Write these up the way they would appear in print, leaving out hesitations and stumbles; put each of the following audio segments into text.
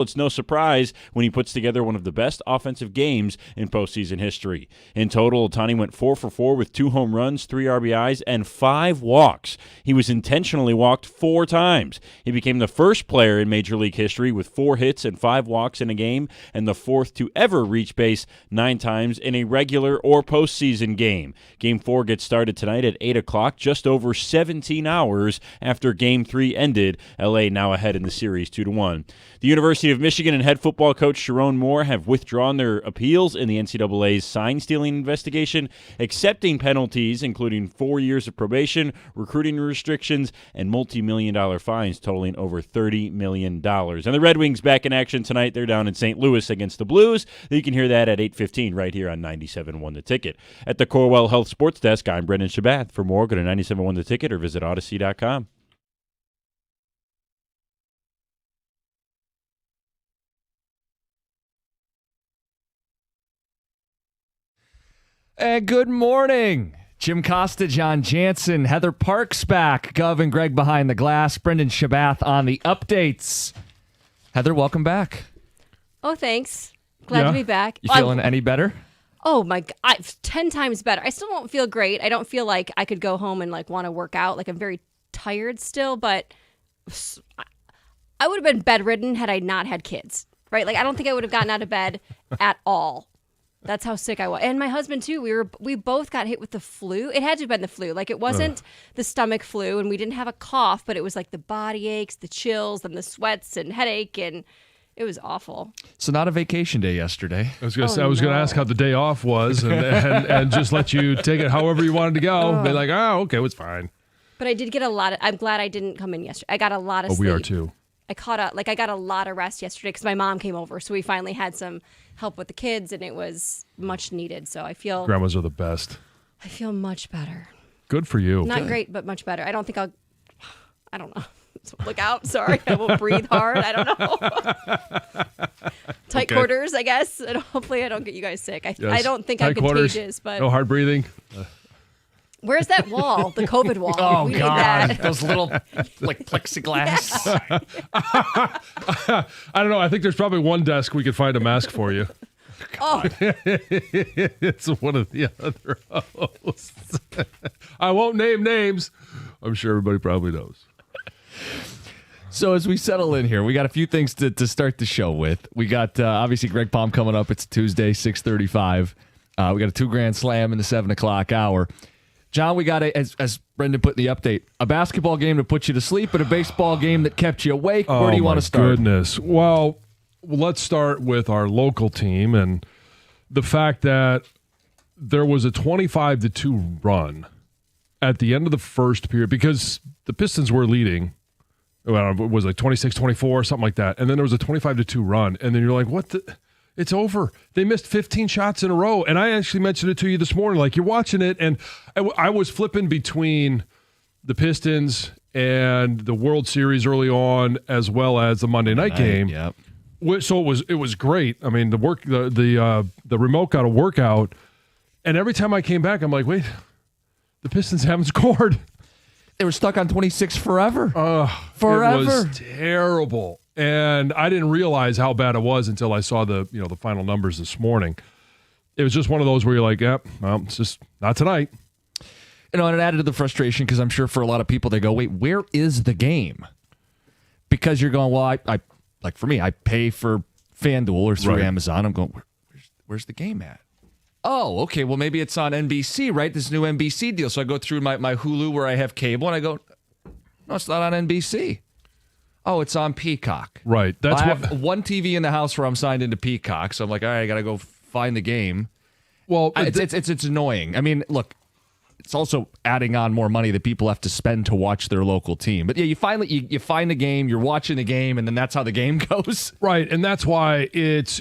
It's no surprise when he puts together one of the best offensive games in postseason history. In total, Ohtani went 4 for 4 with 2 home runs, 3 RBIs, and 5 walks. He was intentionally walked 4 times. He became the first player in Major League history with 4 hits and 5 walks in a game, and the 4th to ever reach base 9 times in a regular or postseason game. Game 4 gets started tonight at 8 o'clock, just over 17 hours after Game 3 ended. LA now ahead in the series 2-1. The University of Michigan and head football coach Sharon Moore have withdrawn their appeals in the NCAA's sign-stealing investigation, accepting penalties including 4 years of probation, recruiting restrictions, and multi-million-dollar fines totaling over $30 million. And the Red Wings back in action tonight. They're down in St. Louis against the Blues. You can hear that at 8:15 right here on 97.1 The Ticket. At the Corewell Health Sports Desk, I'm Brendan Shabath. For more, go to 97.1 The Ticket or visit Odyssey.com. And good morning. Jim Costa, John Jansen, Heather Parks back, Gov and Greg behind the glass, Brendan Shabath on the updates. Heather, welcome back. Oh, thanks. Glad to be back. You feeling any better? Oh, my God. 10 times better. I still don't feel great. I don't feel like I could go home and want to work out. I'm very tired still, but I would have been bedridden had I not had kids, right? I don't think I would have gotten out of bed at all. That's how sick I was. And my husband, too. We both got hit with the flu. It had to have been the flu. It wasn't the stomach flu, and we didn't have a cough, but it was the body aches, the chills, and the sweats and headache, and it was awful. So not a vacation day yesterday. I was going to ask how the day off was and just let you take it however you wanted to go. Be like, oh, okay, it's fine. But I did get I'm glad I didn't come in yesterday. I got a lot of sleep. We are too. I got a lot of rest yesterday because my mom came over, so we finally had some help with the kids, and it was much needed. So I feel grandmas are the best. I feel much better. Good for you. Not great, but much better. I don't know. So look out. Sorry, I won't breathe hard. I don't know. Tight quarters, I guess. And hopefully I don't get you guys sick. I don't think I'm contagious, but no hard breathing. Where's that wall? The COVID wall. Oh, we God. Need that. Those little, plexiglass. I don't know. I think there's probably one desk we could find a mask for you. Oh. It's one of the other hosts. I won't name names. I'm sure everybody probably knows. So as we settle in here, we got a few things to start the show with. We got, obviously, Greg Palm coming up. It's Tuesday, 6:35. We got a 2 Grand Slam in the 7 o'clock hour. John, we got, as Brendan put in the update, a basketball game to put you to sleep and a baseball game that kept you awake. Where do you want to start? Oh, my goodness. Well, let's start with our local team and the fact that there was a 25-2 run at the end of the first period because the Pistons were leading. Well, it was 26-24, something like that. And then there was a 25-2 run. And then you're like, what the... It's over. They missed 15 shots in a row. And I actually mentioned it to you this morning. You're watching it, and I was flipping between the Pistons and the World Series early on, as well as the Monday night game. Yep. So it was great. I mean, the remote got a workout, and every time I came back, I'm like, wait, the Pistons haven't scored. They were stuck on 26 forever. Forever. It was terrible. And I didn't realize how bad it was until I saw the final numbers this morning. It was just one of those where you're like, yep, well, it's just not tonight. And it added to the frustration because I'm sure for a lot of people, they go, wait, where is the game? Because you're going, well, I like for me, I pay for FanDuel or through Amazon. I'm going, where's the game at? Oh, okay, well, maybe it's on NBC, right? This new NBC deal. So I go through my Hulu where I have cable, and I go, no, it's not on NBC. Oh, it's on Peacock. Right. I have one TV in the house where I'm signed into Peacock, so I'm like, all right, I got to go find the game. Well, it's annoying. I mean, look, it's also adding on more money that people have to spend to watch their local team. But yeah, you find the game, you're watching the game, and then that's how the game goes. Right, and that's why it's,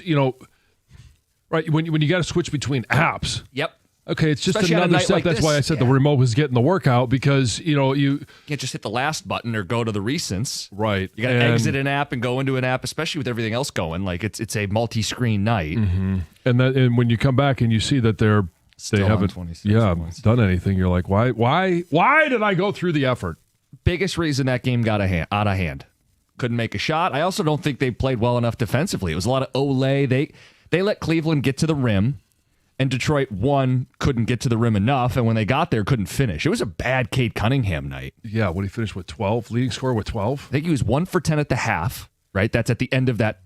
right, when you got to switch between apps. Yep. Okay, it's just Especially another step. Like that's this. why I said the remote was getting the workout because, you can't just hit the last button or go to the recents. Right. You got to exit an app and go into an app, especially with everything else going. Like it's a multi-screen night. Mm-hmm. And when you come back and you see that they haven't done anything, you're like, why did I go through the effort? Biggest reason that game got out of hand. couldn't make a shot. I also don't think they played well enough defensively. It was a lot of Olay. They let Cleveland get to the rim, and Detroit, one, couldn't get to the rim enough, and when they got there, couldn't finish. It was a bad Cade Cunningham night. Yeah, what did he finish with 12? Leading scorer with 12? I think he was 1 for 10 at the half, right? That's at the end of that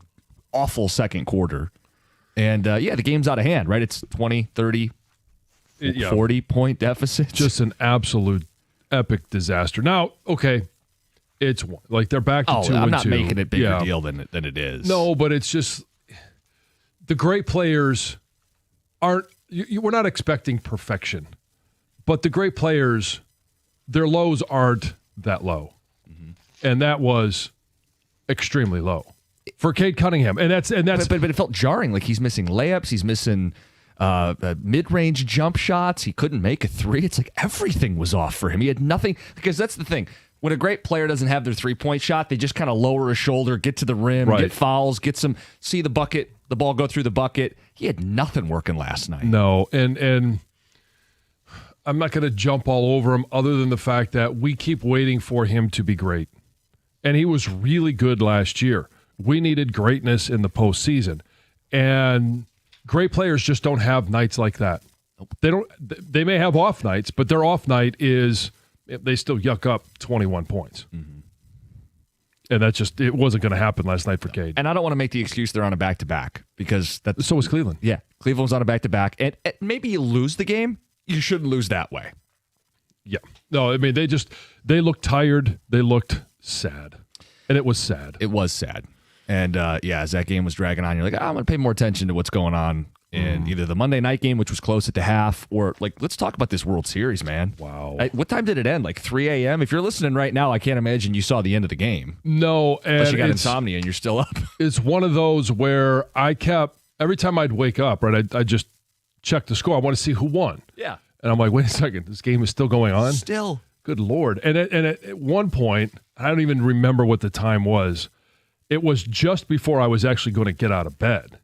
awful second quarter. And, the game's out of hand, right? It's 20, 30, 40-point deficit. Just an absolute epic disaster. Now, okay, it's like they're back to 2-2. I'm not making it bigger deal than it is. No, but it's just the great players aren't. We're not expecting perfection, but the great players, their lows aren't that low, and that was extremely low for Cade Cunningham, and that's. But it felt jarring. Like he's missing layups. He's missing mid-range jump shots. He couldn't make a three. It's like everything was off for him. He had nothing, because that's the thing. When a great player doesn't have their three-point shot, they just kind of lower a shoulder, get to the rim, get fouls, see the bucket, the ball go through the bucket. He had nothing working last night. No, and I'm not going to jump all over him other than the fact that we keep waiting for him to be great. And he was really good last year. We needed greatness in the postseason. And great players just don't have nights like that. Nope. They may have off nights, but their off night is they still yuck up 21 points. Mm-hmm. And it wasn't going to happen last night for Cade. And I don't want to make the excuse they're on a back-to-back, because so was Cleveland. Yeah, Cleveland was on a back-to-back. And maybe you lose the game, you shouldn't lose that way. Yeah. No, I mean, they looked tired. They looked sad. And it was sad. It was sad. And, as that game was dragging on, you're like, I'm going to pay more attention to what's going on in either the Monday night game, which was close at the half, or, let's talk about this World Series, man. Wow. What time did it end? 3 a.m.? If you're listening right now, I can't imagine you saw the end of the game. No. And unless you got insomnia and you're still up. It's one of those where every time I'd wake up, right, I'd just check the score. I want to see who won. Yeah. And I'm like, wait a second, this game is still going on? Still. Good Lord. And at one point, I don't even remember what the time was. It was just before I was actually going to get out of bed.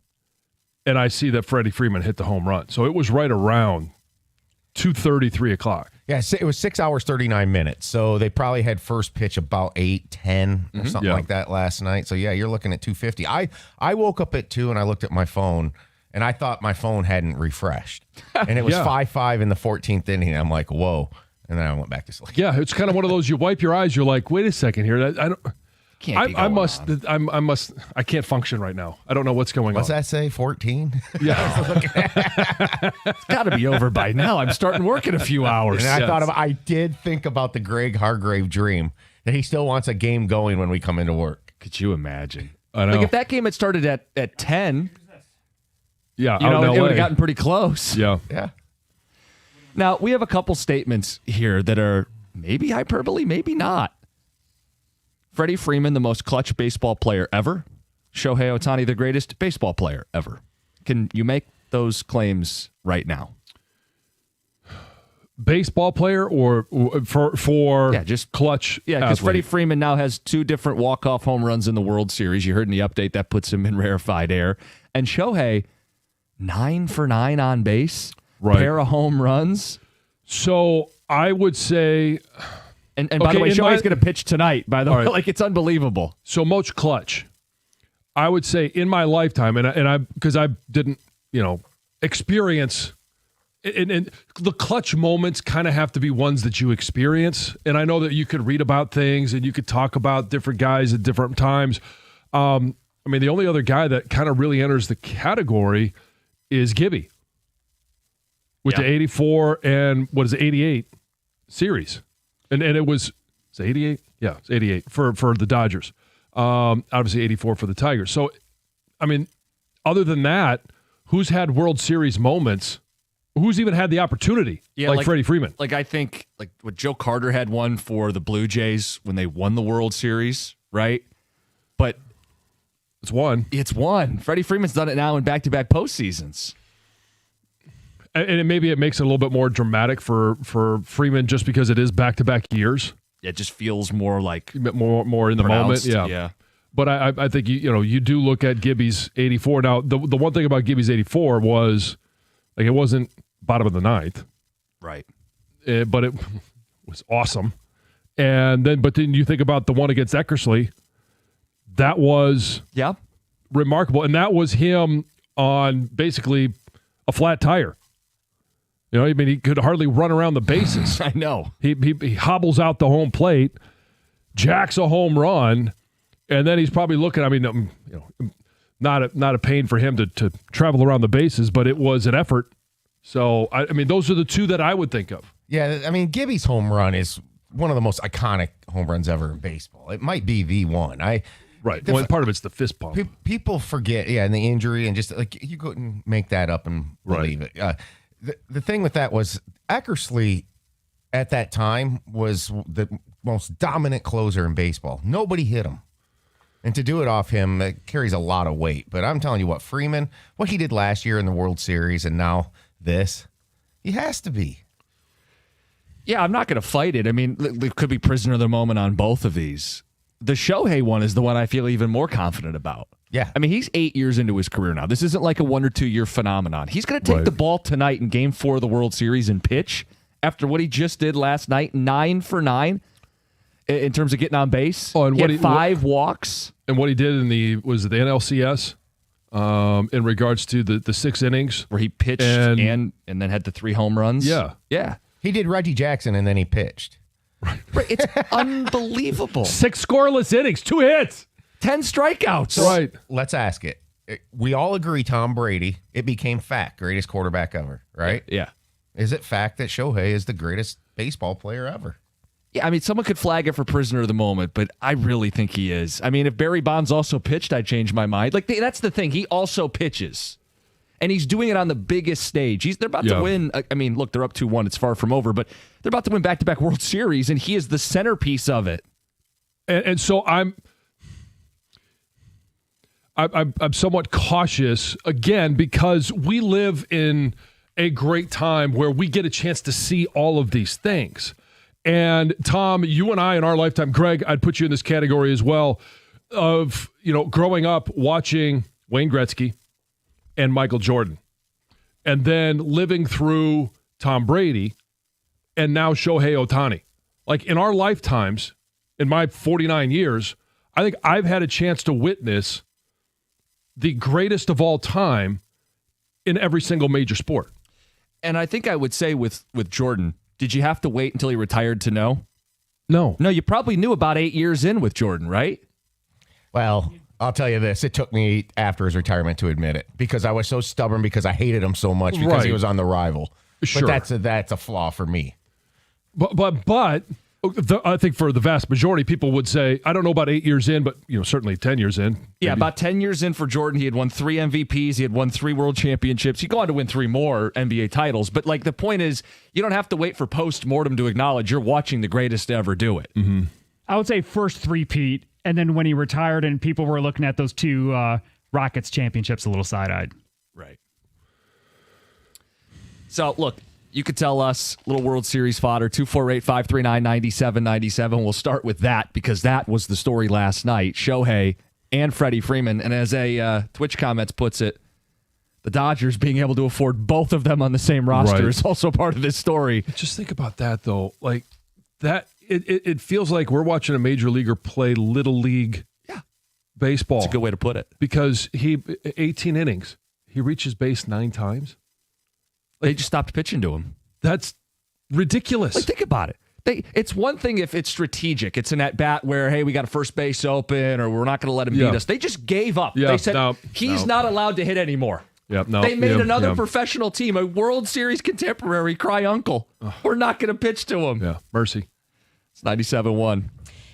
And I see that Freddie Freeman hit the home run. So it was right around 2:30, 3 o'clock. Yeah, it was 6 hours, 39 minutes. So they probably had first pitch about 8:10 or something like that last night. So, yeah, you're looking at 2:50. I woke up at 2 and I looked at my phone, and I thought my phone hadn't refreshed. And it was 5-5 in the 14th inning. I'm like, whoa. And then I went back to sleep. Yeah, it's kind of one of those, you wipe your eyes, you're like, wait a second here. I can't function right now. I don't know what's going What's on. that say? 14? Yeah. It's got to be over by now. I'm starting work in a few hours. And I did think about the Greg Hargrave dream, that he still wants a game going when we come into work. Could you imagine? I know. If that game had started at 10, yeah, it would have gotten pretty close. Yeah. Yeah. Now, we have a couple statements here that are maybe hyperbole, maybe not. Freddie Freeman, the most clutch baseball player ever. Shohei Ohtani, the greatest baseball player ever. Can you make those claims right now? Baseball player or for just clutch? Yeah, because Freddie Freeman now has 2 different walk-off home runs in the World Series. You heard in the update that puts him in rarefied air. And Shohei, 9 for 9 on base. Right. Pair of home runs. So I would say... And by the way, Shohei's going to pitch tonight, by the way. Right. It's unbelievable. So most clutch. I would say in my lifetime, because I didn't, experience, and the clutch moments kind of have to be ones that you experience. And I know that you could read about things and you could talk about different guys at different times. The only other guy that kind of really enters the category is Gibby with the 84 and 88 series. And it was 88? Yeah, it's 88 for the Dodgers. Obviously 84 for the Tigers. So, other than that, who's had World Series moments? Who's even had the opportunity? Yeah, like Freddie Freeman. I think what Joe Carter had one for the Blue Jays when they won the World Series, right? But it's one. It's one. Freddie Freeman's done it now in back-to-back postseasons. And maybe it makes it a little bit more dramatic for Freeman just because it is back-to-back years. It just feels more like more in the moment. Yeah. But I think you do look at Gibby's 84. Now the one thing about Gibby's 84 was it wasn't bottom of the ninth, right? But it was awesome. But then you think about the one against Eckersley That was Yeah. remarkable. And that was him on basically a flat tire. You know, I mean, he could hardly run around the bases. I know. He hobbles out the home plate, jacks a home run, and then he's probably looking. I mean, you know, not a pain for him to travel around the bases, but it was an effort. So I mean, those are the two that I would think of. Yeah, I mean, Gibby's home run is one of the most iconic home runs ever in baseball. It might be the one. Right. Well, part of it's the fist pump. People forget, and the injury, and just like you couldn't make that up and believe it. The thing with that was Eckersley at that time was the most dominant closer in baseball. Nobody hit him. And to do it off him, it carries a lot of weight. But I'm telling you what, Freeman, what he did last year in the World Series and now this, he has to be. Yeah, I'm not going to fight it. I mean, it could be prisoner of the moment on both of these. The Shohei one is the one I feel even more confident about. Yeah. I mean, he's 8 years into his career now. This isn't like a 1 or 2 year phenomenon. He's going to take the ball tonight in Game 4 of the World Series and pitch after what he just did last night, 9 for 9 in terms of getting on base. Oh, and he had 5 walks. And what he did in the NLCS in regards to the 6 innings. Where he pitched and then had the 3 home runs. Yeah. Yeah. He did Reggie Jackson and then he pitched. Right. It's unbelievable. 6 scoreless innings, 2 hits. 10 strikeouts. Right. Let's ask it. We all agree Tom Brady, it became fact, greatest quarterback ever, right? Yeah. Is it fact that Shohei is the greatest baseball player ever? Yeah, I mean, someone could flag it for prisoner of the moment, but I really think he is. I mean, if Barry Bonds also pitched, I'd change my mind. Like, that's the thing. He also pitches. And he's doing it on the biggest stage. They're about to win. I mean, look, they're up 2-1. It's far from over, but they're about to win back-to-back World Series, and he is the centerpiece of it. And so I'm somewhat cautious, again, because we live in a great time where we get a chance to see all of these things. And Tom, you and I in our lifetime, Greg, I'd put you in this category as well, of, you know, growing up watching Wayne Gretzky and Michael Jordan, and then living through Tom Brady and now Shohei Ohtani. Like, in our lifetimes, in my 49 years, I think I've had a chance to witness the greatest of all time in every single major sport. And I think I would say with Jordan, did you have to wait until he retired to know? No. No, you probably knew about 8 years in with Jordan, right? Well, I'll tell you this. It took me after his retirement to admit it because I was so stubborn because I hated him so much because he was on the rival. Sure. But that's a flaw for me. But I think for the vast majority, people would say, I don't know about 8 years in, but certainly 10 years in. Yeah, maybe. about 10 years in for Jordan. He had won 3 MVPs. He had won 3 world championships. He'd go on to win 3 more NBA titles. But like the point is, you don't have to wait for post-mortem to acknowledge you're watching the greatest to ever do it. Mm-hmm. I would say first three-peat, and then when he retired and people were looking at those 2 Rockets championships a little side-eyed. Right. So, look, you could tell us little World Series fodder, 248-539-9797. We'll start with that because that was the story last night. Shohei and Freddie Freeman. And as a Twitch comments puts it, the Dodgers being able to afford both of them on the same roster is also part of this story. Just think about that, though. Like, that it feels like we're watching a major leaguer play little league baseball. That's a good way to put it. Because 18 innings, he reaches base 9 times. They just stopped pitching to him. That's ridiculous. Like, think about it. It's one thing if it's strategic. It's an at-bat where, hey, we got a first base open or we're not going to let him beat us. They just gave up. They said, he's not allowed to hit anymore. They made another professional team, a World Series contemporary, cry uncle. We're not going to pitch to him. Yeah, mercy. It's 97-1.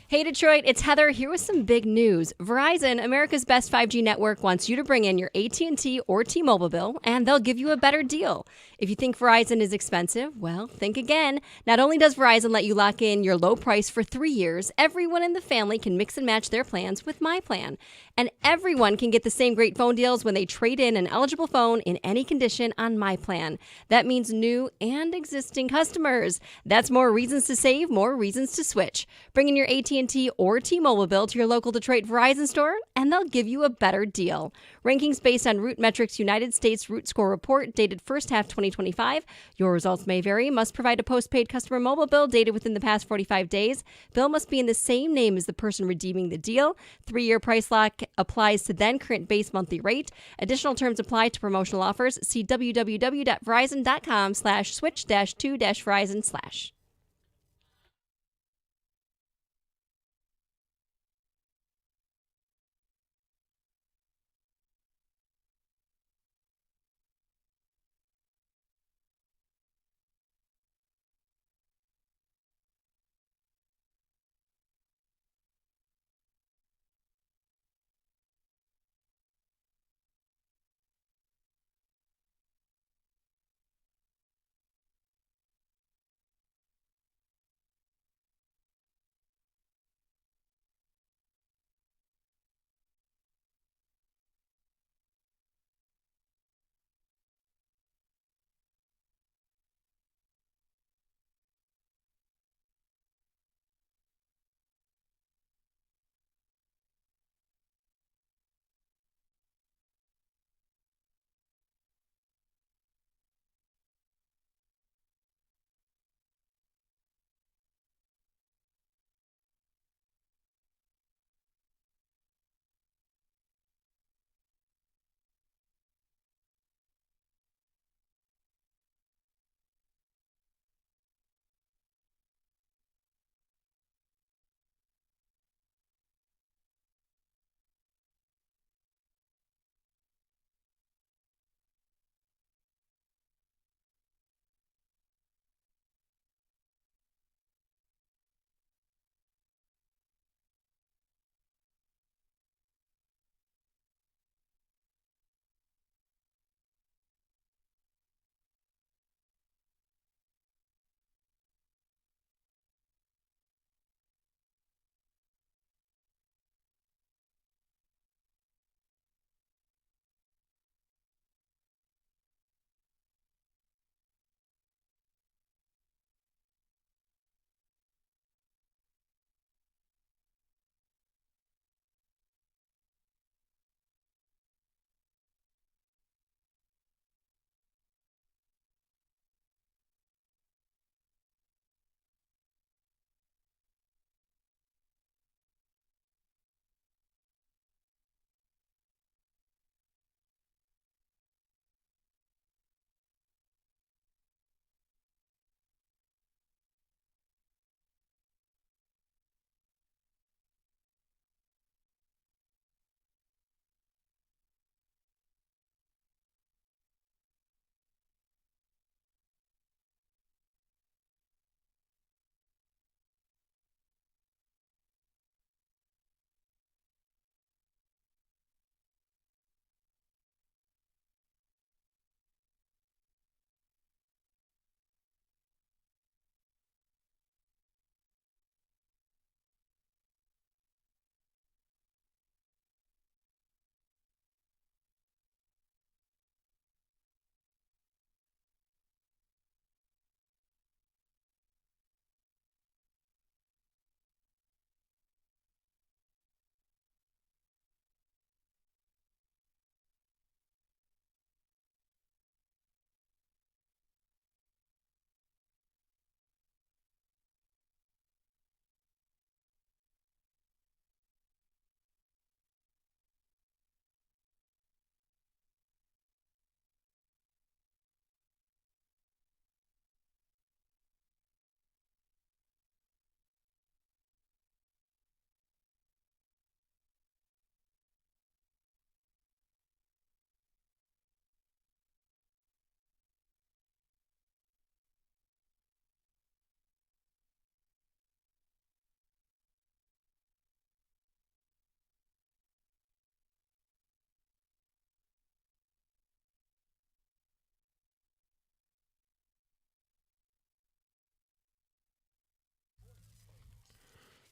Hey, Detroit, it's Heather here with some big news. Verizon, America's best 5G network, wants you to bring in your AT&T or T-Mobile bill, and they'll give you a better deal. If you think Verizon is expensive, well, think again. Not only does Verizon let you lock in your low price for 3 years, everyone in the family can mix and match their plans with My Plan. And everyone can get the same great phone deals when they trade in an eligible phone in any condition on My Plan. That means new and existing customers. That's more reasons to save, more reasons to switch. Bring in your AT&T AT&T or T-Mobile bill to your local Detroit Verizon store, and they'll give you a better deal. Rankings based on Root Metrics United States Root Score Report dated first half 2025. Your results may vary. Must provide a postpaid customer mobile bill dated within the past 45 days. Bill must be in the same name as the person redeeming the deal. 3-year price lock applies to then current base monthly rate. Additional terms apply to promotional offers. See www.verizon.com/switch-2-verizon/.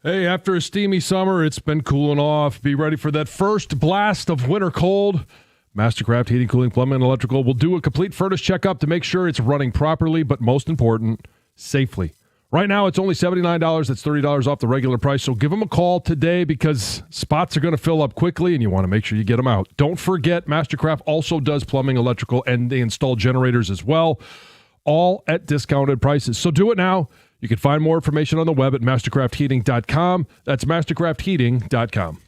Hey, after a steamy summer, it's been cooling off. Be ready for that first blast of winter cold. Mastercraft Heating, Cooling, Plumbing, and Electrical will do a complete furnace checkup to make sure it's running properly, but most important, safely. Right now, it's only $79. That's $30 off the regular price. So give them a call today because spots are going to fill up quickly, and you want to make sure you get them out. Don't forget, Mastercraft also does plumbing, electrical, and they install generators as well, all at discounted prices. So do it now. You can find more information on the web at mastercraftheating.com. That's mastercraftheating.com.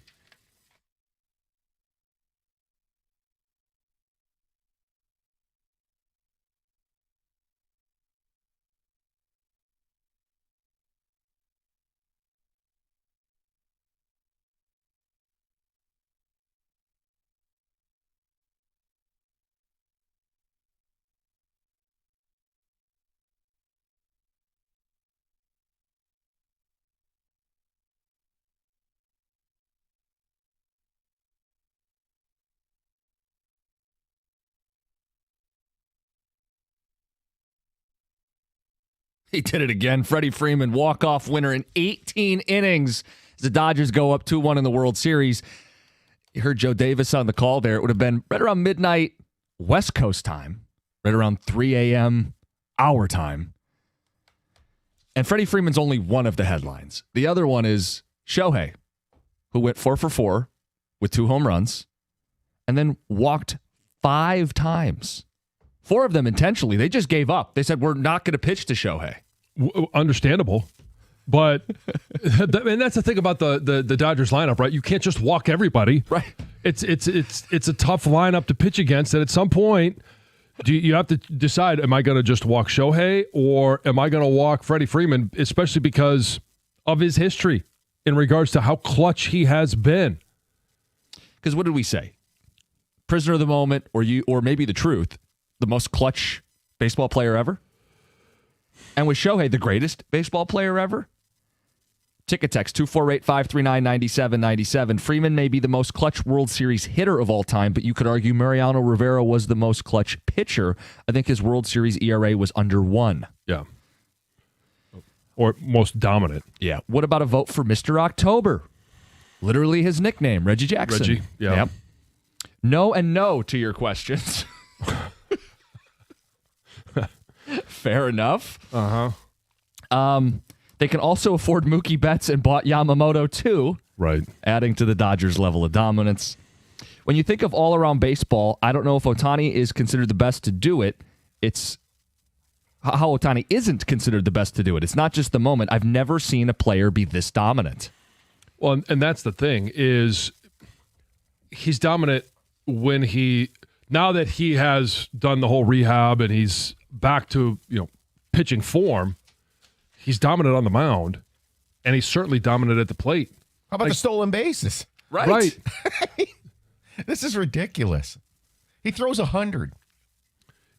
He did it again. Freddie Freeman, walk-off winner in 18 innings. The Dodgers go up 2-1 in the World Series. You heard Joe Davis on the call there. It would have been right around midnight West Coast time, right around 3 a.m. our time. And Freddie Freeman's only one of the headlines. The other one is Shohei, who went 4 for 4 with 2 home runs and then walked 5 times. 4 of them intentionally. They just gave up. They said, we're not going to pitch to Shohei. Understandable. But and that's the thing about the Dodgers lineup, right? You can't just walk everybody. Right. It's a tough lineup to pitch against, and at some point you have to decide, am I going to just walk Shohei or am I going to walk Freddie Freeman, especially because of his history in regards to how clutch he has been. Because what did we say? Prisoner of the moment, or maybe the truth, the most clutch baseball player ever? And was Shohei the greatest baseball player ever? Ticket text 248-539-9797. Freeman may be the most clutch World Series hitter of all time, but you could argue Mariano Rivera was the most clutch pitcher. I think his World Series ERA was under 1. Yeah. Or most dominant. Yeah. What about a vote for Mr. October? Literally his nickname, Reggie Jackson. Reggie, yeah. Yep. No and no to your questions. Fair enough. They can also afford Mookie Betts and bought Yamamoto too. Right. Adding to the Dodgers' level of dominance. When you think of all-around baseball, I don't know if Ohtani is considered the best to do it. It's how Ohtani isn't considered the best to do it. It's not just the moment. I've never seen a player be this dominant. Well, and that's the thing is he's dominant when now that he has done the whole rehab and he's back to, pitching form, he's dominant on the mound, and he's certainly dominant at the plate. How about the stolen bases? Right. This is ridiculous. He throws 100.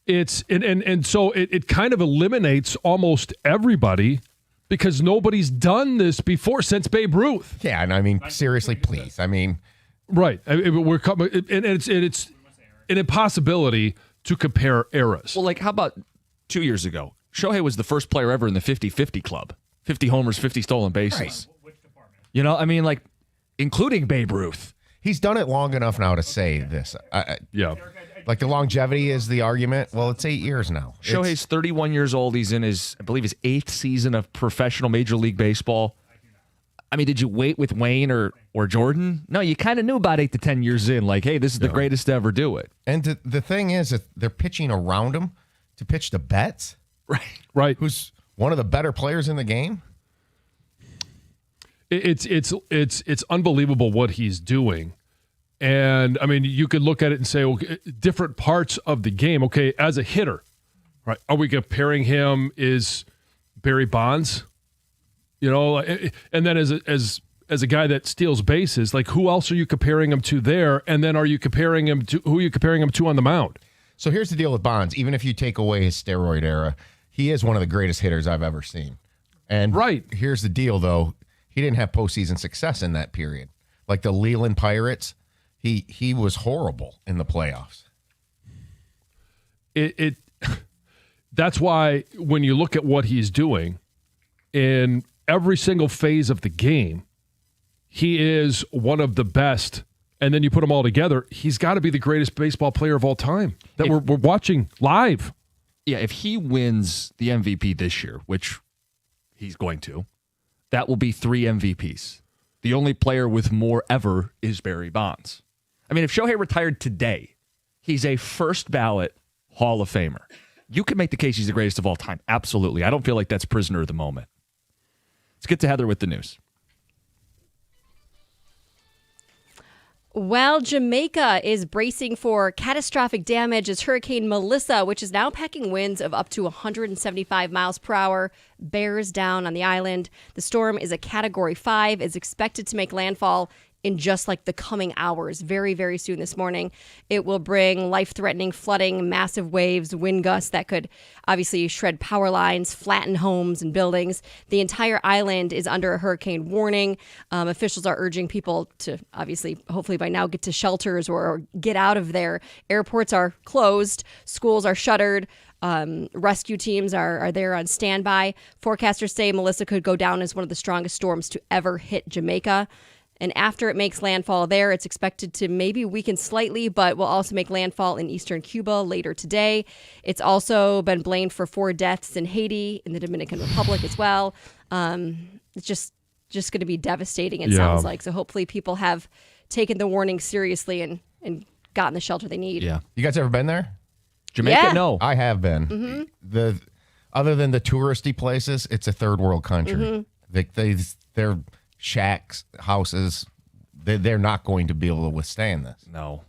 It's and so it kind of eliminates almost everybody because nobody's done this before since Babe Ruth. Yeah, and I mean, seriously, please. I mean, right. We're coming, and it's an impossibility to compare eras. Well, like, how about 2 years ago? Shohei was the first player ever in the 50-50 club. 50 homers, 50 stolen bases. Right. Including Babe Ruth. He's done it long enough now to say this. Yeah. Like the longevity is the argument. Well, it's 8 years now. Shohei's 31 years old. He's in his 8th season of professional Major League Baseball. I mean, did you wait with Wayne or Jordan? No, you kind of knew about 8 to 10 years in, like, hey, this is the greatest to ever do it. And the thing is that they're pitching around him to pitch to Betts, Right. who's one of the better players in the game. It's unbelievable what he's doing. And I mean, you could look at it and say, okay, different parts of the game. Okay, as a hitter, right? Are we comparing him is Barry Bonds? And then as a guy that steals bases, like who else are you comparing him to there? And then who are you comparing him to on the mound? So here's the deal with Bonds. Even if you take away his steroid era, he is one of the greatest hitters I've ever seen. And here's the deal, though. He didn't have postseason success in that period. Like the Leland Pirates, he was horrible in the playoffs. That's why when you look at what he's doing in every single phase of the game, he is one of the best. And then you put them all together, he's got to be the greatest baseball player of all time that we're watching live. Yeah, if he wins the MVP this year, which he's going to, that will be 3 MVPs. The only player with more ever is Barry Bonds. I mean, if Shohei retired today, he's a first ballot Hall of Famer. You could make the case he's the greatest of all time. Absolutely. I don't feel like that's prisoner of the moment. Let's get to Heather with the news. Well, Jamaica is bracing for catastrophic damage as Hurricane Melissa, which is now packing winds of up to 175 miles per hour, bears down on the island. The storm is a Category 5, is expected to make landfall in just like the coming hours, very, very soon this morning. It will bring life-threatening flooding, massive waves, wind gusts that could obviously shred power lines, flatten homes and buildings. The entire island is under a hurricane warning. Officials are urging people to obviously, hopefully by now, get to shelters or get out of there. Airports are closed. Schools are shuttered. Rescue teams are there on standby. Forecasters say Melissa could go down as one of the strongest storms to ever hit Jamaica. And after it makes landfall there, it's expected to maybe weaken slightly, but will also make landfall in eastern Cuba later today. It's also been blamed for 4 deaths in Haiti, in the Dominican Republic as well. It's just going to be devastating, it sounds like. So hopefully people have taken the warning seriously and gotten the shelter they need. Yeah. You guys ever been there? Jamaica? Yeah. No. I have been. Other than the touristy places, it's a third world country. They're shacks, houses. They're not going to be able to withstand this. No.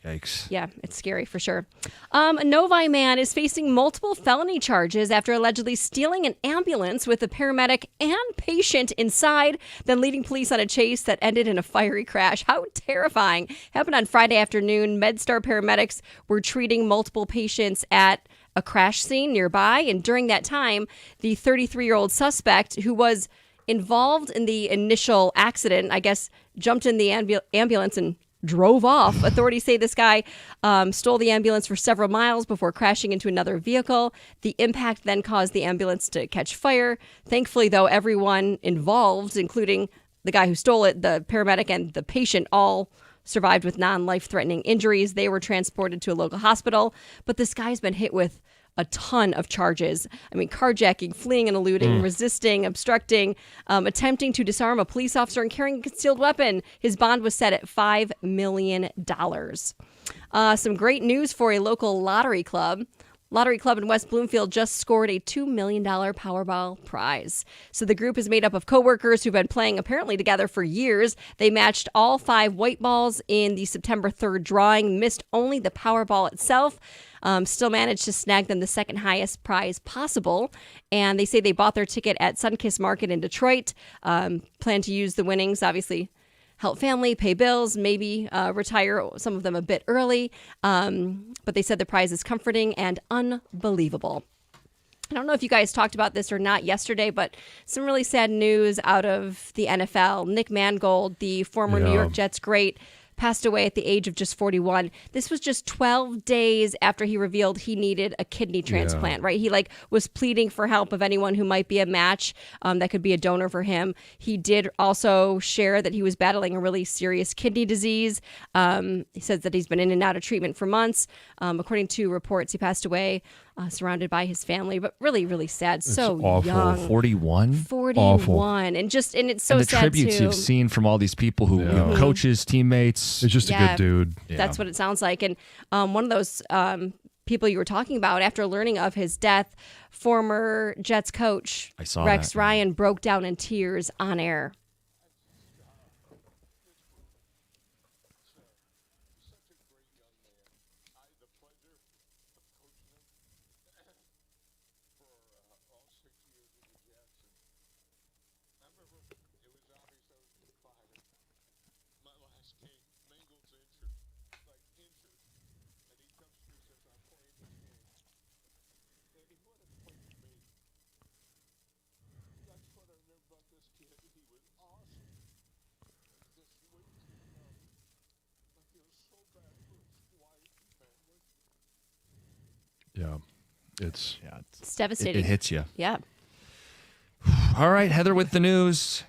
Yikes. Yeah, it's scary for sure. A Novi man is facing multiple felony charges after allegedly stealing an ambulance with a paramedic and patient inside, then leading police on a chase that ended in a fiery crash. How terrifying. Happened on Friday afternoon. MedStar paramedics were treating multiple patients at a crash scene nearby, and during that time, the 33-year-old suspect, who was involved in the initial accident, I guess, jumped in the ambulance and drove off. Authorities say this guy stole the ambulance for several miles before crashing into another vehicle. The impact then caused the ambulance to catch fire. Thankfully, though, everyone involved, including the guy who stole it, the paramedic, and the patient, all survived with non-life-threatening injuries. They were transported to a local hospital, but this guy's been hit with a ton of charges. I mean, carjacking, fleeing and eluding, resisting, obstructing, attempting to disarm a police officer, and carrying a concealed weapon. His bond was set at $5 million. Some great news for a local lottery club. Lottery Club in West Bloomfield just scored a $2 million Powerball prize. So the group is made up of coworkers who've been playing apparently together for years. They matched all 5 white balls in the September 3rd drawing, missed only the Powerball itself. Still managed to snag them the second highest prize possible. And they say they bought their ticket at Sunkiss Market in Detroit. Plan to use the winnings, obviously, help family, pay bills, maybe retire some of them a bit early. But they said the prize is comforting and unbelievable. I don't know if you guys talked about this or not yesterday, but some really sad news out of the NFL. Nick Mangold, the former New York Jets great, passed away at the age of just 41. This was just 12 days after he revealed he needed a kidney transplant, right? He was pleading for help of anyone who might be a match that could be a donor for him. He did also share that he was battling a really serious kidney disease. He says that he's been in and out of treatment for months. According to reports, he passed away surrounded by his family, but really, really sad. So awful. young. 41? 41. Awful. And it's so And the sad tributes too. you've seen from all these people who, coaches, teammates. It's just a good dude. That's what it sounds like. And one of those people you were talking about, after learning of his death, former Jets coach Rex Ryan broke down in tears on air. Yeah. It's devastating. It hits you. Yeah. All right, Heather with the news.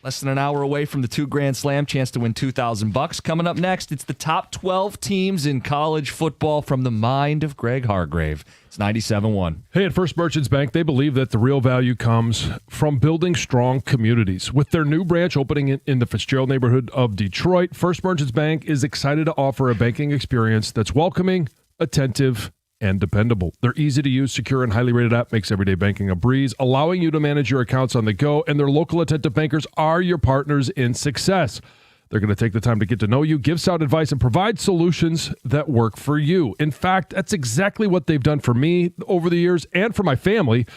Less than an hour away from the 2 Grand Slam, chance to win $2,000. Coming up next, it's the top 12 teams in college football from the mind of Greg Hargrave. It's 97.1. Hey, at First Merchants Bank, they believe that the real value comes from building strong communities. With their new branch opening in the Fitzgerald neighborhood of Detroit, First Merchants Bank is excited to offer a banking experience that's welcoming, attentive, and dependable. Their easy-to-use, secure, and highly rated app makes everyday banking a breeze, allowing you to manage your accounts on the go, and their local attentive bankers are your partners in success. They're going to take the time to get to know you, give sound advice, and provide solutions that work for you. In fact, that's exactly what they've done for me over the years and for my family.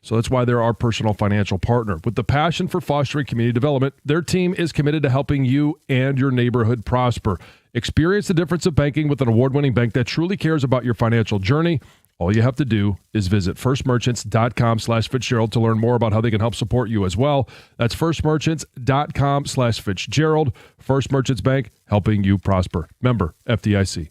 So that's why they're our personal financial partner. With the passion for fostering community development, their team is committed to helping you and your neighborhood prosper. Experience the difference of banking with an award-winning bank that truly cares about your financial journey. All you have to do is visit firstmerchants.com/Fitzgerald to learn more about how they can help support you as well. That's firstmerchants.com/Fitzgerald. First Merchants Bank, helping you prosper. Member FDIC.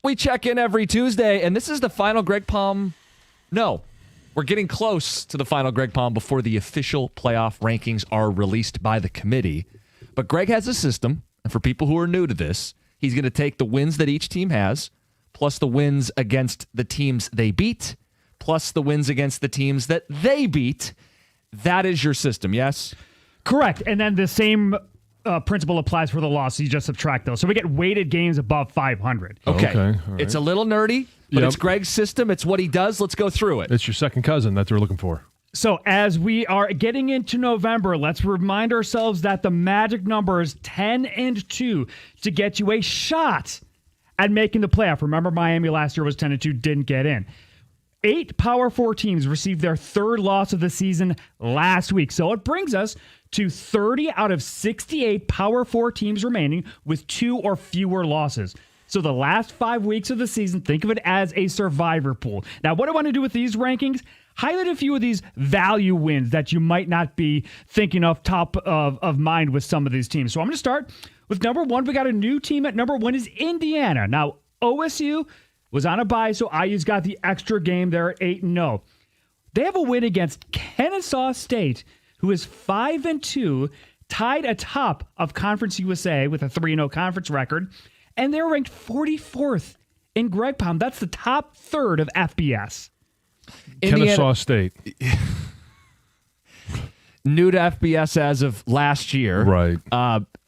We check in every Tuesday, and this is the final Greg Palm. No, we're getting close to the final Greg Palm before the official playoff rankings are released by the committee. But Greg has a system, and for people who are new to this, he's going to take the wins that each team has, plus the wins against the teams they beat, plus the wins against the teams that they beat. That is your system, yes? Correct. And then the same principle applies for the loss. You just subtract those. So we get weighted games above 500. Okay. All right. It's a little nerdy, But Yep. it's Greg's system. It's what he does. Let's go through it. It's your second cousin that they're looking for. So as we are getting into November, let's remind ourselves that the magic number is 10-2 to get you a shot at making the playoff. Remember, Miami last year was 10-2, didn't get in. 8 Power 4 teams received their third loss of the season last week. So it brings us to 30 out of 68 Power 4 teams remaining with 2 or fewer losses. So the last 5 weeks of the season, think of it as a survivor pool. Now, what I want to do with these rankings, highlight a few of these value wins that you might not be thinking of top of mind with some of these teams. So I'm going to start with number 1. We got a new team at number 1 is Indiana. Now, OSU was on a bye, so IU's got the extra game there at 8-0. They have a win against Kennesaw State, who is 5-2, tied atop of Conference USA with a 3-0 conference record, and they're ranked 44th in Greg Pound. That's the top third of FBS. Kennesaw State. New to FBS as of last year. Right.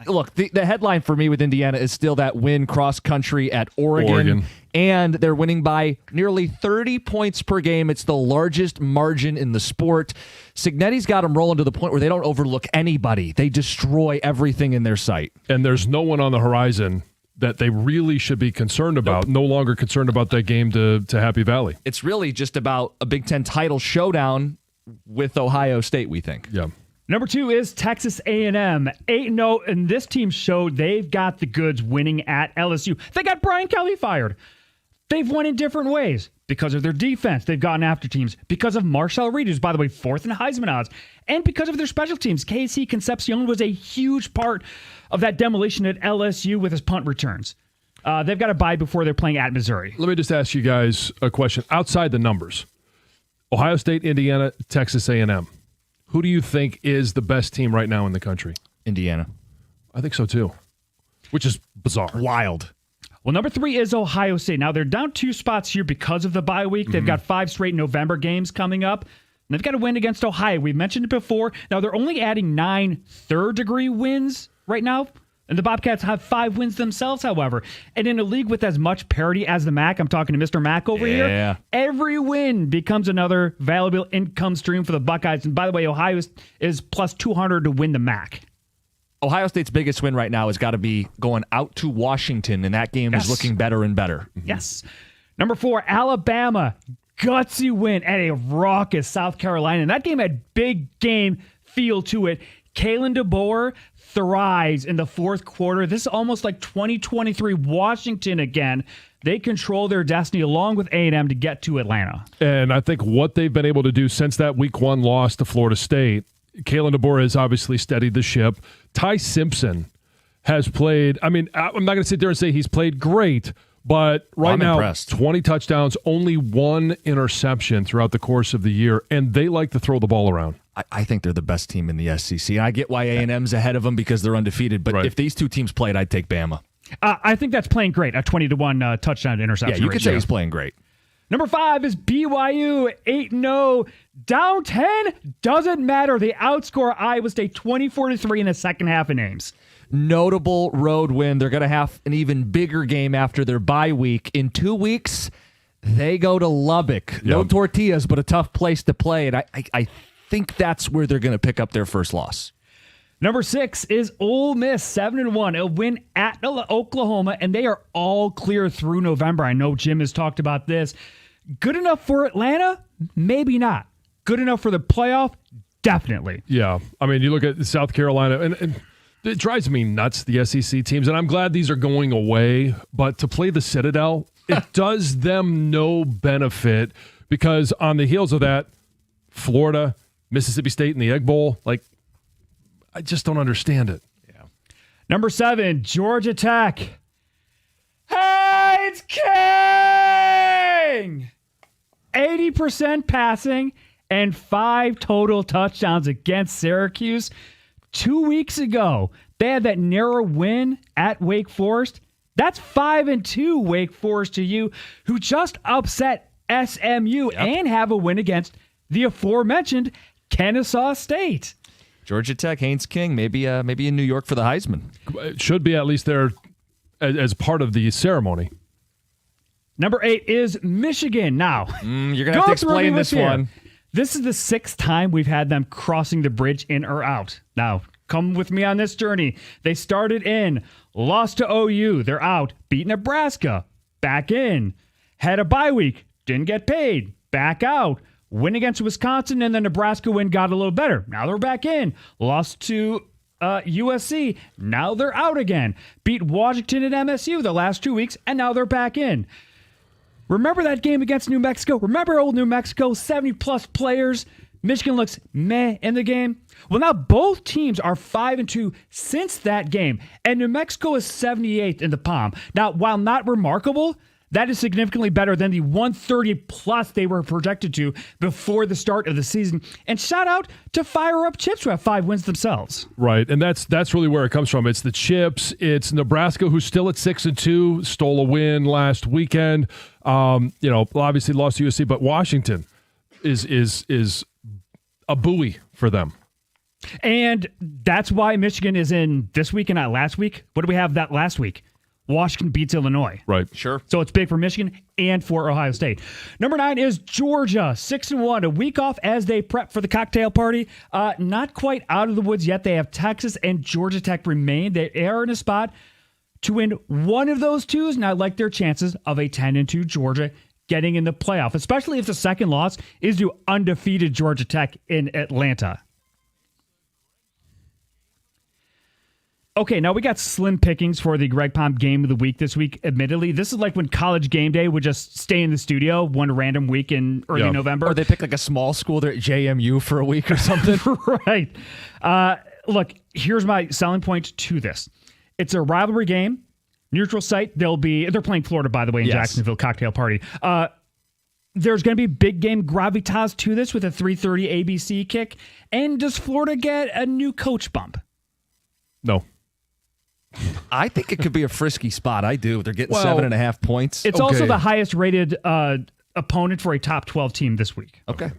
Look, the headline for me with Indiana is still that win cross-country at Oregon. And they're winning by nearly 30 points per game. It's the largest margin in the sport. Signetti's got them rolling to the point where they don't overlook anybody. They destroy everything in their sight. And there's no one on the horizon that they really should be concerned about. No longer concerned about that game to Happy Valley. It's really just about a Big Ten title showdown with Ohio State, we think. Yeah. Number 2 is Texas A&M, 8-0, and this team showed they've got the goods winning at LSU. They got Brian Kelly fired. They've won in different ways. Because of their defense, they've gotten after teams. Because of Marshall Reed, who's, by the way, 4th in Heisman odds. And because of their special teams. KC Concepcion was a huge part of that demolition at LSU with his punt returns. They've got a bye before they're playing at Missouri. Let me just ask you guys a question. Outside the numbers, Ohio State, Indiana, Texas A&M. Who do you think is the best team right now in the country? Indiana. I think so, too. Which is bizarre. Wild. Well, number 3 is Ohio State. Now, they're down 2 spots here because of the bye week. They've got 5 straight November games coming up. And they've got a win against Ohio. We've mentioned it before. Now, they're only adding 9 third-degree wins right now. And the Bobcats have 5 wins themselves, however. And in a league with as much parity as the MAC, I'm talking to Mr. Mac over here, every win becomes another valuable income stream for the Buckeyes. And by the way, Ohio is plus 200 to win the MAC. Ohio State's biggest win right now has got to be going out to Washington, and that game is looking better and better. Yes. Number 4, Alabama. Gutsy win at a raucous South Carolina. And that game had big game feel to it. Kalen DeBoer thrives in the fourth quarter. This is almost like 2023 Washington again. They control their destiny along with A&M to get to Atlanta. And I think what they've been able to do since that week 1 loss to Florida State, Kalen DeBoer has obviously steadied the ship. Ty Simpson has played, I mean, I'm not going to sit there and say he's played great, but right now, impressed. 20 touchdowns, only 1 interception throughout the course of the year, and they like to throw the ball around. I think they're the best team in the SEC. And I get why A&M's ahead of them because they're undefeated, but if these two teams played, I'd take Bama. I think that's playing great, a 20-1 touchdown to interception Yeah, you could ratio. say he's playing great. Number 5 is BYU, 8-0. Down 10, doesn't matter. They outscore Iowa State 24-3 in the second half of Ames. Notable road win. They're going to have an even bigger game after their bye week. In 2 weeks, they go to Lubbock. No tortillas, but a tough place to play. And I think that's where they're going to pick up their first loss. Number 6 is Ole Miss, 7-1. A win at Oklahoma, and they are all clear through November. I know Jim has talked about this. Good enough for Atlanta? Maybe not. Good enough for the playoff? Definitely. Yeah. I mean, you look at South Carolina, and it drives me nuts, the SEC teams, and I'm glad these are going away, but to play the Citadel, it does them no benefit because on the heels of that, Florida, Mississippi State in the Egg Bowl, like, I just don't understand it. Yeah. Number 7, Georgia Tech. Hey, it's King! 80% passing and 5 total touchdowns against Syracuse. 2 weeks ago, they had that narrow win at Wake Forest. That's 5-2 Wake Forest to you, who just upset SMU and have a win against the aforementioned Kennesaw State. Georgia Tech, Haynes King, maybe in New York for the Heisman. It should be at least there as part of the ceremony. Number 8 is Michigan. Now, You're going to have to explain this one. This is the 6th time we've had them crossing the bridge in or out. Now, come with me on this journey. They started in, lost to OU, they're out, beat Nebraska, back in, had a bye week, didn't get paid, back out, win against Wisconsin, and the Nebraska win got a little better. Now they're back in, lost to USC, now they're out again, beat Washington and MSU the last 2 weeks, and now they're back in. Remember that game against New Mexico? Remember old New Mexico, 70-plus players? Michigan looks meh in the game. Well, now both teams are 5-2 since that game, and New Mexico is 78th in the Palm. Now, while not remarkable, that is significantly better than the 130-plus they were projected to before the start of the season. And shout out to Fire Up Chips, who have 5 wins themselves. Right, and that's really where it comes from. It's the Chips. It's Nebraska, who's still at 6-2, stole a win last weekend. Obviously lost to USC, but Washington is a buoy for them. And that's why Michigan is in this week and not last week. What do we have that last week? Washington beats Illinois. Right. Sure. So it's big for Michigan and for Ohio State. Number 9 is Georgia, 6-1, a week off as they prep for the cocktail party. Not quite out of the woods yet. They have Texas and Georgia Tech remain. They are in a spot to win one of those twos, and I like their chances of a 10-2 Georgia getting in the playoff, especially if the second loss is to undefeated Georgia Tech in Atlanta. Okay, now we got slim pickings for the Greg Palm Game of the Week this week. Admittedly, this is like when College Game Day would just stay in the studio one random week in early November. Or they pick like a small school there at JMU for a week or something. Right. Look, here's my selling point to this. It's a rivalry game, neutral site. They're playing Florida, by the way, in Jacksonville cocktail party. There's going to be big game gravitas to this with a 3:30 ABC kick. And does Florida get a new coach bump? No. I think it could be a frisky spot. I do. They're getting 7.5 points. It's also the highest rated opponent for a top 12 team this week. Okay.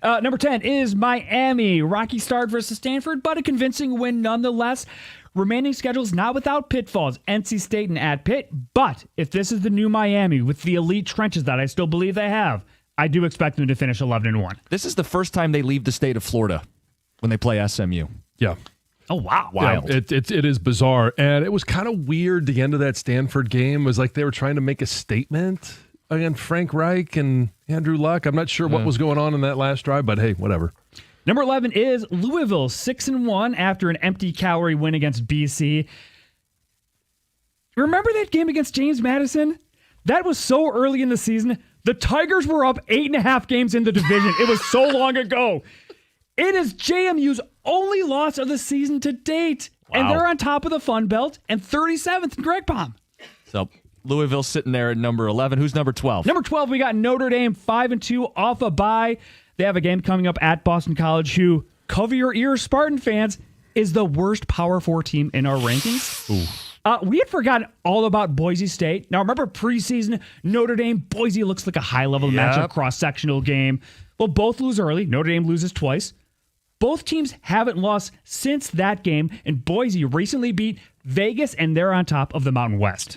Number 10 is Miami. Rocky start versus Stanford, but a convincing win nonetheless. Remaining schedules not without pitfalls. NC State and at Pitt. But if this is the new Miami with the elite trenches that I still believe they have, I do expect them to finish 11-1. This is the first time they leave the state of Florida when they play SMU. Yeah. Oh, wow. Wild. Yeah, it is bizarre. And it was kind of weird. The end of that Stanford game was like they were trying to make a statement against Frank Reich and Andrew Luck. I'm not sure what was going on in that last drive, but hey, whatever. Number 11 is Louisville, 6-1 after an empty calorie win against BC. Remember that game against James Madison? That was so early in the season. The Tigers were up 8.5 games in the division. It was so long ago. It is JMU's only loss of the season to date. Wow. And they're on top of the Fun Belt and 37th in Greg Palm. So Louisville sitting there at number 11. Who's number 12? Number 12, we got Notre Dame, 5-2 off a bye. They have a game coming up at Boston College, who, cover your ears, Spartan fans, is the worst Power 4 team in our rankings. We had forgotten all about Boise State. Now, remember preseason, Notre Dame, Boise looks like a high-level matchup, cross-sectional game. Well, both lose early. Notre Dame loses twice. Both teams haven't lost since that game, and Boise recently beat Vegas, and they're on top of the Mountain West.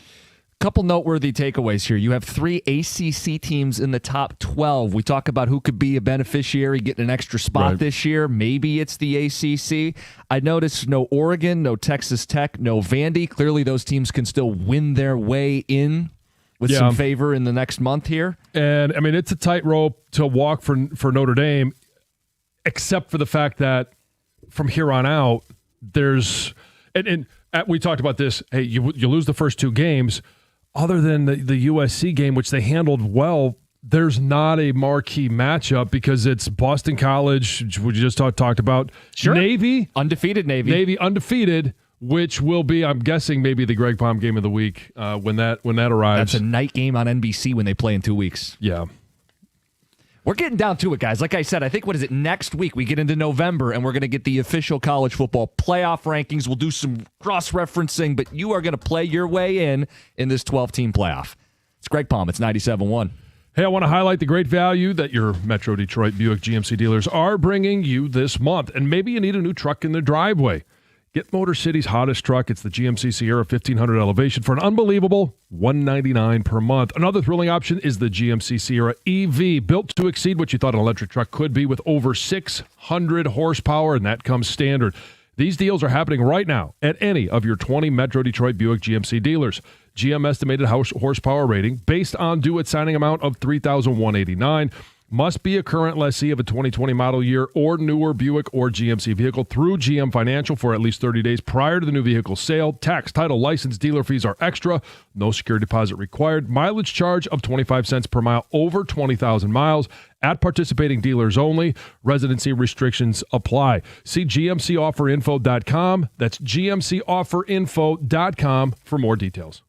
Couple noteworthy takeaways here. You have 3 ACC teams in the top 12. We talk about who could be a beneficiary, getting an extra spot this year. Maybe it's the ACC. I noticed no Oregon, no Texas Tech, no Vandy. Clearly those teams can still win their way in with some favor in the next month here. And, I mean, it's a tightrope to walk for Notre Dame, except for the fact that from here on out, there's and we talked about this. Hey, you lose the first 2 games. Other than the USC game, which they handled well, there's not a marquee matchup because it's Boston College, which we just talked about. Sure. Navy. Undefeated Navy. Navy undefeated, which will be, I'm guessing, maybe the Greg Palm Game of the Week when that arrives. That's a night game on NBC when they play in 2 weeks. Yeah. We're getting down to it, guys. Like I said, I think, next week we get into November, and we're going to get the official college football playoff rankings. We'll do some cross-referencing, but you are going to play your way in this 12-team playoff. It's Greg Palm. It's 97.1. Hey, I want to highlight the great value that your Metro Detroit Buick GMC dealers are bringing you this month. And maybe you need a new truck in the driveway. Get Motor City's hottest truck. It's the GMC Sierra 1500 Elevation for an unbelievable $199 per month. Another thrilling option is the GMC Sierra EV, built to exceed what you thought an electric truck could be with over 600 horsepower, and that comes standard. These deals are happening right now at any of your 20 Metro Detroit Buick GMC dealers. GM estimated horsepower rating based on due at signing amount of $3,189. Must be a current lessee of a 2020 model year or newer Buick or GMC vehicle through GM Financial for at least 30 days prior to the new vehicle sale. Tax, title, license, dealer fees are extra. No security deposit required. Mileage charge of 25 cents per mile over 20,000 miles at participating dealers only. Residency restrictions apply. See gmcofferinfo.com. That's gmcofferinfo.com for more details.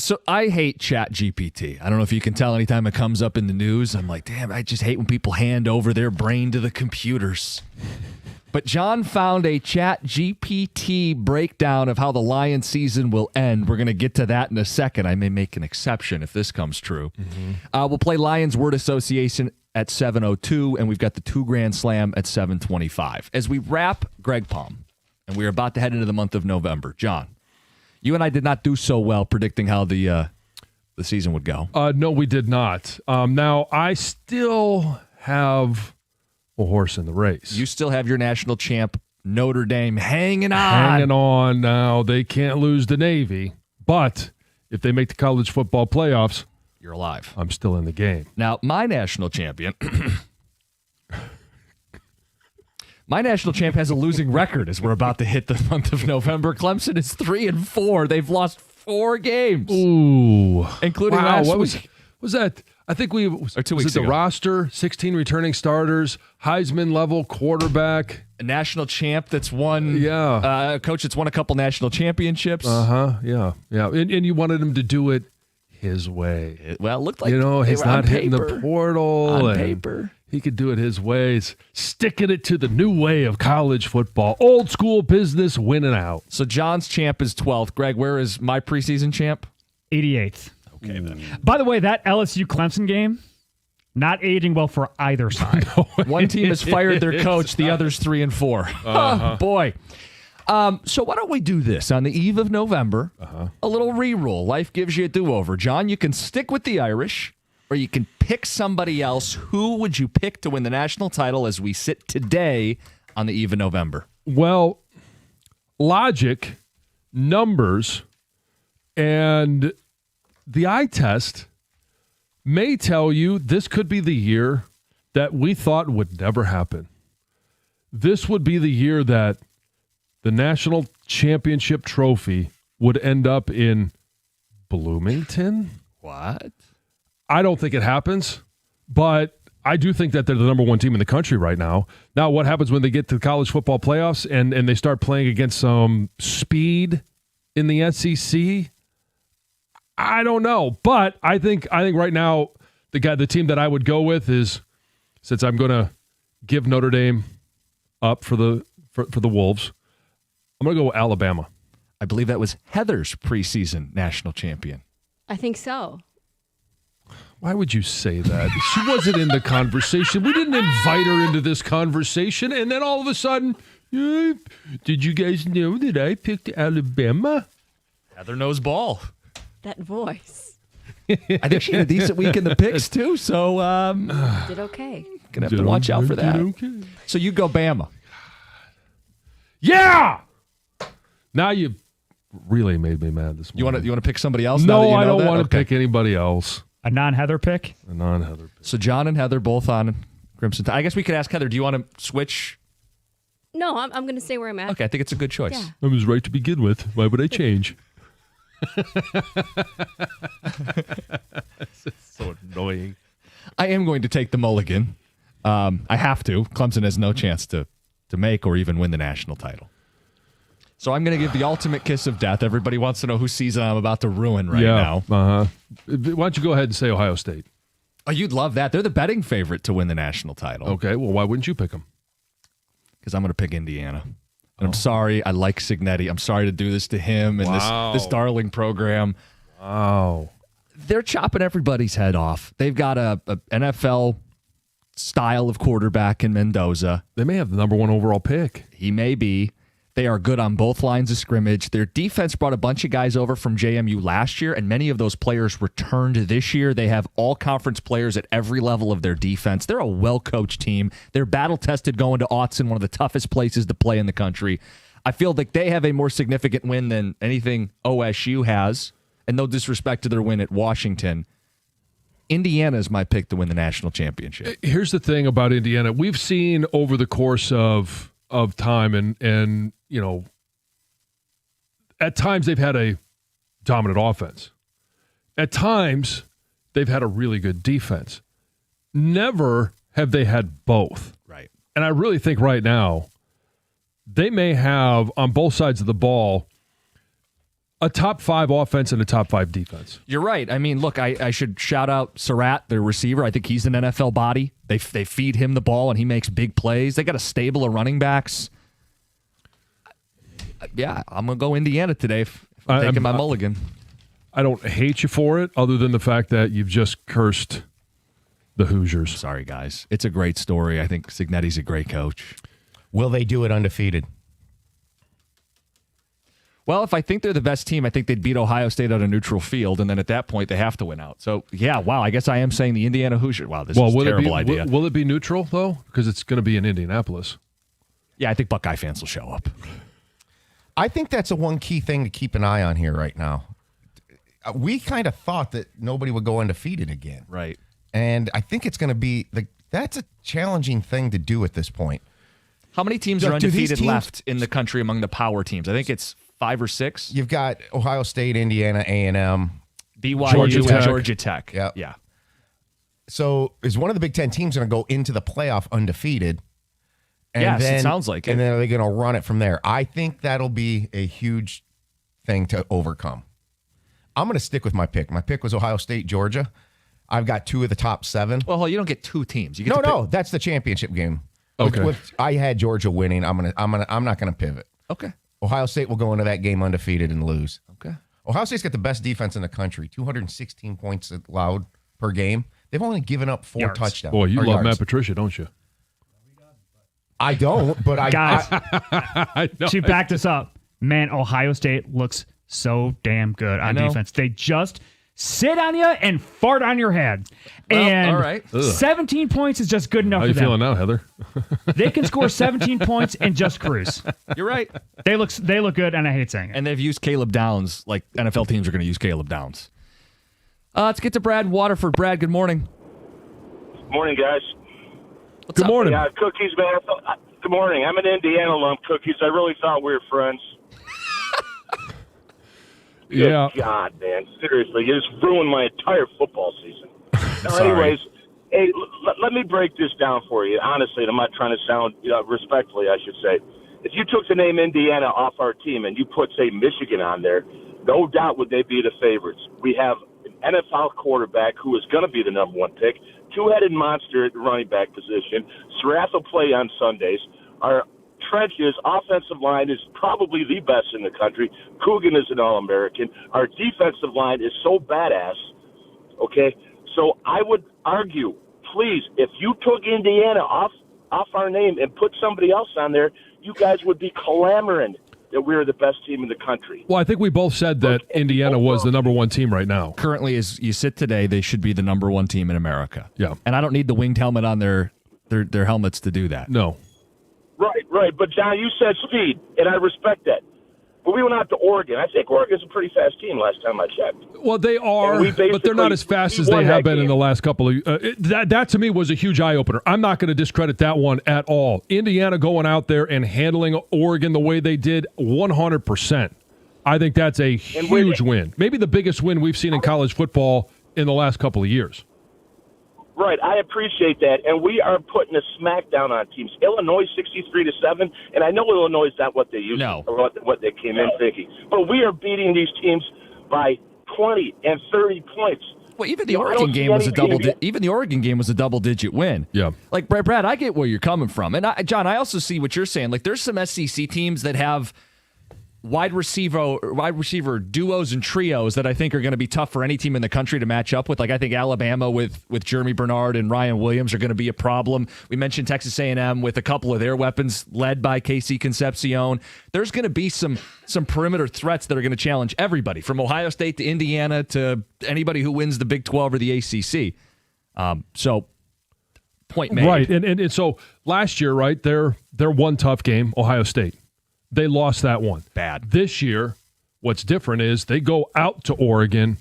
So I hate Chat GPT. I don't know if you can tell anytime it comes up in the news. I'm like, damn, I just hate when people hand over their brain to the computers. But John found a Chat GPT breakdown of how the Lions season will end. We're going to get to that in a second. I may make an exception if this comes true. We'll play Lions Word Association at 7:02, and we've got the 2 Grand Slam at 7:25. As we wrap Greg Palm, and we're about to head into the month of November, John, you and I did not do so well predicting how the season would go. No, we did not. Now, I still have a horse in the race. You still have your national champ, Notre Dame, hanging on. Hanging on now. They can't lose the Navy. But if they make the college football playoffs, You're alive. I'm still in the game. Now, my national champion... My national champ has a losing record as we're about to hit the month of November. Clemson is 3-4. They've lost 4 games. Ooh. Including wow, last what week. was that? I think we... Or 2 was weeks it ago. the roster, 16 returning starters, Heisman-level quarterback. A national champ that's won... Yeah. A coach that's won a couple national championships. Uh-huh, yeah. And you wanted him to do it his way. It looked like... You know, they he's were on not hitting the paper. portal. On and paper. He could do it his ways. Sticking it to the new way of college football. Old school business, winning out. So John's champ is 12th. Greg, where is my preseason champ? 88th. Okay, then. By the way, that LSU Clemson game, not aging well for either side. One team has fired their coach. The other's 3-4. Oh, boy. So why don't we do this on the eve of November? A little re-roll. Life gives you a do-over. John, you can stick with the Irish, or you can pick somebody else. Who would you pick to win the national title as we sit today on the eve of November? Well, logic, numbers, and the eye test may tell you this could be the year that we thought would never happen. This would be the year that the national championship trophy would end up in Bloomington. What? I don't think it happens, but I do think that they're the number 1 team in the country right now. Now, what happens when they get to the college football playoffs and they start playing against some speed in the SEC? I don't know, but I think right now the team that I would go with is, since I'm going to give Notre Dame up for the Wolves, I'm going to go with Alabama. I believe that was Heather's preseason national champion. I think so. Why would you say that? She wasn't in the conversation. We didn't invite her into this conversation. And then all of a sudden, did you guys know that I picked Alabama? Heather knows ball. That voice. I think she had a decent week in the picks, too. So, Did okay. going to have to watch out for that. Okay. So you go Bama. Yeah! Now you really made me mad this You morning. want to pick somebody else? now that No, you I know don't that? want to Okay. pick anybody else. A non-Heather pick? A non-Heather pick. So John and Heather both on Crimson Tide. I guess we could ask Heather, do you want to switch? No, I'm going to stay where I'm at. Okay, I think it's a good choice. Yeah. I was right to begin with. Why would I change? So annoying. I am going to take the mulligan. I have to. Clemson has no chance to make or even win the national title. So I'm going to give the ultimate kiss of death. Everybody wants to know whose season I'm about to ruin right now. Uh-huh. Why don't you go ahead and say Ohio State? Oh, you'd love that. They're the betting favorite to win the national title. Okay, well, why wouldn't you pick them? Because I'm going to pick Indiana. And I'm sorry. I like Signetti. I'm sorry to do this to him and Wow. this darling program. Wow. They're chopping everybody's head off. They've got a NFL style of quarterback in Mendoza. They may have the number 1 overall pick. He may be. They are good on both lines of scrimmage. Their defense brought a bunch of guys over from JMU last year, and many of those players returned this year. They have all conference players at every level of their defense. They're a well-coached team. They're battle-tested going to Autzen, one of the toughest places to play in the country. I feel like they have a more significant win than anything OSU has, and no disrespect to their win at Washington. Indiana is my pick to win the national championship. Here's the thing about Indiana. We've seen over the course of time and you know, at times they've had a dominant offense. At times they've had a really good defense. Never have they had both. Right. And I really think right now they may have on both sides of the ball a top 5 offense and a top 5 defense. You're right. I mean, look, I should shout out Surratt, their receiver. I think he's an NFL body. They feed him the ball, and he makes big plays. They got a stable of running backs. Yeah, I'm going to go Indiana today if I'm taking my mulligan. I don't hate you for it, other than the fact that you've just cursed the Hoosiers. Sorry, guys. It's a great story. I think Cignetti's a great coach. Will they do it undefeated? Well, if I think they're the best team, I think they'd beat Ohio State on a neutral field, and then at that point, they have to win out. So, yeah, wow, I guess I am saying the Indiana Hoosiers. Wow, this is a terrible idea. Will it be neutral, though? Because it's going to be in Indianapolis. Yeah, I think Buckeye fans will show up. I think that's a one key thing to keep an eye on here right now. We kind of thought that nobody would go undefeated again. Right. And I think it's going to be that's a challenging thing to do at this point. How many teams are undefeated left in the country among the power teams? I think it's 5 or 6. You've got Ohio State, Indiana, A&M, BYU, and Georgia Tech. Yep. Yeah. So is one of the Big Ten teams going to go into the playoff undefeated? And Yes, then, it sounds like it. And then are they going to run it from there? I think that'll be a huge thing to overcome. I'm going to stick with my pick. My pick was Ohio State, Georgia. I've got 2 of the top 7. Well, you don't get 2 teams. You get No, that's the championship game. Okay. I had Georgia winning. I'm not gonna pivot. Okay. Ohio State will go into that game undefeated and lose. Okay. Ohio State's got the best defense in the country. 216 points allowed per game. They've only given up 4 Yards. touchdowns. Boy, you or love yards. Matt Patricia, don't you? I don't, but Guys, I know. to back this up, man, Ohio State looks so damn good on know. defense. They just sit on you and fart on your head. Well, and all right. 17 points is just good enough How for you them. feeling now, Heather? They can score 17 points and just cruise. You're right. They look good, and I hate saying it. And they've used Caleb Downs like NFL teams are going to use Caleb Downs. Let's get to Brad Waterford. Brad, good morning. Morning, guys. What's Good up? morning. Yeah, Cookies, man. Good morning. I'm an Indiana alum, Cookies. I really thought we were friends. Yeah. Good God, man. Seriously, you just ruined my entire football season. Now, Sorry. anyways, hey, let me break this down for you. Honestly, I'm not trying to sound respectfully, I should say. If you took the name Indiana off our team and you put, say, Michigan on there, no doubt would they be the favorites. We have an NFL quarterback who is going to be the number 1 pick, 2-headed monster at the running back position. Surratt will play on Sundays. Our trenches, offensive line is probably the best in the country. Coogan is an All-American. Our defensive line is so badass, okay? So I would argue, please, if you took Indiana off our name and put somebody else on there, you guys would be clamoring that we're the best team in the country. Well, I think we both said that Indiana was the number 1 team right now. Currently, as you sit today, they should be the number 1 team in America. Yeah. And I don't need the winged helmet on their helmets to do that. No. Right. But, John, you said speed, and I respect that. But we went out to Oregon. I think Oregon's a pretty fast team last time I checked. Well, they are, And we but they're not as fast as they won have that been in game. the last couple of. That to me was a huge eye opener. I'm not going to discredit that one at all. Indiana going out there and handling Oregon the way they did, 100%. I think that's a huge win. Maybe the biggest win we've seen in college football in the last couple of years. Right, I appreciate that, and we are putting a smackdown on teams. Illinois 63-7, and I know Illinois is not what they used No. to, or what they came in thinking, but we are beating these teams by 20 and 30 points. Well, even the You know, I Oregon don't game see was a any- even the Oregon game was a double-digit win. Yeah. Like Brad, I get where you're coming from, and John, I also see what you're saying. Like, there's some SEC teams that have wide receiver duos and trios that I think are going to be tough for any team in the country to match up with. Like, I think Alabama with Jeremy Bernard and Ryan Williams are going to be a problem. We mentioned Texas A&M with a couple of their weapons led by Casey Concepcion. There's going to be some perimeter threats that are going to challenge everybody from Ohio State to Indiana to anybody who wins the Big 12 or the ACC. So point made. Right, and so last year, right, their one tough game, Ohio State. They lost that one. Bad. This year, what's different is they go out to Oregon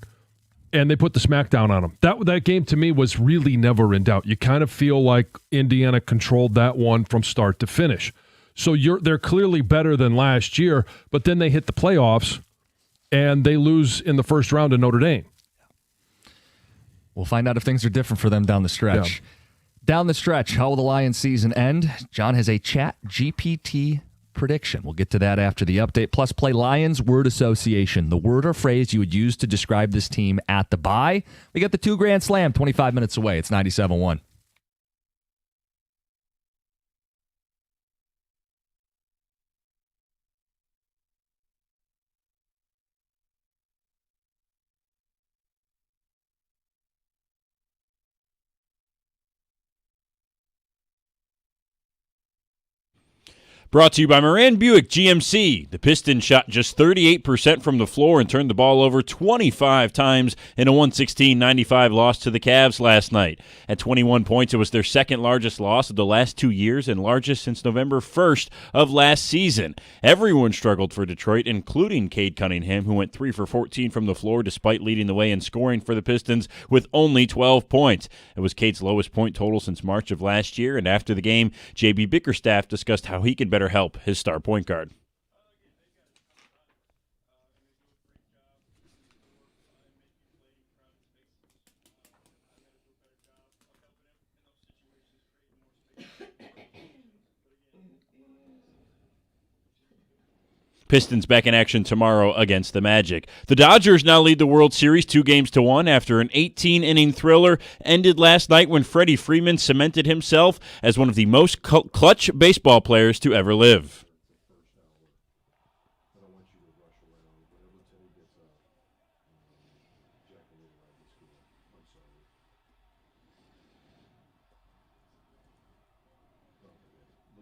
and they put the smackdown on them. That game to me was really never in doubt. You kind of feel like Indiana controlled that one from start to finish. So they're clearly better than last year, but then they hit the playoffs and they lose in the first round to Notre Dame. We'll find out if things are different for them down the stretch. Yeah. Down the stretch, how will the Lions season end? John has a Chat GPT prediction. We'll get to that after the update. Plus, play Lions word association, the word or phrase you would use to describe this team at the bye. We got the 2 Grand Slam 25 minutes away. It's 97.1. Brought to you by Moran Buick GMC. The Pistons shot just 38% from the floor and turned the ball over 25 times in a 116-95 loss to the Cavs last night. At 21 points, it was their second largest loss of the last 2 years and largest since November 1st of last season. Everyone struggled for Detroit, including Cade Cunningham, who went 3 for 14 from the floor despite leading the way in scoring for the Pistons with only 12 points. It was Cade's lowest point total since March of last year, and after the game, J.B. Bickerstaff discussed how he could better help his star point guard. Pistons back in action tomorrow against the Magic. The Dodgers now lead the World Series 2-1 after an 18-inning thriller ended last night when Freddie Freeman cemented himself as one of the most clutch baseball players to ever live.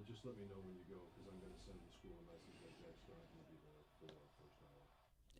Just let me know when you go, because I'm going to send the school a message that Jack's not going to be there for our first hour.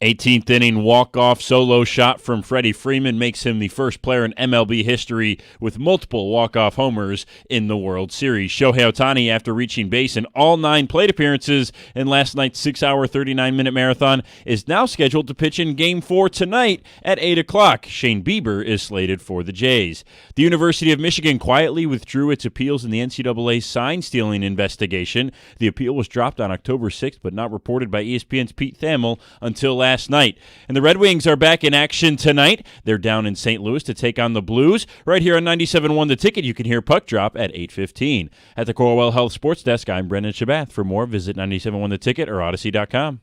18th inning walk-off solo shot from Freddie Freeman makes him the first player in MLB history with multiple walk-off homers in the World Series. Shohei Ohtani, after reaching base in all 9 plate appearances in last night's 6-hour, 39-minute marathon, is now scheduled to pitch in Game 4 tonight at 8 o'clock. Shane Bieber is slated for the Jays. The University of Michigan quietly withdrew its appeals in the NCAA sign-stealing investigation. The appeal was dropped on October 6th, but not reported by ESPN's Pete Thamel until last night. And the Red Wings are back in action tonight. They're down in St. Louis to take on the Blues. Right here on 97.1 The Ticket, you can hear puck drop at 8:15. At the Corewell Health Sports Desk, I'm Brendan Shabath. For more, visit 97.1 The Ticket or Odyssey.com.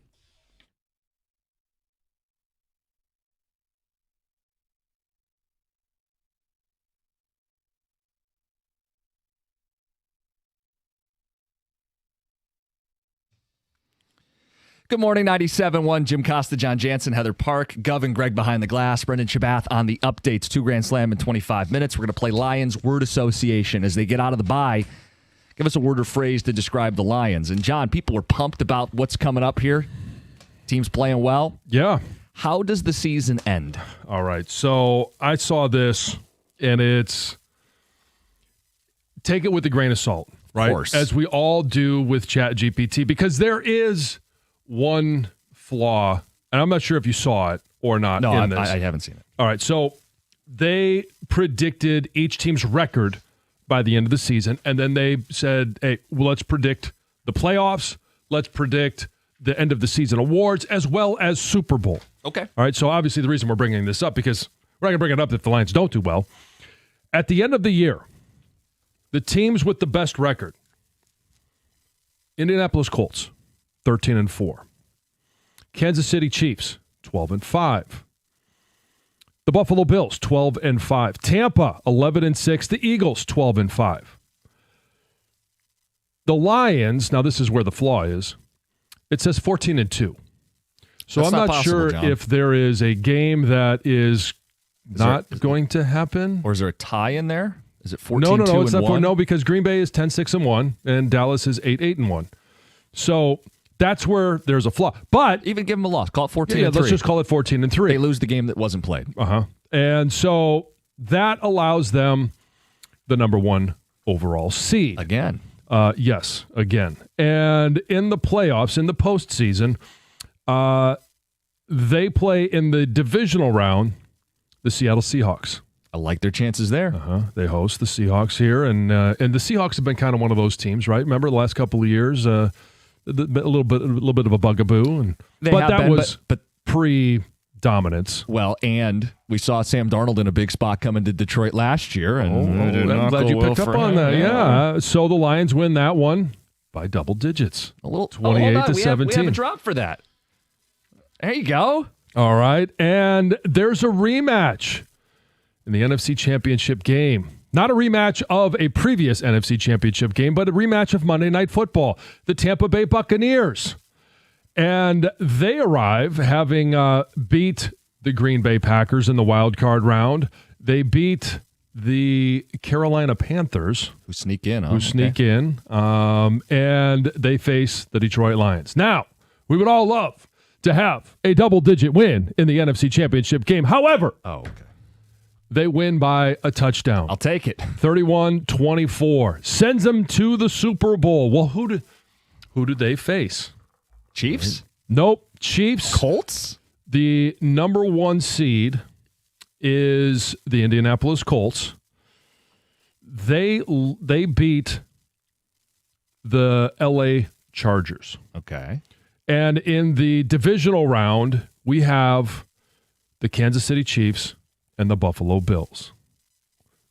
Good morning, 97.1. Jim Costa, John Jansen, Heather Park, Gov and Greg behind the glass. Brendan Shabath on the updates. 2 Grand Slam in 25 minutes. We're going to play Lions word association as they get out of the bye. Give us a word or phrase to describe the Lions. And, John, people are pumped about what's coming up here. Team's playing well. Yeah. How does the season end? All right. So I saw this, and it's take it with a grain of salt, right? Of course. As we all do with ChatGPT, because there is one flaw, and I'm not sure if you saw it or not. No, in this. I haven't seen it. All right, so they predicted each team's record by the end of the season, and then they said, hey, well, let's predict the playoffs, let's predict the end of the season awards, as well as Super Bowl. Okay. All right, so obviously the reason we're bringing this up, because we're not going to bring it up if the Lions don't do well. At the end of the year, the teams with the best record, Indianapolis Colts, 13-4. Kansas City Chiefs, 12-5. The Buffalo Bills, 12-5. Tampa, 11-6. The Eagles, 12-5. The Lions, now this is where the flaw is, it says 14-2. So That's I'm not possible, sure John. if there is a game that is not going to happen. Or is there a tie in there? Is it 14-2 No, it's and not. 1? No, because Green Bay is 10-6-1 and Dallas is 8-8-1. So that's where there's a flaw. But Even give them a loss. Call it 14-3. yeah, let's just call it 14-3. They lose the game that wasn't played. And so that allows them the number 1 overall seed. Again. Yes, again. And in the playoffs, in the postseason, they play in the divisional round the Seattle Seahawks. I like their chances there. They host the Seahawks here, and the Seahawks have been kind of one of those teams, right? Remember the last couple of years, a little bit of a bugaboo, but that was pre-dominance. Well, and we saw Sam Darnold in a big spot coming to Detroit last year, and I'm glad you picked up on that. Yeah. So the Lions win that one. by double digits. A little 28 hold on. to We 17. have a drop for that. There you go. All right. And there's a rematch in the NFC Championship game. Not a rematch of a previous NFC Championship game, but a rematch of Monday Night Football. The Tampa Bay Buccaneers. And they arrive having beat the Green Bay Packers in the wild card round. They beat the Carolina Panthers. Who sneak in. Who sneak in. And they face the Detroit Lions. Now, we would all love to have a double-digit win in the NFC Championship game. However, they win by a touchdown. I'll take it. 31-24. Sends them to the Super Bowl. Well, who did they face? Chiefs? Nope. Chiefs. Colts? The number 1 seed is the Indianapolis Colts. They beat the LA Chargers. Okay. And in the divisional round, we have the Kansas City Chiefs and the Buffalo Bills.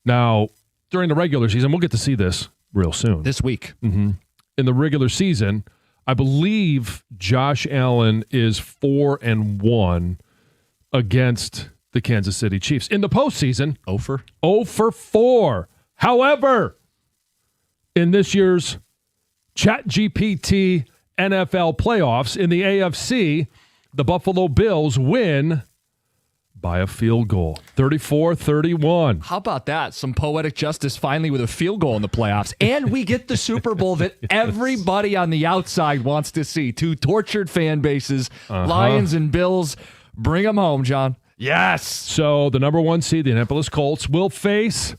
Now, during the regular season, we'll get to see this real soon. This week. In the regular season, I believe Josh Allen is 4-1 against the Kansas City Chiefs. In the postseason, 0 for 4. However, in this year's ChatGPT NFL playoffs in the AFC, the Buffalo Bills win by a field goal, 34-31. How about that? Some poetic justice finally with a field goal in the playoffs. And we get the Super Bowl that everybody on the outside wants to see. 2 tortured fan bases, Lions and Bills. Bring them home, John. Yes. So the number 1 seed, the Indianapolis Colts, will face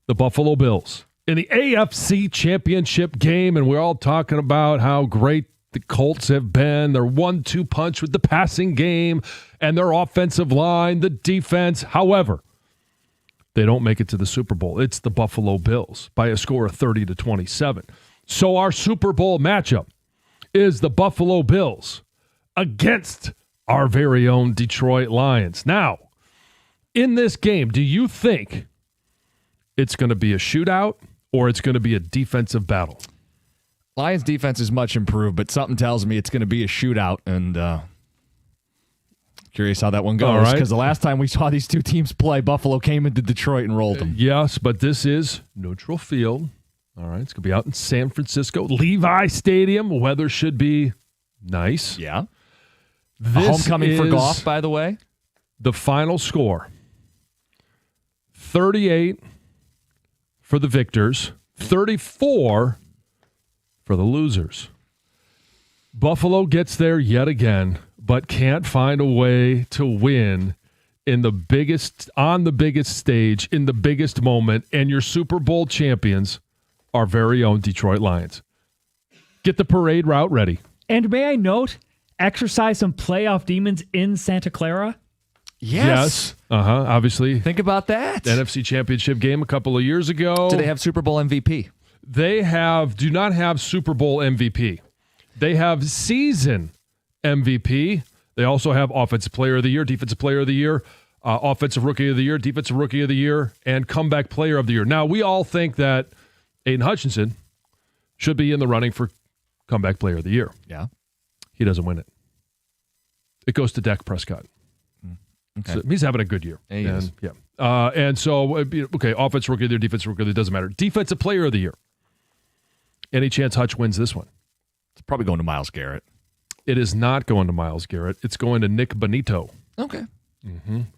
the Buffalo Bills in the AFC Championship game. And we're all talking about how great the Colts have been. Their 1-2 punch with the passing game and their offensive line, the defense. However, they don't make it to the Super Bowl. It's the Buffalo Bills by a score of 30-27. So our Super Bowl matchup is the Buffalo Bills against our very own Detroit Lions. Now, in this game, do you think it's going to be a shootout or it's going to be a defensive battle? Lions defense is much improved, but something tells me it's going to be a shootout, and curious how that one goes, because the last time we saw these two teams play, Buffalo came into Detroit and rolled them. Yes, but this is neutral field. All right, it's going to be out in San Francisco. Levi Stadium. Weather should be nice. Yeah. This homecoming for is golf, by the way. The final score, 38 for the victors, 34 for the losers. Buffalo gets there yet again, but can't find a way to win on the biggest stage, in the biggest moment, and your Super Bowl champions, our very own Detroit Lions. Get the parade route ready. And may I note, exercise some playoff demons in Santa Clara? Yes. Obviously. Think about that. NFC Championship game a couple of years ago. Do they have Super Bowl MVP? They do not have Super Bowl MVP. They have season MVP. They also have Offensive Player of the Year, Defensive Player of the Year, Offensive Rookie of the Year, Defensive Rookie of the Year, and Comeback Player of the Year. Now, we all think that Aiden Hutchinson should be in the running for Comeback Player of the Year. Yeah. He doesn't win it. It goes to Dak Prescott. Okay. So he's having a good year. Yeah, he is. Yeah. And so, Offensive Rookie of the Year, Defensive Rookie of the Year, doesn't matter. Defensive Player of the Year. Any chance Hutch wins this one? It's probably going to Myles Garrett. It is not going to Myles Garrett. It's going to Nick Bonito. Okay.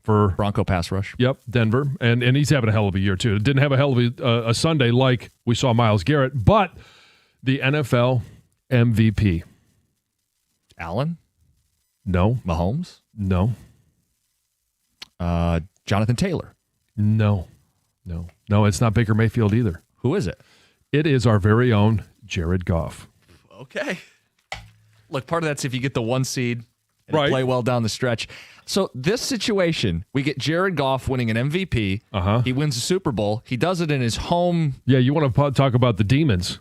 For Bronco pass rush. Yep, Denver. And he's having a hell of a year, too. Didn't have a hell of a Sunday like we saw Myles Garrett, but the NFL MVP. Allen? No. Mahomes? No. Jonathan Taylor? No, it's not Baker Mayfield either. Who is it? It is our very own Jared Goff. Okay. Look, part of that's if you get the 1 seed and Right. play well down the stretch. So this situation, we get Jared Goff winning an MVP. He wins the Super Bowl. He does it in his home. Yeah, you want to talk about the demons.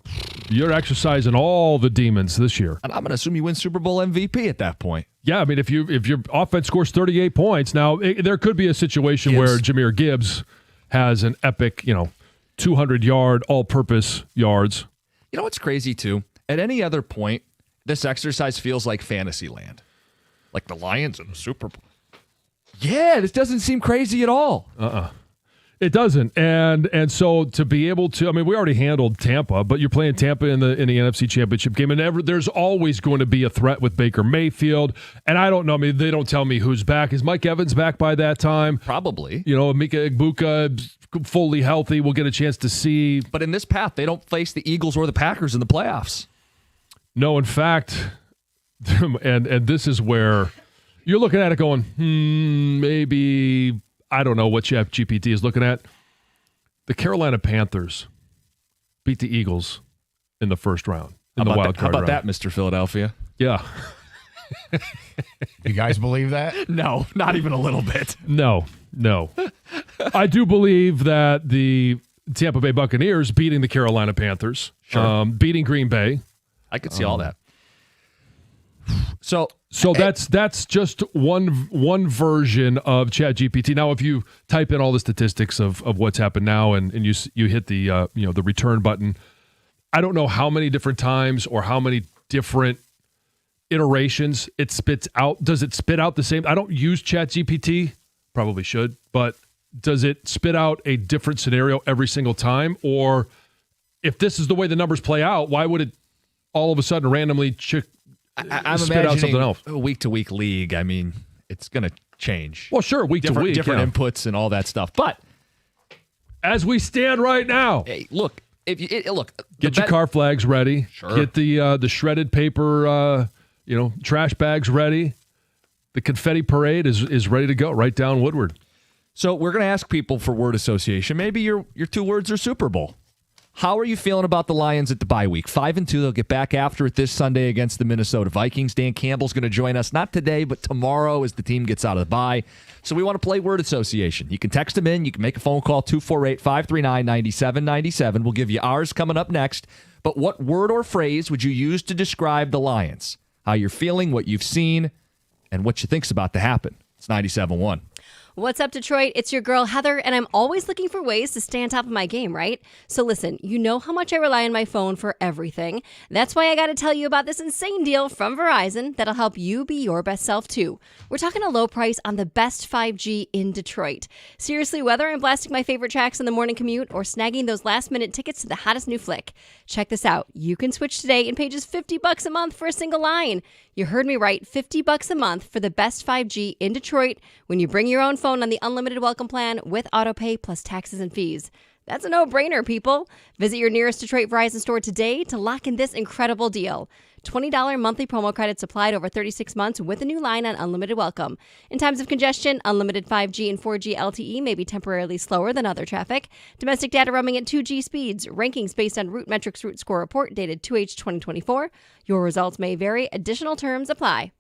You're exercising all the demons this year. And I'm going to assume you win Super Bowl MVP at that point. Yeah, I mean, if your offense scores 38 points, now there could be a situation where Jahmyr Gibbs has an epic, 200-yard all-purpose yards. You know what's crazy, too? At any other point, this exercise feels like fantasy land. Like the Lions in the Super Bowl. Yeah, this doesn't seem crazy at all. It doesn't, and so to be able to, I mean, we already handled Tampa, but you're playing Tampa in the NFC Championship game, and there's always going to be a threat with Baker Mayfield. And I don't know, I mean, they don't tell me who's back. Is Mike Evans back by that time? Probably. You know, Mika Igbuka fully healthy. We'll get a chance to see. But in this path, they don't face the Eagles or the Packers in the playoffs. No, in fact, and this is where you're looking at it going, maybe. I don't know what ChatGPT is looking at. The Carolina Panthers beat the Eagles in the first round, in the wild card round. How about round. that, Mr. Philadelphia? Yeah. You guys believe that? No, not even a little bit. No. I do believe that the Tampa Bay Buccaneers beating the Carolina Panthers, beating Green Bay. I could see all that. So that's just one version of ChatGPT. Now, if you type in all the statistics of what's happened now and you hit the the return button, I don't know how many different times or how many different iterations it spits out. Does it spit out the same? I don't use ChatGPT. Probably should, but does it spit out a different scenario every single time? Or if this is the way the numbers play out, why would it all of a sudden randomly I'm spit out something else? A week-to-week league. I mean, it's going to change. Well, sure, week to week. Different inputs and all that stuff. But as we stand right now, hey, look, get your car flags ready. Sure. Get the shredded paper, trash bags ready. The confetti parade is ready to go right down Woodward. So we're going to ask people for word association. Maybe your two words are Super Bowl. How are you feeling about the Lions at the bye week? 5-2. They'll get back after it this Sunday against the Minnesota Vikings. Dan Campbell's going to join us, not today, but tomorrow as the team gets out of the bye. So we want to play word association. You can text them in. You can make a phone call, 248-539-9797. We'll give you ours coming up next. But what word or phrase would you use to describe the Lions? How you're feeling, what you've seen, and what you think's about to happen. It's 97.1. What's up, Detroit? It's your girl, Heather, and I'm always looking for ways to stay on top of my game, right? So listen, you know how much I rely on my phone for everything. That's why I got to tell you about this insane deal from Verizon that'll help you be your best self, too. We're talking a low price on the best 5G in Detroit. Seriously, whether I'm blasting my favorite tracks in the morning commute or snagging those last-minute tickets to the hottest new flick, check this out. You can switch today and pay just $50 a month for a single line. You heard me right, $50 a month for the best 5G in Detroit when you bring your own phone on the unlimited welcome plan with autopay plus taxes and fees. That's a no-brainer, people. Visit your nearest Detroit Verizon store today to lock in this incredible deal. $20 monthly promo credits applied over 36 months with a new line on unlimited welcome. In times of congestion, unlimited 5G and 4G LTE may be temporarily slower than other traffic. Domestic data roaming at 2G speeds. Rankings based on Root Metrics Root Score report dated 2H 2024. Your results may vary. Additional terms apply.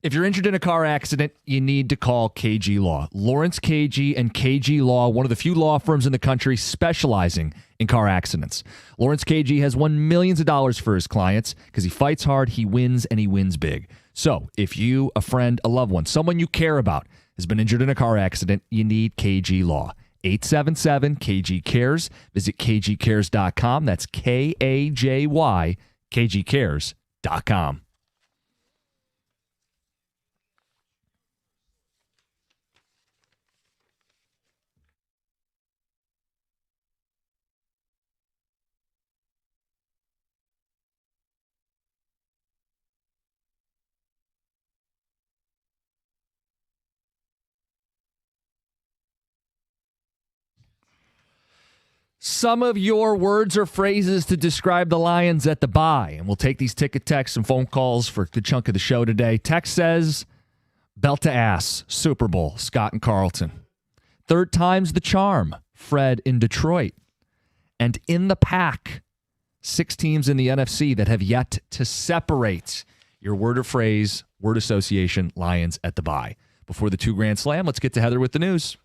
If you're injured in a car accident, you need to call KG Law. Lawrence KG and KG Law, one of the few law firms in the country specializing in car accidents. Lawrence KG has won millions of dollars for his clients because he fights hard, he wins, and he wins big. So if you, a friend, a loved one, someone you care about has been injured in a car accident, you need KG Law. 877-KG-CARES. Visit kgcares.com. That's K-A-J-Y, kgcares.com. Some of your words or phrases to describe the Lions at the bye. And we'll take these ticket texts and phone calls for a good chunk of the show today. Text says, belt to ass, Super Bowl, Scott and Carlton. Third time's the charm, Fred in Detroit. And in the pack, 6 teams in the NFC that have yet to separate. Your word or phrase, word association, Lions at the bye. Before the 2 Grand Slam, let's get to Heather with the news.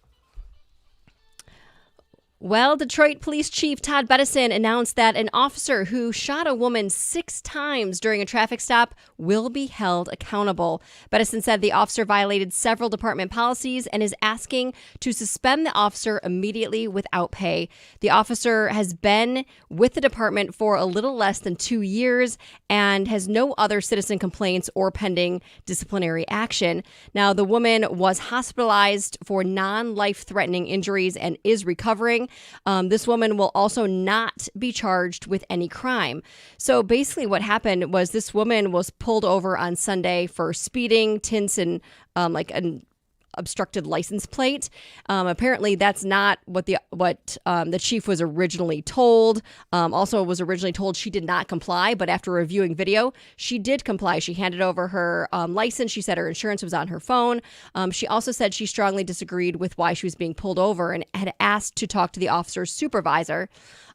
Well, Detroit Police Chief Todd Bettison announced that an officer who shot a woman 6 times during a traffic stop will be held accountable. Bettison said the officer violated several department policies and is asking to suspend the officer immediately without pay. The officer has been with the department for a little less than 2 years and has no other citizen complaints or pending disciplinary action. Now, the woman was hospitalized for non-life-threatening injuries and is recovering. This woman will also not be charged with any crime. So basically what happened was this woman was pulled over on Sunday for speeding, tints, and like an obstructed license plate. Apparently that's not what the chief was originally told. Also was originally told she did not comply, but after reviewing video, she did comply. She handed over her license. She said her insurance was on her phone. She also said she strongly disagreed with why she was being pulled over and had asked to talk to the officer's supervisor,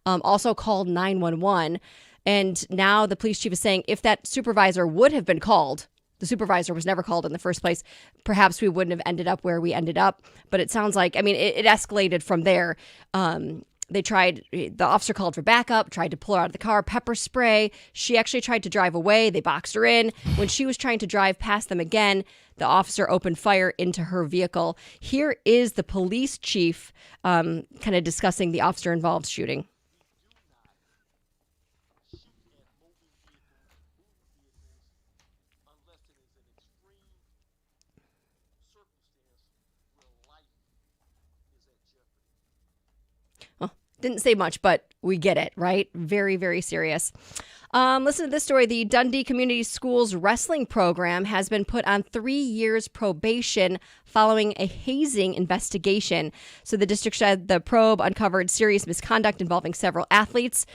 also called 911. And now the police chief is saying if that supervisor would have been called, the supervisor was never called in the first place, perhaps we wouldn't have ended up where we ended up. But it sounds like, I mean, it escalated from there. The officer called for backup, tried to pull her out of the car, pepper spray. She actually tried to drive away. They boxed her in. When she was trying to drive past them again, the officer opened fire into her vehicle. Here is the police chief kind of discussing the officer-involved shooting. Didn't say much, but we get it, right? Very, very serious. Listen to this story. The Dundee Community Schools wrestling program has been put on 3 years probation following a hazing investigation. So the district said the probe uncovered serious misconduct involving several athletes.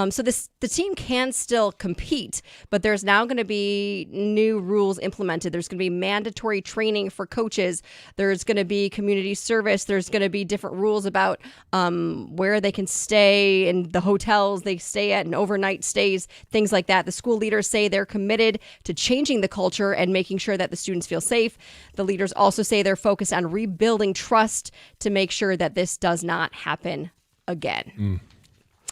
So the team can still compete, but there's now going to be new rules implemented. There's going to be mandatory training for coaches. There's going to be community service. There's going to be different rules about where they can stay and the hotels they stay at and overnight stays, things like that. The school leaders say they're committed to changing the culture and making sure that the students feel safe. The leaders also say they're focused on rebuilding trust to make sure that this does not happen again.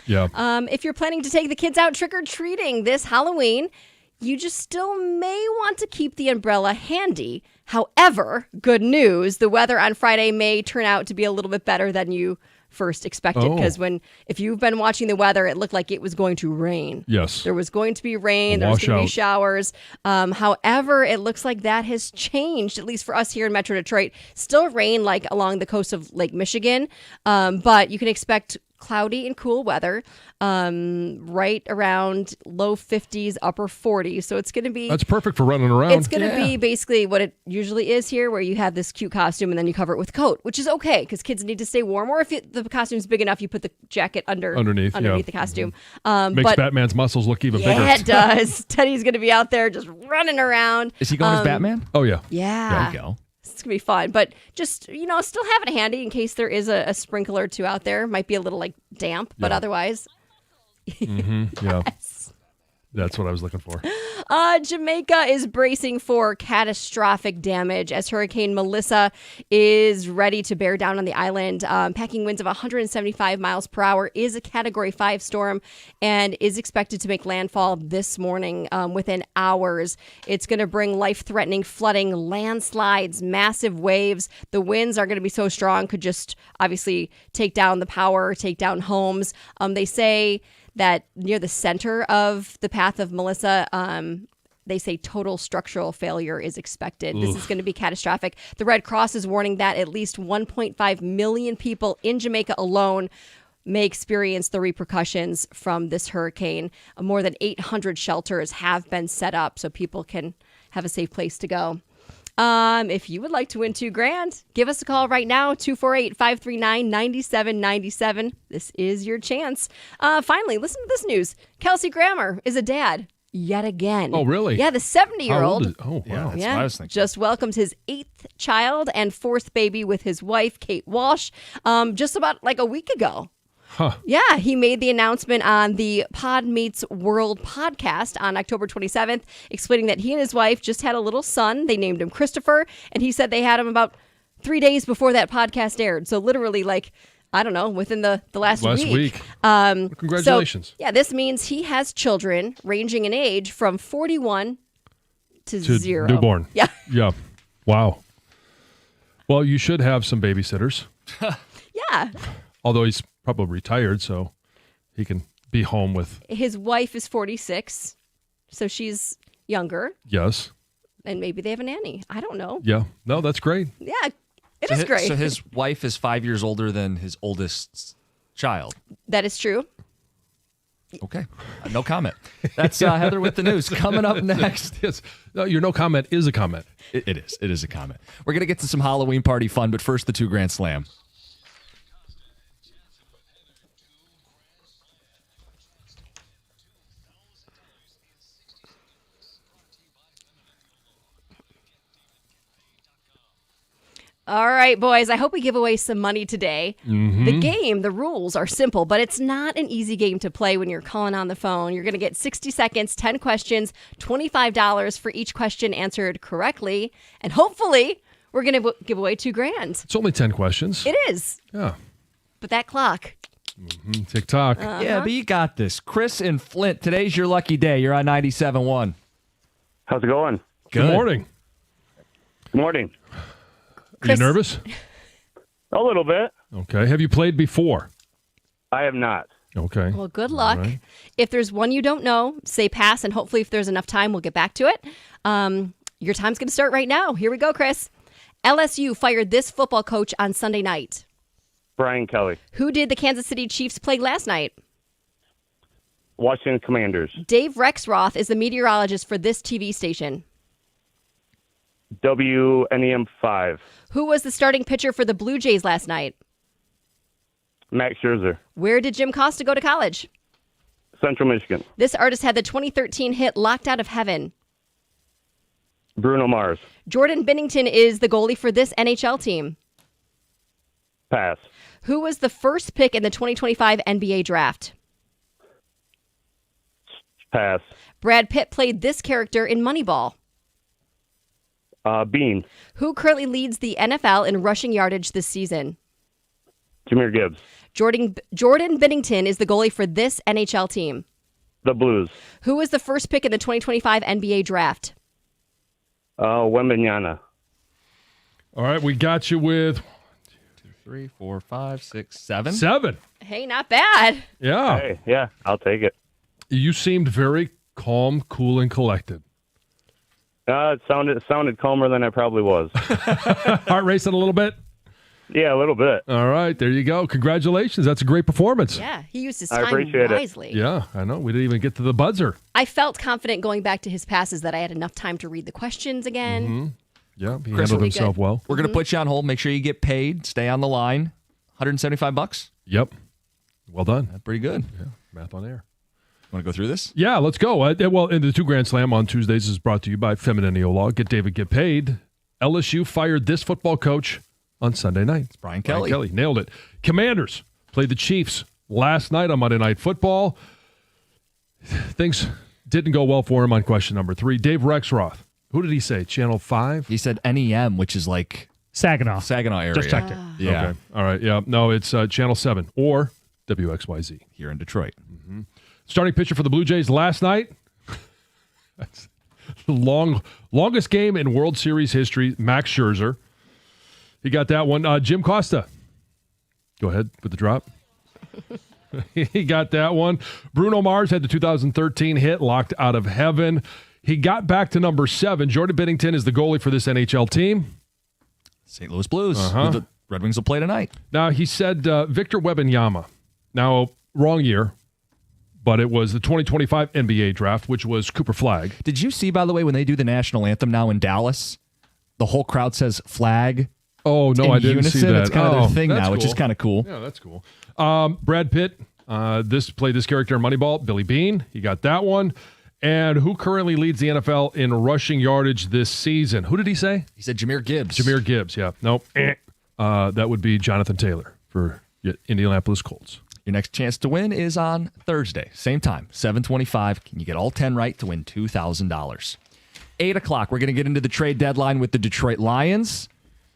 Yeah. If you're planning to take the kids out trick-or-treating this Halloween, you just still may want to keep the umbrella handy. However, good news, the weather on Friday may turn out to be a little bit better than you first expected, because if you've been watching the weather, it looked like it was going to rain. Yes. There was going to be rain. There was going to be showers. However, it looks like that has changed, at least for us here in Metro Detroit. Still rain like along the coast of Lake Michigan, but you can expect cloudy and cool weather, right around low 50s, upper 40s. So it's going to be... That's perfect for running around. It's going to be basically what it usually is here, where you have this cute costume and then you cover it with a coat, which is okay because kids need to stay warm. Or if the costume's big enough, you put the jacket underneath the costume. Makes Batman's muscles look even bigger. Yeah, it does. Teddy's going to be out there just running around. Is he going as Batman? Oh, yeah. Yeah. There you go. It's going to be fun, but just, still have it handy in case there is a sprinkle or two out there. Might be a little damp, but otherwise. Yeah. Yes. That's what I was looking for. Jamaica is bracing for catastrophic damage as Hurricane Melissa is ready to bear down on the island. Packing winds of 175 miles per hour, is a Category 5 storm and is expected to make landfall this morning within hours. It's going to bring life-threatening flooding, landslides, massive waves. The winds are going to be so strong, could just obviously take down the power, take down homes. They say that near the center of the path of Melissa, they say total structural failure is expected. This is going to be catastrophic. The Red Cross is warning that at least 1.5 million people in Jamaica alone may experience the repercussions from this hurricane. More than 800 shelters have been set up so people can have a safe place to go. If you would like to win $2,000, give us a call right now, 248-539-9797. This is your chance. Finally, listen to this news. Kelsey Grammer is a dad yet again. Oh, really? Yeah, the 70-year-old. Oh, wow. Yeah, that's what I was thinking. Just welcomed his 8th child and 4th baby with his wife, Kate Walsh, just about like a week ago. Huh. Yeah, he made the announcement on the Pod Meets World podcast on October 27th, explaining that he and his wife just had a little son. They named him Christopher, and he said they had him about 3 days before that podcast aired. So literally, like, I don't know, within the last week. Congratulations. So, yeah, this means he has children ranging in age from 41 to 0. Newborn. Yeah. Yeah. Wow. Well, you should have some babysitters. Yeah. Although he's probably retired, so he can be home with. His wife is 46, so she's younger, Yes. and maybe they have a nanny. I don't know. Yeah. No, that's great. Yeah, it is great. So his wife is 5 years older than his oldest child. That is true. Okay. No comment. That's Heather with the news. Coming up next. Yes. No, your no comment is a comment. It is. It is a comment. We're going to get to some Halloween party fun, but first, the $2,000 Slam. All right, boys, I hope we give away some money today. The game, the rules are simple, but it's not an easy game to play when you're calling on the phone. You're going to get 60 seconds, 10 questions, $25 for each question answered correctly. And hopefully, we're going to give away $2,000. It's only 10 questions. It is. Yeah. But that clock. TikTok. Yeah, but you got this. Chris in Flint, today's your lucky day. You're on 97.1. How's it going? Good morning. Good morning. Are you Chris- nervous? A little bit. Okay. Have you played before? I have not. Okay. Well, good luck. right. If there's one you don't know, say pass, and hopefully if there's enough time, we'll get back to it. Your time's going to start right now. Here we go, Chris. LSU fired this football coach on Sunday night. Brian Kelly. Who did the Kansas City Chiefs play last night? Washington Commanders. Dave Rexroth is the meteorologist for this TV station. WNEM 5. Who was the starting pitcher for the Blue Jays last night? Max Scherzer. Where did Jim Costa go to college? Central Michigan. This artist had the 2013 hit Locked Out of Heaven. Bruno Mars. Jordan Binnington is the goalie for this NHL team. Pass. Who was the first pick in the 2025 NBA draft? Pass. Brad Pitt played this character in Moneyball. Bean. Who currently leads the NFL in rushing yardage this season? Jahmyr Gibbs. Jordan Binnington is the goalie for this NHL team. The Blues. Who was the first pick in the 2025 NBA draft? Wembanyama. All right. We got you with 3, 4, 5, 6, 7. 7. Hey, not bad. Yeah. Hey, yeah, I'll take it. You seemed very calm, cool, and collected. It sounded calmer than I probably was. Heart racing a little bit? Yeah, a little bit. All right. There you go. Congratulations. That's a great performance. Yeah, he used his I time appreciate it. wisely. Yeah, I know. We didn't even get to the buzzer. I felt confident going back to his passes that I had enough time to read the questions again. Yeah, he Chris, handled really himself good. well. We're going to put you on hold. Make sure you get paid. Stay on the line. $175. Yep. Well done. That's pretty good. Math on air. Want to go through this? Yeah, let's go. Well, and the $2,000 Slam on Tuesdays is brought to you by Feminine Neolaw. Get David, get paid. LSU fired this football coach on Sunday night. It's Brian Kelly. Nailed it. Commanders played the Chiefs last night on Monday Night Football. Things Didn't go well for him on question number 3. Dave Rexroth. Who did he say? Channel 5? He said NEM, which is like Saginaw. Saginaw area. Just checked it. Yeah, Okay. All right. Yeah. No, it's Channel 7 or WXYZ. here in Detroit. Starting pitcher for the Blue Jays last night. That's the longest game in World Series history. Max Scherzer. He got that one. Jim Costa. Go ahead with the drop. He got that one. Bruno Mars had the 2013 hit, Locked Out of Heaven. He got back to number 7. Jordan Binnington is the goalie for this NHL team. St. Louis Blues. Who the Red Wings will play tonight. Now, he said Victor Wembanyama. Now, wrong year, but it was the 2025 NBA draft, which was Cooper Flag. Did you see, by the way, when they do the national anthem now in Dallas, the whole crowd says flag? Oh, no, in I didn't unison? see that. It's kind of their thing that's now, which is cool. kind of cool. Yeah, that's cool. Brad Pitt played this character in Moneyball, Billy Bean. He got that one. And who currently leads the NFL in rushing yardage this season? Who did he say? He said Jahmyr Gibbs. Jahmyr Gibbs, yeah. Nope. That would be Jonathan Taylor for Indianapolis Colts. Your next chance to win is on Thursday. Same time, 7:25. Can you get all 10 right to win $2,000? 8 o'clock, we're going to get into the trade deadline with the Detroit Lions.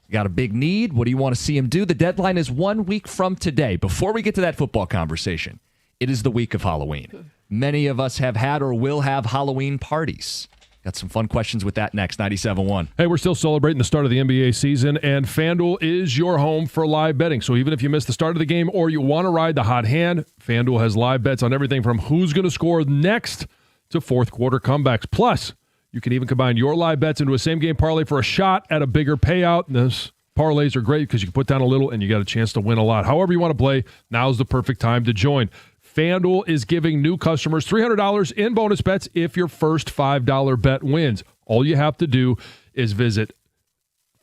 You got a big need. What do you want to see him do? The deadline is 1 week from today. Before we get to that football conversation, it is the week of Halloween. Many of us have had or will have Halloween parties. Got some fun questions with that next. 97.1. Hey, we're still celebrating the start of the NBA season, and FanDuel is your home for live betting. So even if you missed the start of the game or you want to ride the hot hand, FanDuel has live bets on everything from who's going to score next to fourth quarter comebacks. Plus, you can even combine your live bets into a same-game parlay for a shot at a bigger payout. Those parlays are great because you can put down a little and you got a chance to win a lot. However you want to play, now's the perfect time to join. FanDuel is giving new customers $300 in bonus bets if your first $5 bet wins. All you have to do is visit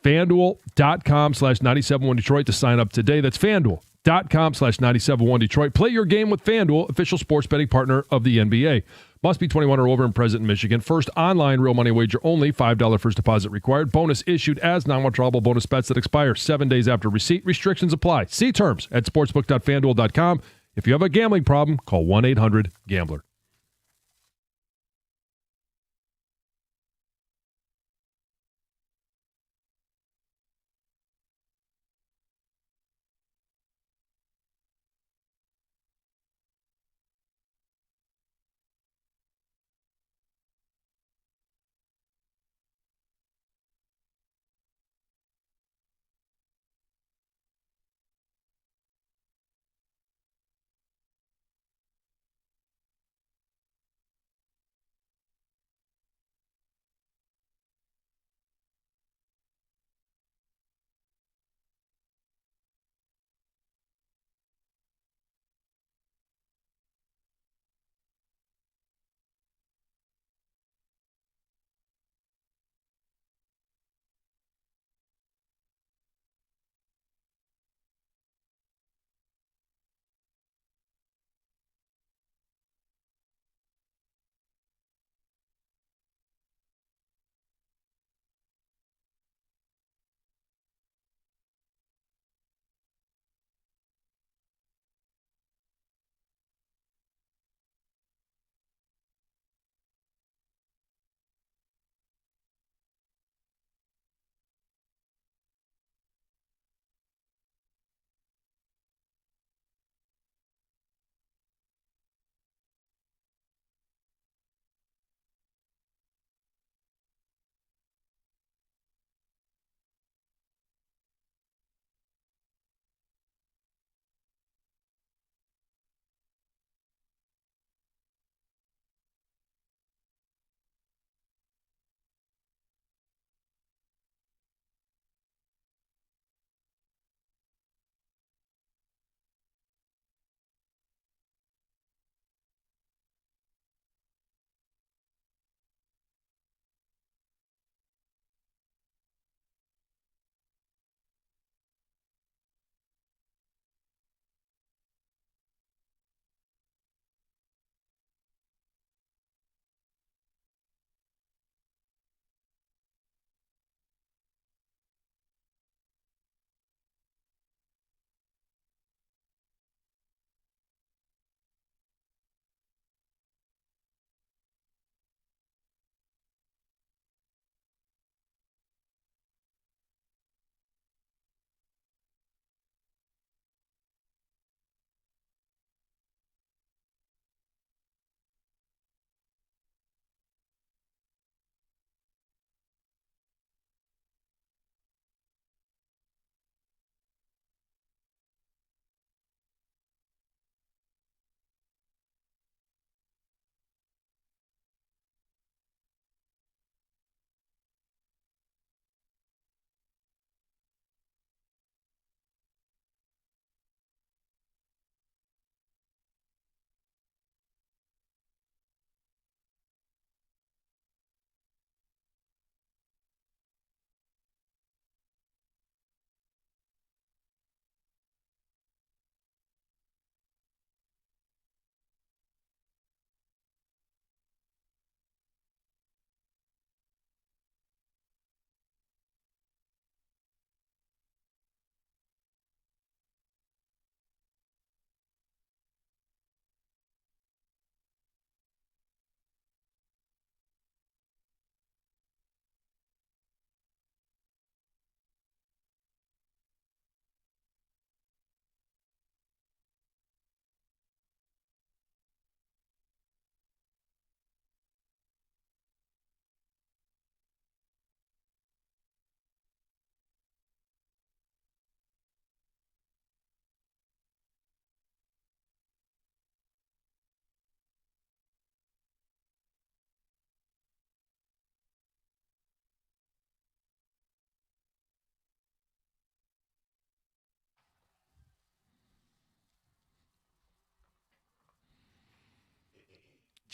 FanDuel.com/971Detroit to sign up today. That's FanDuel.com/971Detroit. Play your game with FanDuel, official sports betting partner of the NBA. Must be 21 or over and present in Michigan. First online real money wager only. $5 first deposit required. Bonus issued as non-withdrawable bonus bets that expire 7 days after receipt. Restrictions apply. See terms at sportsbook.fanduel.com. If you have a gambling problem, call 1-800-GAMBLER.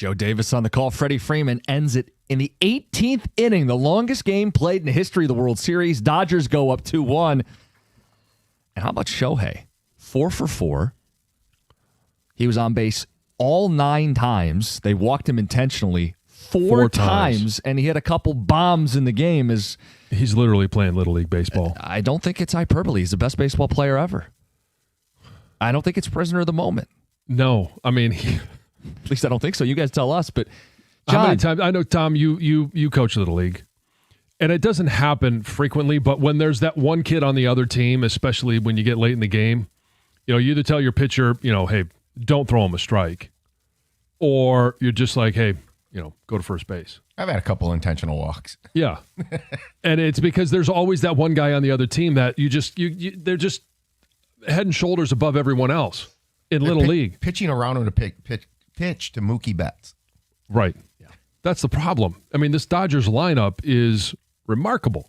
Joe Davis on the call. Freddie Freeman ends it in the 18th inning, the longest game played in the history of the World Series. Dodgers go up 2-1. And how about Shohei? 4 for 4. He was on base all 9 times. They walked him intentionally four times, and he had a couple bombs in the game. He's literally playing Little League baseball. I don't think it's hyperbole. He's the best baseball player ever. I don't think it's prisoner of the moment. No, I mean, at least I don't think so. You guys tell us, but John, how many John, times? I know, Tom, you coach Little League, and it doesn't happen frequently, but when there's that one kid on the other team, especially when you get late in the game, you either tell your pitcher, hey, don't throw him a strike, or you're just like, hey, go to first base. I've had a couple intentional walks. Yeah. And it's because there's always that one guy on the other team that they're just head and shoulders above everyone else in Little League. Pitching around him to pitch to Mookie Betts. Right. Yeah. That's the problem. I mean, this Dodgers lineup is remarkable.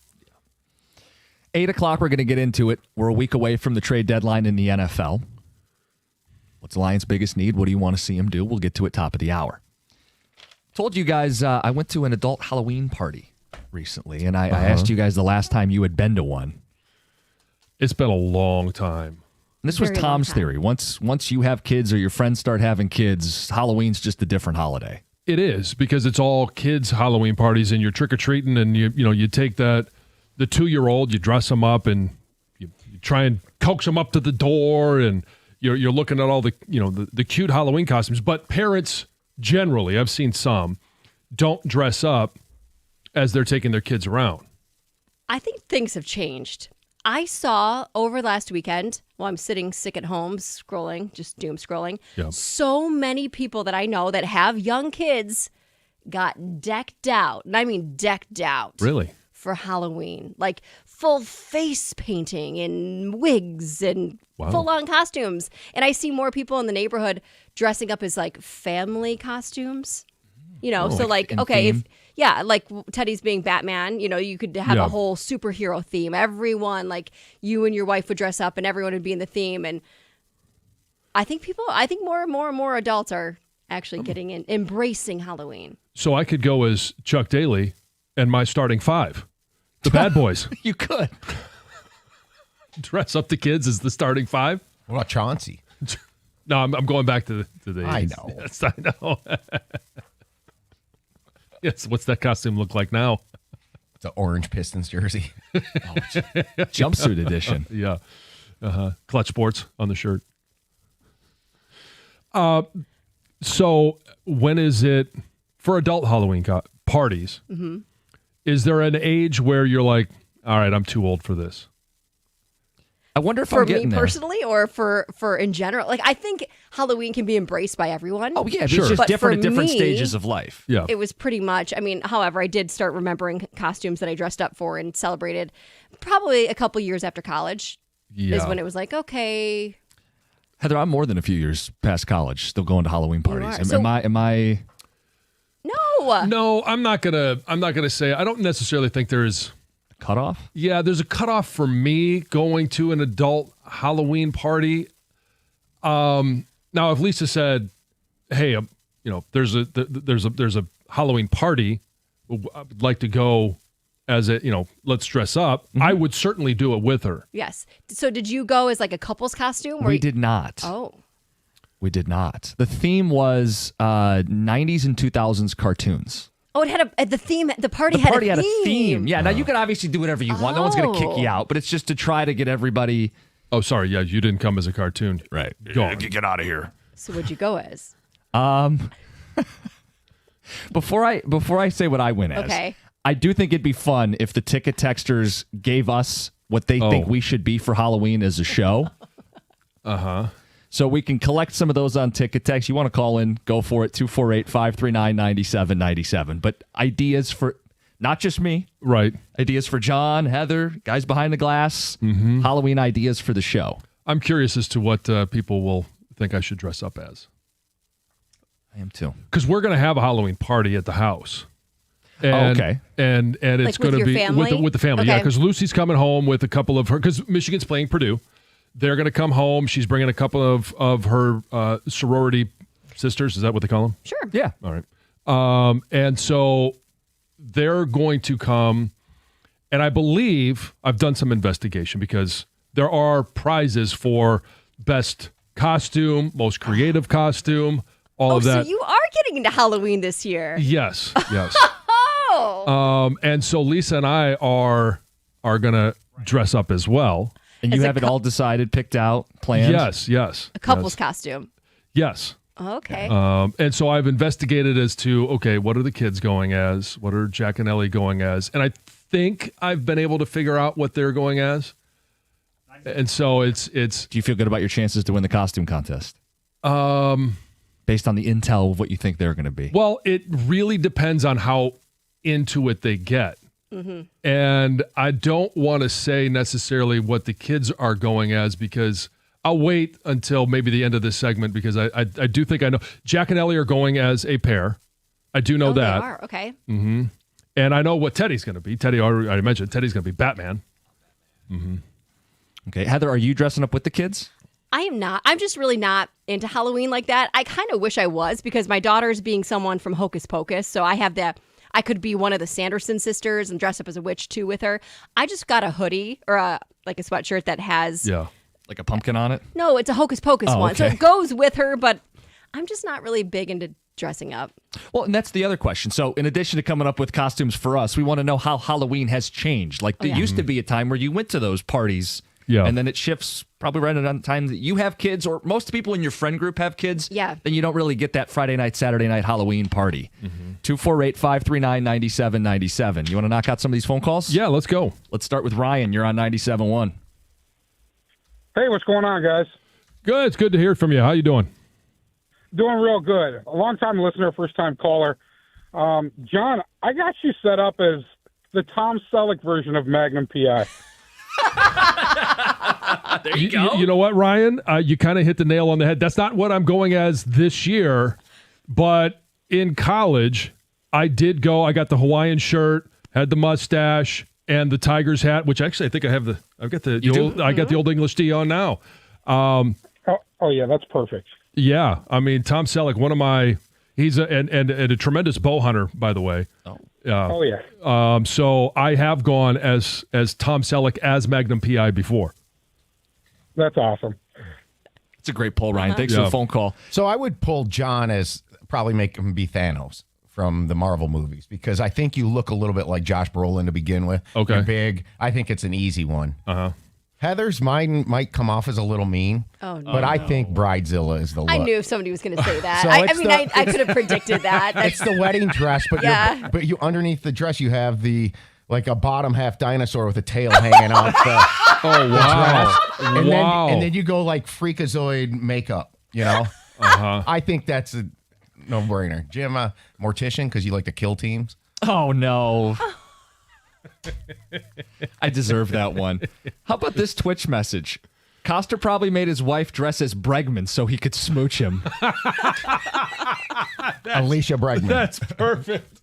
8 o'clock, we're going to get into it. We're a week away from the trade deadline in the NFL. What's the Lions' biggest need? What do you want to see him do? We'll get to it top of the hour. Told you guys I went to an adult Halloween party recently, and I asked you guys the last time you had been to one. It's been a long time. And this was Very Tom's long time. theory. Once you have kids or your friends start having kids, Halloween's just a different holiday. It is, because it's all kids' Halloween parties, and you're trick-or-treating, and you take the 2-year-old, you dress them up, and you try and coax them up to the door, and you're looking at all the the cute Halloween costumes. But parents generally, I've seen some, don't dress up as they're taking their kids around. I think things have changed. I saw over last weekend, while I'm sitting sick at home, scrolling, just doom scrolling, Yep. so many people that I know that have young kids got decked out, and I mean decked out. Really? For Halloween. Like full face painting and wigs and Wow. full-on costumes. And I see more people in the neighborhood dressing up as like family costumes. So like, in okay, theme? like Teddy's being Batman, you could have Yeah. a whole superhero theme. Everyone, like you and your wife would dress up and everyone would be in the theme. And I think more and more adults are actually getting in, embracing Halloween. So I could go as Chuck Daly and my starting 5, the Bad Boys. You could. Dress up the kids as the starting 5. What about Chauncey? No, I'm going back to the. I know. Yes, I know. Yes, what's that costume look like now? It's an orange Pistons jersey. Jumpsuit edition. Yeah, Clutch Sports on the shirt. So when is it for adult Halloween parties? Mm-hmm. Is there an age where you're like, all right, I'm too old for this? I wonder if For I'm me getting there. personally or for in general. Like I think Halloween can be embraced by everyone. Oh, yeah. Sure. It's just But different for at different me- stages of life. Yeah. It was pretty much, however, I did start remembering costumes that I dressed up for and celebrated probably a couple years after college Yeah. is when it was like, okay. Heather, I'm more than a few years past college, still going to Halloween parties. are. Am, So- am I? No. No, I'm not gonna say. I don't necessarily think there's. Cutoff? Yeah, there's a cutoff for me going to an adult Halloween party. Now, if Lisa said, "Hey, there's a Halloween party, I'd like to go as let's dress up," I would certainly do it with her. Yes. So did you go as like a couple's costume? We did not. Oh. We did not. The theme was 90s and 2000s cartoons. Oh, it had the theme. The party, The party had had a a theme. Yeah, now you can obviously do whatever you want. No one's going to kick you out, but it's just to try to get everybody. Oh, sorry. Yeah, you didn't come as a cartoon. Right. Go on. Get out of here. So what'd you go as? Before I say what I went as, Okay. I do think it'd be fun if the ticket texters gave us what they think we should be for Halloween as a show. So we can collect some of those on ticket text. You want to call in, go for it, 248-539-9797. But ideas for not just me, Right. ideas for John, Heather, guys behind the glass, Halloween ideas for the show. I'm curious as to what people will think I should dress up as. I am too. Because we're going to have a Halloween party at the house. And, okay. And it's Like with going to your be family? with the family. Yeah, Okay. because Lucy's coming home with a couple of her, because Michigan's playing Purdue. They're going to come home. She's bringing a couple of her sorority sisters. Is that what they call them? Sure. Yeah. All right. And so they're going to come, and I believe I've done some investigation because there are prizes for best costume, most creative costume, all of that. So you are getting into Halloween this year. Yes, yes. Oh. And so Lisa and I are gonna dress up as well. And you As a have it all decided, picked out, planned? Yes. A couple's costume. Yes. Okay. And so I've investigated as to, okay, what are the kids going as? What are Jack and Ellie going as? And I think I've been able to figure out what they're going as. And so it's Do you feel good about your chances to win the costume contest? Based on the intel of what you think they're going to be. well, it really depends on how into it they get. And I don't want to say necessarily what the kids are going as because I'll wait until maybe the end of this segment because I do think I know. Jack and Ellie are going as a pair. I do know They that. are. Okay. And I know what Teddy's going to be. Teddy, I mentioned Teddy's going to be Batman. Okay. Heather, are you dressing up with the kids? I am not. I'm just really not into Halloween like that. I kind of wish I was because my daughter's being someone from Hocus Pocus. So I have that. I could be one of the Sanderson sisters and dress up as a witch too with her. I just got a hoodie or a sweatshirt that has. Yeah. Like a pumpkin on it? No, it's a Hocus Pocus Oh, one. So okay. it goes with her, but I'm just not really big into dressing up. Well, and that's the other question. So, in addition to coming up with costumes for us, we want to know how Halloween has changed. Like, there used to be a time where you went to those parties, Yeah. and then it shifts probably right around the time that you have kids, or most people in your friend group have kids. Yeah. Then you don't really get that Friday night, Saturday night Halloween party. 248-539-9797. You want to knock out some of these phone calls? Yeah, let's go. Let's start with Ryan. You're on 97.1. Hey, what's going on, guys? Good. It's good to hear from you. How you doing? Doing real good. A long-time listener, first-time caller. John, I got you set up as the Tom Selleck version of Magnum PI. There you go. You know what, Ryan? You kind of hit the nail on the head. That's not what I'm going as this year, but in college, I did go. I got the Hawaiian shirt, had the mustache, and the Tigers hat. Which actually, I think I have the. I've got the. I got the Old English tee on now. Oh, yeah, that's perfect. Yeah, I mean Tom Selleck, one of my. He's a tremendous bow hunter, by the way. Oh, yeah. So I have gone as Tom Selleck as Magnum PI before. That's awesome. It's a great poll, Ryan. Thanks for the phone call. So I would pull John as probably make him be Thanos from the Marvel movies because I think you look a little bit like Josh Brolin to begin with. Okay. You're big. I think it's an easy one. Uh-huh. Heather's mine might come off as a little mean. Oh, no. But I think Bridezilla is the look. I knew somebody was going to say that. So I it's mean, the- I could have predicted that. It's the wedding dress, but Yeah. but you underneath the dress you have the like a bottom half dinosaur with a tail hanging off the Oh wow! and Wow! then you go like freakazoid makeup, you know? I think that's a no-brainer. Jim, mortician because you like to kill teams. Oh, no. I deserve that one. How about this Twitch message? Coster probably made his wife dress as Bregman so he could smooch him. Alicia Bregman. That's perfect.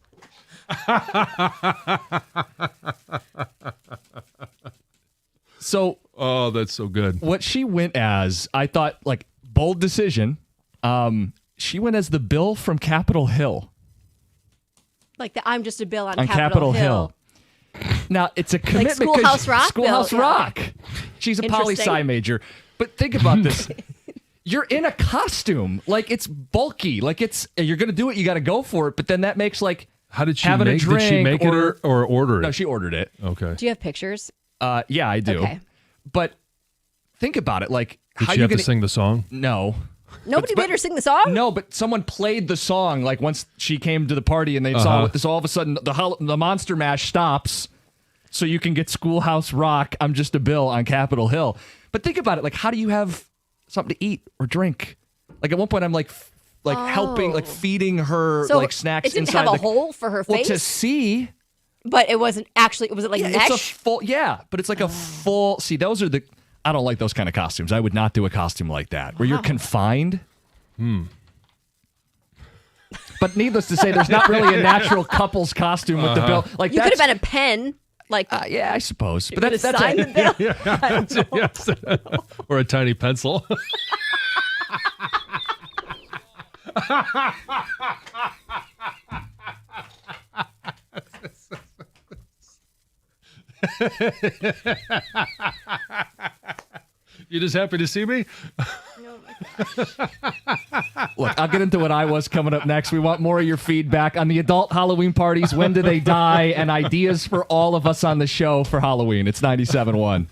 So, Oh, that's so good. what she went as, I thought, like, bold decision. She went as the Bill from Capitol Hill. Like I'm just a bill on, On Capitol Hill. Now, it's a commitment. 'cause Schoolhouse Rock Schoolhouse Bill, yeah. Rock. She's a poli Interesting. sci major. But think about this. You're in a costume. Like, it's bulky. Like, you're going to do it. You got to go for it. But then that makes, like, How did she having make? a drink Did she make it or order it? No, she ordered it. Okay. Do you have pictures? Yeah, I do. Okay. But think about it. Like, Did how she you have going to sing the song? No. Nobody made her sing the song? No, but someone played the song. Like, once she came to the party and they saw this, all of a sudden the Monster Mash stops so you can get Schoolhouse Rock, I'm Just a Bill on Capitol Hill. But think about it. Like, how do you have something to eat or drink? Like, at one point, I'm like helping, like feeding her So like snacks it didn't inside have a the hole for her Well, face? to see. But it wasn't actually, was it like Yeah, mesh? it's a full, but it's like a full. See, those are the. I don't like those kind of costumes. I would not do a costume like that where you're confined. But needless to say, there's not really a natural couple's costume with the bill. Like You could that's, have been a pen. Like, yeah, I suppose. you But could that's have signed the bill. I don't know. Yes. Or a tiny pencil. You just happy to see me? Look, I'll get into what I was coming up next. We want more of your feedback on the adult Halloween parties. When do they die? And ideas for all of us on the show for Halloween. It's 97.1.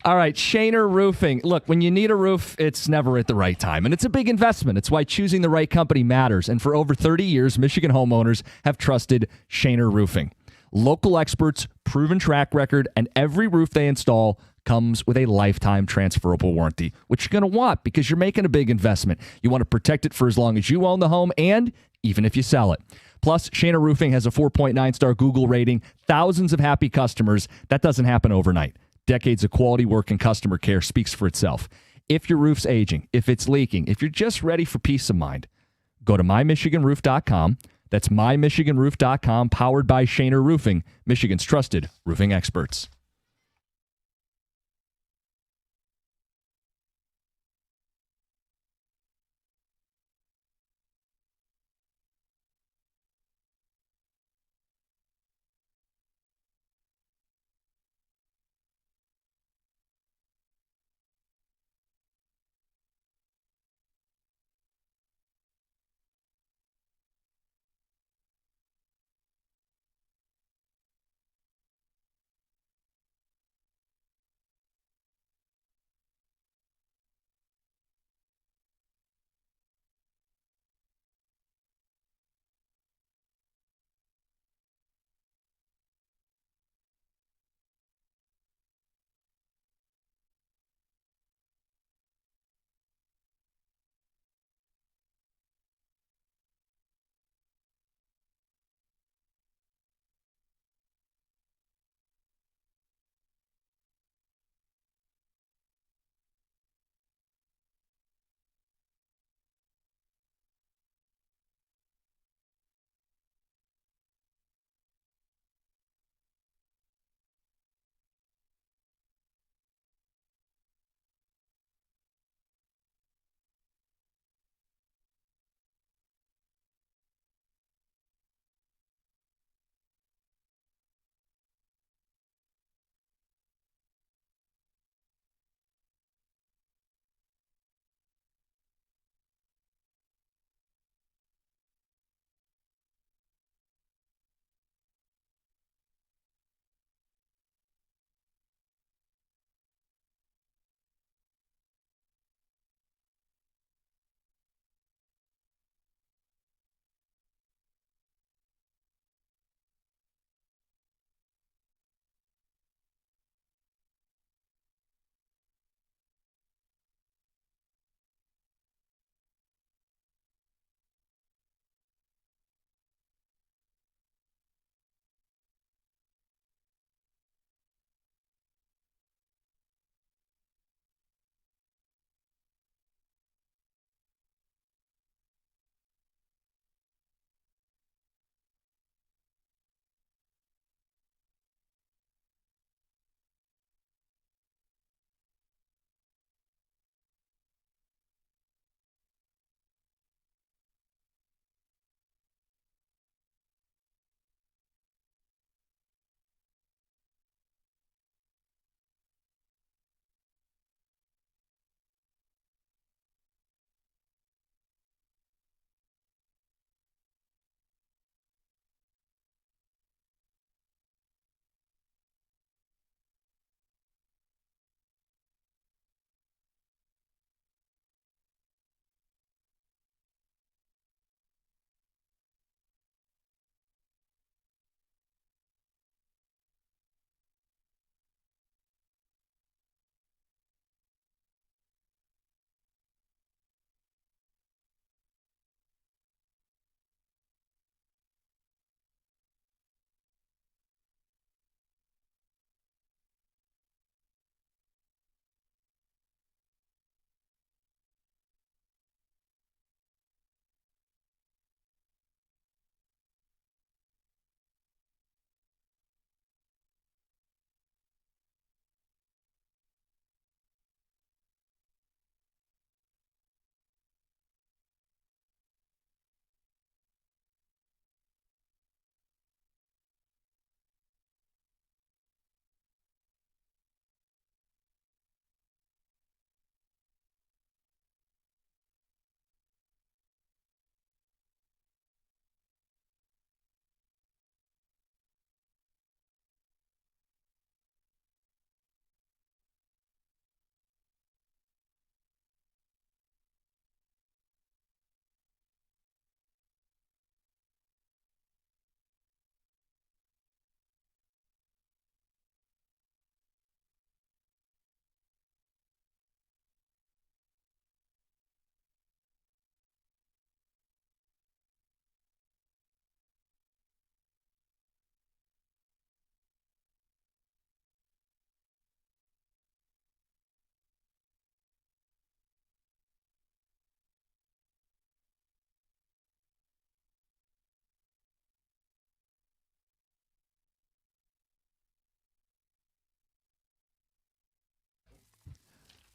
All right, Shaner Roofing. Look, when you need a roof, it's never at the right time. And it's a big investment. It's why choosing the right company matters. And for over 30 years, Michigan homeowners have trusted Shaner Roofing. Local experts, proven track record, and every roof they install comes with a lifetime transferable warranty, which you're going to want because you're making a big investment. You want to protect it for as long as you own the home and even if you sell it. Plus, Shaner Roofing has a 4.9-star Google rating, thousands of happy customers. That doesn't happen overnight. Decades of quality work and customer care speaks for itself. If your roof's aging, if it's leaking, if you're just ready for peace of mind, go to mymichiganroof.com. That's mymichiganroof.com, powered by Shaner Roofing, Michigan's trusted roofing experts.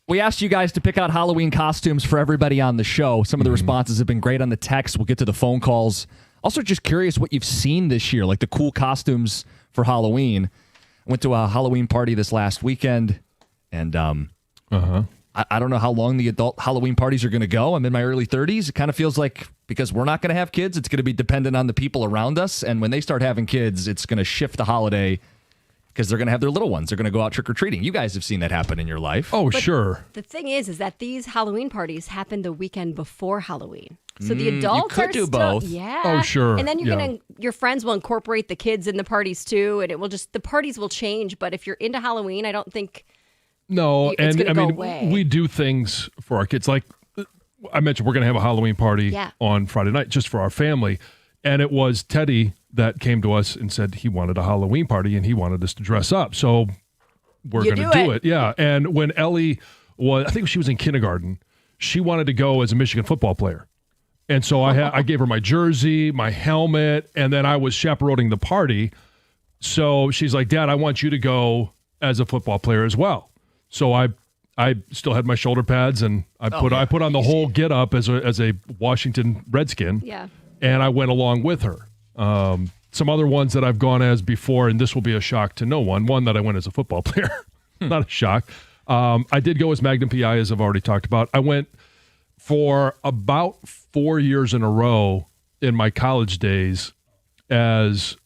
We asked you guys to pick out Halloween costumes for everybody on the show. Some of the responses have been great on the text. We'll get to the phone calls. Also, just curious what you've seen this year, like the cool costumes for Halloween. I went to a Halloween party this last weekend, and I don't know how long the adult Halloween parties are going to go. I'm in my early 30s. It kind of feels like because we're not going to have kids, it's going to be dependent on the people around us. And when they start having kids, it's going to shift the holiday because they're going to have their little ones. They're going to go out trick-or-treating. You guys have seen that happen in your life. Oh, But sure. The thing is that these Halloween parties happen the weekend before Halloween. So the adults could are do still, both. Yeah. Oh, sure. And then Yeah. your friends will incorporate the kids in the parties too, and the parties will change. But if you're into Halloween, I don't think No, it's and gonna I go mean, away. we do things for our kids. Like I mentioned, we're going to have a Halloween party Yeah. on Friday night just for our family. And it was Teddy that came to us and said he wanted a Halloween party and he wanted us to dress up. So we're You going to do do it. it. Yeah. And when Ellie I think she was in kindergarten, she wanted to go as a Michigan football player. And so I gave her my jersey, my helmet, and then I was chaperoning the party. So she's like, Dad, I want you to go as a football player as well. So I still had my shoulder pads and I put on the whole get up as a Washington Redskin. Yeah. And I went along with her. Some other ones that I've gone as before, and this will be a shock to no one. One that I went as a football player, not a shock. I did go as Magnum PI, as I've already talked about. I went for about 4 years in a row in my college days as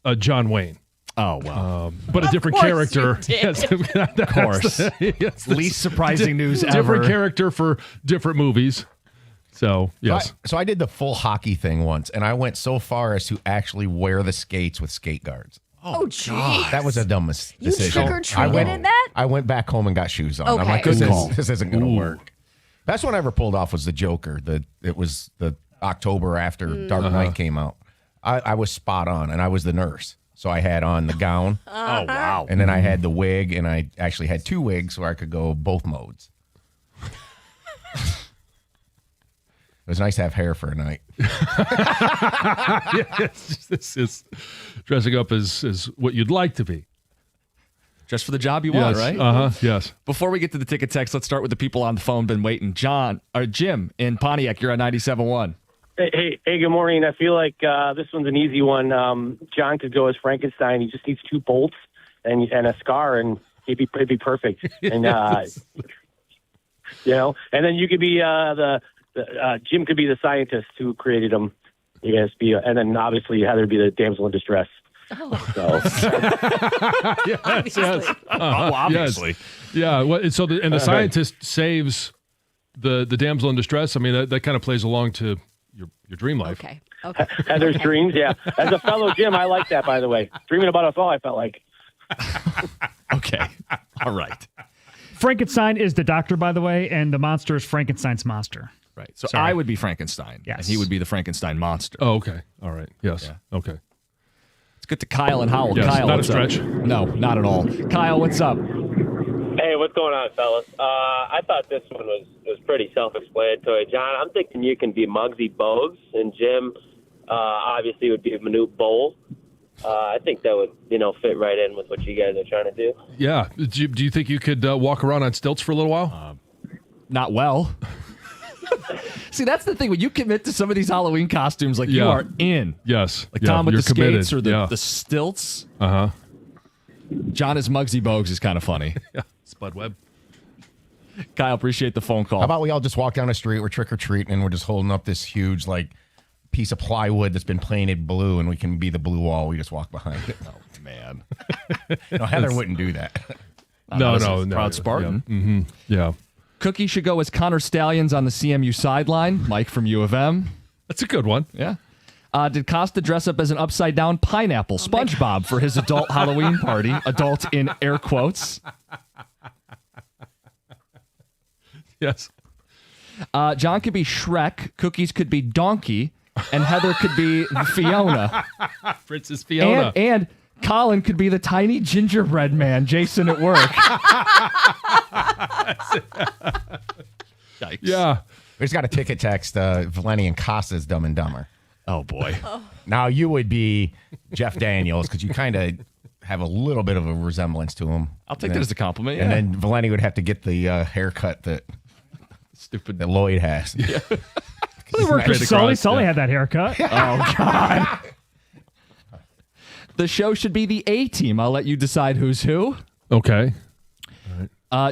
a John Wayne. Oh, wow. But a different course you character. did. Yes, Of course. yes, Least surprising news ever. different character for different movies. So, yes. So I did the full hockey thing once, and I went so far as to actually wear the skates with skate guards. Oh, geez. That was a dumb You decision. trick-or-treated in that? I went back home and got shoes on. I'm Okay. like, Good call. this isn't going to work. Best one I ever pulled off was the Joker. It was the October after Dark Knight came out. I was spot on, and I was the nurse. So I had on the gown. Oh, wow. And then I had the wig, and I actually had two wigs so I could go both modes. It was nice to have hair for a night. This is dressing up as what you'd like to be. Just for the job you want, Yes. right? Uh-huh. Yes. Before we get to the ticket text, let's start with the people on the phone been waiting. Jim in Pontiac, you're on 97.1. Hey, good morning. I feel like this one's an easy one. John could go as Frankenstein. He just needs 2 bolts and a scar, and it'd be perfect. And and then you could be Jim could be the scientist who created him. You guys be, and then obviously Heather would be the damsel in distress. So Obviously. Obviously. Yes. Yeah. Well, so the scientist saves the damsel in distress. I mean, that kind of plays along to your dream life. Okay. Heather's dreams, yeah. As a fellow Jim, I like that, by the way. Dreaming about us all, I felt like. Okay. All right. Frankenstein is the doctor, by the way, and the monster is Frankenstein's monster. Right. So Sorry. I would be Frankenstein. Yes. And he would be the Frankenstein monster. Oh, okay. All right. Yes. Yeah. Okay. Let's get to Kyle and Howell. Yes, Kyle, not a what's up? stretch. No, not at all. Kyle, what's up? Hey, what's going on, fellas? I thought this one was pretty self-explanatory. John, I'm thinking you can be Muggsy Bogues, and Jim obviously would be Manute Bol. I think that would, fit right in with what you guys are trying to do. Yeah. Do you think you could walk around on stilts for a little while? Not well. See, that's the thing. When you commit to some of these Halloween costumes, like you Yeah. are in. Yes. Like Yeah, Tom with you're the skates committed. or Yeah. the stilts. Uh-huh. John as Muggsy Bogues is kind of funny. Yeah. Spud Webb. Kyle, appreciate the phone call. How about we all just walk down the street, we're trick-or-treating, and we're just holding up this huge, piece of plywood that's been painted blue, and we can be the blue wall. We just walk behind it. Oh, man. No, Heather wouldn't do that. No. Proud Spartan. Yeah. Mm-hmm. Yeah. Cookie should go as Connor Stallions on the CMU sideline. Mike from U of M. That's a good one. Yeah. Did Costa dress up as an upside-down pineapple SpongeBob for his adult Halloween party? Adult in air quotes. Yes. John could be Shrek. Cookies could be Donkey. And Heather could be Fiona. Princess Fiona. And Colin could be the tiny gingerbread man, Jason at work. Yikes. We Yeah. just got a ticket text. Valeni and Costa's Dumb and Dumber. Oh, boy. Now, you would be Jeff Daniels because you kind of have a little bit of a resemblance to him. I'll take that as a compliment. And Yeah. then Valenti would have to get the haircut that Stupid. that Lloyd has. Well, they worked with Straight Sully. across, Sully yeah. had that haircut. Oh God. The show should be the A team. I'll let you decide who's who. Okay.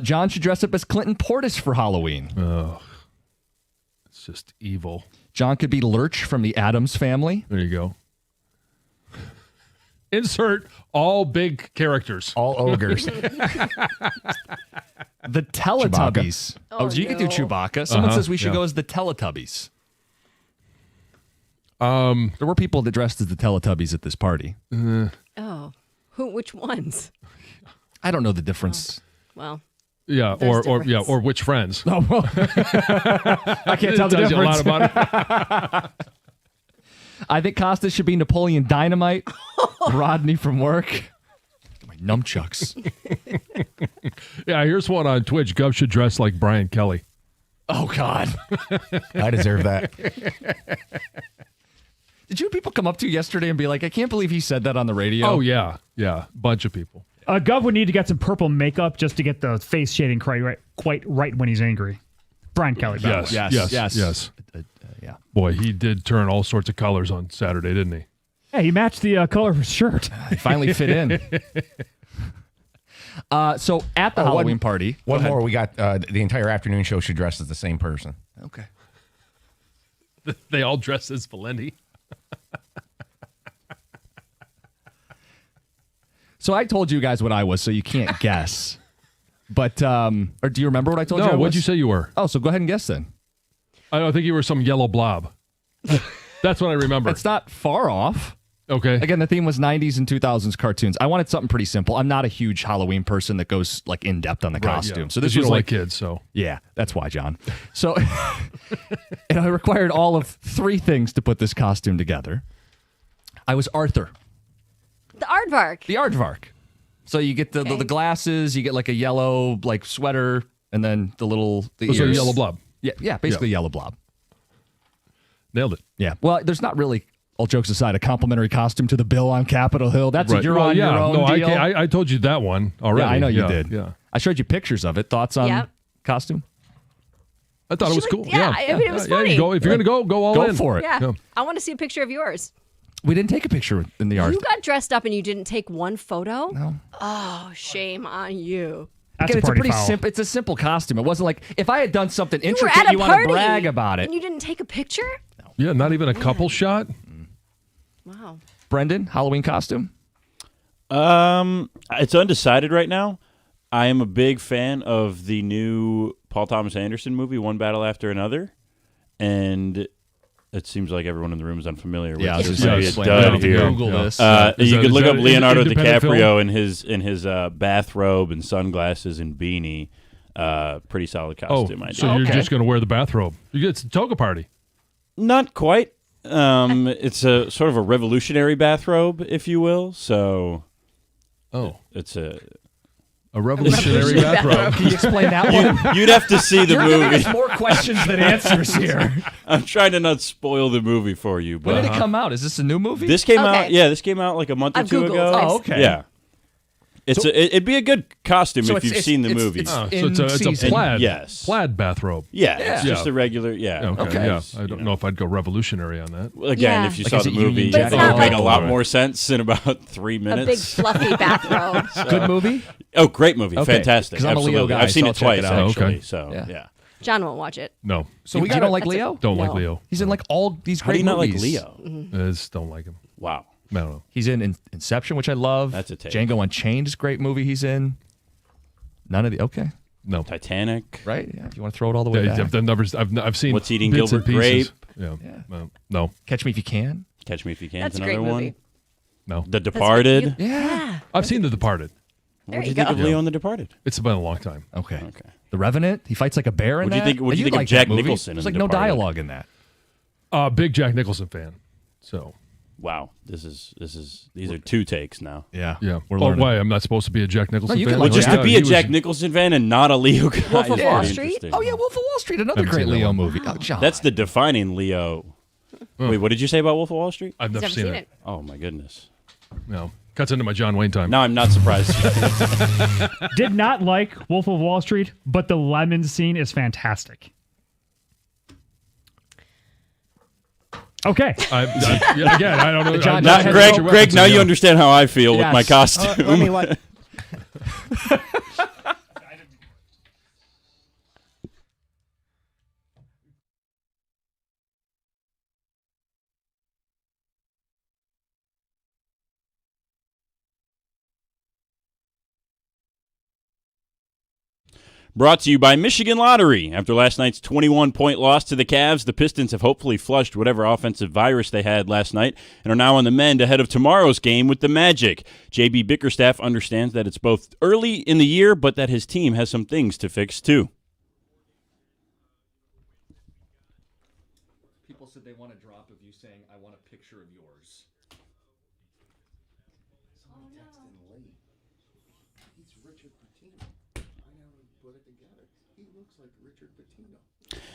John should dress up as Clinton Portis for Halloween. It's just evil. John could be Lurch from the Addams Family. There you go. Insert all big characters. All ogres. The Teletubbies. Oh, you could do no. Chewbacca. Someone says we should go as the Teletubbies. There were people that dressed as the Teletubbies at this party. Oh, which ones? I don't know the difference. Well, Yeah, There's difference. or which friends? Oh, well. I can't tell the Tells you a lot difference. about it. I think Costa should be Napoleon Dynamite. Rodney from work. My nunchucks. Yeah, here's one on Twitch. Gov should dress like Brian Kelly. Oh, God. I deserve that. Did you people come up to you yesterday and be like, I can't believe he said that on the radio? Oh, yeah. Bunch of people. Gov would need to get some purple makeup just to get the face shading quite right when he's angry. Brian Kelly. by the way. Yes. Yeah. Boy, he did turn all sorts of colors on Saturday, didn't he? Yeah, he matched the color of his shirt. He finally fit in. So at the Halloween party. One more. We got the entire afternoon show should dress as the same person. Okay. They all dress as Valenti. So I told you guys what I was, so you can't guess. But, or do you remember what I told you? No, I what'd was? you say you were? Oh, so go ahead and guess then. I think you were some yellow blob. That's what I remember. It's not far off. Okay. Again, the theme was 90s and 2000s cartoons. I wanted something pretty simple. I'm not a huge Halloween person that goes like in depth on the Right, costume. yeah. So this 'Cause you was don't like kids, so yeah, that's why, John. So and I required all of 3 things to put this costume together. I was Arthur, the aardvark. the aardvark. So you get the glasses, you get like a yellow like sweater, and then the so ears. yellow blob. Yeah, basically yellow blob. Nailed it. Yeah. Well, there's not really, all jokes aside, a complimentary costume to the bill on Capitol Hill. That's Right. you're Well, on yeah. your own No, deal. I told you that one already. Yeah, I know you Yeah, did. Yeah. I showed you pictures of it. Thoughts on Yep. costume? I thought it was She cool. looked- yeah, I mean, it was Yeah, funny. you go, if you're going to go all Go in. for it. Yeah. I want to see a picture of yours. We didn't take a picture in the art. You got dressed up and you didn't take one photo? No. Oh, shame on you. That's Again, a it's a party pretty foul. simple. It's a simple costume. It wasn't like if I had done something You were intricate, at a you want to party brag about it. and you didn't take a picture? Yeah, not even a couple shot. Wow. Brendan, Halloween costume. It's undecided right now. I am a big fan of the new Paul Thomas Anderson movie, One Battle After Another, and it seems like everyone in the room is unfamiliar with Yeah, this. this This is might be a explain dud that. here. Google Yeah. this. Is You that- could is look that up Leonardo independent DiCaprio in his bathrobe and sunglasses and beanie. Pretty solid costume idea. So you're just going to wear the bathrobe. It's a toga party. Not quite. It's a sort of a revolutionary bathrobe, if you will. So, it's a revolutionary bathrobe. Can you explain that one? You'd have to see the You're giving movie. us more questions than answers here. I'm trying to not spoil the movie for you, When but did it come out? Is this a new movie? this came Okay. out. Yeah, this came out like a month or I've two Googled. ago. Oh, okay. Yeah, it'd be a good costume So if you've seen the movie. So in it's a season. plaid. Yes. Plaid bathrobe. Yeah, it's Yeah. just a regular. Yeah. Okay. Yeah. It's, I don't know if I'd go revolutionary on that. Well, again, Yeah. if you Like, saw is the it Union movie, But it it's would not make like- a lot more sense in about 3 A big minutes. fluffy bathrobe. Good movie. Oh, great movie, Okay, fantastic. 'cause I'm a Leo Absolutely. guy, I've seen so it I'll check twice it out. actually. Okay. So Yeah. yeah. John won't watch it. No. So you don't like Leo? Don't like No. Leo. He's in like all these How great do you not like movies. Leo? I just don't like him. Wow. I don't know. He's in Inception, which I love. That's a take. Django Unchained is a great movie he's in. None of the okay, No. Titanic. right? Yeah, if you want to throw it all the way back. I've seen What's Eating bits and Gilbert pieces. Grape? Yeah. No. Catch Me If You Can. Catch Me If You Can. That's a another great one. movie. No. The Departed. Yeah. I've seen The Departed. There What do you you think go. of Leo and The Departed? It's been a long time. Okay. Okay. The Revenant. He fights like a bear in What'd you that. think- what'd you You'd think of like Jack that movie. Nicholson in There's The like no Departed? dialogue in that. Big Jack Nicholson fan. So Wow. These are 2 takes now. Yeah. yeah. We're Oh, learning. why? I'm not supposed to be a Jack Nicholson you fan. can Well, like just yeah, to be he a was- Jack Nicholson fan and not a Leo guy Wolf of is Wall pretty Street? interesting. Oh yeah, Wolf of Wall Street, another Haven't great seen that Leo one. movie. Oh, John. That's the defining Leo. Wait, what did you say about Wolf of Wall Street? I've never Never seen seen it. it. Oh my goodness. No. Cuts into my John Wayne time. Now I'm not surprised. Did not like Wolf of Wall Street, but the lemon scene is fantastic. Okay. Again, I don't know. John, Now, John, Greg, now you understand how I feel with my Yes. costume. Let me let. Brought to you by Michigan Lottery. After last night's 21-point loss to the Cavs, the Pistons have hopefully flushed whatever offensive virus they had last night and are now on the mend ahead of tomorrow's game with the Magic. J.B. Bickerstaff understands that it's both early in the year, but that his team has some things to fix too. People said they want a drop of you saying, "I want a picture of yours."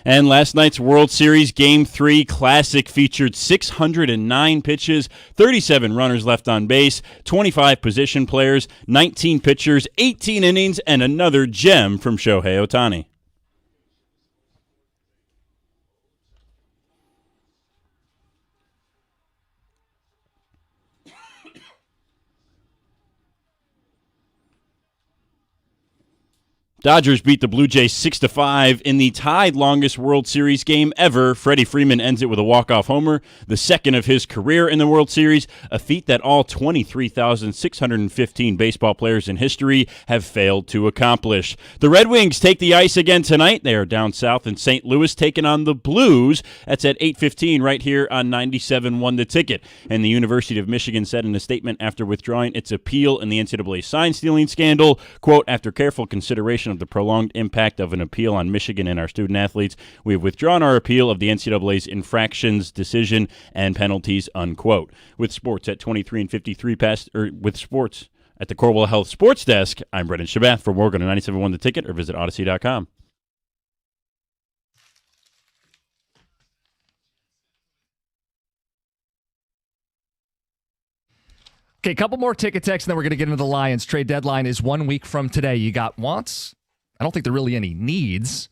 And last night's World Series Game 3 Classic featured 609 pitches, 37 runners left on base, 25 position players, 19 pitchers, 18 innings, and another gem from Shohei Ohtani. Dodgers beat the Blue Jays 6-5 in the tied longest World Series game ever. Freddie Freeman ends it with a walk-off homer, the second of his career in the World Series, a feat that all 23,615 baseball players in history have failed to accomplish. The Red Wings take the ice again tonight. They are down south in St. Louis taking on the Blues. That's at 8:15 right here on 97.1 The Ticket. And the University of Michigan said in a statement after withdrawing its appeal in the NCAA sign-stealing scandal, quote, "After careful consideration of the prolonged impact of an appeal on Michigan and our student athletes, we have withdrawn our appeal of the NCAA's infractions decision and penalties," unquote. With sports at 23 and 53 with sports at the Corwell Health Sports Desk, I'm Brendan Shabath. For more, go to 97.1 The Ticket or visit Odyssey.com. Okay, a couple more ticket texts, and then we're going to get into the Lions. Trade deadline is 1 week from today. You got wants? I don't think there are really any needs.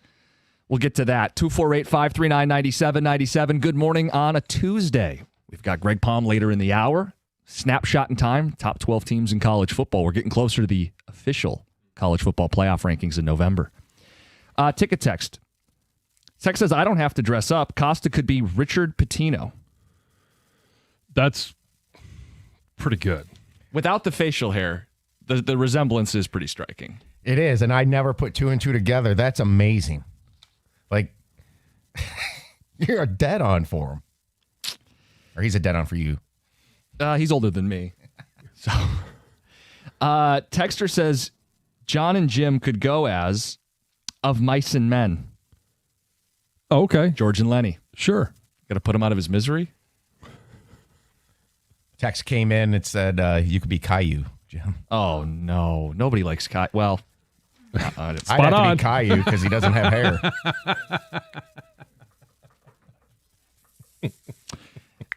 We'll get to that. 248-539-9797. Good morning on a Tuesday. We've got Greg Palm later in the hour. Snapshot in time. Top 12 teams in college football. We're getting closer to the official college football playoff rankings in November. Ticket text. Text says, I don't have to dress up. Costa could be Richard Pitino. That's pretty good. Without the facial hair, the resemblance is pretty striking. It is, and I never put two and two together. That's amazing. Like, you're a dead on for him. Or he's a dead on for you. He's older than me. So, Texter says, John and Jim could go as Of Mice and Men. Oh, okay. George and Lenny. Sure. Got to put him out of his misery. Text came in. It said you could be Caillou, Jim. Oh, no. Nobody likes Caillou. Well, I'd have to be Caillou because he doesn't have hair.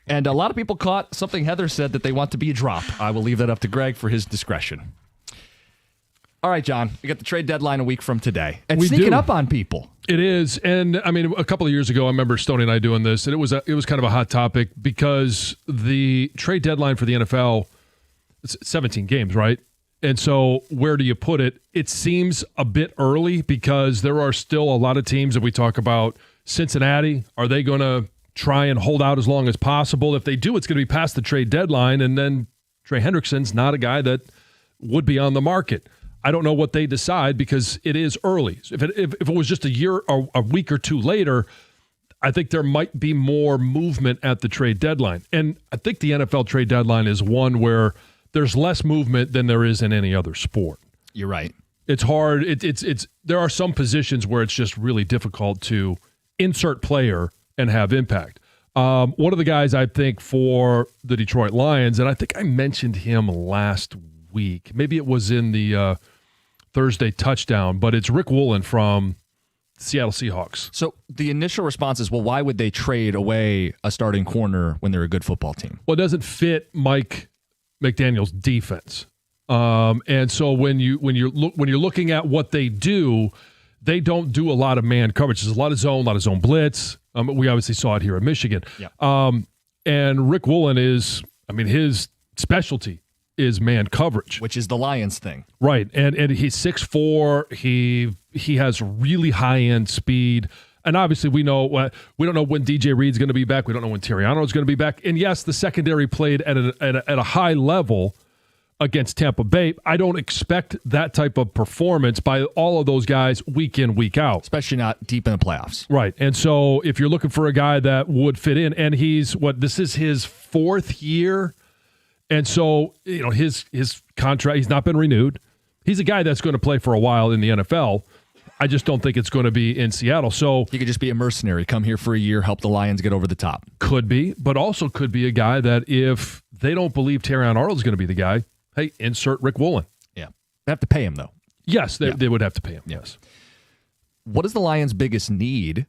And a lot of people caught something Heather said that they want to be a drop. I will leave that up to Greg for his discretion. All right, John. We got the trade deadline a week from today. And We sneaking do. up on people. It is, and I mean, a couple of years ago, I remember Stoney and I doing this, and it was kind of a hot topic because the trade deadline for the NFL, it's 17 games, right? And so, where do you put it? It seems a bit early because there are still a lot of teams that we talk about. Cincinnati, are they going to try and hold out as long as possible? If they do, it's going to be past the trade deadline, and then Trey Hendrickson's not a guy that would be on the market. I don't know what they decide because it is early. If it was just a year or a week or two later, I think there might be more movement at the trade deadline. And I think the NFL trade deadline is one where there's less movement than there is in any other sport. You're right. It's hard. It's there are some positions where it's just really difficult to insert player and have impact. One of the guys I think for the Detroit Lions, and I think I mentioned him last week. Maybe it was in the Thursday touchdown, but it's Rick Woolen from Seattle Seahawks. So the initial response is, well, why would they trade away a starting corner when they're a good football team? Well, it doesn't fit Mike McDaniel's defense. And so when you're looking at what they do, they don't do a lot of man coverage. There's a lot of zone blitz. We obviously saw it here at Michigan. Yeah. And Rick Woolen his specialty is man coverage, which is the Lions thing. Right. And he's 6'4". He has really high end speed. And obviously we don't know when DJ Reed's going to be back. We don't know when Terriano is going to be back. And yes, the secondary played at a high level against Tampa Bay. I don't expect that type of performance by all of those guys week in, week out. Especially not deep in the playoffs. Right. And so if you're looking for a guy that would fit in, and this is his 4th year. And so, his contract, he's not been renewed. He's a guy that's going to play for a while in the NFL. I just don't think it's going to be in Seattle. So he could just be a mercenary, come here for a year, help the Lions get over the top. Could be, but also could be a guy that if they don't believe Terrion Arnold is going to be the guy, hey, insert Rick Woolen. Yeah. They have to pay him, though. Yes, they would have to pay him, yes. What is the Lions' biggest need?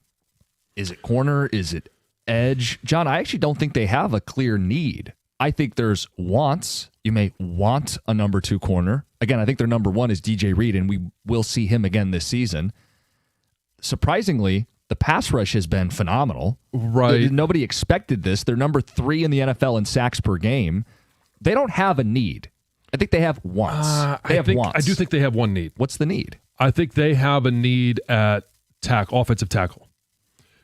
Is it corner? Is it edge? John, I actually don't think they have a clear need. I think there's wants. You may want a number 2 corner. Again, I think their number 1 is DJ Reed, and we will see him again this season. Surprisingly, the pass rush has been phenomenal. Right. Nobody expected this. They're number 3 in the NFL in sacks per game. They don't have a need. I think they have wants. Wants. I do think they have one need. What's the need? I think they have a need at offensive tackle.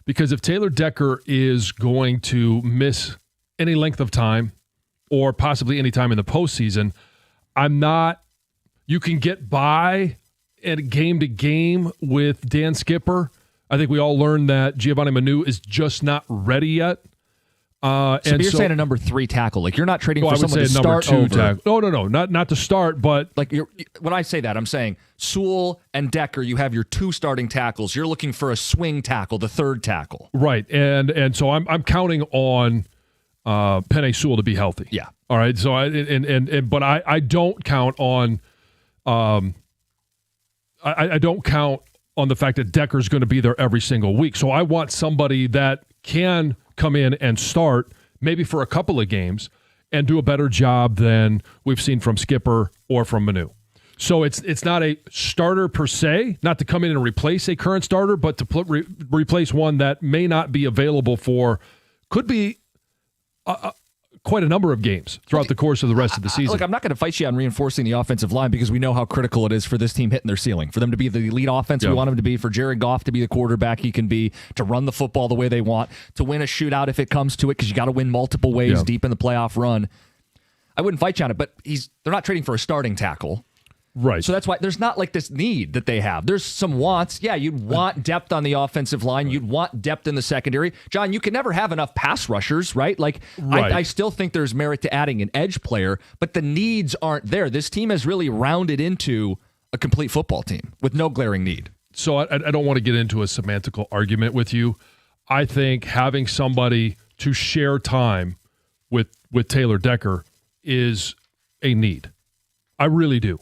Because if Taylor Decker is going to miss any length of time, or possibly any time in the postseason, you can get by at game to game with Dan Skipper. I think we all learned that Giovanni Manu is just not ready yet. So you're saying a number 3 tackle. Like, you're not trading for someone to start over. Tackle. No. Not to start, but like when I say that, I'm saying Sewell and Decker, you have your 2 starting tackles. You're looking for a swing tackle, the 3rd tackle. Right. And so I'm counting on Penei Sewell to be healthy. Yeah. All right. So but I don't count on I don't count on the fact that Decker's going to be there every single week. So I want somebody that can come in and start maybe for a couple of games and do a better job than we've seen from Skipper or from Manu. So it's not a starter per se, not to come in and replace a current starter, but to replace one that may not be available for, could be quite a number of games throughout the course of the rest of the season. Look, I'm not going to fight you on reinforcing the offensive line because we know how critical it is for this team hitting their ceiling, for them to be the elite offense we want them to be, for Jared Goff to be the quarterback he can be, to run the football the way they want, to win a shootout if it comes to it, because you got to win multiple ways deep in the playoff run. I wouldn't fight you on it, but they're not trading for a starting tackle. Right. So that's why there's not like this need that they have. There's some wants. Yeah, you'd want depth on the offensive line. You'd want depth in the secondary. John, you can never have enough pass rushers, right? Like, I still think there's merit to adding an edge player, but the needs aren't there. This team has really rounded into a complete football team with no glaring need. So I don't want to get into a semantical argument with you. I think having somebody to share time with Taylor Decker is a need. I really do.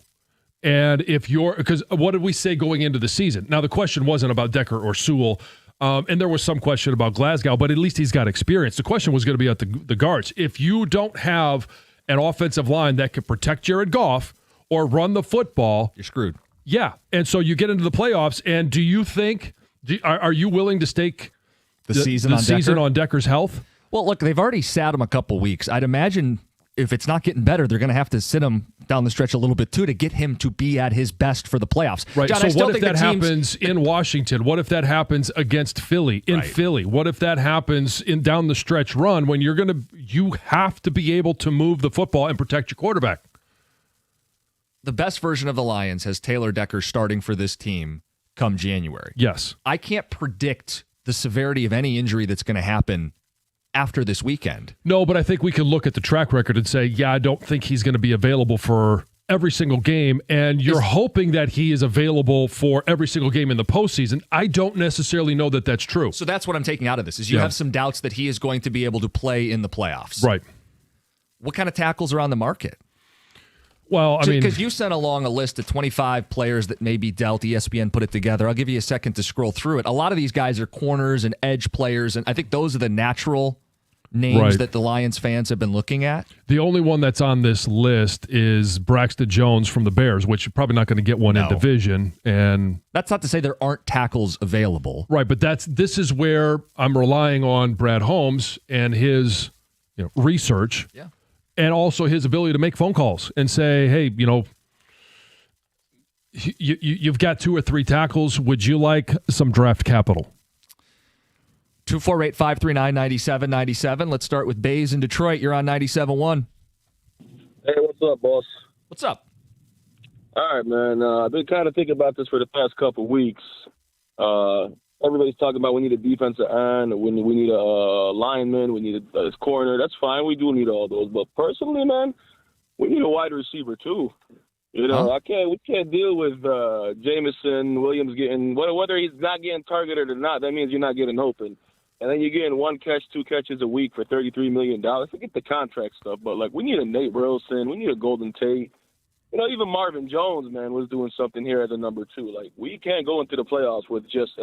And because what did we say going into the season? Now, the question wasn't about Decker or Sewell, and there was some question about Glasgow, but at least he's got experience. The question was going to be at the guards. If you don't have an offensive line that can protect Jared Goff or run the football, you're screwed. Yeah, and so you get into the playoffs, and do you think, are you willing to stake the season on Decker's health? Well, look, they've already sat him a couple weeks. I'd imagine if it's not getting better, they're going to have to sit him down the stretch a little bit, too, to get him to be at his best for the playoffs. Right. John, so what if that happens in Washington? What if that happens against Philly, Philly? What if that happens in down the stretch run when you have to be able to move the football and protect your quarterback? The best version of the Lions has Taylor Decker starting for this team come January. Yes. I can't predict the severity of any injury that's going to happen after this weekend. No, but I think we can look at the track record and say, yeah, I don't think he's going to be available for every single game, and you're hoping that he is available for every single game in the postseason. I don't necessarily know that that's true. So that's what I'm taking out of this, is you have some doubts that he is going to be able to play in the playoffs. Right. What kind of tackles are on the market? Well, I mean, because you sent along a list of 25 players that may be dealt. ESPN put it together. I'll give you a second to scroll through it. A lot of these guys are corners and edge players, and I think those are the natural names that the Lions fans have been looking at. The only one that's on this list is Braxton Jones from the Bears, which you're probably not going to get one in division. And that's not to say there aren't tackles available. Right, but this is where I'm relying on Brad Holmes and his research and also his ability to make phone calls and say, hey, you've got 2 or 3 tackles. Would you like some draft capital? 248-539-9797. Let's start with Bays in Detroit. You're on 97.1. Hey, what's up, boss? What's up? All right, man. I've been kind of thinking about this for the past couple of weeks. Everybody's talking about we need a defensive end, we need a lineman, we need a corner. That's fine. We do need all those. But personally, man, we need a wide receiver too. We can't deal with Jameson Williams getting whether he's not getting targeted or not. That means you're not getting open. And then you're getting 1 catch, 2 catches a week for $33 million. Forget the contract stuff, but we need a Nate Burleson, we need a Golden Tate. Even Marvin Jones, man, was doing something here as a number 2. We can't go into the playoffs with just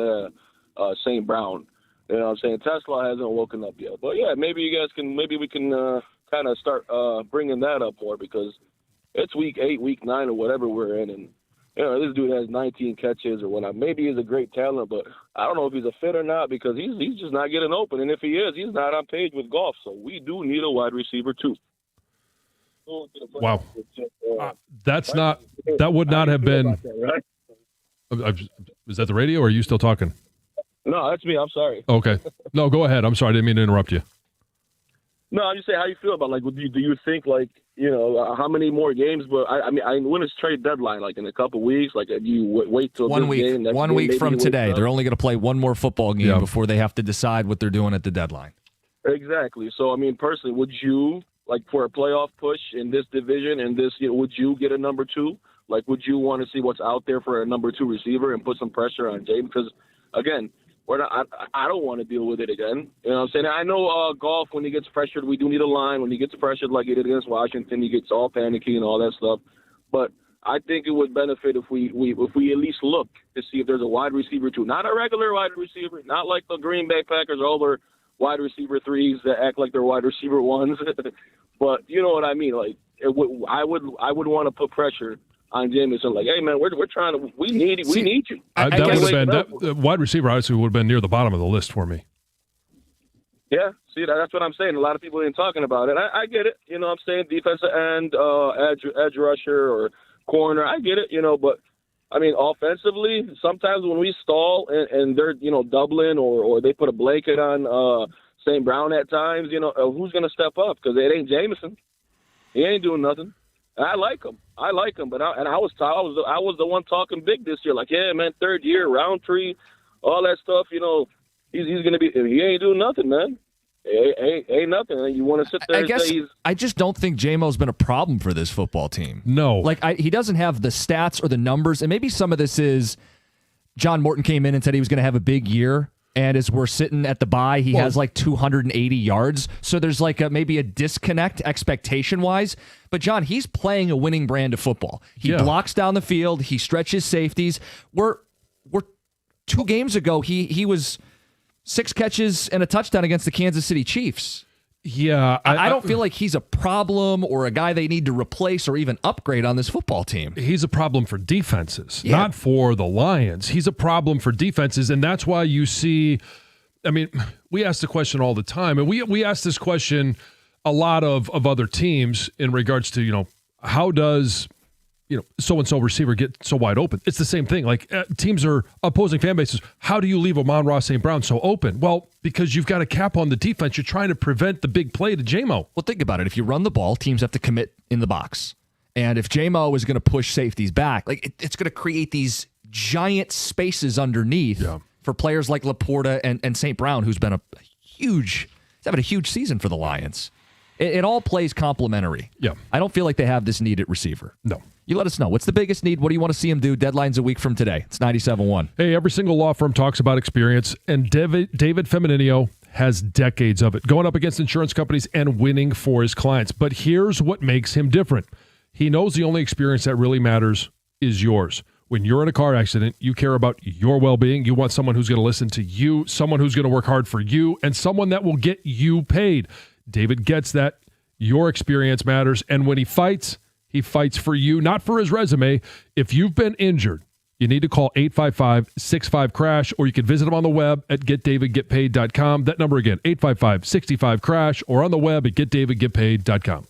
St. Brown. You know what I'm saying? Tesla hasn't woken up yet. But, yeah, maybe we can kind of start bringing that up more because it's week 8, week 9, or whatever we're in. And, this dude has 19 catches or whatnot. Maybe he's a great talent, but I don't know if he's a fit or not because he's just not getting open. And if he is, he's not on page with Goff. So we do need a wide receiver, too. Wow. That would not have been. Is that the radio or are you still talking? No, that's me. I'm sorry. Okay. No, go ahead. I'm sorry. I didn't mean to interrupt you. No, I'm just saying, how you feel about do you think how many more games? But I mean, when is trade deadline? In a couple weeks? Do you wait till 1 week? Game, 1 week from today. They're only going to play one more football game before they have to decide what they're doing at the deadline. Exactly. So, I mean, personally, would you for a playoff push in this division and this? Would you get a number 2? Would you want to see what's out there for a number 2 receiver and put some pressure on James? Because again, I don't want to deal with it again. You know what I'm saying? I know Goff, when he gets pressured, we do need a line. When he gets pressured like he did against Washington, he gets all panicky and all that stuff. But I think it would benefit if we at least look to see if there's a wide receiver 2. Not a regular wide receiver, not like the Green Bay Packers, all their wide receiver 3s that act like they're wide receiver 1s. But you know what I mean? I would want to put pressure on Jameson, hey man, we're trying to. We need you. That wide receiver obviously would have been near the bottom of the list for me. Yeah, see, that's what I'm saying. A lot of people ain't talking about it. I get it. You know what I'm saying? Defensive end, edge rusher or corner. I get it. But I mean, offensively, sometimes when we stall and they're doubling or they put a blanket on St. Brown at times, who's gonna step up? Because it ain't Jameson. He ain't doing nothing. I like him, but I was the one talking big this year. Yeah, man, 3rd year, Roundtree, all that stuff. He's gonna be. He ain't doing nothing, man. Ain't nothing. You want to sit there? I just don't think J-Mo's been a problem for this football team. No, he doesn't have the stats or the numbers, and maybe some of this is John Morton came in and said he was going to have a big year. And as we're sitting at the bye, he has 280 yards. So there's maybe a disconnect expectation-wise. But, John, he's playing a winning brand of football. He blocks down the field. He stretches safeties. We're 2 games ago, he was 6 catches and a touchdown against the Kansas City Chiefs. Yeah. I don't feel like he's a problem or a guy they need to replace or even upgrade on this football team. He's a problem for defenses, not for the Lions. He's a problem for defenses, and that's why you see – I mean, we ask the question all the time, and we ask this question a lot of other teams in regards to, how does – so-and-so receiver get so wide open? It's the same thing. Teams are opposing fan bases. How do you leave Amon-Ra St. Brown so open? Well, because you've got a cap on the defense. You're trying to prevent the big play to J-Mo. Well, think about it. If you run the ball, teams have to commit in the box. And if J-Mo is going to push safeties back, it's going to create these giant spaces underneath for players like Laporta and St. Brown, who's been he's having a huge season for the Lions. It all plays complementary. Yeah. I don't feel like they have this need at receiver. No. You let us know. What's the biggest need? What do you want to see him do? Deadline's a week from today. It's 97.1. Hey, every single law firm talks about experience, and David Femininio has decades of it, going up against insurance companies and winning for his clients. But here's what makes him different. He knows the only experience that really matters is yours. When you're in a car accident, you care about your well-being. You want someone who's going to listen to you, someone who's going to work hard for you, and someone that will get you paid. David gets that. Your experience matters. And when he fights for you, not for his resume. If you've been injured, you need to call 855-65-CRASH, or you can visit him on the web at getdavidgetpaid.com. That number again, 855-65-CRASH, or on the web at getdavidgetpaid.com.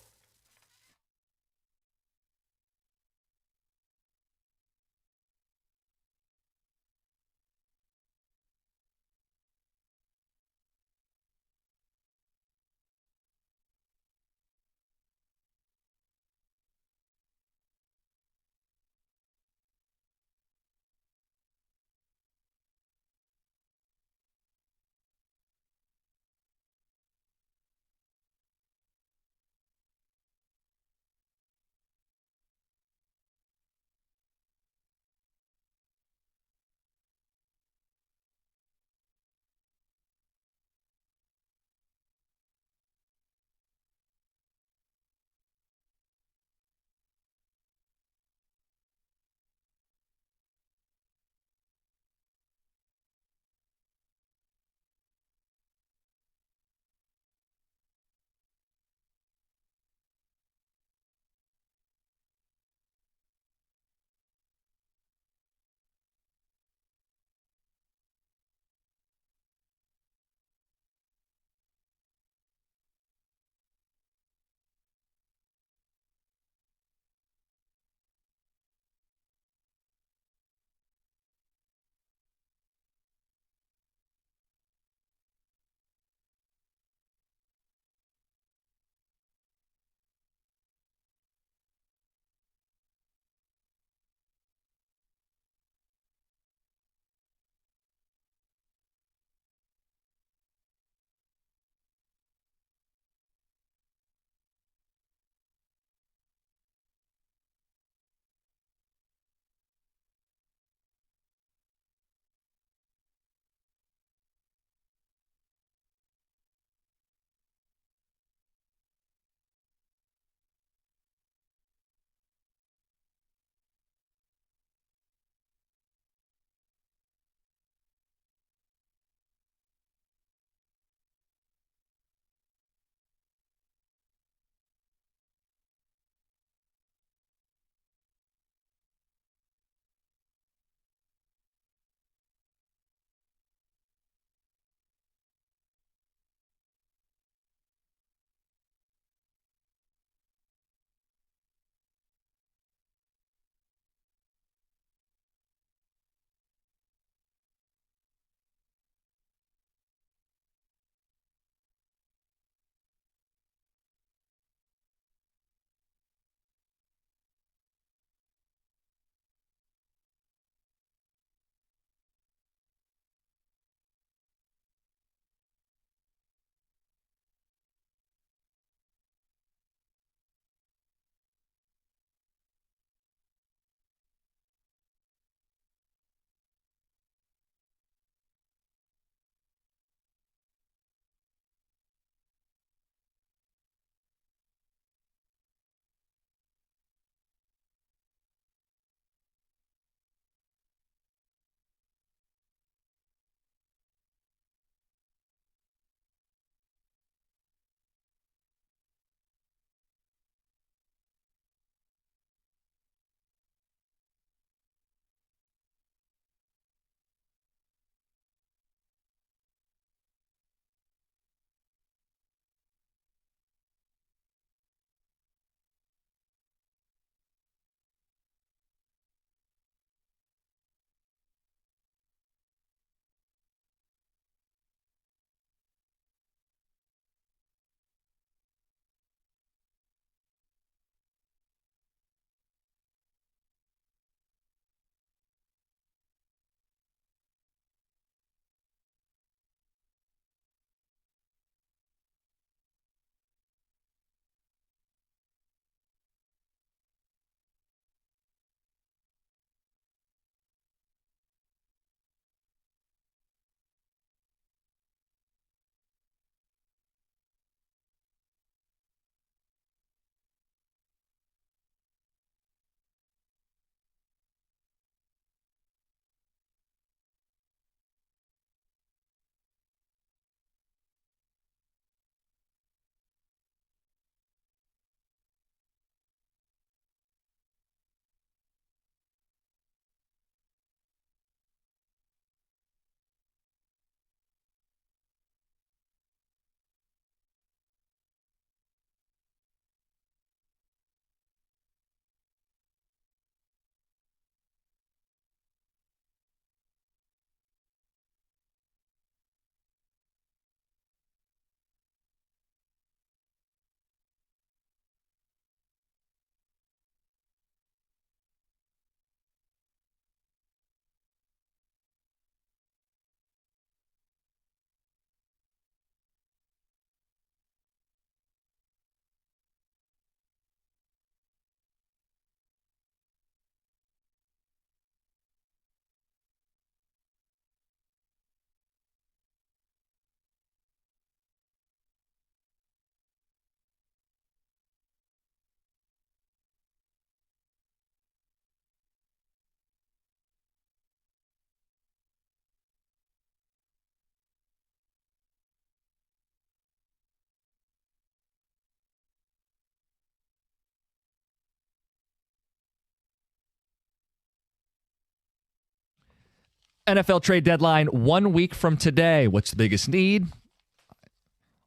NFL trade deadline 1 week from today. What's the biggest need?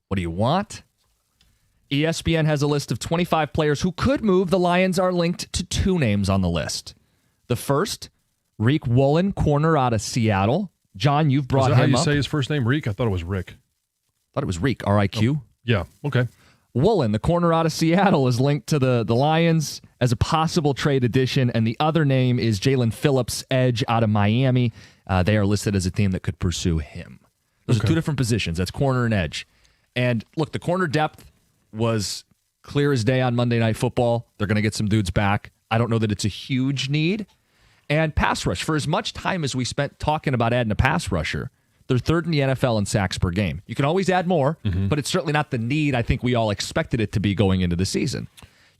What do you want? ESPN has a list of 25 players who could move. The Lions are linked to 2 names on the list. The first, Riq Woolen, corner out of Seattle. John, you've brought him up. Is that how you say his first name, Riq? I thought it was Rick. Thought it was Riq, R-I-Q. Oh, yeah, okay. Woolen, the corner out of Seattle, is linked to the Lions as a possible trade addition, and the other name is Jalen Phillips, edge out of Miami. They are listed as a team that could pursue him. Those are 2 different positions. That's corner and edge. And look, the corner depth was clear as day on Monday Night Football. They're going to get some dudes back. I don't know that it's a huge need. And pass rush, for as much time as we spent talking about adding a pass rusher, they're 3rd in the NFL in sacks per game. You can always add more, but it's certainly not the need I think we all expected it to be going into the season.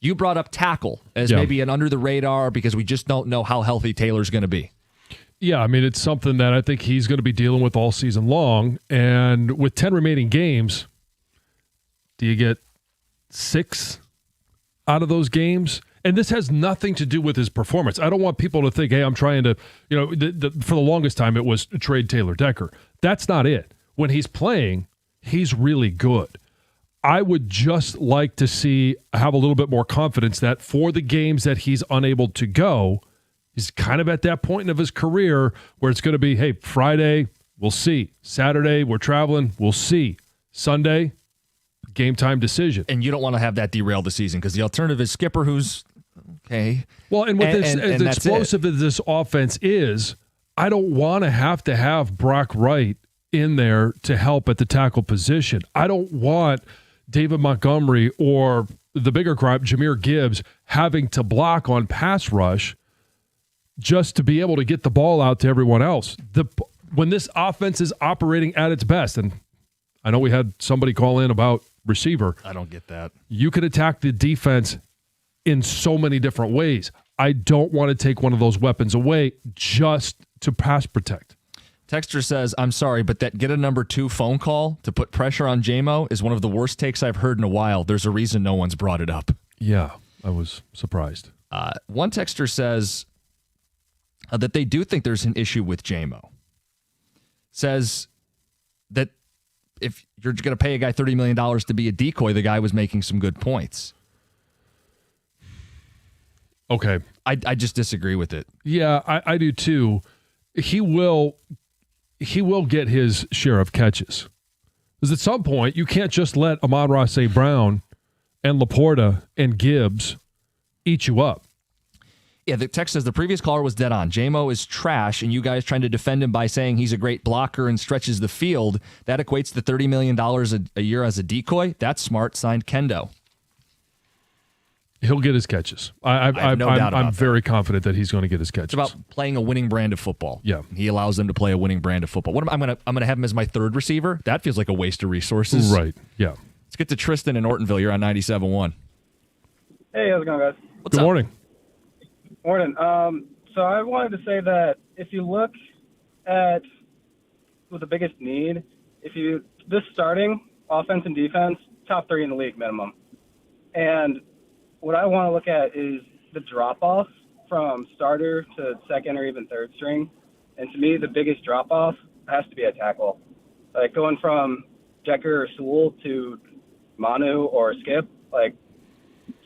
You brought up tackle as maybe an under the radar because we just don't know how healthy Taylor's going to be. Yeah, I mean, it's something that I think he's going to be dealing with all season long. And with 10 remaining games, do you get 6 out of those games? And this has nothing to do with his performance. I don't want people to think, hey, I'm trying to, for the longest time it was trade Taylor Decker. That's not it. When he's playing, he's really good. I would just like to have a little bit more confidence that for the games that he's unable to go, he's kind of at that point of his career where it's going to be, hey, Friday, we'll see. Saturday, we're traveling, we'll see. Sunday, game time decision. And you don't want to have that derail the season because the alternative is Skipper, who's okay. Well, and with as explosive as this offense is, I don't want to have Brock Wright in there to help at the tackle position. I don't want David Montgomery or the bigger crop, Jahmyr Gibbs, having to block on pass rush just to be able to get the ball out to everyone else. When this offense is operating at its best, and I know we had somebody call in about receiver. I don't get that. You could attack the defense in so many different ways. I don't want to take one of those weapons away just to pass protect. Texter says, I'm sorry, but that get a number 2 phone call to put pressure on JMO is one of the worst takes I've heard in a while. There's a reason no one's brought it up. Yeah, I was surprised. One texter says that they do think there's an issue with JMO. Says that if you're going to pay a guy $30 million to be a decoy, the guy was making some good points. Okay. I just disagree with it. Yeah, I do too. He will get his share of catches. Because at some point, you can't just let Amon-Ra St. Brown and Laporta and Gibbs eat you up. Yeah, the text says the previous caller was dead on. JMO is trash, and you guys trying to defend him by saying he's a great blocker and stretches the field. That equates to $30 million a year as a decoy. That's smart. Signed, Kendo. He'll get his catches. I have no doubt about I'm very confident that he's going to get his catches. It's about playing a winning brand of football. Yeah, he allows them to play a winning brand of football. I'm gonna have him as my 3rd receiver. That feels like a waste of resources. Right. Yeah. Let's get to Tristan in Ortonville. You're on 97.1. Hey, how's it going, guys? Good morning. Morning. So I wanted to say that if you look at the biggest need, this starting offense and defense, top 3 in the league minimum. And what I want to look at is the drop-off from starter to 2nd or even 3rd string. And to me, the biggest drop-off has to be a tackle. Like going from Decker or Sewell to Manu or Skip, like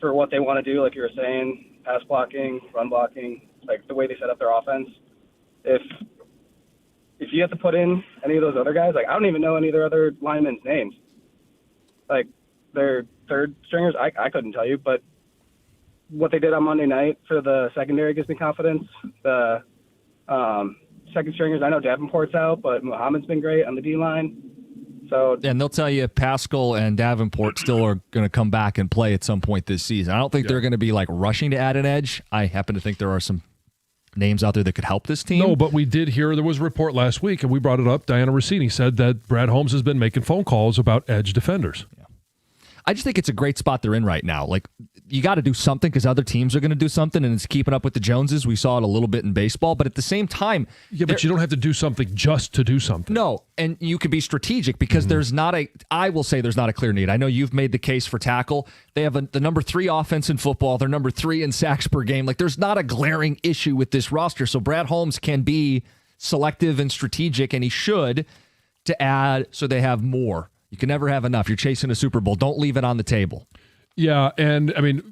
for what they want to do, like you were saying, pass blocking, run blocking, like the way they set up their offense. If you have to put in any of those other guys, like I don't even know any of their other linemen's names. Like their 3rd stringers, I couldn't tell you, but what they did on Monday night for the secondary gives me confidence. The 2nd stringers, I know Davenport's out, but Muhammad's been great on the D-line. So, and they'll tell you Pascal and Davenport still are going to come back and play at some point this season. I don't think they're going to be like rushing to add an edge. I happen to think there are some names out there that could help this team. No, but we did hear there was a report last week, and we brought it up. Diana Rossini said that Brad Holmes has been making phone calls about edge defenders. Yeah. I just think it's a great spot they're in right now. Like, you got to do something because other teams are going to do something, and it's keeping up with the Joneses. We saw it a little bit in baseball, but at the same time... Yeah, but you don't have to do something just to do something. No, and you can be strategic because there's not I will say there's not a clear need. I know you've made the case for tackle. They have the number 3 offense in football. They're number 3 in sacks per game. Like, there's not a glaring issue with this roster, so Brad Holmes can be selective and strategic, and he should, to add so they have more. You can never have enough. You're chasing a Super Bowl. Don't leave it on the table. Yeah, and I mean,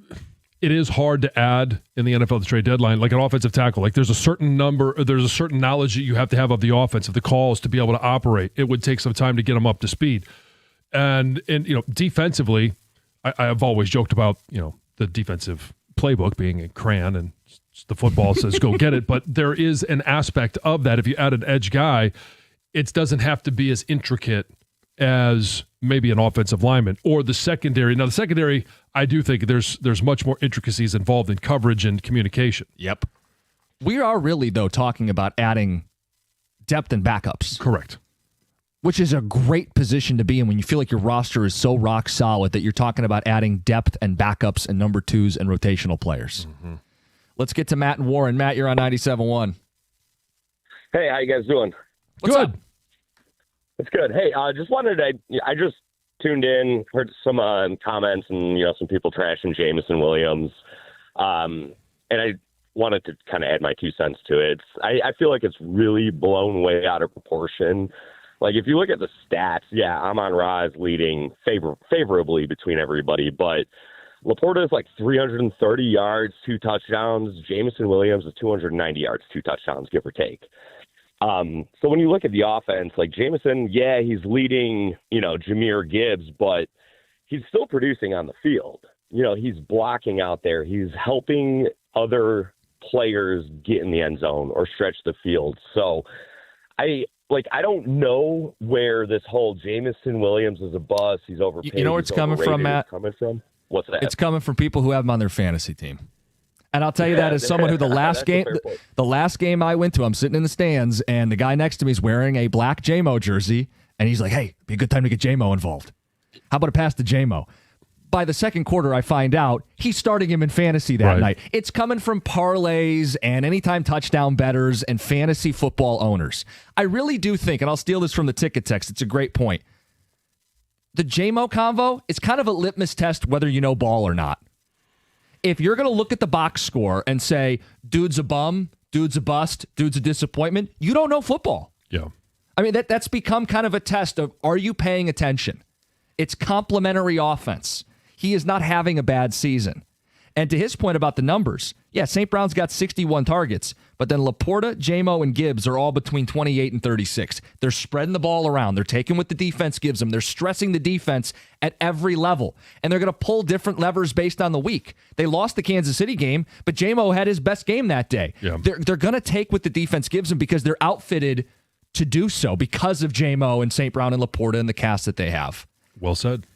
it is hard to add in the NFL the trade deadline, like an offensive tackle. Like there's a certain knowledge that you have to have of the offense, of the calls to be able to operate. It would take some time to get them up to speed. And defensively, I've always joked about, the defensive playbook being a crayon and the football says go get it. But there is an aspect of that. If you add an edge guy, it doesn't have to be as intricate as maybe an offensive lineman or the secondary. Now, the secondary, I do think there's much more intricacies involved in coverage and communication. Yep. We are really, though, talking about adding depth and backups. Correct. Which is a great position to be in when you feel like your roster is so rock solid that you're talking about adding depth and backups and number twos and rotational players. Mm-hmm. Let's get to Matt and Warren. Matt, you're on 97.1. Hey, how you guys doing? What's up? It's good. Hey, I just tuned in, heard some comments and, some people trashing Jameson Williams. And I wanted to kind of add my 2 cents to it. I feel like it's really blown way out of proportion. Like, if you look at the stats, yeah, Amon-Ra is leading favorably between everybody, but Laporta is like 330 yards, 2 touchdowns. Jameson Williams is 290 yards, 2 touchdowns, give or take. So when you look at the offense, like Jameson, yeah, he's leading, Jahmyr Gibbs, but he's still producing on the field. He's blocking out there. He's helping other players get in the end zone or stretch the field. So I don't know where this whole Jameson Williams is a bust. He's overpaid. You know where it's coming from, Matt? What's that? It's coming from people who have him on their fantasy team. And I'll tell you that as someone who the last game I went to, I'm sitting in the stands, and the guy next to me is wearing a black J-Mo jersey, and he's like, hey, it'd be a good time to get J-Mo involved. How about a pass to J-Mo? By the second quarter, I find out he's starting him in fantasy that night. It's coming from parlays and anytime touchdown bettors and fantasy football owners. I really do think, and I'll steal this from the ticket text, it's a great point. The J-Mo convo is kind of a litmus test whether you know ball or not. If you're going to look at the box score and say, dude's a bum, dude's a bust, dude's a disappointment, you don't know football. Yeah. I mean, that's become kind of a test of, are you paying attention? It's complementary offense. He is not having a bad season. And to his point about the numbers, yeah, St. Brown's got 61 targets, but then Laporta, J-Mo, and Gibbs are all between 28 and 36. They're spreading the ball around. They're taking what the defense gives them. They're stressing the defense at every level, and they're going to pull different levers based on the week. They lost the Kansas City game, but J-Mo had his best game that day. Yeah. They're going to take what the defense gives them because they're outfitted to do so because of J-Mo and St. Brown and Laporta and the cast that they have. Well said.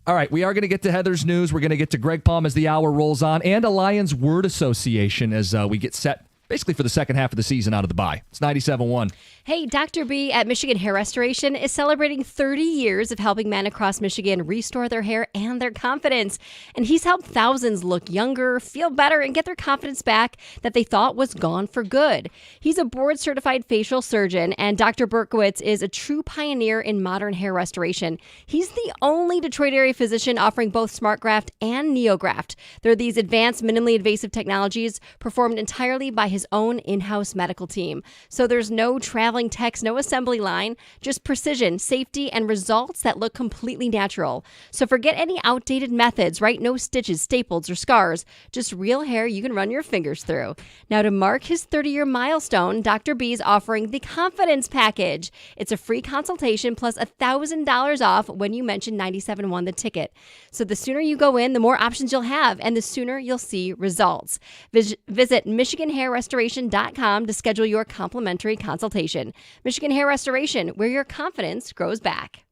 All right, we are going to get to Heather's news. We're going to get to Greg Palm as the hour rolls on, and a Lions word association as we get set basically for the second half of the season out of the bye. It's 97.1. Hey, Dr. B at Michigan Hair Restoration is celebrating 30 years of helping men across Michigan restore their hair and their confidence. And he's helped thousands look younger, feel better, and get their confidence back that they thought was gone for good. He's a board-certified facial surgeon, and Dr. Berkowitz is a true pioneer in modern hair restoration. He's the only Detroit area physician offering both SmartGraft and NeoGraft. They're these advanced, minimally invasive technologies performed entirely by his own in-house medical team. So there's no traveling techs, no assembly line, just precision, safety, and results that look completely natural. So forget any outdated methods, right? No stitches, staples, or scars. Just real hair you can run your fingers through. Now, to mark his 30-year milestone, Dr. B is offering the Confidence Package. It's a free consultation plus $1,000 off when you mention 97.1 the ticket. So the sooner you go in, the more options you'll have, and the sooner you'll see results. Visit MichiganHairRestoration.com to schedule your complimentary consultation. Michigan Hair Restoration, where your confidence grows back.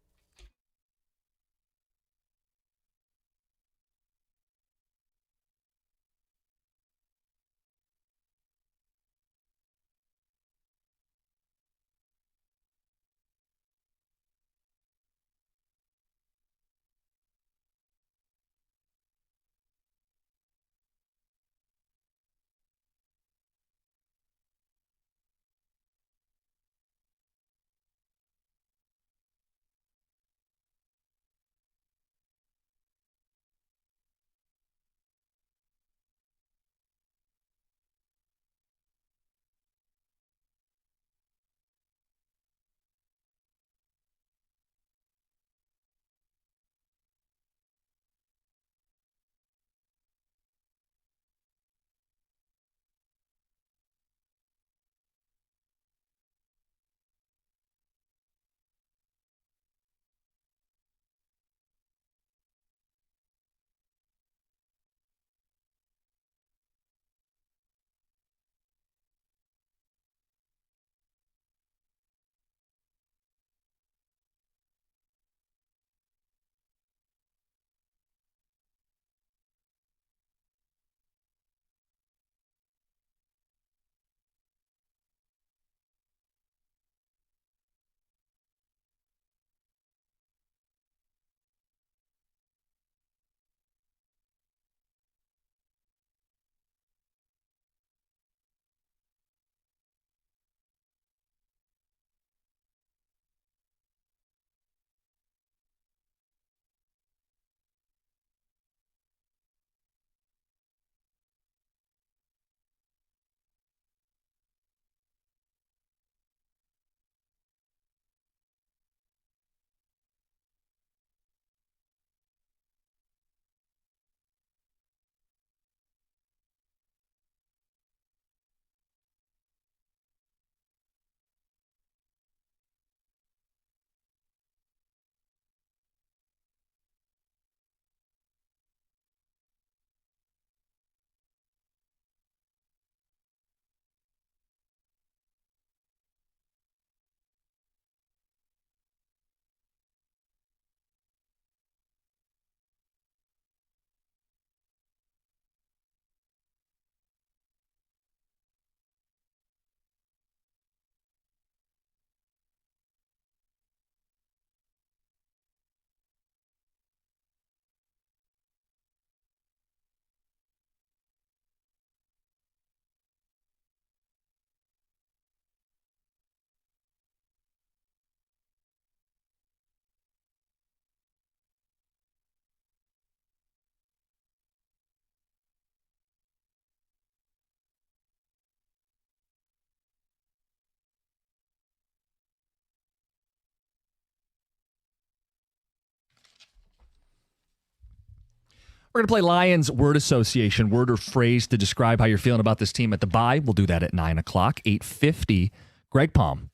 We're going to play Lions word association, word or phrase to describe how you're feeling about this team at the bye. We'll do that at 9 o'clock, 8:50. Greg Palm,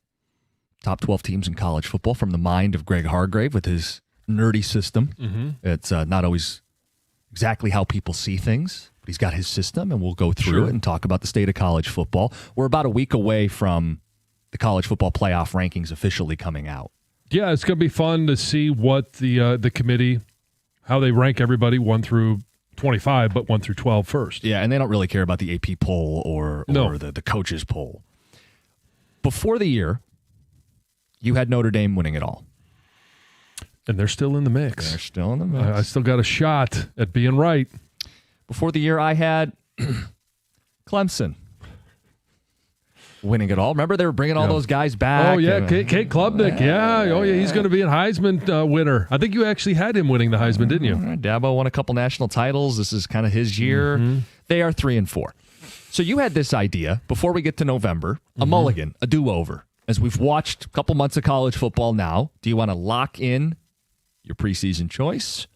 top 12 teams in college football from the mind of Greg Hargrave with his nerdy system. Mm-hmm. It's not always exactly how people see things, but he's got his system, and we'll go through it and talk about the state of college football. We're about a week away from the college football playoff rankings officially coming out. Yeah, it's going to be fun to see what the committee, how they rank everybody 1 through 25, but 1 through 12 first. Yeah, and they don't really care about the AP poll or the coaches poll. Before the year, you had Notre Dame winning it all. And they're still in the mix. They're still in the mix. I still got a shot at being right. Before the year, I had Clemson winning it all. Remember, they were bringing all those guys back. Oh, yeah, Kate Klubnik. Yeah. Oh, yeah, he's going to be a Heisman winner. I think you actually had him winning the Heisman, didn't you? Dabo won a couple national titles. This is kind of his year. Mm-hmm. They are 3-4. So you had this idea, before we get to November, a mulligan, a do-over. As we've watched a couple months of college football now, do you want to lock in your preseason choice,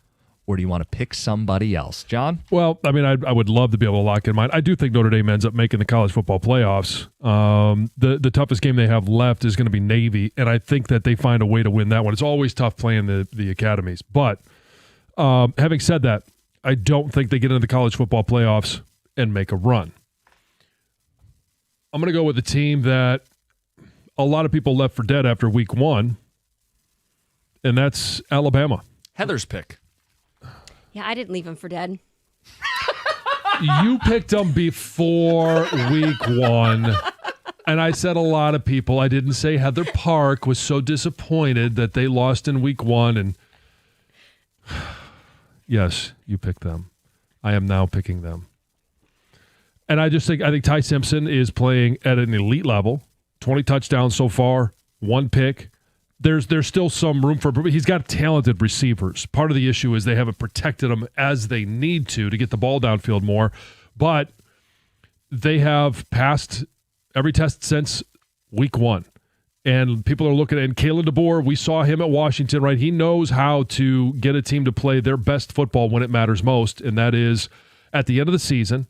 or do you want to pick somebody else? John? Well, I mean, I would love to be able to lock in mine. I do think Notre Dame ends up making the college football playoffs. The toughest game they have left is going to be Navy, and I think that they find a way to win that one. It's always tough playing the academies. But having said that, I don't think they get into the college football playoffs and make a run. I'm going to go with a team that a lot of people left for dead after week 1, and that's Alabama. Heather's pick. Yeah, I didn't leave him for dead. You picked them before week 1, and I said a lot of people. I didn't say Heather Park was so disappointed that they lost in week 1, and yes, you picked them. I am now picking them. And I think Ty Simpson is playing at an elite level. 20 touchdowns so far, 1 pick. There's still some room for improvement. He's got talented receivers. Part of the issue is they haven't protected them as they need to get the ball downfield more. But they have passed every test since week 1. And people are looking at, and Kalen DeBoer, we saw him at Washington, right? He knows how to get a team to play their best football when it matters most, and that is at the end of the season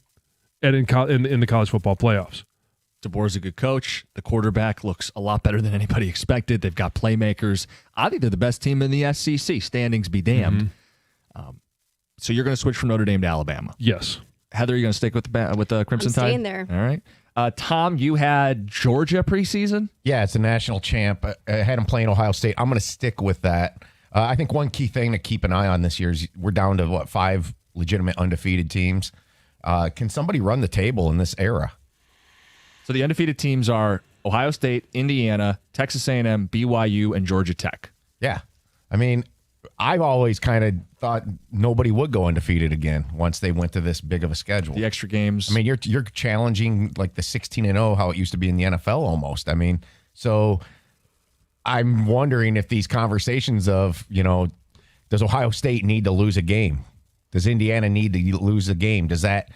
and in the college football playoffs. DeBoer's a good coach. The quarterback looks a lot better than anybody expected. They've got playmakers. I think they're the best team in the SEC. Standings be damned. So you're going to switch from Notre Dame to Alabama. Yes. Heather, you're going to stick with the Crimson Tide? I'm staying there. All right. Tom, you had Georgia preseason? Yeah, it's a national champ. I had him playing Ohio State. I'm going to stick with that. I think one key thing to keep an eye on this year is we're down to, 5 legitimate undefeated teams. Can somebody run the table in this era? So the undefeated teams are Ohio State, Indiana, Texas A&M, BYU, and Georgia Tech. Yeah. I mean, I've always kind of thought nobody would go undefeated again once they went to this big of a schedule. The extra games. I mean, you're challenging like the 16-0, how it used to be in the NFL almost. I mean, so I'm wondering if these conversations of, does Ohio State need to lose a game? Does Indiana need to lose a game? Does that,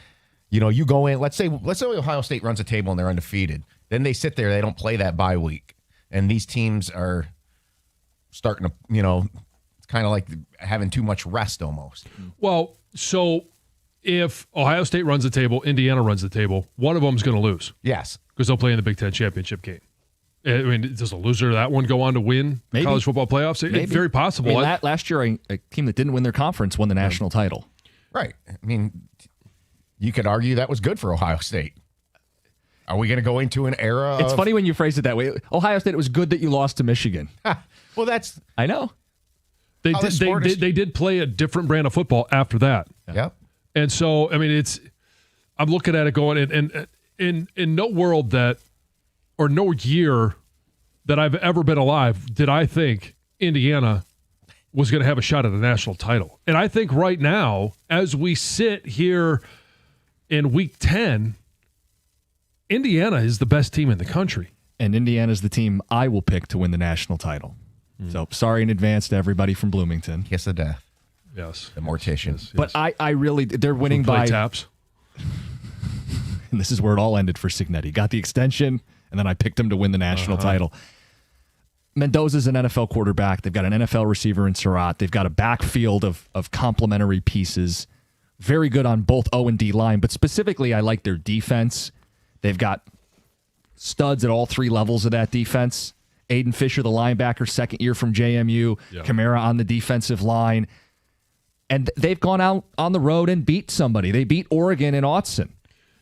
you go in, let's say Ohio State runs a table and they're undefeated. Then they sit there, they don't play that bye week. And these teams are starting to, it's kind of like having too much rest almost. Well, so if Ohio State runs the table, Indiana runs the table, one of them is going to lose. Yes. Because they'll play in the Big Ten championship game. I mean, does the loser of that one go on to win Maybe. college football playoffs? Maybe. It's very possible. I mean, last year, a team that didn't win their conference won the national title. Right. I mean, you could argue that was good for Ohio State. Are we going to go into an era It's funny when you phrase it that way. Ohio State, it was good that you lost to Michigan. Well, that's... I know. They did play a different brand of football after that. Yep. And so, I mean, I'm looking at it going, and in no world that, or no year that I've ever been alive, did I think Indiana was going to have a shot at a national title. And I think right now, as we sit here in week 10, Indiana is the best team in the country. And Indiana is the team I will pick to win the national title. So sorry in advance to everybody from Bloomington. Kiss of death. Yes. The mortician. Yes. But I really, they're winning by taps. And this is where it all ended for Cignetti. Got the extension, and then I picked him to win the national title. Mendoza's an NFL quarterback. They've got an NFL receiver in Surratt. They've got a backfield of complementary pieces. very good on both O and D line, but specifically I like their defense. They've got studs at all three levels of that defense. Aiden Fisher, the linebacker, second year from JMU. Yeah. Kamara on the defensive line. And they've gone out on the road and beat somebody. They beat Oregon and Autzen.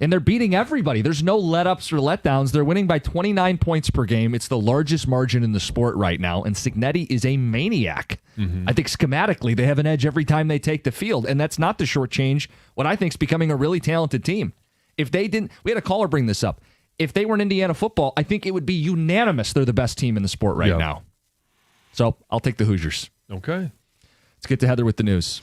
And they're beating everybody. There's no let-ups or letdowns. They're winning by 29 points per game. It's the largest margin in the sport right now. And Cignetti is a maniac. I think schematically they have an edge every time they take the field. And that's not to shortchange what I think is becoming a really talented team. If they didn't, we had a caller bring this up. If they were in Indiana football, I think it would be unanimous they're the best team in the sport right now. So I'll take the Hoosiers. Okay. Let's get to Heather with the news.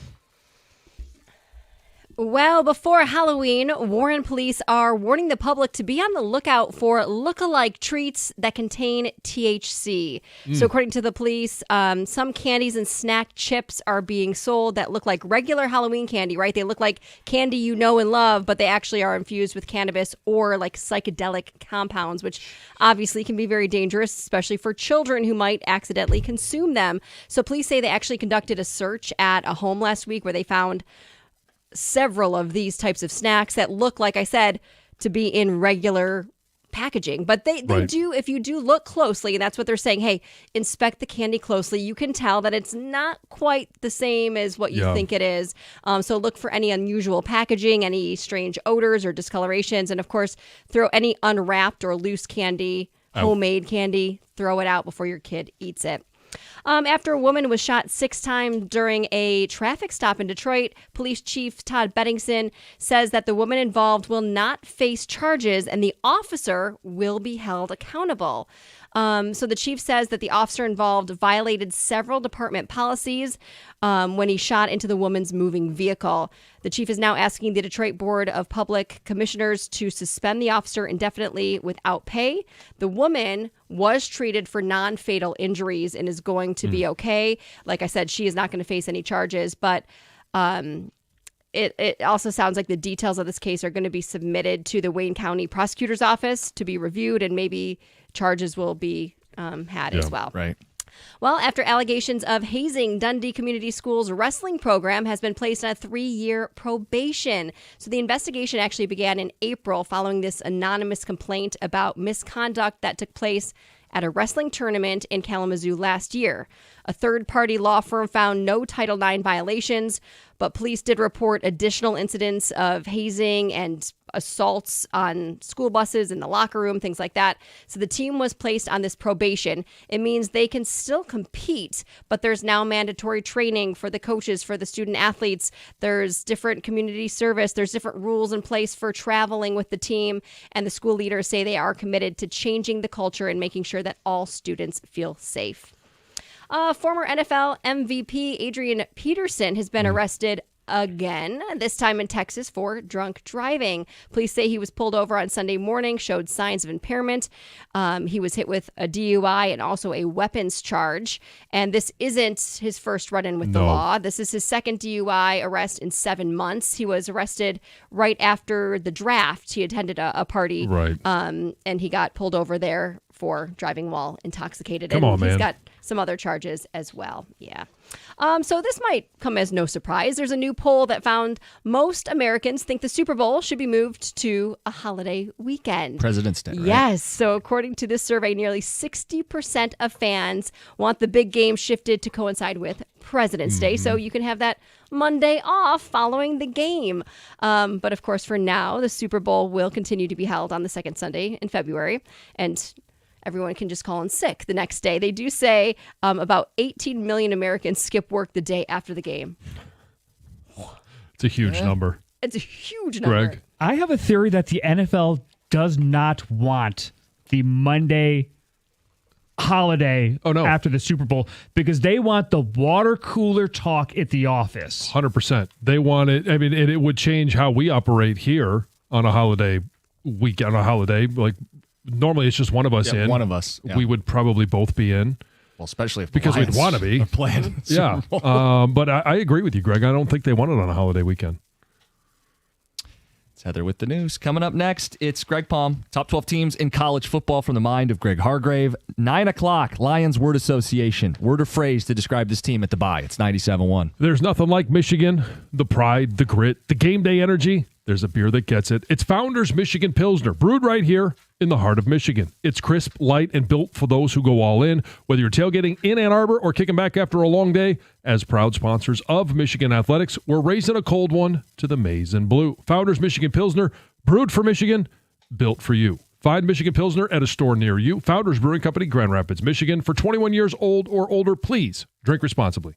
Well, before Halloween, Warren police are warning the public to be on the lookout for look-alike treats that contain THC. So according to the police, some candies and snack chips are being sold that look like regular Halloween candy, right? They look like candy you know and love, but they actually are infused with cannabis or like psychedelic compounds, which obviously can be very dangerous, especially for children who might accidentally consume them. So police say they actually conducted a search at a home last week where they found several of these types of snacks that look, like I said, to be in regular packaging. But they do, if you do look closely, and that's what they're saying, hey, inspect the candy closely. You can tell that it's not quite the same as what you think it is. So look for any unusual packaging, any strange odors or discolorations. And of course, throw any unwrapped or loose candy, homemade candy, throw it out before your kid eats it. After a woman was shot 6 times during a traffic stop in Detroit, Police Chief Todd Bettingson says that the woman involved will not face charges and the officer will be held accountable. So the chief says that the officer involved violated several department policies when he shot into the woman's moving vehicle. The chief is now asking the Detroit Board of Public Commissioners to suspend the officer indefinitely without pay. The woman was treated for non-fatal injuries and is going to be okay. Like I said, she is not going to face any charges, but it also sounds like the details of this case are going to be submitted to the Wayne County Prosecutor's Office to be reviewed, and maybe charges will be had as well. Right. Well, after allegations of hazing, Dundee Community Schools wrestling program has been placed on a 3-year probation. So the investigation actually began in April following this anonymous complaint about misconduct that took place at a wrestling tournament in Kalamazoo last year. A third-party law firm found no Title IX violations, but police did report additional incidents of hazing and assaults on school buses in the locker room, things like that. So the team was placed on this probation. It means they can still compete, but there's now mandatory training for the coaches, for the student athletes. There's different community service. There's different rules in place for traveling with the team. And the school leaders say they are committed to changing the culture and making sure that all students feel safe. Former NFL MVP Adrian Peterson has been arrested again, this time in Texas for drunk driving. Police say he was pulled over on Sunday morning, showed signs of impairment. He was hit with a DUI and also a weapons charge. And this isn't his first run-in with the law. This is his second DUI arrest in 7 months. He was arrested right after the draft. He attended a party, and he got pulled over there for driving while intoxicated. Come on, man. He's got some other charges as well. Yeah. So this might come as no surprise. There's a new poll that found most Americans think the Super Bowl should be moved to a holiday weekend. President's Day, right? Yes. So according to this survey, nearly 60% of fans want the big game shifted to coincide with President's Day. So you can have that Monday off following the game. But of course, for now, the Super Bowl will continue to be held on the second Sunday in February. And everyone can just call in sick the next day. They do say about 18 million Americans skip work the day after the game. It's a huge number. It's a huge number. Greg? I have a theory that the NFL does not want the Monday holiday after the Super Bowl because they want the water cooler talk at the office. 100%. They want it. I mean, it would change how we operate here on a holiday weekend, on a holiday. Like, normally it's just one of us in. One of us. Yeah. We would probably both be in. Well, especially if because we'd want to be playing. Yeah. But I agree with you, Greg. I don't think they want it on a holiday weekend. It's Heather with the news. Coming up next, it's Greg Palm. Top 12 teams in college football from the mind of Greg Hargrave. 9 o'clock, Lions Word Association. Word or phrase to describe this team at the bye. It's 97.1. There's nothing like Michigan. The pride, the grit, the game day energy. There's a beer that gets it. It's Founders Michigan Pilsner, brewed right here in the heart of Michigan. It's crisp, light, and built for those who go all in. Whether you're tailgating in Ann Arbor or kicking back after a long day, as proud sponsors of Michigan Athletics, we're raising a cold one to the maize and blue. Founders Michigan Pilsner, brewed for Michigan, built for you. Find Michigan Pilsner at a store near you. Founders Brewing Company, Grand Rapids, Michigan. For 21 years old or older, please drink responsibly.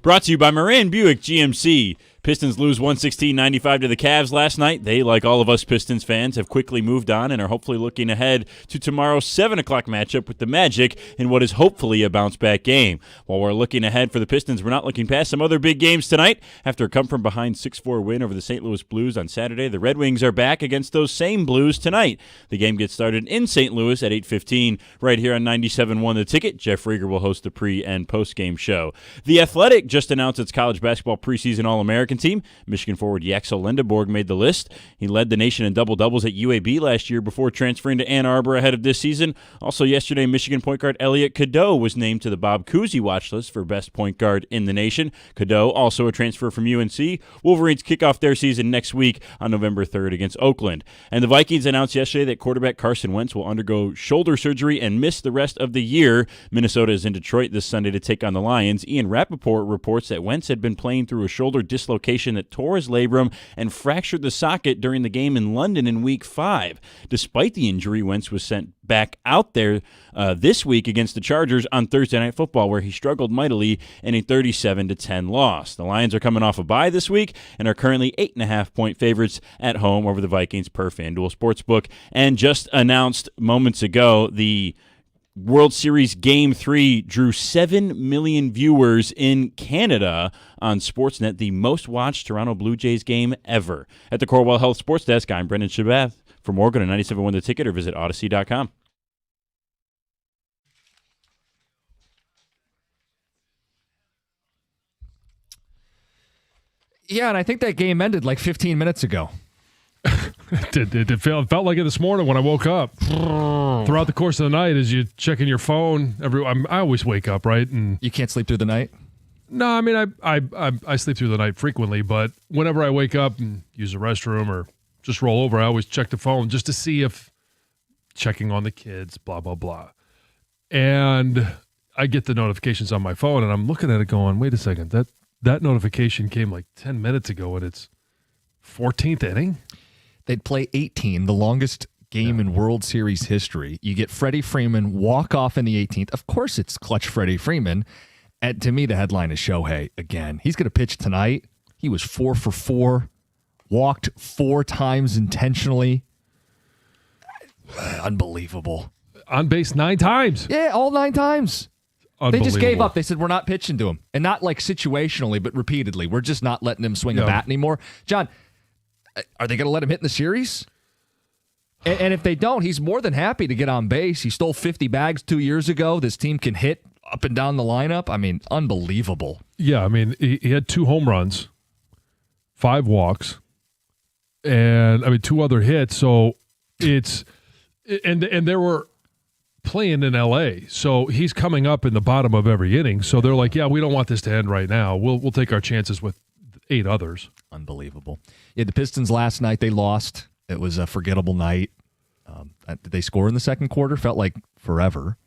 Brought to you by Moran Buick GMC. Pistons lose 116-95 to the Cavs last night. They, like all of us Pistons fans, have quickly moved on and are hopefully looking ahead to tomorrow's 7 o'clock matchup with the Magic in what is hopefully a bounce-back game. While we're looking ahead for the Pistons, we're not looking past some other big games tonight. After a come-from-behind 6-4 win over the St. Louis Blues on Saturday, the Red Wings are back against those same Blues tonight. The game gets started in St. Louis at 8:15 right here on 97.1 The Ticket. Jeff Rieger will host the pre- and post-game show. The Athletic just announced its college basketball preseason All-American team. Michigan forward Yaxel Lindeborg made the list. He led the nation in double-doubles at UAB last year before transferring to Ann Arbor ahead of this season. Also yesterday, Michigan point guard Elliot Cadeau was named to the Bob Cousy watch list for best point guard in the nation. Cadeau, also a transfer from UNC. Wolverines kick off their season next week on November 3rd against Oakland. And the Vikings announced yesterday that quarterback Carson Wentz will undergo shoulder surgery and miss the rest of the year. Minnesota is in Detroit this Sunday to take on the Lions. Ian Rappaport reports that Wentz had been playing through a shoulder dislocation that tore his labrum and fractured the socket during the game in London in Week 5. Despite the injury, Wentz was sent back out there this week against the Chargers on Thursday Night Football, where he struggled mightily in a 37-10 loss. The Lions are coming off a bye this week and are currently 8.5-point favorites at home over the Vikings per FanDuel Sportsbook. And just announced moments ago, the World Series Game 3 drew 7 million viewers in Canada on Sportsnet, the most watched Toronto Blue Jays game ever. At the Corewell Health Sports Desk, I'm Brendan Shabath. For more, go to 97.1 The Ticket or visit Odyssey.com. Yeah, and I think that game ended like 15 minutes ago. It felt like it this morning when I woke up. Throughout the course of the night, as you checking your phone, I always wake up, right? And you can't sleep through the night? No, I mean, I sleep through the night frequently, but whenever I wake up and use the restroom or just roll over, I always check the phone just to see if checking on the kids, blah, blah, blah. And I get the notifications on my phone, and I'm looking at it going, wait a second, that notification came like 10 minutes ago, and it's 14th inning? They'd play 18, the longest game in World Series history. You get Freddie Freeman walk off in the 18th. Of course it's clutch Freddie Freeman. And to me, the headline is Shohei again. He's going to pitch tonight. He was 4 for 4, walked 4 times intentionally. Unbelievable. On base 9 times. Yeah, all 9 times. They just gave up. They said, we're not pitching to him. And not like situationally, but repeatedly. We're just not letting him swing a bat anymore. John, are they going to let him hit in the series? And if they don't, he's more than happy to get on base. He stole 50 bags 2 years ago. This team can hit up and down the lineup. I mean, unbelievable. Yeah, I mean, he had 2 home runs, 5 walks, and 2 other hits. So it's and they were playing in LA. So he's coming up in the bottom of every inning. So they're like, yeah, we don't want this to end right now. We'll take our chances with 8 others. Unbelievable. Yeah, the Pistons last night, they lost. It was a forgettable night. Did they score in the second quarter? Felt like forever.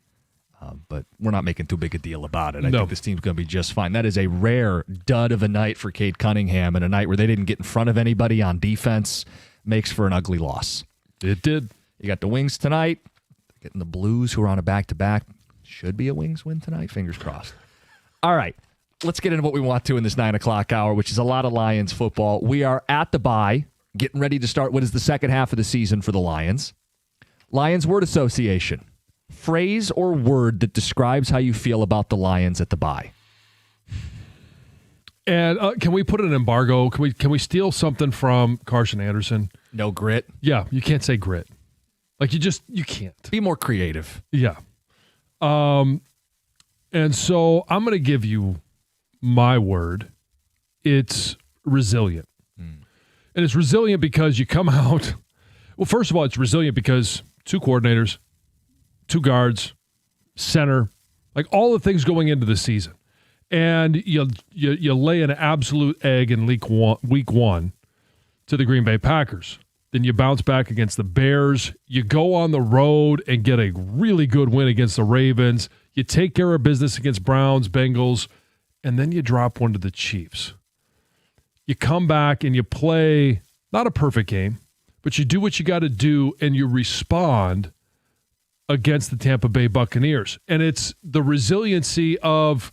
But we're not making too big a deal about it. I think this team's going to be just fine. That is a rare dud of a night for Cade Cunningham, and a night where they didn't get in front of anybody on defense makes for an ugly loss. It did. You got the Wings tonight. Getting the Blues, who are on a back-to-back. Should be a Wings win tonight. Fingers crossed. All right. Let's get into what we want to in this 9 o'clock hour, which is a lot of Lions football. We are at the bye, getting ready to start what is the second half of the season for the Lions. Lions word association. Phrase or word that describes how you feel about the Lions at the bye. And can we put an embargo? Can we steal something from Carson Anderson? No grit? Yeah, you can't say grit. Like you can't. Be more creative. Yeah. And so I'm going to give you my word. It's resilient. And it's resilient because you come out. Well, first of all, it's resilient because 2 coordinators, 2 guards, center, like all the things going into the season. And you lay an absolute egg in week one to the Green Bay Packers. Then you bounce back against the Bears. You go on the road and get a really good win against the Ravens. You take care of business against Browns, Bengals, and then you drop one to the Chiefs. You come back and you play not a perfect game, but you do what you got to do and you respond against the Tampa Bay Buccaneers. And it's the resiliency of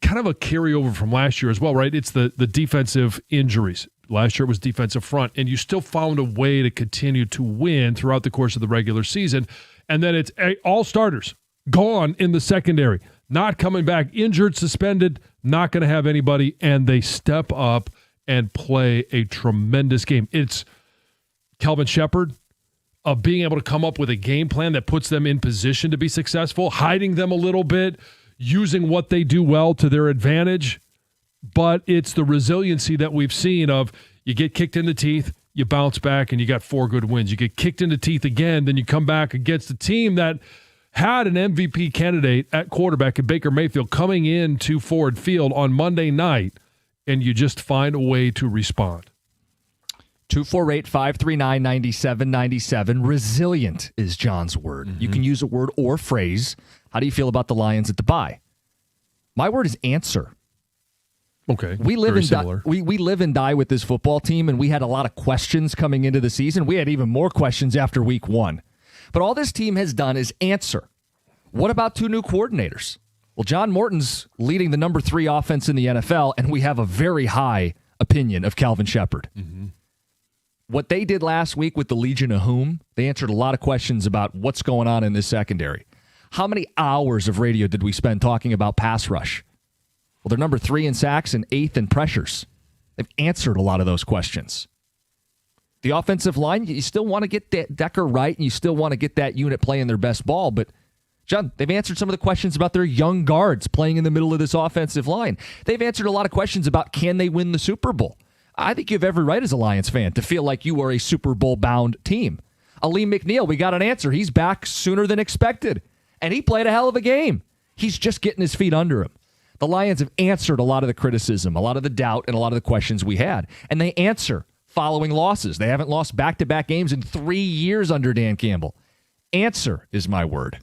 kind of a carryover from last year as well, right? It's the defensive injuries. Last year it was defensive front, and you still found a way to continue to win throughout the course of the regular season. And then it's all starters gone in the secondary, not coming back, injured, suspended, not going to have anybody, and they step up and play a tremendous game. It's Kelvin Sheppard of being able to come up with a game plan that puts them in position to be successful, hiding them a little bit, using what they do well to their advantage. But it's the resiliency that we've seen of you get kicked in the teeth, you bounce back, and you got 4 good wins. You get kicked in the teeth again, then you come back against a team that had an MVP candidate at quarterback in Baker Mayfield coming into Ford Field on Monday night, and you just find a way to respond. 248-539-9797. Resilient is John's word. You can use a word or phrase. How do you feel about the Lions at the bye? My word is answer. Okay. We live and die with this football team, and we had a lot of questions coming into the season. We had even more questions after week 1. But all this team has done is answer. What about 2 new coordinators? Well, John Morton's leading the number 3 offense in the NFL, and we have a very high opinion of Calvin Sheppard. What they did last week with the Legion of Whom, they answered a lot of questions about what's going on in this secondary. How many hours of radio did we spend talking about pass rush? Well, they're number 3 in sacks and 8th in pressures. They've answered a lot of those questions. The offensive line, you still want to get Decker right, and you still want to get that unit playing their best ball. But, John, they've answered some of the questions about their young guards playing in the middle of this offensive line. They've answered a lot of questions about can they win the Super Bowl. I think you have every right as a Lions fan to feel like you are a Super Bowl-bound team. Aleem McNeil, we got an answer. He's back sooner than expected, and he played a hell of a game. He's just getting his feet under him. The Lions have answered a lot of the criticism, a lot of the doubt, and a lot of the questions we had. And they answer following losses. They haven't lost back-to-back games in 3 years under Dan Campbell. Answer is my word.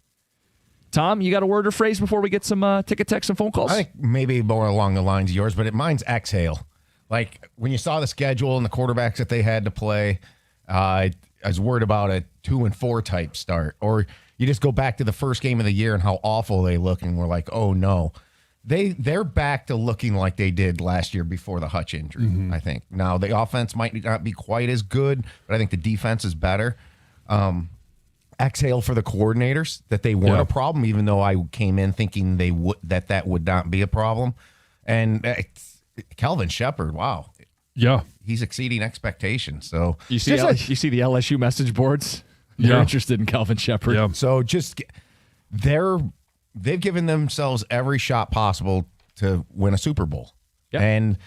Tom, you got a word or phrase before we get some ticket, text, and phone calls? I think maybe more along the lines of yours, but mine's exhale. Like, when you saw the schedule and the quarterbacks that they had to play, I was worried about a 2-4 type start. Or you just go back to the first game of the year and how awful they look, and we're like, oh, no. They're back to looking like they did last year before the Hutch injury, I think. Now, the offense might not be quite as good, but I think the defense is better. Exhale for the coordinators, that they weren't a problem, even though I came in thinking that would not be a problem. And Kelvin Sheppard, wow. Yeah. He's exceeding expectations. So you see the LSU message boards? They're interested in Kelvin Sheppard. Yeah. So they've given themselves every shot possible to win a Super Bowl. Yep. And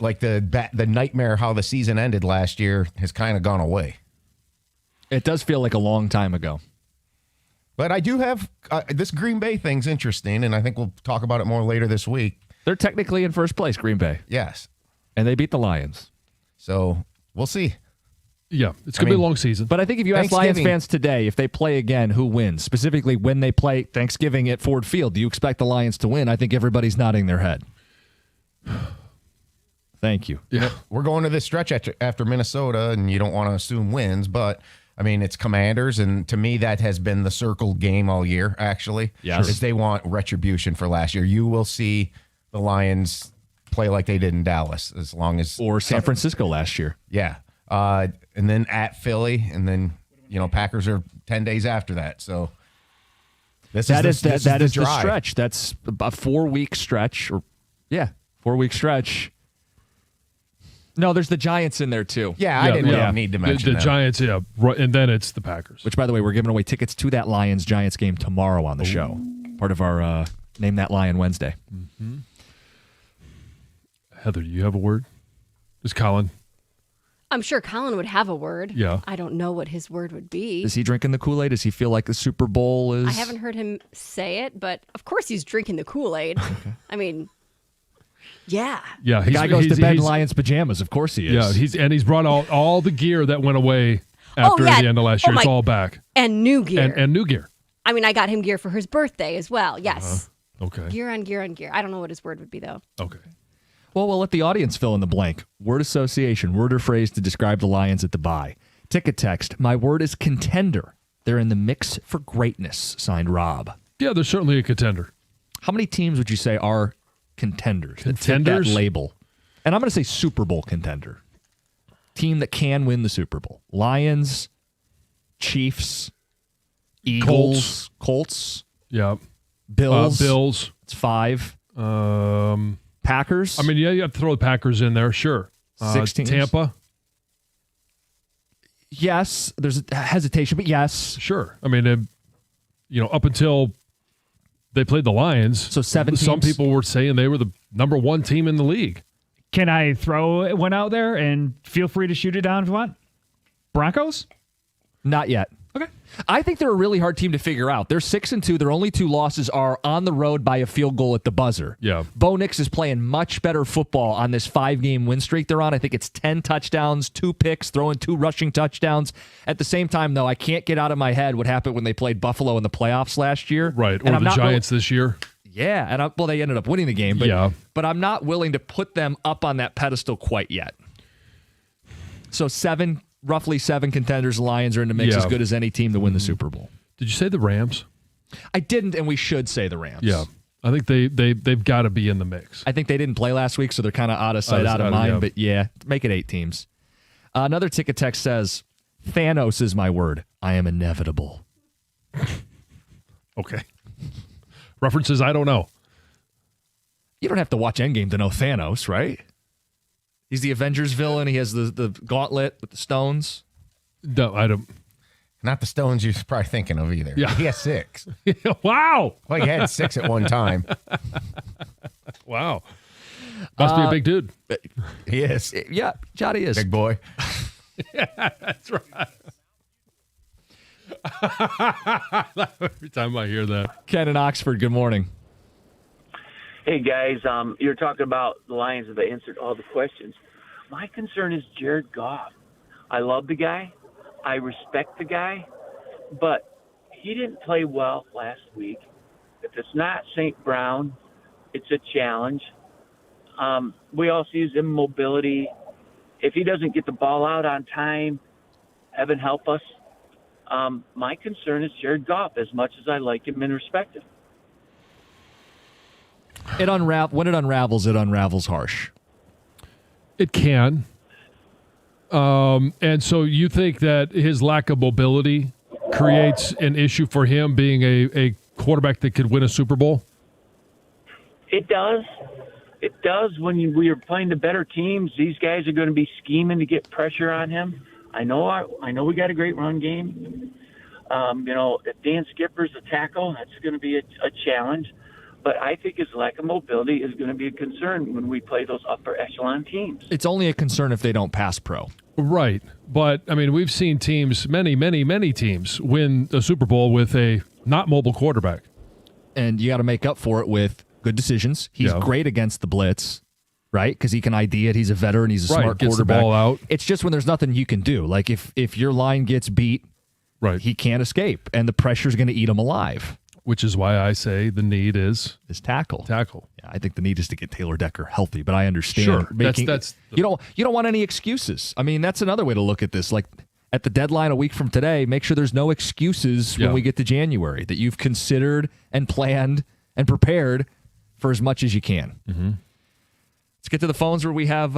like the nightmare how the season ended last year has kind of gone away. It does feel like a long time ago. But I do have this Green Bay thing's interesting, and I think we'll talk about it more later this week. They're technically in first place, Green Bay. Yes. And they beat the Lions. So we'll see. Yeah, it's going to be a long season. But I think if you ask Lions fans today, if they play again, who wins? Specifically, when they play Thanksgiving at Ford Field, do you expect the Lions to win? I think everybody's nodding their head. Thank you. Yeah, we're going to this stretch after Minnesota, and you don't want to assume wins, but, I mean, it's Commanders, and to me, that has been the circled game all year, actually. Yes. Is they want retribution for last year. You will see the Lions play like they did in Dallas, as long as... Or San Francisco last year. Yeah. And then at Philly, and then, Packers are 10 days after that. So that is the stretch. That's a 4-week stretch. 4-week stretch. No, there's the Giants in there, too. Yeah, I didn't need to mention the Giants, and then it's the Packers. Which, by the way, we're giving away tickets to that Lions-Giants game tomorrow on the show. Part of our Name That Lion Wednesday. Mm-hmm. Heather, do you have a word? Is Colin... I'm sure Colin would have a word. Yeah. I don't know what his word would be. Is he drinking the Kool-Aid? Does he feel like the Super Bowl is... I haven't heard him say it, but of course he's drinking the Kool-Aid. Okay. I mean, yeah. Yeah, the guy goes to bed in Lions pajamas. Of course he is. Yeah, he's brought out all the gear that went away after the end of last year. It's all back. And new gear. And new gear. I mean, I got him gear for his birthday as well. Yes. Okay. Gear on gear on gear. I don't know what his word would be, though. Okay. Well, we'll let the audience fill in the blank. Word association, word or phrase to describe the Lions at the bye. Ticket text, my word is contender. They're in the mix for greatness, signed Rob. Yeah, they're certainly a contender. How many teams would you say are contenders? That fit Contenders? that label. And I'm going to say Super Bowl contender. Team that can win the Super Bowl. Lions, Chiefs, Eagles, Colts, Yeah. Bills. Bills. It's 5. Packers. I mean, yeah, you have to throw the Packers in there, sure. 6 teams. Tampa. Yes, there's a hesitation, but yes. Sure. I mean, up until they played the Lions, so 7 some teams? people were saying they were the number 1 team in the league. Can I throw one out there and feel free to shoot it down if you want? Broncos? Not yet. Okay. I think they're a really hard team to figure out. They're 6-2. Their only 2 losses are on the road by a field goal at the buzzer. Yeah. Bo Nix is playing much better football on this 5-game win streak they're on. I think it's 10 touchdowns, 2 picks, throwing 2 rushing touchdowns. At the same time, though, I can't get out of my head what happened when they played Buffalo in the playoffs last year. Right. And Or I'm the not Giants this year. Yeah, and they ended up winning the game. But I'm not willing to put them up on that pedestal quite yet. So roughly 7 contenders. The Lions are in the mix, as good as any team to win the Super Bowl. Did you say the Rams? I didn't, and we should say the Rams. Yeah. I think they've got to be in the mix. I think they didn't play last week, so they're kind of out of sight, out of mind. Yeah. But yeah, make it 8 teams. Another ticket text says, Thanos is my word. I am inevitable. Okay. References, I don't know. You don't have to watch Endgame to know Thanos, right? He's the Avengers villain. He has the gauntlet with the stones. No, I don't. Not the stones you're probably thinking of either. Yeah. He has 6. Wow. Well, he had 6 at one time. Wow. Must be a big dude. He is. Yeah, Johnny is. Big boy. Yeah, that's right. Every time I hear that. Ken in Oxford, good morning. Hey, guys. You're talking about the Lions have answered all the questions. My concern is Jared Goff. I love the guy. I respect the guy. But he didn't play well last week. If it's not St. Brown, it's a challenge. We also use immobility. If he doesn't get the ball out on time, heaven help us. My concern is Jared Goff, as much as I like him and respect him. When it unravels harsh. It can. And so you think that his lack of mobility creates an issue for him being a quarterback that could win a Super Bowl? It does. It does. When we are playing the better teams, these guys are going to be scheming to get pressure on him. I know we got a great run game. If Dan Skipper's a tackle, that's going to be a challenge. But I think his lack of mobility is going to be a concern when we play those upper echelon teams. It's only a concern if they don't pass pro. Right. But, I mean, we've seen teams, many, many, many teams, win a Super Bowl with a not mobile quarterback. And you got to make up for it with good decisions. He's great against the blitz, right? Because he can ID it. He's a veteran. He's a smart gets quarterback. The ball out. It's just when there's nothing you can do. Like if your line gets beat, he can't escape, and the pressure's going to eat him alive. Which is why I say the need is tackle. Tackle. Yeah, I think the need is to get Taylor Decker healthy, but I understand. Sure. That's you don't want any excuses. I mean, that's another way to look at this. Like at the deadline a week from today, make sure there's no excuses when we get to January, that you've considered and planned and prepared for as much as you can. Mm-hmm. Let's get to the phones where we have.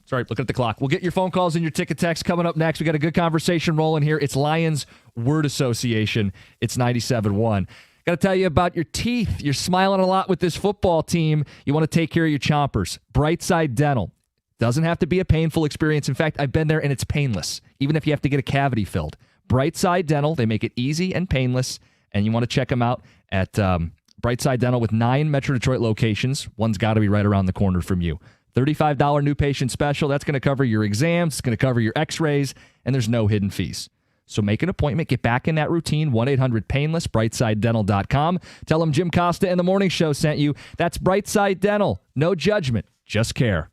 Sorry, looking at the clock. We'll get your phone calls and your ticket text coming up next. We got a good conversation rolling here. It's Lions Word Association. It's 97.1. Got to tell you about your teeth. You're smiling a lot with this football team. You want to take care of your chompers. Brightside Dental. Doesn't have to be a painful experience. In fact, I've been there and it's painless, even if you have to get a cavity filled. Brightside Dental, they make it easy and painless, and you want to check them out at Brightside Dental with 9 Metro Detroit locations. One's got to be right around the corner from you. $35 new patient special. That's going to cover your exams. It's going to cover your x-rays, and there's no hidden fees. So make an appointment. Get back in that routine. 1-800-PAINLESS, BrightsideDental.com. Tell them Jim Costa and the Morning Show sent you. That's Brightside Dental. No judgment, just care.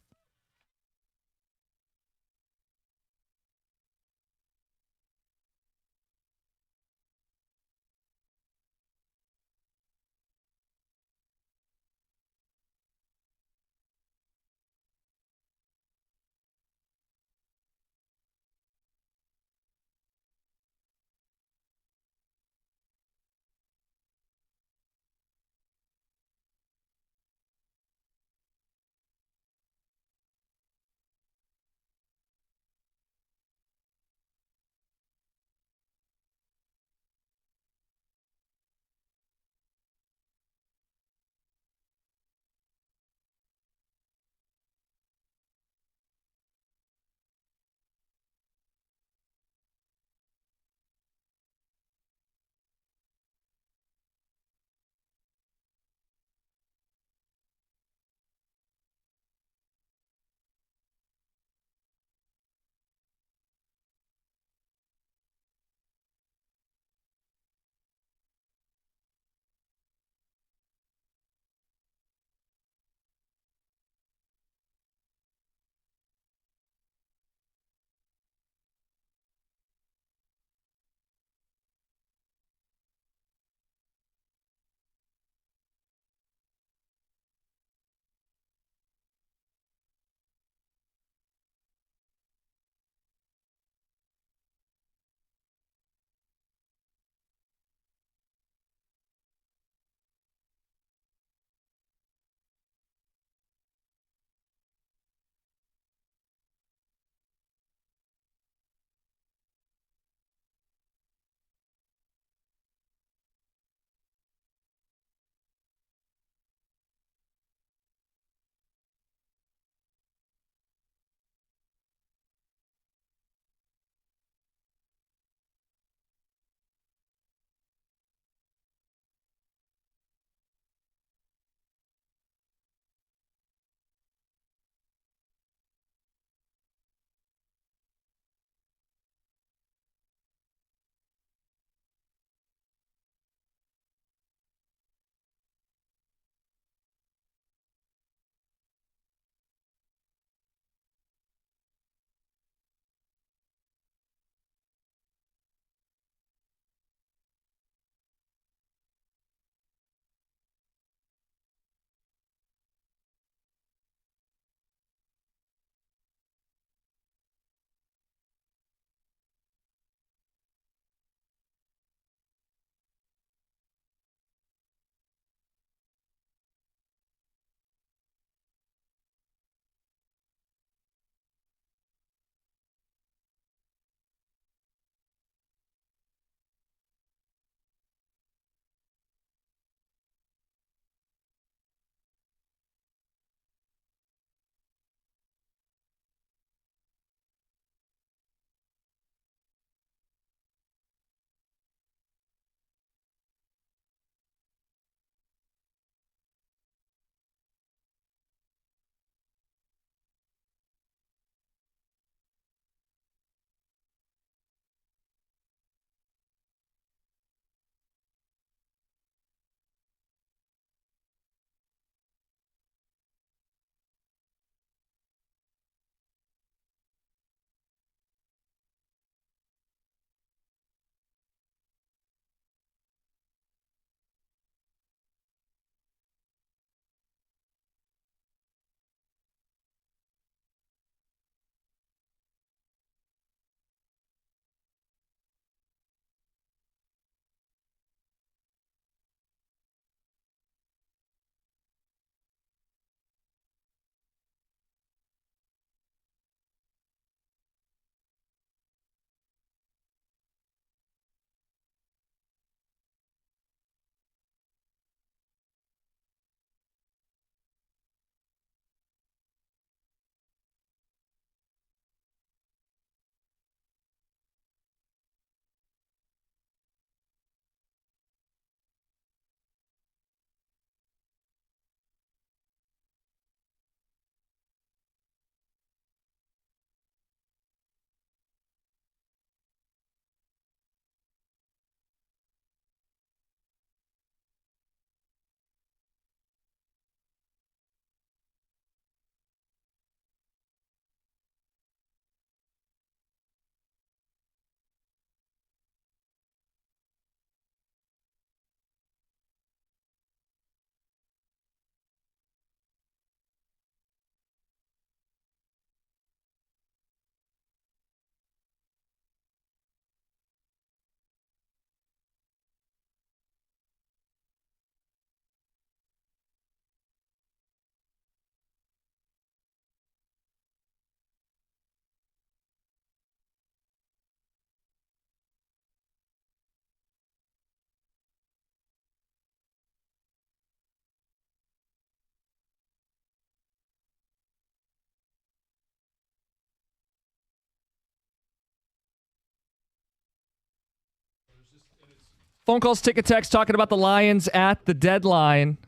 Phone calls, ticket text, talking about the Lions at the deadline.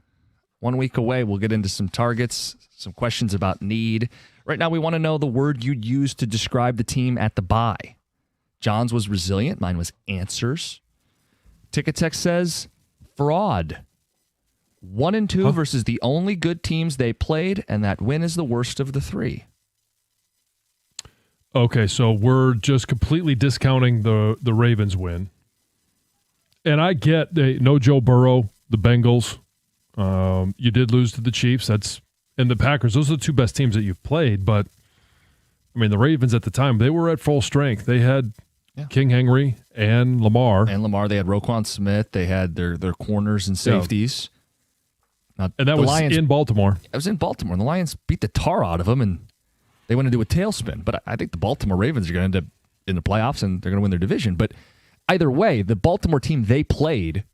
1 week away, we'll get into some targets, some questions about need. Right now, we want to know the word you'd use to describe the team at the bye. John's was resilient. Mine was answers. Ticket text says fraud. 1-2 versus the only good teams they played, and that win is the worst of the three. Okay, so we're just completely discounting the Ravens win. And I get no Joe Burrow, the Bengals. You did lose to the Chiefs. And the Packers. Those are the two best teams that you've played. But, I mean, the Ravens at the time, they were at full strength. They had King Henry and Lamar. They had Roquan Smith. They had their corners and safeties. Now, and that was Lions, in Baltimore. It was in Baltimore. And the Lions beat the tar out of them, and they went into a tailspin. But I think the Baltimore Ravens are going to end up in the playoffs, and they're going to win their division. But either way, the Baltimore team they played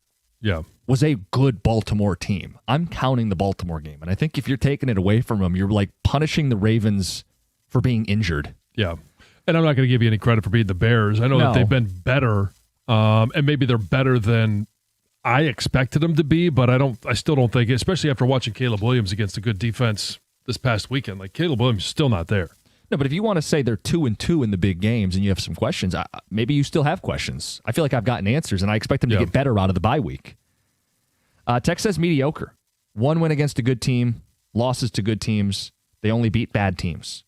was a good Baltimore team. I'm counting the Baltimore game. And I think if you're taking it away from them, you're like punishing the Ravens for being injured. Yeah. And I'm not going to give you any credit for beating the Bears. I know that they've been better, and maybe they're better than I expected them to be, but I still don't think, especially after watching Caleb Williams against a good defense this past weekend, like Caleb Williams is still not there. No, but if you want to say they're 2-2 in the big games and you have some questions, maybe you still have questions. I feel like I've gotten answers, and I expect them to get better out of the bye week. Tex says mediocre. 1 win against a good team, losses to good teams. They only beat bad teams.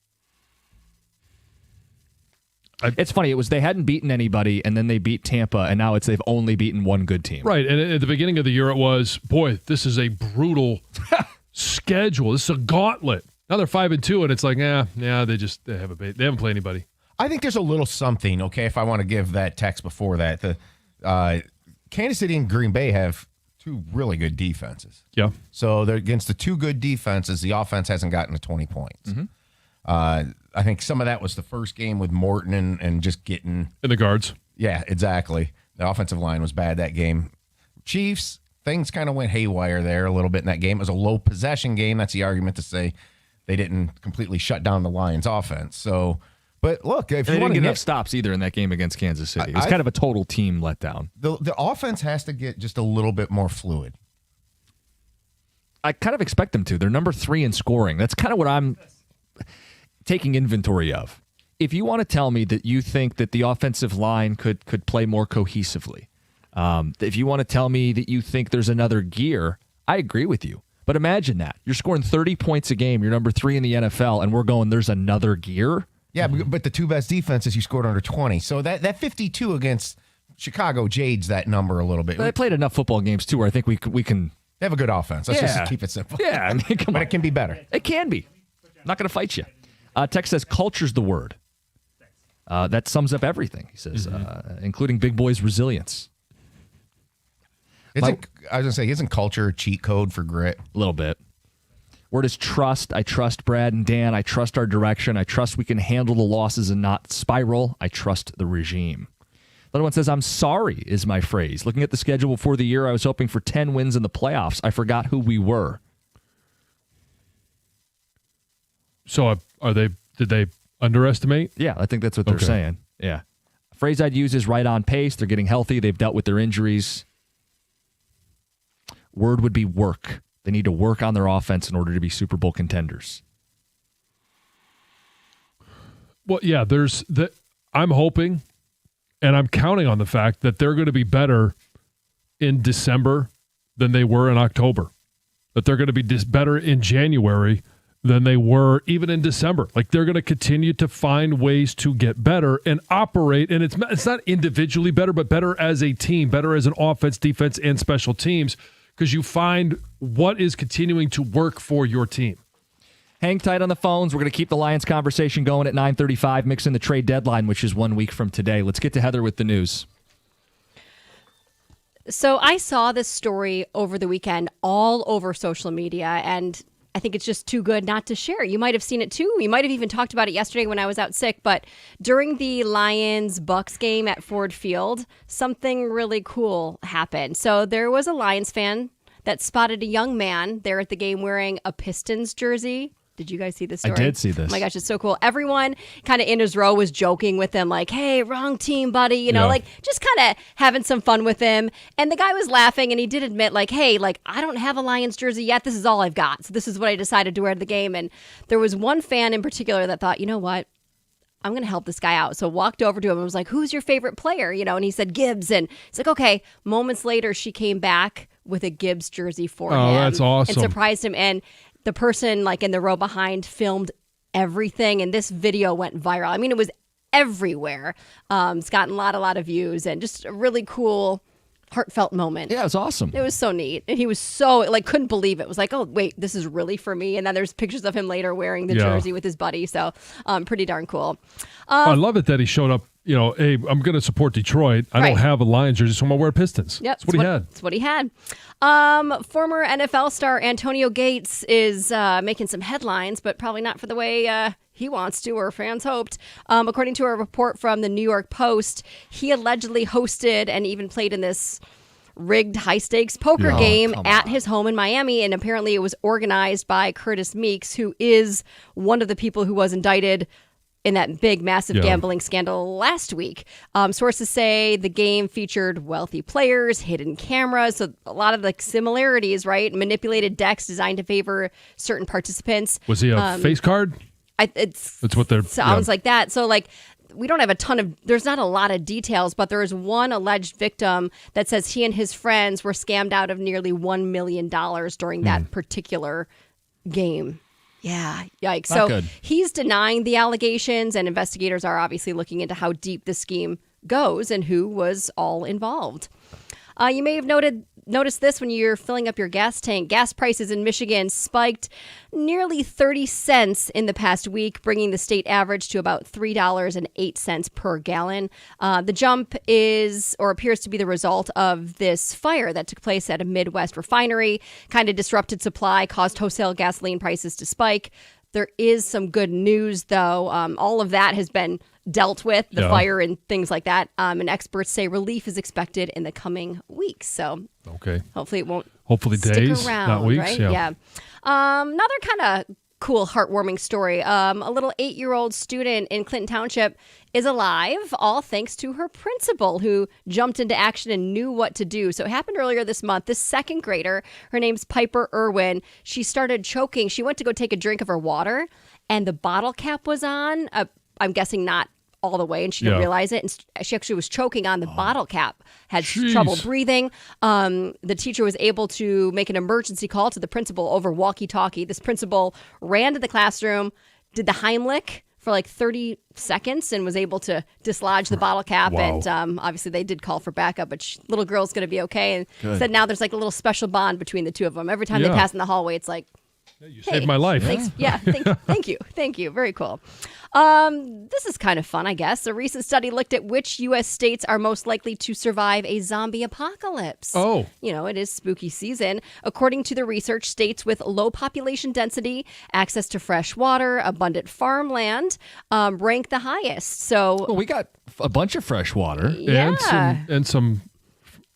It's funny. It was they hadn't beaten anybody, and then they beat Tampa, and now it's they've only beaten one good team. Right, and at the beginning of the year it was, boy, this is a brutal schedule. This is a gauntlet. Now they're 5-2, and it's like, they haven't played anybody. I think there's a little something, okay, if I want to give that text before that. The Kansas City and Green Bay have two really good defenses. Yeah. So they're against the two good defenses, the offense hasn't gotten to 20 points. Mm-hmm. I think some of that was the first game with Morton and just getting... in the guards. Yeah, exactly. The offensive line was bad that game. Chiefs, things kind of went haywire there a little bit in that game. It was a low possession game. That's the argument to say they didn't completely shut down the Lions' offense. So, but look, if they you want didn't to get enough stops either in that game against Kansas City. It was kind of a total team letdown. The offense has to get just a little bit more fluid. I kind of expect them to. They're number 3 in scoring. That's kind of what I'm taking inventory of. If you want to tell me that you think that the offensive line could play more cohesively, if you want to tell me that you think there's another gear, I agree with you. But imagine that. You're scoring 30 points a game. You're number 3 in the NFL, and we're going, there's another gear? Yeah, but the two best defenses, you scored under 20. So that 52 against Chicago jades that number a little bit. But they played enough football games, too, where I think we can... They have a good offense. Let's just keep it simple. Yeah, I mean, come on. But it can be better. It can be. I'm not going to fight you. Tex says, culture's the word. That sums up everything, he says, including Big Boy's resilience. I was going to say, isn't culture a cheat code for grit? A little bit. Word is trust. I trust Brad and Dan. I trust our direction. I trust we can handle the losses and not spiral. I trust the regime. Another one says, I'm sorry is my phrase. Looking at the schedule before the year, I was hoping for 10 wins in the playoffs. I forgot who we were. So did they underestimate? Yeah, I think that's what they're saying. Yeah. A phrase I'd use is right on pace. They're getting healthy. They've dealt with their injuries. Word would be work. They need to work on their offense in order to be Super Bowl contenders. Well, yeah, I'm hoping and I'm counting on the fact that they're going to be better in December than they were in October. That they're going to be better in January than they were even in December. Like, they're going to continue to find ways to get better and operate. And it's not individually better, but better as a team, better as an offense, defense, and special teams, because you find what is continuing to work for your team. Hang tight on the phones. We're going to keep the Lions conversation going at 9:35, mix in the trade deadline, which is 1 week from today. Let's get to Heather with the news. So I saw this story over the weekend all over social media, and I think it's just too good not to share. You might have seen it too. You might have even talked about it yesterday when I was out sick. But during the Lions-Bucks game at Ford Field, something really cool happened. So there was a Lions fan that spotted a young man there at the game wearing a Pistons jersey Did you guys see this I story? did see this. Oh my gosh, it's so cool. Everyone kind of in his row was joking with him, like, hey, wrong team, buddy. You know, like just kind of having some fun with him. And the guy was laughing, and he did admit, like, hey, like, I don't have a Lions jersey yet. This is all I've got. So this is what I decided to wear to the game. And there was one fan in particular that thought, you know what? I'm going to help this guy out. So walked over to him and was like, who's your favorite player? You know, and he said Gibbs. And it's like, okay. Moments later, she came back with a Gibbs jersey for him. Oh, that's awesome. And surprised him. And the person like in the row behind filmed everything. And this video went viral. I mean, it was everywhere. It's gotten a lot of views and just a really cool, heartfelt moment. Yeah, it was awesome. It was so neat. And he was so, like, couldn't believe it. It was like, oh, wait, this is really for me. And then there's pictures of him later wearing the jersey with his buddy. So pretty darn cool. I love it that he showed up, you know, hey, I'm going to support Detroit. I don't have a Lions jersey, so I'm going to wear Pistons. Yep, That's what he had. That's what he had. Former NFL star Antonio Gates is making some headlines, but probably not for the way he wants to or fans hoped. According to a report from the New York Post, he allegedly hosted and even played in this rigged high-stakes poker game at his home in Miami, and apparently it was organized by Curtis Meeks, who is one of the people who was indicted in that big, massive gambling scandal last week. Sources say the game featured wealthy players, hidden cameras, so a lot of the similarities, right? Manipulated decks designed to favor certain participants. Was he a face card? That's what they're... Sounds like that. So, like, we don't have there's not a lot of details, but there is one alleged victim that says he and his friends were scammed out of nearly $1 million during that particular game. Yeah, yikes. Not So good. he's denying the allegations, and investigators are obviously looking into how deep the scheme goes and who was all involved. You may have noticed this when you're filling up your gas tank. Gas prices in Michigan spiked nearly 30 cents in the past week, bringing the state average to about $3.08 per gallon. The jump is or appears to be the result of this fire that took place at a Midwest refinery, kind of disrupted supply, caused wholesale gasoline prices to spike. There is some good news, though. All of that has been dealt with, the fire and things like that. And experts say relief is expected in the coming weeks. So hopefully it won't stick days, around, not weeks. right? Yeah. Another kind of cool, heartwarming story. A little 8-year-old student in Clinton Township is alive, all thanks to her principal, who jumped into action and knew what to do. So it happened earlier this month. This second grader, her name's Piper Irwin, she started choking. She went to go take a drink of her water, and the bottle cap was on. I'm guessing not all the way, and she didn't realize it. And she actually was choking on the bottle cap, had trouble breathing. The teacher was able to make an emergency call to the principal over walkie-talkie. This principal ran to the classroom, did the Heimlich for like 30 seconds and was able to dislodge the bottle cap. Wow. And obviously they did call for backup, but little girl's going to be okay. And said now there's like a little special bond between the two of them. Every time they pass in the hallway, it's like, you saved my life. Thanks. Thank you. Very cool. This is kind of fun, I guess. A recent study looked at which U.S. states are most likely to survive a zombie apocalypse. Oh. You know, it is spooky season. According to the research, states with low population density, access to fresh water, abundant farmland, rank the highest. So we got a bunch of fresh water. And some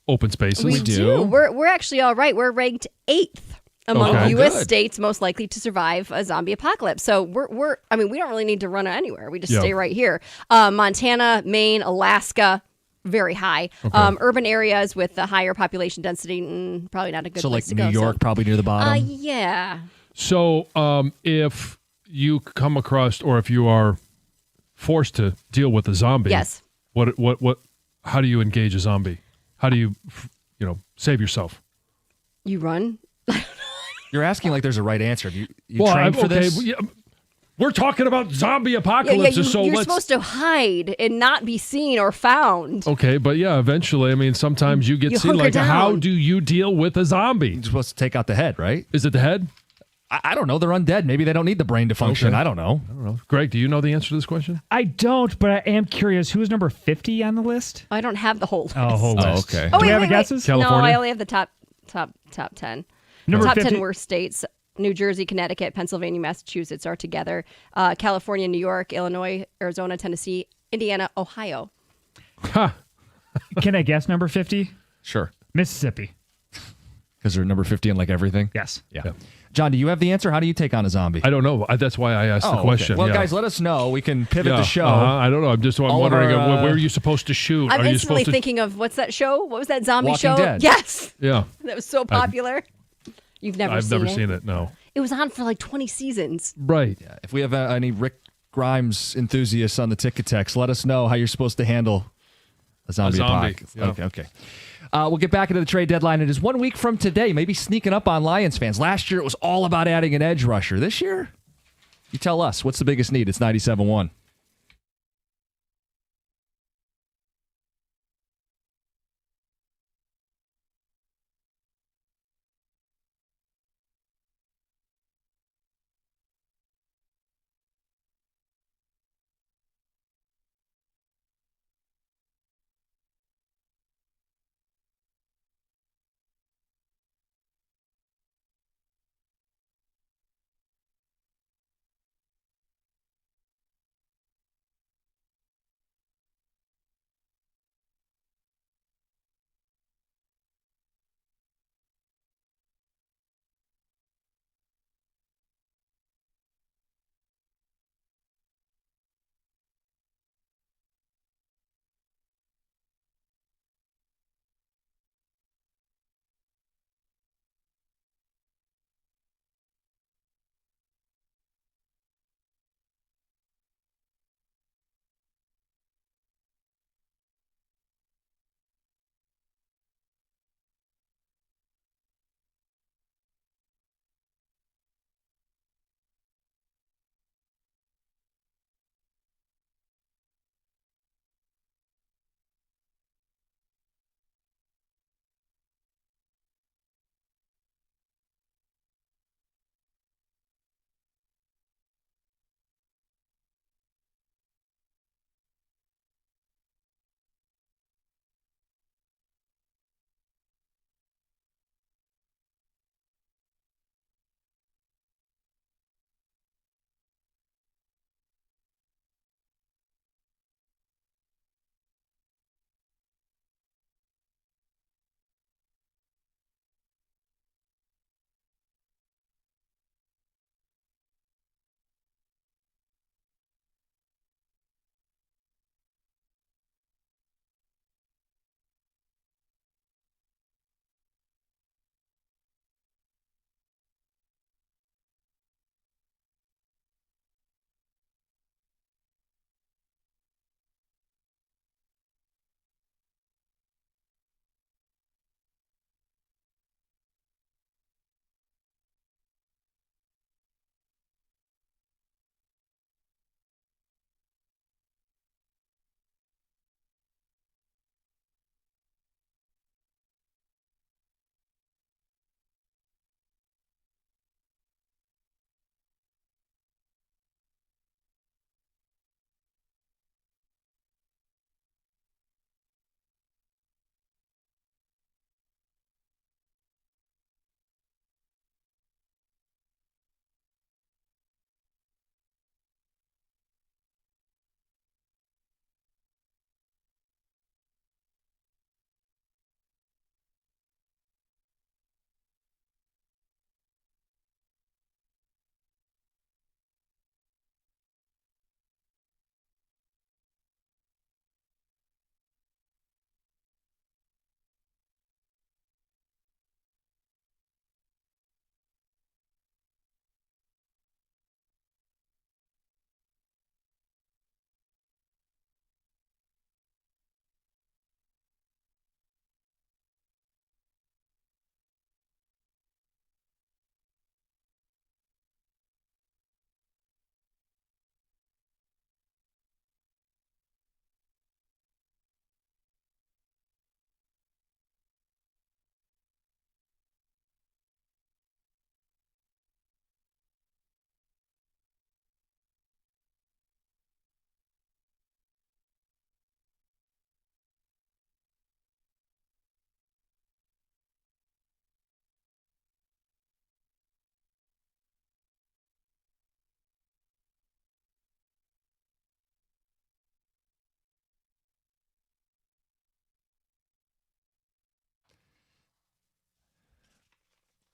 open spaces. We do. We're actually all right. We're ranked 8th. Among U.S. states most likely to survive a zombie apocalypse. So we don't really need to run anywhere. We just stay right here. Montana, Maine, Alaska, very high. Urban areas with the higher population density, probably not a good place to go. So like New York, probably near the bottom? Yeah. So if you come across, or if you are forced to deal with a zombie, how do you engage a zombie? How do you, save yourself? You run. You're asking like there's a right answer. You trained for this? We're talking about zombie apocalypses, so you're supposed to hide and not be seen or found. Okay, but eventually, I mean, sometimes you get seen. Like, how do you deal with a zombie? You're supposed to take out the head, right? Is it the head? I don't know. They're undead. Maybe they don't need the brain to function. Okay. I don't know. Greg, do you know the answer to this question? I don't, but I am curious. Who's number 50 on the list? I don't have the whole list. Oh, whole list. Okay. Oh, do we have wait. guesses? California? No, I only have the top 10. Number top 50? 10 worst states. New Jersey, Connecticut, Pennsylvania, Massachusetts are together. California, New York, Illinois, Arizona, Tennessee, Indiana, Ohio. Can I guess number 50? Sure. Mississippi. Because they're number 50 in like everything? Yes. Yeah. John, do you have the answer? How do you take on a zombie? I don't know. That's why I asked the question. Okay. Well, yeah. guys, let us know. We can pivot the show. I don't know. I'm wondering where are you supposed to shoot? I'm are you instantly supposed to... thinking of what's that show? What was that zombie Walking show? Dead. Yes. Yeah. That was so popular. You've never I've seen never it? seen it, no. It was on for like 20 seasons. Right. Yeah. If we have any Rick Grimes enthusiasts on the ticket text, let us know how you're supposed to handle a zombie apocalypse. Yeah. Okay. We'll get back into the trade deadline. It is 1 week from today, maybe sneaking up on Lions fans. Last year, it was all about adding an edge rusher. This year, you tell us, what's the biggest need? It's 97.1.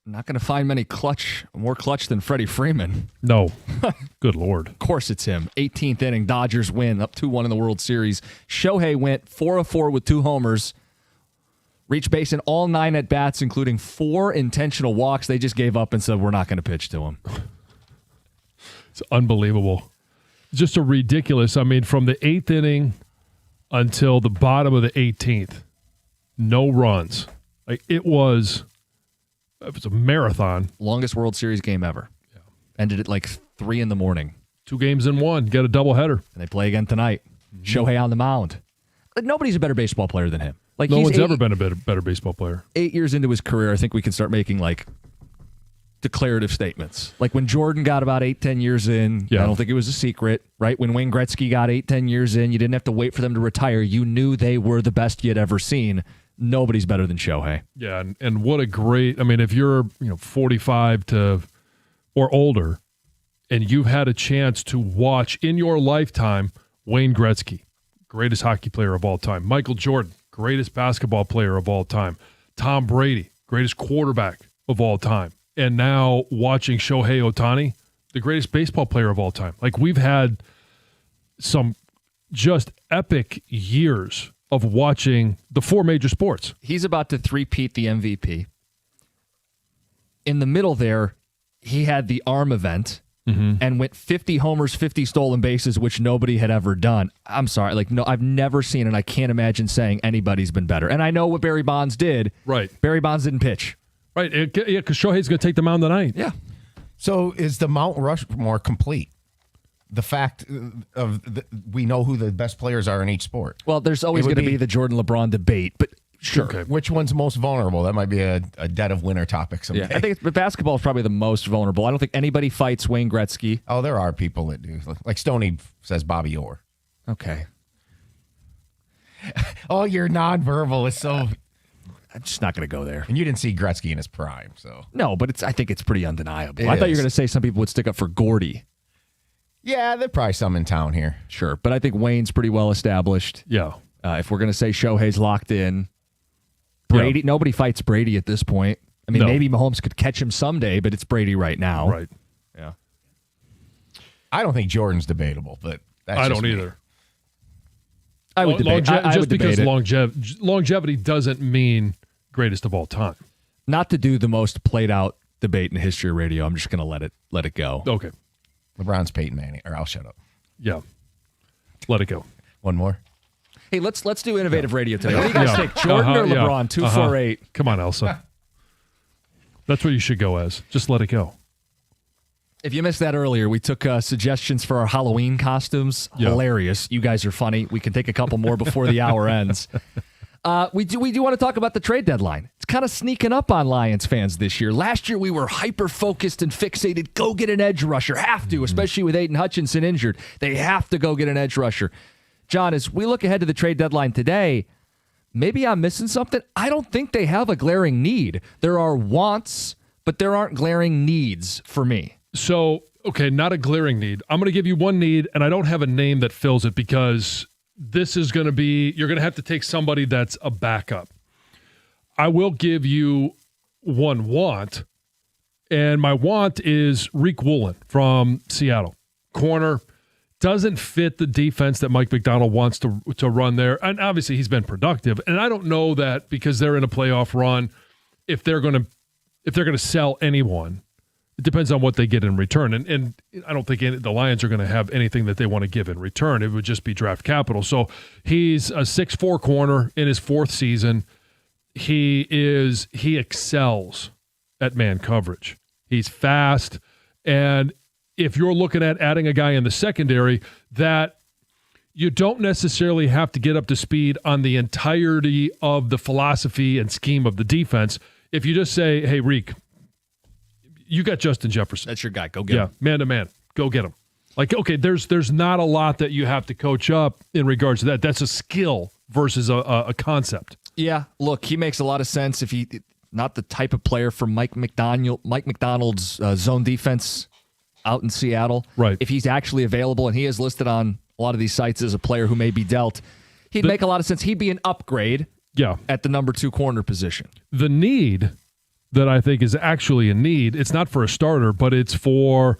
Not going to find many more clutch than Freddie Freeman. No. Good Lord. Of course it's him. 18th inning, Dodgers win, up 2-1 in the World Series. Shohei went 4 of 4 with 2 homers. Reached base in all 9 at-bats, including 4 intentional walks. They just gave up and said, we're not going to pitch to him. It's unbelievable. Just a ridiculous. I mean, from the 8th inning until the bottom of the 18th, no runs. Like it was a marathon. Longest World Series game ever. Yeah. Ended at like 3 a.m. 2 games in 1. Get a doubleheader. And they play again tonight. Mm-hmm. Shohei on the mound. Nobody's a better baseball player than him. Like no one's ever been a better baseball player. 8 years into his career, I think we can start making like declarative statements. Like when Jordan got about 8-10 years in, I don't think it was a secret, right? When Wayne Gretzky got 8-10 years in, you didn't have to wait for them to retire. You knew they were the best you'd ever seen. Nobody's better than Shohei. Yeah, and what a great, I mean, if you're 45 to or older and you've had a chance to watch in your lifetime Wayne Gretzky, greatest hockey player of all time, Michael Jordan, greatest basketball player of all time, Tom Brady, greatest quarterback of all time, and now watching Shohei Ohtani, the greatest baseball player of all time. Like we've had some just epic years of watching the 4 major sports. He's about to three-peat the MVP. In the middle there, he had the arm event and went 50 homers, 50 stolen bases, which nobody had ever done. I'm sorry. No, I've never seen, and I can't imagine saying anybody's been better. And I know what Barry Bonds did. Right. Barry Bonds didn't pitch. Right. Yeah, because Shohei's going to take the mound tonight. Yeah. So is the Mount Rushmore complete? The fact of we know who the best players are in each sport. Well, there's always going to be the Jordan-LeBron debate, but sure. Okay. Which one's most vulnerable? That might be a dead of winter topic someday. Yeah, I think basketball is probably the most vulnerable. I don't think anybody fights Wayne Gretzky. Oh, there are people that do. Like Stoney says Bobby Orr. Okay. Oh, your nonverbal is so... I'm just not going to go there. And you didn't see Gretzky in his prime, so... No, but I think it's pretty undeniable. It I thought you is. were going to say some people would stick up for Gordy. Yeah, there's probably some in town here. Sure, but I think Wayne's pretty well established. Yeah. If we're going to say Shohei's locked in, Brady, nobody fights Brady at this point. I mean, maybe Mahomes could catch him someday, but it's Brady right now. Right. Yeah. I don't think Jordan's debatable, but that's I just don't me. either. I would debate. I just would because debate it. longevity doesn't mean greatest of all time. Not to do the most played out debate in the history of radio. I'm just going to let it go. Okay. LeBron's Peyton Manning, or I'll shut up. Yeah. Let it go. One more. Hey, let's do innovative radio today. What do you guys think? Jordan or LeBron? 248. Come on, Elsa. That's what you should go as. Just let it go. If you missed that earlier, we took suggestions for our Halloween costumes. Yeah. Hilarious. You guys are funny. We can take a couple more before the hour ends. We do want to talk about the trade deadline. It's kind of sneaking up on Lions fans this year. Last year, we were hyper-focused and fixated. Go get an edge rusher. Have to, especially with Aiden Hutchinson injured. They have to go get an edge rusher. John, as we look ahead to the trade deadline today, maybe I'm missing something. I don't think they have a glaring need. There are wants, but there aren't glaring needs for me. So, okay, not a glaring need. I'm going to give you one need, and I don't have a name that fills it because this is going to be, you're going to have to take somebody that's a backup. I will give you one want, and my want is Reek Woolen from Seattle. Corner, doesn't fit the defense that Mike McDonald wants to run there. And obviously he's been productive. And I don't know that because they're in a playoff run, if they're going to sell anyone. It depends on what they get in return. And I don't think the Lions are going to have anything that they want to give in return. It would just be draft capital. So he's a 6'4" corner in his 4th season. He excels at man coverage. He's fast. And if you're looking at adding a guy in the secondary, that you don't necessarily have to get up to speed on the entirety of the philosophy and scheme of the defense. If you just say, hey, Reek, you got Justin Jefferson. That's your guy. Go get him. Yeah, man to man. Go get him. Like, okay, there's not a lot that you have to coach up in regards to that. That's a skill versus a concept. Yeah, look, he makes a lot of sense if he not the type of player for Mike McDonald's zone defense out in Seattle. Right. If he's actually available, and he is listed on a lot of these sites as a player who may be dealt, he'd make a lot of sense. He'd be an upgrade at the number 2 corner position. The need that I think is actually a need. It's not for a starter, but it's for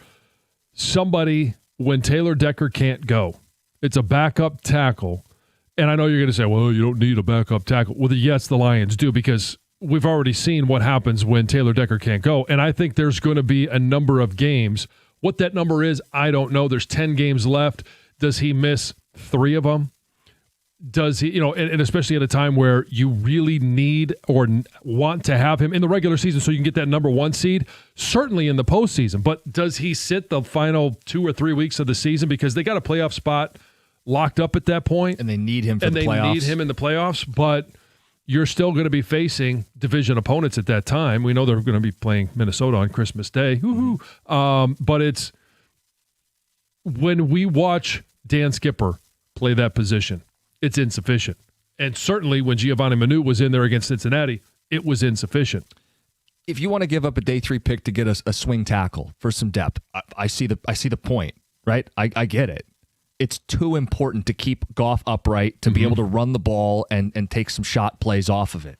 somebody when Taylor Decker can't go. It's a backup tackle. And I know you're going to say, well, you don't need a backup tackle. Well, yes, the Lions do, because we've already seen what happens when Taylor Decker can't go. And I think there's going to be a number of games. What that number is, I don't know. There's 10 games left. Does he miss 3 of them? Does he, and especially at a time where you really need or want to have him in the regular season so you can get that number 1 seed? Certainly in the postseason. But does he sit the final 2 or 3 weeks of the season because they got a playoff spot locked up at that point? And they need him for the playoffs. And they need him in the playoffs, but you're still going to be facing division opponents at that time. We know they're going to be playing Minnesota on Christmas Day. But it's when we watch Dan Skipper play that position, it's insufficient. And certainly when Giovanni Minute was in there against Cincinnati, it was insufficient. If you want to give up a day 3 pick to get a swing tackle for some depth, I see the point, right? I get it. It's too important to keep Goff upright, to be able to run the ball and take some shot plays off of it.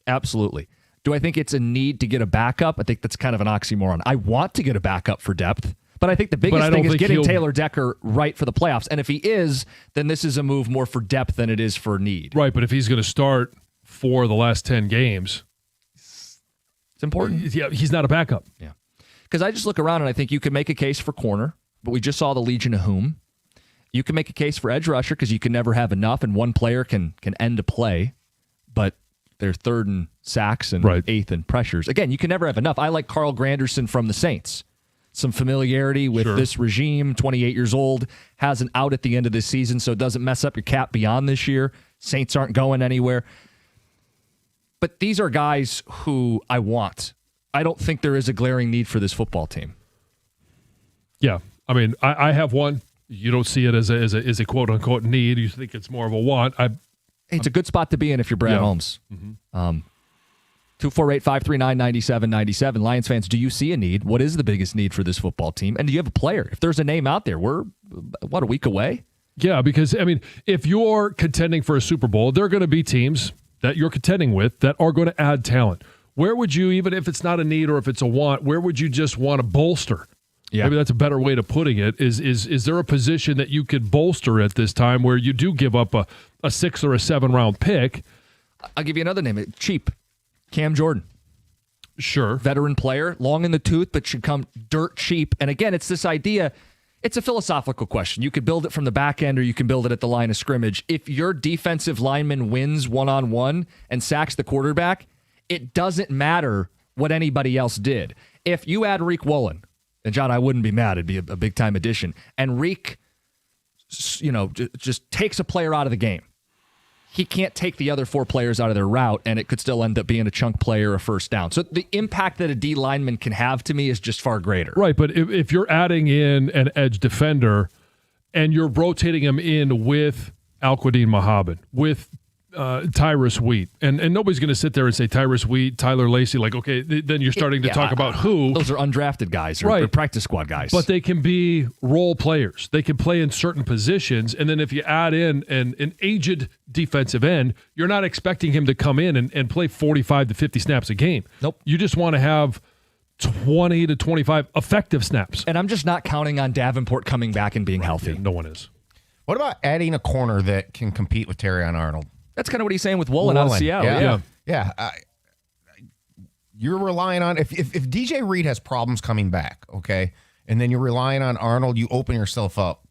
Absolutely. Do I think it's a need to get a backup? I think that's kind of an oxymoron. I want to get a backup for depth, but I think the biggest thing is getting Taylor Decker right for the playoffs. And if he is, then this is a move more for depth than it is for need. Right, but if he's going to start for the last 10 games, it's important. Yeah, he's not a backup. Yeah. Because I just look around and I think you can make a case for corner, but we just saw the Legion of Whom. You can make a case for edge rusher because you can never have enough, and one player can end a play, but they're 3rd in sacks and 8th in pressures. Again, you can never have enough. I like Carl Granderson from the Saints. Some familiarity with this regime, 28 years old, has an out at the end of this season, so it doesn't mess up your cap beyond this year. Saints aren't going anywhere. But these are guys who I want. I don't think there is a glaring need for this football team. Yeah. I mean, I have one. You don't see it as a quote-unquote need. You think it's more of a want. It's a good spot to be in if you're Brad Holmes. 248-539-9797. Lions fans, do you see a need? What is the biggest need for this football team? And do you have a player? If there's a name out there, we're, a week away? Yeah, because, I mean, if you're contending for a Super Bowl, there are going to be teams that you're contending with that are going to add talent. Where would you, even if it's not a need or if it's a want, where would you just want to bolster? Yeah. Maybe that's a better way of putting it. Is there a position that you could bolster at this time where you do give up a 6 or a 7 round pick? I'll give you another name. Cheap. Cam Jordan. Sure. Veteran player, long in the tooth, but should come dirt cheap. And again, it's this idea, it's a philosophical question. You could build it from the back end or you can build it at the line of scrimmage. If your defensive lineman wins one-on-one and sacks the quarterback, it doesn't matter what anybody else did. If you add Reek Woolen, and John, I wouldn't be mad. It'd be a big-time addition. And Reek, just takes a player out of the game. He can't take the other 4 players out of their route, and it could still end up being a chunk play or a first down. So the impact that a D lineman can have to me is just far greater. Right, but if you're adding in an edge defender and you're rotating him in with Al-Quadin Mohabit, with Tyrus Wheat, and nobody's going to sit there and say Tyrus Wheat, Tyler Lacey, like, okay, then you're starting to talk about who. Those are undrafted guys, or practice squad guys. But they can be role players. They can play in certain positions, and then if you add in an aged defensive end, you're not expecting him to come in and play 45 to 50 snaps a game. Nope. You just want to have 20 to 25 effective snaps. And I'm just not counting on Davenport coming back and being healthy. Yeah, no one is. What about adding a corner that can compete with Terrion Arnold? That's kind of what he's saying with Woolen out of Seattle. Yeah. You're relying on if DJ Reed has problems coming back, okay, and then you're relying on Arnold, you open yourself up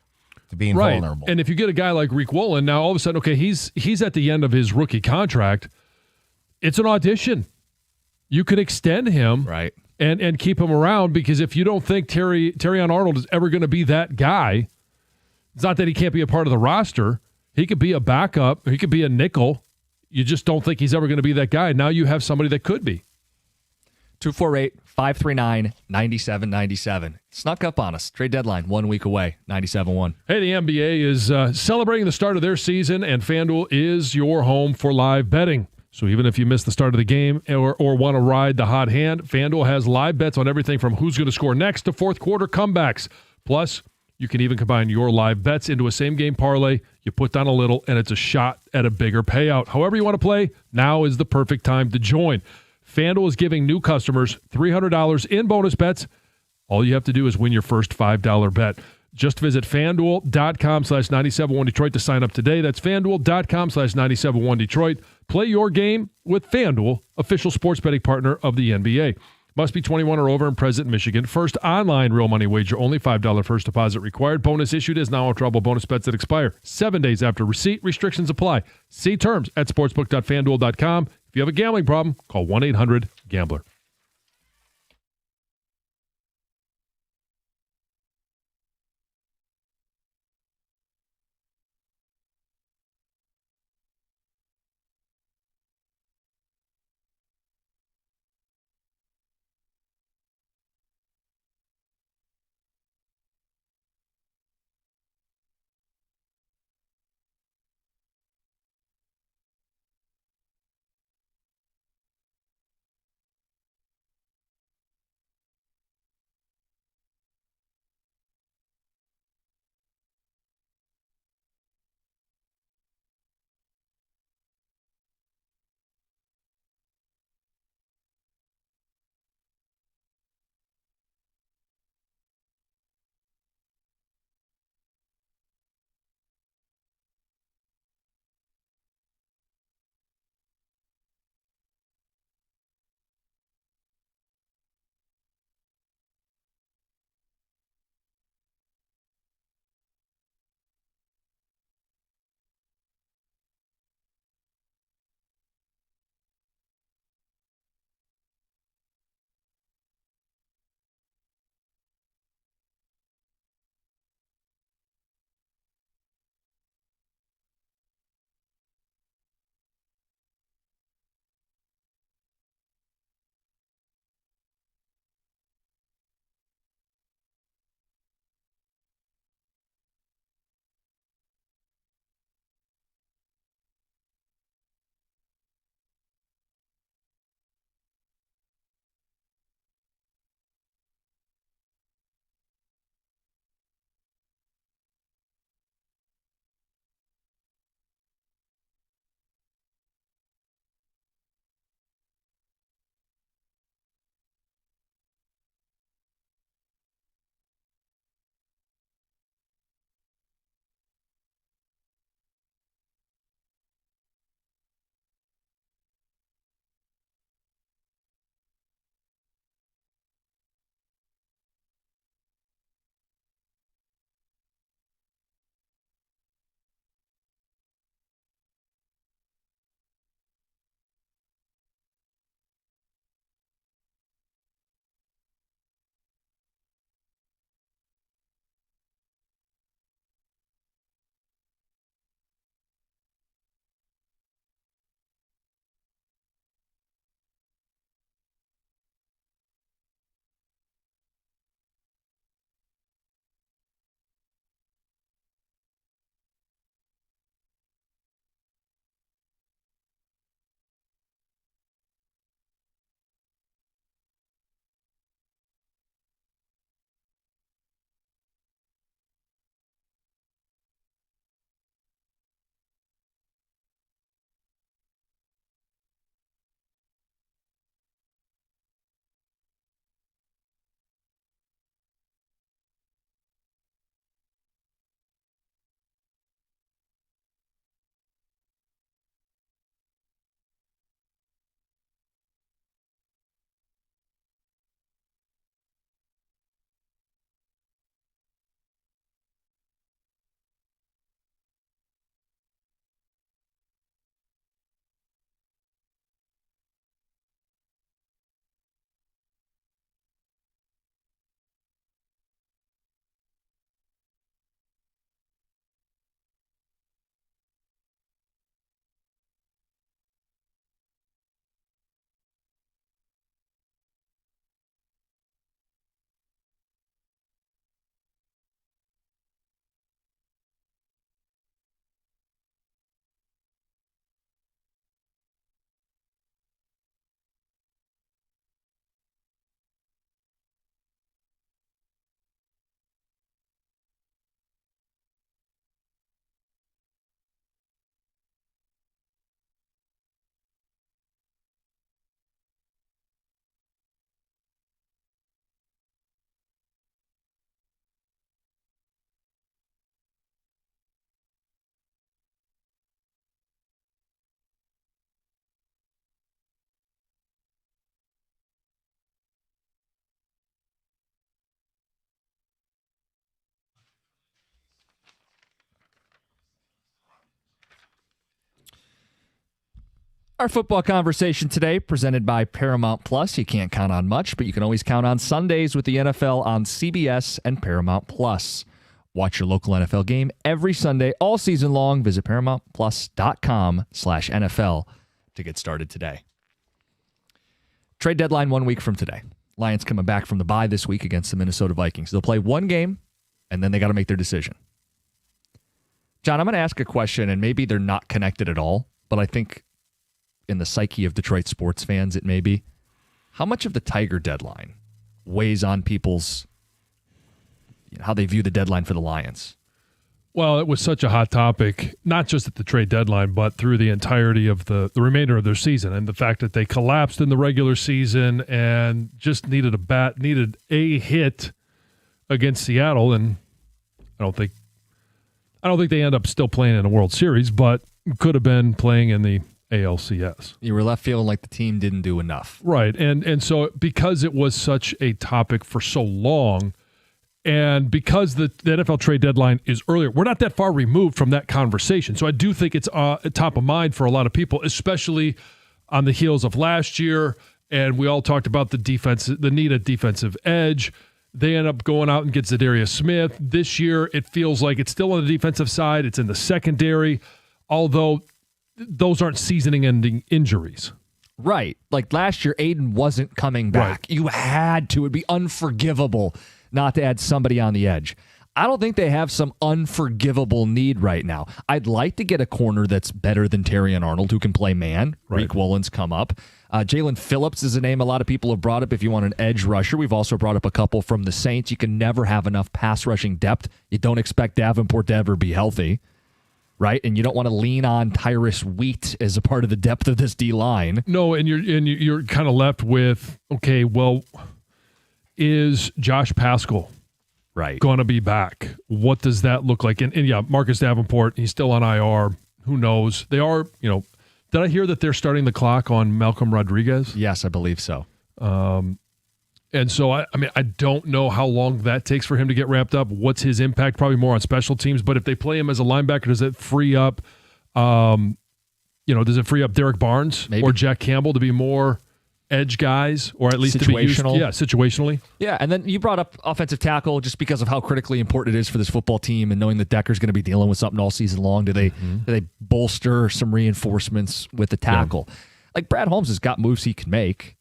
to being vulnerable. And if you get a guy like Reek Woolen, now all of a sudden, okay, he's at the end of his rookie contract. It's an audition. You can extend him, right, and keep him around, because if you don't think Terrion Arnold is ever going to be that guy, it's not that he can't be a part of the roster. He could be a backup. He could be a nickel. You just don't think he's ever going to be that guy. Now you have somebody that could be. 248-539-9797. Snuck up on us. Trade deadline 1 week away. 97.1. Hey, the NBA is celebrating the start of their season, and FanDuel is your home for live betting. So even if you miss the start of the game or want to ride the hot hand, FanDuel has live bets on everything from who's going to score next to fourth quarter comebacks. Plus, you can even combine your live bets into a same-game parlay. You put down a little, and it's a shot at a bigger payout. However you want to play, now is the perfect time to join. FanDuel is giving new customers $300 in bonus bets. All you have to do is win your first $5 bet. Just visit FanDuel.com/971Detroit to sign up today. That's FanDuel.com/971Detroit. Play your game with FanDuel, official sports betting partner of the NBA. Must be 21 or over and present in Michigan. First online real money wager, only $5 first deposit required. Bonus issued is now trouble. Bonus bets that expire 7 days after receipt. Restrictions apply. See terms at sportsbook.fanduel.com. If you have a gambling problem, call 1-800-GAMBLER. Our football conversation today presented by Paramount Plus. You can't count on much, but you can always count on Sundays with the NFL on CBS and Paramount Plus. Watch your local NFL game every Sunday all season long. Visit ParamountPlus.com/NFL to get started today. Trade deadline 1 week from today. Lions coming back from the bye this week against the Minnesota Vikings. They'll play one game, and then they got to make their decision. John, I'm going to ask a question, and maybe they're not connected at all, but I think in the psyche of Detroit sports fans, it may be. How much of the Tiger deadline weighs on people's, how they view the deadline for the Lions? Well, it was such a hot topic, not just at the trade deadline, but through the entirety of the remainder of their season, and the fact that they collapsed in the regular season and just needed a hit against Seattle, and I don't think they end up still playing in a World Series, but could have been playing in the ALCS. You were left feeling like the team didn't do enough. Right. And so because it was such a topic for so long, and because the NFL trade deadline is earlier, we're not that far removed from that conversation. So I do think it's top of mind for a lot of people, especially on the heels of last year. And we all talked about the need of defensive edge. They end up going out and get Zadarius Smith. This year, it feels like it's still on the defensive side. It's in the secondary, although those aren't seasoning-ending injuries. Right. Like last year, Aiden wasn't coming back. Right. You had to. It'd be unforgivable not to add somebody on the edge. I don't think they have some unforgivable need right now. I'd like to get a corner that's better than Terrion Arnold, who can play man. Right. Reek Woolen's come up. Jalen Phillips is a name a lot of people have brought up if you want an edge rusher. We've also brought up a couple from the Saints. You can never have enough pass rushing depth. You don't expect Davenport to ever be healthy, right? And you don't want to lean on Tyrus Wheat as a part of the depth of this D-line. No, and you're kind of left with, okay, well, is Josh Paschal going to be back? What does that look like? And yeah, Marcus Davenport, he's still on IR. Who knows? They are, did I hear that they're starting the clock on Malcolm Rodriguez? Yes, I believe so. And so, I don't know how long that takes for him to get ramped up. What's his impact? Probably more on special teams. But if they play him as a linebacker, does it free up, does it free up Derek Barnes or Jack Campbell to be more edge guys, or at least situational? To be used, situationally. Yeah, and then you brought up offensive tackle just because of how critically important it is for this football team, and knowing that Decker's going to be dealing with something all season long. Do they bolster some reinforcements with the tackle? Yeah. Like Brad Holmes has got moves he can make,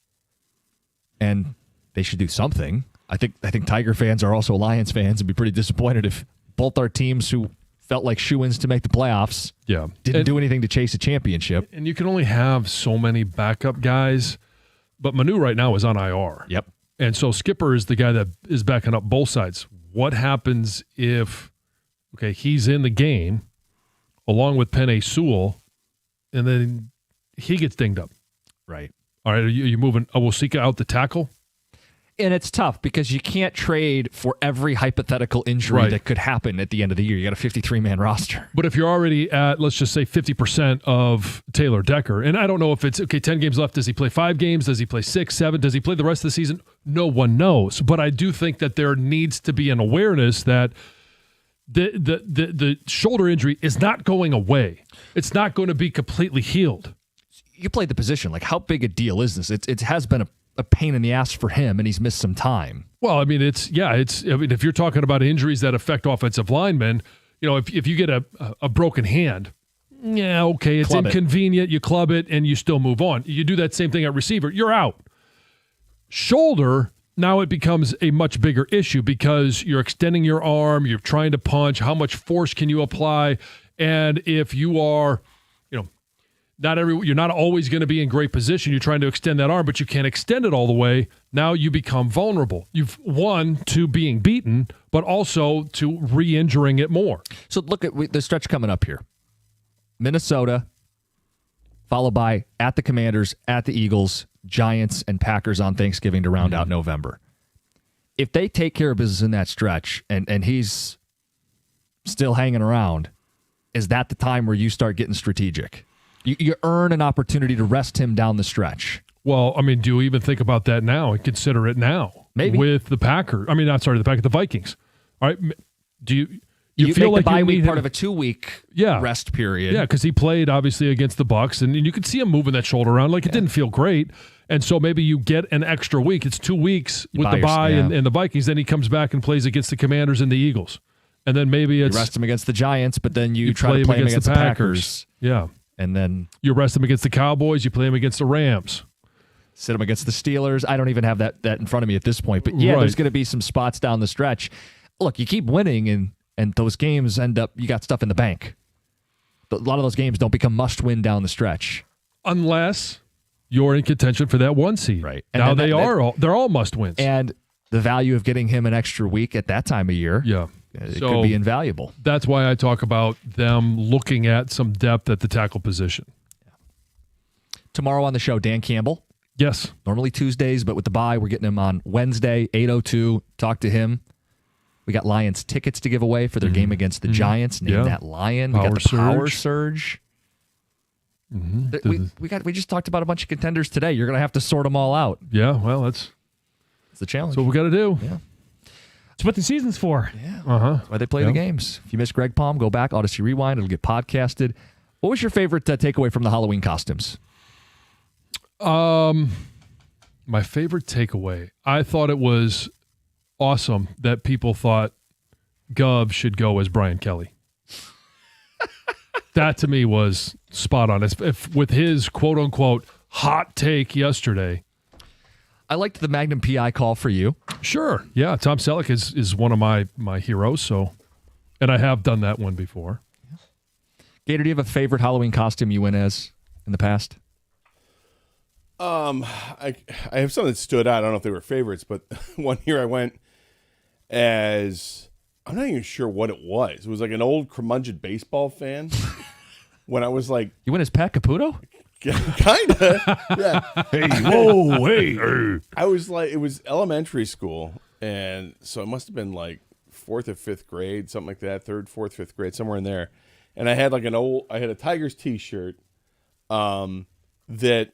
and they should do something. I think Tiger fans are also Lions fans and be pretty disappointed if both our teams who felt like shoo-ins to make the playoffs didn't do anything to chase a championship. And you can only have so many backup guys. But Manu right now is on IR. Yep. And so Skipper is the guy that is backing up both sides. What happens if, he's in the game along with Penei Sewell, and then he gets dinged up? Right. All right, are you moving Awosika out to tackle? And it's tough because you can't trade for every hypothetical injury that could happen at the end of the year. You got a 53-man roster. But if you're already at, let's just say, 50% of Taylor Decker, and I don't know if it's, 10 games left, does he play 5 games? Does he play 6, 7? Does he play the rest of the season? No one knows. But I do think that there needs to be an awareness that the shoulder injury is not going away. It's not going to be completely healed. You played the position. Like, how big a deal is this? It has been a pain in the ass for him, and he's missed some time. Well, if you're talking about injuries that affect offensive linemen, if you get a broken hand, it's inconvenient. You club it and you still move on. You do that same thing at receiver, you're out. Shoulder, now it becomes a much bigger issue because you're extending your arm, you're trying to punch, how much force can you apply? And if you are, you're not always going to be in great position. You're trying to extend that arm, but you can't extend it all the way. Now you become vulnerable. You've won to being beaten, but also to re-injuring it more. So look at the stretch coming up here. Minnesota, followed by at the Commanders, at the Eagles, Giants, and Packers on Thanksgiving to round out November. If they take care of business in that stretch, and he's still hanging around, is that the time where you start getting strategic? You earn an opportunity to rest him down the stretch. Well, do you even think about that now and consider it now? Maybe. With the Packers. The Vikings. All right. You feel make like the bye you week need part him- of a 2-week Yeah. rest period. Yeah, because he played obviously against the Bucks, and you could see him moving that shoulder around. Like it didn't feel great, and so maybe you get an extra week. It's 2 weeks with the bye and the Vikings. Then he comes back and plays against the Commanders and the Eagles, and then maybe it's You rest him against the Giants, but then you try play to play him against the Packers. Yeah, And then you rest him against the Cowboys. You play him against the Rams. sit him against the Steelers. I don't even have that in front of me at this point. But yeah, Right. there's going to be some spots down the stretch. Look, you keep winning, and those games end up, you got stuff in the bank. A lot of those games don't become must-win down the stretch. Unless you're in contention for that 1 seed. Right. And Now then they're all must wins. And the value of getting him an extra week at that time of year, it So could be invaluable. That's why I talk about them looking at some depth at the tackle position. Tomorrow on the show, Dan Campbell. Yes. Normally Tuesdays, but with the bye, we're getting him on Wednesday, 8:02. Talk to him. We got Lions tickets to give away for their game against the Giants. Name that Lion. We got the Power Surge. We just talked about a bunch of contenders today. You're going to have to sort them all out. Yeah, well, that's the challenge. That's what we got to do. Yeah. It's what the season's for. Yeah. That's why they play the games. If you missed Greg Palm, go back, Odyssey Rewind. It'll get podcasted. What was your favorite takeaway from the Halloween costumes? My favorite takeaway. I thought it was awesome that people thought Gov should go as Brian Kelly. That to me was spot on. If with his quote unquote hot take yesterday. I liked the Magnum PI call for you. Sure. Yeah. Tom Selleck is one of my heroes. So, and I have done that one before. Gator, do you have a favorite Halloween costume you went as in the past? I have some that stood out. I don't know if they were favorites, but one year I went as, I'm not even sure what it was. It was like an old curmudgeon baseball fan. When I was like, you went as Pat Caputo? Kinda. Yeah. Hey, whoa, hey. I was like, it was elementary school, and so it must have been like 4th or 5th grade, something like that, 3rd, 4th, 5th grade, somewhere in there. And I had like I had a Tigers t-shirt that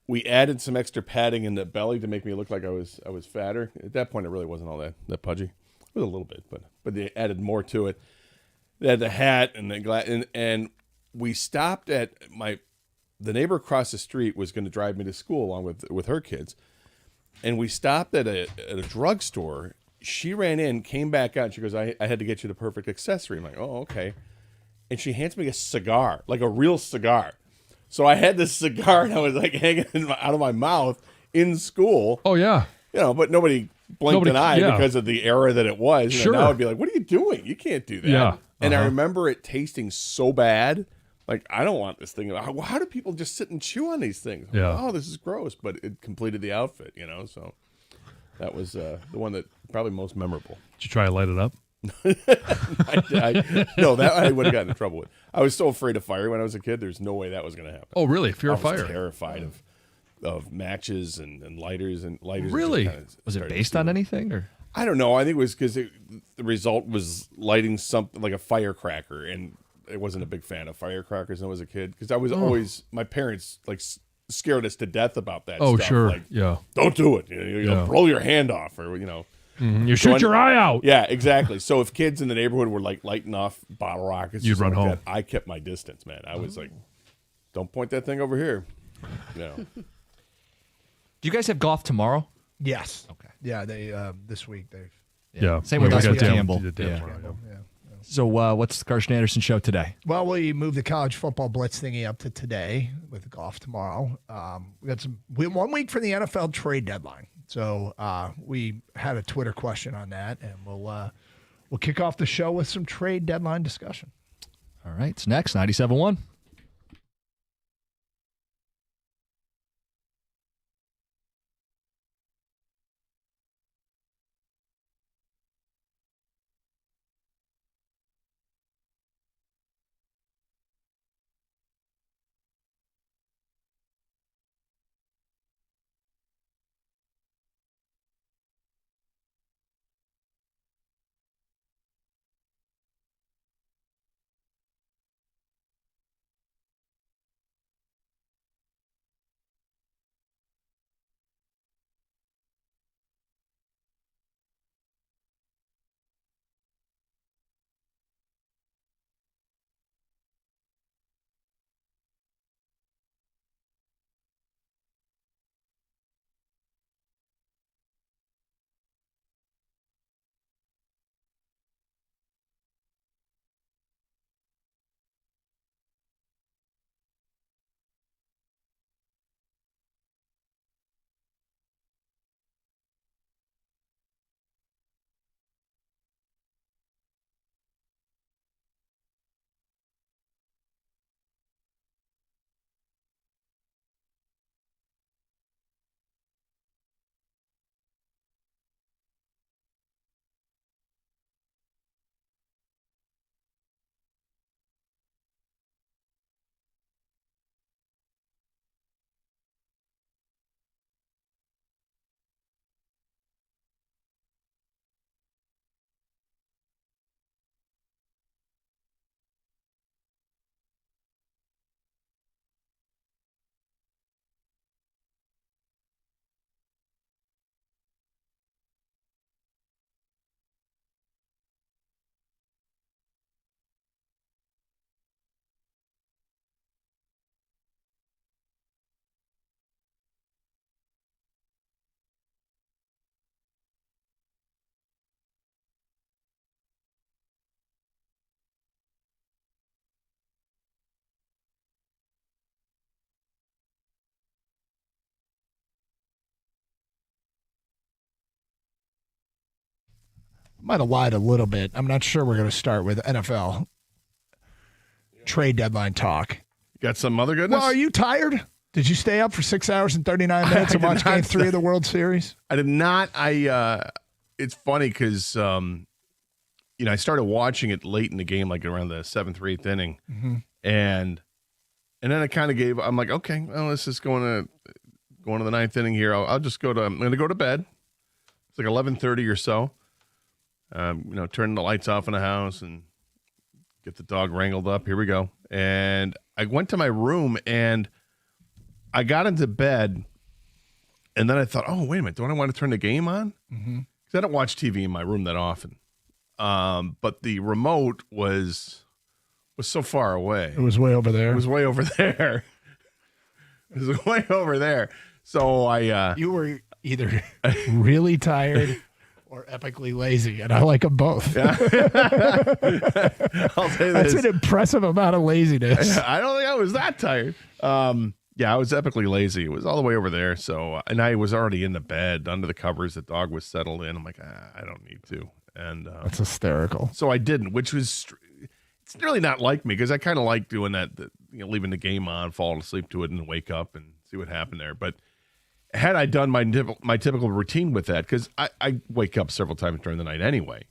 we added some extra padding in the belly to make me look like I was fatter. At that point, it really wasn't all that pudgy. It was a little bit, but they added more to it. They had the hat and the and we stopped at the neighbor across the street was going to drive me to school along with her kids, and we stopped at a drugstore. She ran in, came back out, and she goes, I had to get you the perfect accessory. I'm like, oh, okay. And she hands me a cigar, like a real cigar. So I had this cigar, and I was like hanging out of my mouth in school. Oh, yeah. But nobody blinked an eye because of the era that it was. Sure. Now I'd be like, what are you doing? You can't do that. Yeah. And I remember it tasting so bad. Like, I don't want this thing. How do people just sit and chew on these things? Yeah. Oh, this is gross. But it completed the outfit, So that was the one that probably most memorable. Did you try to light it up? No, that I would have gotten in trouble with. I was so afraid of fire when I was a kid. There's no way that was going to happen. Oh, really? Fear of I was fire? terrified of matches and lighters and lighters. Really? Was it based on anything or? I don't know. I think it was because the result was lighting something like a firecracker, and I wasn't a big fan of firecrackers when I was a kid because I was always, my parents scared us to death about that. Oh, stuff. sure. Like, Yeah. don't do it. You'll blow your hand off, or You shoot your eye out. Yeah, exactly. So if kids in the neighborhood were lighting off bottle rockets, You'd run like home. that, I kept my distance, man. I was like, don't point that thing over here. No. Do you guys have golf tomorrow? Yes. Okay. Yeah, they this week they've. Yeah. Same with We us got with Dan- Campbell. Dan Yeah. tomorrow, yeah. So what's the Carson Anderson show today? Well, we moved the college football blitz thingy up to today with golf tomorrow. We got 1 week for the NFL trade deadline. So we had a Twitter question on that, and we'll kick off the show with some trade deadline discussion. All right, it's next 97.1. might have lied a little bit. I'm not sure we're going to start with NFL trade deadline talk. Got some other goodness? Well, are you tired? Did you stay up for 6 hours and 39 minutes and watch Game 3 of the World Series? I did not. It's funny because, I started watching it late in the game, like around the 7th or 8th inning. Mm-hmm. And then I kind of I'm like, okay, well, this is going to the 9th inning here. I'm going to go to bed. It's like 11:30 or so. Turn the lights off in the house and get the dog wrangled up. Here we go. And I went to my room and I got into bed, and then I thought, oh, wait a minute, don't I want to turn the game on? Mm-hmm. Because I don't watch TV in my room that often. But the remote was so far away. It was way over there. It was way over there. It was way over there. So I... you were either really tired or epically lazy, and I like them both. Yeah. I'll say That's this. an impressive amount of laziness. I don't think I was that tired. Yeah, I was epically lazy. It was all the way over there. So, and I was already in the bed under the covers. The dog was settled in. I'm like, I don't need to. And that's hysterical. So I didn't, which was, it's really not like me because I kind of like doing that, leaving the game on, falling asleep to it, and wake up and see what happened there. But had I done my typical routine with that, because I wake up several times during the night anyway,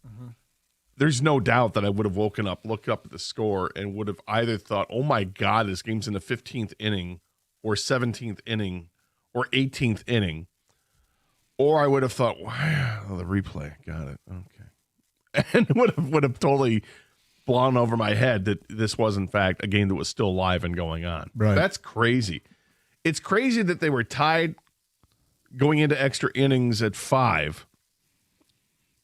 there's no doubt that I would have woken up, looked up at the score, and would have either thought, oh my God, this game's in the 15th inning, or 17th inning, or 18th inning, or I would have thought, wow, the replay, got it, okay, and would have totally blown over my head that this was in fact a game that was still live and going on. Right. That's crazy. It's crazy that they were tied going into extra innings at 5.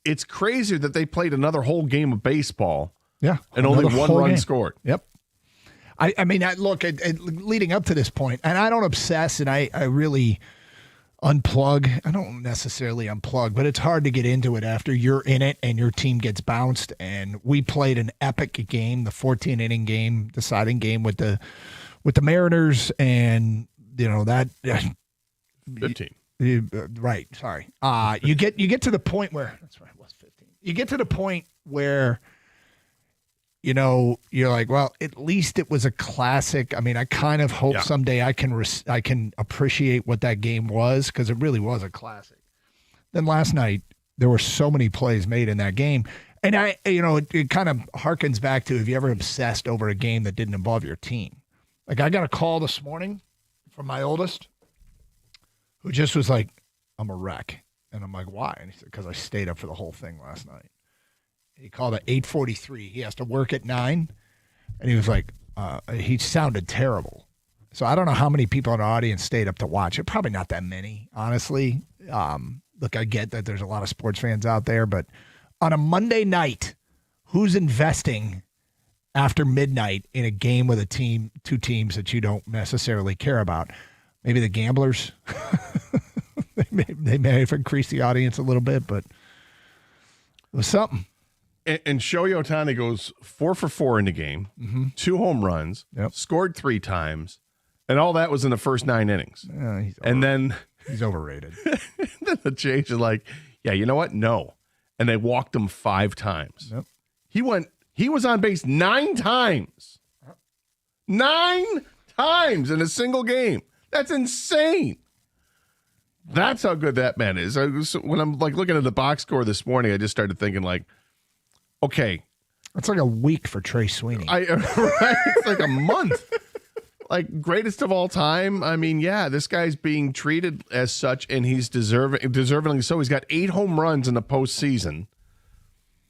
It's crazier that they played another whole game of baseball. Yeah, and only another one whole run game. scored. Yep. I mean, look, leading up to this point, and I don't obsess, and I really unplug. I don't necessarily unplug, but it's hard to get into it after you're in it and your team gets bounced. And we played an epic game, the 14-inning game, deciding game with the Mariners, and that 15. Right. Sorry. You get to the point where that's right. It was 15. You get to the point where, you're like, well, at least it was a classic. I mean, I kind of hope someday I can appreciate what that game was, because it really was a classic. Then last night there were so many plays made in that game, and it kind of harkens back to, have you ever obsessed over a game that didn't involve your team? Like, I got a call this morning from my oldest, who just was like, I'm a wreck. And I'm like, why? And he said, because I stayed up for the whole thing last night. He called at 8:43. He has to work at 9. And he was like, he sounded terrible. So I don't know how many people in the audience stayed up to watch it. Probably not that many, honestly. Look, I get that there's a lot of sports fans out there, but on a Monday night, who's investing after midnight in a game with two teams that you don't necessarily care about? Maybe the gamblers. they may have increased the audience a little bit, but it was something. And Shohei Ohtani goes 4 for 4 in the game, 2 home runs, scored 3 times, and all that was in the first 9 innings. Then he's overrated. Then the Jays are like, yeah, you know what? No. And they walked him 5 times. Yep. He was on base 9 times. 9 times in a single game. That's insane. That's how good that man is. When I'm like looking at the box score this morning, I just started thinking like, okay. That's like a week for Trey Sweeney. Right? It's like a month. Like, greatest of all time. I mean, yeah, this guy's being treated as such, and he's deservingly so. He's got 8 home runs in the postseason.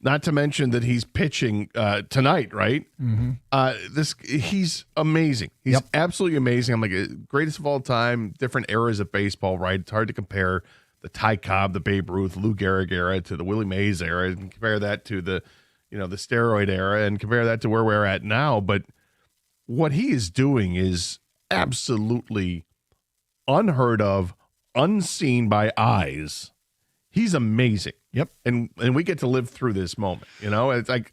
Not to mention that he's pitching tonight, right? Mm-hmm. He's amazing. He's absolutely amazing. I'm like, greatest of all time, different eras of baseball, right? It's hard to compare the Ty Cobb, the Babe Ruth, Lou Gehrig era to the Willie Mays era, and compare that to the steroid era, and compare that to where we're at now. But what he is doing is absolutely unheard of, unseen by eyes. He's amazing. Yep. And we get to live through this moment. It's like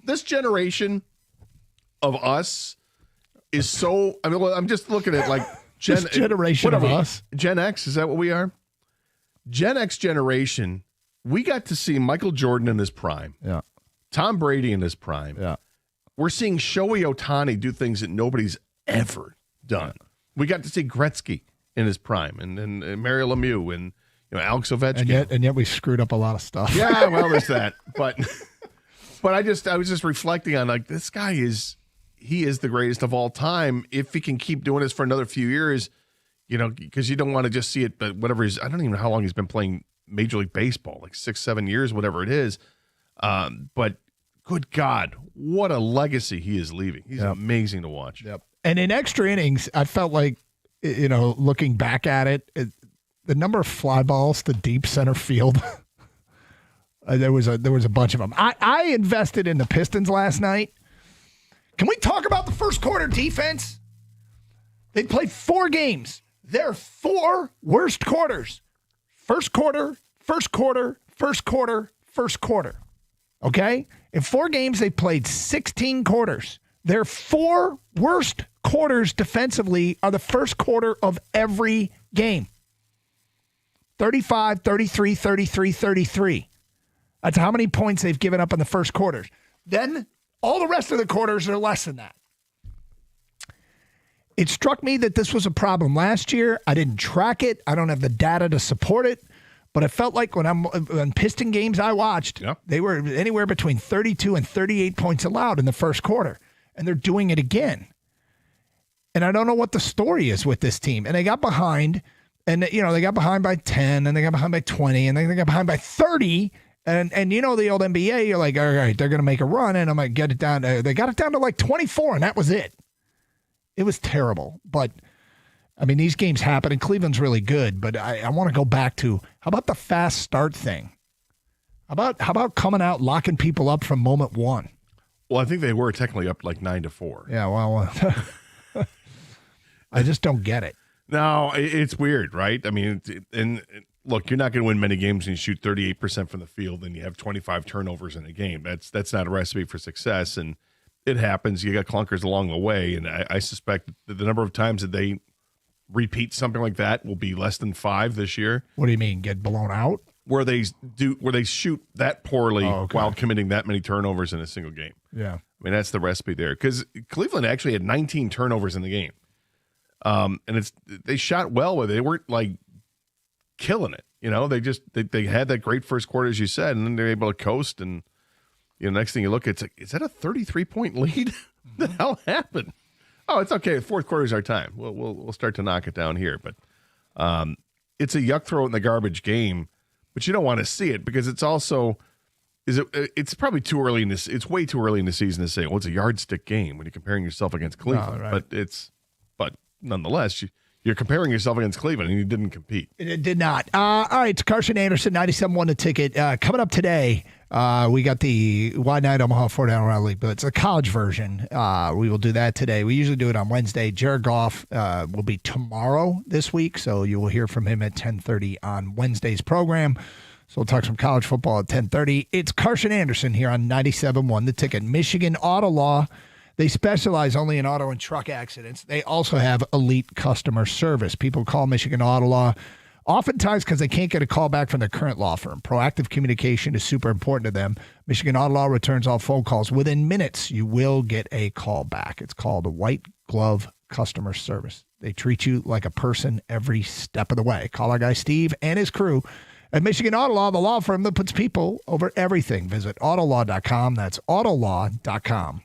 this generation of us is so. I mean, I'm just looking at like this generation of us. Gen X, is that what we are? Gen X generation we got to see Michael Jordan in his prime. Yeah. Tom Brady in his prime. Yeah. We're seeing Shohei Ohtani do things that nobody's ever done. We got to see Gretzky in his prime, and Mario Lemieux, and Alex Ovechkin. And yet we screwed up a lot of stuff. Yeah, well, there's that. But I was just reflecting on, like, this guy is the greatest of all time. If he can keep doing this for another few years, because you don't want to just see it. But whatever I don't even know how long he's been playing Major League Baseball, like 6-7 years, whatever it is. But good God, what a legacy he is leaving. He's amazing to watch. Yep. And in extra innings, I felt like, looking back at it, the number of fly balls to deep center field, there was a bunch of them. I invested in the Pistons last night. Can we talk about the first quarter defense? They played 4 games. Their 4 worst quarters. First quarter, first quarter, first quarter, first quarter. Okay? In 4 games, they played 16 quarters. Their 4 worst quarters defensively are the first quarter of every game. 35, 33, 33, 33. That's how many points they've given up in the first quarters. Then all the rest of the quarters are less than that. It struck me that this was a problem last year. I didn't track it. I don't have the data to support it. But it felt like when Piston games I watched, they were anywhere between 32 and 38 points allowed in the first quarter. And they're doing it again. And I don't know what the story is with this team. And they got behind, and they got behind by 10, and they got behind by 20, and then they got behind by 30. And the old NBA, you're like, all right, they're going to make a run, and I'm going to get it down. They got it down to like 24, and that was it. It was terrible. But, I mean, these games happen, and Cleveland's really good. But I want to go back to, how about the fast start thing? How about coming out, locking people up from moment one? Well, I think they were technically up like 9-4. Yeah, well, I just don't get it. No, it's weird, right? I mean, and look, you're not going to win many games when you shoot 38% from the field and you have 25 turnovers in a game. That's not a recipe for success, and it happens. You got clunkers along the way, and I suspect that the number of times that they repeat something like that will be less than 5 this year. What do you mean, get blown out? Where they shoot that poorly while committing that many turnovers in a single game. Yeah. I mean, that's the recipe there. Because Cleveland actually had 19 turnovers in the game. And they shot well with it. They weren't like killing it. They had that great first quarter, as you said, and then they're able to coast. And next thing you look, it's like, is that a 33-point lead? What the hell happened? Oh, it's okay. Fourth quarter's our time. We'll start to knock it down here. But it's a yuck throw in the garbage game. But you don't want to see it because it's also it's probably too early in this. It's way too early in the season to say, well, it's a yardstick game when you're comparing yourself against Cleveland. No, right. But nonetheless, you're comparing yourself against Cleveland and you didn't compete. It did not. All right, it's Carson Anderson, 97-1 the ticket. Coming up today, we got the Wide Night Omaha Fort Allen Rally, but it's a college version. We will do that today. We usually do it on Wednesday. Jared Goff will be tomorrow this week, so you will hear from him at 10:30 on Wednesday's program. So we'll talk some college football at 10:30. It's Carson Anderson here on 97.1 the ticket. Michigan Auto Law. They specialize only in auto and truck accidents. They also have elite customer service. People call Michigan Auto Law oftentimes because they can't get a call back from their current law firm. Proactive communication is super important to them. Michigan Auto Law returns all phone calls. Within minutes, you will get a call back. It's called a white glove customer service. They treat you like a person every step of the way. Call our guy Steve and his crew at Michigan Auto Law, the law firm that puts people over everything. Visit autolaw.com. That's autolaw.com.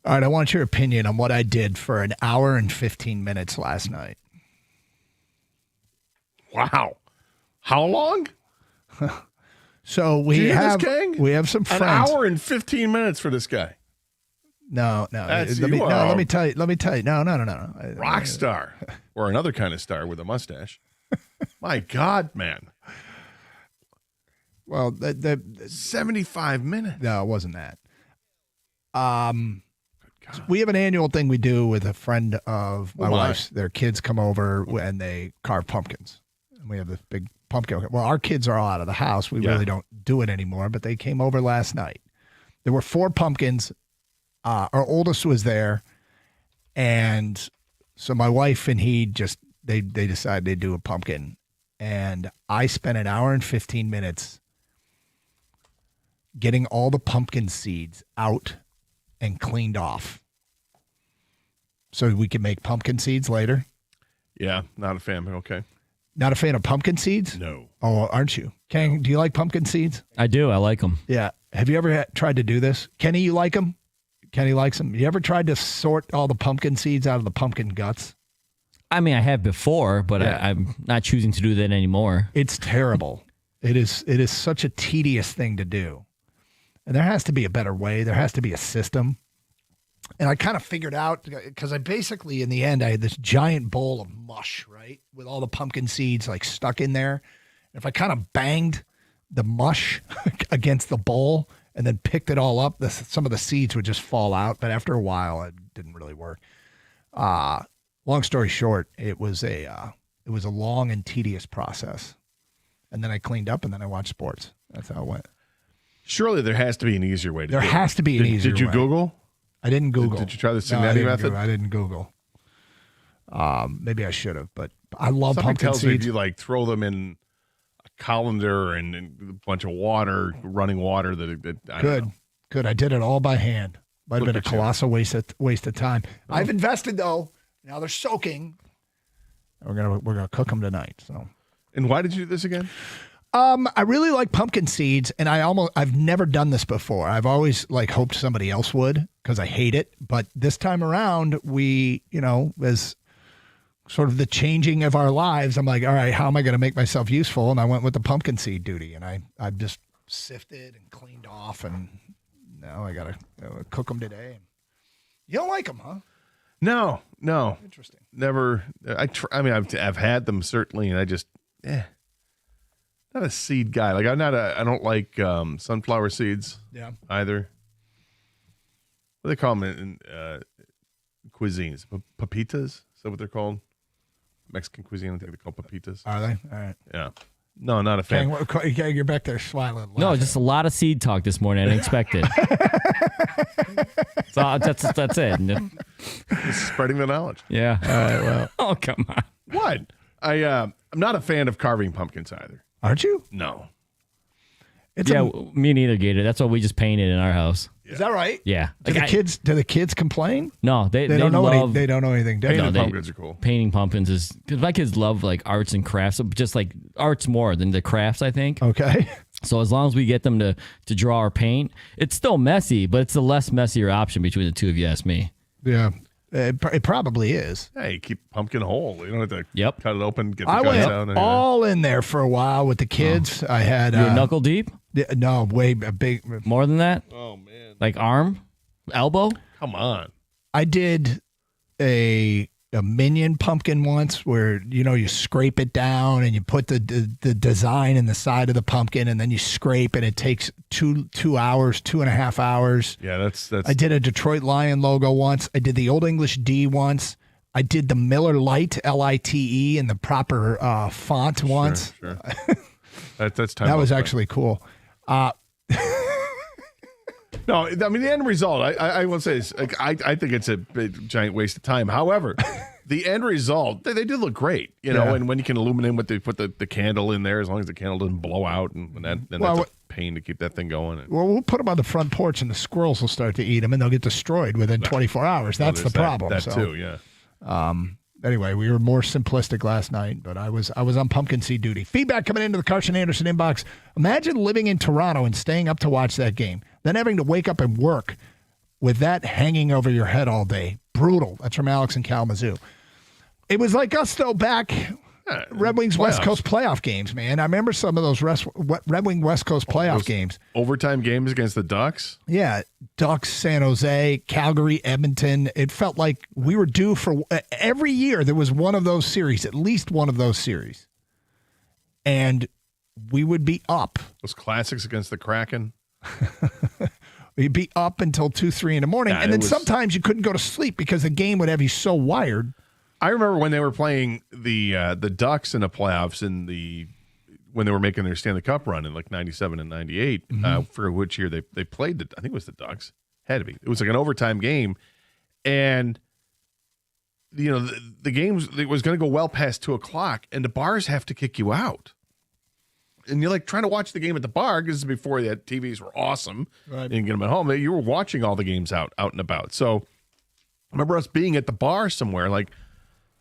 All right, I want your opinion on what I did for an hour and 15 minutes last night. Wow. How long? So we have some friends. An hour and 15 minutes for this guy. No. Let me tell you. No. Rock star. Or another kind of star with a mustache. My God, man. Well, the 75 minutes. No, it wasn't that. We have an annual thing we do with a friend of my wife's. Their kids come over and they carve pumpkins. And we have this big pumpkin. Well, our kids are all out of the house. We really don't do it anymore, but they came over last night. There were 4 pumpkins. Our oldest was there. And so my wife and he they decided they'd do a pumpkin. And I spent an hour and 15 minutes getting all the pumpkin seeds out and cleaned off so we can make pumpkin seeds later. Yeah, not a fan, but okay. Not a fan of pumpkin seeds? No. Oh, aren't you? Ken, do you like pumpkin seeds? I do. I like them. Yeah. Have you ever tried to do this? Kenny, you like them? Kenny likes them. You ever tried to sort all the pumpkin seeds out of the pumpkin guts? I mean, I have before, but I'm not choosing to do that anymore. It's terrible. It is such a tedious thing to do. And there has to be a better way. There has to be a system. And I kind of figured out, because I basically, in the end, I had this giant bowl of mush, right? With all the pumpkin seeds like stuck in there. And if I kind of banged the mush against the bowl and then picked it all up, some of the seeds would just fall out. But after a while, it didn't really work. Long story short, it was a long and tedious process. And then I cleaned up and then I watched sports. That's how it went. Surely there has to be an easier way to do it. There has to be an easier way. Did you Google? I didn't Google. Did you try the Cincinnati method? I didn't Google. Maybe I should have, but I love Something pumpkin tells seeds. me if you like throw them in a colander and a bunch of water, running water, that I don't know. Good. I did it all by hand. Might have been a colossal waste of time. Oh. I've invested though. Now they're soaking. We're gonna cook them tonight. So. And why did you do this again? I really like pumpkin seeds, and I've never done this before. I've always hoped somebody else would because I hate it. But this time around, as sort of the changing of our lives, I'm like, all right, how am I going to make myself useful? And I went with the pumpkin seed duty, and I just sifted and cleaned off, and now I got to cook them today. You don't like them, huh? No. Interesting. Never. I've had them certainly, and I just not a seed guy. I don't like sunflower seeds. Yeah. Either. What do they call them in cuisines? Papitas? Is that what they're called? Mexican cuisine, I think they're called papitas. Are they? All right. Yeah. No, not a fan. You're back there smiling. No, just a lot of seed talk this morning. I didn't expect it. So that's it. Just spreading the knowledge. Yeah. All right. Well. Oh, come on. What? I'm not a fan of carving pumpkins either. Aren't you? No. Me neither, Gator. That's what we just painted in our house. Is that right? Yeah. Do the kids complain? No, they don't know love, they don't know anything different. Pumpkins are cool. Painting pumpkins is because my kids love arts and crafts, just arts more than the crafts, I think. Okay. So as long as we get them to draw or paint, it's still messy, but it's the less messier option between the two, if you ask me. Yeah. It probably is. Hey, keep pumpkin whole. You don't have to cut it open, get the I guts went out. all in there for a while with the kids. I had you were knuckle deep. No, way big. More than that. Oh man. Like arm, elbow. Come on. I did a minion pumpkin once where you scrape it down and you put the design in the side of the pumpkin and then you scrape and it takes 2 hours, 2.5 hours. Yeah, that's. I did a Detroit Lion logo once. I did the Old English D once. I did the Miller Lite Lite in the proper font once. Sure. That's time. That was actually cool. No, I mean the end result. I will say is I think it's a big, giant waste of time. However, the end result they do look great, and when you can illuminate what they put the candle in there, as long as the candle doesn't blow out, and that's a pain to keep that thing going. Well, we'll put them on the front porch, and the squirrels will start to eat them, and they'll get destroyed within 24 hours. That's the problem. That too, yeah. Anyway, we were more simplistic last night, but I was on pumpkin seed duty. Feedback coming into the Carson Anderson inbox. Imagine living in Toronto and staying up to watch that game, then having to wake up and work with that hanging over your head all day. Brutal. That's from Alex in Kalamazoo. It was like us, though, back Red Wings West Coast playoff games, man. I remember some of those Red Wing West Coast playoff games. Overtime games against the Ducks? Yeah. Ducks, San Jose, Calgary, Edmonton. It felt like we were due for every year there was one of those series, at least one of those series. And we would be up. Those classics against the Kraken? We'd be up until 2, 3 in the morning. And then sometimes you couldn't go to sleep because the game would have you so wired. I remember when they were playing the Ducks in the playoffs when they were making their Stanley Cup run in like 97 and 98, for which year they played I think it was the Ducks. Had to be. It was like an overtime game. And, the game was going to go well past 2 o'clock, and the bars have to kick you out. And you're like trying to watch the game at the bar because this is before the TVs were awesome. Right. And get them at home. You were watching all the games out and about. So I remember us being at the bar somewhere like,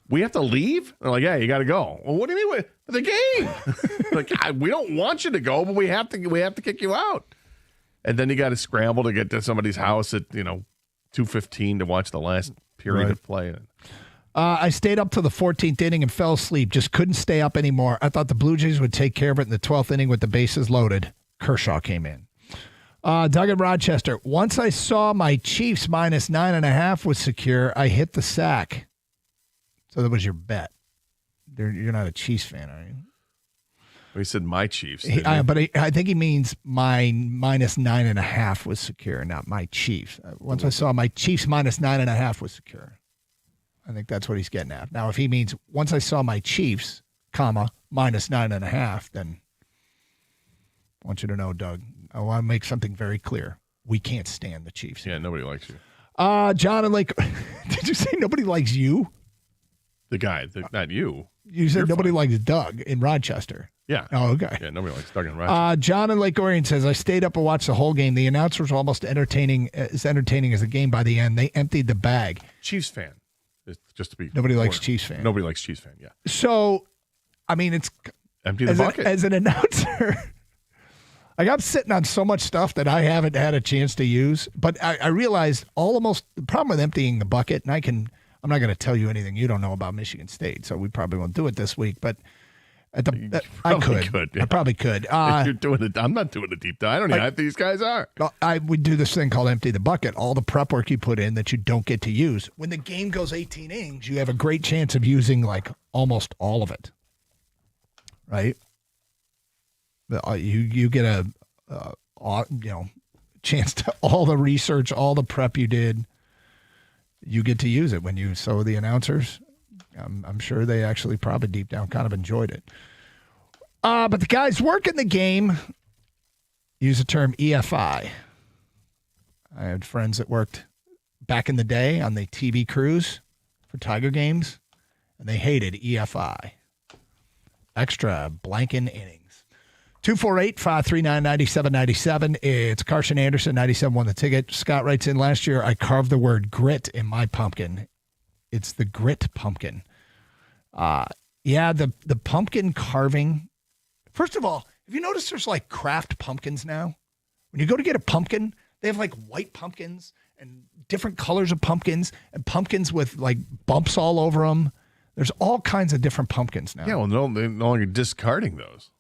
we have to leave? They're like, yeah, you got to go. Well, what do you mean? The game. Like, we don't want you to go, but we have to kick you out. And then you got to scramble to get to somebody's house at 2:15 to watch the last period of play. I stayed up to the 14th inning and fell asleep. Just couldn't stay up anymore. I thought the Blue Jays would take care of it in the 12th inning with the bases loaded. Kershaw came in. Doug in Rochester. Once I saw my Chiefs minus 9.5 was secure, I hit the sack. So that was your bet. You're not a Chiefs fan, are you? Well, he said my Chiefs. I think he means my minus 9.5 was secure, not my Chiefs. Once I saw my Chiefs minus 9.5 was secure. I think that's what he's getting at. Now, if he means once I saw my Chiefs, minus 9.5, then I want you to know, Doug, I want to make something very clear. We can't stand the Chiefs. Yeah, nobody likes you. John and Lake, did you say nobody likes you? The guy, not you. You said nobody likes Doug in Rochester. Yeah. Oh, okay. Yeah, nobody likes Doug in Rochester. John in Lake Orion says, I stayed up and watched the whole game. The announcers were almost as entertaining as the game by the end. They emptied the bag. Chiefs fan. Just to be nobody likes Chiefs fan. Nobody likes Chiefs fan, yeah. So, I mean, it's empty the bucket. As an announcer, like I'm sitting on so much stuff that I haven't had a chance to use. But I realized the problem with emptying the bucket, and I'm not going to tell you anything you don't know about Michigan State, so we probably won't do it this week. But I could. Yeah. I probably could. You're doing it. I'm not doing a deep dive. I don't know how these guys are. I would do this thing called empty the bucket. All the prep work you put in that you don't get to use. When the game goes 18 innings, you have a great chance of using like almost all of it. Right? You get a chance to all the research, all the prep you did. You get to use it so the announcers, I'm sure they actually probably deep down kind of enjoyed it. But the guys working the game use the term EFI. I had friends that worked back in the day on the TV crews for Tiger games, and they hated EFI. Extra blanking innings. 248-539-9797. It's Carson Anderson, 97 won the ticket. Scott writes in, last year I carved the word grit in my pumpkin. It's the grit pumpkin. The pumpkin carving. First of all, have you noticed there's like craft pumpkins now? When you go to get a pumpkin, they have like white pumpkins and different colors of pumpkins and pumpkins with like bumps all over them. There's all kinds of different pumpkins now. Yeah, well, they're no longer discarding those.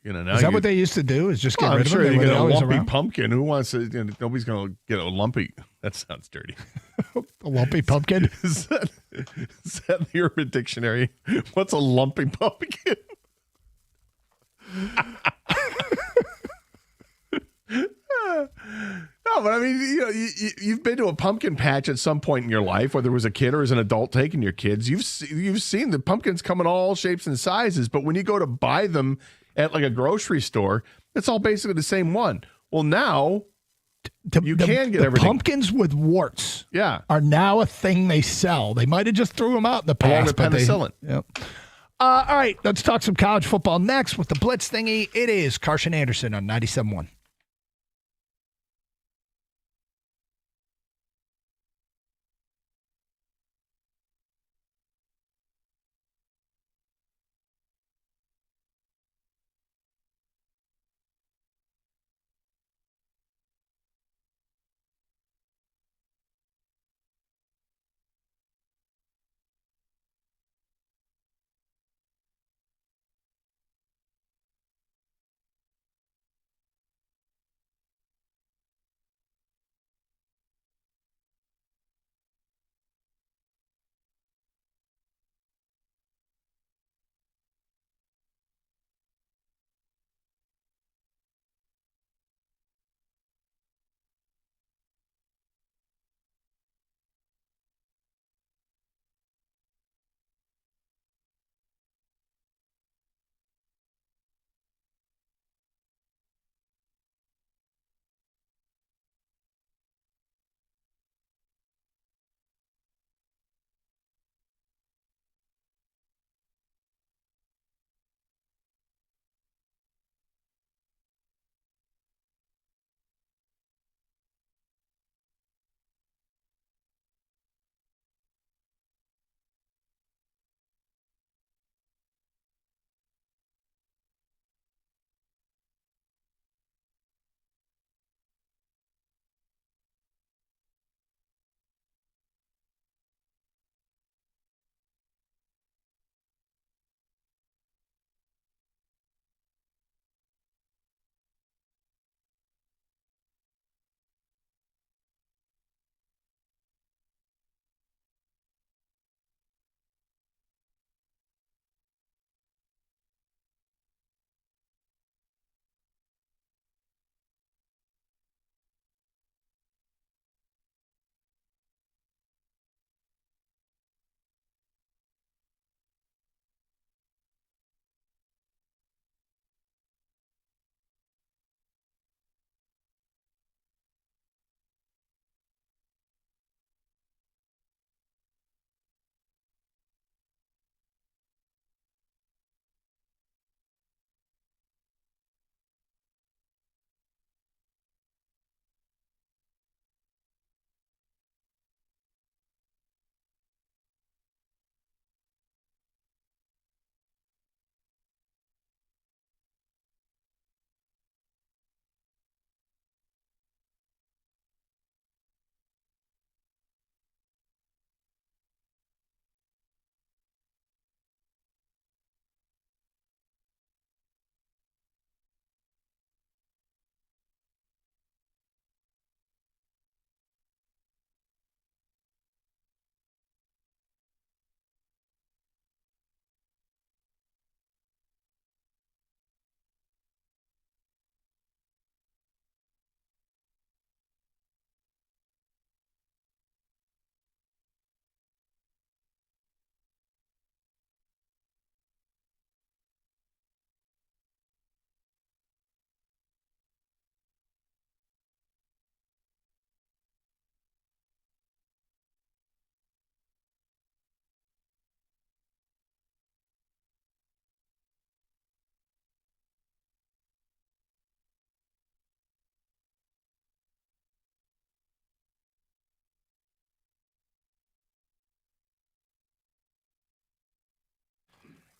Now is that what they used to do? Is just get rid of them? You get a lumpy pumpkin. Who wants to? Nobody's going to get a lumpy. That sounds dirty. A lumpy pumpkin? Is that the Urban Dictionary? What's a lumpy pumpkin? No, but I mean, you've been to a pumpkin patch at some point in your life, whether it was a kid or as an adult taking your kids. You've seen the pumpkins come in all shapes and sizes, but when you go to buy them at like a grocery store, it's all basically the same one. Well, now you can get everything. Pumpkins with warts, are now a thing they sell. They might have just threw them out in the past. Along with penicillin. Yep. All right, let's talk some college football next with the Blitz thingy. It is Carson Anderson on 97.1.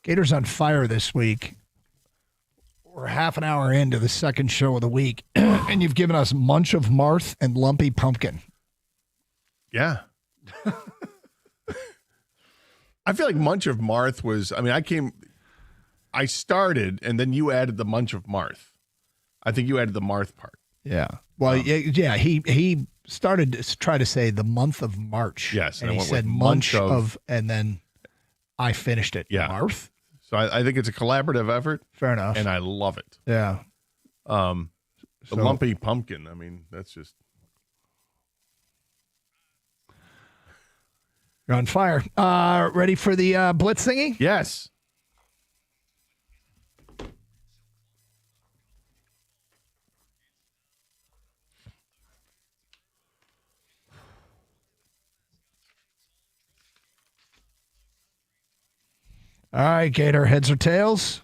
Gators on fire this week. We're half an hour into the second show of the week, and you've given us Munch of Marth and Lumpy Pumpkin. Yeah. I feel like Munch of Marth was, I started, and then you added the Munch of Marth. I think you added the Marth part. Yeah. Well, he started to try to say the month of March. Yes. And he said Munch of, and then I finished it. Yeah. Marth. So I think it's a collaborative effort. Fair enough. And I love it. Yeah. The Lumpy Pumpkin, that's just. You're on fire. Ready for the blitz thingy? Yes. All right, Gator, heads or tails?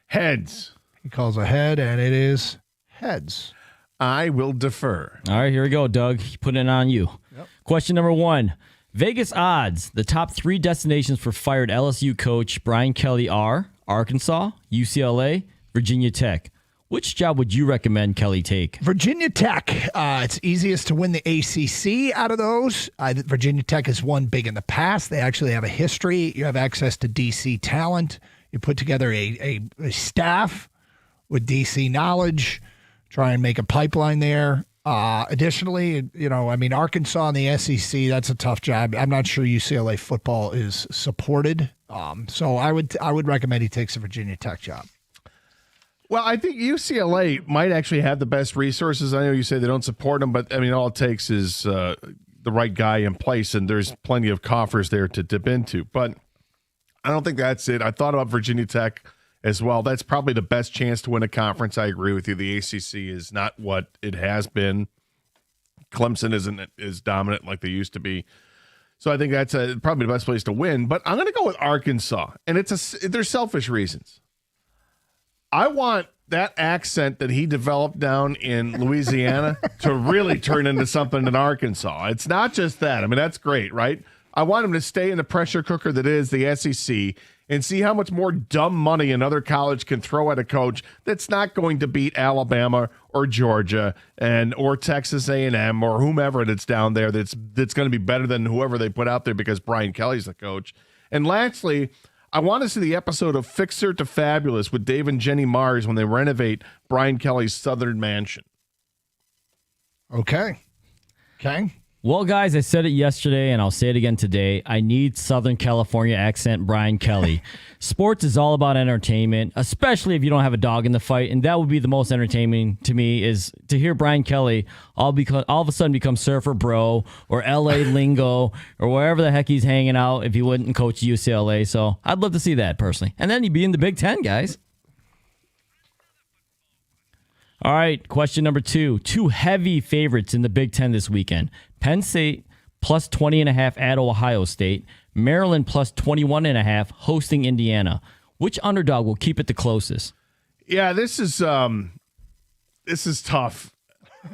Heads. He calls a head, and it is heads. I will defer. All right, here we go, Doug. Putting it on you. Yep. Question number 1. Vegas odds. The top 3 destinations for fired LSU coach Brian Kelly are Arkansas, UCLA, Virginia Tech. Which job would you recommend Kelly take? Virginia Tech. It's easiest to win the ACC out of those. Virginia Tech has won big in the past. They actually have a history. You have access to DC talent. You put together a staff with DC knowledge, try and make a pipeline there. Additionally, Arkansas and the SEC, that's a tough job. I'm not sure UCLA football is supported. So I would recommend he takes a Virginia Tech job. Well, I think UCLA might actually have the best resources. I know you say they don't support them, but all it takes is the right guy in place, and there's plenty of coffers there to dip into. But I don't think that's it. I thought about Virginia Tech as well. That's probably the best chance to win a conference. I agree with you. The ACC is not what it has been. Clemson isn't as dominant like they used to be. So I think that's probably the best place to win. But I'm going to go with Arkansas, and there's selfish reasons. I want that accent that he developed down in Louisiana to really turn into something in Arkansas. It's not just that. That's great, right? I want him to stay in the pressure cooker that is the SEC and see how much more dumb money another college can throw at a coach that's not going to beat Alabama or Georgia or Texas A&M or whomever that's down there that's going to be better than whoever they put out there because Brian Kelly's the coach. And lastly, I want to see the episode of Fixer to Fabulous with Dave and Jenny Mars when they renovate Brian Kelly's Southern Mansion. Okay. Well, guys, I said it yesterday, and I'll say it again today. I need Southern California accent Brian Kelly. Sports is all about entertainment, especially if you don't have a dog in the fight, and that would be the most entertaining to me is to hear Brian Kelly all of a sudden become Surfer Bro or L.A. Lingo or wherever the heck he's hanging out if he wouldn't coach UCLA. So I'd love to see that personally. And then he'd be in the Big Ten, guys. All right, question number 2. 2 heavy favorites in the Big Ten this weekend. Penn State plus 20.5 at Ohio State. Maryland plus 21.5 hosting Indiana. Which underdog will keep it the closest? Yeah, this is tough.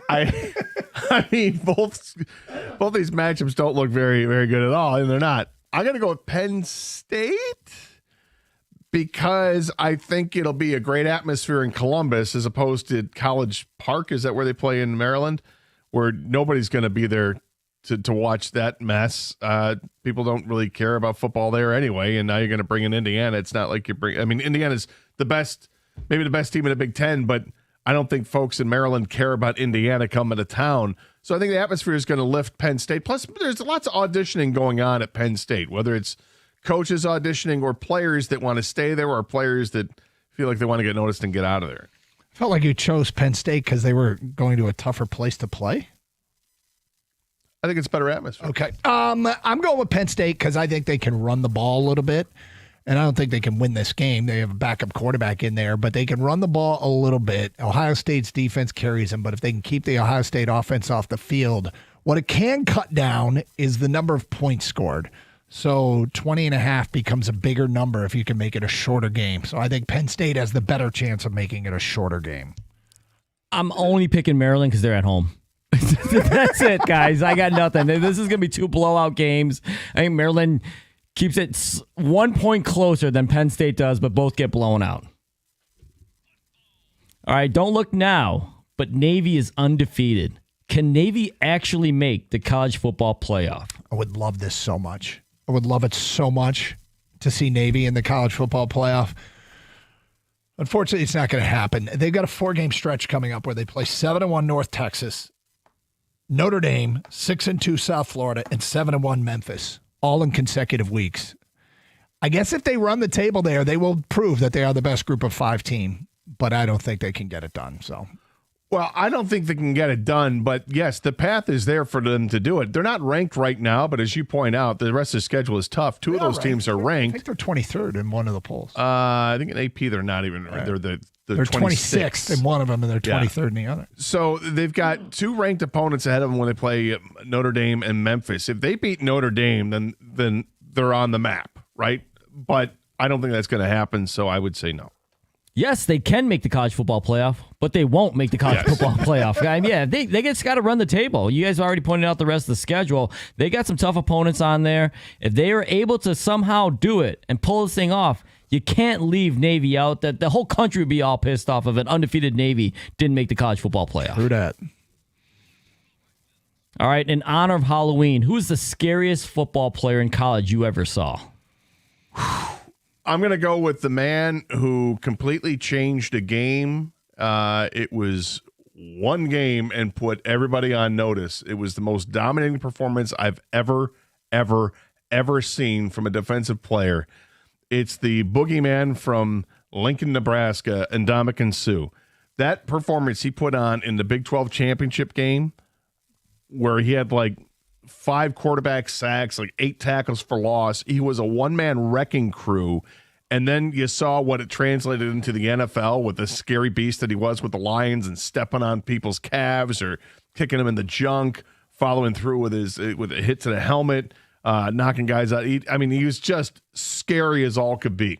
I mean, both these matchups don't look very, very good at all, and they're not. I'm going to go with Penn State because I think it'll be a great atmosphere in Columbus as opposed to College Park. Is that where they play in Maryland? Where nobody's going to be there to watch that mess. People don't really care about football there anyway, and now you're going to bring in Indiana. It's not like Indiana's maybe the best team in the Big Ten, but I don't think folks in Maryland care about Indiana coming to town. So I think the atmosphere is going to lift Penn State. Plus, there's lots of auditioning going on at Penn State, whether it's coaches auditioning or players that want to stay there or players that feel like they want to get noticed and get out of there. I felt like you chose Penn State because they were going to a tougher place to play. I think it's better atmosphere. Okay. I'm going with Penn State because I think they can run the ball a little bit. And I don't think they can win this game. They have a backup quarterback in there, but they can run the ball a little bit. Ohio State's defense carries them, but if they can keep the Ohio State offense off the field, what it can cut down is the number of points scored. So 20.5 becomes a bigger number if you can make it a shorter game. So I think Penn State has the better chance of making it a shorter game. I'm only picking Maryland because they're at home. That's it, guys. I got nothing. This is going to be 2 blowout games. I think Maryland Keeps it 1 point closer than Penn State does, but both get blown out. All right, don't look now, but Navy is undefeated. Can Navy actually make the college football playoff? I would love this so much. I would love it so much to see Navy in the college football playoff. Unfortunately, it's not going to happen. They've got a 4-game stretch coming up where they play 7-1 North Texas, Notre Dame, 6-2 South Florida, and 7-1 Memphis, all in consecutive weeks. I guess if they run the table there, they will prove that they are the best group of 5 team, but I don't think they can get it done. So, well, I don't think they can get it done, but yes, the path is there for them to do it. They're not ranked right now, but as you point out, the rest of the schedule is tough. Two of those teams are ranked. I think they're 23rd in one of the polls. I think in AP they're not even ranked. They're 26th in one of them, and they're 23rd in the other. So they've got 2 ranked opponents ahead of them when they play Notre Dame and Memphis. If they beat Notre Dame, then they're on the map, right? But I don't think that's going to happen, so I would say no. Yes, they can make the college football playoff, but they won't make the college football playoff. I mean, yeah, they just got to run the table. You guys already pointed out the rest of the schedule. They got some tough opponents on there. If they are able to somehow do it and pull this thing off, you can't leave Navy out. That the whole country would be all pissed off if an undefeated Navy didn't make the college football playoff. Who dat? All right, in honor of Halloween, who's the scariest football player in college you ever saw? I'm going to go with the man who completely changed a game. It was one game and put everybody on notice. It was the most dominating performance I've ever seen from a defensive player. It's the boogeyman from Lincoln, Nebraska, Ndamukong Suh. That performance he put on in the Big 12 championship game where he had like 5 quarterback sacks, like 8 tackles for loss. He was a one-man wrecking crew. And then you saw what it translated into the NFL with the scary beast that he was with the Lions and stepping on people's calves or kicking them in the junk, following through with a hit to the helmet, knocking guys out. He was just scary as all could be.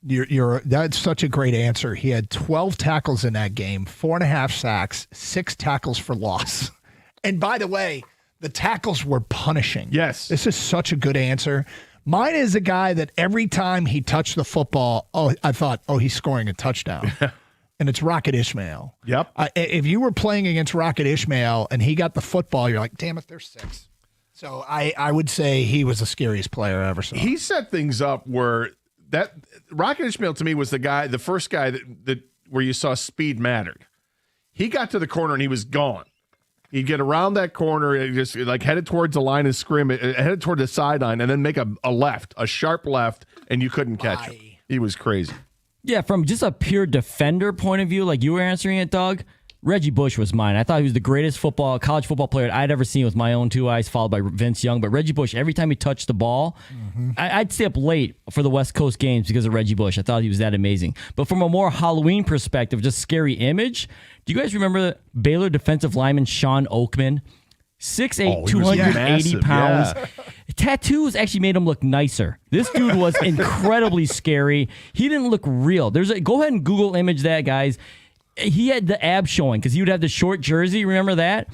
That's such a great answer. He had 12 tackles in that game, 4.5 sacks, 6 tackles for loss. And by the way, the tackles were punishing. Yes. This is such a good answer. Mine is a guy that every time he touched the football, I thought, he's scoring a touchdown. And it's Rocket Ismail. Yep. If you were playing against Rocket Ismail and he got the football, you're like, damn it, there's 6. So I would say he was the scariest player I ever saw. He set things up where that Rocket Ismail to me was the first guy that where you saw speed mattered. He got to the corner and he was gone. He'd get around that corner and just like headed towards the line of scrimmage, headed toward the sideline, and then make a sharp left, and you couldn't catch him. He was crazy. Yeah, from just a pure defender point of view, like you were answering it, Doug, Reggie Bush was mine. I thought he was the greatest college football player I'd ever seen with my own 2 eyes, followed by Vince Young. But Reggie Bush, every time he touched the ball, I'd stay up late for the West Coast games because of Reggie Bush. I thought he was that amazing. But from a more Halloween perspective, just scary image, do you guys remember Baylor defensive lineman Sean Oakman? 6'8", 280 pounds. Yeah. Tattoos actually made him look nicer. This dude was incredibly scary. He didn't look real. Go ahead and Google image that, guys. He had the abs showing because he would have the short jersey. Remember that?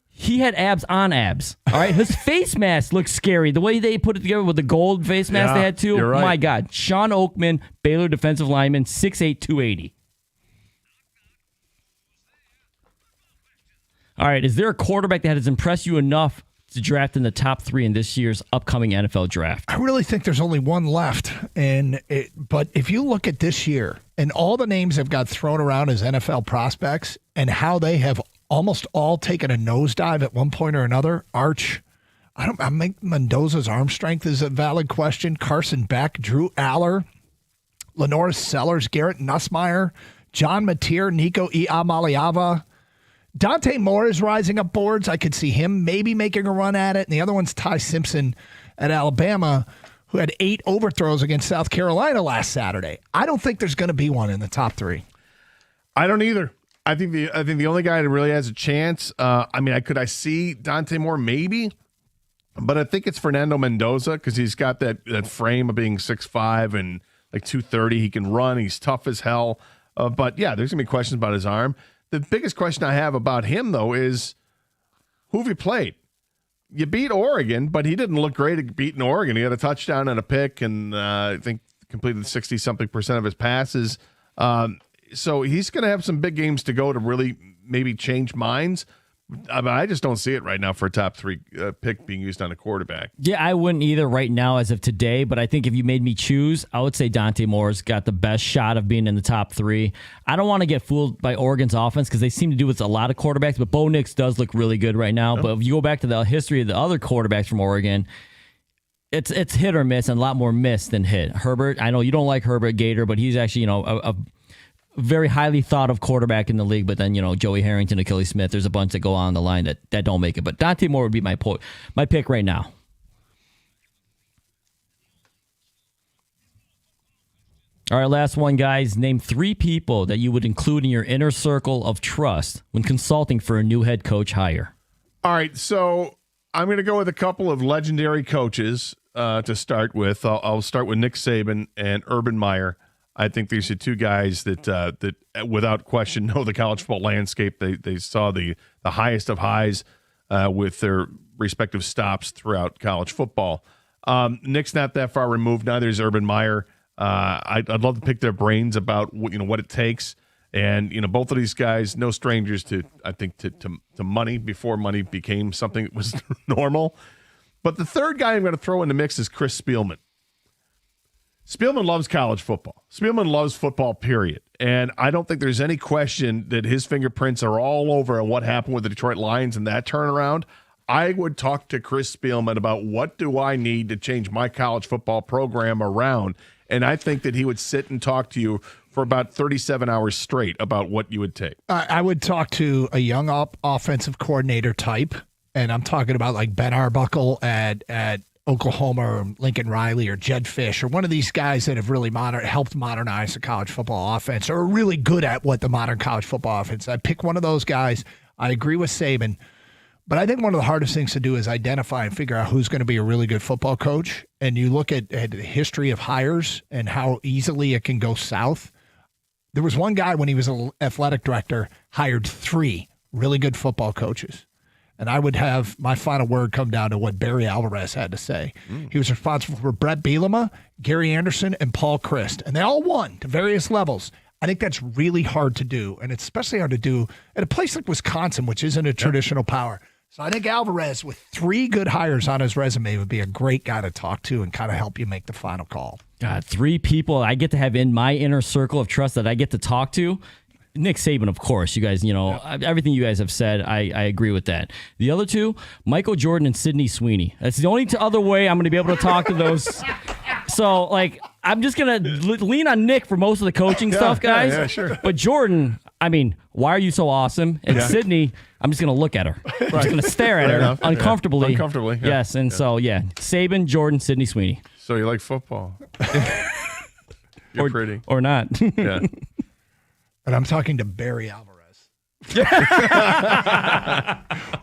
He had abs on abs. All right. His face mask looked scary. The way they put it together with the gold face mask they had too. You're right. My God. Sean Oakman, Baylor defensive lineman, 6'8", 280. All right. Is there a quarterback that has impressed you enough to draft in the top 3 in this year's upcoming NFL draft? I really think there's only one left. But if you look at this year and all the names have got thrown around as NFL prospects and how they have almost all taken a nosedive at one point or another, I think Mendoza's arm strength is a valid question. Carson Beck, Drew Aller, Lenore Sellers, Garrett Nussmeier, John Mateer, Nico Iamaleava. Dante Moore is rising up boards. I could see him maybe making a run at it. And the other one's Ty Simpson at Alabama, who had 8 overthrows against South Carolina last Saturday. I don't think there's going to be one in the top 3. I don't either. I think the only guy that really has a chance. Could I see Dante Moore maybe, but I think it's Fernando Mendoza because he's got that frame of being 6'5" and like 230. He can run. He's tough as hell. But yeah, there's gonna be questions about his arm. The biggest question I have about him, though, is who have you played? you beat Oregon, but he didn't look great at beating Oregon. He had a touchdown and a pick, and I think completed 60-something% of his passes. So he's going to have some big games to go to really maybe change minds. I just don't see it right now for a top 3 pick being used on a quarterback. Yeah, I wouldn't either right now as of today, but I think if you made me choose, I would say Dante Moore's got the best shot of being in the top 3. I don't want to get fooled by Oregon's offense because they seem to do with a lot of quarterbacks, but Bo Nix does look really good right now. But if you go back to the history of the other quarterbacks from Oregon, it's hit or miss and a lot more miss than hit. Herbert, I know you don't like Herbert Gator, but he's actually, a very highly thought of quarterback in the league, but then, Joey Harrington, Achilles Smith, there's a bunch that go on the line that don't make it. But Dante Moore would be my pick right now. All right, last one, guys. Name 3 people that you would include in your inner circle of trust when consulting for a new head coach hire. All right, so I'm going to go with a couple of legendary coaches to start with. I'll start with Nick Saban and Urban Meyer. I think these are 2 guys that without question know the college football landscape. They saw the highest of highs with their respective stops throughout college football. Nick's not that far removed. Neither is Urban Meyer. I'd love to pick their brains about what it takes. And both of these guys, no strangers to money before money became something that was normal. But the third guy I'm going to throw in the mix is Chris Spielman. Spielman loves college football. Spielman loves football, period. And I don't think there's any question that his fingerprints are all over what happened with the Detroit Lions and that turnaround. I would talk to Chris Spielman about what do I need to change my college football program around. And I think that he would sit and talk to you for about 37 hours straight about what you would take. I would talk to a young offensive coordinator type, and I'm talking about like Ben Arbuckle at Oklahoma or Lincoln Riley or Jed Fish or one of these guys that have really helped modernize the college football offense or are really good at what the modern college football offense. I pick one of those guys. I agree with Saban, but I think one of the hardest things to do is identify and figure out who's going to be a really good football coach. And you look at the history of hires and how easily it can go south. There was one guy when he was an athletic director, hired 3 really good football coaches. And I would have my final word come down to what Barry Alvarez had to say. He was responsible for Brett Bielema, Gary Anderson, and Paul Chryst. And they all won to various levels. I think that's really hard to do. And it's especially hard to do at a place like Wisconsin, which isn't a traditional power. So I think Alvarez, with 3 good hires on his resume, would be a great guy to talk to and kind of help you make the final call. God, 3 people I get to have in my inner circle of trust that I get to talk to. Nick Saban, of course. You guys, everything you guys have said, I agree with that. The other 2, Michael Jordan and Sidney Sweeney. That's the only other way I'm going to be able to talk to those. So, I'm just going to lean on Nick for most of the coaching stuff, guys. Yeah, sure. But Jordan, why are you so awesome? And Sidney, I'm just going to look at her. I'm just going to stare at her uncomfortably. Uncomfortably. Yeah. Yes, and so, Saban, Jordan, Sidney Sweeney. So you like football. You're pretty. Or not. Yeah. And I'm talking to Barry Alvarez.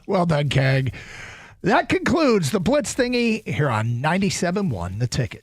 Well done, Keg. That concludes the Blitz Thingy here on 97.1 The Ticket.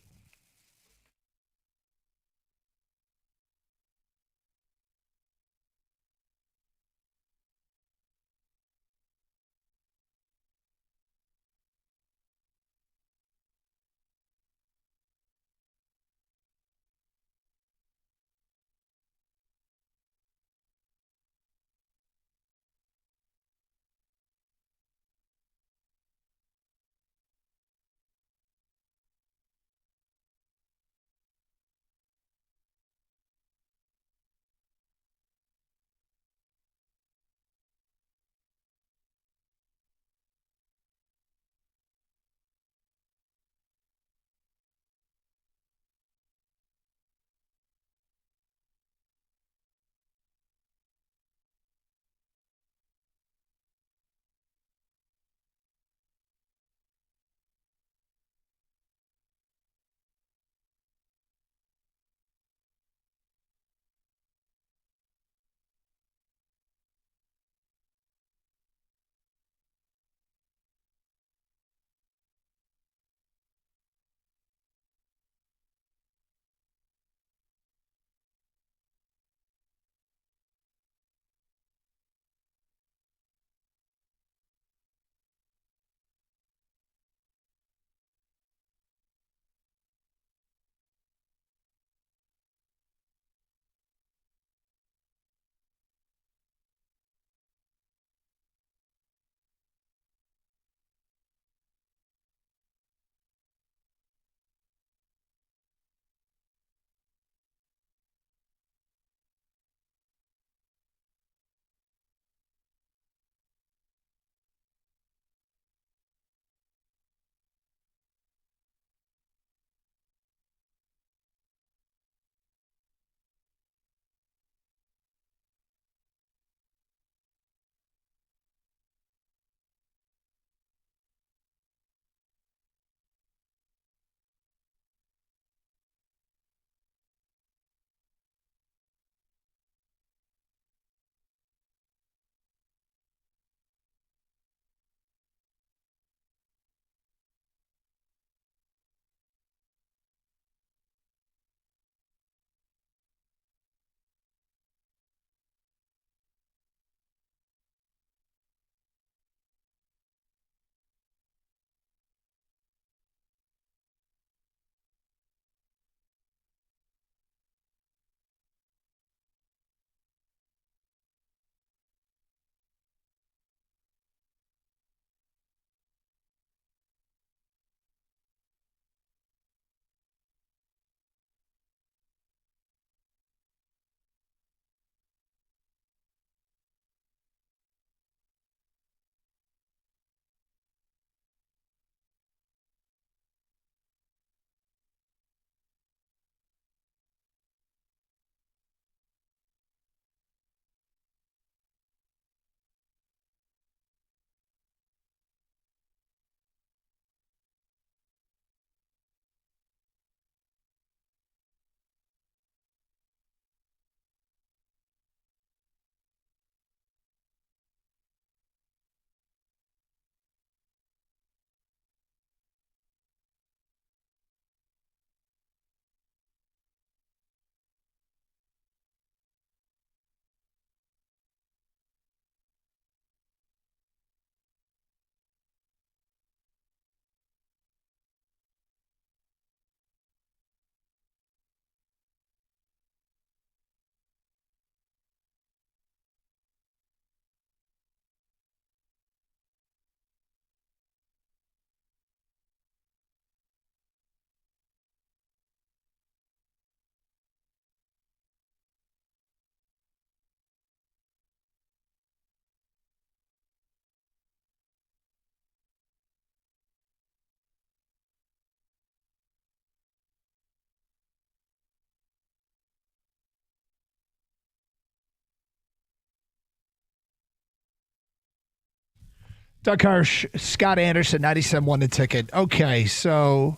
Doug Hirsch, Scott Anderson, 97 won the ticket. Okay, so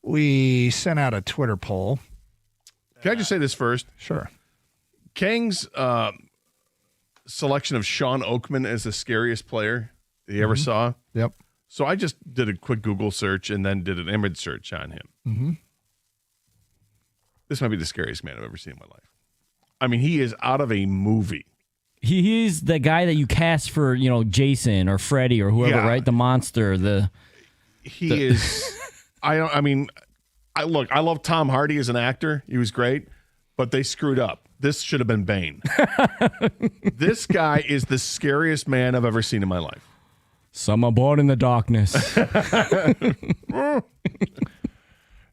we sent out a Twitter poll. Can I just say this first? Sure. Kang's selection of Sean Oakman as the scariest player he ever saw. Yep. So I just did a quick Google search and then did an image search on him. Mm-hmm. This might be the scariest man I've ever seen in my life. I mean, he is out of a movie. He's the guy that you cast for, Jason or Freddy or whoever, Yeah. right? The monster. He is. I love Tom Hardy as an actor. He was great, but they screwed up. This should have been Bane. This guy is the scariest man I've ever seen in my life. Some are born in the darkness. Do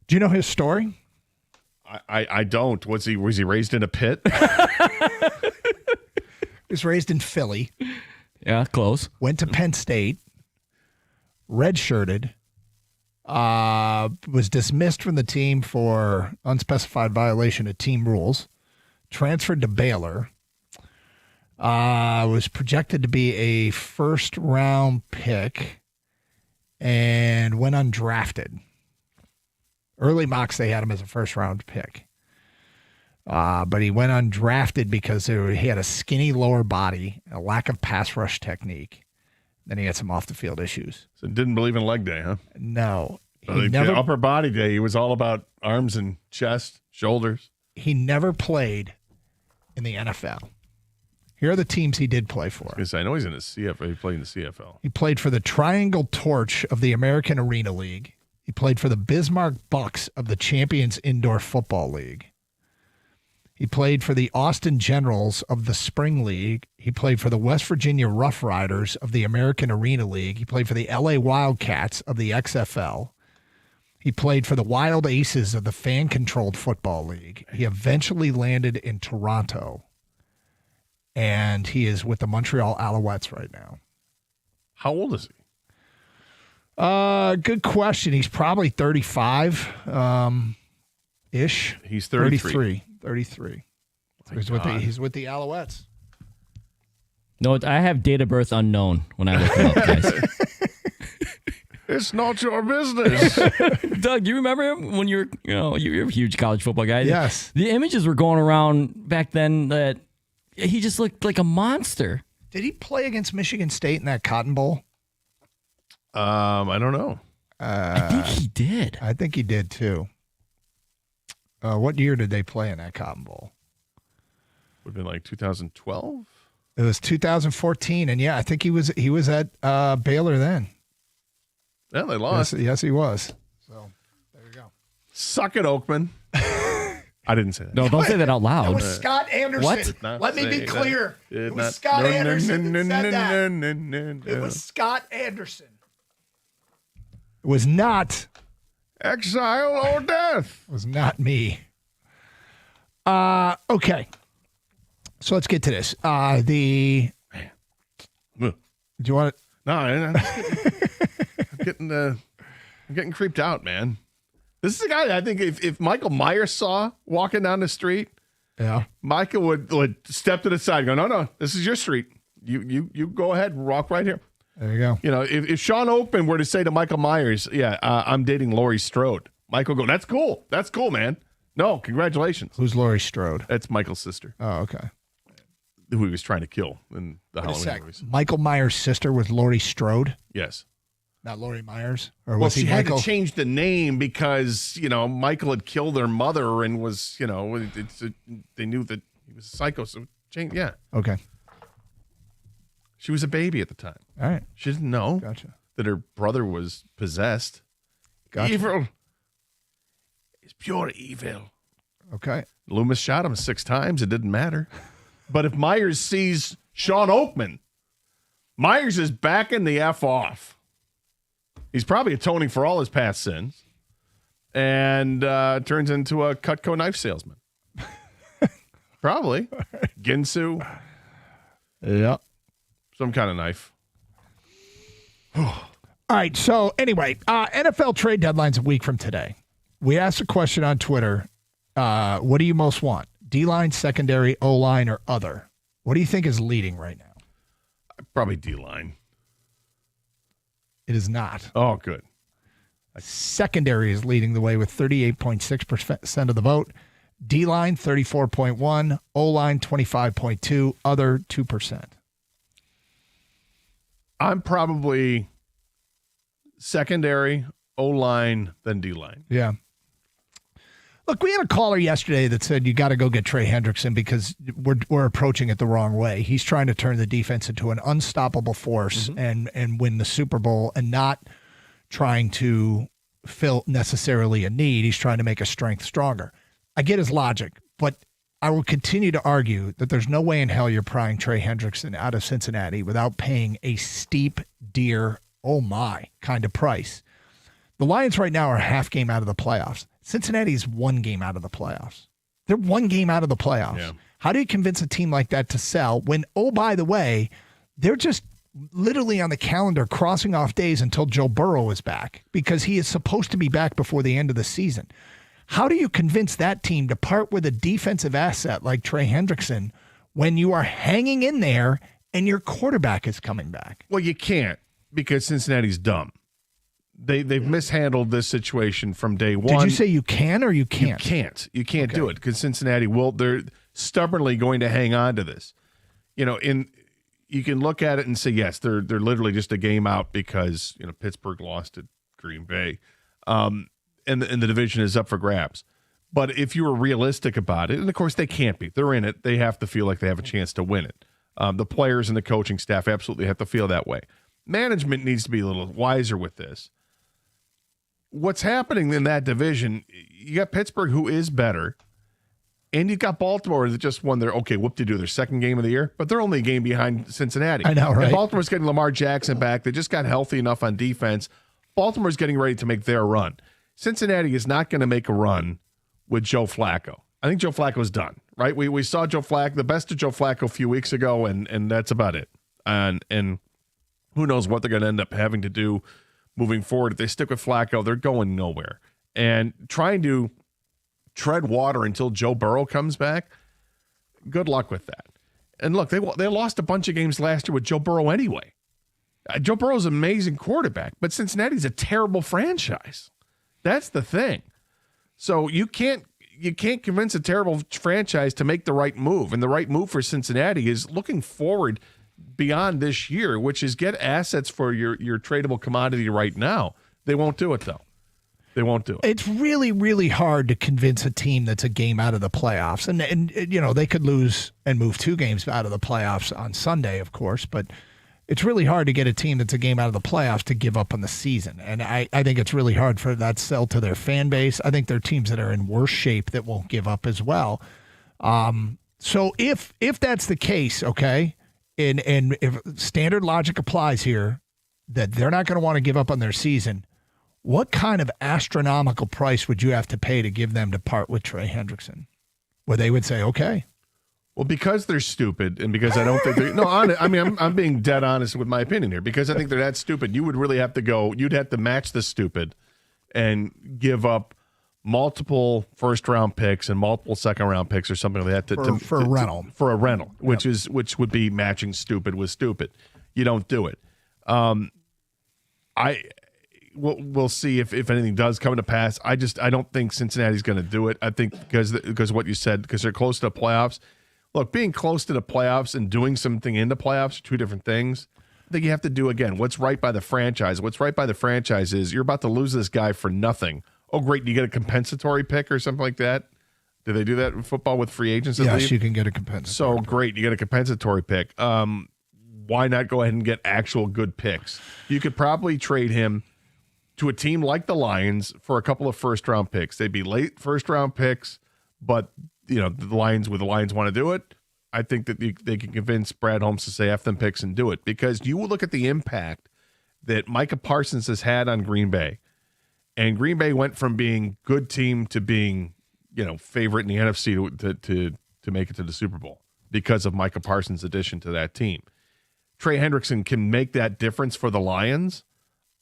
you know his story? I don't. Was he raised in a pit? He was raised in Philly. Yeah, close. Went to Penn State. Redshirted. Was dismissed from the team for unspecified violation of team rules. Transferred to Baylor. Was projected to be a first-round pick and went undrafted. Early mocks, they had him as a first-round pick. But he went undrafted because he had a skinny lower body, a lack of pass rush technique. Then he had some off-the-field issues. So didn't believe in leg day, huh? No. The upper body day, he was all about arms and chest, shoulders. He never played in the NFL. Here are the teams he did play for. I know he's in the CFL. He played in the CFL. He played for the Triangle Torch of the American Arena League. He played for the Bismarck Bucks of the Champions Indoor Football League. He played for the Austin Generals of the Spring League. He played for the West Virginia Rough Riders of the American Arena League. He played for the LA Wildcats of the XFL. He played for the Wild Aces of the Fan-Controlled Football League. He eventually landed in Toronto. And he is with the Montreal Alouettes right now. How old is he? Good question. He's probably 35 ish. He's 33. 33. So he's with the Alouettes. No, I have date of birth unknown when I look him up, guys. It's not your business. Doug, you remember him when you're a huge college football guy? Yes. The images were going around back then that he just looked like a monster. Did he play against Michigan State in that Cotton Bowl? I don't know. I think he did. I think he did too. What year did they play in that Cotton Bowl? Would have been like 2012. It was 2014, and yeah, I think he was at Baylor then. Yeah, they lost. Yes, he was. So there you go. Suck it, Oakman. I didn't say that. No, don't say that out loud. It was Scott Anderson. What? Let me be clear. It was Scott Anderson that said that. It was Scott Anderson. It was not exile or death. It was not me. Okay. So let's get to this. Do you want it? No, I'm getting creeped out, man. This is a guy that I think if Michael Myers saw walking down the street, yeah, Michael would step to the side and go, no, this is your street. You go ahead and walk right here. There you go. You know, if Sean Oakman were to say to Michael Myers, I'm dating Laurie Strode, Michael would go, that's cool, man. No, congratulations. Who's Laurie Strode? That's Michael's sister. Oh, okay. Who he was trying to kill in the Halloween movies. Michael Myers' sister was Laurie Strode? Yes. Not Laurie Myers? Or Well, was she he had Michael? to change the name because, Michael had killed their mother and was, they knew that he was a psycho. So, yeah. Okay. She was a baby at the time. All right. She didn't know that her brother was possessed. Gotcha. Evil. It's pure evil. Okay. Loomis shot him 6 times. It didn't matter. But if Myers sees Sean Oakman, Myers is backing the F off. He's probably atoning for all his past sins and turns into a Cutco knife salesman. Probably. Ginsu. Yeah. Some kind of knife. All right. So anyway, NFL trade deadline's a week from today. We asked a question on Twitter. What do you most want? D-line, secondary, O-line, or other? What do you think is leading right now? Probably D-line. It is not. Oh, good. Secondary is leading the way with 38.6% of the vote. D-line, 34.1%. O-line, 25.2%. Other, 2%. I'm probably secondary, O-line, then D-line. Yeah. Look, we had a caller yesterday that said you got to go get Trey Hendrickson because we're approaching it the wrong way. He's trying to turn the defense into an unstoppable force and win the Super Bowl, and not trying to fill necessarily a need. He's trying to make a strength stronger. I get his logic, but I will continue to argue that there's no way in hell you're prying Trey Hendrickson out of Cincinnati without paying a steep, dear, oh my kind of price. The Lions right now are a half game out of the playoffs. Cincinnati's 1 game out of the playoffs. They're 1 game out of the playoffs. Yeah. How do you convince a team like that to sell when, oh, by the way, they're just literally on the calendar crossing off days until Joe Burrow is back because he is supposed to be back before the end of the season? How do you convince that team to part with a defensive asset like Trey Hendrickson when you are hanging in there and your quarterback is coming back? Well, you can't because Cincinnati's dumb. They've mishandled this situation from day one. Did you say you can or you can't? You can't do it because Cincinnati they're stubbornly going to hang on to this. You can look at it and say, yes, they're literally just a game out because, Pittsburgh lost to Green Bay. And the division is up for grabs. But if you were realistic about it, and of course they can't be. They're in it. They have to feel like they have a chance to win it. The players and the coaching staff absolutely have to feel that way. Management needs to be a little wiser with this. What's happening in that division, you got Pittsburgh, who is better, and you got Baltimore that just won their second game of the year, but they're only a game behind Cincinnati. I know, right? And Baltimore's getting Lamar Jackson back. They just got healthy enough on defense. Baltimore's getting ready to make their run. Cincinnati is not going to make a run with Joe Flacco. I think Joe Flacco's done, right? We saw Joe Flacco, the best of Joe Flacco a few weeks ago, and that's about it. And who knows what they're going to end up having to do moving forward. If they stick with Flacco, they're going nowhere. And trying to tread water until Joe Burrow comes back, good luck with that. And look, they lost a bunch of games last year with Joe Burrow anyway. Joe Burrow's an amazing quarterback, but Cincinnati's a terrible franchise. That's the thing. So you can't convince a terrible franchise to make the right move. And the right move for Cincinnati is looking forward beyond this year, which is get assets for your tradable commodity right now. They won't do it, though. They won't do it. It's really, really hard to convince a team that's a game out of the playoffs. And they could lose and move 2 games out of the playoffs on Sunday, of course, but it's really hard to get a team that's a game out of the playoffs to give up on the season. And I think it's really hard for that sell to their fan base. I think there are teams that are in worse shape that won't give up as well. So if that's the case, okay, and if standard logic applies here, that they're not going to want to give up on their season, what kind of astronomical price would you have to pay to give them to part with Trey Hendrickson? Where they would say, okay. Well, because they're stupid, and because I don't think they're I'm being dead honest with my opinion here. Because I think they're that stupid, you would really have to you'd have to match the stupid and give up multiple first-round picks and multiple second-round picks or something like that for a rental. For a rental, which would be matching stupid with stupid. You don't do it. We'll see if anything does come to pass. I don't think Cincinnati's going to do it. I think because of what you said, because they're close to the playoffs. Look, being close to the playoffs and doing something in the playoffs are 2 different things. I think you have to do, again, what's right by the franchise. What's right by the franchise is you're about to lose this guy for nothing. Oh, great, you get a compensatory pick or something like that? Do they do that in football with free agents? Yes, you can get a compensatory pick. So great, you get a compensatory pick. Why not go ahead and get actual good picks? You could probably trade him to a team like the Lions for a couple of first-round picks. They'd be late first-round picks, but the Lions want to do it. I think that they can convince Brad Holmes to say F them picks and do it, because you will look at the impact that Micah Parsons has had on Green Bay. And Green Bay went from being good team to being, favorite in the NFC to make it to the Super Bowl because of Micah Parsons' addition to that team. Trey Hendrickson can make that difference for the Lions.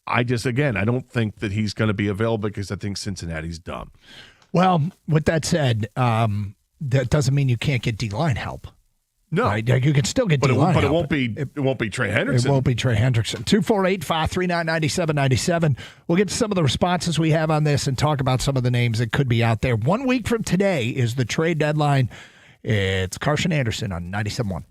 I don't think that he's going to be available because I think Cincinnati's dumb. Well, with that said, that doesn't mean you can't get D-line help. No, right? You can still get but D-line it help. won't be. It won't be Trey Hendrickson. It won't be Trey Hendrickson. 248-539-9797. We'll get to some of the responses we have on this and talk about some of the names that could be out there. 1 week from today is the trade deadline. It's Carson Anderson on 97.1.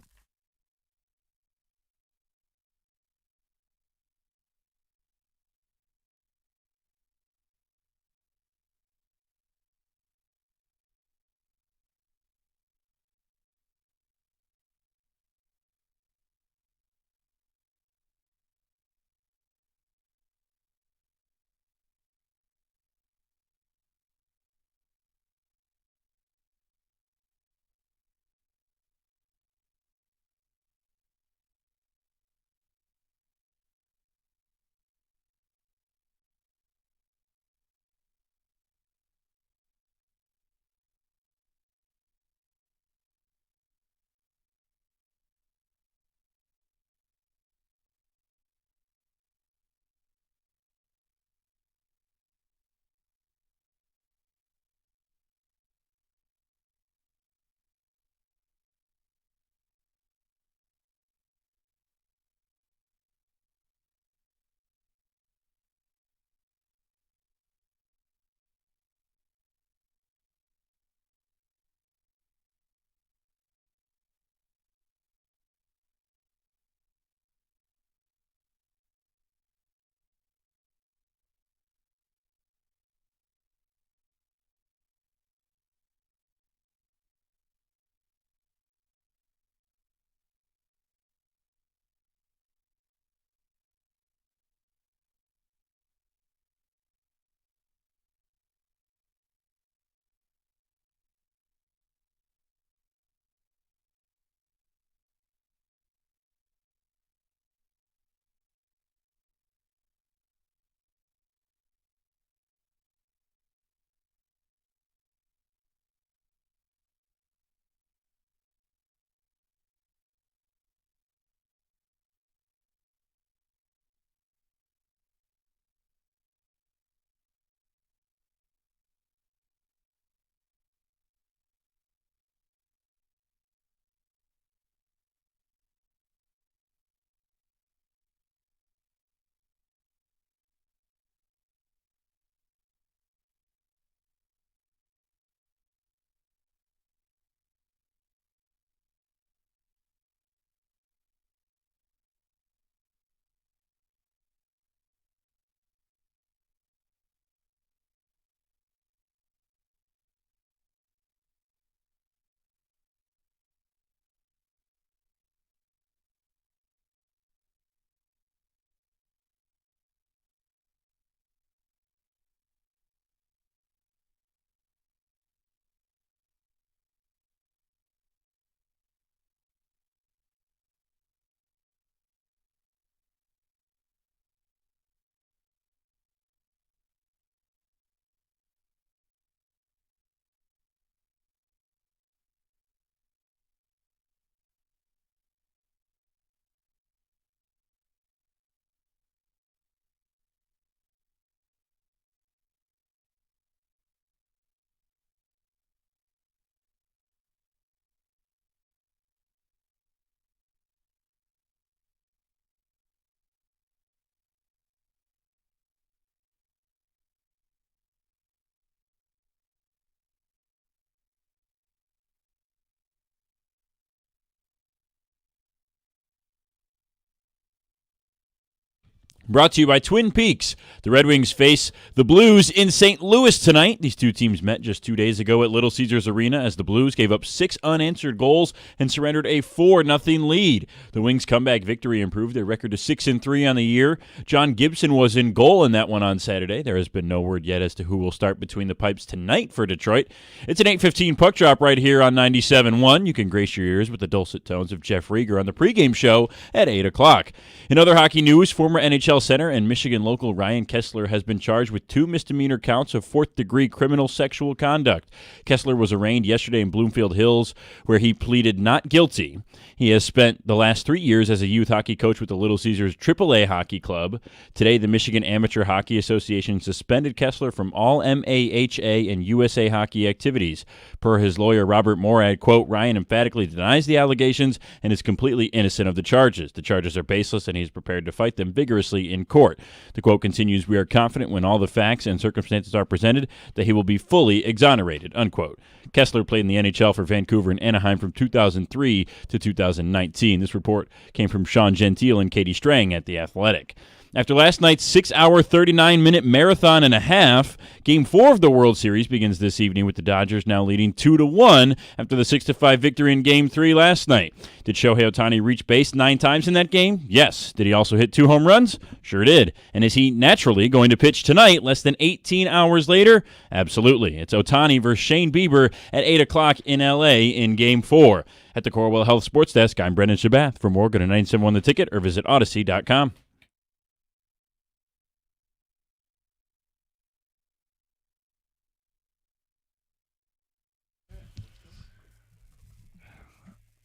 Brought to you by Twin Peaks. The Red Wings face the Blues in St. Louis tonight. These two teams met just 2 days ago at Little Caesars Arena as the Blues gave up 6 unanswered goals and surrendered a 4-0 lead. The Wings' comeback victory improved their record to 6-3 on the year. John Gibson was in goal in that one on Saturday. There has been no word yet as to who will start between the pipes tonight for Detroit. It's an 8:15 puck drop right here on 97.1. You can grace your ears with the dulcet tones of Jeff Rieger on the pregame show at 8 o'clock. In other hockey news, former NHL NHL center and Michigan local Ryan Kessler has been charged with 2 misdemeanor counts of fourth-degree criminal sexual conduct. Kessler was arraigned yesterday in Bloomfield Hills, where he pleaded not guilty. He has spent the last 3 years as a youth hockey coach with the Little Caesars AAA hockey club. Today, the Michigan Amateur Hockey Association suspended Kessler from all MAHA and USA hockey activities. Per his lawyer, Robert Morad, quote, Ryan emphatically denies the allegations and is completely innocent of the charges. The charges are baseless, and he is prepared to fight them vigorously in court. The quote continues, we are confident when all the facts and circumstances are presented that he will be fully exonerated, unquote. Kessler played in the NHL for Vancouver and Anaheim from 2003 to 2019. This report came from Sean Gentile and Katie Strang at The Athletic. After last night's 6-hour, 39-minute marathon and a half, Game 4 of the World Series begins this evening with the Dodgers now leading 2-1 after the 6-5 victory in Game 3 last night. Did Shohei Ohtani reach base 9 times in that game? Yes. Did he also hit 2 home runs? Sure did. And is he naturally going to pitch tonight, less than 18 hours later? Absolutely. It's Ohtani versus Shane Bieber at 8 o'clock in L.A. in Game 4. At the Corewell Health Sports Desk, I'm Brendan Shabath. For more, go to 971 The Ticket or visit Odyssey.com.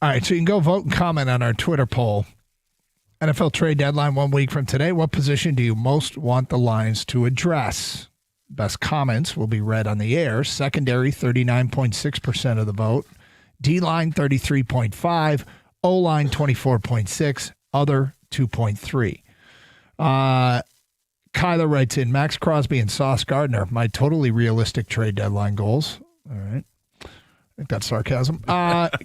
All right, so you can go vote and comment on our Twitter poll. NFL trade deadline 1 week from today. What position do you most want the Lions to address? Best comments will be read on the air. Secondary, 39.6% of the vote. D-line, 33.5%. O-line, 24.6%. Other, 2.3%. Kyler writes in, Max Crosby and Sauce Gardner, my totally realistic trade deadline goals. All right. I think that's sarcasm.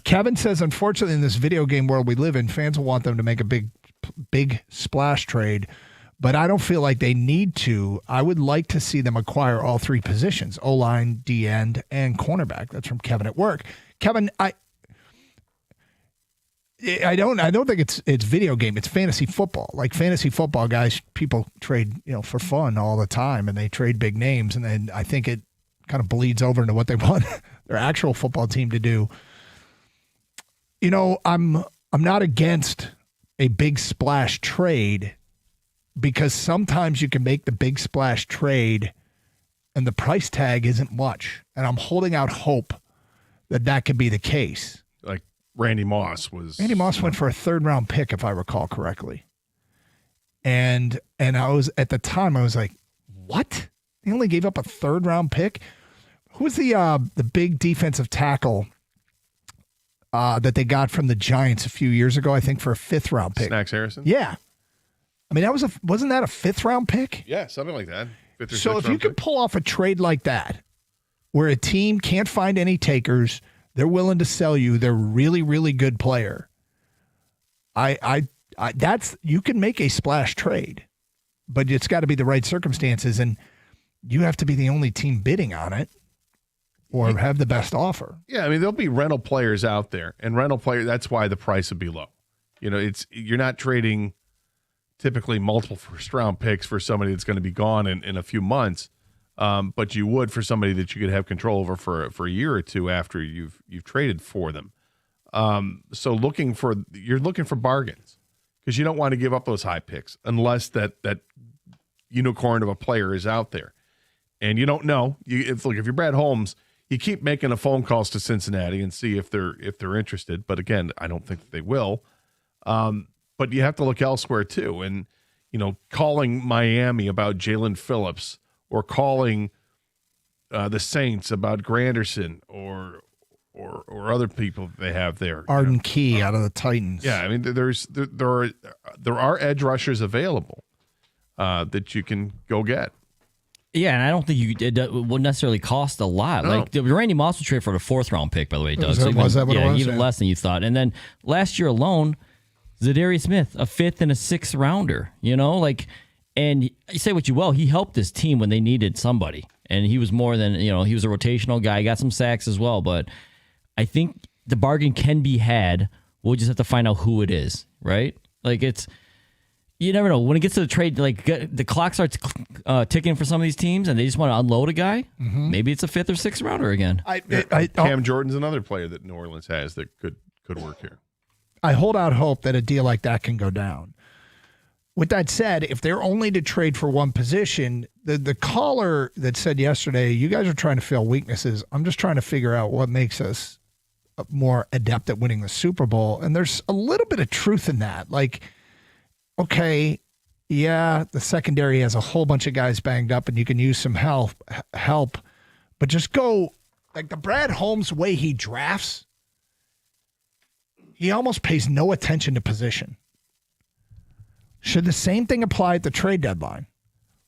Kevin says, unfortunately, in this video game world we live in, fans will want them to make a big splash trade, but I don't feel like they need to. I would like to see them acquire all 3 positions, O-line, D-end, and cornerback. That's from Kevin at work. Kevin, I don't think it's video game. It's fantasy football. Like fantasy football guys, people trade, for fun all the time, and they trade big names, and then I think it kind of bleeds over into what they want their actual football team to do. I'm not against a big splash trade because sometimes you can make the big splash trade and the price tag isn't much. And I'm holding out hope that could be the case. Like Randy Moss went for a 3rd-round pick, if I recall correctly. And I was, at the time, I was like, what? They only gave up a 3rd-round pick? Who was the big defensive tackle that they got from the Giants a few years ago, I think, for a 5th-round pick? Snacks Harrison? Yeah. I mean, wasn't that a 5th-round pick? Yeah, something like that. So if you could pull off a trade like that, where a team can't find any takers, they're willing to sell you their really, really good player, you can make a splash trade, but it's got to be the right circumstances, and you have to be the only team bidding on it or have the best offer. Yeah, I mean, there'll be rental players out there, and that's why the price would be low. You're not trading typically multiple 1st-round picks for somebody that's going to be gone in a few months, but you would for somebody that you could have control over for a year or two after you've traded for them. So you're looking for bargains because you don't want to give up those high picks unless that unicorn of a player is out there. And you don't know. If you're Brad Holmes, you keep making a phone calls to Cincinnati and see if they're interested. But again, I don't think that they will. But you have to look elsewhere too. And calling Miami about Jalen Phillips or calling the Saints about Granderson or other people that they have there. Arden Key out of the Titans. Yeah, I mean there are edge rushers available that you can go get. Yeah, and I don't think it would necessarily cost a lot. No. Like Randy Moss would trade for the 4th-round pick, by the way, Doug. Was that what it was? Even less than you thought. And then last year alone, Zadarius Smith, a 5th and a 6th rounder. And you say what you will, he helped this team when they needed somebody, and he was more than he was a rotational guy. He got some sacks as well, but I think the bargain can be had. We'll just have to find out who it is, right? You never know. When it gets to the trade, the clock starts ticking for some of these teams, and they just want to unload a guy. Mm-hmm. Maybe it's a 5th or 6th rounder again. Cam Jordan's another player that New Orleans has that could work here. I hold out hope that a deal like that can go down. with that said, if they're only to trade for one position, the caller that said yesterday, you guys are trying to fill weaknesses. I'm just trying to figure out what makes us more adept at winning the Super Bowl. And there's a little bit of truth in that. Like, okay, yeah, the secondary has a whole bunch of guys banged up and you can use some help, but just go like the Brad Holmes way he drafts. He almost pays no attention to position. Should the same thing apply at the trade deadline?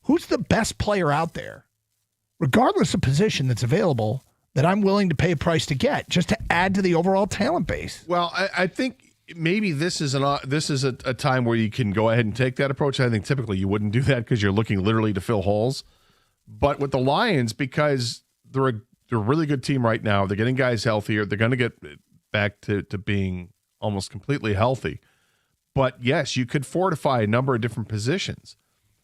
Who's the best player out there, regardless of position that's available, that I'm willing to pay a price to get just to add to the overall talent base? Well, I think maybe this is a time where you can go ahead and take that approach. I think typically you wouldn't do that because you're looking literally to fill holes. But with the Lions, because they're a really good team right now, they're getting guys healthier. They're going to get back to being almost completely healthy. But yes, you could fortify a number of different positions.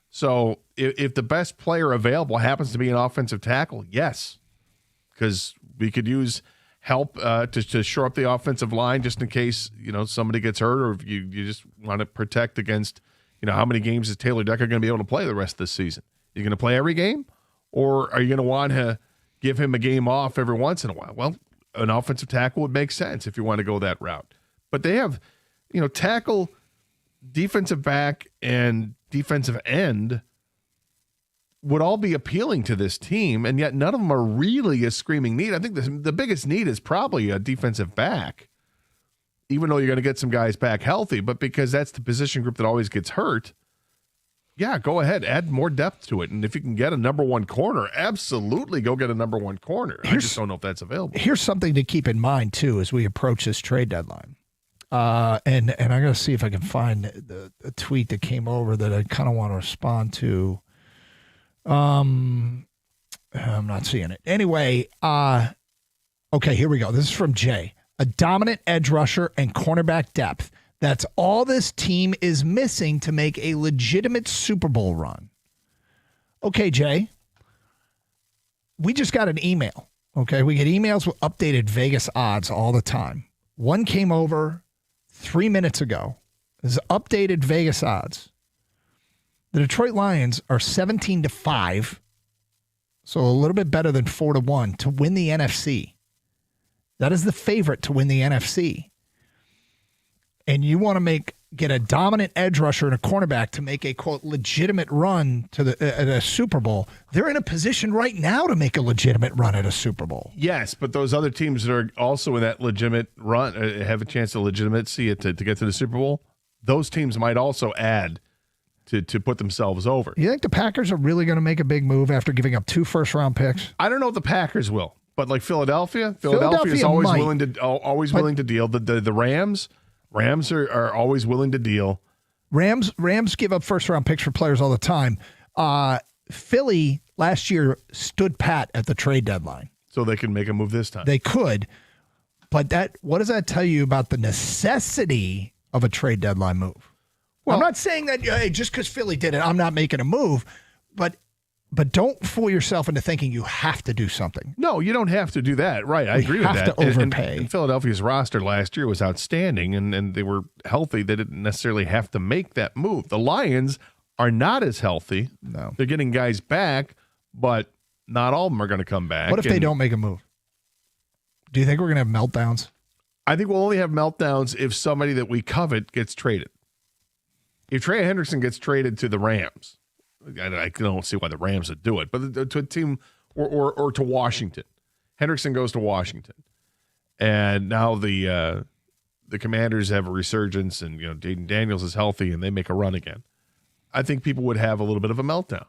So if the best player available happens to be an offensive tackle, yes, because we could use help to shore up the offensive line just in case somebody gets hurt, or if you just want to protect against how many games is Taylor Decker going to be able to play the rest of the season? You're going to play every game, or are you going to want to give him a game off every once in a while? Well, an offensive tackle would make sense if you want to go that route. But they have tackle, defensive back, and defensive end would all be appealing to this team, and yet none of them are really a screaming need. I think the biggest need is probably a defensive back, even though you're going to get some guys back healthy, but because that's the position group that always gets hurt, yeah, go ahead, add more depth to it. And if you can get a number one corner, absolutely go get a number one corner. I just don't know if that's available. Here's something to keep in mind, too, as we approach this trade deadline. And I got to see if I can find the tweet that came over that I kind of want to respond to. I'm not seeing it. Anyway, okay, here we go. This is from Jay. A dominant edge rusher and cornerback depth. That's all this team is missing to make a legitimate Super Bowl run. Okay, Jay. We just got an email. Okay, we get emails with updated Vegas odds all the time. One came over 3 minutes ago. This is updated Vegas odds. The Detroit Lions are 17-5, so a little bit better than 4-1 to win the NFC. That is the favorite to win the NFC. And you want to get a dominant edge rusher and a cornerback to make a, quote, legitimate run to at a Super Bowl. They're in a position right now to make a legitimate run at a Super Bowl. Yes, but those other teams that are also in that legitimate run have a chance of legitimacy to get to the Super Bowl. Those teams might also add to put themselves over. You think the Packers are really going to make a big move after giving up 2 first-round picks? I don't know if the Packers will, but like Philadelphia is always willing to deal. The Rams are always willing to deal. Rams give up first-round picks for players all the time. Philly last year stood pat at the trade deadline. So they can make a move this time. They could. But what does that tell you about the necessity of a trade deadline move? Well, I'm not saying that just because Philly did it, I'm not making a move. But don't fool yourself into thinking you have to do something. No, you don't have to do that. Right. I agree with that. You have to overpay. And Philadelphia's roster last year was outstanding, and they were healthy. They didn't necessarily have to make that move. The Lions are not as healthy. No. They're getting guys back, but not all of them are going to come back. What if they don't make a move? Do you think we're going to have meltdowns? I think we'll only have meltdowns if somebody that we covet gets traded. If Trey Hendrickson gets traded to the Rams, I don't see why the Rams would do it, but to a team or to Washington. Hendrickson goes to Washington, and now the Commanders have a resurgence, and Jaden Daniels is healthy, and they make a run again. I think people would have a little bit of a meltdown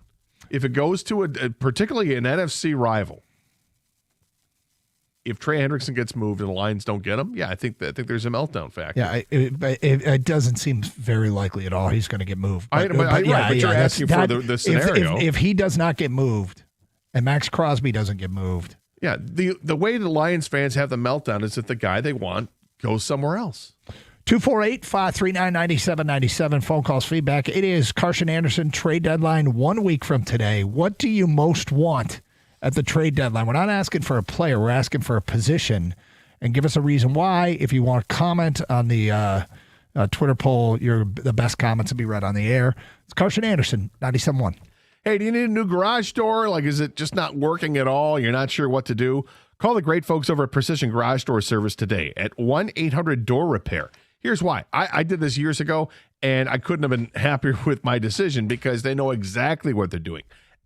if it goes to particularly an NFC rival. If Trey Hendrickson gets moved and the Lions don't get him, yeah, I think there's a meltdown factor. Yeah, it doesn't seem very likely at all he's going to get moved. But you're asking for the scenario. If he does not get moved and Max Crosby doesn't get moved. Yeah, the way the Lions fans have the meltdown is that the guy they want goes somewhere else. 248-539-9797. Phone calls, feedback. It is Carson Anderson trade deadline 1 week from today. What do you most want at the trade deadline? We're not asking for a player. We're asking for a position. And give us a reason why. If you want to comment on the Twitter poll. The best comments will be read on the air. It's Carson Anderson, 97.1. Hey, do you need a new garage door? Like, is it just not working at all? You're not sure what to do? Call the great folks over at Precision Garage Door Service today at 1-800-DOOR-REPAIR. Here's why. I did this years ago, and I couldn't have been happier with my decision because they know exactly what they're doing.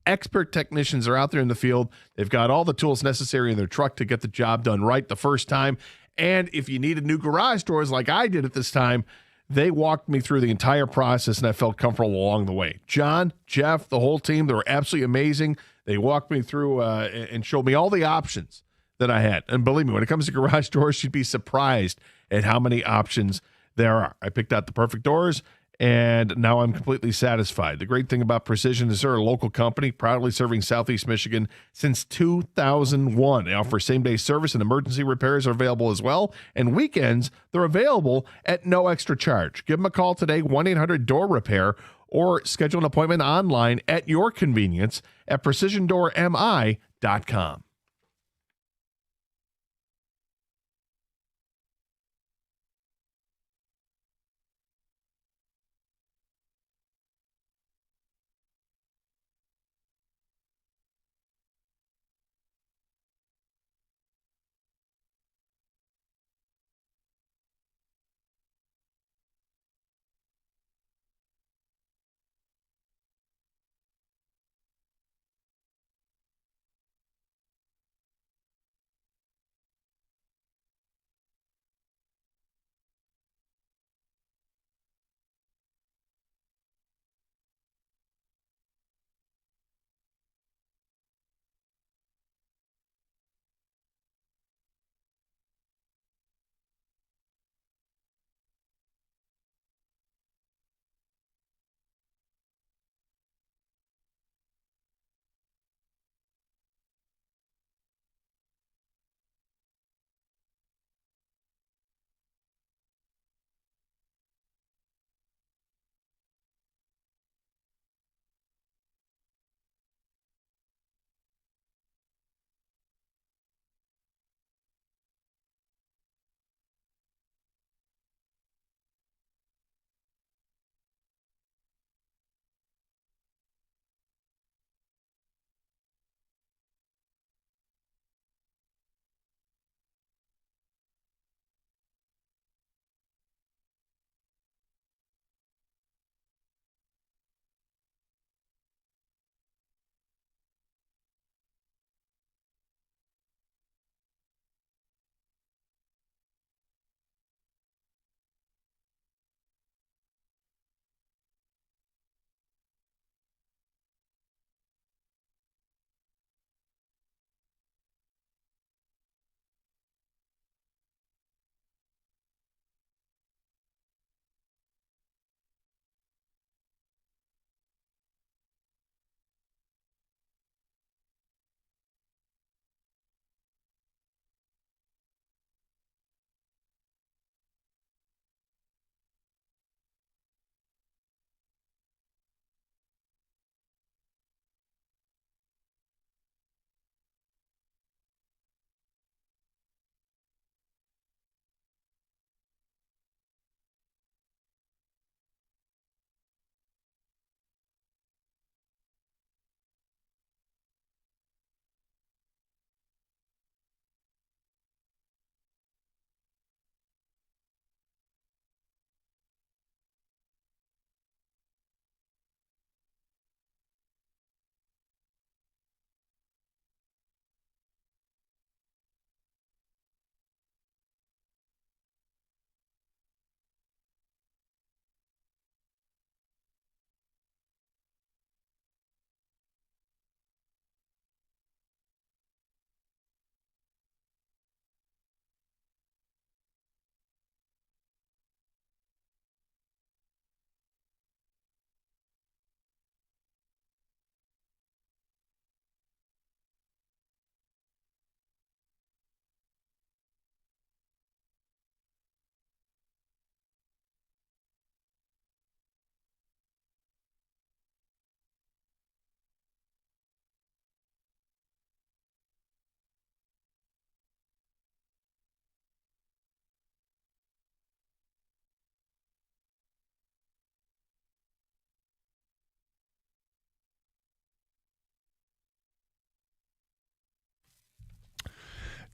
Expert technicians are out there in the field. They've got all the tools necessary in their truck to get the job done right the first time. And if you needed new garage doors like I did at this time, they walked me through the entire process, and I felt comfortable along the way. John, Jeff, the whole team, they were absolutely amazing. They walked me through and showed me all the options that I had. And believe me, when it comes to garage doors, you'd be surprised at how many options there are. I picked out the perfect doors, and now I'm completely satisfied. The great thing about Precision is they're a local company proudly serving Southeast Michigan since 2001. They offer same-day service, and emergency repairs are available as well. And weekends, they're available at no extra charge. Give them a call today, 1-800-DOOR-REPAIR, or schedule an appointment online at your convenience at precisiondoormi.com.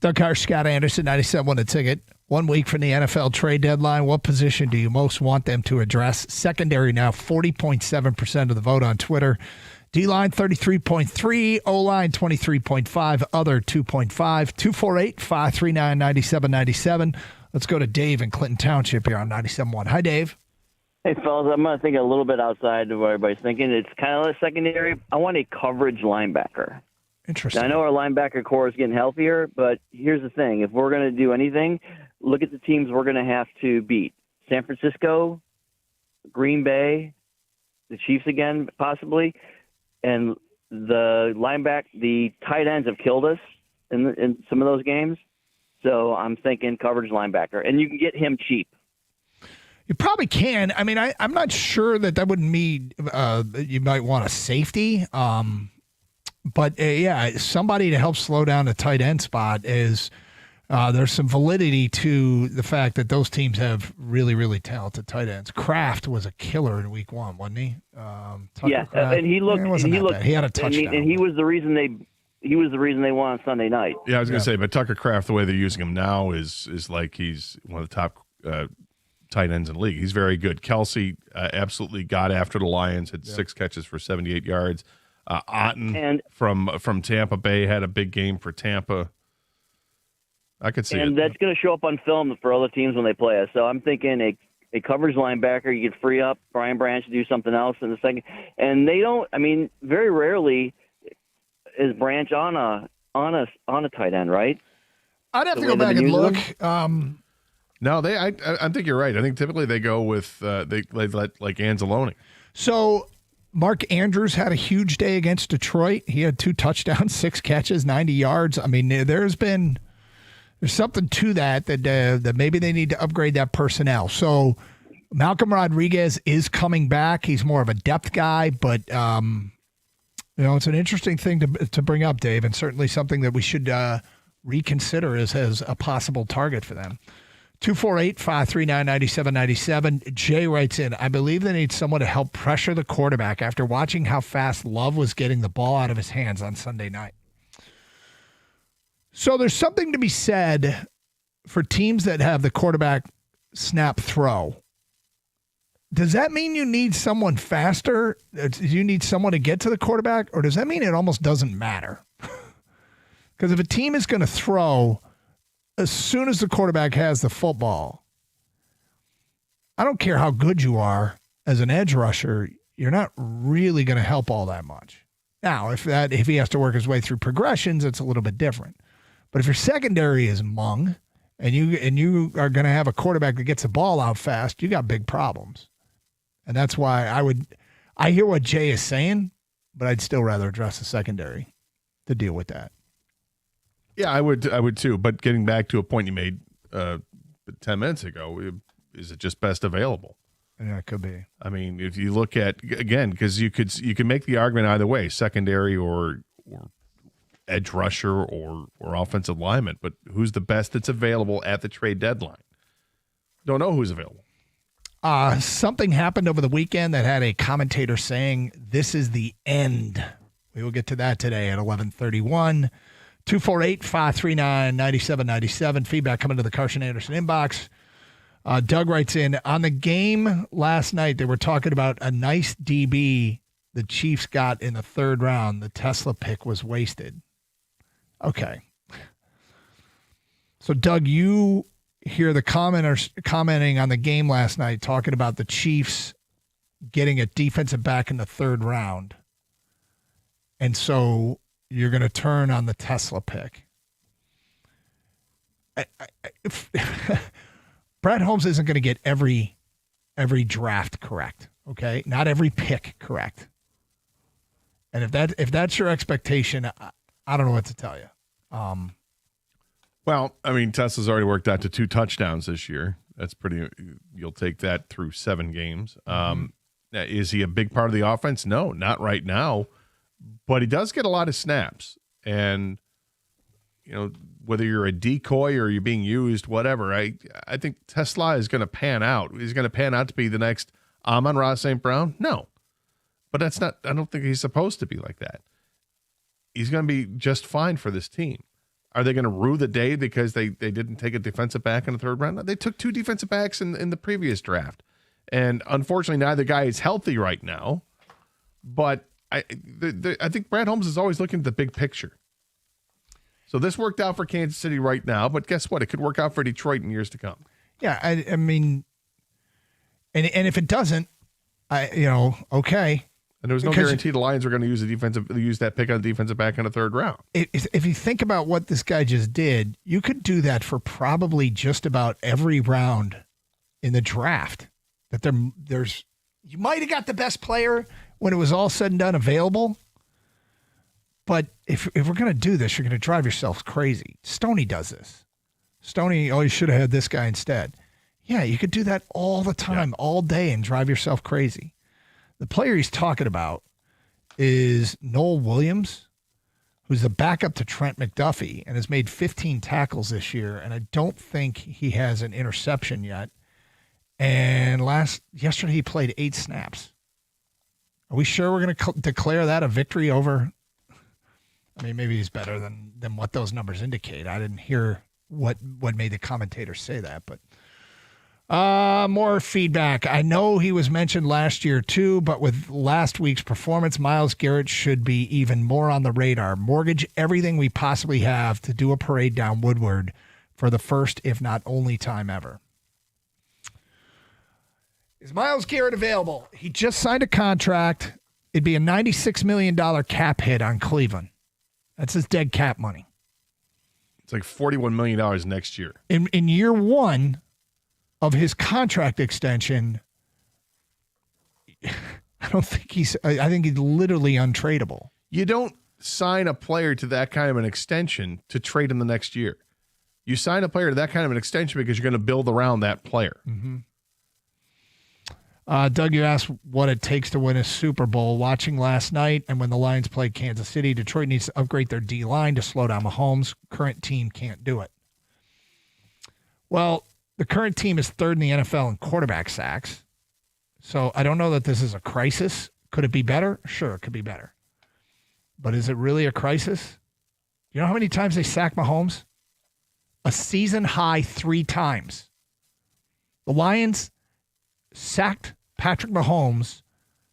Doug Carr, Scott Anderson, 97 The Ticket. 1 week from the NFL trade deadline. What position do you most want them to address? Secondary now, 40.7% of the vote on Twitter. D-line, 33.3%. O-line, 23.5%. Other, 2.5%. 248-539-9797. Let's go to Dave in Clinton Township here on 97.1. Hi, Dave. Hey, fellas, I'm going to think a little bit outside of what everybody's thinking. It's kind of a secondary. I want a coverage linebacker. Interesting. Now, I know our linebacker core is getting healthier, but here's the thing. If we're going to do anything, look at the teams we're going to have to beat. San Francisco, Green Bay, the Chiefs again, possibly. And the tight ends have killed us in some of those games. So I'm thinking coverage linebacker. And you can get him cheap. You probably can. I mean, I'm not sure that wouldn't mean you might want a safety. But yeah, somebody to help slow down the tight end spot is there's some validity to the fact that those teams have really, really talented tight ends. Kraft was a killer in week 1, wasn't he? Yeah, and he looked. He had a touchdown. And he was the reason they won on Sunday night. Yeah, I was going to say, but Tucker Kraft, the way they're using him now is like he's one of the top tight ends in the league. He's very good. Kelsey absolutely got after the Lions, had 6 catches for 78 yards. Otten from Tampa Bay had a big game for Tampa. I could see it. And that's going to show up on film for other teams when they play us. So I'm thinking a coverage linebacker, you could free up Brian Branch to do something else in the second. And they don't, I mean, very rarely is Branch on a tight end, right? I'd have to go back and look. No, I think you're right. I think typically they go with they let like Anzalone. So Mark Andrews had a huge day against Detroit. He had 2 touchdowns, 6 catches, 90 yards. I mean, there's something to that maybe they need to upgrade that personnel. So Malcolm Rodriguez is coming back. He's more of a depth guy, but it's an interesting thing to bring up, Dave, and certainly something that we should reconsider as a possible target for them. 248-539-9797. Jay writes in, I believe they need someone to help pressure the quarterback after watching how fast Love was getting the ball out of his hands on Sunday night. So there's something to be said for teams that have the quarterback snap throw. Does that mean you need someone faster? Do you need someone to get to the quarterback? Or does that mean it almost doesn't matter? Because if a team is going to throw as soon as the quarterback has the football, I don't care how good you are as an edge rusher, you're not really going to help all that much. Now, if he has to work his way through progressions, it's a little bit different. But if your secondary is mung and you are going to have a quarterback that gets the ball out fast, you got big problems. And that's why I hear what Jay is saying, but I'd still rather address the secondary to deal with that. Yeah, I would too. But getting back to a point you made 10 minutes ago, is it just best available? Yeah, it could be. I mean, if you look at, again, because you could make the argument either way, secondary or edge rusher or offensive lineman, but who's the best that's available at the trade deadline? Don't know who's available. Something happened over the weekend that had a commentator saying, this is the end. We will get to that today at 11:31. 248-539-9797. Feedback coming to the Carson Anderson inbox. Doug writes in, on the game last night, they were talking about a nice DB the Chiefs got in the 3rd round. The Tesla pick was wasted. Okay. So, Doug, you hear the commenters commenting on the game last night, talking about the Chiefs getting a defensive back in the 3rd round. And so you're going to turn on the Tesla pick. Brad Holmes isn't going to get every draft correct, okay? Not every pick correct. And if that's your expectation, I don't know what to tell you. Well, I mean, Tesla's already worked out to 2 touchdowns this year. That's pretty. You'll take that through 7 games. Is he a big part of the offense? No, not right now. But he does get a lot of snaps, and whether you're a decoy or you're being used, whatever. I think Tesla is going to pan out. He's going to pan out to be the next Amon-Ra St. Brown. No, but that's not. I don't think he's supposed to be like that. He's going to be just fine for this team. Are they going to rue the day because they didn't take a defensive back in the third round? They took 2 defensive backs in the previous draft. And unfortunately, neither guy is healthy right now. But I think Brad Holmes is always looking at the big picture. So this worked out for Kansas City right now, but guess what? It could work out for Detroit in years to come. Yeah, I mean, and if it doesn't, okay. And there was no guarantee the Lions were going to use that pick on the defensive back in the third round. If you think about what this guy just did, you could do that for probably just about every round in the draft. That you might have got the best player when it was all said and done available. But if we're going to do this, you're going to drive yourself crazy. Stoney does this. Stoney, you should have had this guy instead. Yeah, you could do that all the time, all day, and drive yourself crazy. The player he's talking about is Noel Williams, who's the backup to Trent McDuffie and has made 15 tackles this year, and I don't think he has an interception yet. And yesterday he played 8 snaps. Are we sure we're going to declare that a victory over? I mean, maybe he's better than what those numbers indicate. I didn't hear what made the commentators say that, but more feedback. I know he was mentioned last year too, but with last week's performance, Myles Garrett should be even more on the radar. Mortgage everything we possibly have to do a parade down Woodward for the first, if not only time ever. Is Myles Garrett available? He just signed a contract. It'd be a $96 million cap hit on Cleveland. That's his dead cap money. It's like $41 million next year. In year one of his contract extension, I think he's literally untradeable. You don't sign a player to that kind of an extension to trade him the next year. You sign a player to that kind of an extension because you're going to build around that player. Mm-hmm. Doug, you asked what it takes to win a Super Bowl. Watching last night and when the Lions played Kansas City, Detroit needs to upgrade their D-line to slow down Mahomes. Current team can't do it. Well, the current team is third in the NFL in quarterback sacks. So I don't know that this is a crisis. Could it be better? Sure, it could be better. But is it really a crisis? You know how many times they sack Mahomes? A season high 3 times. The Lions sacked Patrick Mahomes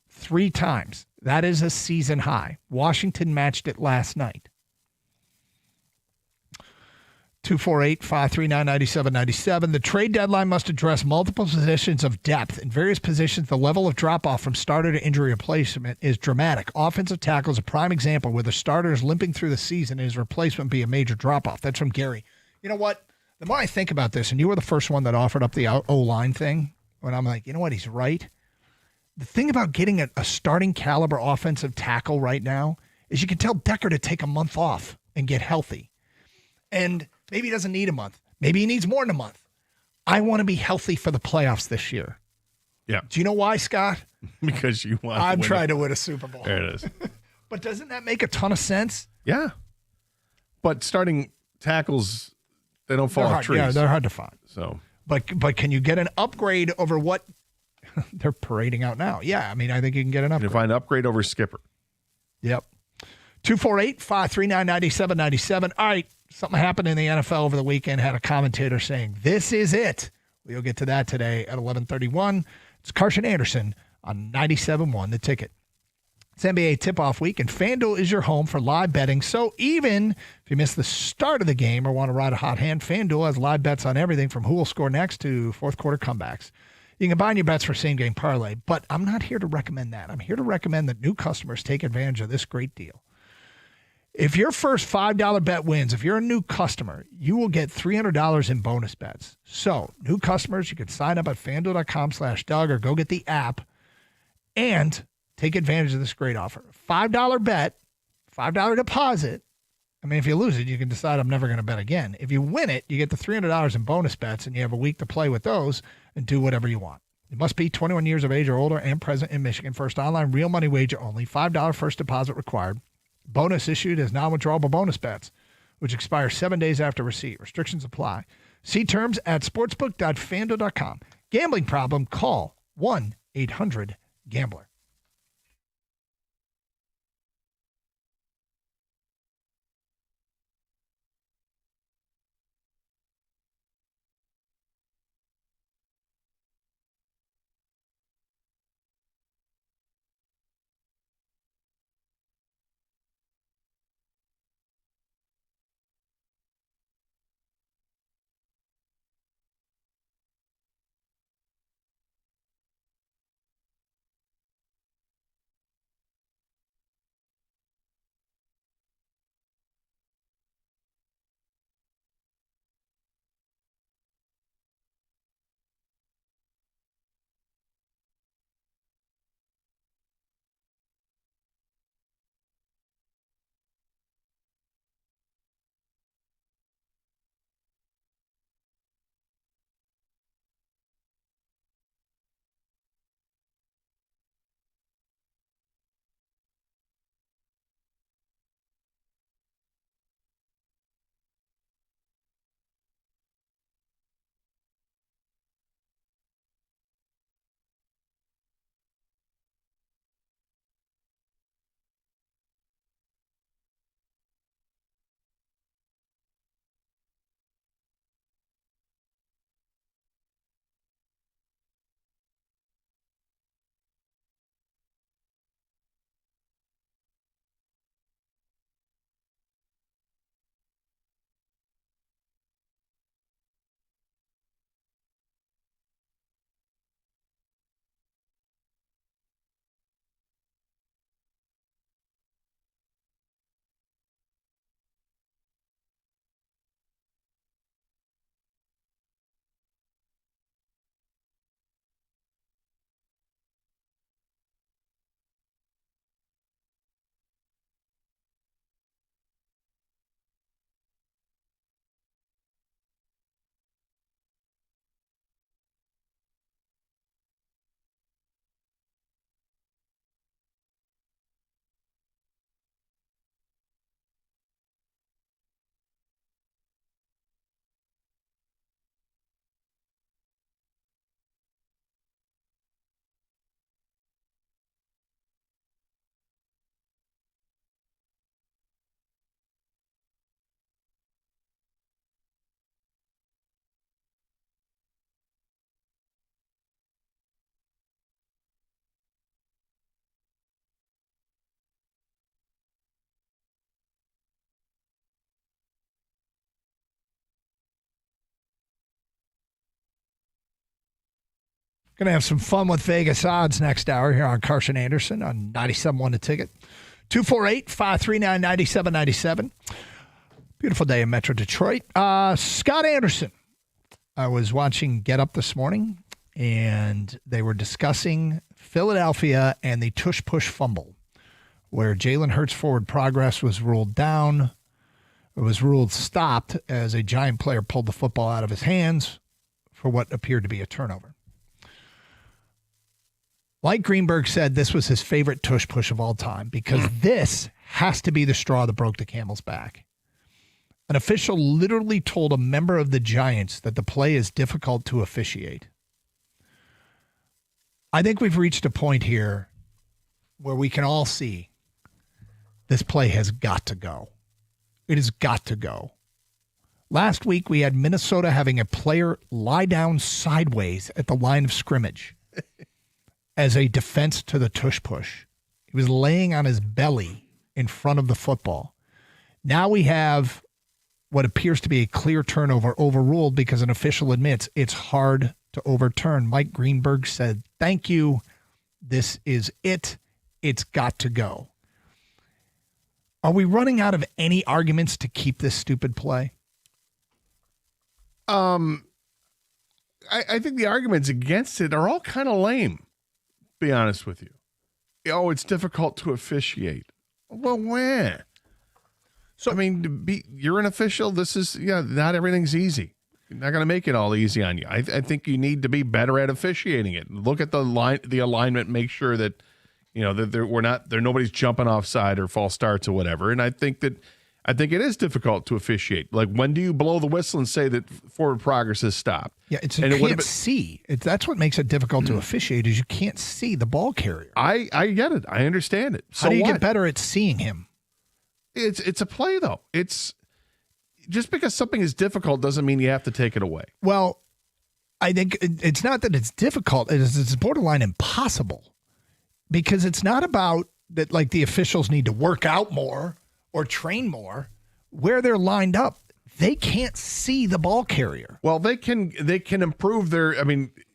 3 times. That is a season high. Washington matched it last night. 248-539-9797. The trade deadline must address multiple positions of depth. In various positions, the level of drop-off from starter to injury replacement is dramatic. Offensive tackle is a prime example where the starter is limping through the season and his replacement be a major drop-off. That's from Gary. You know what? The more I think about this, and you were the first one that offered up the O-line thing, when I'm like, you know what, he's right. The thing about getting a starting caliber offensive tackle right now is you can tell Decker to take a month off and get healthy. And maybe he doesn't need a month. Maybe he needs more than a month. I want to be healthy for the playoffs this year. Yeah. Do you know why, Scott? Because you want I'm trying to win a Super Bowl. There it is. But doesn't that make a ton of sense? Yeah. But starting tackles, they don't fall off trees. Yeah, they're hard to find. So, But can you get an upgrade over what they're parading out now? Yeah, I mean, I think you can get an upgrade. You find an upgrade over Skipper. Yep. 248-539-9797. All right, something happened in the NFL over the weekend. Had a commentator saying, this is it. We'll get to that today at 11:31. It's Carson Anderson on 97.1 The Ticket. It's NBA tip-off week, and FanDuel is your home for live betting. So even if you miss the start of the game or want to ride a hot hand, FanDuel has live bets on everything from who will score next to fourth-quarter comebacks. You can combine your bets for same-game parlay, but I'm not here to recommend that. I'm here to recommend that new customers take advantage of this great deal. If your first $5 bet wins, if you're a new customer, you will get $300 in bonus bets. So new customers, you can sign up at FanDuel.com/Doug or go get the app and take advantage of this great offer. $5 bet, $5 deposit. I mean, if you lose it, you can decide I'm never going to bet again. If you win it, you get the $300 in bonus bets, and you have a week to play with those and do whatever you want. You must be 21 years of age or older and present in Michigan. First online, real money wager only. $5 first deposit required. Bonus issued as non-withdrawable bonus bets, which expire 7 days after receipt. Restrictions apply. See terms at sportsbook.fanduel.com. Gambling problem? Call 1-800-GAMBLER. Going to have some fun with Vegas odds next hour here on Carson Anderson on 97.1 The Ticket. 248-539-9797. Beautiful day in Metro Detroit. Scott Anderson. I was watching Get Up this morning, and they were discussing Philadelphia and the tush-push fumble, where Jalen Hurts' forward progress was ruled down. It was ruled stopped as a Giant player pulled the football out of his hands for what appeared to be a turnover. Mike Greenberg said this was his favorite tush-push of all time because this has to be the straw that broke the camel's back. An official literally told a member of the Giants that the play is difficult to officiate. I think we've reached a point here where we can all see this play has got to go. It has got to go. Last week, we had Minnesota having a player lie down sideways at the line of scrimmage as a defense to the tush-push. He was laying on his belly in front of the football. Now we have what appears to be a clear turnover overruled because an official admits it's hard to overturn. Mike Greenberg said, "Thank you. This is it. It's got to go." Are we running out of any arguments to keep this stupid play? I think the arguments against it are all kind of lame, be honest with you. Oh, it's difficult to officiate. Well, when? So, I mean, you're an official. This is, not everything's easy. You're not going to make it all easy on you. I think you need to be better at officiating it. Look at the alignment, make sure that, that nobody's jumping offside or false starts or whatever. And I think it is difficult to officiate. Like, when do you blow the whistle and say that forward progress has stopped? Yeah, you can't see. That's what makes it difficult to officiate is you can't see the ball carrier. I get it. I understand it. So how do you get better at seeing him? It's a play, though. It's just because something is difficult doesn't mean you have to take it away. Well, I think it's not that it's difficult. It's borderline impossible because it's not about that, like, the officials need to work out more or train more. Where they're lined up, they can't see the ball carrier. Well, they can improve their,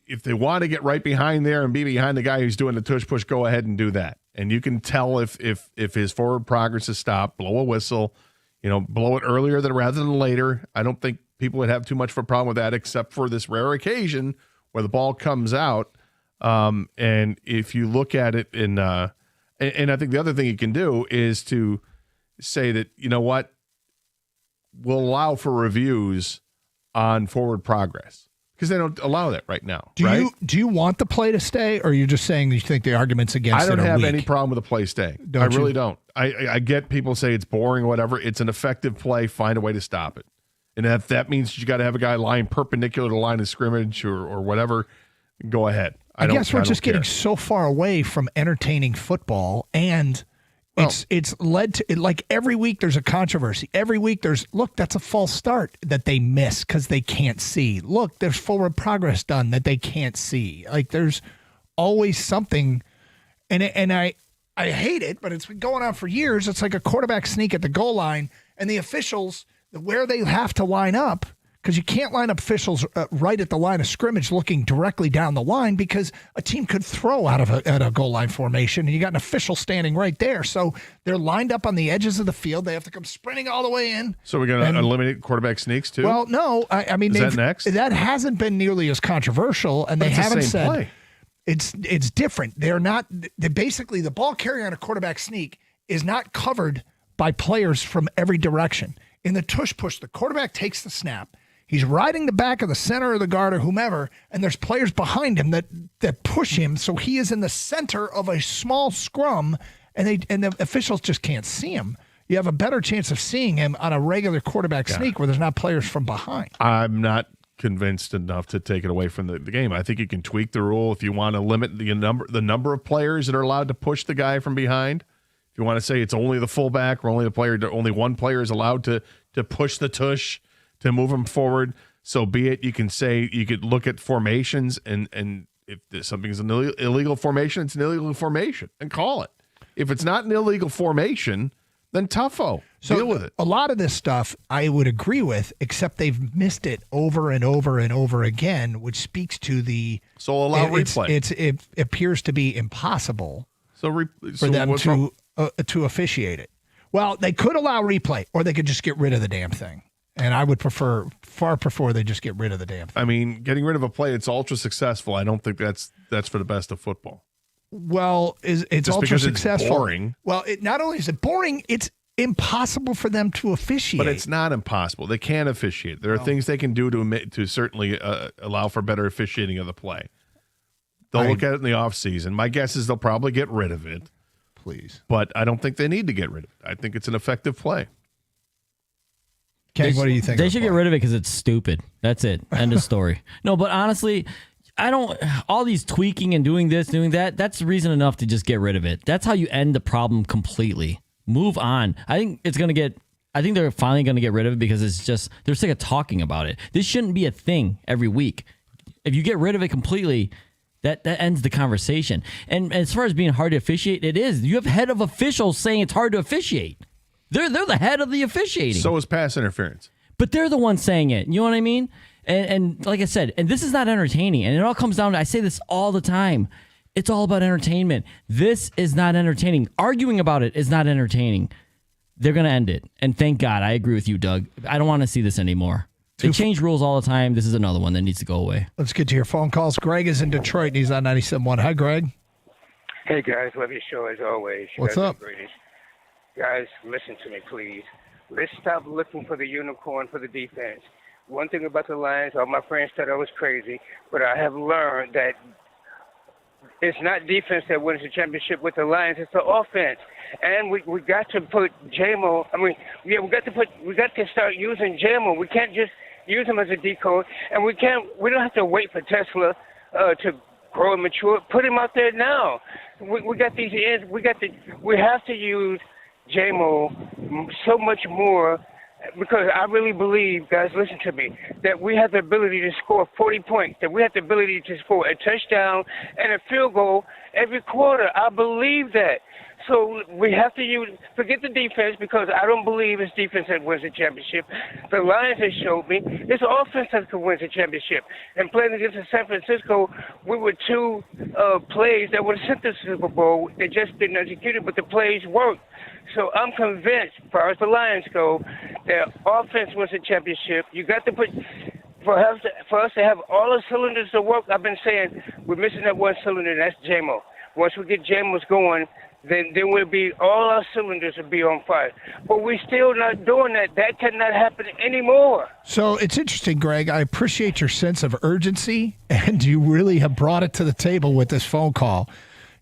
if they want to get right behind there and be behind the guy who's doing the tush push, go ahead and do that. And you can tell if his forward progress has stopped, blow a whistle, blow it earlier rather than later. I don't think people would have too much of a problem with that, except for this rare occasion where the ball comes out. And if you look at it and I think the other thing you can do is to say that, we'll allow for reviews on forward progress because they don't allow that right now. Do you want the play to stay, or you're just saying you think the arguments against it are weak? I don't have any problem with the play staying. I really don't. I get people say it's boring or whatever. It's an effective play. Find a way to stop it. And if that means you got to have a guy lying perpendicular to the line of scrimmage or whatever, go ahead. I guess we're just getting so far away from entertaining football, and it's led to, like, every week there's a controversy. Every week that's a false start that they miss because they can't see. Look, there's forward progress done that they can't see. Like, there's always something, and I hate it, but it's been going on for years. It's like a quarterback sneak at the goal line, and the officials, where they have to line up, because you can't line up officials right at the line of scrimmage looking directly down the line because a team could throw out of a goal line formation and you got an official standing right there. So they're lined up on the edges of the field. They have to come sprinting all the way in. So we're going to eliminate quarterback sneaks too? Well, no. I mean, is that next? That hasn't been nearly as controversial, and they haven't said play. It's different. Basically, the ball carrier on a quarterback sneak is not covered by players from every direction. In the tush push, the quarterback takes the snap. He's riding the back of the center or the guard or whomever, and there's players behind him that push him, so he is in the center of a small scrum, and the officials just can't see him. You have a better chance of seeing him on a regular quarterback sneak where there's not players from behind. I'm not convinced enough to take it away from the game. I think you can tweak the rule if you want to limit the number of players that are allowed to push the guy from behind. If you want to say it's only the fullback or only one player is allowed to push the tush to move them forward, so be it. You can say, you could look at formations, and if something's an illegal formation, it's an illegal formation, and call it. If it's not an illegal formation, then tougho. So Deal with it. A lot of this stuff I would agree with, except they've missed it over and over and over again, which speaks to the. So allow replay. It appears to be impossible for them to officiate it. Well, they could allow replay, or they could just get rid of the damn thing. And I would far prefer they just get rid of the damn thing. I mean, getting rid of a play, it's ultra successful. I don't think that's for the best of football. Well, it's just ultra because successful. It's boring. Well, not only is it boring, it's impossible for them to officiate. But it's not impossible. They can officiate. There are things they can do to certainly allow for better officiating of the play. They'll look at it in the offseason. My guess is they'll probably get rid of it. Please. But I don't think they need to get rid of it. I think it's an effective play. Ken, what do you think? They should get rid of it because it's stupid. That's it. End of story. No, but honestly, all these tweaking and doing this, doing that, that's reason enough to just get rid of it. That's how you end the problem completely. Move on. I think they're finally going to get rid of it because it's just, they're sick of talking about it. This shouldn't be a thing every week. If you get rid of it completely, that ends the conversation. And as far as being hard to officiate, it is. You have head of officials saying it's hard to officiate. They're the head of the officiating. So is pass interference. But they're the ones saying it. You know what I mean? And like I said, and this is not entertaining. And it all comes down to, I say this all the time, it's all about entertainment. This is not entertaining. Arguing about it is not entertaining. They're going to end it. And thank God. I agree with you, Doug. I don't want to see this anymore. They change rules all the time. This is another one that needs to go away. Let's get to your phone calls. Greg is in Detroit, and he's on 97.1. Hi, Greg. Hey, guys. Love your show as always. What's up? Guys, listen to me, please. Let's stop looking for the unicorn for the defense. One thing about the Lions, all my friends thought I was crazy, but I have learned that it's not defense that wins the championship with the Lions, it's the offense. And we got to put JMO, we got to start using JMO. We can't just use him as a decoy, and we don't have to wait for Tesla to grow and mature. Put him out there now. We got these ends, we have to use JMO so much more, because I really believe, guys, listen to me, that we have the ability to score 40 points, that we have the ability to score a touchdown and a field goal every quarter. I believe that. So we have to forget the defense, because I don't believe it's defense that wins the championship. The Lions have showed me it's offense that can win the championship. And playing against San Francisco, we were two plays that would have sent the Super Bowl. They just didn't execute it, but the plays worked. So I'm convinced, as far as the Lions go, that offense wins the championship. You got to put, for us to have all the cylinders to work, I've been saying we're missing that one cylinder, and that's JMO. Once we get JMO's going, then we'll be, all our cylinders will be on fire. But we're still not doing that. That cannot happen anymore. So it's interesting, Greg. I appreciate your sense of urgency, and you really have brought it to the table with this phone call.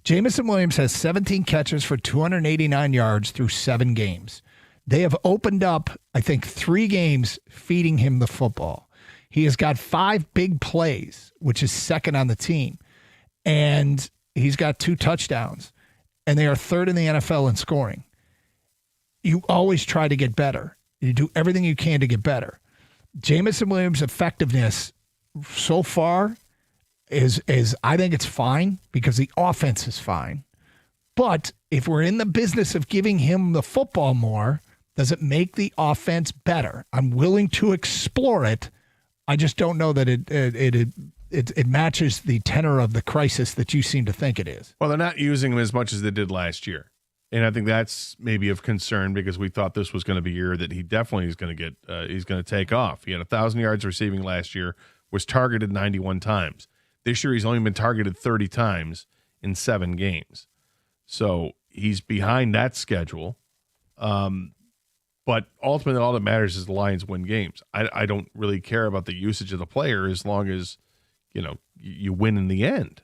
Jameson Williams has 17 catches for 289 yards through 7 games. They have opened up, I think, 3 games feeding him the football. He has got 5 big plays, which is second on the team. And he's got 2 touchdowns. And they are third in the NFL in scoring. You always try to get better. You do everything you can to get better. Jameson Williams' effectiveness so far is I think it's fine, because the offense is fine. But if we're in the business of giving him the football more, does it make the offense better? I'm willing to explore it. I just don't know that it matches the tenor of the crisis that you seem to think it is. Well, they're not using him as much as they did last year. And I think that's maybe of concern, because we thought this was going to be a year that he definitely is going to get, he's going to take off. He had 1,000 yards receiving last year, was targeted 91 times. This year, he's only been targeted 30 times in 7 games. So he's behind that schedule. But ultimately, all that matters is the Lions win games. I don't really care about the usage of the player as long as, you win in the end.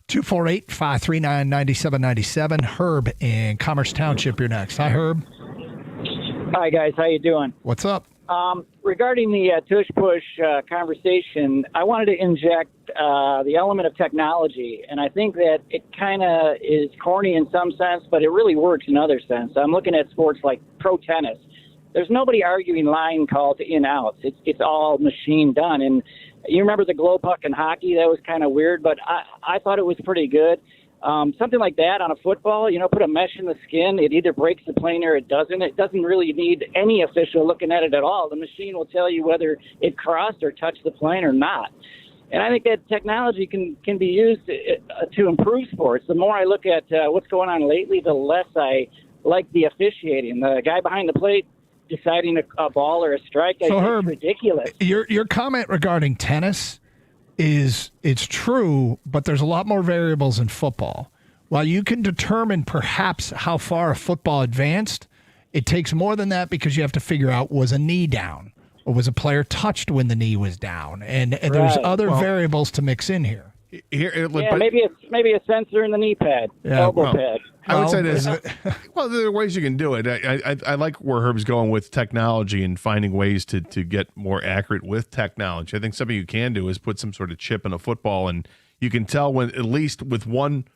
248-539-9797. Herb in Commerce Township, you're next. Hi, Herb. Hi, guys. How you doing? What's up? Regarding the tush-push conversation, I wanted to inject the element of technology, and I think that it kind of is corny in some sense, but it really works in other sense. I'm looking at sports like pro tennis. There's nobody arguing line call to in-outs. It's all machine done. And you remember the glow puck in hockey? That was kind of weird, but I thought it was pretty good. Something like that on a football, put a mesh in the skin. It either breaks the plane or it doesn't. It doesn't really need any official looking at it at all. The machine will tell you whether it crossed or touched the plane or not. And I think that technology can be used to improve sports. The more I look at what's going on lately, the less I like the officiating. The guy behind the plate deciding a ball or a strike, I think Herb, it's ridiculous. Your comment regarding tennis it's true, but there's a lot more variables in football. While you can determine perhaps how far a football advanced, it takes more than that because you have to figure out, was a knee down or was a player touched when the knee was down? And there's other variables to mix in here. Maybe a sensor in the knee pad, elbow pad. I would say this. Well, there are ways you can do it. I like where Herb's going with technology and finding ways to get more accurate with technology. I think something you can do is put some sort of chip in a football, and you can tell when, at least with one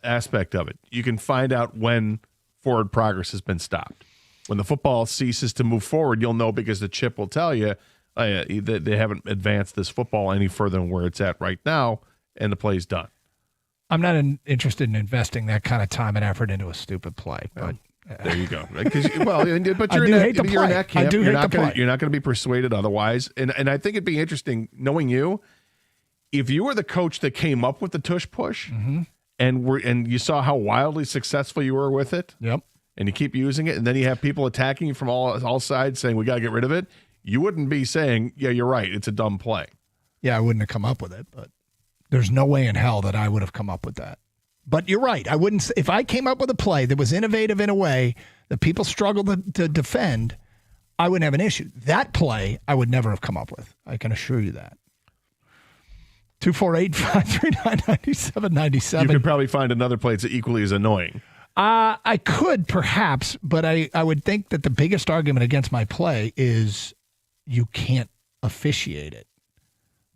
aspect of it, you can find out when forward progress has been stopped. When the football ceases to move forward, you'll know because the chip will tell you that they haven't advanced this football any further than where it's at right now, and the play's done. I'm not interested in investing that kind of time and effort into a stupid play, but there you go. But you're in that camp. You're not going to be persuaded otherwise. And I think it'd be interesting knowing you. If you were the coach that came up with the tush push, and you saw how wildly successful you were with it, and you keep using it, and then you have people attacking you from all sides saying we got to get rid of it, you wouldn't be saying, yeah, you're right, it's a dumb play. Yeah, I wouldn't have come up with it, but there's no way in hell that I would have come up with that. But you're right. I wouldn't. If I came up with a play that was innovative in a way that people struggled to defend, I wouldn't have an issue. That play, I would never have come up with. I can assure you that. 248-539-9797. You could probably find another play that's equally as annoying. I could perhaps, but I would think that the biggest argument against my play is you can't officiate it.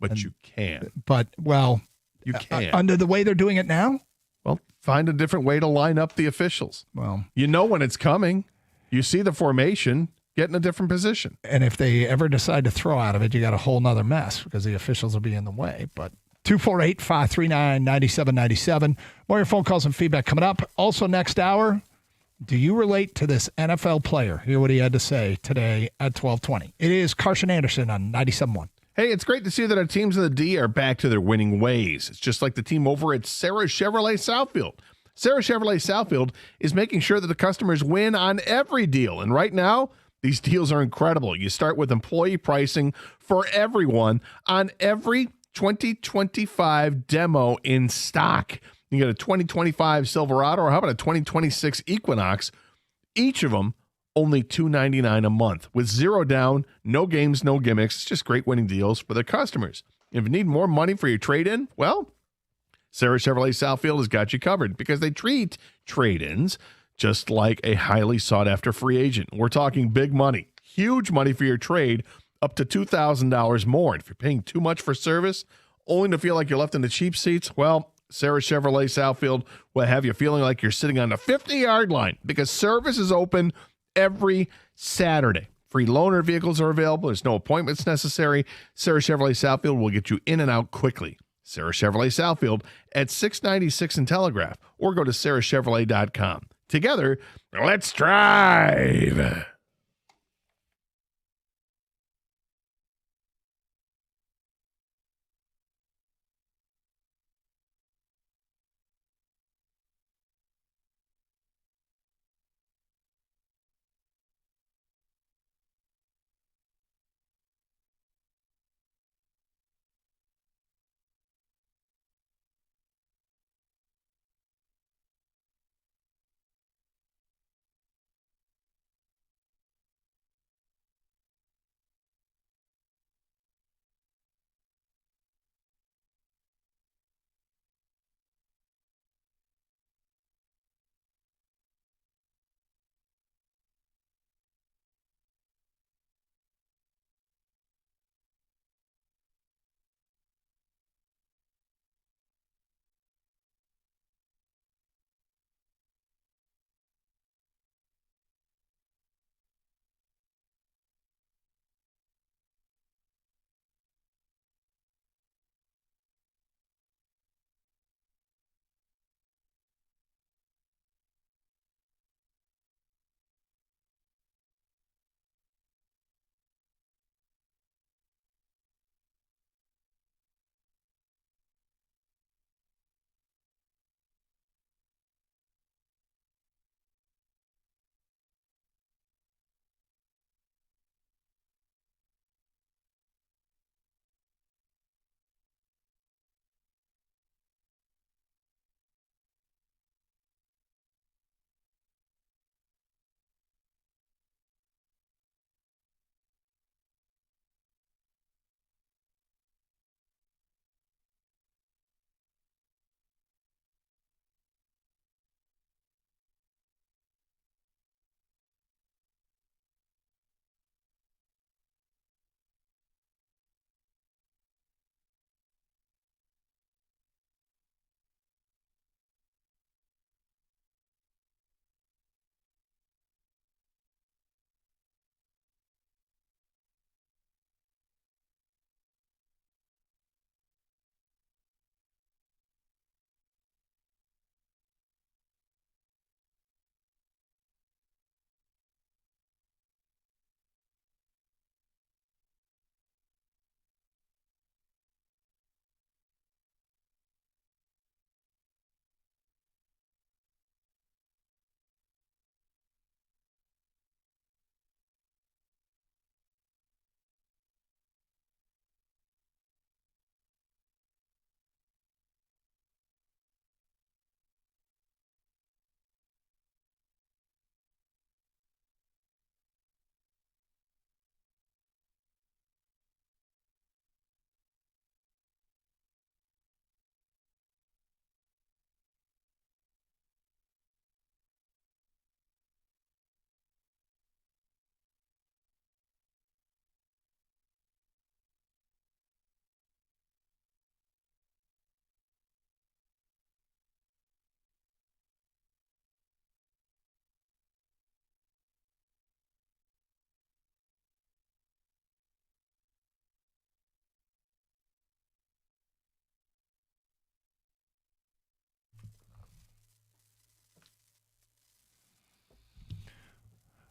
But you can. But, well, you can. Under the way they're doing it now? Well, find a different way to line up the officials. Well, you know when it's coming. You see the formation, get in a different position. And if they ever decide to throw out of it, you got a whole nother mess because the officials will be in the way. But 248-539-9797. More your phone calls and feedback coming up. Also next hour, do you relate to this NFL player? Hear what he had to say today at 12:20. It is Carson Anderson on 97.1. Hey, it's great to see that our teams in the D are back to their winning ways. It's just like the team over at Sarah Chevrolet Southfield. Sarah Chevrolet Southfield is making sure that the customers win on every deal. And right now, these deals are incredible. You start with employee pricing for everyone on every 2025 demo in stock. You get a 2025 Silverado, or how about a 2026 Equinox? Each of them only $299 a month with zero down, no games, no gimmicks. It's just great winning deals for their customers. If you need more money for your trade-in, well, Sarah Chevrolet Southfield has got you covered because they treat trade-ins just like a highly sought-after free agent. We're talking big money, huge money for your trade, up to $2,000 more. And if you're paying too much for service, only to feel like you're left in the cheap seats, well, Sarah Chevrolet Southfield will have you feeling like you're sitting on the 50-yard line because service is open every Saturday. Free loaner vehicles are available. There's no appointments necessary. Sarah Chevrolet Southfield will get you in and out quickly. Sarah Chevrolet Southfield at 696 and Telegraph, or go to sarahchevrolet.com. Together, let's drive.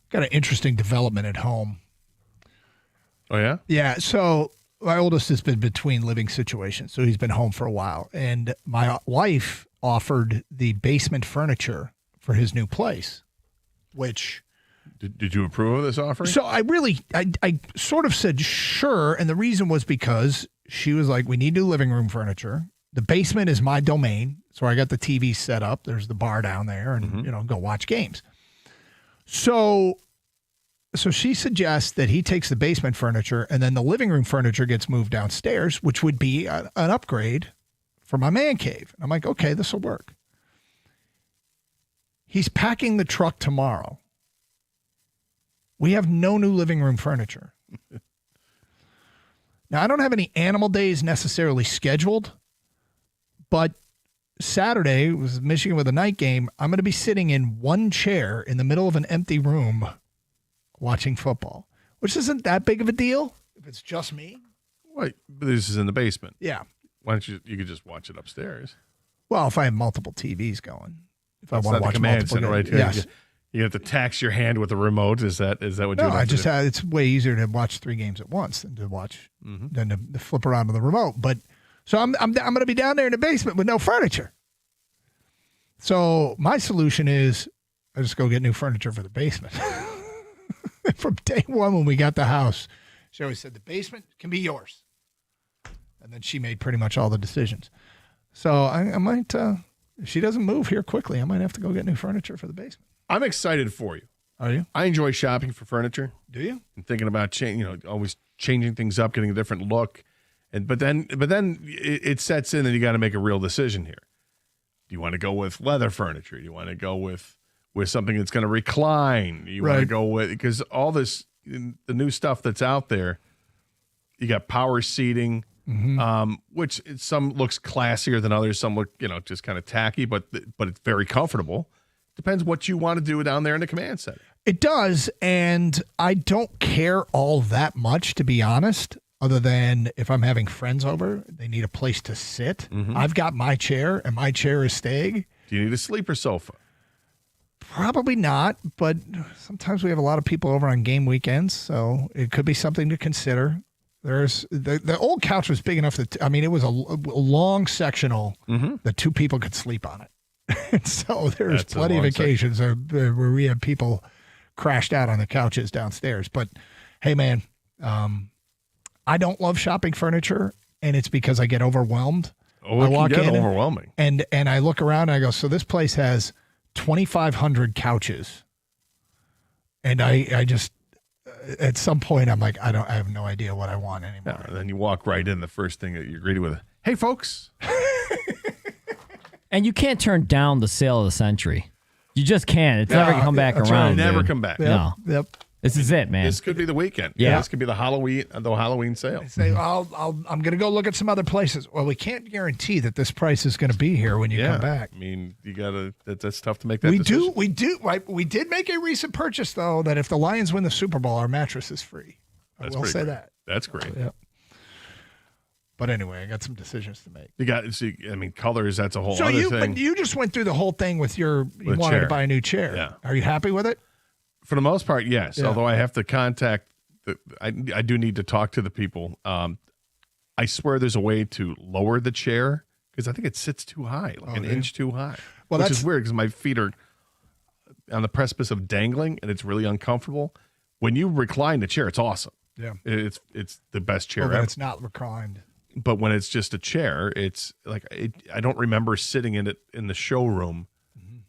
got an interesting development at home. Oh, yeah? Yeah, so my oldest has been between living situations, so he's been home for a while. And my wife offered the basement furniture for his new place, which... Did you approve of this offering? So I sort of said sure, and the reason was because she was like, we need new living room furniture. The basement is my domain, so I got the TV set up. There's the bar down there, and, go watch games. So she suggests that he takes the basement furniture and then the living room furniture gets moved downstairs, which would be an upgrade for my man cave. I'm like, okay, this will work. He's packing the truck tomorrow. We have no new living room furniture. Now, I don't have any animal days necessarily scheduled, but Saturday was Michigan with a night game. I'm going to be sitting in one chair in the middle of an empty room watching football, which isn't that big of a deal if it's just me. Wait, but this is in the basement. Yeah. Why don't you could just watch it upstairs? Well, if I have multiple TVs going. If That's I want to not watch the command multiple center right games. here. Yes. You have to tax your hand with the remote. Is that what No, you I just it's way easier to watch 3 games at once than to watch than to flip around to the remote. But so I'm going to be down there in the basement with no furniture. So my solution is I just go get new furniture for the basement. From day one when we got the house, she always said the basement can be yours, and then she made pretty much all the decisions. So I might, if she doesn't move here quickly, I might have to go get new furniture for the basement. I'm excited for you. Are you? I enjoy shopping for furniture. Do you? And thinking about always changing things up, getting a different look, but then it sets in, and you got to make a real decision here. Do you want to go with leather furniture? Do you want to go with something that's going to recline? You want to go with, because all this, the new stuff that's out there, you got power seating, which some looks classier than others. Some look, just kind of tacky, but it's very comfortable. Depends what you want to do down there in the command center. It does, and I don't care all that much, to be honest, other than if I'm having friends over, they need a place to sit. I've got my chair, and my chair is staying. Do you need a sleeper sofa? Probably not, but sometimes we have a lot of people over on game weekends, so it could be something to consider. There's the old couch was big enough that it was a long sectional that 2 people could sleep on it. So there's plenty of occasions where we have people crashed out on the couches downstairs. But hey, man, I don't love shopping furniture, and it's because I get overwhelmed. Oh, it can get overwhelming. And I look around and I go, so this place has 2,500 couches, and I just at some point I'm like, I have no idea what I want anymore. And then you walk right in. The first thing that you're greeted with, "Hey, folks." And you can't turn down the sale of the century. You just can't. It's never going to come back around. Never dude. come back. No. Yep. This is it, man. This could be the weekend. Yeah. This could be the Halloween sale. Say, I'm going to go look at some other places. Well, we can't guarantee that this price is going to be here when you come back. I mean, you gotta. That's tough to make that decision. We did make a recent purchase though that if the Lions win the Super Bowl, our mattress is free. I will say that. That's great. Yep. But anyway, I got some decisions to make. You got. Colors. That's a whole other thing. But you just went through the whole thing with you wanted chair. to buy a new chair. Yeah. Are you happy with it? For the most part, yes. Yeah. Although I have to contact. I do need to talk to the people. I swear there's a way to lower the chair because I think it sits too high, like an inch too high. Well, which is weird because my feet are on the precipice of dangling and it's really uncomfortable. When you recline the chair, it's awesome. Yeah. It's the best chair Well, ever. it's not reclined. But when it's just a chair, it's like I don't remember sitting in it in the showroom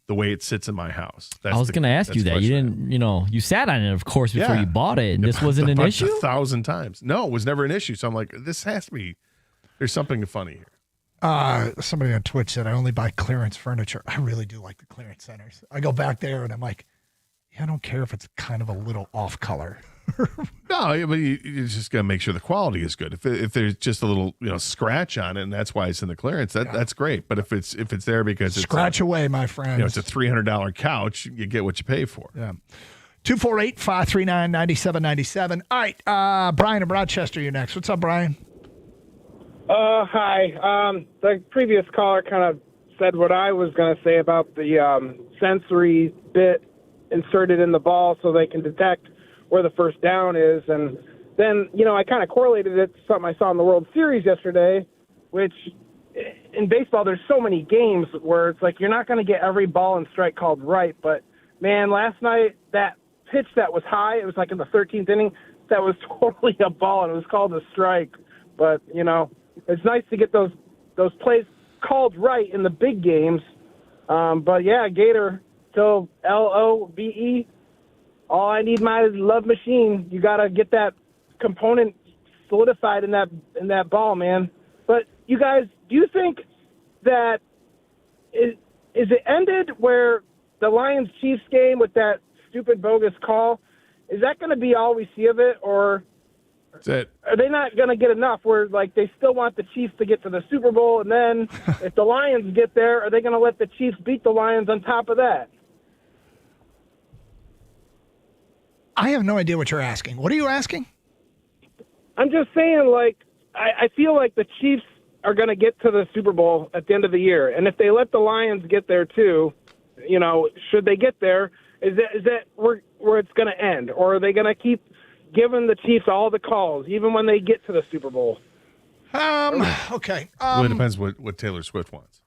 the way it sits in my house. I was going to ask you that. You didn't, you sat on it, of course, before you bought it, and this wasn't an issue? 1,000 times. No, it was never an issue. So I'm like, this has to be, there's something funny here. Somebody on Twitch said, I only buy clearance furniture. I really do like the clearance centers. I go back there and I'm like, I don't care if it's kind of a little off color. No, but you just got to make sure the quality is good. If there's just a little scratch on it, and that's why it's in the clearance, that's great. But if it's there because it's scratch away, my friend. It's a $300 couch, you get what you pay for. Yeah. 248-539-9797. All right, Brian in Rochester, you're next. What's up, Brian? Hi. The previous caller kind of said what I was going to say about the sensory bit inserted in the ball so they can detect where the first down is. And then, I kind of correlated it to something I saw in the World Series yesterday, which in baseball there's so many games where it's like you're not going to get every ball and strike called right. But, man, last night that pitch that was high, it was like in the 13th inning, that was totally a ball, and it was called a strike. But, it's nice to get those plays called right in the big games. But, yeah, Gator, till LOVE, all I need my love machine. You got to get that component solidified in that ball, man. But, you guys, do you think that is it ended where the Lions-Chiefs game with that stupid bogus call, is that going to be all we see of it, or are they not going to get enough where, like, they still want the Chiefs to get to the Super Bowl, and then if the Lions get there, are they going to let the Chiefs beat the Lions on top of that? I have no idea what you're asking. What are you asking? I'm just saying, like, I feel like the Chiefs are going to get to the Super Bowl at the end of the year, and if they let the Lions get there too, should they get there, is that where it's going to end, or are they going to keep giving the Chiefs all the calls even when they get to the Super Bowl? Okay. Well, it depends what Taylor Swift wants.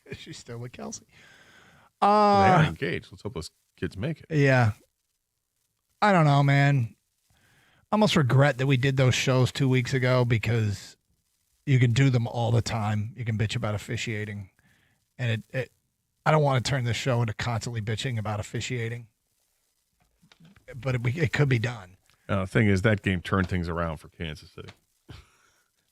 Is she still with Kelsey? They are engaged. Let's hope those kids make it. Yeah. I don't know, man. I almost regret that we did those shows 2 weeks ago because you can do them all the time. You can bitch about officiating. And I don't want to turn this show into constantly bitching about officiating. But it could be done. The thing is, that game turned things around for Kansas City.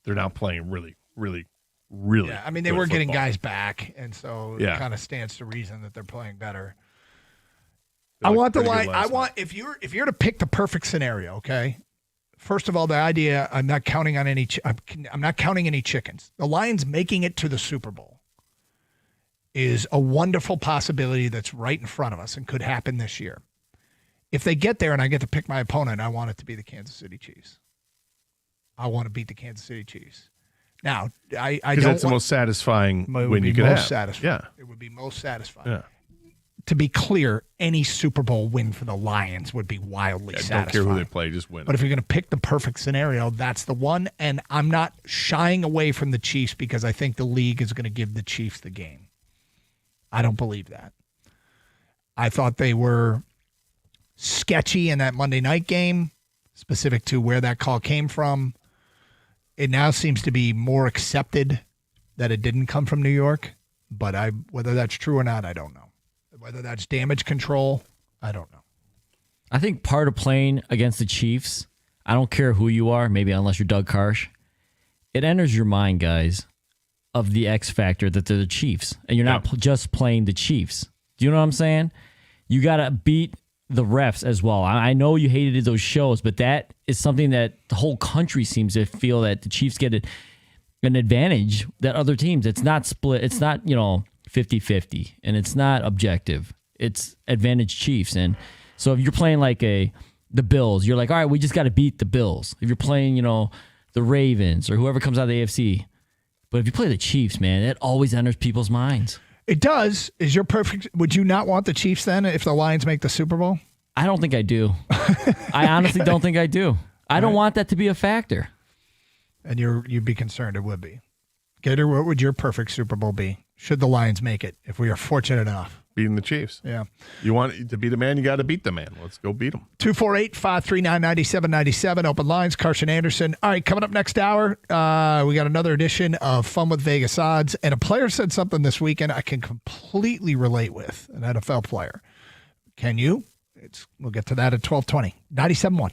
They're now playing really, really, really. Yeah, I mean, they were getting guys back, and so Yeah. it kind of stands to reason that they're playing better. They looked I want the pretty line. good I last want if you're to pick the perfect scenario. Okay, first of all, the idea I'm not counting on any. I'm not counting any chickens. The Lions making it to the Super Bowl is a wonderful possibility that's right in front of us and could happen this year. If they get there and I get to pick my opponent, I want it to be the Kansas City Chiefs. I want to beat the Kansas City Chiefs. Now, I don't. Because that's the most satisfying win you could have. Satisfying. Yeah. It would be most satisfying. Yeah. To be clear, any Super Bowl win for the Lions would be wildly satisfying. Don't care who they play, just win. But if you're going to pick the perfect scenario, that's the one. And I'm not shying away from the Chiefs because I think the league is going to give the Chiefs the game. I don't believe that. I thought they were sketchy in that Monday night game, specific to where that call came from. It now seems to be more accepted that it didn't come from New York, but whether that's true or not, I don't know. Whether that's damage control, I don't know. I think part of playing against the Chiefs, I don't care who you are, maybe unless you're Doug Karsh, it enters your mind, guys, of the X factor that they're the Chiefs, and you're not just playing the Chiefs. Do you know what I'm saying? You got to beat the refs as well. I know you hated those shows, but that is something that the whole country seems to feel that the Chiefs get an advantage that other teams. It's not split. It's not, 50-50, and it's not objective. It's advantage Chiefs. And so if you're playing like the Bills, you're like, all right, we just got to beat the Bills. If you're playing, the Ravens or whoever comes out of the AFC. But if you play the Chiefs, man, it always enters people's minds. It does. Is your perfect? Would you not want the Chiefs then if the Lions make the Super Bowl? I don't think I do. I honestly don't think I do. I don't want that to be a factor. And you'd be concerned it would be. Gator, what would your perfect Super Bowl be? Should the Lions make it, if we are fortunate enough? Beating the Chiefs. Yeah. You want to beat a man, you got to beat the man. Let's go beat him. 248-539-9797. Open lines. Carson Anderson. All right, coming up next hour, we got another edition of Fun with Vegas Odds. And a player said something this weekend I can completely relate with, an NFL player. Can you? We'll get to that at 12:20. 97.1.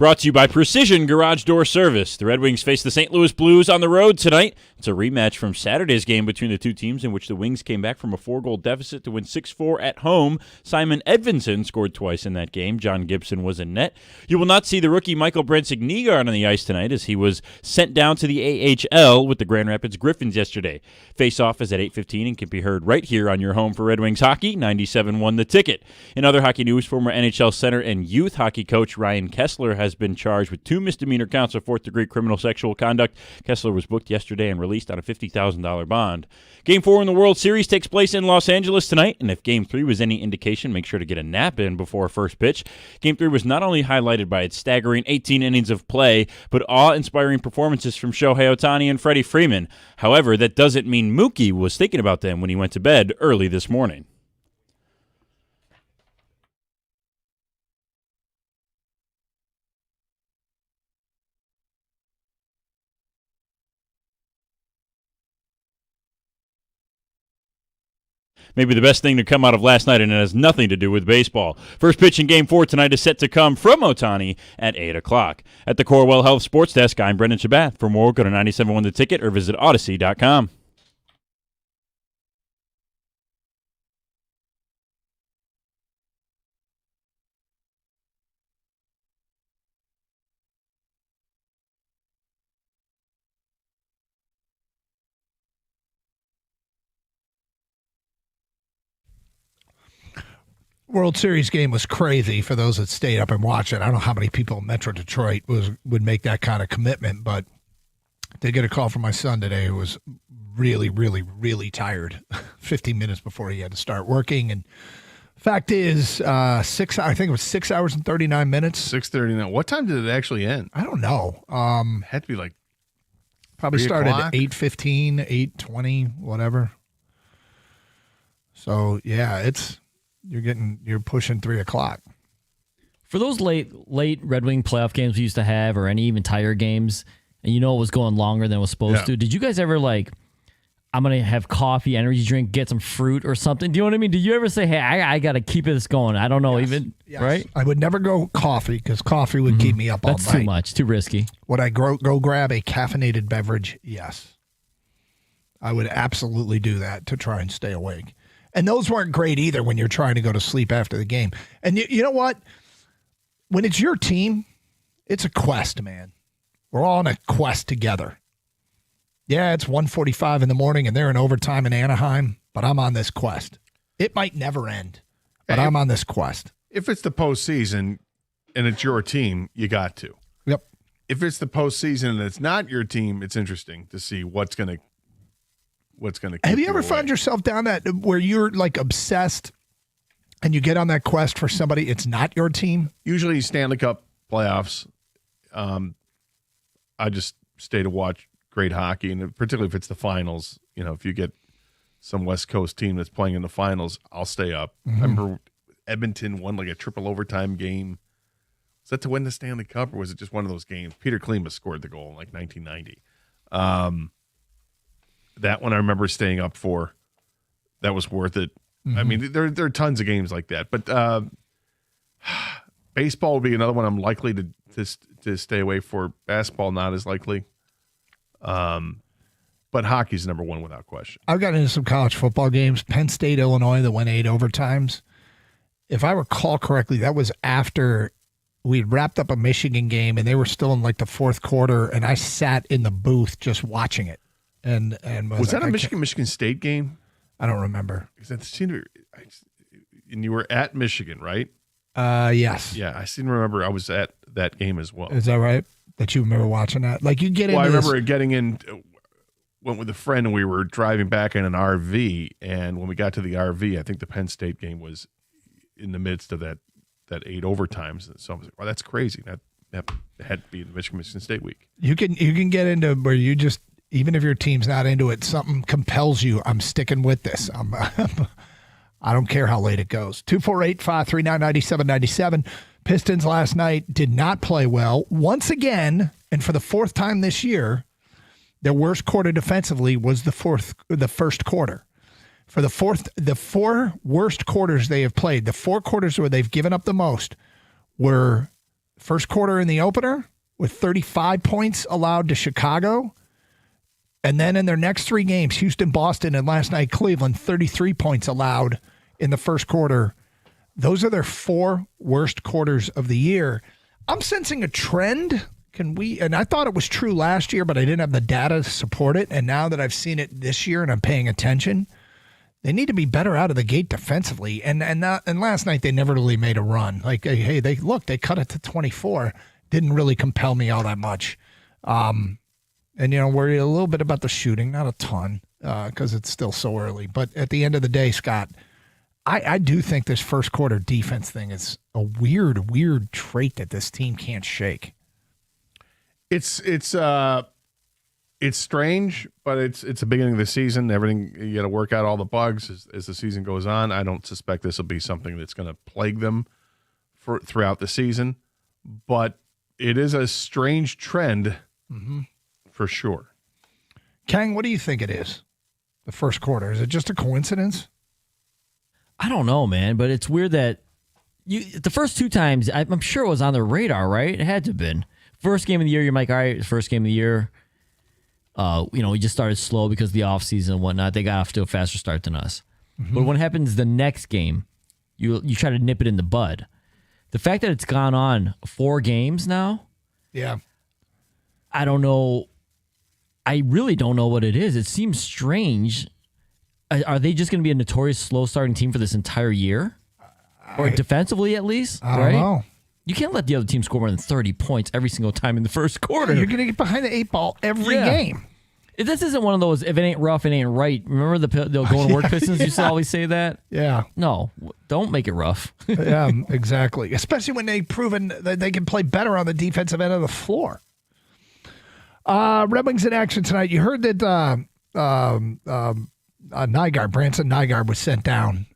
Brought to you by Precision Garage Door Service. The Red Wings face the St. Louis Blues on the road tonight. It's a rematch from Saturday's game between the two teams in which the Wings came back from a 4-goal deficit to win 6-4 at home. Simon Edvinsson scored twice in that game. John Gibson was in net. You will not see the rookie Michael Brentzik-Nygaard on the ice tonight as he was sent down to the AHL with the Grand Rapids Griffins yesterday. Face-off is at 8:15 and can be heard right here on your home for Red Wings hockey. 97.1 The Ticket. In other hockey news, former NHL center and youth hockey coach Ryan Kessler has been charged with 2 misdemeanor counts of fourth-degree criminal sexual conduct. Kessler was booked yesterday and released on a $50,000 bond. Game 4 in the World Series takes place in Los Angeles tonight, and if Game 3 was any indication, make sure to get a nap in before first pitch. Game 3 was not only highlighted by its staggering 18 innings of play, but awe-inspiring performances from Shohei Ohtani and Freddie Freeman. However, that doesn't mean Mookie was thinking about them when he went to bed early this morning. Maybe the best thing to come out of last night, and it has nothing to do with baseball. First pitch in Game 4 tonight is set to come from Ohtani at 8 o'clock. At the Corewell Health Sports Desk, I'm Brendan Shabath. For more, go to 97.1 The Ticket or visit Odyssey.com. World Series game was crazy for those that stayed up and watched it. I don't know how many people in Metro Detroit would make that kind of commitment, but they get a call from my son today who was really, really, really tired 15 minutes before he had to start working. And fact is, I think it was 6 hours and 39 minutes. 6:39. What time did it actually end? I don't know. Had to be like probably 3 started o'clock? at 8:15, 8:20, whatever. So yeah, you're pushing 3 o'clock. For those late Red Wing playoff games we used to have, or any even Tiger games, and it was going longer than it was supposed to, did you guys ever I'm going to have coffee, energy drink, get some fruit or something? Do you know what I mean? Did you ever say, hey, I got to keep this going? I don't know, Yes. right? I would never go coffee because coffee would keep me up all night. That's too much, too risky. Would I go grab a caffeinated beverage? Yes. I would absolutely do that to try and stay awake. And those weren't great either when you're trying to go to sleep after the game. And you know what? When it's your team, it's a quest, man. We're all on a quest together. Yeah, it's 1:45 in the morning and they're in overtime in Anaheim, but I'm on this quest. It might never end, but I'm on this quest. If it's the postseason and it's your team, you got to. Yep. If it's the postseason and it's not your team, it's interesting to see what's going to Have you ever found yourself down that where you're obsessed and you get on that quest for somebody, it's not your team? Usually Stanley Cup playoffs. I just stay to watch great hockey, and particularly if it's the finals. If you get some West Coast team that's playing in the finals, I'll stay up. I remember Edmonton won a triple overtime game. Was that to win the Stanley Cup, or was it just one of those games? Peter Klima scored the goal in 1990. That one I remember staying up for. That was worth it. I mean, there are tons of games like that. But baseball would be another one I'm likely to stay away for. Basketball, not as likely. But hockey's number one without question. I've gotten into some college football games. Penn State, Illinois, that went 8 overtimes. If I recall correctly, that was after we'd wrapped up a Michigan game, and they were still in the fourth quarter, and I sat in the booth just watching it. And was that a Michigan State game? I don't remember. And you were at Michigan, right? Yes. Yeah, I seem to remember I was at that game as well. Is that right? That you remember watching that? You get into I remember getting in, went with a friend, and we were driving back in an RV, and when we got to the RV, I think the Penn State game was in the midst of that 8 overtimes. So I was like, well, that's crazy. That had to be the Michigan State week. You can get into where you just, even if your team's not into it, something compels you. I'm sticking with this. I don't care how late it goes. 248-539-9797. Pistons last night did not play well. Once again, and for the fourth time this year, their worst quarter defensively was the first quarter. For the 4 worst quarters they have played, the 4 quarters where they've given up the most were First quarter in the opener with 35 points allowed to Chicago. And then in their next 3 games, Houston, Boston, and last night Cleveland, 33 points allowed in the first quarter. Those are their 4 worst quarters of the year. I'm sensing a trend. And I thought it was true last year, but I didn't have the data to support it. And now that I've seen it this year and I'm paying attention, they need to be better out of the gate defensively. And last night they never really made a run. Like, hey, they cut it to 24. Didn't really compel me all that much. And, worry a little bit about the shooting, not a ton, because it's still so early. But at the end of the day, Scott, I do think this first quarter defense thing is a weird trait that this team can't shake. It's strange, but it's the beginning of the season. Everything, you got to work out all the bugs as the season goes on. I don't suspect this will be something that's going to plague them throughout the season, but it is a strange trend for sure. Kang, what do you think it is? The first quarter, is it just a coincidence? I don't know, man, but it's weird that the first 2 times, I'm sure it was on their radar, right? It had to have been. First game of the year, you're like, all right, first game of the year. We just started slow because of the offseason and whatnot. They got off to a faster start than us. But when it happens the next game, you try to nip it in the bud. The fact that it's gone on 4 games now, yeah, I don't know. I really don't know what it is. It seems strange. Are they just going to be a notorious slow starting team for this entire year? Or defensively at least? I don't know. You can't let the other team score more than 30 points every single time in the first quarter. You're going to get behind the 8 ball every game. This isn't one of those, if it ain't rough, it ain't right. Remember the going to work Pistons used to always say that? Yeah. No, don't make it rough. Yeah, exactly. Especially when they've proven that they can play better on the defensive end of the floor. Red Wings in action tonight. You heard that Branson Nygaard was sent down.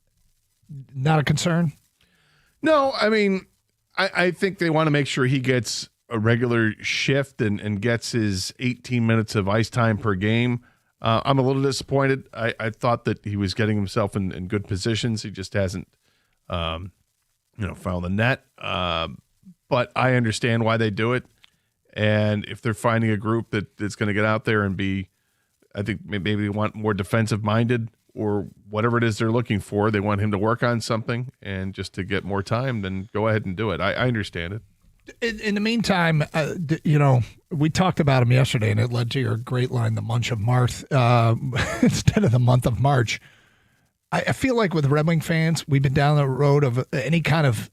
Not a concern? No, I mean, I think they want to make sure he gets a regular shift and gets his 18 minutes of ice time per game. I'm a little disappointed. I thought that he was getting himself in good positions. He just hasn't, found the net. But I understand why they do it. And if they're finding a group that's going to get out there and be, I think maybe they want more defensive minded or whatever it is they're looking for. They want him to work on something and just to get more time, then go ahead and do it. I understand it. In the meantime, we talked about him yesterday, and it led to your great line, the Munch of March, instead of the month of March. I feel like with Red Wing fans, we've been down the road of any kind of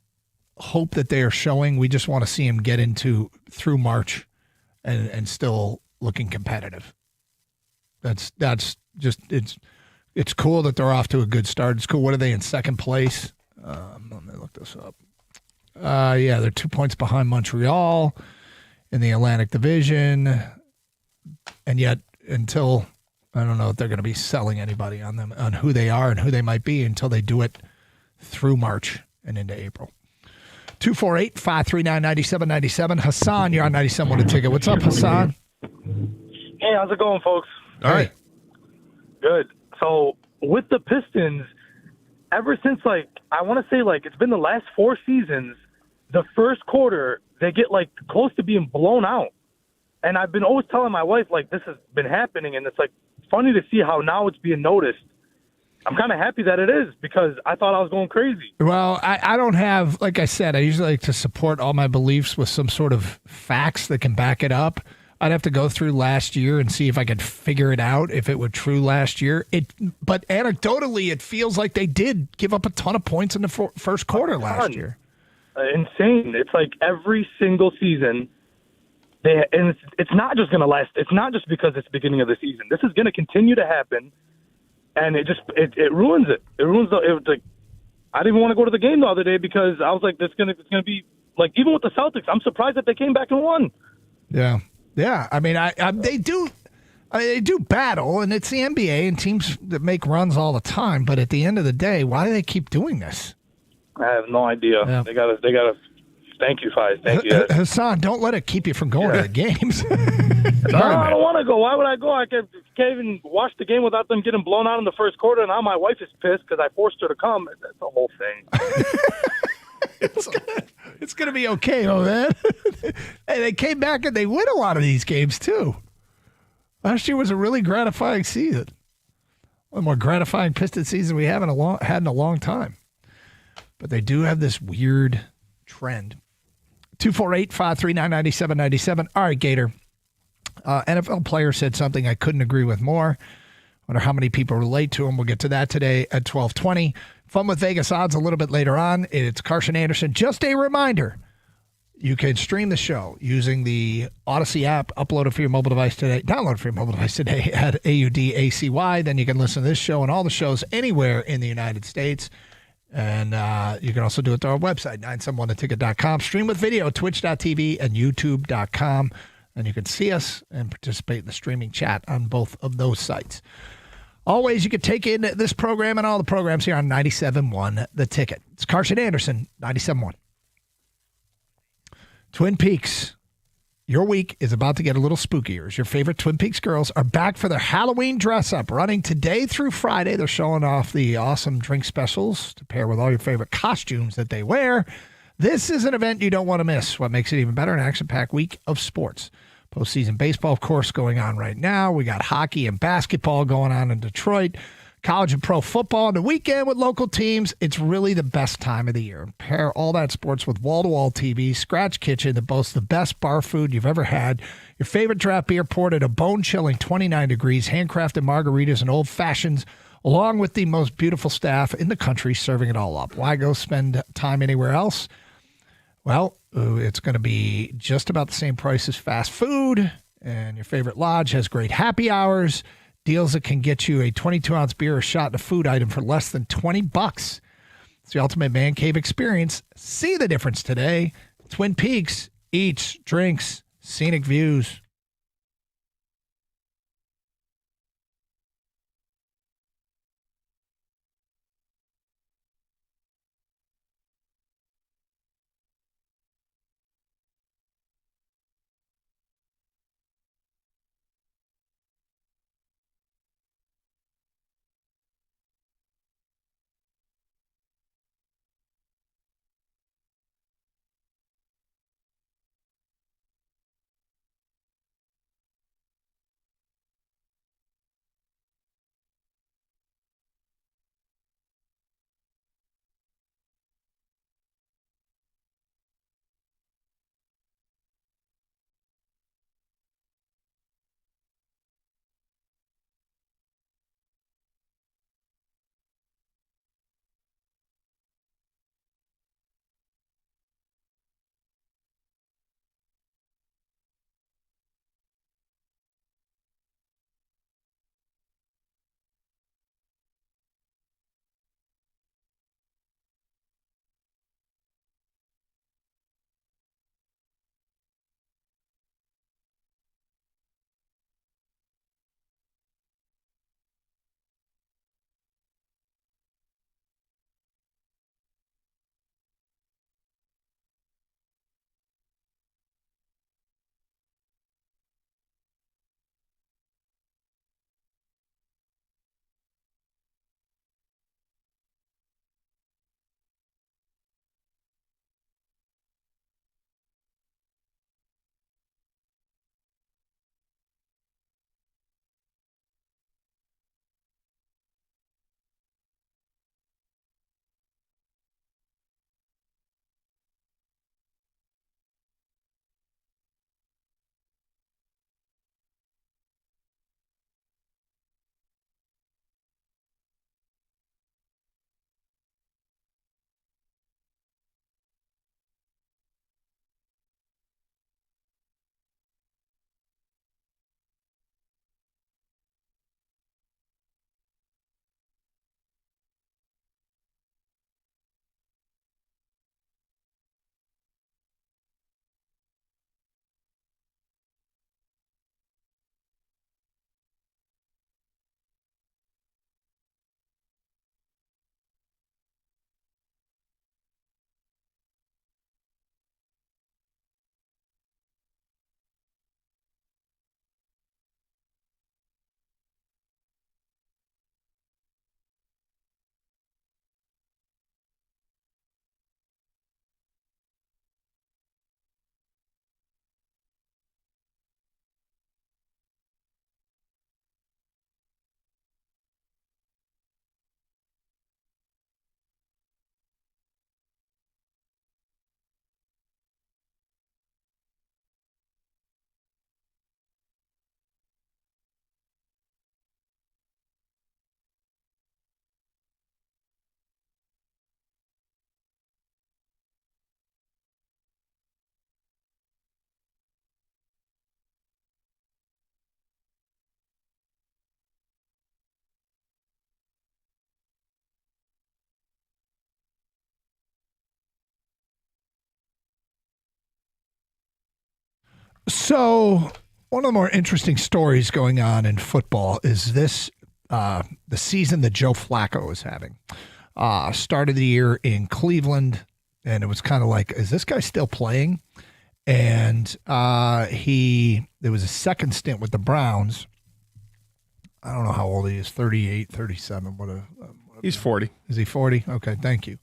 hope that they are showing. We just want to see him get through March and still looking competitive. That's just it's cool that they're off to a good start. It's cool. What are they in second place? Let me look this up. They're 2 points behind Montreal in the Atlantic Division. And yet, until I don't know if they're going to be selling anybody on them, on who they are and who they might be until they do it through March and into April. 248-539-9797. Hassan, you're on 97 with a ticket. What's up, Hassan? Hey, how's it going, folks? All right. Good. So with the Pistons, ever since I want to say it's been the last 4 seasons, the first quarter they get close to being blown out, and I've been always telling my wife this has been happening, and it's funny to see how now it's being noticed. I'm kind of happy that it is because I thought I was going crazy. Well, I don't have, like I said, I usually like to support all my beliefs with some sort of facts that can back it up. I'd have to go through last year and see if I could figure it out if it were true last year. But anecdotally, it feels like they did give up a ton of points in the first quarter last year. Insane. It's every single season. It's not just going to last. It's not just because it's the beginning of the season. This is going to continue to happen, and it ruins it. It ruins I didn't even want to go to the game the other day because I was it's going to be even with the Celtics. I'm surprised that they came back and won. Yeah. Yeah, I mean, they do battle, and it's the NBA and teams that make runs all the time. But at the end of the day, why do they keep doing this? I have no idea. Yeah. They gotta. Thank you, Fies. Thank you. Hassan, don't let it keep you from going to the games. No, I don't want to go. Why would I go? I can't even watch the game without them getting blown out in the first quarter. And now my wife is pissed because I forced her to come. That's the whole thing. It's going to be okay, oh, man. And they came back and they win a lot of these games, too. Last year was a really gratifying season. One of the more gratifying Piston season we haven't had in a long time. But they do have this weird trend. 248-539-9797. All right, Gator. NFL player said something I couldn't agree with more. Wonder how many people relate to him. We'll get to that today at 12:20. Fun with Vegas odds a little bit later on. It's Carson Anderson. Just a reminder, you can stream the show using the Odyssey app. Upload it for your mobile device today. Download it for your mobile device today at AUDACY. Then you can listen to this show and all the shows anywhere in the United States. And you can also do it to our website, 971theticket.com. Stream with video, twitch.tv and youtube.com. And you can see us and participate in the streaming chat on both of those sites. Always, you can take in this program and all the programs here on 97.1 The Ticket. It's Carson Anderson, 97.1. Twin Peaks, your week is about to get a little spookier as your favorite Twin Peaks girls are back for their Halloween dress-up. Running today through Friday, they're showing off the awesome drink specials to pair with all your favorite costumes that they wear. This is an event you don't want to miss. What makes it even better, an action-packed week of sports. Postseason baseball, of course, going on right now. We got hockey and basketball going on in Detroit. College and pro football on the weekend with local teams. It's really the best time of the year. Pair all that sports with wall-to-wall TV, Scratch Kitchen that boasts the best bar food you've ever had. Your favorite draft beer poured at a bone-chilling 29 degrees, handcrafted margaritas and old fashions, along with the most beautiful staff in the country serving it all up. Why go spend time anywhere else? Well, it's going to be just about the same price as fast food, and your favorite lodge has great happy hours, deals that can get you a 22-ounce beer or shot and a food item for less than $20. It's the ultimate man cave experience. See the difference today. Twin Peaks, eats, drinks, scenic views. So one of the more interesting stories going on in football is this, the season that Joe Flacco is having. Started the year in Cleveland, and it was kind of like, is this guy still playing? And there was a second stint with the Browns. I don't know how old he is, 38, 37. He's 40. Is he 40? Okay, thank you.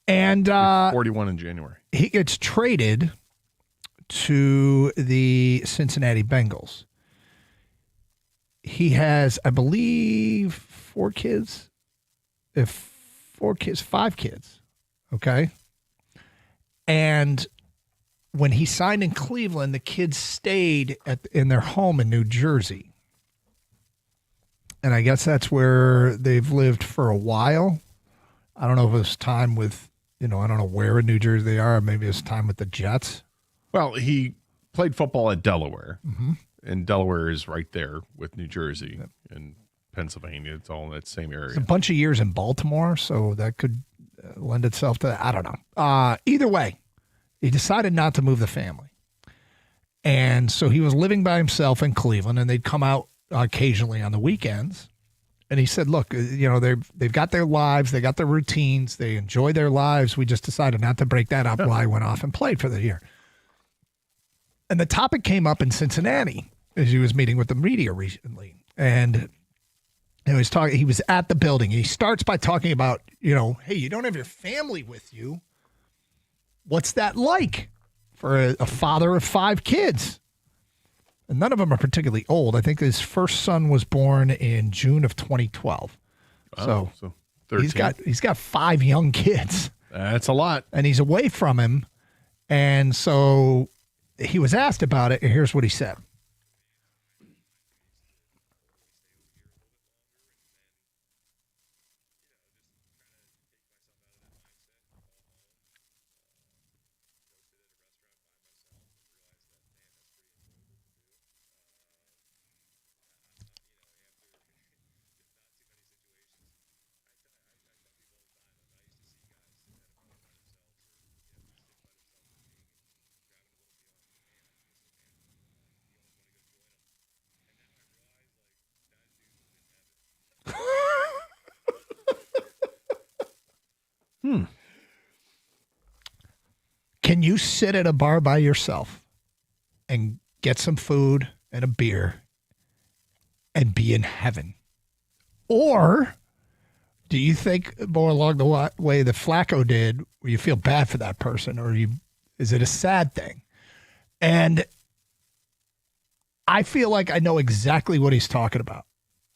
And 41 in January. He gets traded to the Cincinnati Bengals. He has, I believe, 5 kids. Okay. And when he signed in Cleveland, the kids stayed in their home in New Jersey. And I guess that's where they've lived for a while. I don't know if it was time with, I don't know where in New Jersey they are. Or maybe it's time with the Jets. Well, he played football at Delaware. Mm-hmm. And Delaware is right there with New Jersey and Pennsylvania. It's all in that same area. It's a bunch of years in Baltimore, so that could lend itself to that. I don't know. Either way, he decided not to move the family. And so he was living by himself in Cleveland, and they'd come out occasionally on the weekends. And he said, look, they've got their lives, they got their routines, they enjoy their lives. We just decided not to break that up while I went off and played for the year. And the topic came up in Cincinnati as he was meeting with the media recently. And he was at the building. He starts by talking about, hey, you don't have your family with you. What's that like for a father of 5 kids? And none of them are particularly old. I think his first son was born in June of 2012. Oh, so 13. he's got 5 young kids. That's a lot. And he's away from him. And so he was asked about it, and here's what he said. Can you sit at a bar by yourself and get some food and a beer and be in heaven? Or do you think more along the way that Flacco did, where you feel bad for that person, or is it a sad thing? And I feel like I know exactly what he's talking about.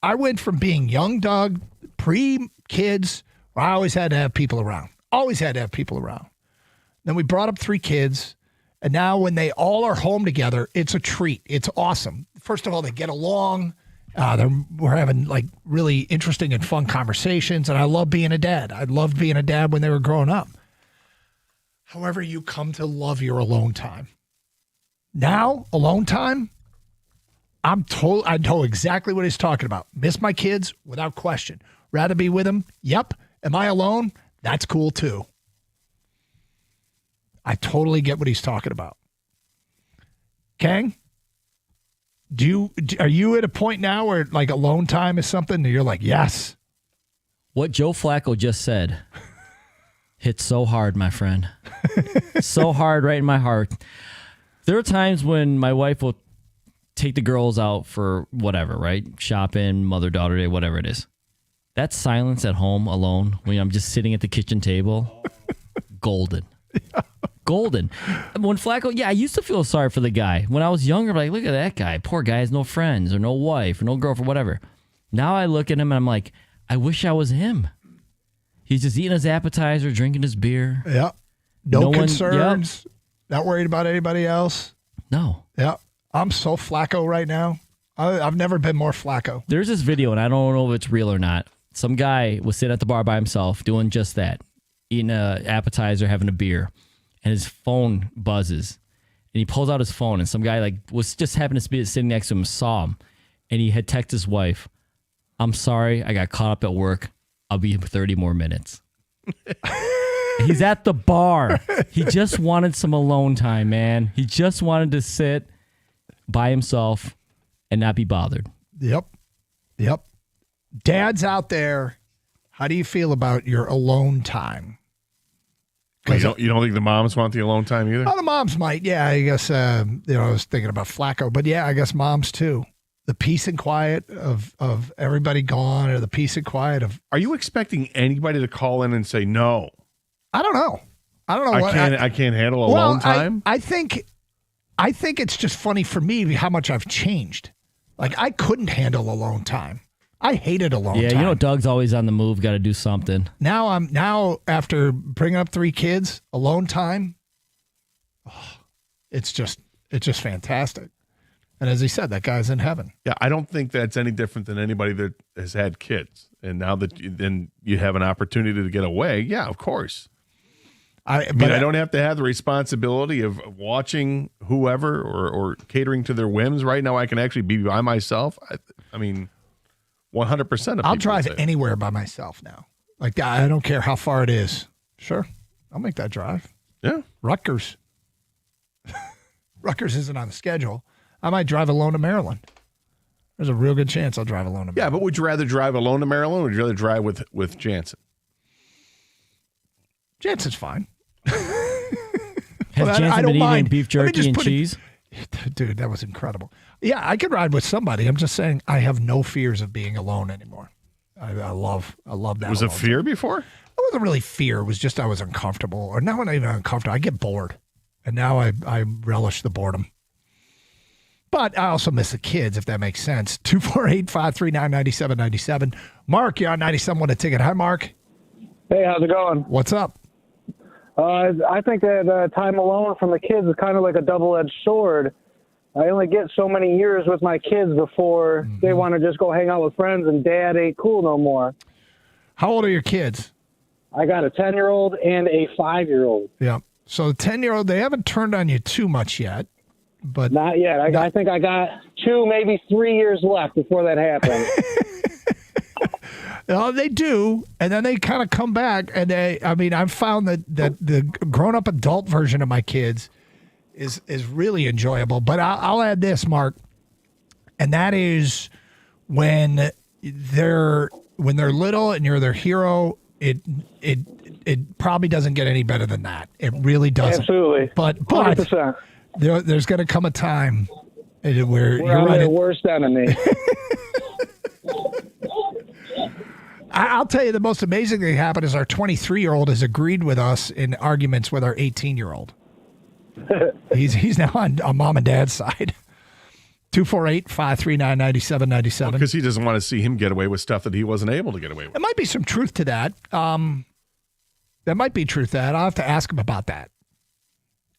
I went from being young Doug, pre-kids, where I always had to have people around. Then we brought up 3 kids, and now when they all are home together, it's a treat. It's awesome. First of all, they get along. We're having like really interesting and fun conversations, and I love being a dad. I loved being a dad when they were growing up. However, you come to love your alone time. Now, alone time, I know exactly what he's talking about. Miss my kids without question. Rather be with them. Yep. Am I alone? That's cool too. I totally get what he's talking about. Kang, are you at a point now where like alone time is something that you're like, yes? What Joe Flacco just said hit so hard, my friend. So hard right in my heart. There are times when my wife will take the girls out for whatever, right? Shopping, mother-daughter day, whatever it is. That silence at home alone when I'm just sitting at the kitchen table, golden. Yeah. Golden. When Flacco, I used to feel sorry for the guy. When I was younger, like, look at that guy. Poor guy has no friends or no wife or no girlfriend, whatever. Now I look at him and I'm like, I wish I was him. He's just eating his appetizer, drinking his beer. Yeah. No concerns. Not worried about anybody else. No. Yeah. I'm so Flacco right now. I've never been more Flacco. There's this video, and I don't know if it's real or not. Some guy was sitting at the bar by himself doing just that, eating an appetizer, having a beer. And his phone buzzes, and he pulls out his phone, and some guy was just happened to be sitting next to him, saw him, and he had texted his wife, "I'm sorry, I got caught up at work. I'll be here for 30 more minutes." He's at the bar. He just wanted some alone time, man. He just wanted to sit by himself and not be bothered. Yep. Dads out there, how do you feel about your alone time? You don't think the moms want the alone time either? Oh, the moms might. Yeah, I guess, I was thinking about Flacco. But, yeah, I guess moms, too. The peace and quiet of everybody gone, or the peace and quiet of... Are you expecting anybody to call in and say no? I don't know. I can't handle alone time? I think it's just funny for me how much I've changed. Like, I couldn't handle alone time. I hated alone time. Yeah, Doug's always on the move, got to do something. Now after bringing up 3 kids, alone time, it's just fantastic. And as he said, that guy's in heaven. Yeah, I don't think that's any different than anybody that has had kids. And now that then you have an opportunity to get away, yeah, of course. I don't have to have the responsibility of watching whoever or catering to their whims. Right now, I can actually be by myself. 100% of I'll drive anywhere by myself now. Like, I don't care how far it is. Sure, I'll make that drive. Yeah. Rutgers. Rutgers isn't on the schedule. I might drive alone to Maryland. There's a real good chance I'll drive alone to Maryland. Yeah, but would you rather drive alone to Maryland, or would you rather drive with Jansen? Jansen's fine. Has Jansen been eating beef jerky and cheese? Dude, that was incredible. Yeah, I could ride with somebody. I'm just saying I have no fears of being alone anymore. I love that. Was it fear before? It wasn't really fear. It was just I was uncomfortable. Or now I'm not even uncomfortable. I get bored. And now I relish the boredom. But I also miss the kids, if that makes sense. 248-539-9797. Mark, you're on 97 a ticket. Hi, Mark. Hey, how's it going? What's up? I think that time alone from the kids is kind of like a double-edged sword. I only get so many years with my kids before they want to just go hang out with friends, and Dad ain't cool no more. How old are your kids? I got a 10-year-old and a 5-year-old. Yeah. So the 10-year-old, they haven't turned on you too much yet. But not yet. I think I got 2, maybe 3 years left before that happens. They do, and then they kind of come back. And I've found that the grown-up adult version of my kids is really enjoyable. But I'll add this, Mark, and that is when they're little and you're their hero. It probably doesn't get any better than that. It really doesn't. Absolutely. But 100%. There's going to come a time where you're I'm right. their worst enemy. I'll tell you, the most amazing thing happened is our 23-year-old has agreed with us in arguments with our 18-year-old. He's now on mom and dad's side. 248-539-9797. Because he doesn't want to see him get away with stuff that he wasn't able to get away with. There might be some truth to that. There might be truth to that. I'll have to ask him about that.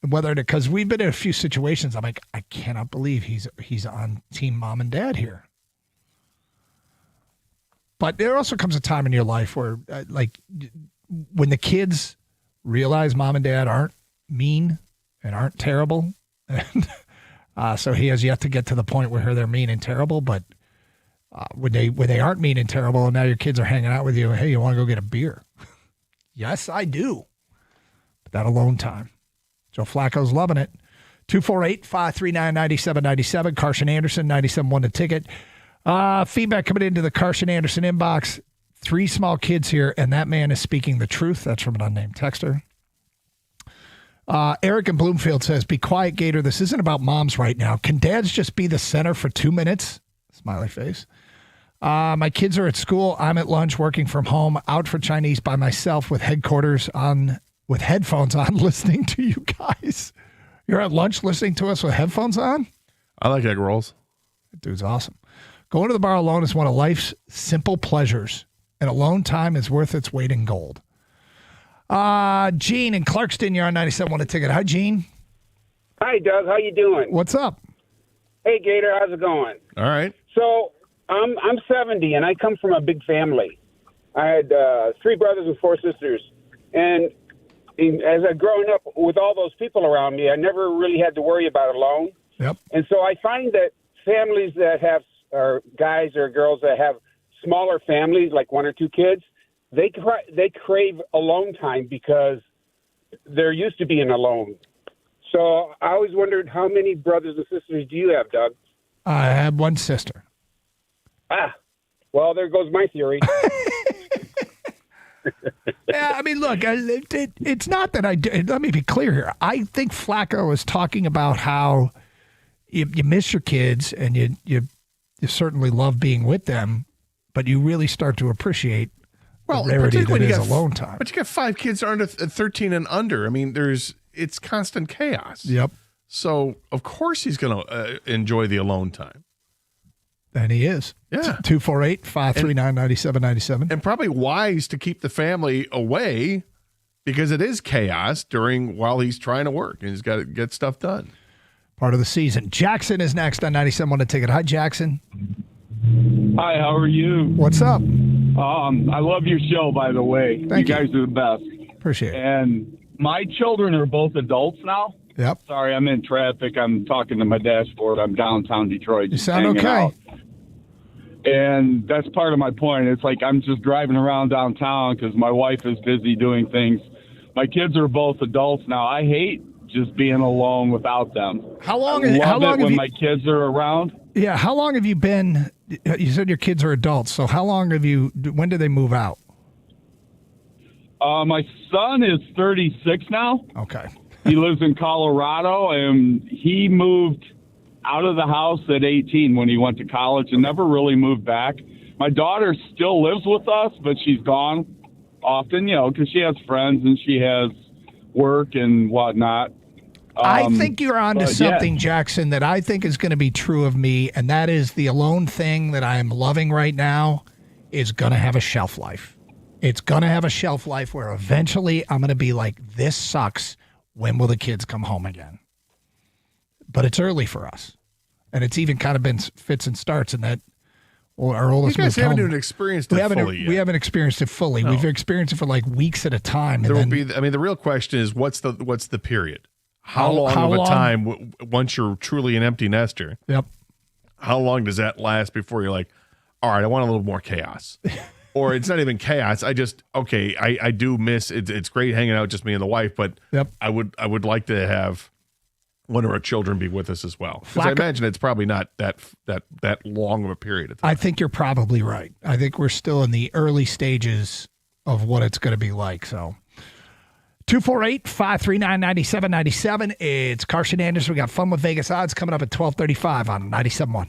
Because we've been in a few situations, I'm like, I cannot believe he's on team mom and dad here. But there also comes a time in your life where, when the kids realize mom and dad aren't mean and aren't terrible, and so he has yet to get to the point where they're mean and terrible. But when they aren't mean and terrible, and now your kids are hanging out with you, hey, you want to go get a beer? Yes, I do. But that alone time. Joe Flacco's loving it. 248-539-9797. Carson Anderson, 97.1 the ticket. Feedback coming into the Carson Anderson inbox. 3 small kids here, and that man is speaking the truth. That's from an unnamed texter. Eric in Bloomfield says, be quiet, Gator. This isn't about moms right now. Can dads just be the center for 2 minutes? Smiley face. My kids are at school. I'm at lunch working from home, out for Chinese by myself with headphones on, listening to you guys. You're at lunch listening to us with headphones on? I like egg rolls. That dude's awesome. Going to the bar alone is one of life's simple pleasures, and alone time is worth its weight in gold. Gene in Clarkston, you're on 97.1 a ticket. Hi, Gene. Hi, Doug. How you doing? What's up? Hey, Gator. How's it going? All right. So I'm 70, and I come from a big family. I had 3 brothers and 4 sisters, and as I've grown up with all those people around me, I never really had to worry about alone. Yep. And so I find that families that have, or guys or girls that have smaller families, like 1 or 2 kids, they crave alone time because they're used to being alone. So I always wondered, how many brothers and sisters do you have, Doug? I have one sister. Well, there goes my theory. Yeah, I mean, look, it's not that let me be clear here. I think Flacco is talking about how you miss your kids and you certainly love being with them, but you really start to appreciate the rarity that is alone time. But you got 5 kids under 13 and under. I mean, it's constant chaos. Yep. So, of course, he's going to enjoy the alone time. And he is. Yeah. 248-539-9797. And probably wise to keep the family away because it is chaos while he's trying to work and he's got to get stuff done. Part of the season. Jackson is next on 97.1 The Ticket. Hi, Jackson. Hi, how are you? What's up? I love your show, by the way. Thank you guys are the best. Appreciate it. And my children are both adults now. Yep. Sorry, I'm in traffic. I'm talking to my dashboard. I'm downtown Detroit. You just sound hanging okay. out. And that's part of my point. It's like I'm just driving around downtown because my wife is busy doing things. My kids are both adults now. I hate just being alone without them. How long? I love it when you, my kids are around. Yeah. How long have you been? You said your kids are adults. So how long have you? When did they move out? My son is 36 now. Okay. He lives in Colorado, and he moved out of the house at 18 when he went to college and never really moved back. My daughter still lives with us, but she's gone often, because she has friends and she has work and whatnot. I think you're onto something, Jackson, that I think is going to be true of me, and that is the alone thing that I am loving right now is going to have a shelf life. It's going to have a shelf life where eventually I'm going to be like, this sucks. When will the kids come home again? But it's early for us. And it's even kind of been fits and starts in that our oldest You guys moved haven't home. even experienced it fully yet. We haven't experienced it fully. No. We've experienced it for like weeks at a time. And There will then, be. I mean, the real question is what's the period? How long of a time once you're truly an empty nester? Yep. How long does that last before you're like, all right, I want a little more chaos, or it's not even chaos. I do miss it. It's great hanging out just me and the wife, but yep. I would like to have one of our children be with us as well. Because I Flacco- imagine it's probably not that long of a period of time. I think you're probably right. I think we're still in the early stages of what it's going to be like. So 248-539-9797. It's Carson Anderson. We got Fun with Vegas Odds coming up at 12:35 on 97.1.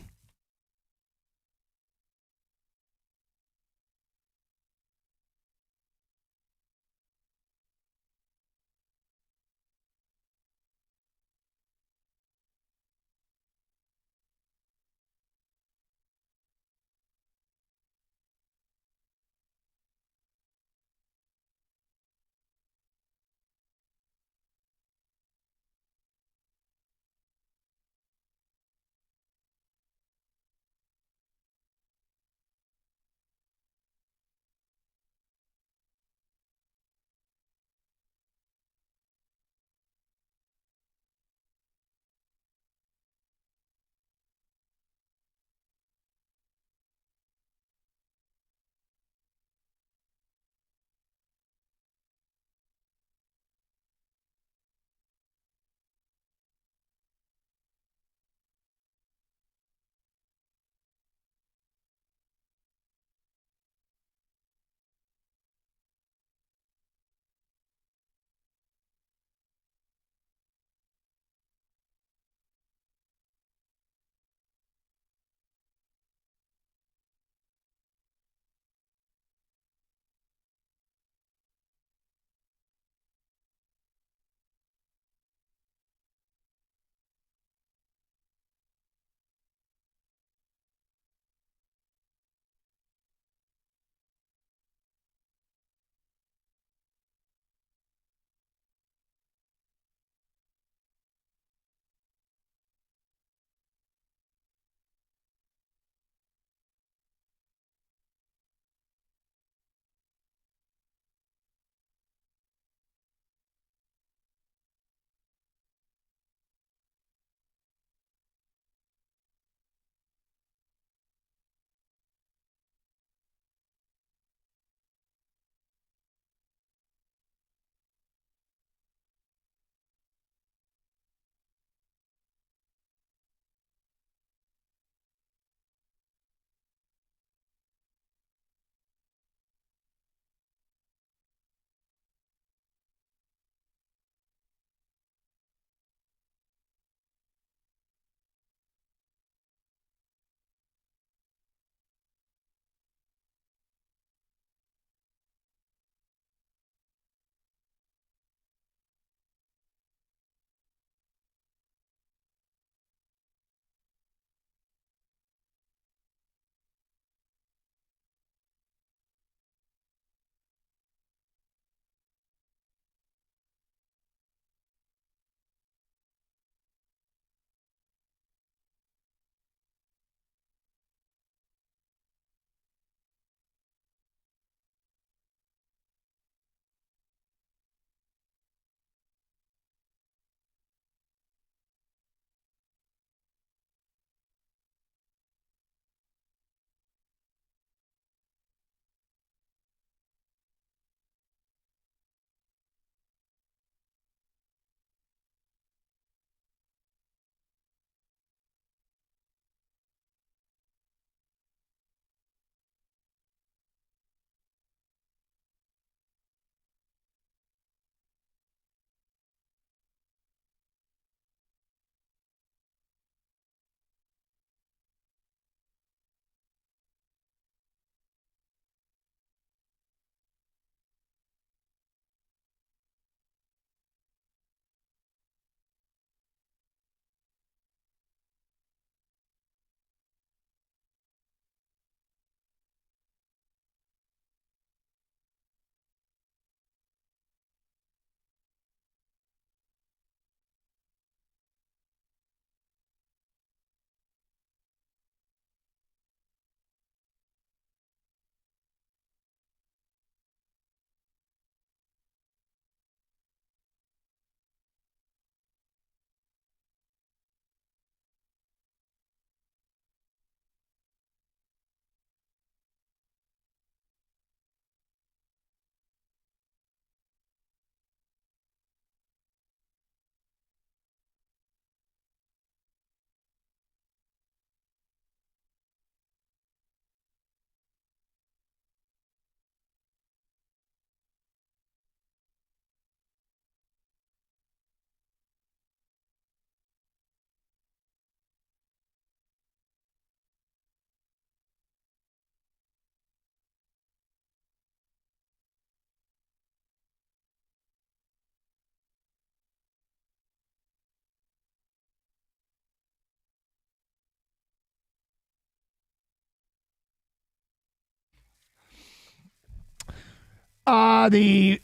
The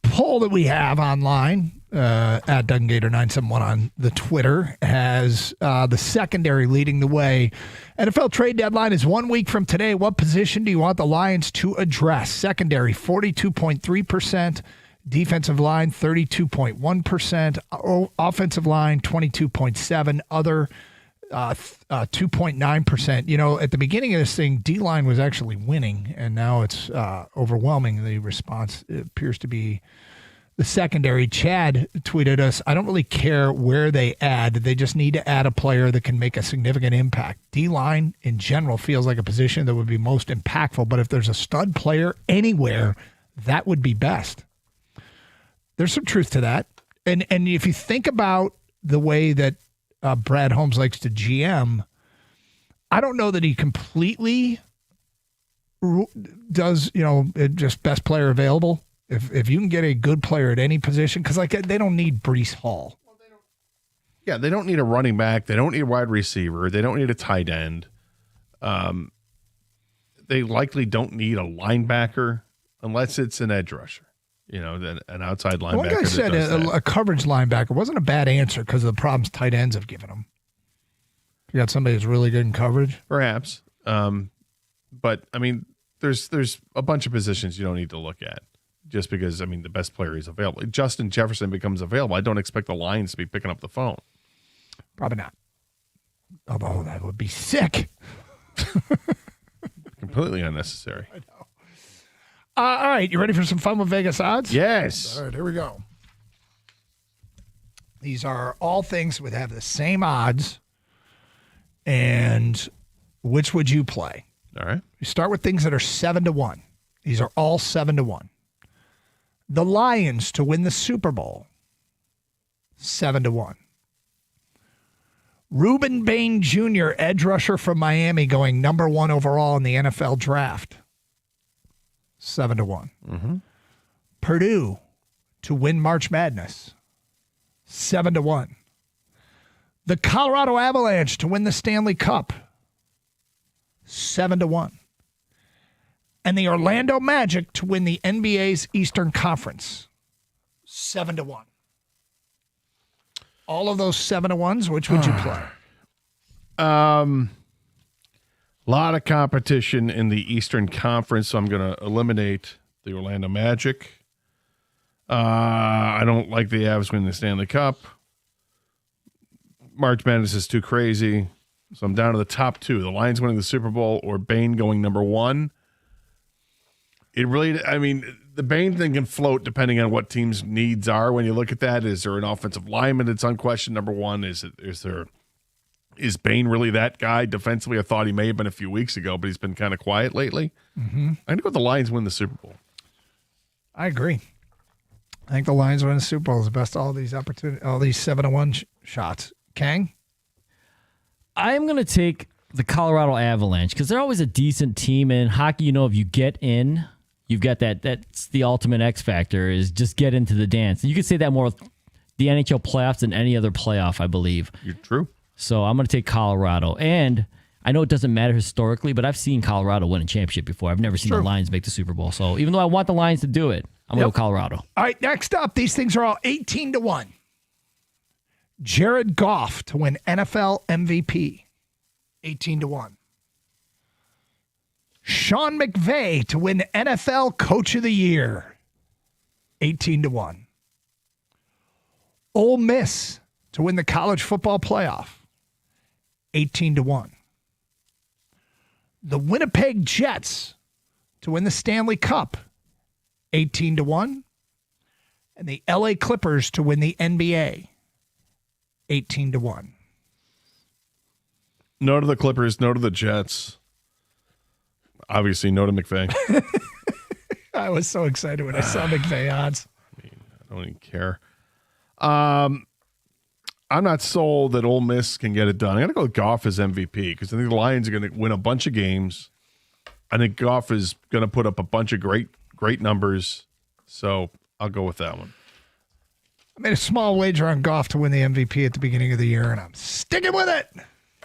poll that we have online at DunganGator971 on the Twitter has the secondary leading the way. NFL trade deadline is 1 week from today. What position do you want the Lions to address? Secondary, 42.3%. Defensive line, 32.1%. Offensive line, 22.7%. Other, 2.9%. You know, at the beginning of this thing, D-line was actually winning, and now it's overwhelming. The response appears to be the secondary. Chad tweeted us, I don't really care where they add. They just need to add a player that can make a significant impact. D-line, in general, feels like a position that would be most impactful, but if there's a stud player anywhere, that would be best. There's some truth to that. And if you think about the way that Brad Holmes likes to GM, I don't know that he completely does, just best player available. If you can get a good player at any position, because they don't need Breece Hall. Yeah, they don't need a running back. They don't need a wide receiver. They don't need a tight end. They likely don't need a linebacker unless it's an edge rusher. An outside linebacker. One guy said a coverage linebacker wasn't a bad answer because of the problems tight ends have given him. You got somebody who's really good in coverage? Perhaps. But, I mean, there's a bunch of positions you don't need to look at just because, the best player is available. Justin Jefferson becomes available. I don't expect the Lions to be picking up the phone. Probably not. Although that would be sick. Completely unnecessary. I know. All right, you ready for some fun with Vegas odds? Yes. All right, here we go. These are all things that would have the same odds. And which would you play? All right. You start with things that are 7-1. These are all 7-1. The Lions to win the Super Bowl, 7-1. Reuben Bain Jr., edge rusher from Miami, going number 1 overall in the NFL draft, 7-1. Mm-hmm. Purdue to win March Madness, 7-1. The Colorado Avalanche to win the Stanley Cup, 7-1. And the Orlando Magic to win the NBA's Eastern Conference, 7-1. All of those 7-1s, which would you play? Lot of competition in the Eastern Conference, so I'm going to eliminate the Orlando Magic. I don't like the Avs winning the Stanley Cup. March Madness is too crazy, so I'm down to the top 2. The Lions winning the Super Bowl or Bain going number 1. It really, the Bain thing can float depending on what teams' needs are. When you look at that, is there an offensive lineman that's unquestioned number 1? Is Bain really that guy defensively? I thought he may have been a few weeks ago, but he's been kind of quiet lately. Mm-hmm. I'm going to go with the Lions win the Super Bowl. I agree. I think the Lions win the Super Bowl is the best of all these opportunities, all these 7-1 shots. Kang? I'm going to take the Colorado Avalanche because they're always a decent team. And in hockey, if you get in, you've got that's the ultimate X factor is just get into the dance. And you could say that more with the NHL playoffs than any other playoff, I believe. You're true. So I'm going to take Colorado. And I know it doesn't matter historically, but I've seen Colorado win a championship before. I've never seen the Lions make the Super Bowl. So even though I want the Lions to do it, I'm going to go Colorado. All right, next up, these things are all 18-1. Jared Goff to win NFL MVP, 18-1. Sean McVay to win NFL Coach of the Year, 18-1. Ole Miss to win the college football playoff, 18-1. The Winnipeg Jets to win the Stanley Cup, 18-1. And the LA Clippers to win the NBA, 18-1. No to the Clippers, no to the Jets. Obviously, no to McVay. I was so excited when I saw McVay odds. I don't even care. I'm not sold that Ole Miss can get it done. I'm going to go with Goff as MVP because I think the Lions are going to win a bunch of games. I think Goff is going to put up a bunch of great numbers. So I'll go with that one. I made a small wager on Goff to win the MVP at the beginning of the year, and I'm sticking with it.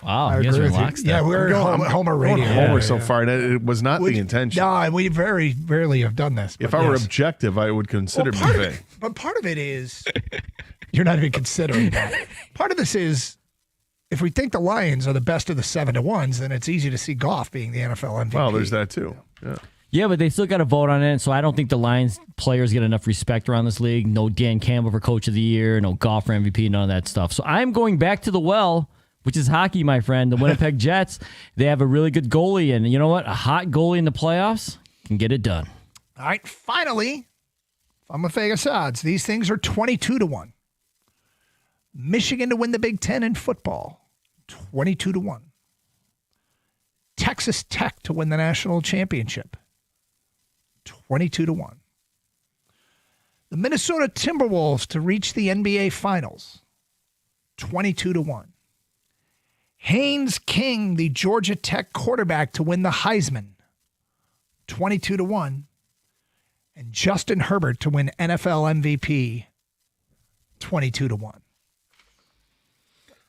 Wow, I you guys agree are in with you. lockstep. Yeah, we're Homer radio. Homer so far, and it was not the intention. No, and we very rarely have done this. If but I were yes. objective, I would consider part of buffet. it, but part of it is you're not even considering that. Part of this is if we think the Lions are the best of the 7-1s, then it's easy to see Goff being the NFL MVP. Well, there's that too. Yeah. Yeah, but they still got to vote on it. So I don't think the Lions players get enough respect around this league. No Dan Campbell for Coach of the Year, no Goff for MVP, none of that stuff. So I'm going back to the well, which is hockey, my friend. The Winnipeg Jets, they have a really good goalie. And you know what? A hot goalie in the playoffs can get it done. All right, finally, I'm with Vegas odds. These things are 22-1. Michigan to win the Big Ten in football, 22-1. Texas Tech to win the national championship, 22-1. The Minnesota Timberwolves to reach the NBA Finals, 22-1. Haynes King, the Georgia Tech quarterback, to win the Heisman, 22-1. And Justin Herbert to win NFL MVP, 22-1.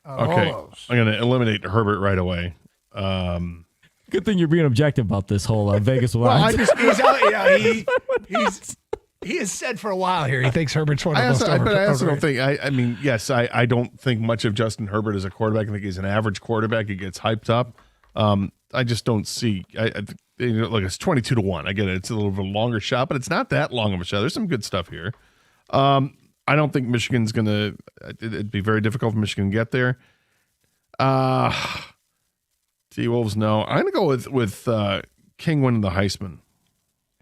Okay, I'm going to eliminate Herbert right away. Good thing you're being objective about this whole Vegas Well, line. he has said for a while here he thinks Herbert's one of I the most also don't overrated. think. I mean, yes, I don't think much of Justin Herbert as a quarterback. I think he's an average quarterback. He gets hyped up. I just don't see. Look, it's 22-1. I get it. It's a little bit longer shot, but it's not that long of a shot. There's some good stuff here. I don't think Michigan's gonna. It'd be very difficult for Michigan to get there. T-Wolves, no. I'm gonna go with King winning the Heisman.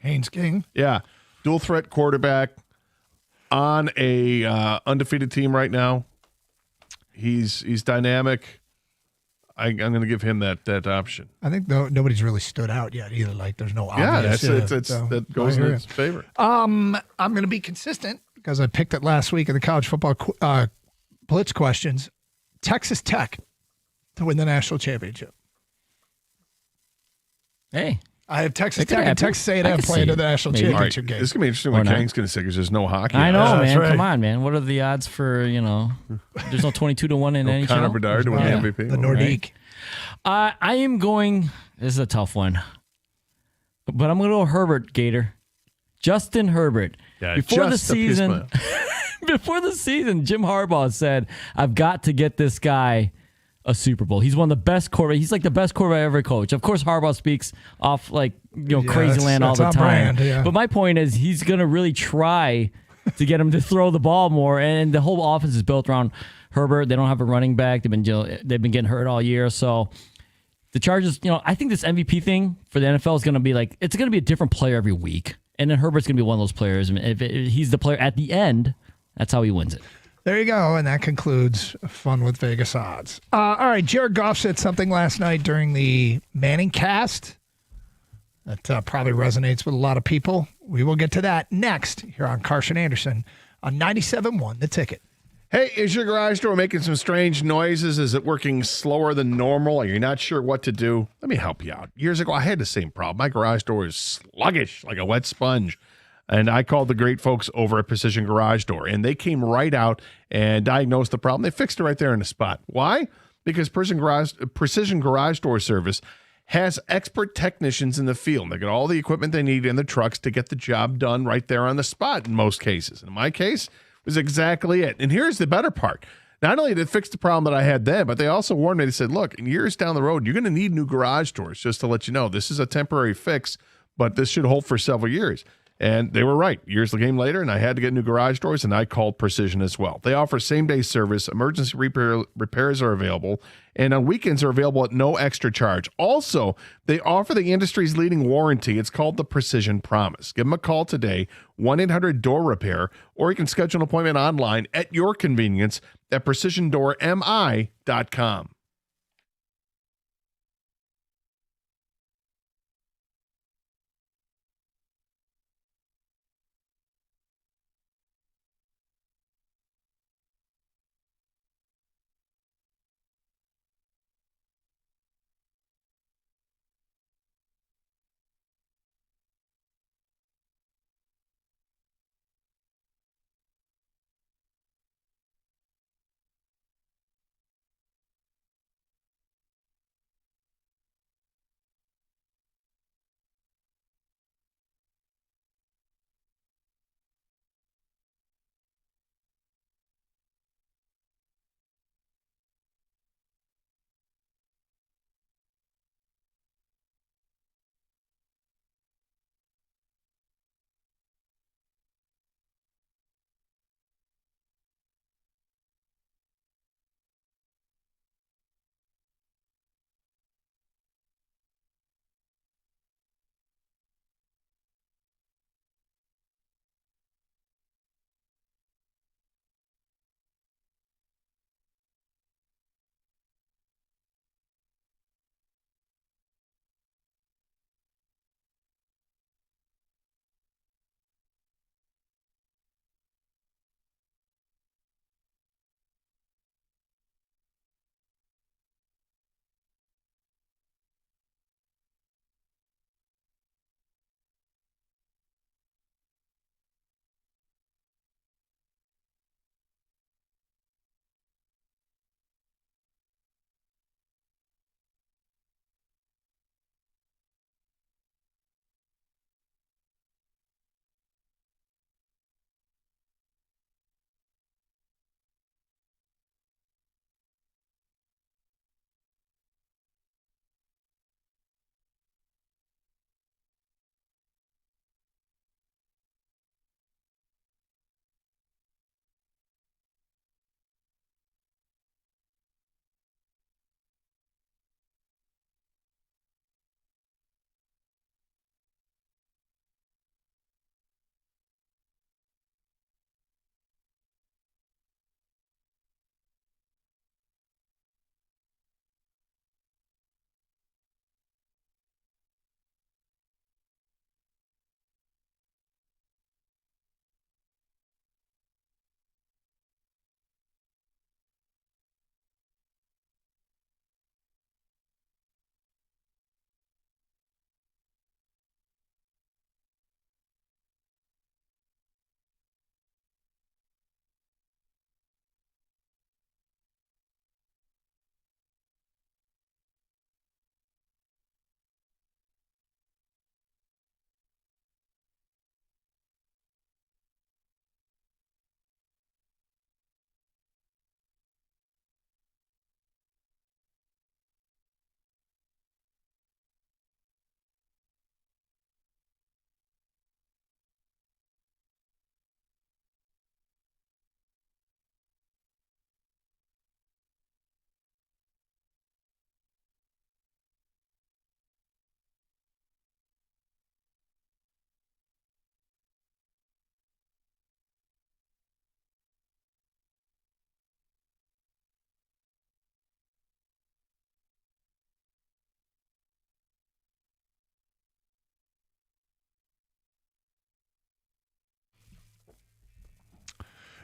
Haynes King. Yeah, dual threat quarterback on a undefeated team right now. He's dynamic. I'm going to give him that option. I think nobody's really stood out yet either. Like there's no obvious. That goes in his favor. I'm going to be consistent because I picked it last week in the college football blitz questions. Texas Tech to win the national championship. Hey. I have Texas It could Tech and happen. Texas I A&M can playing see in the it. national Maybe. championship All right, game. this is going to be interesting Or what not. Kang's going to say because there's no hockey. I know, on. man. Come on, man. What are the odds for, there's no 22-1 in any Connor channel? Bedard to win the MVP. The Nordique. I am going, this is a tough one, but I'm going to go Herbert, Gator. Justin Herbert. Yeah, Before the just a piece season, of- before the season, Jim Harbaugh said, I've got to get this guy a Super Bowl. He's one of the best quarterbacks. He's like the best quarterback I ever coached. Of course, Harbaugh speaks off like, crazy land all the that's time. on brand, yeah. But my point is he's going to really try to get him to throw the ball more. And the whole offense is built around Herbert. They don't have a running back. They've been getting hurt all year. So the Chargers, I think this MVP thing for the NFL is going to be it's going to be a different player every week. And then Herbert's going to be one of those players. And if he's the player at the end, that's how he wins it. There you go. And that concludes Fun with Vegas Odds. All right. Jared Goff said something last night during the Manning cast that probably resonates with a lot of people. We will get to that next here on Carson Anderson on 97.1 The Ticket. Hey, is your garage door making some strange noises? Is it working slower than normal? Are you not sure what to do? Let me help you out. Years ago, I had the same problem. My garage door is sluggish like a wet sponge. And I called the great folks over at Precision Garage Door, and they came right out and diagnosed the problem. They fixed it right there on the spot. Why? Because Precision Garage Door Service has expert technicians in the field. They got all the equipment they need in the trucks to get the job done right there on the spot in most cases. In my case, it was exactly it. And here's the better part. Not only did it fix the problem that I had then, but they also warned me. They said, look, in years down the road, you're going to need new garage doors. Just to let you know, this is a temporary fix, but this should hold for several years. And they were right. Years came later, and I had to get new garage doors, and I called Precision as well. They offer same-day service. Emergency repairs are available, and on weekends are available at no extra charge. Also, they offer the industry's leading warranty. It's called the Precision Promise. Give them a call today, 1-800-DOOR-REPAIR, or you can schedule an appointment online at your convenience at precisiondoormi.com.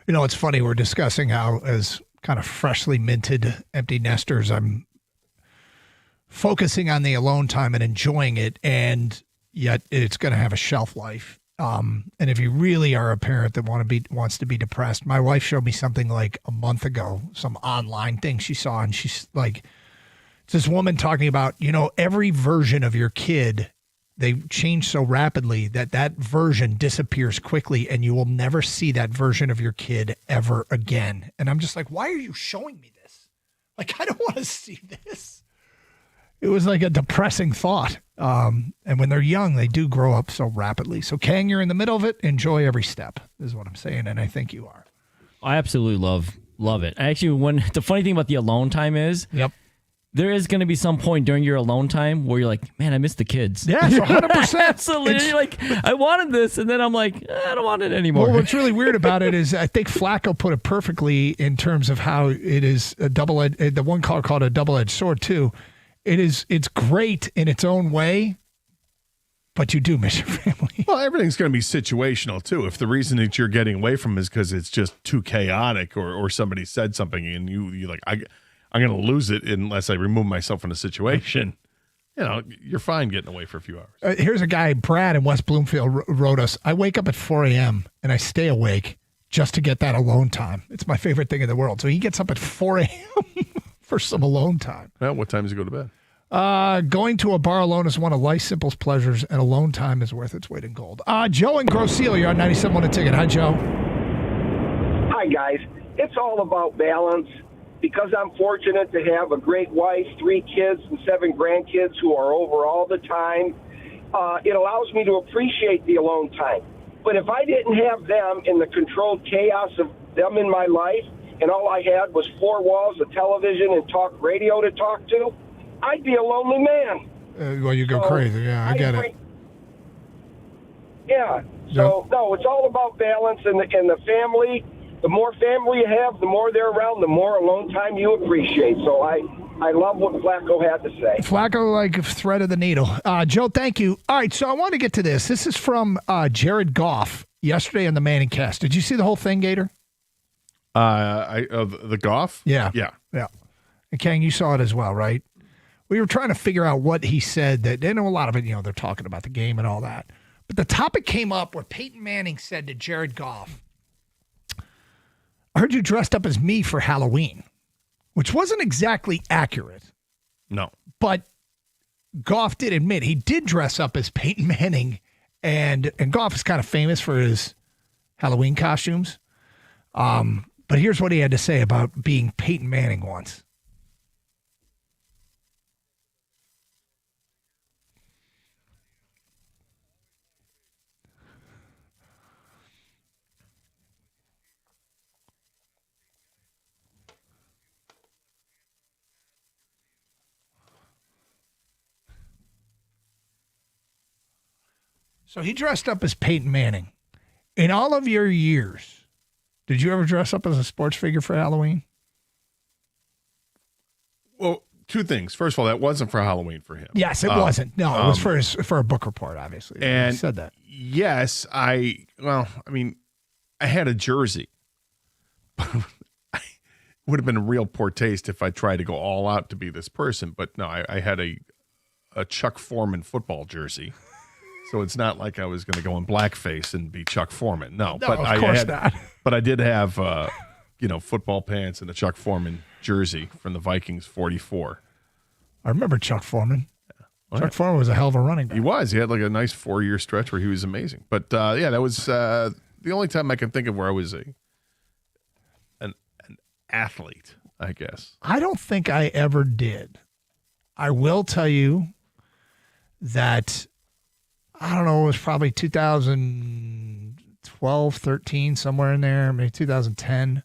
You know, it's funny. We're discussing how, as kind of freshly minted empty nesters, I'm focusing on the alone time and enjoying it, and yet it's going to have a shelf life. And if you really are a parent that wants to be depressed, my wife showed me something like a month ago, some online thing she saw, and she's like, it's this woman talking about, you know, every version of your kid, they change so rapidly that version disappears quickly, and you will never see that version of your kid ever again. And I'm just like, why are you showing me this? Like, I don't want to see this. It was like a depressing thought. And when they're young, they do grow up so rapidly. So, Kang, you're in the middle of it. Enjoy every step, is what I'm saying, and I think you are. I absolutely love it. Actually, the funny thing about the alone time is, there is going to be some point during your alone time where you're like, man, I miss the kids. Yeah, 100%. Absolutely. You're like, I wanted this, and then I'm like, I don't want it anymore. Well, what's really weird about it is I think Flacco put it perfectly in terms of how it is a double-edged, the one called a double-edged sword, too. It's great in its own way, but you do miss your family. Well, everything's going to be situational, too. If the reason that you're getting away from is because it's just too chaotic or somebody said something and you're like, I'm going to lose it unless I remove myself from the situation. You know, you're fine getting away for a few hours. Here's a guy, Brad in West Bloomfield, wrote us, I wake up at 4 a.m. and I stay awake just to get that alone time. It's my favorite thing in the world. So he gets up at 4 a.m. for some alone time. Well, what time does he go to bed? Going to a bar alone is one of life's simplest pleasures, and alone time is worth its weight in gold. Joe in Grosse Ile, you're on 97 on a ticket. Hi, Joe. Hi, guys. It's all about balance. Because I'm fortunate to have a great wife, 3 kids, and 7 grandkids who are over all the time, it allows me to appreciate the alone time. But if I didn't have them in the controlled chaos of them in my life, and all I had was 4 walls, a television, and talk radio to talk to, I'd be a lonely man. Well, you go crazy. Yeah, I get it. Yeah. So, no, it's all about balance and the family. The more family you have, the more they're around, the more alone time you appreciate. So I love what Flacco had to say. Flacco, like thread of the needle. Joe, thank you. All right, so I want to get to this. This is from Jared Goff yesterday on the Manning Cast. Did you see the whole thing, Gator? The Goff? Yeah. Yeah. And Kang, you saw it as well, right? We were trying to figure out what he said. That they know a lot of it, they're talking about the game and all that. But the topic came up where Peyton Manning said to Jared Goff, I heard you dressed up as me for Halloween, which wasn't exactly accurate. No. But Goff did admit he did dress up as Peyton Manning, and Goff is kind of famous for his Halloween costumes. But here's what he had to say about being Peyton Manning once. So he dressed up as Peyton Manning. In all of your years, did you ever dress up as a sports figure for Halloween? Well, 2 things. First of all, that wasn't for Halloween for him. Yes, it wasn't. No, it was for a book report, obviously. And he said that. Yes, I had a jersey. It would have been a real poor taste if I tried to go all out to be this person. But no, I had a Chuck Foreman football jersey. So it's not like I was going to go in blackface and be Chuck Foreman. No, but of course not. But I did have, football pants and a Chuck Foreman jersey from the Vikings 44. I remember Chuck Foreman. Chuck Foreman was a hell of a running back. He was. He had like a nice 4-year stretch where he was amazing. But that was the only time I can think of where I was an athlete, I guess. I don't think I ever did. I will tell you that, I don't know, it was probably 2012, 13, somewhere in there, maybe 2010.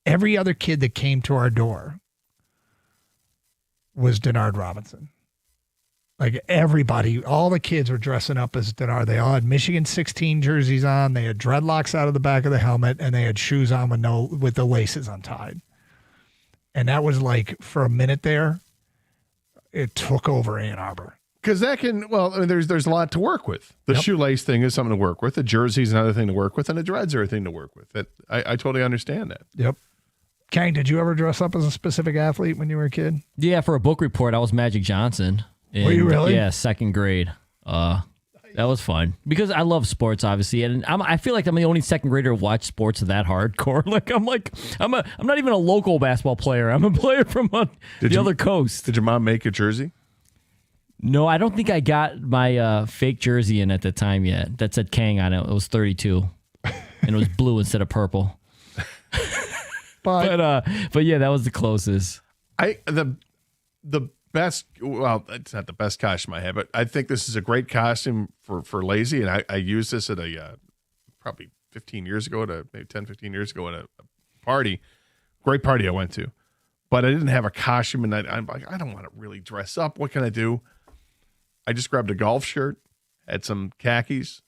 Every other kid that came to our door was Denard Robinson. Like everybody, all the kids were dressing up as Denard. They all had Michigan 16 jerseys on. They had dreadlocks out of the back of the helmet, and they had shoes on with the laces untied. And that was like, for a minute there, it took over Ann Arbor. Because that can, well, I mean, there's a lot to work with. The shoelace thing is something to work with. The jersey's another thing to work with, and the dreads are a thing to work with. I totally understand that. Yep. Kang, did you ever dress up as a specific athlete when you were a kid? Yeah, for a book report, I was Magic Johnson. Were you really? Yeah, second grade. That was fun because I love sports, obviously, and I feel like I'm the only second grader to watch sports that hardcore. I'm not even a local basketball player. I'm a player from the other coast. Did your mom make a jersey? No, I don't think I got my fake jersey in at the time yet. That said Kang on it. It was 32, and it was blue instead of purple. But yeah, that was the closest. The best. Well, it's not the best costume I have, but I think this is a great costume for Lazy, and I used this at a probably 15 years ago, maybe 10, 15 years ago at a party. Great party I went to, but I didn't have a costume, and I'm like, I don't want to really dress up. What can I do? I just grabbed a golf shirt, had some khakis,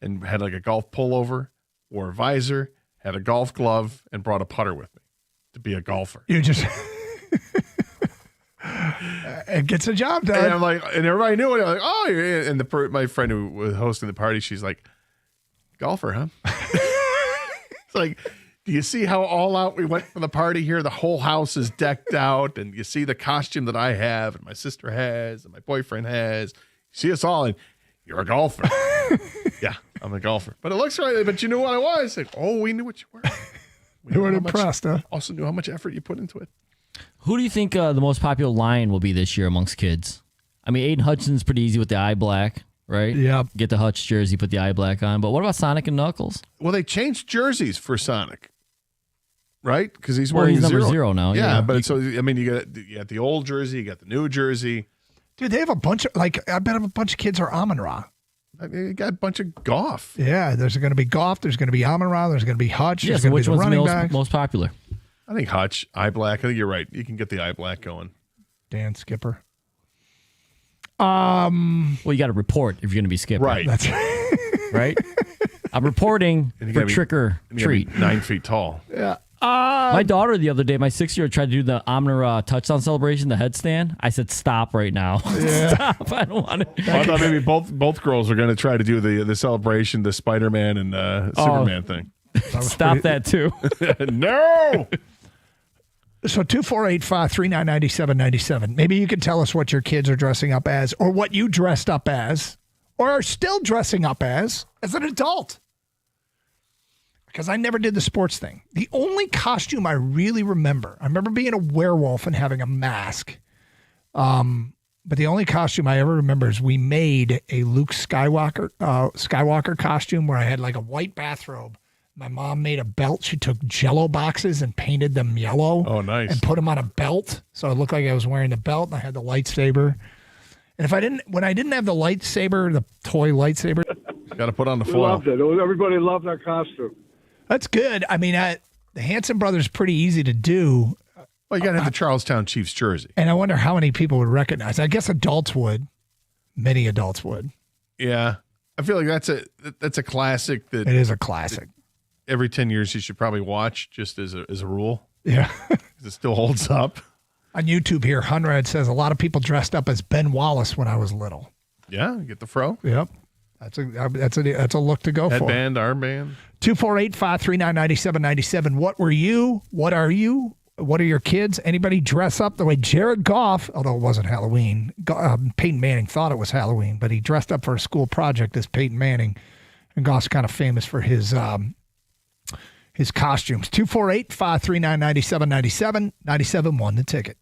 and had like a golf pullover, wore a visor, had a golf glove, and brought a putter with me to be a golfer. You just it gets a job done. And I'm like, and everybody knew it. I'm like, oh, and my friend who was hosting the party, she's like, golfer, huh? It's like, do you see how all out we went for the party here? The whole house is decked out, and you see the costume that I have, and my sister has, and my boyfriend has. You see us all, and you're a golfer. Yeah, I'm a golfer. But it looks right. But you knew what I was. Like, oh, we knew what you were. You weren't impressed, huh? Also knew how much effort you put into it. Who do you think the most popular line will be this year amongst kids? I mean, Aiden Hudson's pretty easy with the eye black, right? Yeah. Get the Hutch jersey, put the eye black on. But what about Sonic and Knuckles? Well, they changed jerseys for Sonic. Right? Because he's Well, wearing he's number 0 now. Yeah, Yeah. but so I mean, you got the old jersey, you got the new jersey. Dude, they have a bunch of I bet a bunch of kids are Amon Ra. I mean, you got a bunch of golf. Yeah, there's going to be golf. There's going to be Amon Ra. There's going to be Hutch. Yeah, There's so going to which be the one's running back. most popular? I think Hutch, eye black. I think you're right. You can get the eye black going. Dan Skipper. Well, you got to report if you're going to be skipping. Right. That's right. I'm reporting And you for gotta be- trick or and you gotta be treat. 9 feet tall. Yeah. My daughter the other day, my 6-year-old tried to do the Omnira touchdown celebration, the headstand. I said, "Stop right now! Stop! I don't want it." I thought maybe both girls are going to try to do the celebration, the Spider-Man and Superman thing. Stop that too. No. So 248-539-9797. Maybe you can tell us what your kids are dressing up as, or what you dressed up as, or are still dressing up as an adult. Because I never did the sports thing. The only costume I really remember, I remember being a werewolf and having a mask. But the only costume I ever remember is we made a Luke Skywalker costume where I had like a white bathrobe. My mom made a belt. She took Jell-O boxes and painted them yellow. Oh, nice. And put them on a belt. So it looked like I was wearing the belt, and I had the lightsaber. And when I didn't have the lightsaber, the toy lightsaber. Got to put on the We foil. loved it. Everybody loved that costume. That's good. I mean, the Hanson brothers pretty easy to do. Well, you got to have the Charlestown Chiefs jersey. And I wonder how many people would recognize. I guess adults would. Many adults would. Yeah. I feel like that's a classic. That It is a classic. Every 10 years you should probably watch, just as a rule. Yeah. 'Cause it still holds up. On YouTube here, Hunrad says a lot of people dressed up as Ben Wallace when I was little. Yeah, get the fro. Yep. That's a look to go for. Headband, armband. 248-539-9797. What were you? What are you? What are your kids? Anybody dress up the way Jared Goff, although it wasn't Halloween, Peyton Manning thought it was Halloween, but he dressed up for a school project as Peyton Manning. And Goff's kind of famous for his costumes. 248-539-9797. 97.1 The Ticket.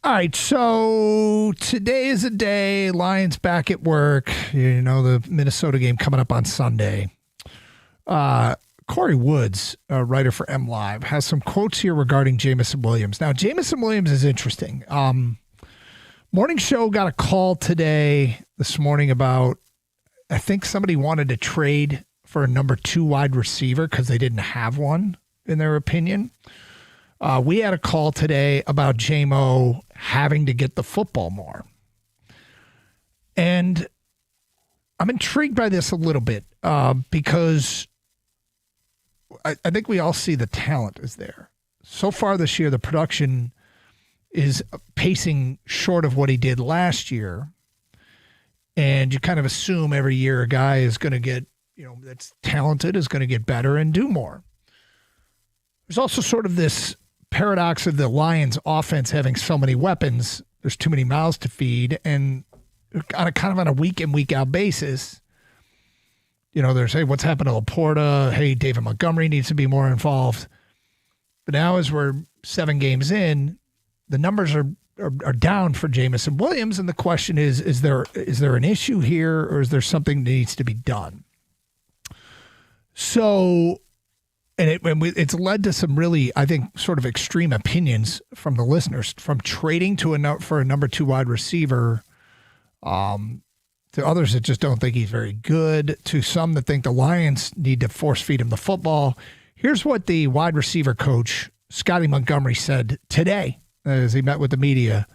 All right, so today is a day. Lions back at work. You know, the Minnesota game coming up on Sunday. Corey Woods, a writer for MLive, has some quotes here regarding Jameson Williams. Now, Jameson Williams is interesting. Morning Show got a call this morning about, I think somebody wanted to trade for a number 2 wide receiver because they didn't have one, in their opinion. We had a call today about J-Mo having to get the football more. And I'm intrigued by this a little bit because I think we all see the talent is there. So far this year, the production is pacing short of what he did last year. And you kind of assume every year a guy is going to get, that's talented, is going to get better and do more. There's also sort of this paradox of the Lions offense having so many weapons. There's too many mouths to feed. And on a week in, week out basis, there's, hey, what's happened to Laporta? Hey, David Montgomery needs to be more involved. But now as we're 7 games in, the numbers are down for Jameson Williams. And the question is there an issue here, or is there something that needs to be done? So, it's led to some really, I think, sort of extreme opinions from the listeners, from trading for a number 2 wide receiver, to others that just don't think he's very good, to some that think the Lions need to force feed him the football. Here's what the wide receiver coach, Scotty Montgomery, said today as he met with the media.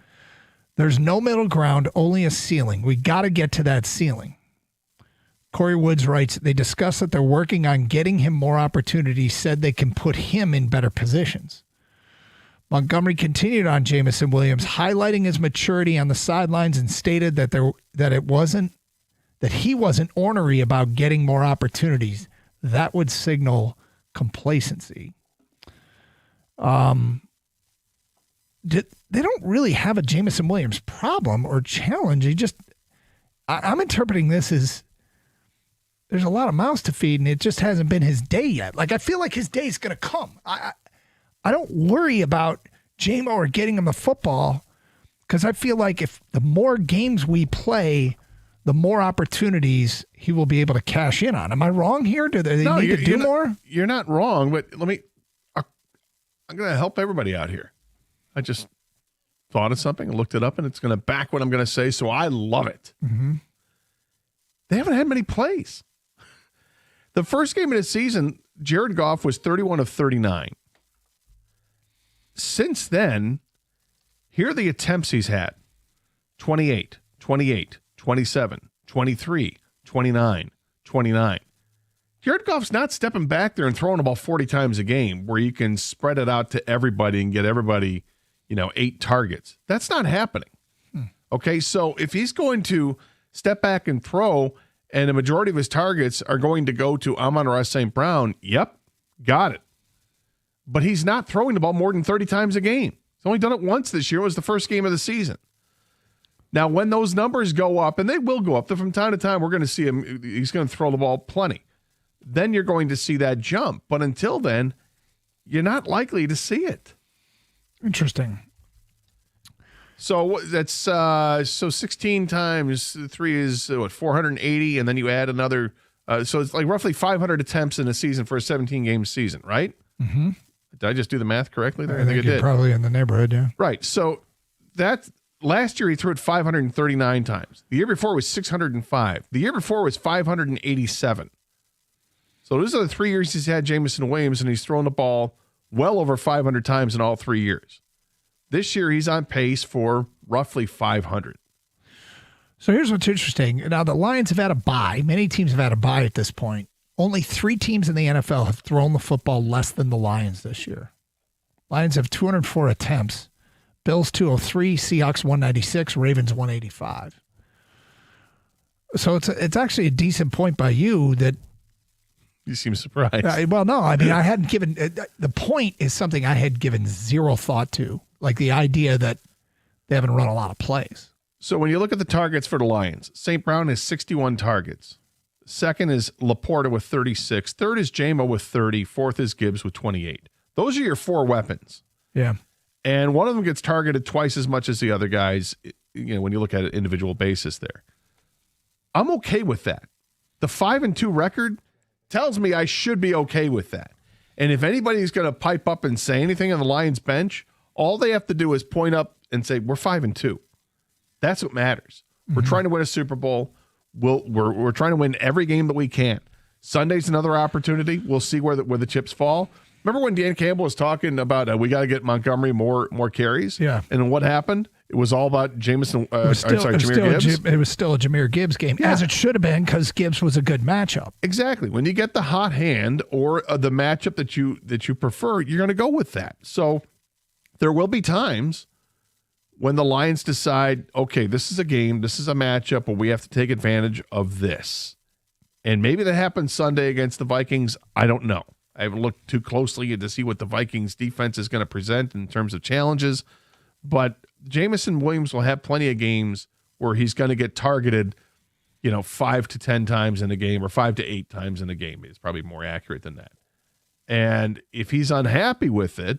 There's no middle ground, only a ceiling. We got to get to that ceiling. Corey Woods writes, they discussed that they're working on getting him more opportunities, said they can put him in better positions. Montgomery continued on Jameson Williams, highlighting his maturity on the sidelines, and stated that he wasn't ornery about getting more opportunities. That would signal complacency. They don't really have a Jameson Williams problem or challenge. I'm interpreting this as there's a lot of mouths to feed, and it just hasn't been his day yet. Like, I feel like his day is going to come. I don't worry about J-Mo or getting him the football, because I feel like if the more games we play, the more opportunities he will be able to cash in on. Am I wrong here? Do they need to do more? You're not wrong, but I'm going to help everybody out here. I just thought of something and looked it up, and it's going to back what I'm going to say, so I love it. Mm-hmm. They haven't had many plays. The first game of the season, Jared Goff was 31 of 39. Since then, here are the attempts he's had. 28, 28, 27, 23, 29, 29. Jared Goff's not stepping back there and throwing the ball 40 times a game where you can spread it out to everybody and get everybody, 8 targets. That's not happening. Okay, so if he's going to step back and throw, and the majority of his targets are going to go to Amon-Ra St. Brown, yep, got it. But he's not throwing the ball more than 30 times a game. He's only done it once this year. It was the first game of the season. Now, when those numbers go up, and they will go up, from time to time, we're going to see him, he's going to throw the ball plenty. Then you're going to see that jump. But until then, you're not likely to see it. Interesting. So that's 16 times 3 is 480, and then you add another. So it's like roughly 500 attempts in a season for a 17-game season, right? Mm-hmm. Did I just do the math correctly there? I think you're probably in the neighborhood, yeah. Right. So that last year he threw it 539 times. The year before was 605. The year before was 587. So those are the 3 years he's had Jameson Williams, and he's thrown the ball well over 500 times in all 3 years. This year, he's on pace for roughly 500. So here's what's interesting. Now, the Lions have had a bye. Many teams have had a bye at this point. Only 3 teams in the NFL have thrown the football less than the Lions this year. Lions have 204 attempts. Bills 203, Seahawks 196, Ravens 185. So it's actually a decent point by you that. You seem surprised. Well, no, I mean, I hadn't given. The point is something I had given zero thought to. Like the idea that they haven't run a lot of plays. So when you look at the targets for the Lions, St. Brown has 61 targets. Second is Laporta with 36. Third is J-Mo with 30. Fourth is Gibbs with 28. Those are your 4 weapons. Yeah. And one of them gets targeted twice as much as the other guys, when you look at an individual basis there. I'm okay with that. The 5-2 record tells me I should be okay with that. And if anybody's going to pipe up and say anything on the Lions bench, all they have to do is point up and say, we're 5-2. That's what matters. We're trying to win a Super Bowl. We're trying to win every game that we can. Sunday's another opportunity. We'll see where the chips fall. Remember when Dan Campbell was talking about we got to get Montgomery more carries? Yeah. And what happened? It was all about Jameer Gibbs. It was still a Jahmyr Gibbs game, as it should have been, because Gibbs was a good matchup. Exactly. When you get the hot hand or the matchup that you prefer, you're going to go with that. So there will be times when the Lions decide, okay, this is a game, this is a matchup, but we have to take advantage of this. And maybe that happens Sunday against the Vikings. I don't know. I haven't looked too closely to see what the Vikings defense is going to present in terms of challenges. But Jameson Williams will have plenty of games where he's going to get targeted, 5 to 10 times in a game, or 5 to 8 times in a game. It's probably more accurate than that. And if he's unhappy with it,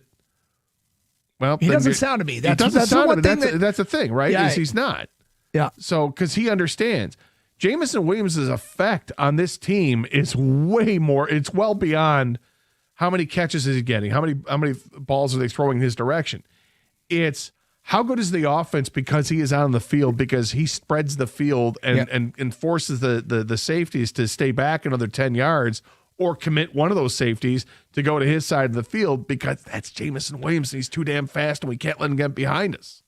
well, he doesn't sound to me. That's the thing, right? Yeah, is he's not. Yeah. So because he understands. Jameson Williams' effect on this team is way more. It's well beyond how many catches is he getting, how many balls are they throwing his direction. It's how good is the offense because he is out on the field, because he spreads the field and forces the safeties to stay back another 10 yards or commit one of those safeties to go to his side of the field, because that's Jameson Williams and he's too damn fast and we can't let him get behind us.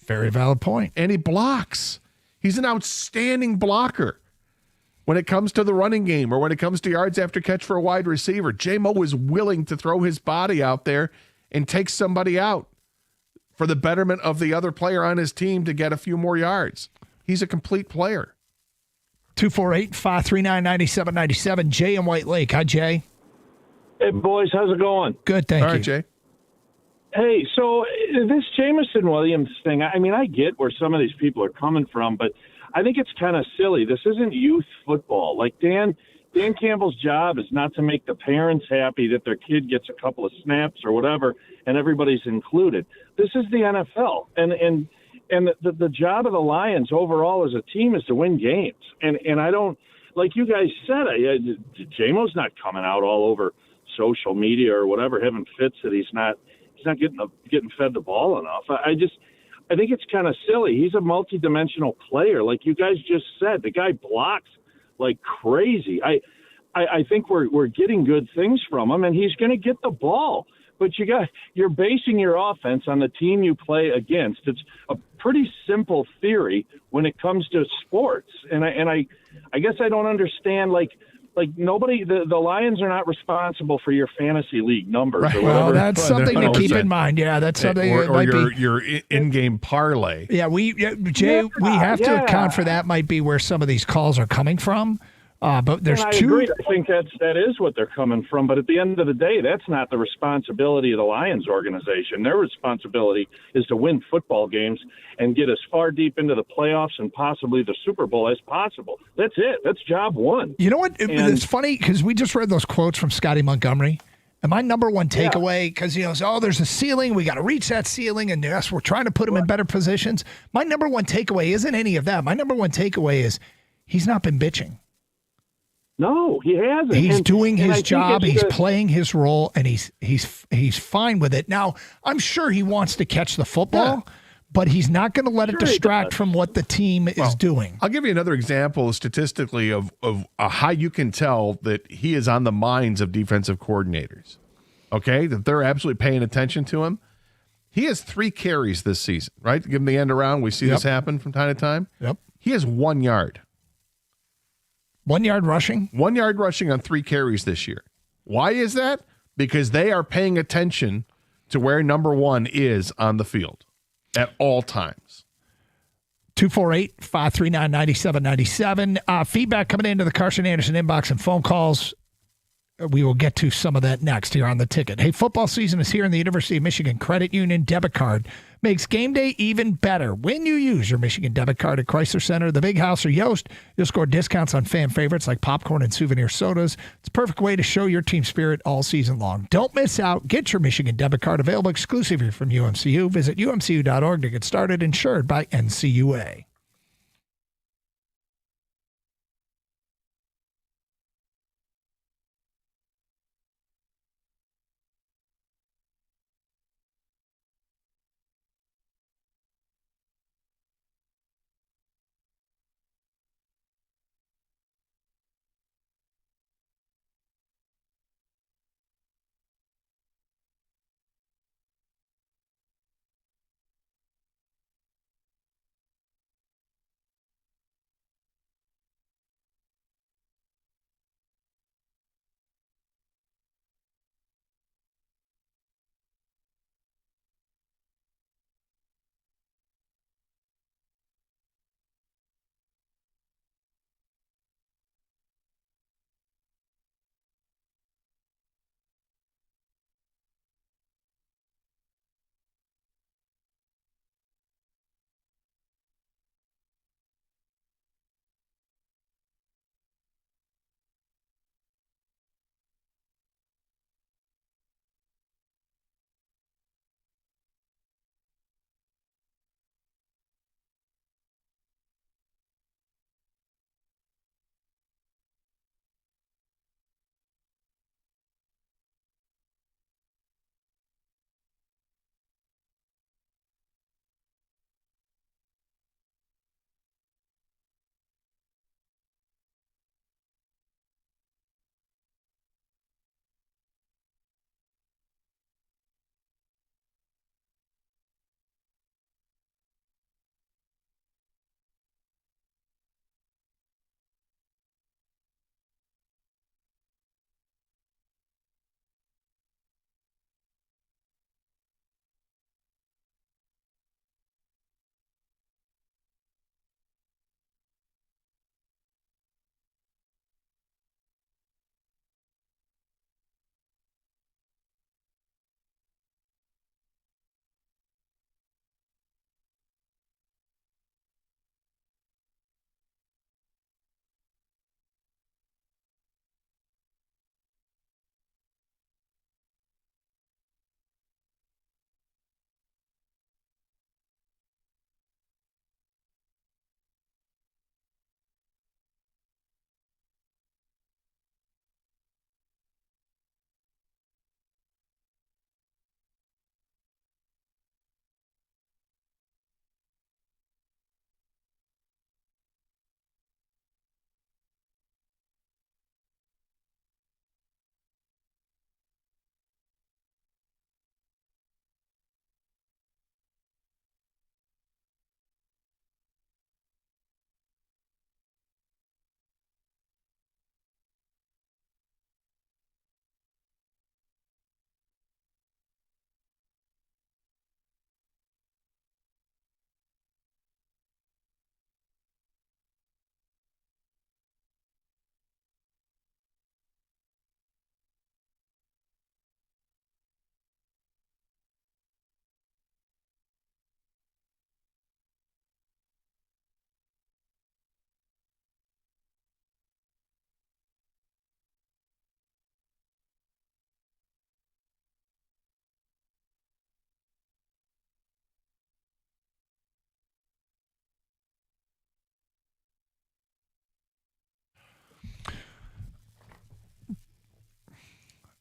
Very valid point. And he blocks. He's an outstanding blocker. When it comes to the running game or when it comes to yards after catch for a wide receiver, J-Mo is willing to throw his body out there and take somebody out for the betterment of the other player on his team to get a few more yards. He's a complete player. 248-539-9797. Jay in White Lake. Hi, Jay. Hey, boys. How's it going? Good, thank you. All right, Jay. Hey, so this Jameson Williams thing, I mean, I get where some of these people are coming from, but I think it's kind of silly. This isn't youth football. Like Dan Campbell's job is not to make the parents happy that their kid gets a couple of snaps or whatever, and everybody's included. This is the NFL, and the job of the Lions overall as a team is to win games. And I don't, like you guys said, J-Mo's not coming out all over social media or whatever, having fits that he's not getting fed the ball enough. I think it's kind of silly. He's a multi-dimensional player, like you guys just said. The guy blocks like crazy. I think we're getting good things from him, and he's going to get the ball. But you're basing your offense on the team you play against. It's a pretty simple theory when it comes to sports, and I guess I don't understand like nobody, the Lions are not responsible for your fantasy league numbers. Right. Or whatever. Well, that's something to keep in mind. Yeah, that's something. Or your in-game parlay. Yeah, we have to account for that. Might be where some of these calls are coming from. But there's I agree. I think that is what they're coming from. But at the end of the day, that's not the responsibility of the Lions organization. Their responsibility is to win football games and get as far deep into the playoffs and possibly the Super Bowl as possible. That's it. That's job one. You know what? It's funny because we just read those quotes from Scotty Montgomery. And my number one takeaway, because, there's a ceiling. We got to reach that ceiling. And yes, we're trying to put him in better positions. My number one takeaway isn't any of that. My number one takeaway is he's not been bitching. No, he hasn't. He's doing his job. He's playing his role, and he's fine with it. Now, I'm sure he wants to catch the football, but he's not going to let it distract from what the team is doing. I'll give you another example statistically of how you can tell that he is on the minds of defensive coordinators. Okay, that they're absolutely paying attention to him. He has 3 carries this season, right? Give him the end around. We see this happen from time to time. Yep. He has 1 yard. 1 yard rushing? 1 yard rushing on 3 carries this year. Why is that? Because they are paying attention to where number 1 is on the field at all times. 248-539-9797. Feedback coming into the Carson Anderson inbox and phone calls. We will get to some of that next here on The Ticket. Hey, football season is here, and the University of Michigan Credit Union debit card makes game day even better. When you use your Michigan debit card at Chrysler Center, the Big House, or Yost, you'll score discounts on fan favorites like popcorn and souvenir sodas. It's a perfect way to show your team spirit all season long. Don't miss out. Get your Michigan debit card available exclusively from UMCU. Visit umcu.org to get started. Insured by NCUA.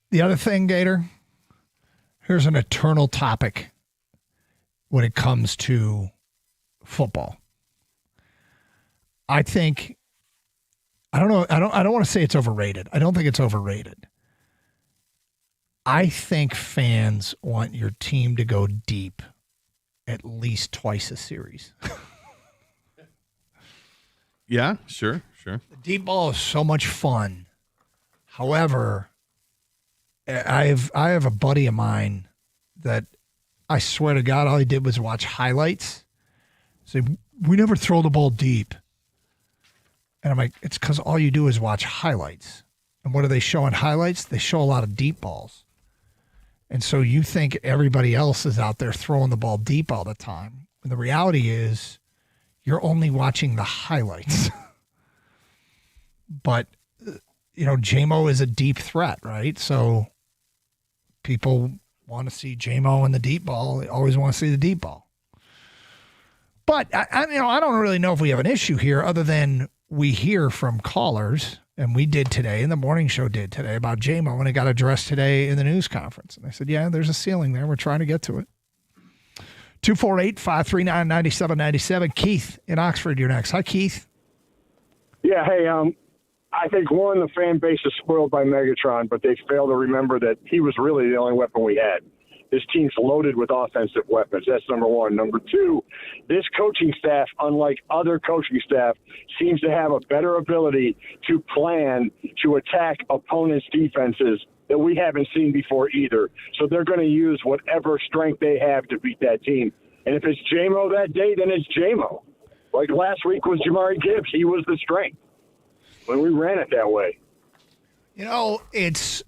The other thing, Gator, here's an eternal topic when it comes to football. I think, I don't want to say it's overrated. I don't think it's overrated. I think fans want your team to go deep at least twice a series. Yeah, sure. The deep ball is so much fun. However, I have a buddy of mine that I swear to God, all he did was watch highlights. So we never throw the ball deep. And I'm like, it's because all you do is watch highlights. And what do they show in highlights? They show a lot of deep balls. And so you think everybody else is out there throwing the ball deep all the time. And the reality is you're only watching the highlights. But, J-Mo is a deep threat, right? So people want to see J-Mo in the deep ball. They always want to see the deep ball. But, I don't really know if we have an issue here other than we hear from callers, and we did today, and the morning show did today, about J-Mo, and it got addressed today in the news conference. And they said, yeah, there's a ceiling there. We're trying to get to it. 248-539-9797. Keith in Oxford, you're next. Hi, Keith. Yeah, hey, I think, one, the fan base is spoiled by Megatron, but they fail to remember that he was really the only weapon we had. This team's loaded with offensive weapons. That's number one. Number two, this coaching staff, unlike other coaching staff, seems to have a better ability to plan to attack opponents' defenses that we haven't seen before either. So they're going to use whatever strength they have to beat that team. And if it's J-Mo that day, then it's J-Mo. Like last week was Jamari Gibbs. He was the strength when we ran it that way. It's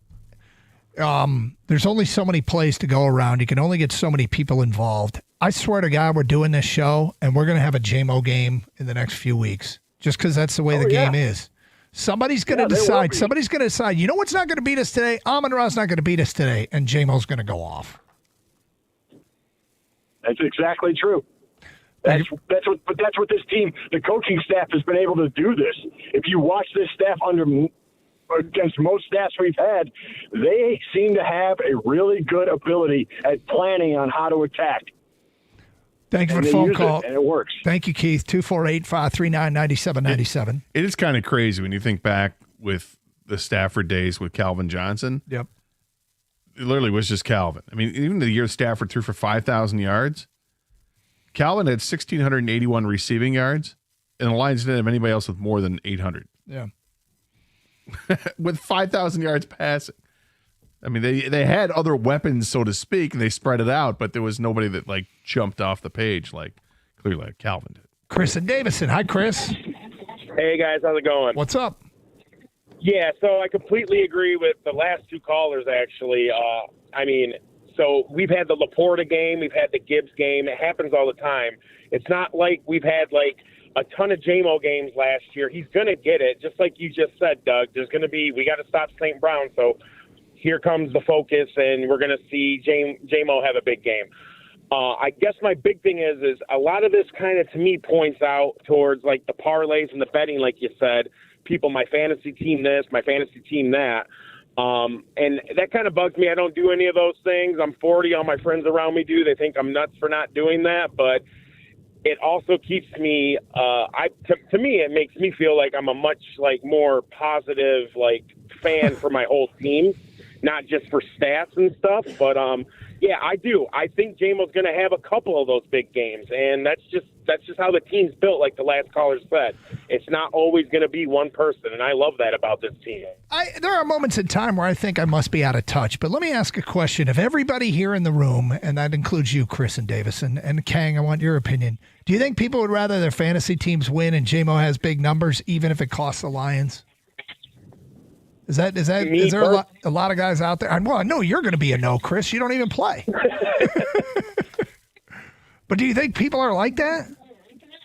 there's only so many plays to go around. You can only get so many people involved. I swear to God, we're doing this show, and we're going to have a J-Mo game in the next few weeks, just because that's the way the game is. Somebody's going to decide. Somebody's going to decide, you know what's not going to beat us today? Amon-Ra's not going to beat us today, and J-Mo's going to go off. That's exactly true. That's what this team, the coaching staff, has been able to do this. If you watch this staff against most staffs we've had, they seem to have a really good ability at planning on how to attack. Thank you for the phone call. And it works. Thank you, Keith. 248-539-9797. It is kind of crazy when you think back with the Stafford days with Calvin Johnson. Yep. It literally was just Calvin. I mean, even the year Stafford threw for 5,000 yards, Calvin had 1,681 receiving yards, and the Lions didn't have anybody else with more than 800. Yeah. With 5,000 yards passing. I mean, they had other weapons, so to speak, and they spread it out, but there was nobody that, jumped off the page clearly like Calvin did. Chris and Davison. Hi, Chris. Hey, guys. How's it going? What's up? Yeah, so I completely agree with the last two callers, actually. So we've had the Laporta game. We've had the Gibbs game. It happens all the time. It's not like we've had, a ton of J-Mo games last year. He's going to get it, just like you just said, Doug. There's going to be – we got to stop St. Brown, so here comes the focus, and we're going to see J-Mo have a big game. I guess my big thing is a lot of this kind of, to me, points out towards, the parlays and the betting, like you said. People, my fantasy team this, my fantasy team that. And that kind of bugs me. I don't do any of those things. I'm 40. All my friends around me do. They think I'm nuts for not doing that, but – it also keeps me, to me, it makes me feel like I'm a much more positive fan for my whole team, not just for stats and stuff. But yeah, I do. I think J-Mo's going to have a couple of those big games, and that's just how the team's built. Like the last caller said, it's not always going to be one person, and I love that about this team. There are moments in time where I think I must be out of touch, but let me ask a question. If everybody here in the room, and that includes you, Chris and Davison, and Kang, I want your opinion. Do you think people would rather their fantasy teams win and J-Mo has big numbers, even if it costs the Lions? Is there a lot of guys out there? Well, I know you're going to be a no, Chris. You don't even play. But do you think people are like that?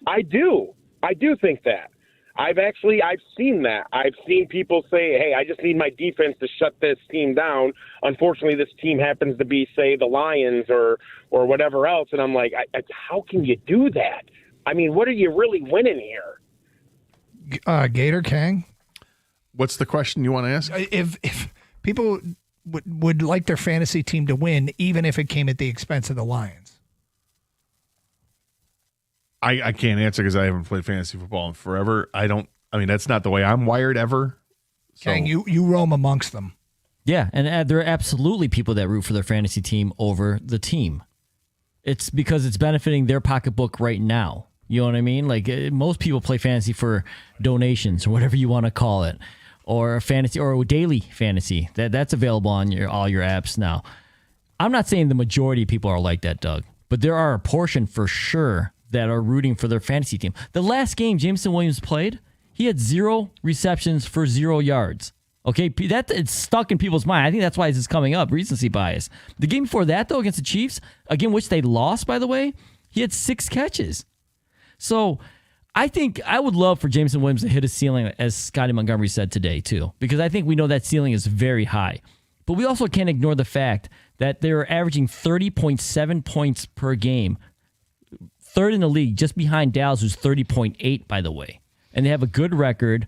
I do. I do think that. I've seen that. I've seen people say, hey, I just need my defense to shut this team down. Unfortunately, this team happens to be, say, the Lions or whatever else. And I'm like, how can you do that? I mean, what are you really winning here? Gator Kang? What's the question you want to ask? If people would like their fantasy team to win, even if it came at the expense of the Lions. I can't answer because I haven't played fantasy football in forever. That's not the way I'm wired ever. So. Kang, you roam amongst them. Yeah, and there are absolutely people that root for their fantasy team over the team. It's because it's benefiting their pocketbook right now. You know what I mean? Most people play fantasy for donations or whatever you want to call it, or fantasy or daily fantasy. That's available on all your apps now. I'm not saying the majority of people are like that, Doug, but there are a portion for sure that are rooting for their fantasy team. The last game Jameson Williams played, he had 0 receptions for 0 yards. Okay, it's stuck in people's mind. I think that's why this is coming up, recency bias. The game before that, though, against the Chiefs, a game which they lost, by the way, he had 6 catches. So I think I would love for Jameson Williams to hit a ceiling, as Scotty Montgomery said today, too, because I think we know that ceiling is very high. But we also can't ignore the fact that they're averaging 30.7 points per game, third in the league, just behind Dallas, who's 30.8, by the way. And they have a good record.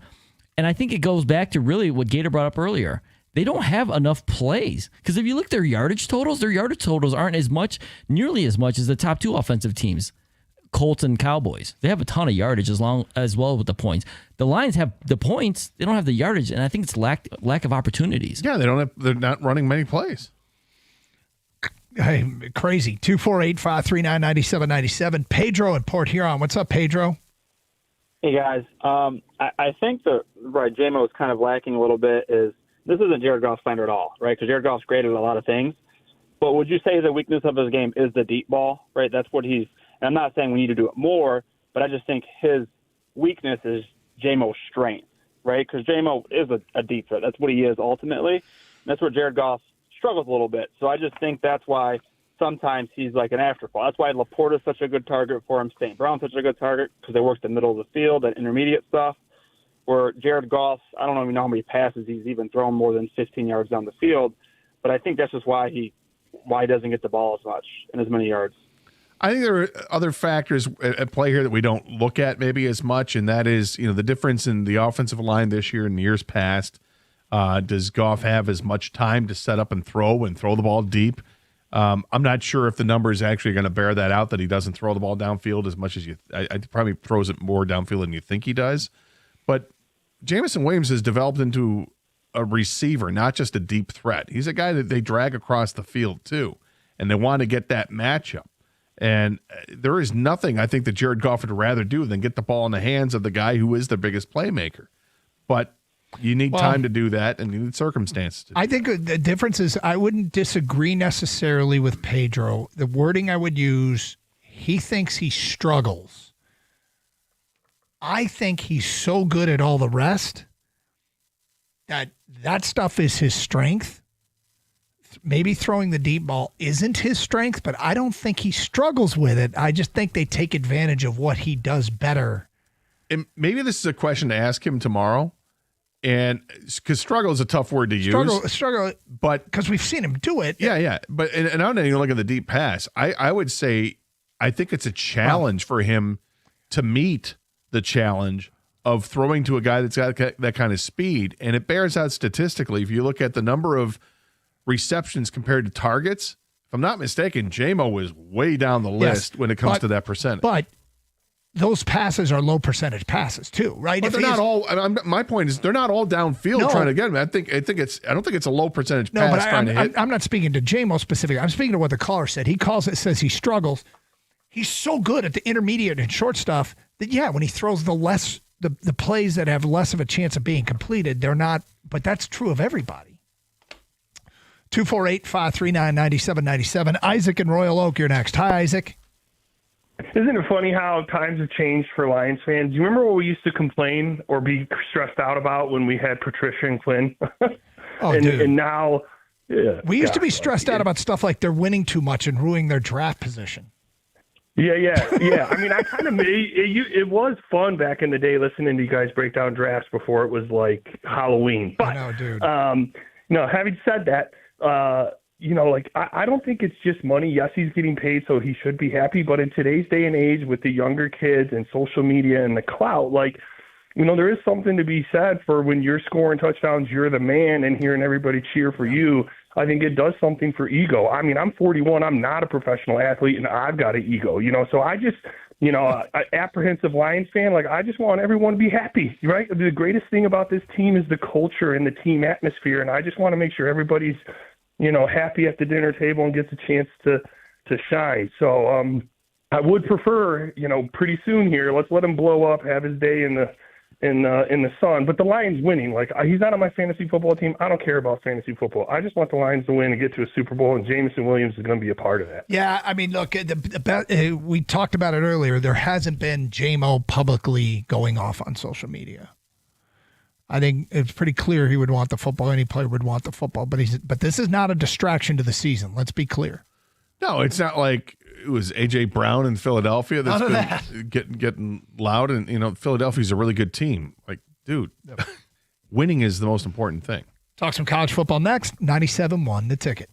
And I think it goes back to really what Gator brought up earlier. They don't have enough plays. Because if you look at their yardage totals aren't nearly as much as the top 2 offensive teams, Colts and Cowboys. They have a ton of yardage as well with the points. The Lions have the points. They don't have the yardage, and I think it's lack of opportunities. Yeah, they're not running many plays. Hey, crazy. 248-539-9797. Pedro in Port Huron. What's up, Pedro? Hey, guys. I think J-Mo is kind of lacking a little bit is this isn't Jared Goff's slander at all, right? Because Jared Goff's great at a lot of things. But would you say the weakness of his game is the deep ball, right? That's what and I'm not saying we need to do it more, but I just think his weakness is J-Mo's strength, right? Because J-Mo is a deep threat. That's what he is ultimately. And that's where Jared Goff struggles a little bit. So I just think that's why sometimes he's like an afterthought. That's why Laporta is such a good target for him. St. Brown's such a good target because they work the middle of the field and intermediate stuff. Where Jared Goff, I don't even know how many passes he's even thrown more than 15 yards down the field. But I think that's just why he doesn't get the ball as much and as many yards. I think there are other factors at play here that we don't look at maybe as much, and that is, the difference in the offensive line this year and years past. Does Goff have as much time to set up and throw the ball deep? I'm not sure if the number is actually going to bear that out, that he doesn't throw the ball downfield as much as I probably throws it more downfield than you think he does. But Jameson Williams has developed into a receiver, not just a deep threat. He's a guy that they drag across the field too, and they want to get that matchup. And there is nothing I think that Jared Goff would rather do than get the ball in the hands of the guy who is the biggest playmaker. But you need time to do that, and you need circumstances to do I think the difference is I wouldn't disagree necessarily with Pedro. The wording I would use, he thinks he struggles. I think he's so good at all the rest that stuff is his strength. Maybe throwing the deep ball isn't his strength, but I don't think he struggles with it. I just think they take advantage of what he does better. And maybe this is a question to ask him tomorrow. And because struggle is a tough word to use. Struggle, but because we've seen him do it. Yeah. But and I'm not even looking at the deep pass. I would say I think it's a challenge for him to meet the challenge of throwing to a guy that's got that kind of speed. And it bears out statistically. If you look at the number of receptions compared to targets, if I'm not mistaken, J-Mo is way down the list when it comes to that percentage. But those passes are low percentage passes too, right? But they're not all. My point is, they're not all downfield trying to get him. I don't think it's a low percentage pass trying to hit. I'm not speaking to J-Mo specifically. I'm speaking to what the caller said. He says he struggles. He's so good at the intermediate and short stuff that when he throws the plays that have less of a chance of being completed, they're not. But that's true of everybody. 248-539-9797. Isaac in Royal Oak, you're next. Hi, Isaac. Isn't it funny how times have changed for Lions fans? Do you remember what we used to complain or be stressed out about when we had Patricia and Quinn? Dude. And now... we used to be stressed out about stuff like they're winning too much and ruining their draft position. Yeah. I mean, I kind of it was fun back in the day listening to you guys break down drafts before it was like Halloween. But, I know, dude. Having said that, I don't think it's just money. Yes, he's getting paid, so he should be happy. But in today's day and age with the younger kids and social media and the clout, there is something to be said for when you're scoring touchdowns, you're the man, and hearing everybody cheer for you. I think it does something for ego. I mean, I'm 41. I'm not a professional athlete, and I've got an ego, So I just, an apprehensive Lions fan, I just want everyone to be happy, right? The greatest thing about this team is the culture and the team atmosphere, and I just want to make sure everybody's, happy at the dinner table and gets a chance to shine. So I would prefer, pretty soon here, let's let him blow up, have his day in the sun. But the Lions winning, he's not on my fantasy football team. I don't care about fantasy football. I just want the Lions to win and get to a Super Bowl, and Jameson Williams is going to be a part of that. Yeah, I mean, look, we talked about it earlier. There hasn't been J-Mo publicly going off on social media. I think it's pretty clear he would want the football. Any player would want the football, but this is not a distraction to the season. Let's be clear. No, it's not like it was A.J. Brown in Philadelphia that's been getting loud. And, Philadelphia's a really good team. Like, dude, winning is the most important thing. Talk some college football next. 97.1 The Ticket.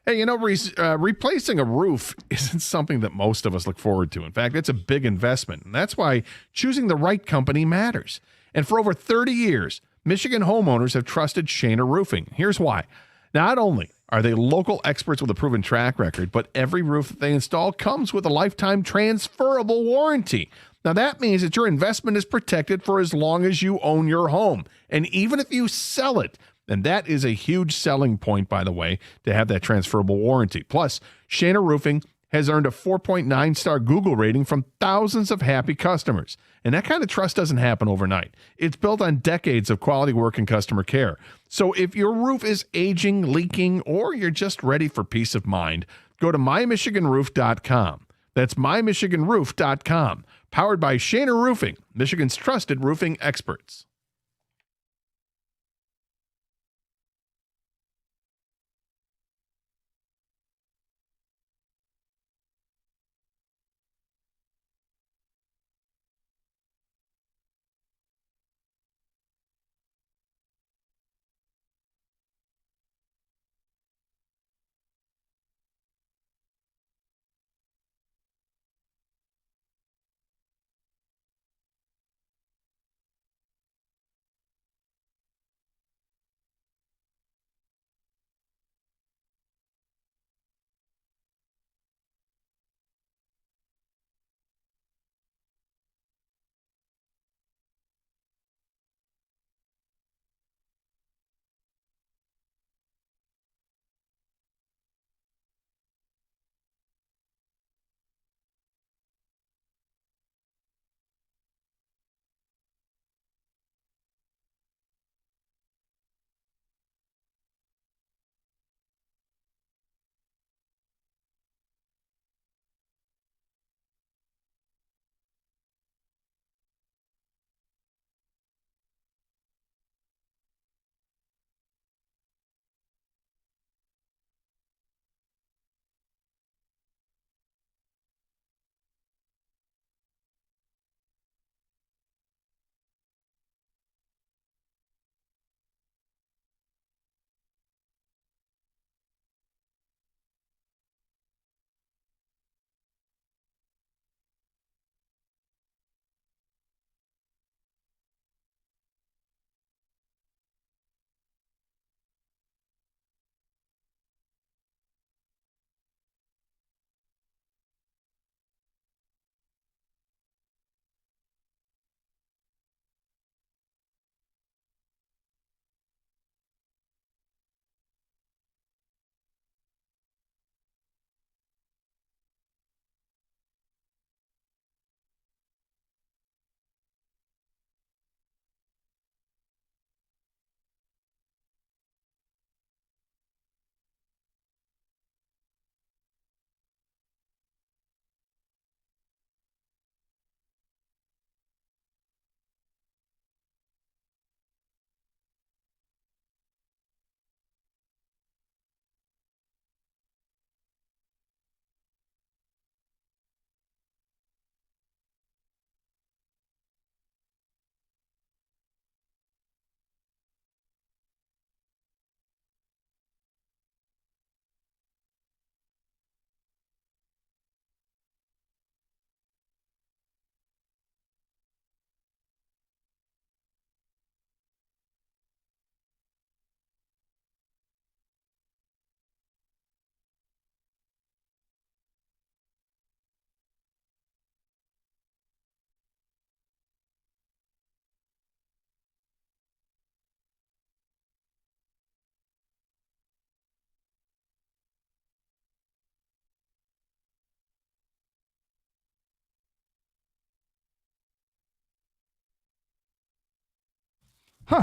Hey, replacing a roof isn't something that most of us look forward to. In fact, it's a big investment, and that's why choosing the right company matters. And for over 30 years, Michigan homeowners have trusted Shaner Roofing. Here's why. Not only are they local experts with a proven track record, but every roof that they install comes with a lifetime transferable warranty. Now, that means that your investment is protected for as long as you own your home. And even if you sell it, and that is a huge selling point, by the way, to have that transferable warranty. Plus, Shaner Roofing has earned a 4.9-star Google rating from thousands of happy customers. And that kind of trust doesn't happen overnight. It's built on decades of quality work and customer care. So if your roof is aging, leaking, or you're just ready for peace of mind, go to mymichiganroof.com. That's mymichiganroof.com. Powered by Shaner Roofing, Michigan's trusted roofing experts.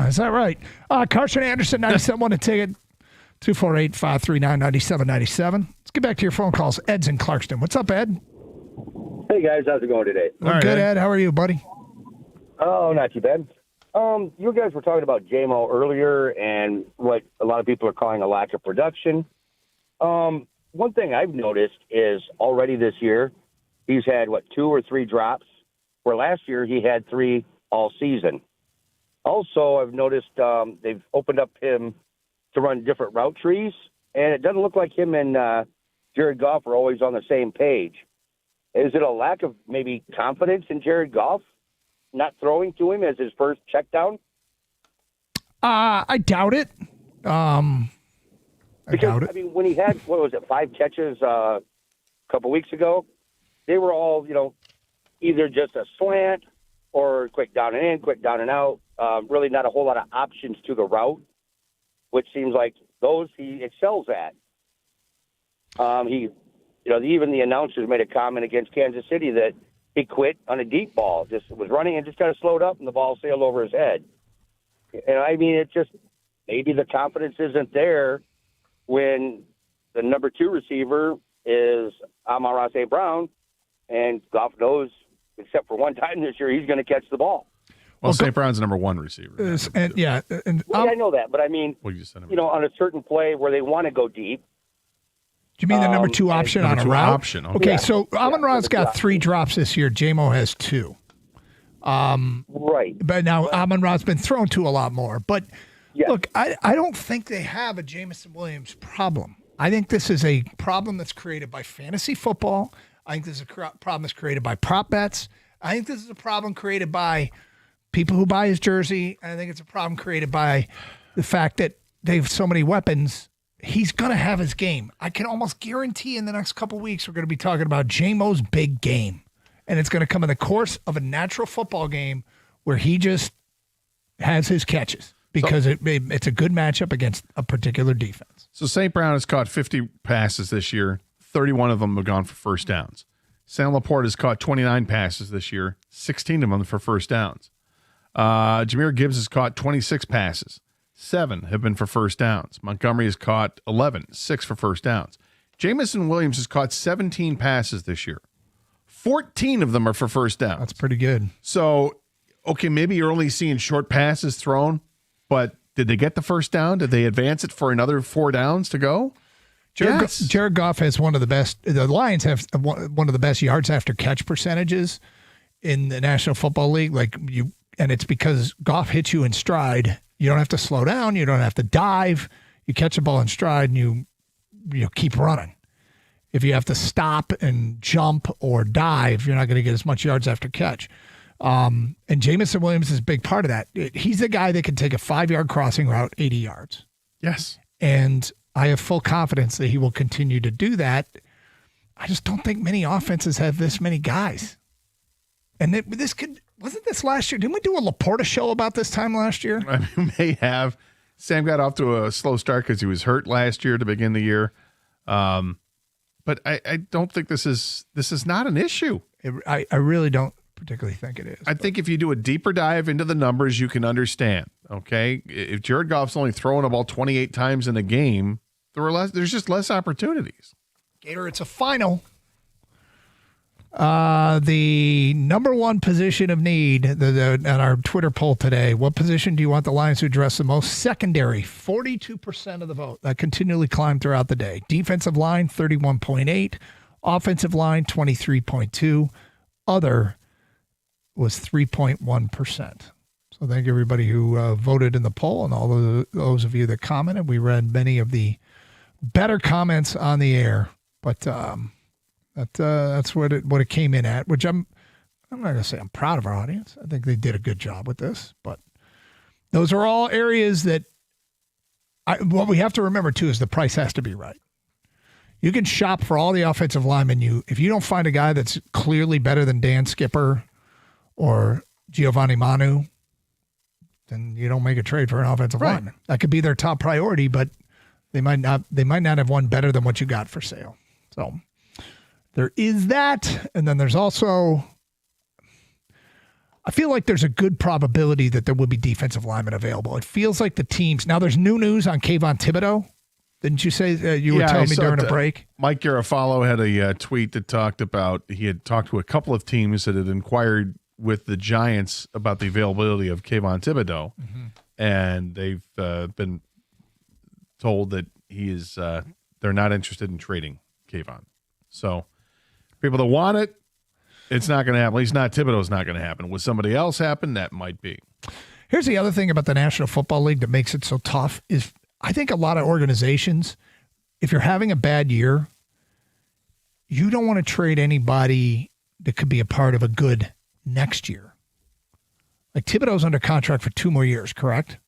Is that right? Carson Anderson, 97.1 a ticket, 248-539-9797. Let's get back to your phone calls. Ed's in Clarkston. What's up, Ed? Hey, guys. How's it going today? Good, Ed. How are you, buddy? Oh, not too bad. You guys were talking about J-Mo earlier and what a lot of people are calling a lack of production. One thing I've noticed is already this year, he's had, 2 or 3 drops, where last year he had 3 all season. Also, I've noticed they've opened up him to run different route trees. and it doesn't look like him and Jared Goff are always on the same page. Is it a lack of maybe confidence in Jared Goff not throwing to him as his first check down? I doubt it. I doubt it. I mean, when he had, 5 catches a couple weeks ago, they were all, either just a slant or quick down and in, quick down and out. Really not a whole lot of options to the route, which seems like those he excels at. Even the announcers made a comment against Kansas City that he quit on a deep ball, just was running and just kind of slowed up and the ball sailed over his head. And I mean, it just, maybe the confidence isn't there when the number 2 receiver is Amon-Ra St. Brown, and Goff knows, except for one time this year, he's going to catch the ball. Well, St. Brown's the number 1 receiver. I know that, but I mean, on a certain play where they want to go deep. Do you mean the number 2 option on a route? Option. Okay, so Amon-Ra's got 3 drops this year. J-Mo has 2. Right. But now Amon-Ra's been thrown to a lot more. But look, I don't think they have a Jameson Williams problem. I think this is a problem that's created by fantasy football. I think this is a problem that's created by prop bets. I think this is a problem created by people who buy his jersey. And I think it's a problem created by the fact that they have so many weapons. He's going to have his game. I can almost guarantee in the next couple of weeks we're going to be talking about J-Mo's big game. And it's going to come in the course of a natural football game where he just has his catches because it's a good matchup against a particular defense. So St. Brown has caught 50 passes this year. 31 of them have gone for first downs. Sam Laporte has caught 29 passes this year. 16 of them for first downs. Jahmyr Gibbs has caught 26 passes. 7 have been for first downs. Montgomery has caught 11, 6 for first downs. Jameson Williams has caught 17 passes this year. 14 of them are for first downs. That's pretty good. So, okay, maybe you're only seeing short passes thrown, but did they get the first down? Did they advance it for another 4 downs to go? Jared Goff has one of the best. The Lions have one of the best yards after catch percentages in the National Football League. And it's because Goff hits you in stride. You don't have to slow down. You don't have to dive. You catch the ball in stride and you keep running. If you have to stop and jump or dive, you're not going to get as much yards after catch. And Jameson Williams is a big part of that. He's the guy that can take a 5-yard crossing route 80 yards. Yes. And I have full confidence that he will continue to do that. I just don't think many offenses have this many guys. And wasn't this last year? Didn't we do a Laporta show about this time last year? I mean, we may have. Sam got off to a slow start because he was hurt last year to begin the year. But I don't think this is not an issue. I really don't particularly think it is. I think if you do a deeper dive into the numbers, you can understand. Okay, if Jared Goff's only throwing a ball 28 times in a game, there's just less opportunities. Gator, it's a final. The number 1 position of need on our Twitter poll today. What position do you want the Lions to address the most? Secondary, 42% of the vote. That continually climbed throughout the day. Defensive line, 31.8. Offensive line, 23.2. Other was 3.1%. So thank you everybody who voted in the poll and all of those of you that commented. We read many of the better comments on the air, but that's what it came in at, which I'm not going to say I'm proud of our audience. I think they did a good job with this, but those are all areas that what we have to remember too is the price has to be right. You can shop for all the offensive linemen. If you don't find a guy that's clearly better than Dan Skipper or Giovanni Manu, then you don't make a trade for an offensive lineman. That could be their top priority, but they might not have one better than what you got for sale. So there is that. And then there's also, I feel like there's a good probability that there will be defensive linemen available. It feels like the teams, now there's new news on Kayvon Thibodeau. Didn't you say you were telling me during a break? Mike Garafalo had a tweet that talked about, he had talked to a couple of teams that had inquired with the Giants about the availability of Kayvon Thibodeau. Mm-hmm. And they've been told that they're not interested in trading Kayvon. So people that want it, it's not going to happen. At least not Thibodeau's not going to happen. Would somebody else happen? That might be. Here's the other thing about the National Football League that makes it so tough is I think a lot of organizations if you're having a bad year, you don't want to trade anybody that could be a part of a good next year. Like Thibodeau's under contract for 2 more years, correct?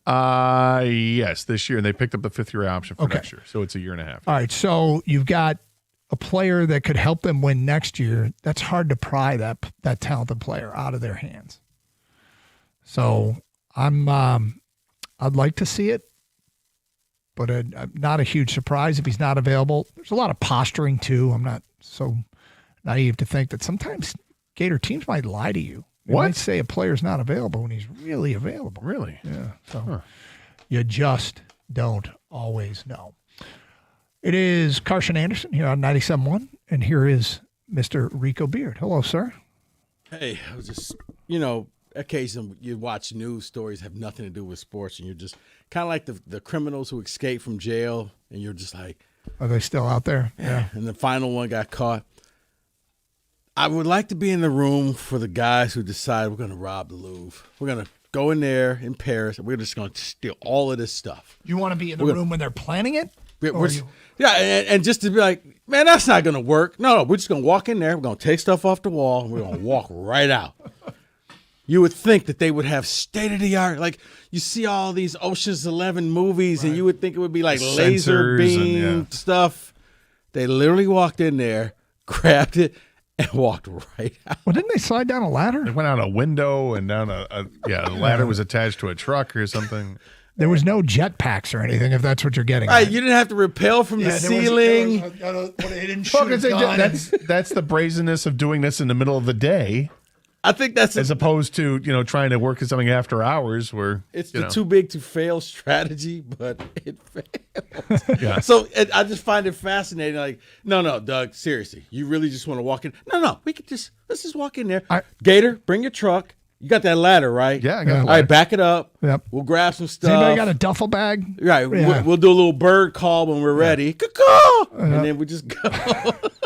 Yes, this year, and they picked up the 5th-year option for next year, so it's a year and a half. All right, so you've got a player that could help them win next year. That's hard to pry that talented player out of their hands. So I'd like to see it, but not a huge surprise if he's not available. There's a lot of posturing too. I'm not so naive to think that sometimes Gator teams might lie to you. They might say a player's not available when he's really available. Really? Yeah. So you just don't always know. It is Carson Anderson here on 97.1, and here is Mr. Rico Beard. Hello, sir. Hey, I was just, occasionally you watch news stories have nothing to do with sports, and you're just kind of like the criminals who escape from jail, and you're just like, are they still out there? Yeah. And the final one got caught. I would like to be in the room for the guys who decide we're going to rob the Louvre. We're going to go in there in Paris, and we're just going to steal all of this stuff. You want to be in the room when they're planning it? And just to be like, man, that's not going to work. No, we're just going to walk in there. We're going to take stuff off the wall, and we're going to walk right out. You would think that they would have state-of-the-art, like you see all these Ocean's 11 movies, and you would think it would be like laser beam stuff. They literally walked in there, grabbed it, and walked right out. Well, didn't they slide down a ladder? They went out a window and down the ladder was attached to a truck or something. There was no jet packs or anything, if that's what you're getting Right, at. you didn't have to rappel from the ceiling. That's the brazenness of doing this in the middle of the day. I think that's as opposed to trying to work at something after hours where it's the too big to fail strategy, but it failed. Yeah. So I just find it fascinating. Like, no, Doug, seriously, you really just want to walk in? No, let's just walk in there. Gator, bring your truck. You got that ladder, right? Yeah, I got the All ladder. right, back it up. Yep. We'll grab some stuff. Has anybody got a duffel bag? Right. Yeah. We'll do a little bird call when we're ready. Caw-caw! And then we just go.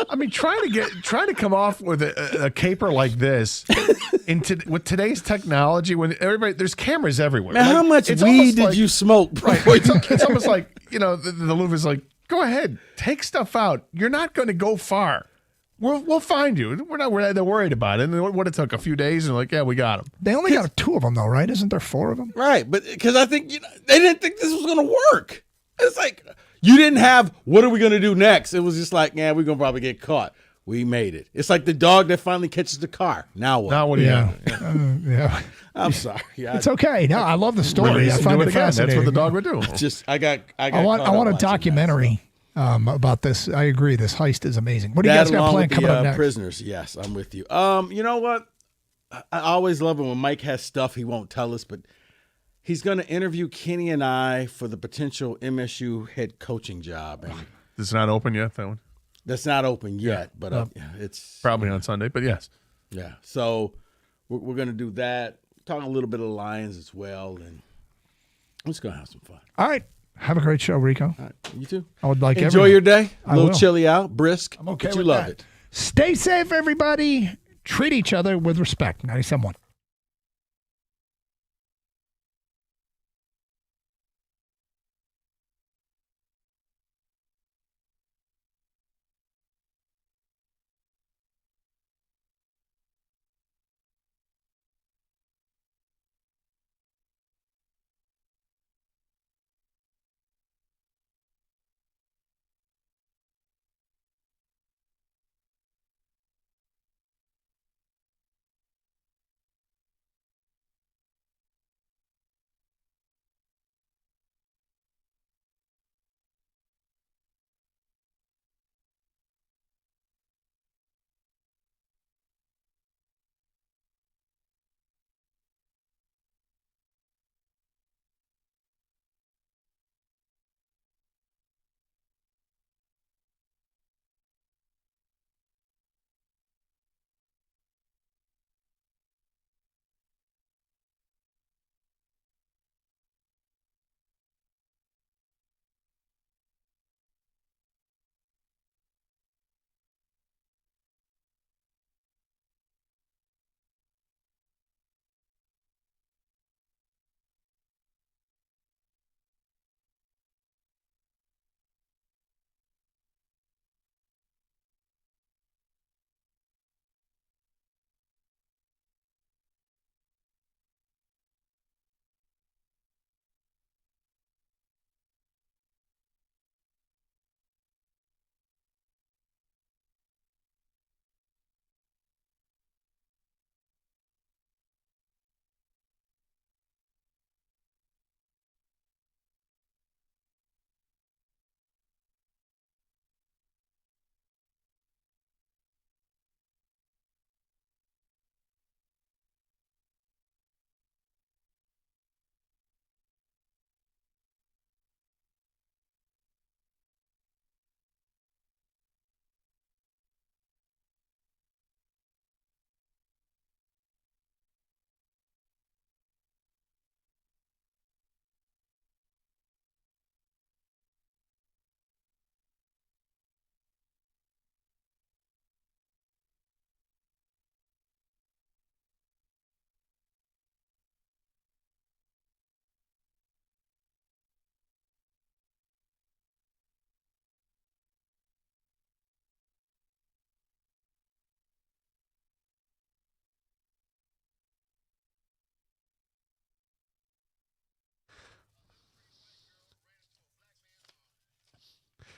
I mean, trying to come off with a caper like this with today's technology, when everybody there's cameras everywhere. Man, how much it's weed almost did like- you smoke? Right. It's almost like the Louvre is like, go ahead, take stuff out. You're not going to go far. We'll find you. We're not worried about it. And what it took a few days, and like, yeah, we got them. They only got 2 of them, though, right? Isn't there 4 of them? Right, but because I think they didn't think this was going to work. It's like you didn't have, what are we going to do next? It was just like, yeah, we're going to probably get caught. We made it. It's like the dog that finally catches the car. Now what? Now what do you Yeah. I'm sorry. It's okay. No, I love the story. Release I and find do it it again. That's what fascinating. the dog would do. I want a watching documentary about this. I agree. This heist is amazing. What do you guys got along planned with coming the, up next? Prisoners. Yes, I'm with you. You know what? I always love it when Mike has stuff he won't tell us, but he's going to interview Kenny and I for the potential MSU head coaching job. And It's not open yet, that one? that's not open yet, but it's Probably on Sunday, but yes. yeah. So we're going to do that. Talk a little bit of Lions as well, and I'm just going to have some fun. All right. Have a great show, Rico. All right, you too. I would like Enjoy everyone- your day. A I little will. chilly out, brisk. I'm okay but you with love that. it. Stay safe, everybody. Treat each other with respect. 97.1.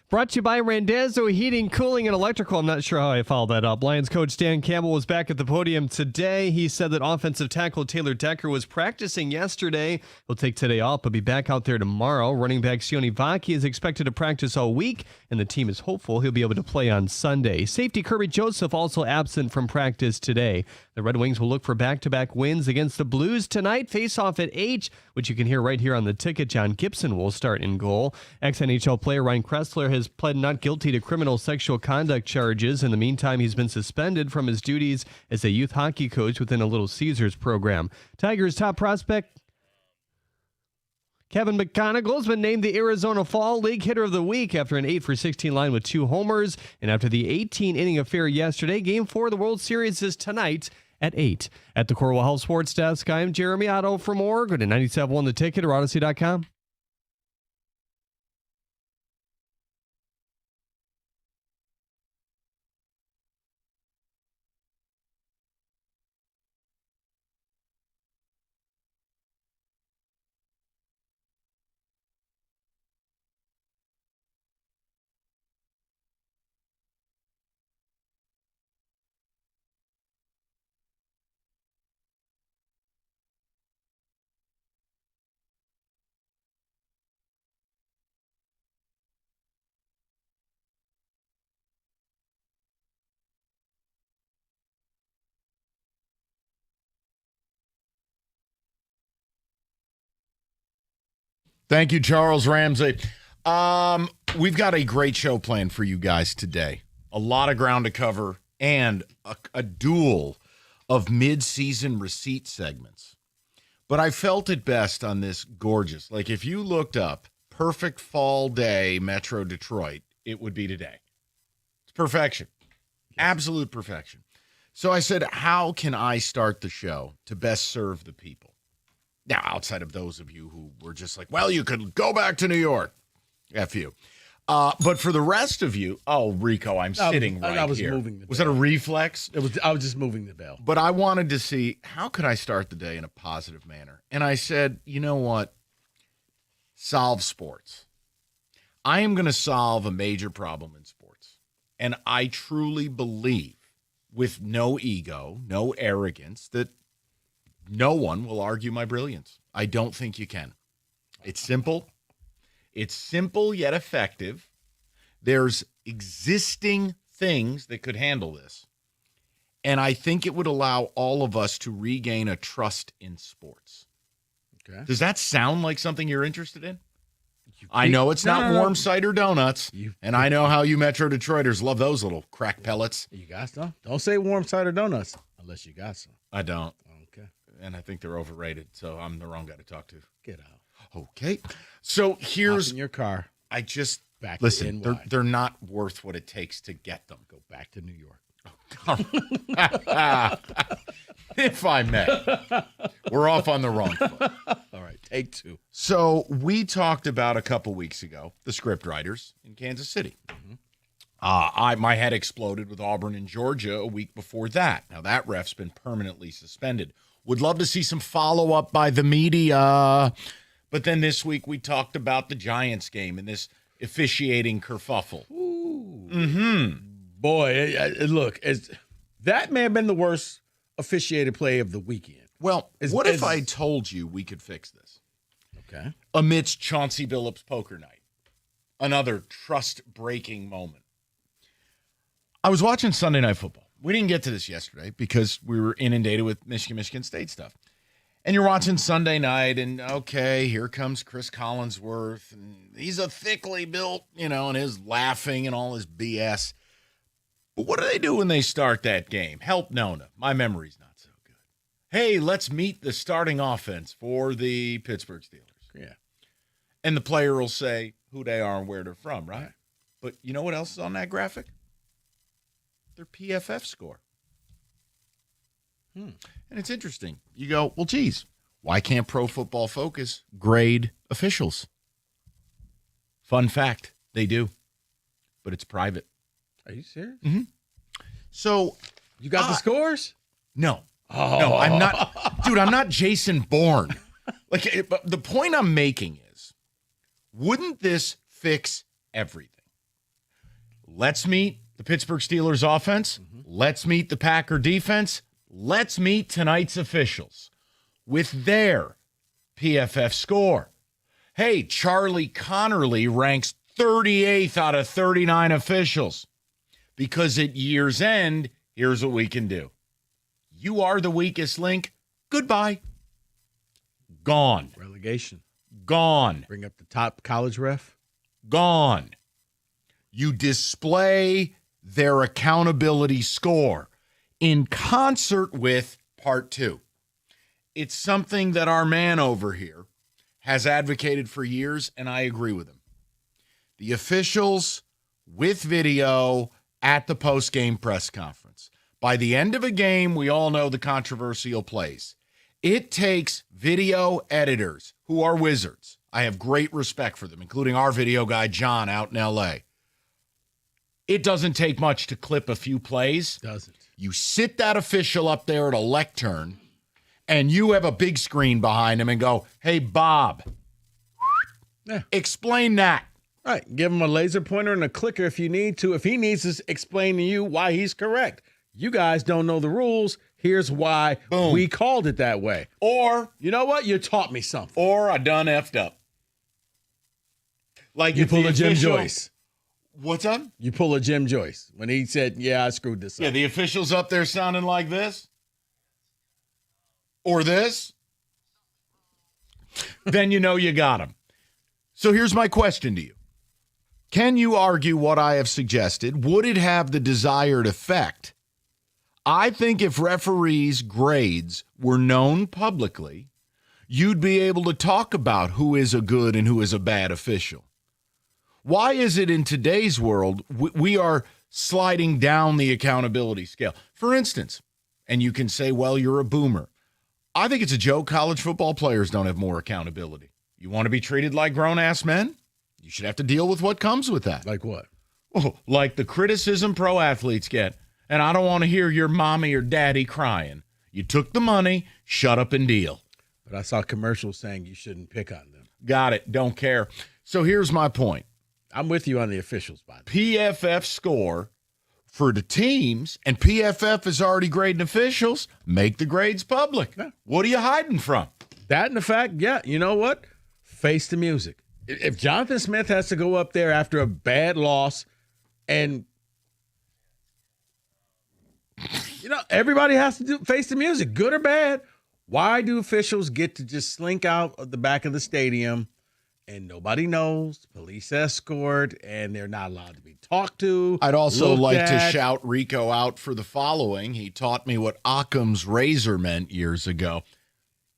Brought to you by Randazzo Heating, Cooling, and Electrical. I'm not sure how I followed that up. Lions coach Dan Campbell was back at the podium today. He said that offensive tackle Taylor Decker was practicing yesterday. He'll take today off, but be back out there tomorrow. Running back Sione Vaki is expected to practice all week, and the team is hopeful he'll be able to play on Sunday. Safety Kirby Joseph also absent from practice today. The Red Wings will look for back-to-back wins against the Blues tonight. Face off at 8, which you can hear right here on the ticket. John Gibson will start in goal. Ex-NHL player Ryan Kressler has pled not guilty to criminal sexual conduct charges. In the meantime, he's been suspended from his duties as a youth hockey coach within a Little Caesars program. Tigers' top prospect Kevin McConaughey has been named the Arizona Fall League Hitter of the Week after an 8-for-16 line with 2 homers. And after the 18-inning affair yesterday, Game 4 of the World Series is tonight at 8. At the Corwell Health Sports Desk, I'm Jeremy Otto for more. Go to 97.1 The Ticket or Odyssey.com. Thank you, Charles Ramsey. We've got a great show planned for you guys today. A lot of ground to cover and a duel of mid-season receipt segments. But I felt it best on this gorgeous. Like, if you looked up perfect fall day Metro Detroit, it would be today. It's perfection. Absolute perfection. So I said, how can I start the show to best serve the people? Now, outside of those of you who were just like, well, you could go back to New York. F you. But for the rest of you, Rico, I'm sitting right here. I was moving the bell. Was that a reflex? I was just moving the bell. But I wanted to see, how could I start the day in a positive manner? And I said, you know what? Solve sports. I am going to solve a major problem in sports. And I truly believe, with no ego, no arrogance, that no one will argue my brilliance. I don't think you can. It's simple. It's simple yet effective. There's existing things that could handle this. And I think it would allow all of us to regain a trust in sports. Okay. Does that sound like something you're interested in? I know it's not warm cider donuts, and I know how you Metro Detroiters love those little crack pellets. You got some? Don't say warm cider donuts unless you got some. I don't. Okay. And I think they're overrated, so I'm the wrong guy to talk to. Get out. Okay. So here's Hop in your car. I just back listen. to NY. They're not worth what it takes to get them. Go back to New York. If I may, we're off on the wrong foot. All right, take 2. So we talked about a couple weeks ago the script writers in Kansas City. My head exploded with Auburn and Georgia a week before that. Now that ref's been permanently suspended. Would love to see some follow-up by the media. But then this week we talked about the Giants game and this officiating kerfuffle. Boy, look, that may have been the worst officiated play of the weekend. Well, what if I told you we could fix this? Okay. Amidst Chauncey Billups' poker night. Another trust-breaking moment. I was watching Sunday Night Football. We didn't get to this yesterday because we were inundated with Michigan State stuff. And you're watching Sunday night, and okay, here comes Chris Collinsworth, and he's a thickly built, and his laughing and all his BS. But what do they do when they start that game? Help Nona. My memory's not so good. Hey, let's meet the starting offense for the Pittsburgh Steelers. Yeah. And the player will say who they are and where they're from, right? But you know what else is on that graphic? Their PFF score. And it's interesting. You go, well, geez, why can't Pro Football Focus grade officials? Fun fact, they do. But it's private. Are you serious? Mm-hmm. So you got the scores? No. Oh. No, I'm not. Dude, I'm not Jason Bourne. But the point I'm making is, wouldn't this fix everything? Let's meet the Pittsburgh Steelers offense. Let's meet the Packer defense. Let's meet tonight's officials with their PFF score. Hey, Charlie Connerly ranks 38th out of 39 officials because at year's end, here's what we can do. You are the weakest link. Goodbye. Gone. Relegation. Gone. Bring up the top college ref. Gone. You display their accountability score in concert with part 2. It's something that our man over here has advocated for years, and I agree with him. The officials with video at the post-game press conference. By the end of a game, we all know the controversial plays. It takes video editors who are wizards. I have great respect for them, including our video guy, John, out in L.A. It doesn't take much to clip a few plays. Doesn't. You sit that official up there at a lectern, and you have a big screen behind him and go, hey, Bob, explain that. Right. Give him a laser pointer and a clicker if you need to. If he needs to explain to you why he's correct. You guys don't know the rules. Here's why we called it that way. Or, you know what? You taught me something. Or I done effed up. Like you pull a Jim Joyce. What's up? You pull a Jim Joyce when he said, yeah, I screwed this up. Yeah, the official's up there sounding like this. Or this. Then you know you got him. So here's my question to you. Can you argue what I have suggested? Would it have the desired effect? I think if referees' grades were known publicly, you'd be able to talk about who is a good and who is a bad official. Why is it in today's world we are sliding down the accountability scale? For instance, and you can say, well, you're a boomer. I think it's a joke college football players don't have more accountability. You want to be treated like grown-ass men? You should have to deal with what comes with that. Like what? Oh, like the criticism pro athletes get. And I don't want to hear your mommy or daddy crying. You took the money, shut up and deal. But I saw commercials saying you shouldn't pick on them. Got it. Don't care. So here's my point. I'm with you on the officials, by the way. PFF score for the teams, and PFF is already grading officials, make the grades public. Yeah. What are you hiding from? That and the fact, yeah, you know what? Face the music. If Jonathan Smith has to go up there after a bad loss and, you know, everybody has to face the music, good or bad. Why do officials get to just slink out of the back of the stadium and nobody knows, police escort, and they're not allowed to be talked to? I'd also like to shout Rico out for the following. He taught me what Occam's razor meant years ago.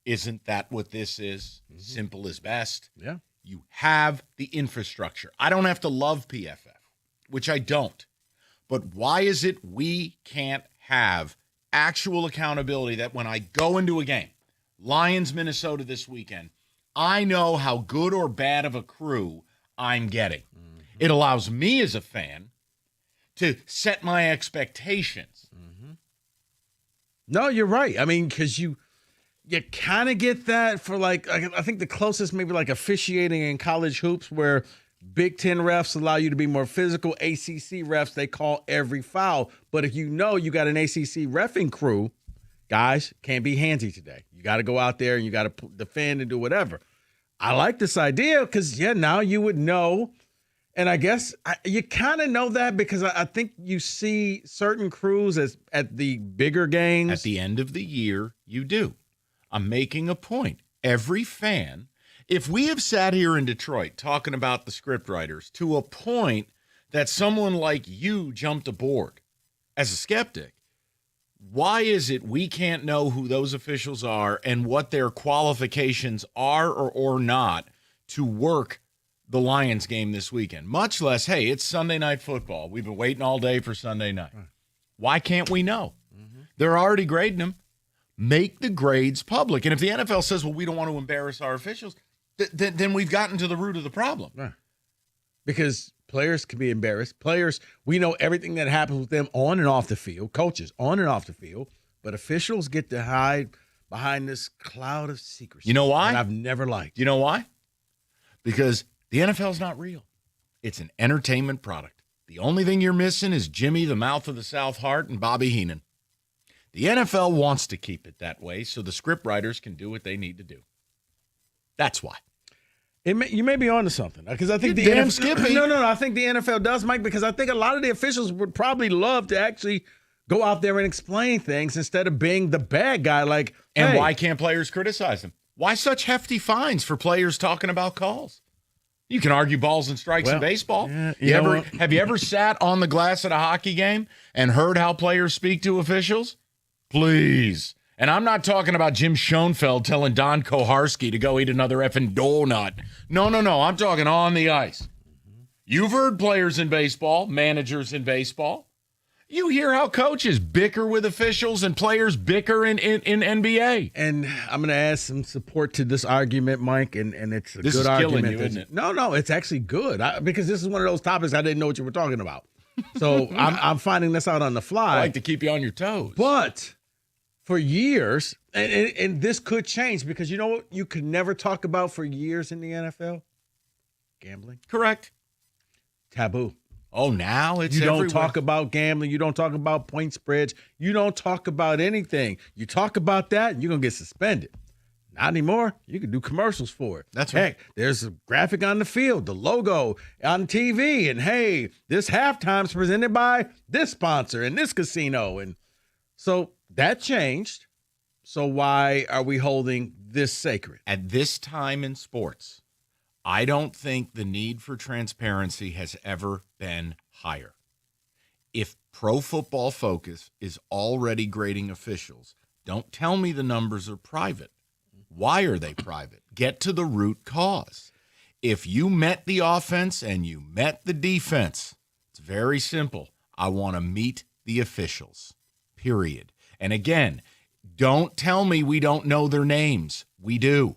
Isn't that what this is? Mm-hmm. Simple as best. Yeah. You have the infrastructure. I don't have to love PFF, which I don't. But why is it we can't have actual accountability that when I go into a game, Lions, Minnesota this weekend, I know how good or bad of a crew I'm getting. Mm-hmm. It allows me as a fan to set my expectations. Mm-hmm. No, you're right. I mean, because you kind of get that for like, I think the closest maybe like officiating in college hoops where Big Ten refs allow you to be more physical. ACC refs, they call every foul. But if you know you got an ACC reffing crew, guys, can't be handsy today. You got to go out there and you got to defend and do whatever. I like this idea because, yeah, now you would know. And I guess you kind of know that because I think you see certain crews at the bigger games. At the end of the year, you do. I'm making a point. Every fan, if we have sat here in Detroit talking about the scriptwriters to a point that someone like you jumped aboard as a skeptic, why is it we can't know who those officials are and what their qualifications are or not to work the Lions game this weekend? Much less, hey, it's Sunday Night Football. We've been waiting all day for Sunday night. Why can't we know? Mm-hmm. They're already grading them. Make the grades public. And if the NFL says, well, we don't want to embarrass our officials, then we've gotten to the root of the problem. Right. Because players can be embarrassed. Players, we know everything that happens with them on and off the field, coaches on and off the field, but officials get to hide behind this cloud of secrecy. You know why? That I've never liked. You know why? Because the NFL is not real. It's an entertainment product. The only thing you're missing is Jimmy, the mouth of the South Heart, and Bobby Heenan. The NFL wants to keep it that way so the script writers can do what they need to do. That's why. You may be onto something because I think You're the damn NFL, Skippy. No. I think the NFL does, Mike, because I think a lot of the officials would probably love to actually go out there and explain things instead of being the bad guy. Like, And hey, why can't players criticize them? Why such hefty fines for players talking about calls? You can argue balls and strikes in baseball. Yeah, Have you ever sat on the glass at a hockey game and heard how players speak to officials? Please. And I'm not talking about Jim Schoenfeld telling Don Koharski to go eat another effing donut. No. I'm talking on the ice. You've heard players in baseball, managers in baseball. You hear how coaches bicker with officials and players bicker in NBA. And I'm going to add some support to this argument, Mike, and it's a This good is argument. killing you, isn't it? No, it's actually good because this is one of those topics I didn't know what you were talking about. So I'm finding this out on the fly. I like to keep you on your toes. But for years, and this could change because you know what you could never talk about for years in the NFL? Gambling. Correct. Taboo. Oh, now it's You don't everywhere. talk about gambling. You don't talk about point spreads. You don't talk about anything. You talk about that, and you're going to get suspended. Not anymore. You can do commercials for it. That's right. Heck, there's a graphic on the field, the logo on TV, and hey, this halftime's presented by this sponsor and this casino. And so that changed. So why are we holding this sacred? At this time in sports, I don't think the need for transparency has ever been higher. If Pro Football Focus is already grading officials, don't tell me the numbers are private. Why are they private? Get to the root cause. If you met the offense and you met the defense, it's very simple. I want to meet the officials, period. And again, don't tell me we don't know their names. We do.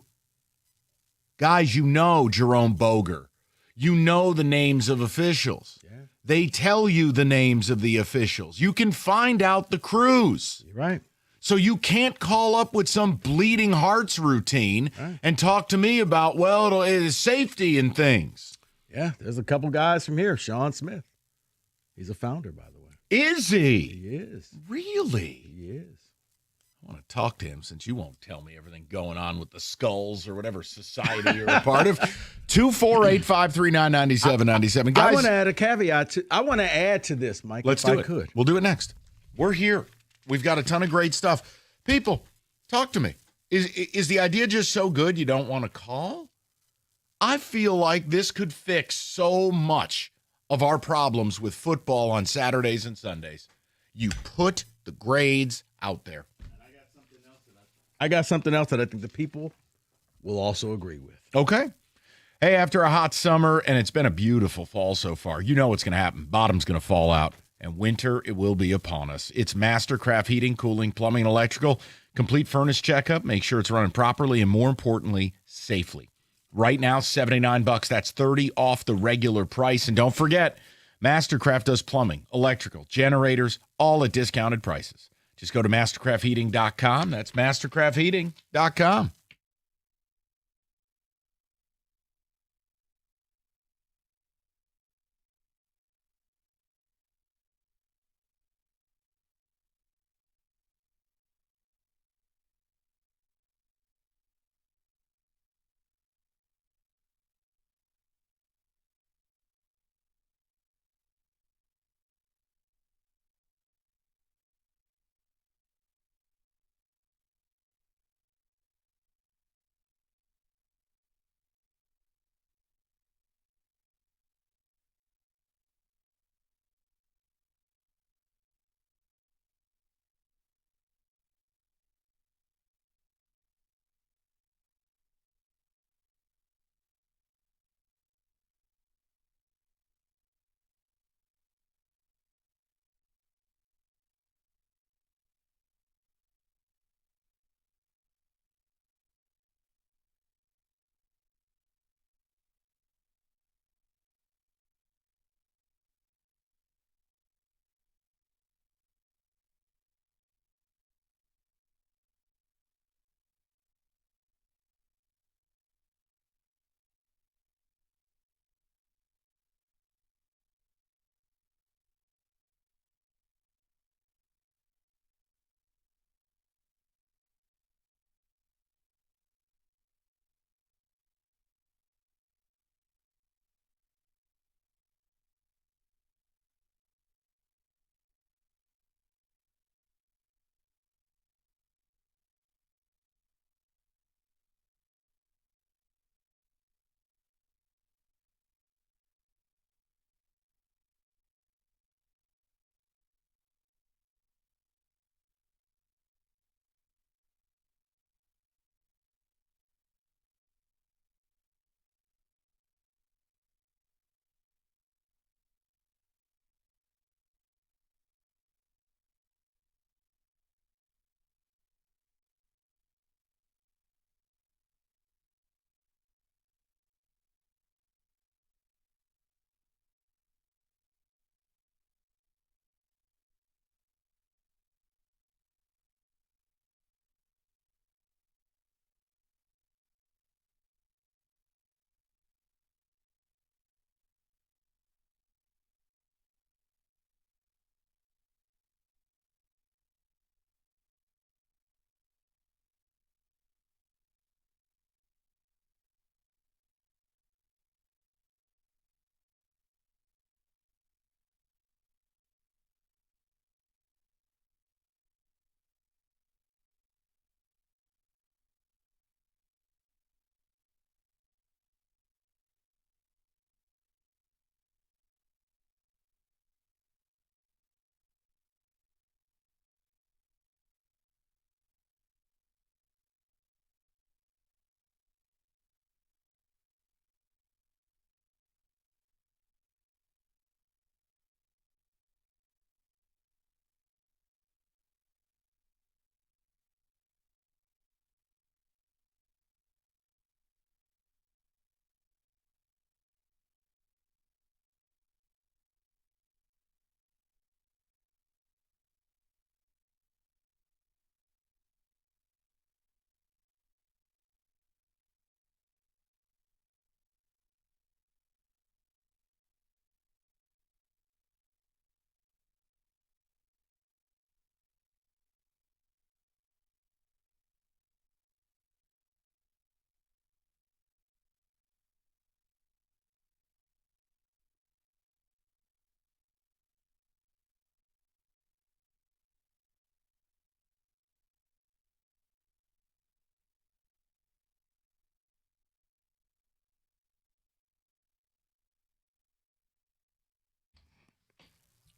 Guys, you know Jerome Boger. You know the names of officials. Yeah. They tell you the names of the officials. You can find out the crews. You're right. So you can't call up with some bleeding hearts routine and talk to me about, well, it is safety and things. Yeah, there's a couple guys from here. Sean Smith. He's a founder, by the way. Is he? He is. Really? He is. I want to talk to him since you won't tell me everything going on with the Skulls or whatever society you're a part of. 248-539-9797. Guys, I want to add a caveat. I want to add to this, Mike, let's if do I it. could. We'll do it next. We're here. We've got a ton of great stuff. People, talk to me. Is the idea just so good you don't want to call? I feel like this could fix so much of our problems with football on Saturdays and Sundays. You put the grades out there. I got something else that I think the people will also agree with. Okay. Hey, after a hot summer, and it's been a beautiful fall so far, you know what's going to happen. Bottom's going to fall out, and winter, it will be upon us. It's Mastercraft Heating, Cooling, Plumbing, and Electrical. Complete furnace checkup. Make sure it's running properly and, more importantly, safely. Right now, $79. That's $30 off the regular price. And don't forget, Mastercraft does plumbing, electrical, generators, all at discounted prices. Just go to mastercraftheating.com. That's mastercraftheating.com.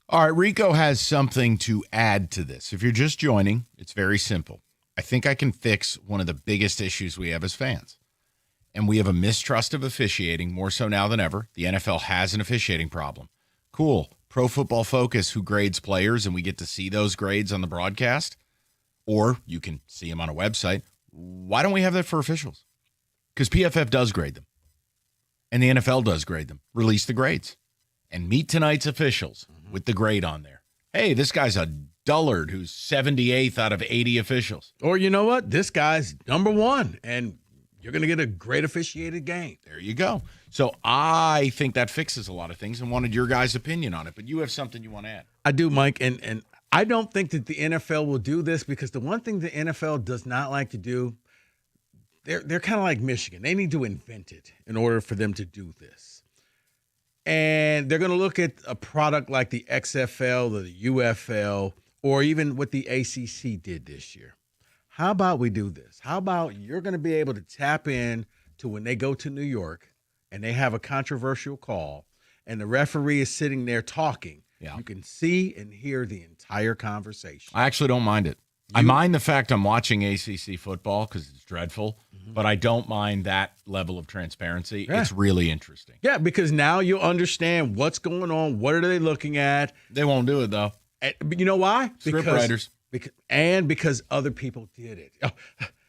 All right, Rico has something to add to this. If you're just joining, it's very simple. I think I can fix one of the biggest issues we have as fans. And we have a mistrust of officiating, more so now than ever. The NFL has an officiating problem. Cool. Pro Football Focus, who grades players, and we get to see those grades on the broadcast, or you can see them on a website. Why don't we have that for officials? Because PFF does grade them, and the NFL does grade them. Release the grades, and meet tonight's officials with the grade on there. Hey, this guy's a dullard who's 78th out of 80 officials. Or you know what? This guy's number one, and you're going to get a great officiated game. There you go. So I think that fixes a lot of things and wanted your guys' opinion on it. But you have something you want to add. I do, Mike, and I don't think that the NFL will do this because the one thing the NFL does not like to do, they're kind of like Michigan. They need to invent it in order for them to do this. And they're going to look at a product like the XFL or the UFL or even what the ACC did this year. How about we do this? How about you're going to be able to tap in to when they go to New York and they have a controversial call and the referee is sitting there talking. Yeah. You can see and hear the entire conversation. I actually don't mind it. I mind the fact I'm watching ACC football because it's dreadful, but I don't mind that level of transparency. Yeah. It's really interesting. Yeah, because now you'll understand what's going on. What are they looking at? They won't do it, though. But you know why? Script writers. Because other people did it. Oh,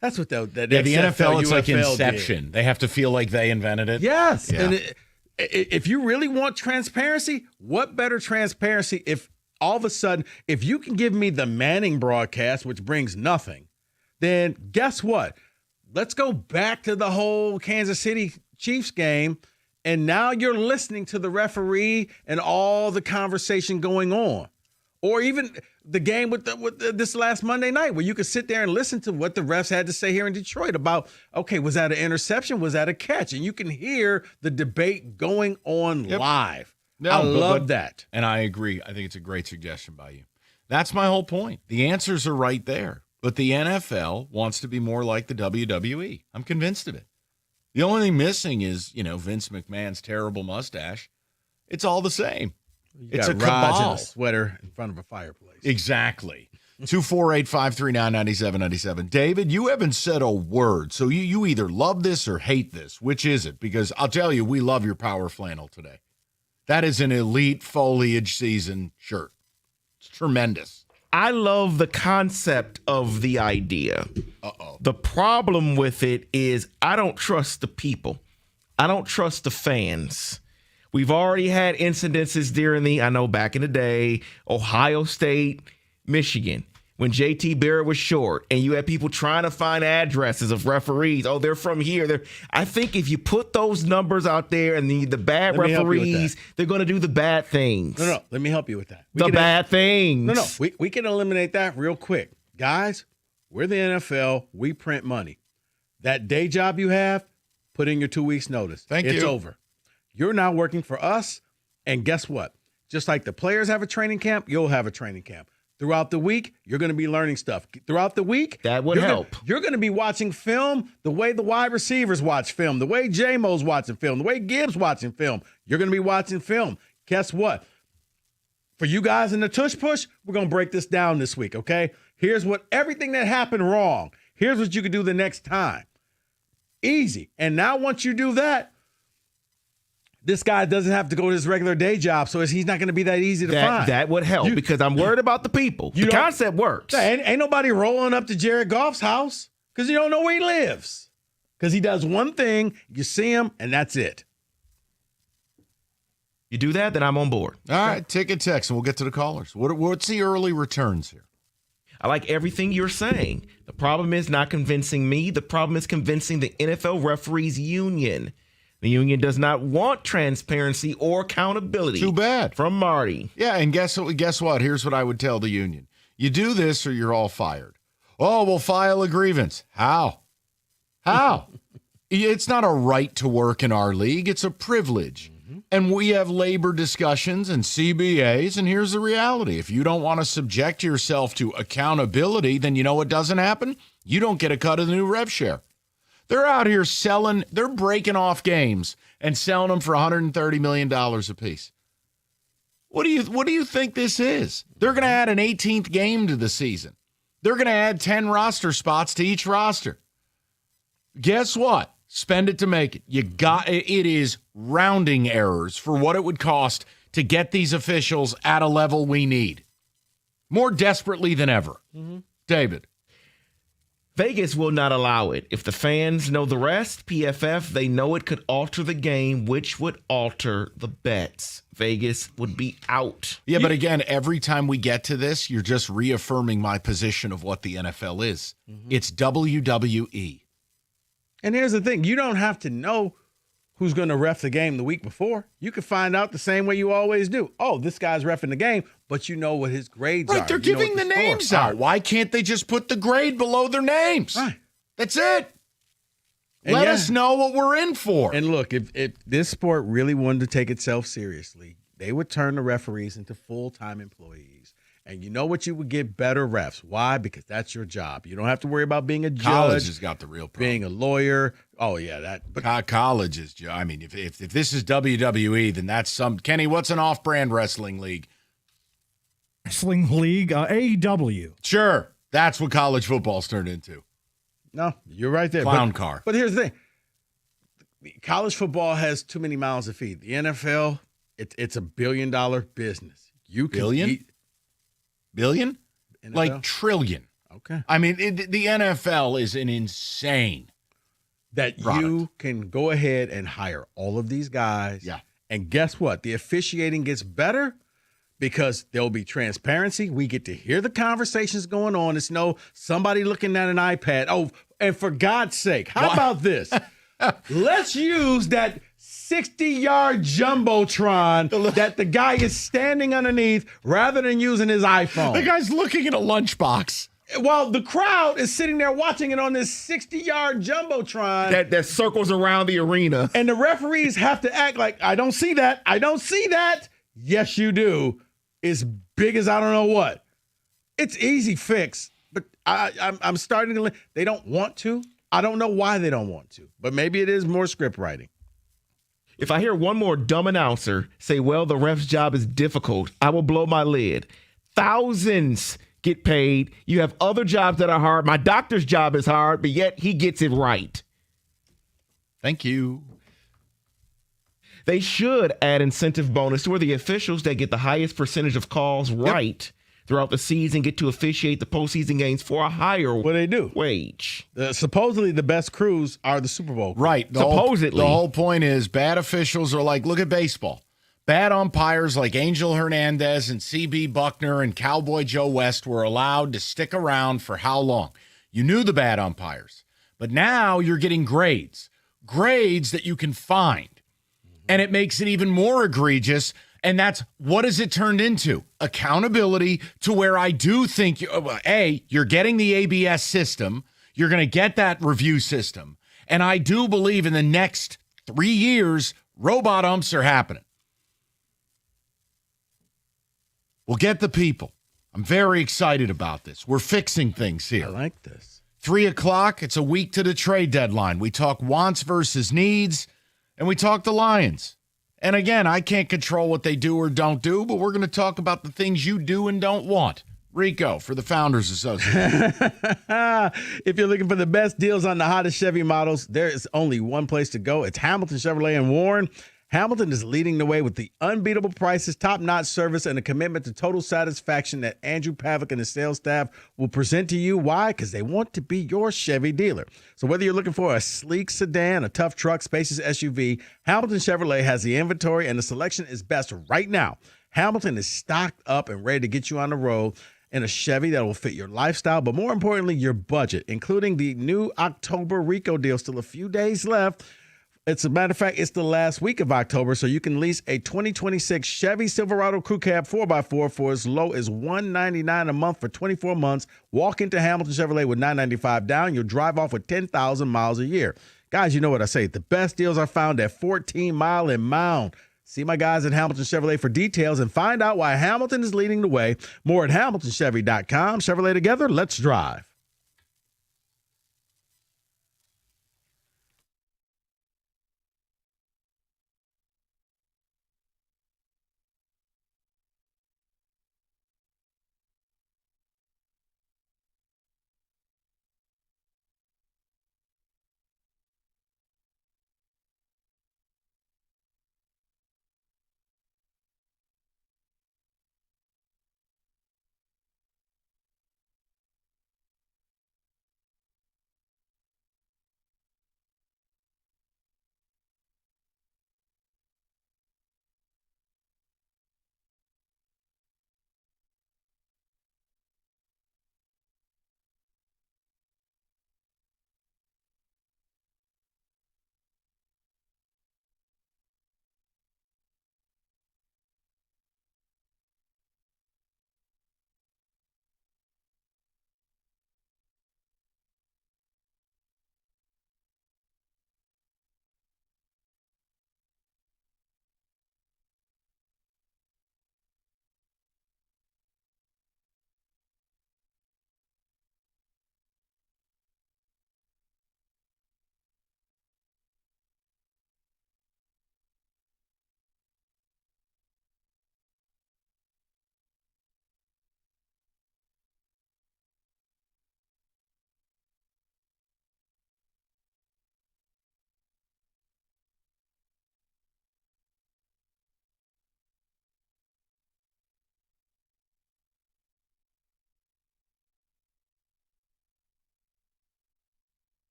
that's what the NFL, it's like UFL Inception. did. They have to feel like they invented it. Yes. Yeah. And if you really want transparency, what better transparency if all of a sudden, if you can give me the Manning broadcast, which brings nothing, then guess what? Let's go back to the whole Kansas City Chiefs game. And now you're listening to the referee and all the conversation going on. Or even the game with this last Monday night where you could sit there and listen to what the refs had to say here in Detroit about, okay, was that an interception? Was that a catch? And you can hear the debate going on live. I love that. And I agree. I think it's a great suggestion by you. That's my whole point. The answers are right there. But the NFL wants to be more like the WWE. I'm convinced of it. The only thing missing is, Vince McMahon's terrible mustache. It's all the same. It's a Raj in cabal. a sweater in front of a fireplace. Exactly. 248-539-9797. David, you haven't said a word, so you either love this or hate this. Which is it? Because I'll tell you, we love your power flannel today. That is an elite foliage season shirt. It's tremendous. I love the concept of the idea. The problem with it is I don't trust the people. I don't trust the fans. We've already had incidences during back in the day, Ohio State, Michigan, when JT Barrett was short and you had people trying to find addresses of referees. Oh, they're from here. I think if you put those numbers out there and the bad referees, they're going to do the bad things. No, let me help you with that. Bad things. No, we can eliminate that real quick. Guys, we're the NFL. We print money. That day job you have, put in your 2 weeks notice. It's over. You're now working for us, and guess what? Just like the players have a training camp, you'll have a training camp. Throughout the week, you're going to be learning stuff. Throughout the week, that would help. You're going to be watching film the way the wide receivers watch film, the way J-Mo's watching film, the way Gibbs watching film. You're going to be watching film. Guess what? For you guys in the tush push, we're going to break this down this week, okay? Here's what everything that happened wrong. Here's what you can do the next time. Easy. And now once you do that, this guy doesn't have to go to his regular day job, so he's not going to be that easy to find. That would help because I'm worried about the people. The concept works. Ain't nobody rolling up to Jared Goff's house because you don't know where he lives. Because he does one thing, you see him, and that's it. You do that, then I'm on board. All right, take a text, and we'll get to the callers. What's the early returns here? I like everything you're saying. The problem is not convincing me. The problem is convincing the NFL Referees Union. The union does not want transparency or accountability. Too bad. From Marty. Yeah, and guess what? Here's what I would tell the union. You do this or you're all fired. Oh, we'll file a grievance. How? It's not a right to work in our league. It's a privilege. And we have labor discussions and CBAs, and here's the reality. If you don't want to subject yourself to accountability, then you know what doesn't happen? You don't get a cut of the new rev share. They're out here they're breaking off games and selling them for $130 million a piece. What do you think this is? They're going to add an 18th game to the season. They're going to add 10 roster spots to each roster. Guess what? Spend it to make it. It is rounding errors for what it would cost to get these officials at a level we need. More desperately than ever. Mm-hmm. David. Vegas will not allow it. If the fans know the rest, PFF, they know it could alter the game, which would alter the bets. Vegas would be out. Yeah, but again, every time we get to this, you're just reaffirming my position of what the NFL is. Mm-hmm. It's WWE. And here's the thing. You don't have to know who's going to ref the game the week before. You can find out the same way you always do. Oh, this guy's reffing the game, but you know what his grades are. Right, they're You know giving what the names scores out. are. Why can't they just put the grade below their names? Right. That's it. And Let yeah. us know what we're in for. And look, if this sport really wanted to take itself seriously, they would turn the referees into full-time employees. And you know what? You would get better refs. Why? Because that's your job. You don't have to worry about being a judge. College has got the real problem. Being a lawyer. Oh, yeah. But college is, I mean, if this is WWE, then that's some. Kenny, what's an off-brand wrestling league? Wrestling league, AEW. Sure. That's what college football's turned into. No, you're right there. Clown car. But here's the thing. College football has too many mouths to feed. The NFL, it's a $1 billion business. You can Billion? eat Billion? NFL? Like trillion. Okay. I mean, the NFL is an insane that product. You can go ahead and hire all of these guys. Yeah. And guess what? The officiating gets better because there'll be transparency. We get to hear the conversations going on. It's no somebody looking at an iPad. Oh, and for God's sake, how about this? Let's use that 60-yard jumbotron that the guy is standing underneath rather than using his iPhone. The guy's looking at a lunchbox. While the crowd is sitting there watching it on this 60-yard jumbotron. That circles around the arena. And the referees have to act like, I don't see that. I don't see that. Yes, you do. As big as I don't know what. It's easy fix, but I'm starting to. They don't want to. I don't know why they don't want to, but maybe it is more script writing. If I hear one more dumb announcer say, well, the ref's job is difficult, I will blow my lid. Thousands get paid. You have other jobs that are hard. My doctor's job is hard, but yet he gets it right. Thank you. They should add incentive bonus to where the officials that get the highest percentage of calls right throughout the season get to officiate the postseason games for a higher wage. Supposedly the best crews are the Super Bowl crews. Right. The whole point is bad officials are like, look at baseball. Bad umpires like Angel Hernandez and C.B. Buckner and Cowboy Joe West were allowed to stick around for how long? You knew the bad umpires. But now you're getting grades that you can find. And it makes it even more egregious. And that's what has it turned into? Accountability to where I do think, you're getting the ABS system. You're going to get that review system. And I do believe in the next 3 years, robot umps are happening. We'll get the people. I'm very excited about this. We're fixing things here. I like this. 3 o'clock, it's a week to the trade deadline. We talk wants versus needs, and we talk the Lions. And again, I can't control what they do or don't do, but we're going to talk about the things you do and don't want. Rico for the Founders Association. If you're looking for the best deals on the hottest Chevy models, there is only one place to go. It's Hamilton Chevrolet in Warren. Hamilton is leading the way with the unbeatable prices, top-notch service, and a commitment to total satisfaction that Andrew Pavick and his sales staff will present to you. Why? Because they want to be your Chevy dealer. So whether you're looking for a sleek sedan, a tough truck, spacious SUV, Hamilton Chevrolet has the inventory, and the selection is best right now. Hamilton is stocked up and ready to get you on the road in a Chevy that will fit your lifestyle, but more importantly, your budget, including the new October Rico deal. Still a few days left. As a matter of fact, it's the last week of October, so you can lease a 2026 Chevy Silverado Crew Cab 4x4 for as low as $199 a month for 24 months. Walk into Hamilton Chevrolet with $995 down. You'll drive off with 10,000 miles a year. Guys, you know what I say. The best deals are found at 14 Mile and Mound. See my guys at Hamilton Chevrolet for details and find out why Hamilton is leading the way. More at HamiltonChevy.com. Chevrolet together, let's drive.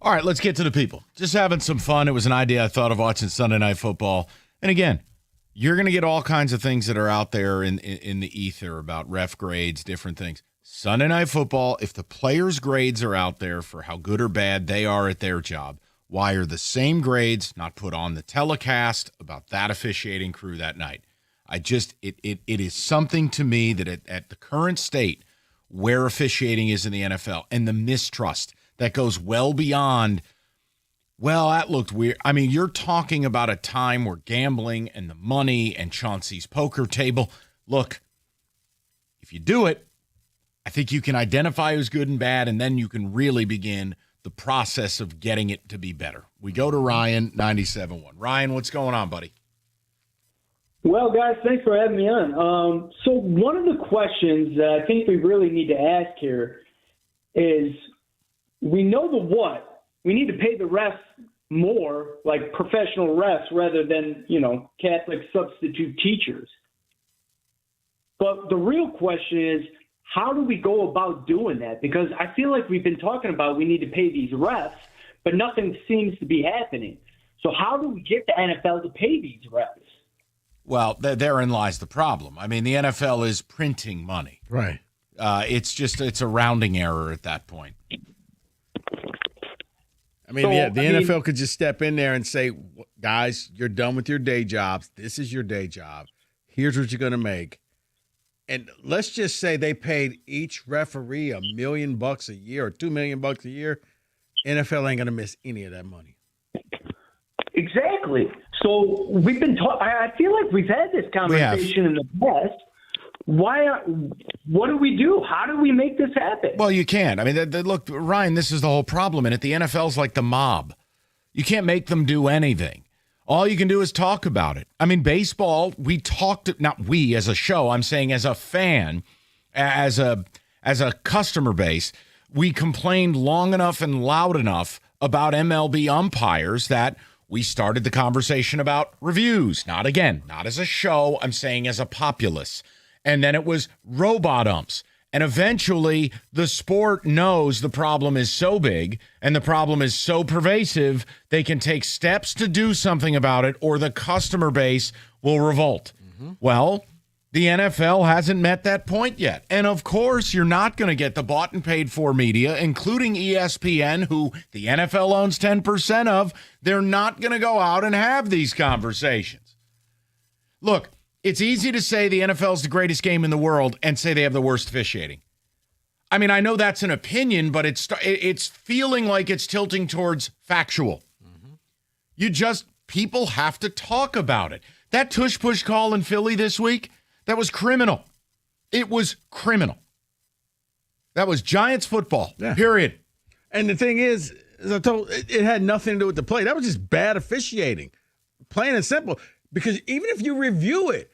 All right, let's get to the people. Just having some fun. It was an idea I thought of watching Sunday Night Football. And again, you're going to get all kinds of things that are out there in the ether about ref grades, different things. Sunday Night Football, if the players' grades are out there for how good or bad they are at their job, why are the same grades not put on the telecast about that officiating crew that night? It is something to me that at the current state where officiating is in the NFL and the mistrust that goes well beyond, well, that looked weird. I mean, you're talking about a time where gambling and the money and Chauncey's poker table. Look, if you do it, I think you can identify who's good and bad, and then you can really begin the process of getting it to be better. We go to Ryan, 97.1. Ryan, what's going on, buddy? Well, guys, thanks for having me on. So one of the questions that I think we really need to ask here is, we know the what. We need to pay the refs more, like professional refs, rather than, Catholic substitute teachers. But the real question is, how do we go about doing that? Because I feel like we've been talking about we need to pay these refs, but nothing seems to be happening. So how do we get the NFL to pay these refs? Well, therein lies the problem. I mean, the NFL is printing money. Right. It's a rounding error at that point. I mean, the NFL could just step in there and say, guys, you're done with your day jobs. This is your day job. Here's what you're going to make. And let's just say they paid each referee $1 million a year or $2 million a year. NFL ain't going to miss any of that money. Exactly. So we've been I feel like we've had this conversation in the past. What do we do? How do we make this happen? Well, you can. I mean, look, Ryan, this is the whole problem. And the NFL's like the mob. You can't make them do anything. All you can do is talk about it. I mean, baseball, we talked, not we as a show, I'm saying as a fan, as a customer base, we complained long enough and loud enough about MLB umpires that we started the conversation about reviews. Not as a show, I'm saying as a populace. And then it was robot umps. And eventually the sport knows the problem is so big and the problem is so pervasive, they can take steps to do something about it or the customer base will revolt. Mm-hmm. Well, the NFL hasn't met that point yet. And of course, you're not going to get the bought and paid for media, including ESPN, who the NFL owns 10% of. They're not going to go out and have these conversations. Look, it's easy to say the NFL is the greatest game in the world and say they have the worst officiating. I mean, I know that's an opinion, but it's feeling like it's tilting towards factual. Mm-hmm. People have to talk about it. That tush-push call in Philly this week, that was criminal. It was criminal. That was Giants football, period. And the thing is, as I told, it had nothing to do with the play. That was just bad officiating, plain and simple. Because even if you review it,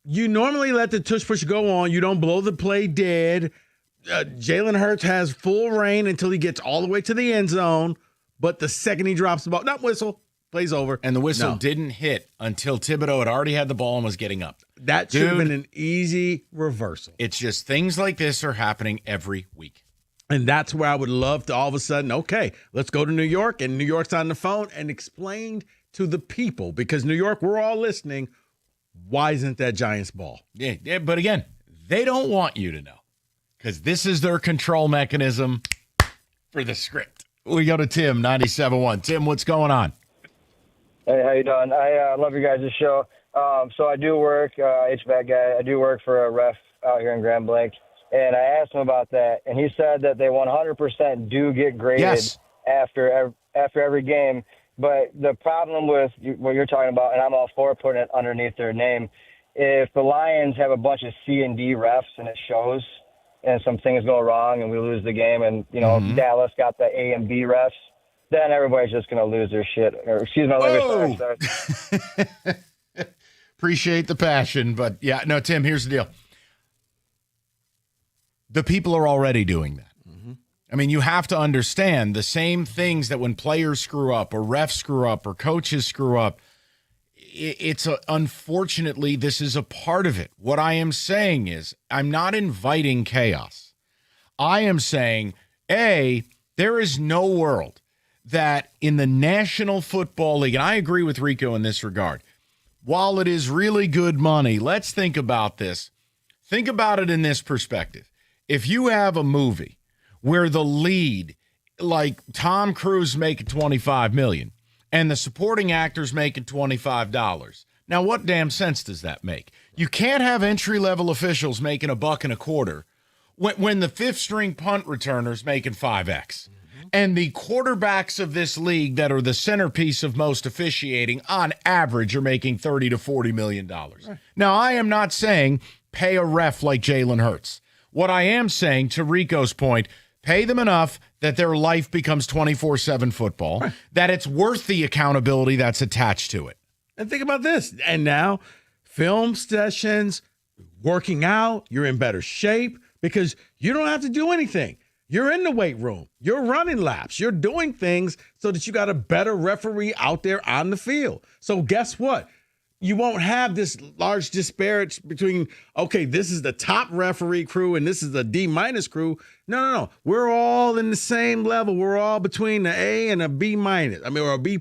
you normally let the tush push go on. You don't blow the play dead. Jalen Hurts has full reign until he gets all the way to the end zone. But the second he drops the ball, not whistle, play's over. And the whistle didn't hit until Thibodeau had already had the ball and was getting up. That should have been an easy reversal. It's just things like this are happening every week. And that's where I would love to all of a sudden, okay, let's go to New York. And New York's on the phone and explain to the people, because New York, we're all listening. Why isn't that Giants ball? Yeah, but again, they don't want you to know because this is their control mechanism for the script. We go to Tim, 97.1. Tim, what's going on? Hey, how you doing? I love you guys' show. So I do work, HVAC guy. I do work for a ref out here in Grand Blanc, and I asked him about that, and he said that they 100% do get graded after every game. But the problem with what you're talking about, and I'm all for putting it underneath their name, if the Lions have a bunch of C and D refs and it shows and some things go wrong and we lose the game and, Dallas got the A and B refs, then everybody's just going to lose their shit. Or, excuse my language. Sorry. Appreciate the passion. But, Tim, here's the deal. The people are already doing that. I mean, you have to understand the same things that when players screw up or refs screw up or coaches screw up, unfortunately, this is a part of it. What I am saying is I'm not inviting chaos. I am saying, there is no world that in the National Football League, and I agree with Rico in this regard, while it is really good money, let's think about this. Think about it in this perspective. If you have a movie where the lead, like Tom Cruise making $25 million and the supporting actors making $25, now what damn sense does that make? You can't have entry-level officials making $1.25 when the fifth-string punt returner's making 5X. And the quarterbacks of this league that are the centerpiece of most officiating on average are making $30 to $40 million. Right. Now, I am not saying pay a ref like Jalen Hurts. What I am saying, to Rico's point, pay them enough that their life becomes 24/7 football, right, that it's worth the accountability that's attached to it. And think about this. And now, film sessions, working out, you're in better shape because you don't have to do anything. You're in the weight room. You're running laps. You're doing things so that you got a better referee out there on the field. So guess what? You won't have this large disparity between, okay, this is the top referee crew and this is the D- crew. No. We're all in the same level. We're all between the A and a B-, or a B+.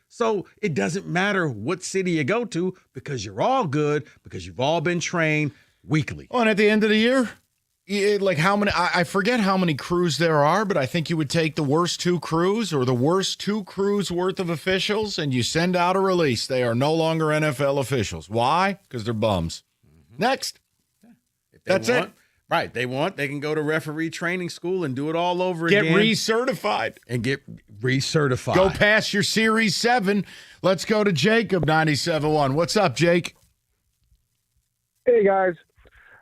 So it doesn't matter what city you go to because you're all good, because you've all been trained weekly. Oh, and at the end of the year, like how many, I forget how many crews there are, but I think you would take the worst two crews or the worst two crews worth of officials and you send out a release. They are no longer NFL officials. Why? Because they're bums. Mm-hmm. Next. That's it. Right. They can go to referee training school and do it all over again. Get recertified. And get recertified. Go past your Series 7. Let's go to Jacob, 97.1. What's up, Jake? Hey, guys.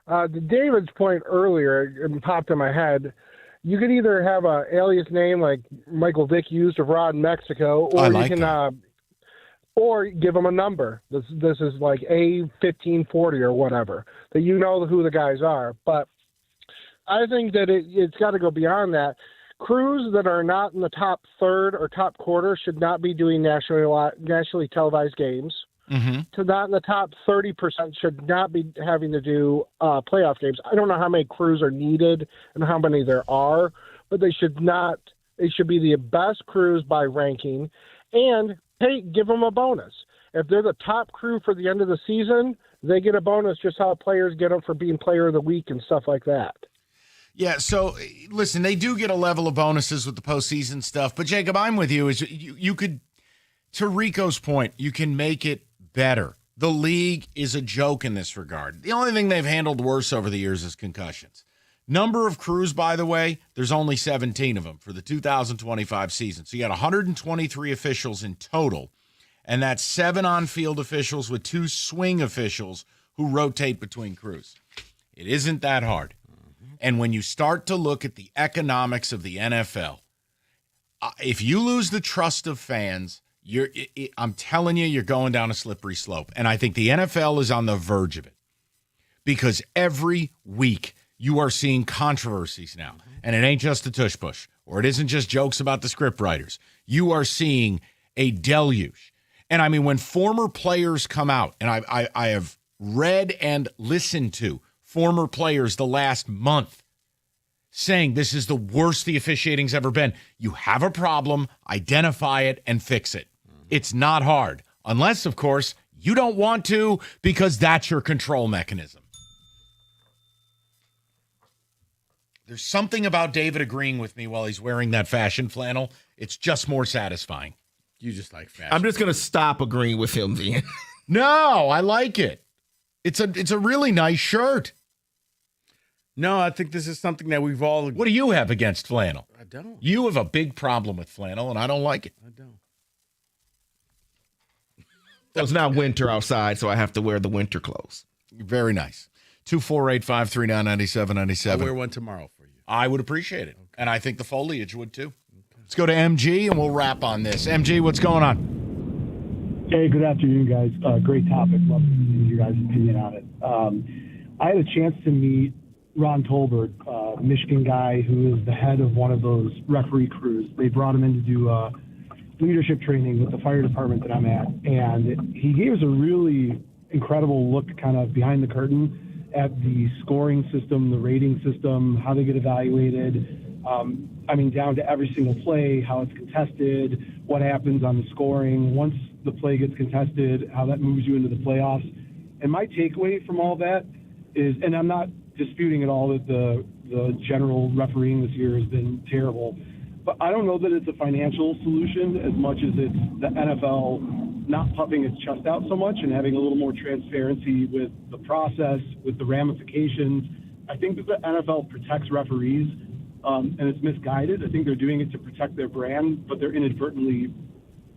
To David's point earlier, it popped in my head. You could either have an alias name like Michael Vick used abroad in Mexico, or you can, or give them a number. This is like A1540 or whatever, that you know who the guys are. But I think that it's got to go beyond that. Crews that are not in the top third or top quarter should not be doing nationally televised games. Mm-hmm. To not in the top 30% should not be having to do playoff games. I don't know how many crews are needed and how many there are, but they should not. They should be the best crews by ranking, and give them a bonus. If they're the top crew for the end of the season, they get a bonus, just how players get them for being player of the week and stuff like that. Yeah, so listen, they do get a level of bonuses with the postseason stuff, but Jacob, I'm with you. Is you could, to Rico's point, you can make it better. The league is a joke in this regard. The only thing they've handled worse over the years is concussions. Number of crews, by the way, there's only 17 of them for the 2025 season. So you got 123 officials in total, and that's 7 on-field officials with 2 swing officials who rotate between crews. It isn't that hard. And when you start to look at the economics of the NFL, if you lose the trust of fans, I'm telling you, you're going down a slippery slope. And I think the NFL is on the verge of it because every week you are seeing controversies now. And it ain't just a tush push, or it isn't just jokes about the script writers. You are seeing a deluge. And I mean, when former players come out, and I have read and listened to former players the last month saying this is the worst the officiating's ever been. You have a problem, identify it, and fix it. It's not hard. Unless, of course, you don't want to because that's your control mechanism. There's something about David agreeing with me while he's wearing that fashion flannel. It's just more satisfying. You just like fashion. I'm just going to stop agreeing with him then. No, I like it. It's a really nice shirt. No, I think this is something that we've all... What do you have against flannel? I don't. You have a big problem with flannel, and I don't like it. I don't. Well, it's not winter outside, so I have to wear the winter clothes. Very nice. 248-539-9797. I'll wear one tomorrow for you. I would appreciate it. Okay. And I think the foliage would too. Okay. Let's go to MG, and we'll wrap on this. MG, what's going on? Hey, good afternoon, guys. Great topic. Love your guys' opinion on it. I had a chance to meet Ron Tolbert, Michigan guy who is the head of one of those referee crews. They brought him in to do leadership training with the fire department that I'm at, and he gave us a really incredible look kind of behind the curtain at the scoring system, the rating system, how they get evaluated, I mean, down to every single play, how it's contested, what happens on the scoring, once the play gets contested, how that moves you into the playoffs. And my takeaway from all that is, and I'm not disputing at all that the general refereeing this year has been terrible, but I don't know that it's a financial solution as much as it's the NFL not puffing its chest out so much and having a little more transparency with the process, with the ramifications. I think that the NFL protects referees, and it's misguided. I think they're doing it to protect their brand, but they're inadvertently,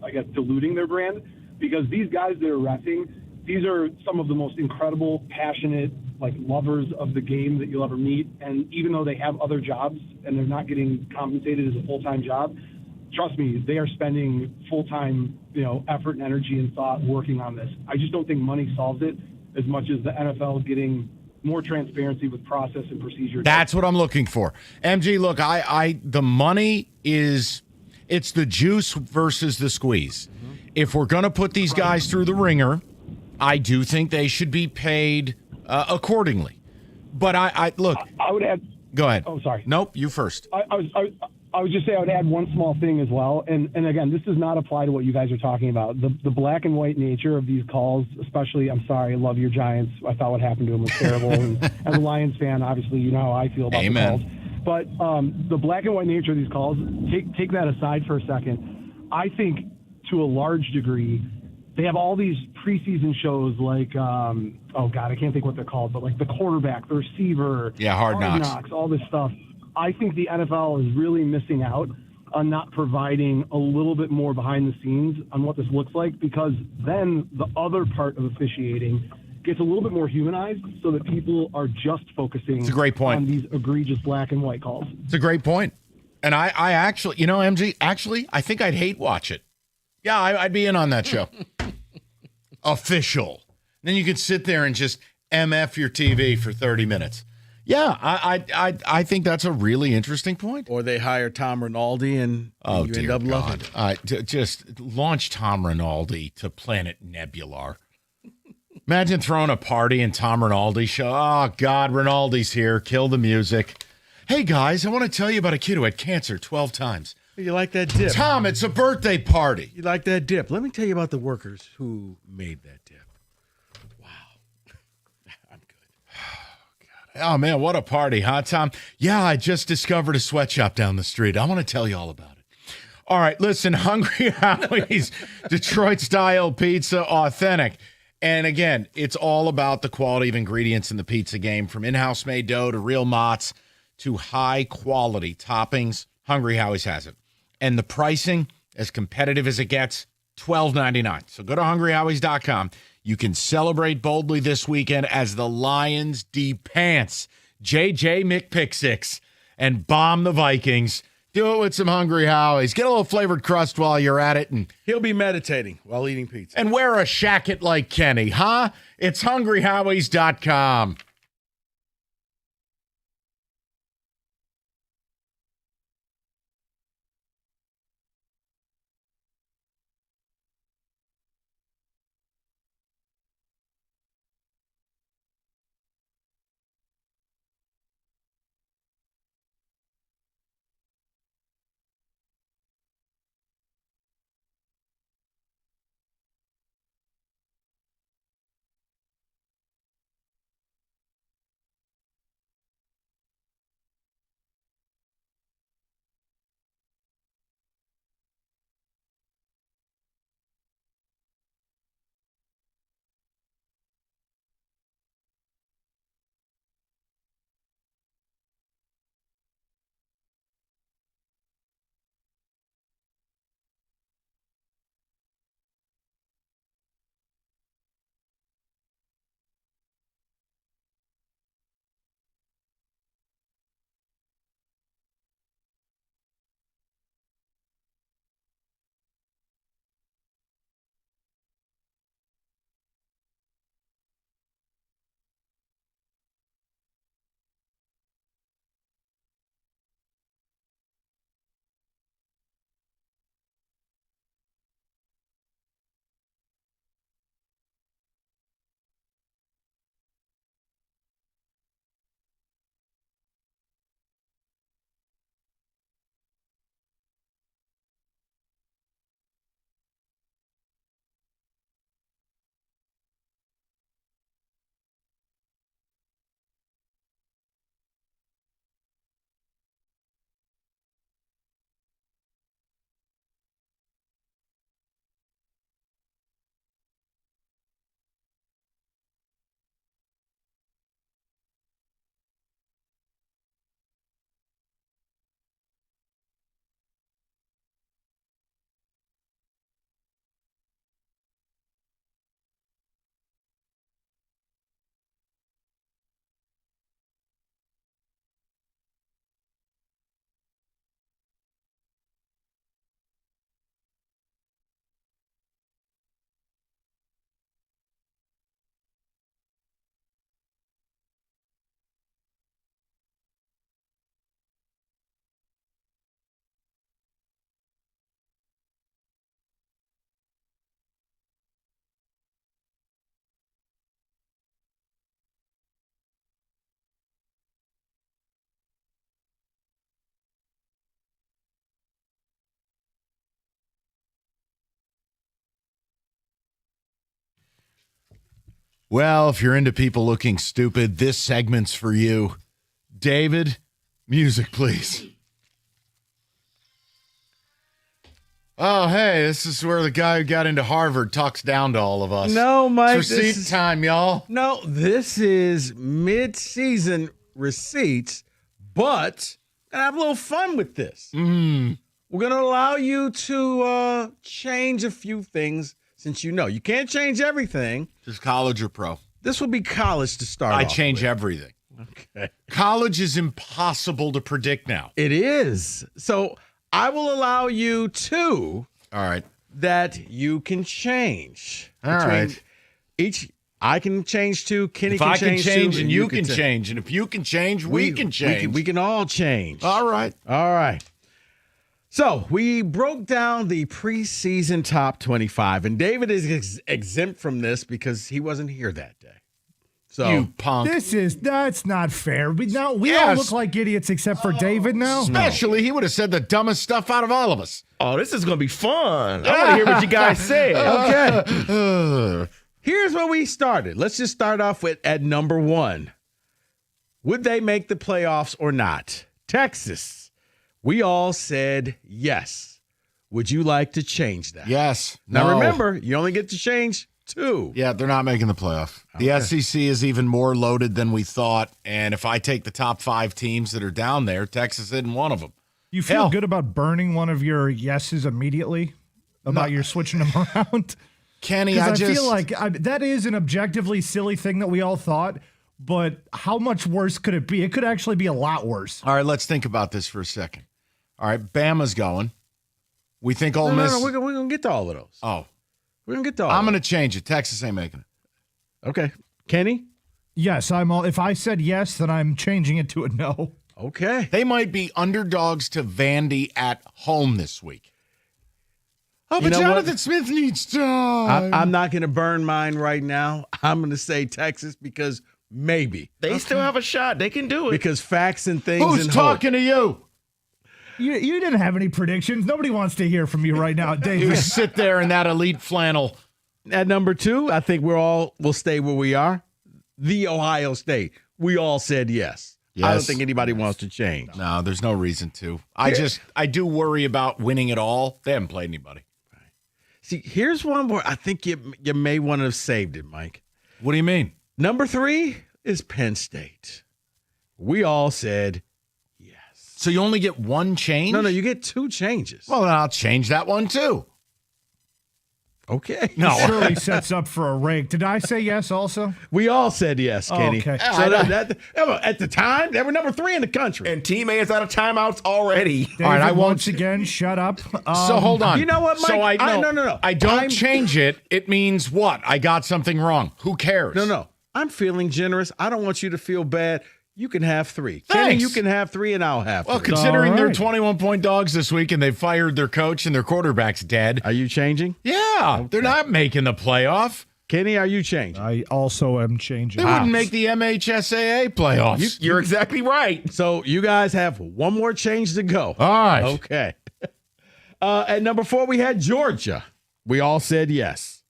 I guess, diluting their brand, because these guys that are reffing, these are some of the most incredible, passionate, like, lovers of the game that you'll ever meet. And even though they have other jobs and they're not getting compensated as a full-time job, trust me, they are spending full-time, effort and energy and thought working on this. I just don't think money solves it as much as the NFL getting more transparency with process and procedure. That's what I'm looking for. MG, look, the money it's the juice versus the squeeze. If we're going to put these guys through the ringer, I do think they should be paid accordingly. But I look. I would add. Go ahead. Oh, sorry. Nope, you first. I would just say I would add one small thing as well. And again, this does not apply to what you guys are talking about. The black and white nature of these calls, especially, I'm sorry, I love your Giants. I thought what happened to them was terrible. And as a Lions fan, obviously, you know how I feel about the calls. But the black and white nature of these calls, take that aside for a second. I think to a large degree, they have all these preseason shows like, oh God, I can't think what they're called, but like the quarterback, the receiver, Hard Knocks, all this stuff. I think the NFL is really missing out on not providing a little bit more behind the scenes on what this looks like, because then the other part of officiating gets a little bit more humanized so that people are just focusing It's a great point. on these egregious black and white calls. It's a great point. And I actually, MG, I think I'd hate watch it. Yeah, I'd be in on that show. Official. Then you could sit there and just MF your TV for 30 minutes. Yeah, I think that's a really interesting point. Or they hire Tom Rinaldi and you end up loving it. Just launch Tom Rinaldi to Planet Nebular. Imagine throwing a party and Tom Rinaldi show. Oh, God, Rinaldi's here. Kill the music. Hey, guys, I want to tell you about a kid who had cancer 12 times. You like that dip? Tom, it's a birthday party. You like that dip? Let me tell you about the workers who made that dip. Oh, man, what a party, huh, Tom? Yeah, I just discovered a sweatshop down the street. I want to tell you all about it. All right, listen, Hungry Howie's Detroit-style pizza, authentic. And again, it's all about the quality of ingredients in the pizza game, from in-house made dough to real mozz to high-quality toppings. Hungry Howie's has it. And the pricing, as competitive as it gets, $12.99. So go to hungryhowies.com. You can celebrate boldly this weekend as the Lions de-pants J.J. McPick6 and bomb the Vikings. Do it with some Hungry Howies. Get a little flavored crust while you're at it. And he'll be meditating while eating pizza. And wear a shacket like Kenny, huh? It's hungryhowies.com. Well, if you're into people looking stupid, this segment's for you. David, music, please. Oh, hey, this is where the guy who got into Harvard talks down to all of us. No, Mike. It's receipt time, y'all. No, this is mid-season receipts, but we're gonna have a little fun with this. We're gonna allow you to change a few things, since you can't change everything. Just college or pro? This will be college to start. I off change with. everything. Okay. College is impossible to predict now. It is. So I will allow you two. All right. That you can change. All right. I can change two. Kenny If can I can change two, and you can change. And if you can change, we can change. We can all change. All right. All right. So we broke down the preseason top 25, and David is exempt from this because he wasn't here that day. So you punk. That's not fair. We all look like idiots except for David now. Especially, he would have said the dumbest stuff out of all of us. Oh, this is going to be fun. I want to hear what you guys say. Okay. Here's where we started. Let's just start off with at number 1. Would they make the playoffs or not? Texas. We all said yes. Would you like to change that? Yes. Now No. remember, you only get to change 2. Yeah, they're not making the playoff. Okay. The SEC is even more loaded than we thought. And if I take the top 5 teams that are down there, Texas isn't one of them. You feel good about burning one of your yeses immediately? About your switching them around? Kenny, I feel like that is an objectively silly thing that we all thought, but how much worse could it be? It could actually be a lot worse. All right, let's think about this for a second. All right, Bama's going. We think Ole Miss. No, we're going to get to all of those. Oh. We're going to get to all I'm of going to change it. Texas ain't making it. Okay. Kenny? Yes, if I said yes, then I'm changing it to a no. Okay. They might be underdogs to Vandy at home this week. Oh, You but know Jonathan what? Smith needs time. I'm not going to burn mine right now. I'm going to say Texas because maybe. They still have a shot. They can do it. Because facts and things. Who's and talking to you? You didn't have any predictions. Nobody wants to hear from you right now, David. You sit there in that elite flannel. At number 2, I think we'll stay where we are. The Ohio State. We all said yes. I don't Yes. think anybody wants to change. No, there's no reason to. I do worry about winning it all. They haven't played anybody. See, here's one where I think you may want to have saved it, Mike. What do you mean? Number 3 is Penn State. We all said yes. So you only get one change? No, you get 2 changes. Well, then I'll change that one too. Okay. No. Surely sets up for a rake. Did I say yes also? We all said yes, Kenny. Okay. So at the time, they were number 3 in the country. And Team A is out of timeouts already. David, All right, I won't. once again, shut up. So hold on. You know what, Mike? So No. I don't change it. It means what? I got something wrong. Who cares? No. I'm feeling generous. I don't want you to feel bad. You can have 3. Kenny, Thanks. you can have 3, and I'll have 3. Well, considering All they're right. 21-point dogs this week and they fired their coach and their quarterback's dead. Are you changing? Yeah, they're not making the playoff. Kenny, are you changing? I also am changing. They wouldn't make the MHSAA playoffs. You're exactly right. So you guys have one more change to go. All right. Okay. At number 4, we had Georgia. We all said yes.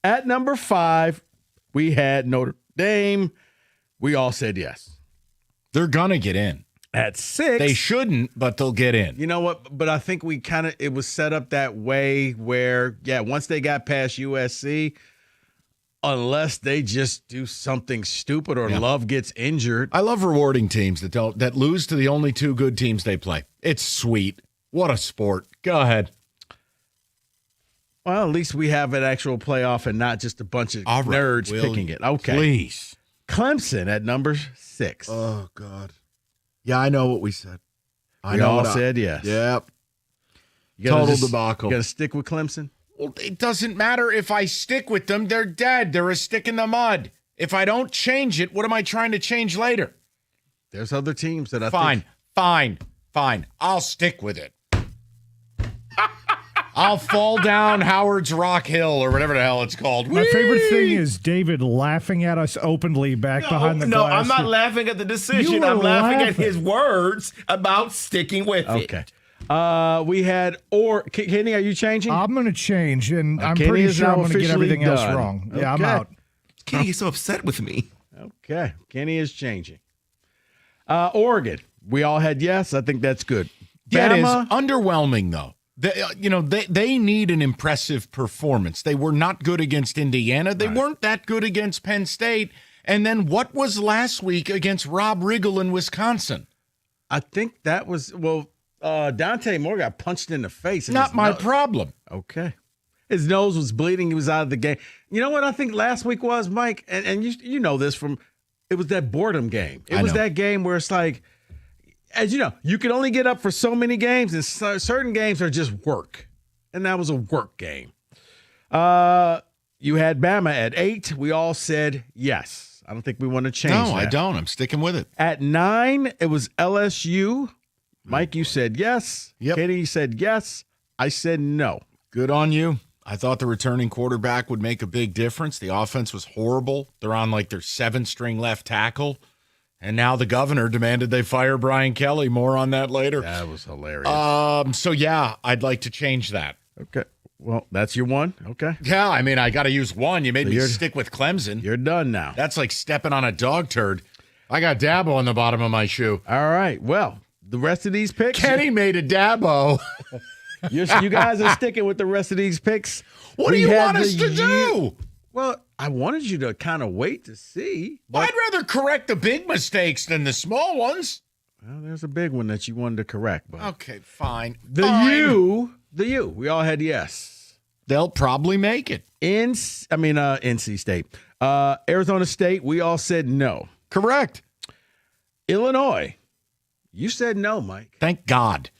At number 5, we had Notre Dame. We all said yes. They're going to get in. At 6, They shouldn't, but they'll get in. you know what? But I think it was set up that way where, once they got past USC, unless they just do something stupid or Love gets injured. I love rewarding teams that lose to the only 2 good teams they play. It's sweet. What a sport. Go ahead. Well, at least we have an actual playoff and not just a bunch of All right, nerds Will, picking it. Okay. Please. Clemson at number 6. Oh, God. Yeah, I know what we said. We all said yes. Yep. You Total debacle. You got to stick with Clemson? Well, it doesn't matter if I stick with them. They're dead. They're a stick in the mud. If I don't change it, what am I trying to change later? There's other teams that I Fine. think. Fine. I'll stick with it. I'll fall down Howard's Rock Hill or whatever the hell it's called. My favorite thing is David laughing at us openly back behind the No, glass. I'm not laughing at the decision. You were I'm laughing at laughing. his words about sticking with it. Okay. We had Kenny, are you changing? I'm going to change, and I'm Kenny pretty is sure now I'm going to get officially everything else done. wrong. Yeah, I'm Okay. out. Kenny is so upset with me. Okay. Kenny is changing. Oregon. We all had yes. I think that's good. That is Bama, underwhelming, though. They need an impressive performance. They were not good against Indiana. They weren't that good against Penn State. And then what was last week against Rob Riggle in Wisconsin? I think that was, Dante Moore got punched in the face. and Not his my nose- problem. Okay. His nose was bleeding. He was out of the game. You know what I think last week was, Mike? And you know this from, it was that boredom game. It was that game where it's like, as you know, you can only get up for so many games, and certain games are just work. And that was a work game. You had Bama at 8. We all said yes. I don't think we want to change that. No, I don't. I'm sticking with it. At 9, it was LSU. Mike, you said yes. Yep. Katie said yes. I said no. Good on you. I thought the returning quarterback would make a big difference. The offense was horrible. They're on like their 7th-string left tackle. And now the governor demanded they fire Brian Kelly. More on that later. That was hilarious. So, yeah, I'd like to change that. Okay. Well, that's your one. Okay. Yeah, I mean, I got to use one. You made So me you're- stick with Clemson. You're done now. That's like stepping on a dog turd. I got Dabo on the bottom of my shoe. All right. Well, the rest of these picks. Kenny made a Dabo. You guys are sticking with the rest of these picks. What do you want us to do? Well, I wanted you to kind of wait to see. I'd rather correct the big mistakes than the small ones. Well, there's a big one that you wanted to correct. But Okay, fine. the U. We all had yes. They'll probably make it. NC State. Arizona State, we all said no. Correct. Illinois, you said no, Mike. Thank God.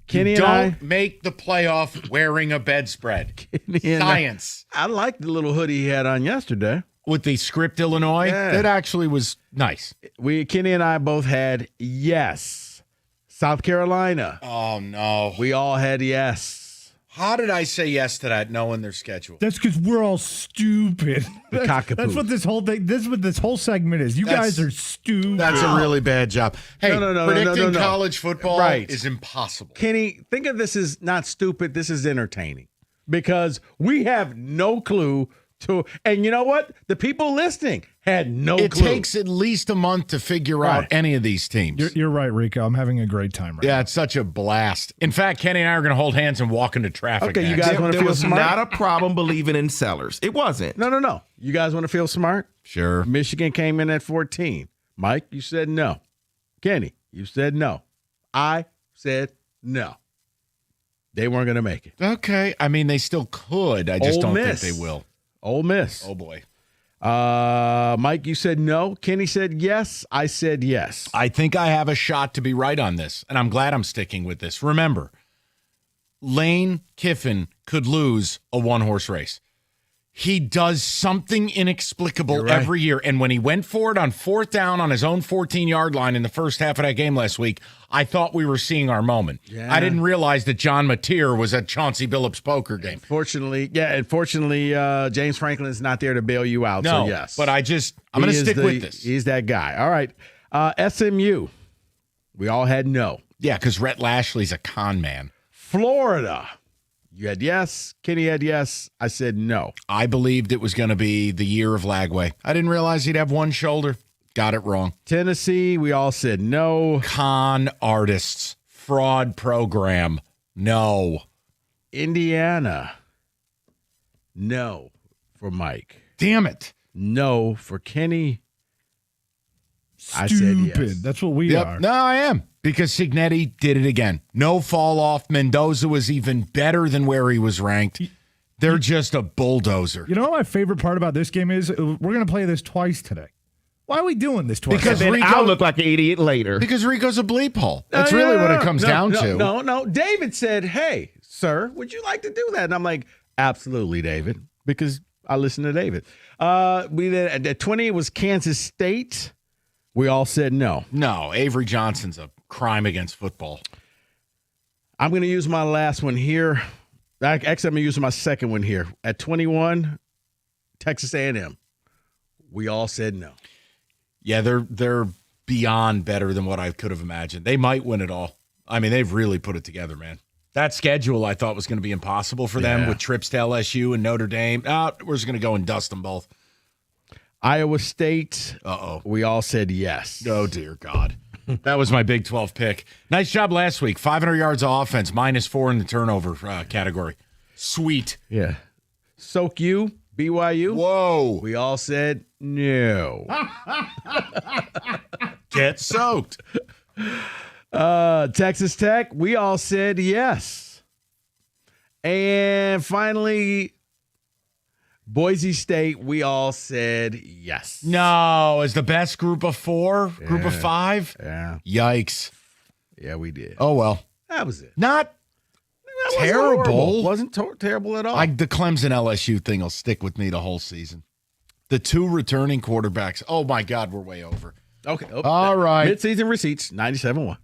Kenny You and don't make the playoff wearing a bedspread. and Science. I liked the little hoodie he had on yesterday. With the script Illinois, Yeah. that actually was nice. Kenny and I both had yes. South Carolina, Oh, no. we all had yes. How did I say yes to that knowing their schedule? That's because we're all stupid. The cockapoo. That's what this whole thing. This is what this whole segment is. You That's- guys are stupid. That's a really bad job. Hey, No, predicting no. college football Right. is impossible. Kenny, think of this as not stupid. This is entertaining because we have no clue and you know what? The people listening had no It clue. takes at least a month to figure out any of these teams. You're right, Rico. I'm having a great time right Yeah, it's such a blast. In fact, Kenny and I are going to hold hands and walk into traffic. Okay, you next. guys want to There feel was smart? not a problem believing in sellers. It wasn't. No. You guys want to feel smart? Sure. Michigan came in at 14. Mike, you said no. Kenny, you said no. I said no. They weren't going to make it. Okay. I mean, they still could. I just Ole don't Miss. think they will. Ole Miss. Oh, boy. Mike, you said no. Kenny said yes. I said yes. I think I have a shot to be right on this, and I'm glad I'm sticking with this. Remember, Lane Kiffin could lose a one-horse race. He does something inexplicable You're right. every year. And when he went for it on 4th down on his own 14-yard line in the first half of that game last week, I thought we were seeing our moment. Yeah. I didn't realize that John Mateer was at Chauncey Billups' poker game. Unfortunately, James Franklin's not there to bail you out. No, so yes. but I'm going to stick with this. He's that guy. All right. SMU. We all had no. Yeah, because Rhett Lashley's a con man. Florida. You had yes. Kenny had yes. I said no. I believed it was going to be the year of Lagway. I didn't realize he'd have one shoulder. Got it wrong. Tennessee. We all said no. Con artists. Fraud program. No. Indiana. No for Mike. Damn it. No for Kenny. I said Stupid. yes. That's what we are. No, I am. Because Signetti did it again. No fall off. Mendoza was even better than where he was ranked. They're just a bulldozer. You know what my favorite part about this game is? We're going to play this twice today. Why are we doing this twice? Because Then I'll look like an idiot later. Because Rico's a bleep hole. That's really what it comes down to. No. David said, hey, sir, would you like to do that? And I'm like, absolutely, David, because I listen to David. We did at 20, it was Kansas State. We all said no. No, Avery Johnson's a crime against football. I'm going to use my last one here. Actually, I'm going to use my second one here. At 21, Texas A&M. We all said no. Yeah, they're beyond better than what I could have imagined. They might win it all. I mean, they've really put it together, man. That schedule I thought was going to be impossible for them with trips to LSU and Notre Dame. We're just going to go and dust them both. Iowa State. Uh-oh. We all said yes. Oh, dear God. That was my Big 12 pick. Nice job last week. 500 yards of offense, -4 in the turnover category. Sweet. Yeah. Soak you, BYU. Whoa. We all said no. Get soaked. Texas Tech. We all said yes. And finally, Boise State. We all said yes. No, as the best group of 4, group of 5. Yeah. Yikes. Yeah, we did. Oh, well. That was it. Not Wasn't terrible. horrible. Wasn't terrible at all. The Clemson LSU thing will stick with me the whole season. The 2 returning quarterbacks. Oh, my God, we're way over. Okay. All right. Mid-season receipts, 97-1.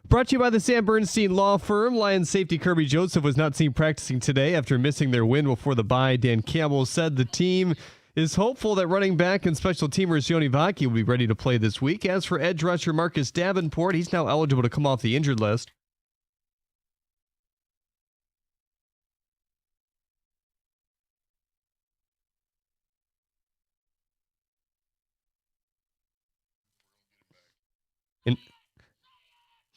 Brought to you by the Sam Bernstein Law Firm. Lions safety Kirby Joseph was not seen practicing today after missing their win before the bye. Dan Campbell said the team is hopeful that running back and special teamer Sione Vaki will be ready to play this week. As for edge rusher Marcus Davenport, he's now eligible to come off the injured list.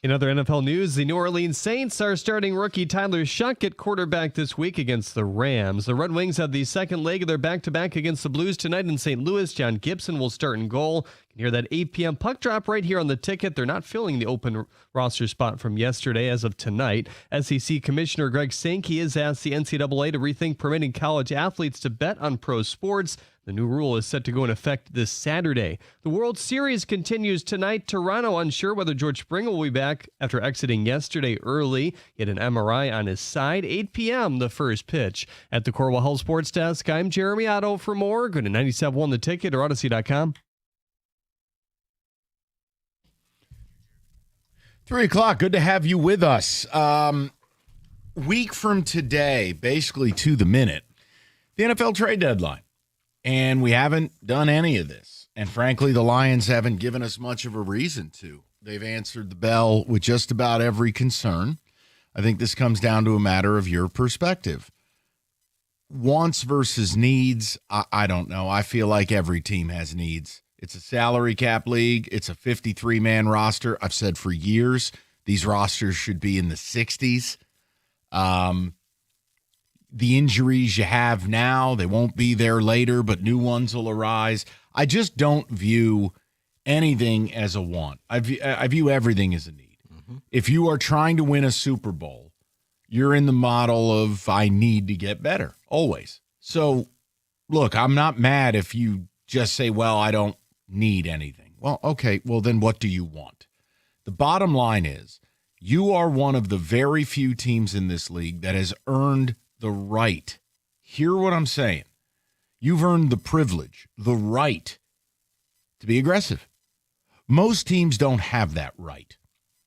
In other NFL news, the New Orleans Saints are starting rookie Tyler Shuck at quarterback this week against the Rams. The Red Wings have the second leg of their back-to-back against the Blues tonight in St. Louis. John Gibson will start in goal. You can hear that 8 p.m. puck drop right here on the ticket. They're not filling the open roster spot from yesterday as of tonight. SEC Commissioner Greg Sankey has asked the NCAA to rethink permitting college athletes to bet on pro sports. The new rule is set to go in effect this Saturday. The World Series continues tonight. Toronto unsure whether George Springer will be back after exiting yesterday early. He had an MRI on his side. 8 p.m. the first pitch. At the Corwell Health Sports Desk, I'm Jeremy Otto. For more, go to 97.1 The Ticket or Odyssey.com. 3 o'clock. Good to have you with us. Week from today, basically to the minute, the NFL trade deadline. And we haven't done any of this. And frankly, the Lions haven't given us much of a reason to. They've answered the bell with just about every concern. I think this comes down to a matter of your perspective. Wants versus needs, I don't know. I feel like every team has needs. It's a salary cap league. It's a 53-man roster. I've said for years these rosters should be in the 60s. The injuries you have now, they won't be there later, but new ones will arise. I just don't view anything as a want. I view everything as a need. Mm-hmm. If you are trying to win a Super Bowl, you're in the model of I need to get better, always. So, look, I'm not mad if you just say, well, I don't need anything. Well, okay, well, then what do you want? The bottom line is you are one of the very few teams in this league that has earned the right. Hear what I'm saying. You've earned the privilege, the right to be aggressive. Most teams don't have that right.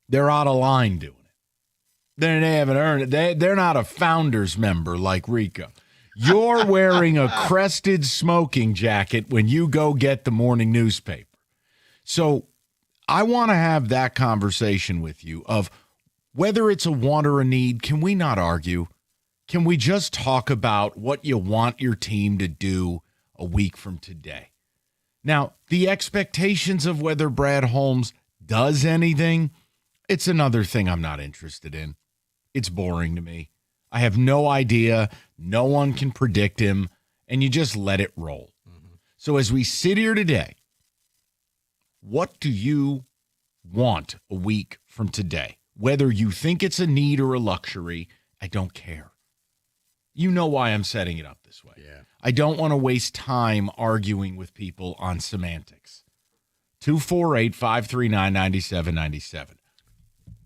They're out of line doing it. They haven't earned it. They're not a founders member like Rico. You're wearing a crested smoking jacket when you go get the morning newspaper. So I want to have that conversation with you of whether it's a want or a need. Can we not argue? Can we just talk about what you want your team to do a week from today? Now, the expectations of whether Brad Holmes does anything, it's another thing I'm not interested in. It's boring to me. I have no idea. No one can predict him, and you just let it roll. Mm-hmm. So as we sit here today, what do you want a week from today? Whether you think it's a need or a luxury, I don't care. You know why I'm setting it up this way. Yeah. I don't want to waste time arguing with people on semantics. 248-539-9797.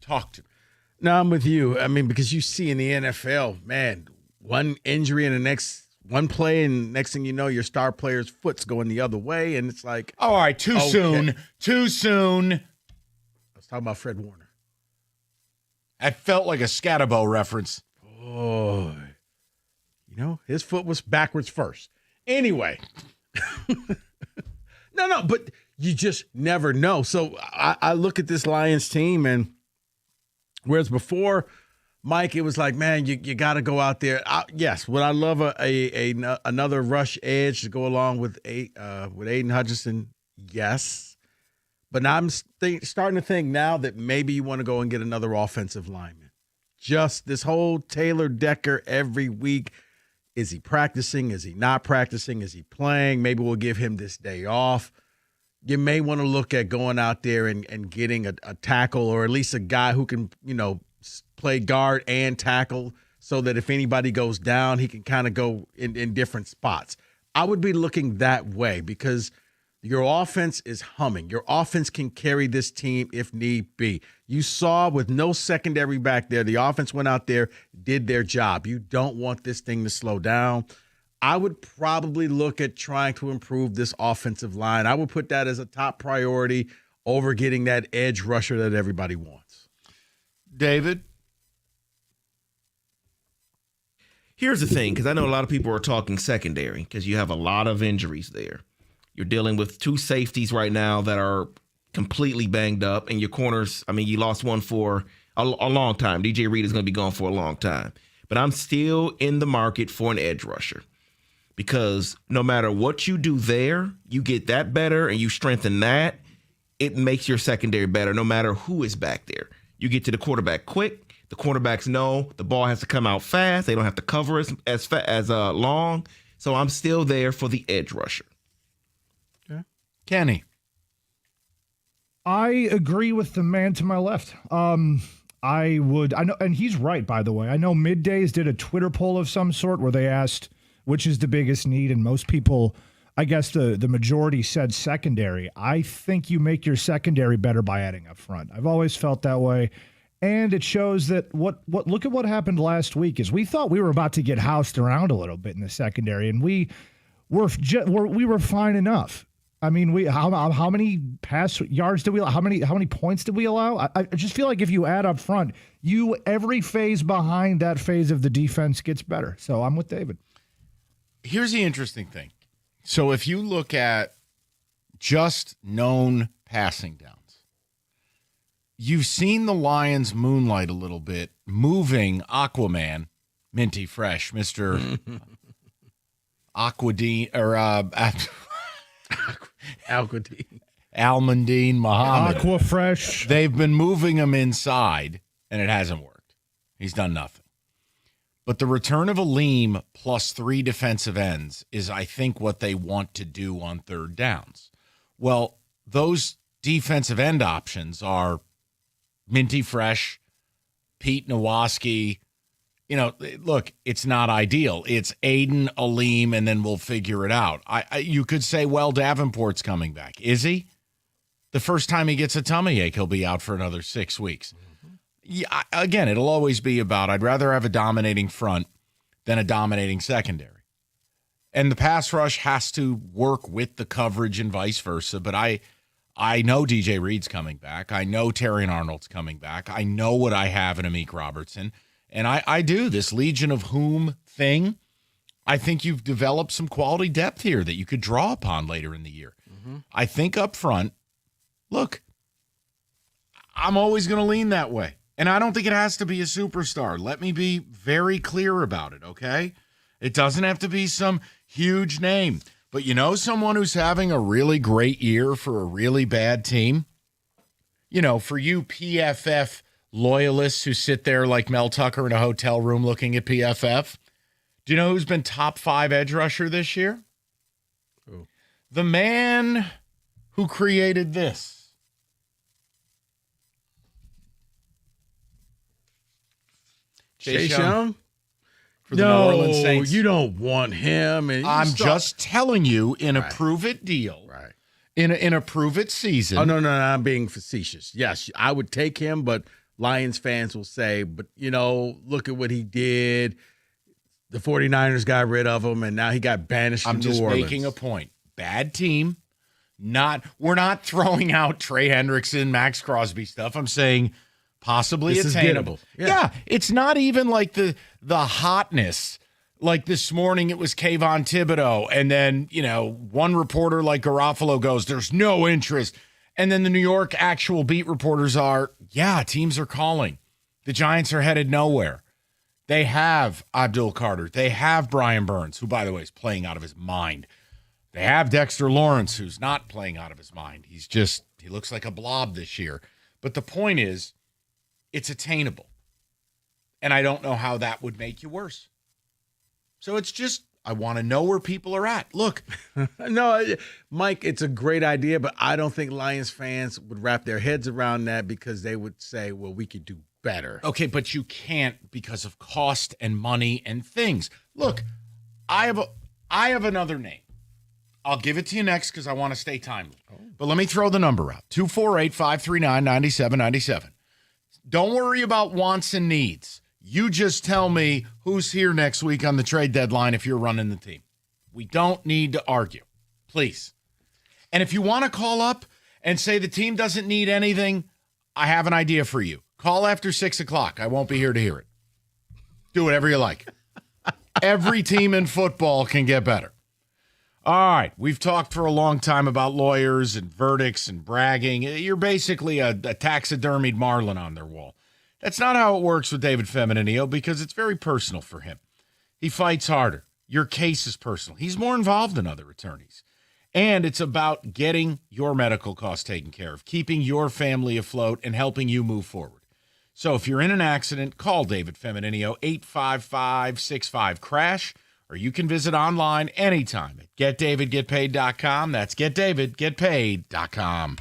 Talk to me. No, I'm with you. I mean, because you see in the NFL, man, one injury and the next one play, and next thing you know, your star player's foot's going the other way, and it's like, all right, too soon. I was talking about Fred Warner. That felt like a Scatabo reference. Oh, his foot was backwards first. Anyway. No, but you just never know. So I look at this Lions team, and whereas before, Mike, it was like, man, you got to go out there. Yes, would I love another rush edge to go along with Aiden Hutchinson? Yes. But now I'm starting to think now that maybe you want to go and get another offensive lineman. Just this whole Taylor Decker every week. Is he practicing? Is he not practicing? Is he playing? Maybe we'll give him this day off. You may want to look at going out there and getting a tackle, or at least a guy who can, play guard and tackle, so that if anybody goes down, he can kind of go in different spots. I would be looking that way because your offense is humming. Your offense can carry this team if need be. You saw with no secondary back there, the offense went out there, did their job. You don't want this thing to slow down. I would probably look at trying to improve this offensive line. I would put that as a top priority over getting that edge rusher that everybody wants. David? Here's the thing, because I know a lot of people are talking secondary because you have a lot of injuries there. You're dealing with two safeties right now that are completely banged up, and your corners, you lost one for a long time. DJ Reed is going to be gone for a long time. But I'm still in the market for an edge rusher because no matter what you do there, you get that better and you strengthen that, it makes your secondary better no matter who is back there. You get to the quarterback quick. The cornerbacks know the ball has to come out fast. They don't have to cover as long. So I'm still there for the edge rusher. Okay. Kenny. I agree with the man to my left. I know, and he's right, by the way. I know Middays did a Twitter poll of some sort where they asked which is the biggest need, and most people, I guess the majority said secondary. I think you make your secondary better by adding up front. I've always felt that way. And it shows that look at what happened last week is we thought we were about to get housed around a little bit in the secondary, and we were fine enough. I mean, how many pass yards did we? How many points did we allow? I just feel like if you add up front, every phase behind that phase of the defense gets better. So I'm with David. Here's the interesting thing. So if you look at just known passing downs, you've seen the Lions moonlight a little bit, moving Aquaman, Minty Fresh, Mr. Aquadine, or Almondine Muhammad. Aqua Fresh. They've been moving him inside, and it hasn't worked. He's done nothing. But the return of Aleem plus 3 defensive ends is, I think, what they want to do on third downs. Well, those defensive end options are Minty Fresh, Pete Nowosky. Look, it's not ideal. It's Aiden, Aleem, and then we'll figure it out. You could say, well, Davenport's coming back. Is he? The first time he gets a tummy ache, he'll be out for another 6 weeks. Yeah, again, it'll always be about I'd rather have a dominating front than a dominating secondary. And the pass rush has to work with the coverage and vice versa. But I know DJ Reed's coming back. I know Terrion Arnold's coming back. I know what I have in Amik Robertson. And I do this Legion of Whom thing. I think you've developed some quality depth here that you could draw upon later in the year. Mm-hmm. I think up front, look, I'm always going to lean that way. And I don't think it has to be a superstar. Let me be very clear about it, okay? It doesn't have to be some huge name. But someone who's having a really great year for a really bad team? For you PFF loyalists who sit there like Mel Tucker in a hotel room looking at PFF, do you know who's been top 5 edge rusher this year? Who? The man who created this. Chase Young? For the New Orleans Saints. You don't want him. I'm just telling you in a prove-it deal. Right. In a prove-it season. Oh, no, I'm being facetious. Yes, I would take him, but Lions fans will say, but, look at what he did. The 49ers got rid of him, and now he got banished to New Orleans. I'm just making a point. Bad team. We're not throwing out Trey Hendrickson, Max Crosby stuff. I'm saying possibly this attainable. Yeah, it's not even like the hotness. Like this morning, it was Kayvon Thibodeau, and then one reporter like Garofalo goes, "There's no interest," and then the New York actual beat reporters are, "Yeah, teams are calling. The Giants are headed nowhere. They have Abdul Carter. They have Brian Burns, who by the way is playing out of his mind. They have Dexter Lawrence, who's not playing out of his mind. He looks like a blob this year. But the point is, it's attainable. And I don't know how that would make you worse. So it's just, I want to know where people are at. Look. No, Mike, it's a great idea, but I don't think Lions fans would wrap their heads around that because they would say, well, we could do better. Okay, but you can't because of cost and money and things. Look, I have another name. I'll give it to you next because I want to stay timely. But let me throw the number out. 248-539-9797. Don't worry about wants and needs. You just tell me who's here next week on the trade deadline if you're running the team. We don't need to argue. Please. And if you want to call up and say the team doesn't need anything, I have an idea for you. Call after 6 o'clock. I won't be here to hear it. Do whatever you like. Every team in football can get better. All right. We've talked for a long time about lawyers and verdicts and bragging. You're basically a taxidermied marlin on their wall. That's not how it works with David Feminino because it's very personal for him. He fights harder. Your case is personal. He's more involved than other attorneys. And it's about getting your medical costs taken care of, keeping your family afloat, and helping you move forward. So if you're in an accident, call David Femininio, 855-65-CRASH, or you can visit online anytime at getdavidgetpaid.com. That's getdavidgetpaid.com.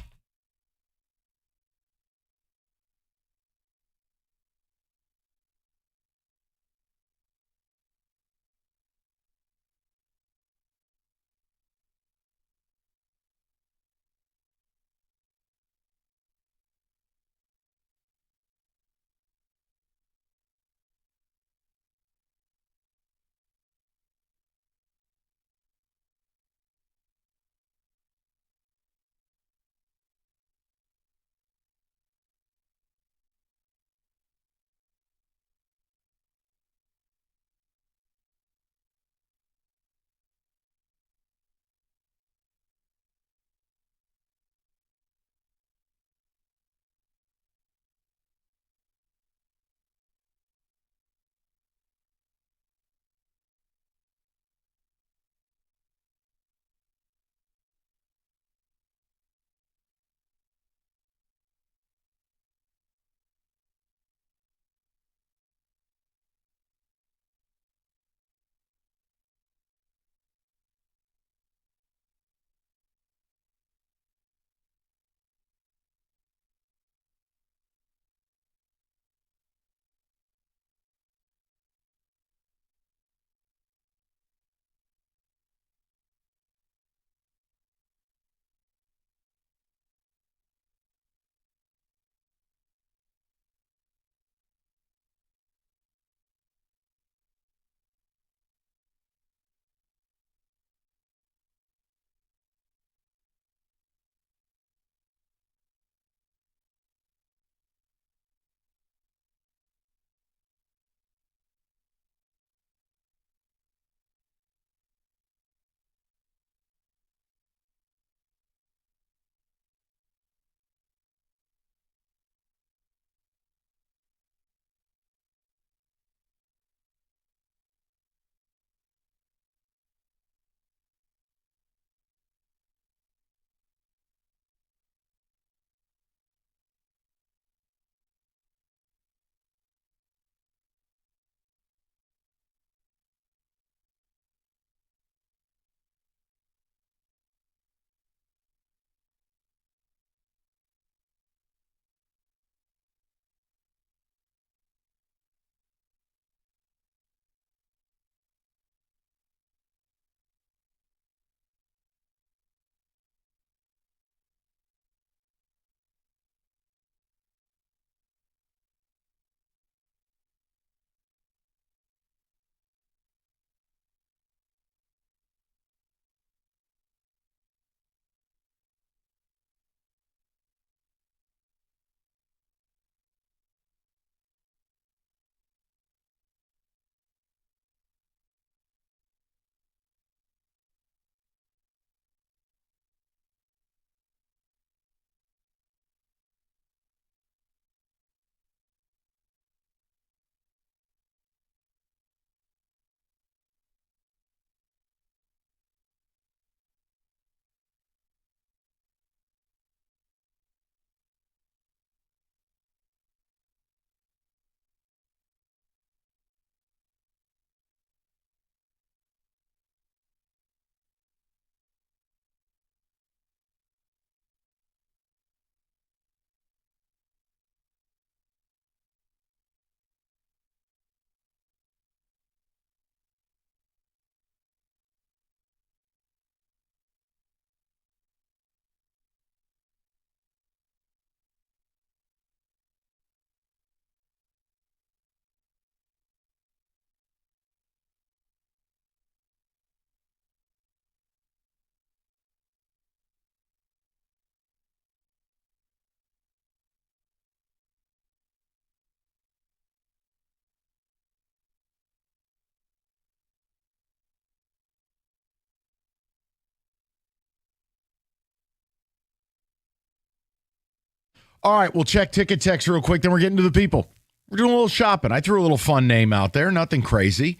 All right, we'll check ticket text real quick, then we're getting to the people. We're doing a little shopping. I threw a little fun name out there, nothing crazy.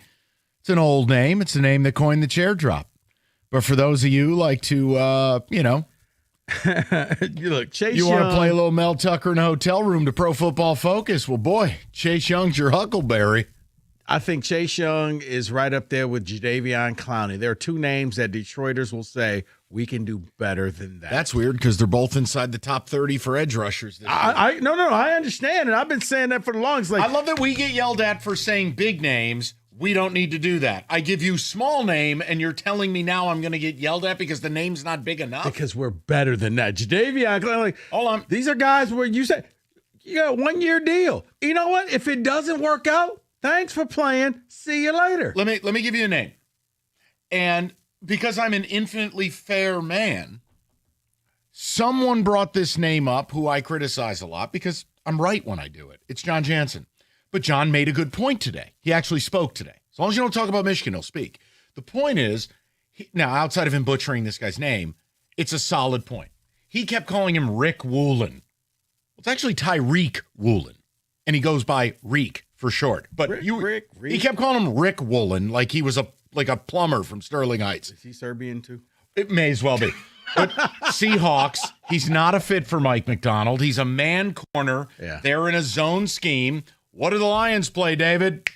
It's an old name. It's the name that coined the chair drop. But for those of you who like to, Look, Chase you Young. want to play a little Mel Tucker in a hotel room to Pro Football Focus? Well, boy, Chase Young's your Huckleberry. I think Chase Young is right up there with Jadeveon Clowney. There are two names that Detroiters will say we can do better than that. That's weird because they're both inside the top 30 for edge rushers. No, I understand, and I've been saying that for the longest. I love that we get yelled at for saying big names. We don't need to do that. I give you small name, and you're telling me now I'm going to get yelled at because the name's not big enough? Because we're better than that. Jadeveon Clowney. Hold on. These are guys where you say, you got a 1-year deal. You know what? If it doesn't work out, thanks for playing. See you later. Let me give you a name. And because I'm an infinitely fair man, someone brought this name up who I criticize a lot because I'm right when I do it. It's John Jansen. But John made a good point today. He actually spoke today. As long as you don't talk about Michigan, he'll speak. The point is, now outside of him butchering this guy's name, it's a solid point. He kept calling him Rick Woolen. It's actually Tyreek Woolen, and he goes by Reek for short. But Rick. He kept calling him Rick Woolen like he was a plumber from Sterling Heights. Is he Serbian too? It may as well be. But Seahawks, he's not a fit for Mike McDonald. He's a man corner. Yeah. They're in a zone scheme. What do the Lions play, David?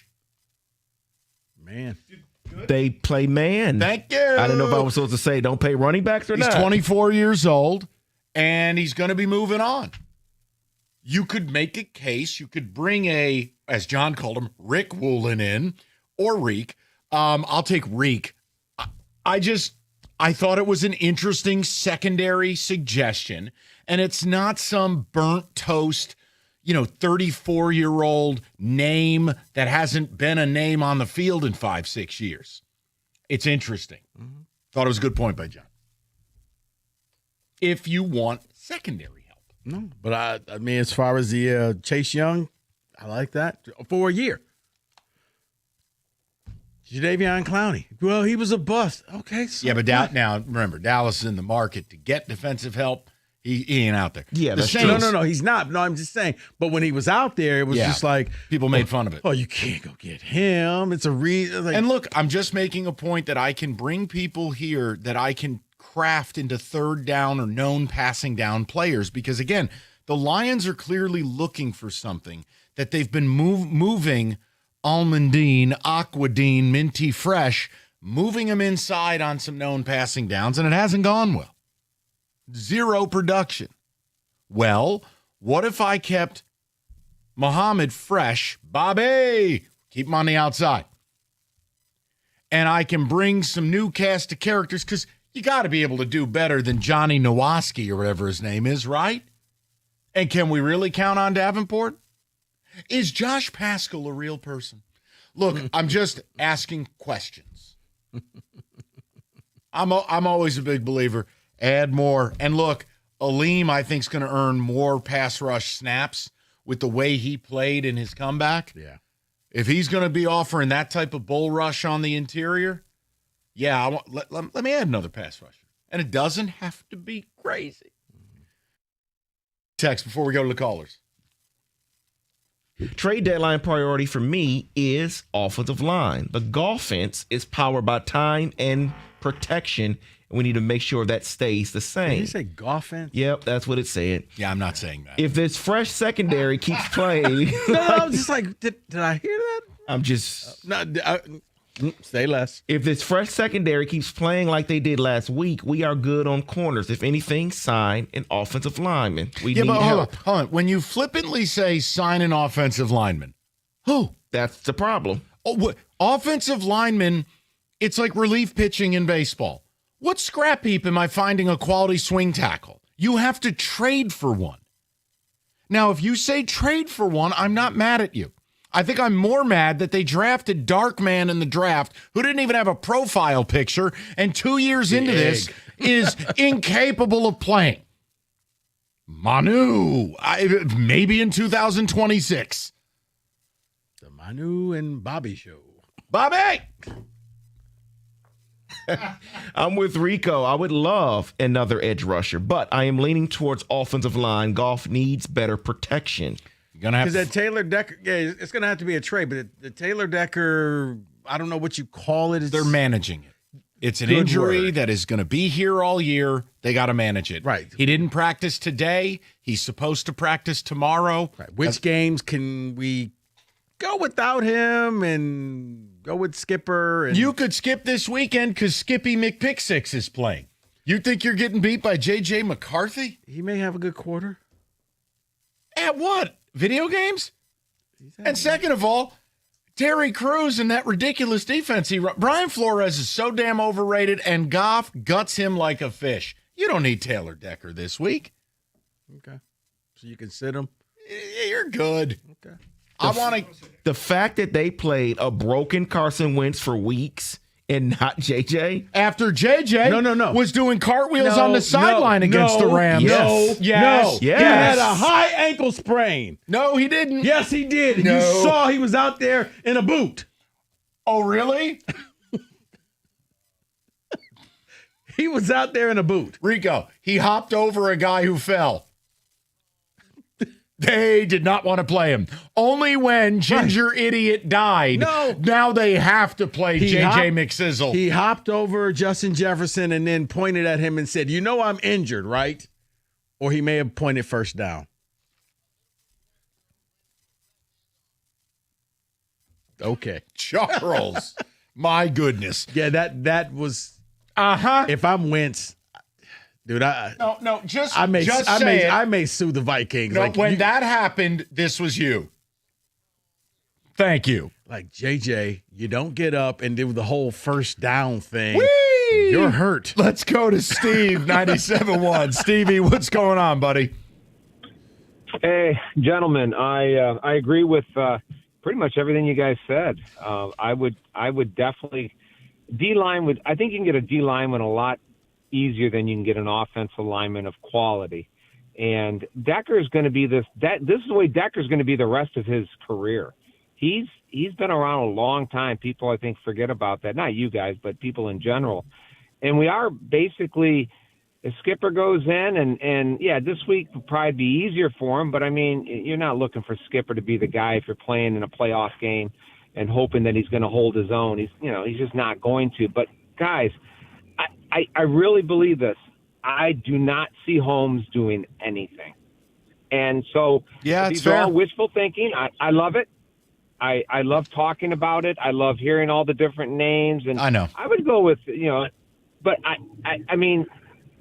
Man. They play man. Thank you. I didn't know if I was supposed to say don't pay running backs or He's not. 24 years old, and he's going to be moving on. You could make a case. You could bring as John called him, Rick Woolen in, or Reek. I'll take Reek. I thought it was an interesting secondary suggestion, and it's not some burnt toast 34-year-old name that hasn't been a name on the field in 5-6 years. It's interesting. Mm-hmm. Thought it was a good point by John. If you want secondary help. No, but I mean, as far as the Chase Young, I like that for a year. Jadeveon Clowney. Well, he was a bust. Okay. So yeah, but now remember, Dallas is in the market to get defensive help. He ain't out there. Yeah, the Saints, no, he's not. No, I'm just saying. But when he was out there, it was just like people made fun of it. Oh, you can't go get him. It's a reason. And look, I'm just making a point that I can bring people here that I can craft into third down or known passing down players because again, the Lions are clearly looking for something that they've been moving Almondine, Aquadine, Minty Fresh, moving them inside on some known passing downs, and it hasn't gone well. Zero production. Well, what if I kept Muhammad fresh, Bobby, keep him on the outside, and I can bring some new cast of characters because you got to be able to do better than Johnny Nowoski or whatever his name is, right? And can we really count on Davenport? Is Josh Paschal a real person? Look, I'm just asking questions. I'm always a big believer. Add more. And look, Aleem, I think, is going to earn more pass rush snaps with the way he played in his comeback. Yeah. If he's going to be offering that type of bull rush on the interior, yeah, let me add another pass rusher. And it doesn't have to be crazy. Text before we go to the callers. Trade deadline priority for me is offensive line. The Golfence is powered by time and protection. We need to make sure that stays the same. Did you say Golfence? Yep, that's what it said. Yeah, I'm not saying that. If this fresh secondary keeps playing, no, I'm just like, did I hear that? I'm just say less. If this fresh secondary keeps playing like they did last week, we are good on corners. If anything, sign an offensive lineman. We need help. Hold on. When you flippantly say sign an offensive lineman, who? That's the problem. Oh, offensive lineman, it's like relief pitching in baseball. What scrap heap am I finding a quality swing tackle? You have to trade for one. Now, if you say trade for one, I'm not mad at you. I think I'm more mad that they drafted Darkman in the draft who didn't even have a profile picture and 2 years into this is incapable of playing. Manu, maybe in 2026. The Manu and Bobby show. Bobby! I'm with Rico. I would love another edge rusher, but I am leaning towards offensive line. Golf needs better protection. Because that Taylor Decker, it's going to have to be a trade, but the Taylor Decker, I don't know what you call it. They're managing it. It's an Good injury word. that is going to be here all year. They got to manage it. Right. He didn't practice today. He's supposed to practice tomorrow. Right. Which games can we go without him and go with Skipper? And You could skip this weekend because Skippy McPick6 is playing. You think you're getting beat by J.J. McCarthy? He may have a good quarter. At what? Video games? And second of all, Terry Crews and that ridiculous defense Brian Flores is so damn overrated, and Goff guts him like a fish. You don't need Taylor Decker this week. Okay. So you can sit him. You're good. Okay. The fact that they played a broken Carson Wentz for weeks and not JJ. After JJ was doing cartwheels on the sideline against the Rams. Yes. He had a high ankle sprain. No, he didn't. Yes, he did. And No. you saw he was out there in a boot. Oh, really? He was out there in a boot. Rico, he hopped over a guy who fell. They did not want to play him. Only when Ginger Idiot died. No. Now they have to play J.J. McSizzle. He hopped over Justin Jefferson and then pointed at him and said, "You know I'm injured, right?" Or he may have pointed first down. Okay. Charles. My goodness. Yeah, that was. Uh-huh. If I'm Wentz, dude, I may sue the Vikings. No, when that happened, this was you. Thank you. Like, JJ, you don't get up and do the whole first down thing. Whee! You're hurt. Let's go to Steve, 97.1. Stevie, what's going on, buddy? Hey, gentlemen, I agree with pretty much everything you guys said. I would definitely D-line would. I think you can get a D-lineman a lot easier than you can get an offensive lineman of quality. And Decker is going to be this is the way Decker's going to be the rest of his career. He's been around a long time. People, I think, forget about that. Not you guys, but people in general. And we are basically, if Skipper goes in, and yeah, this week will probably be easier for him. But I mean, you're not looking for Skipper to be the guy if you're playing in a playoff game and hoping that he's going to hold his own. He's just not going to. But guys, I really believe this. I do not see Holmes doing anything. And so yeah, these fair. are all wishful thinking. I love it. I love talking about it. I love hearing all the different names. And I know. I would go with, but I mean,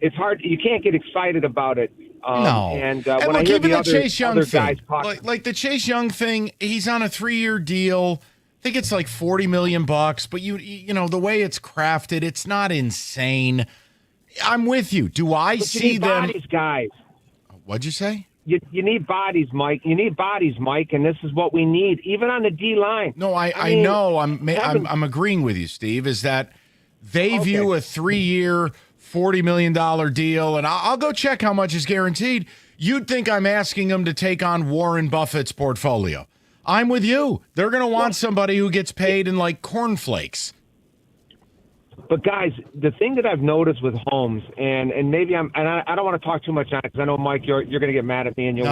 it's hard. You can't get excited about it. No. And and when look, I hear even the the Chase Young other thing, guys talk, like the Chase Young thing, he's on a 3-year deal. I think it's like $40 million, but you know the way it's crafted, it's not insane. I'm with you. Do I but see you need them? bodies, guys. What'd you say? You need bodies, Mike. You need bodies, Mike, and this is what we need, even on the D line. No, I mean, know. I'm agreeing with you, Steve. Is that they view a 3-year, $40 million deal, and I'll go check how much is guaranteed. You'd think I'm asking them to take on Warren Buffett's portfolio. I'm with you. They're going to want somebody who gets paid in like cornflakes. But guys, the thing that I've noticed with Holmes, and maybe I don't want to talk too much on it because I know, Mike, you're going to get mad at me and you'll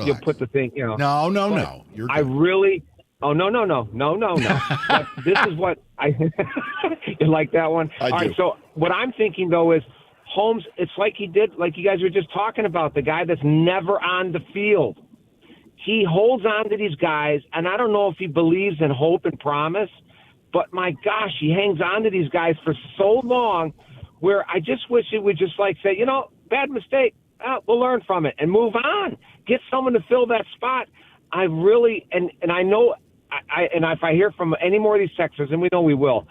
you'll put the thing, No. You're I really. Oh no. But this is what I. You like that one? I All do. right. So what I'm thinking though is Holmes. It's like he did, like you guys were just talking about, the guy that's never on the field. He holds on to these guys, and I don't know if he believes in hope and promise. But my gosh, he hangs on to these guys for so long where I just wish it would just like say, bad mistake. We'll learn from it and move on. Get someone to fill that spot. I really, and I know, and if I hear from any more of these texters, and we know we will,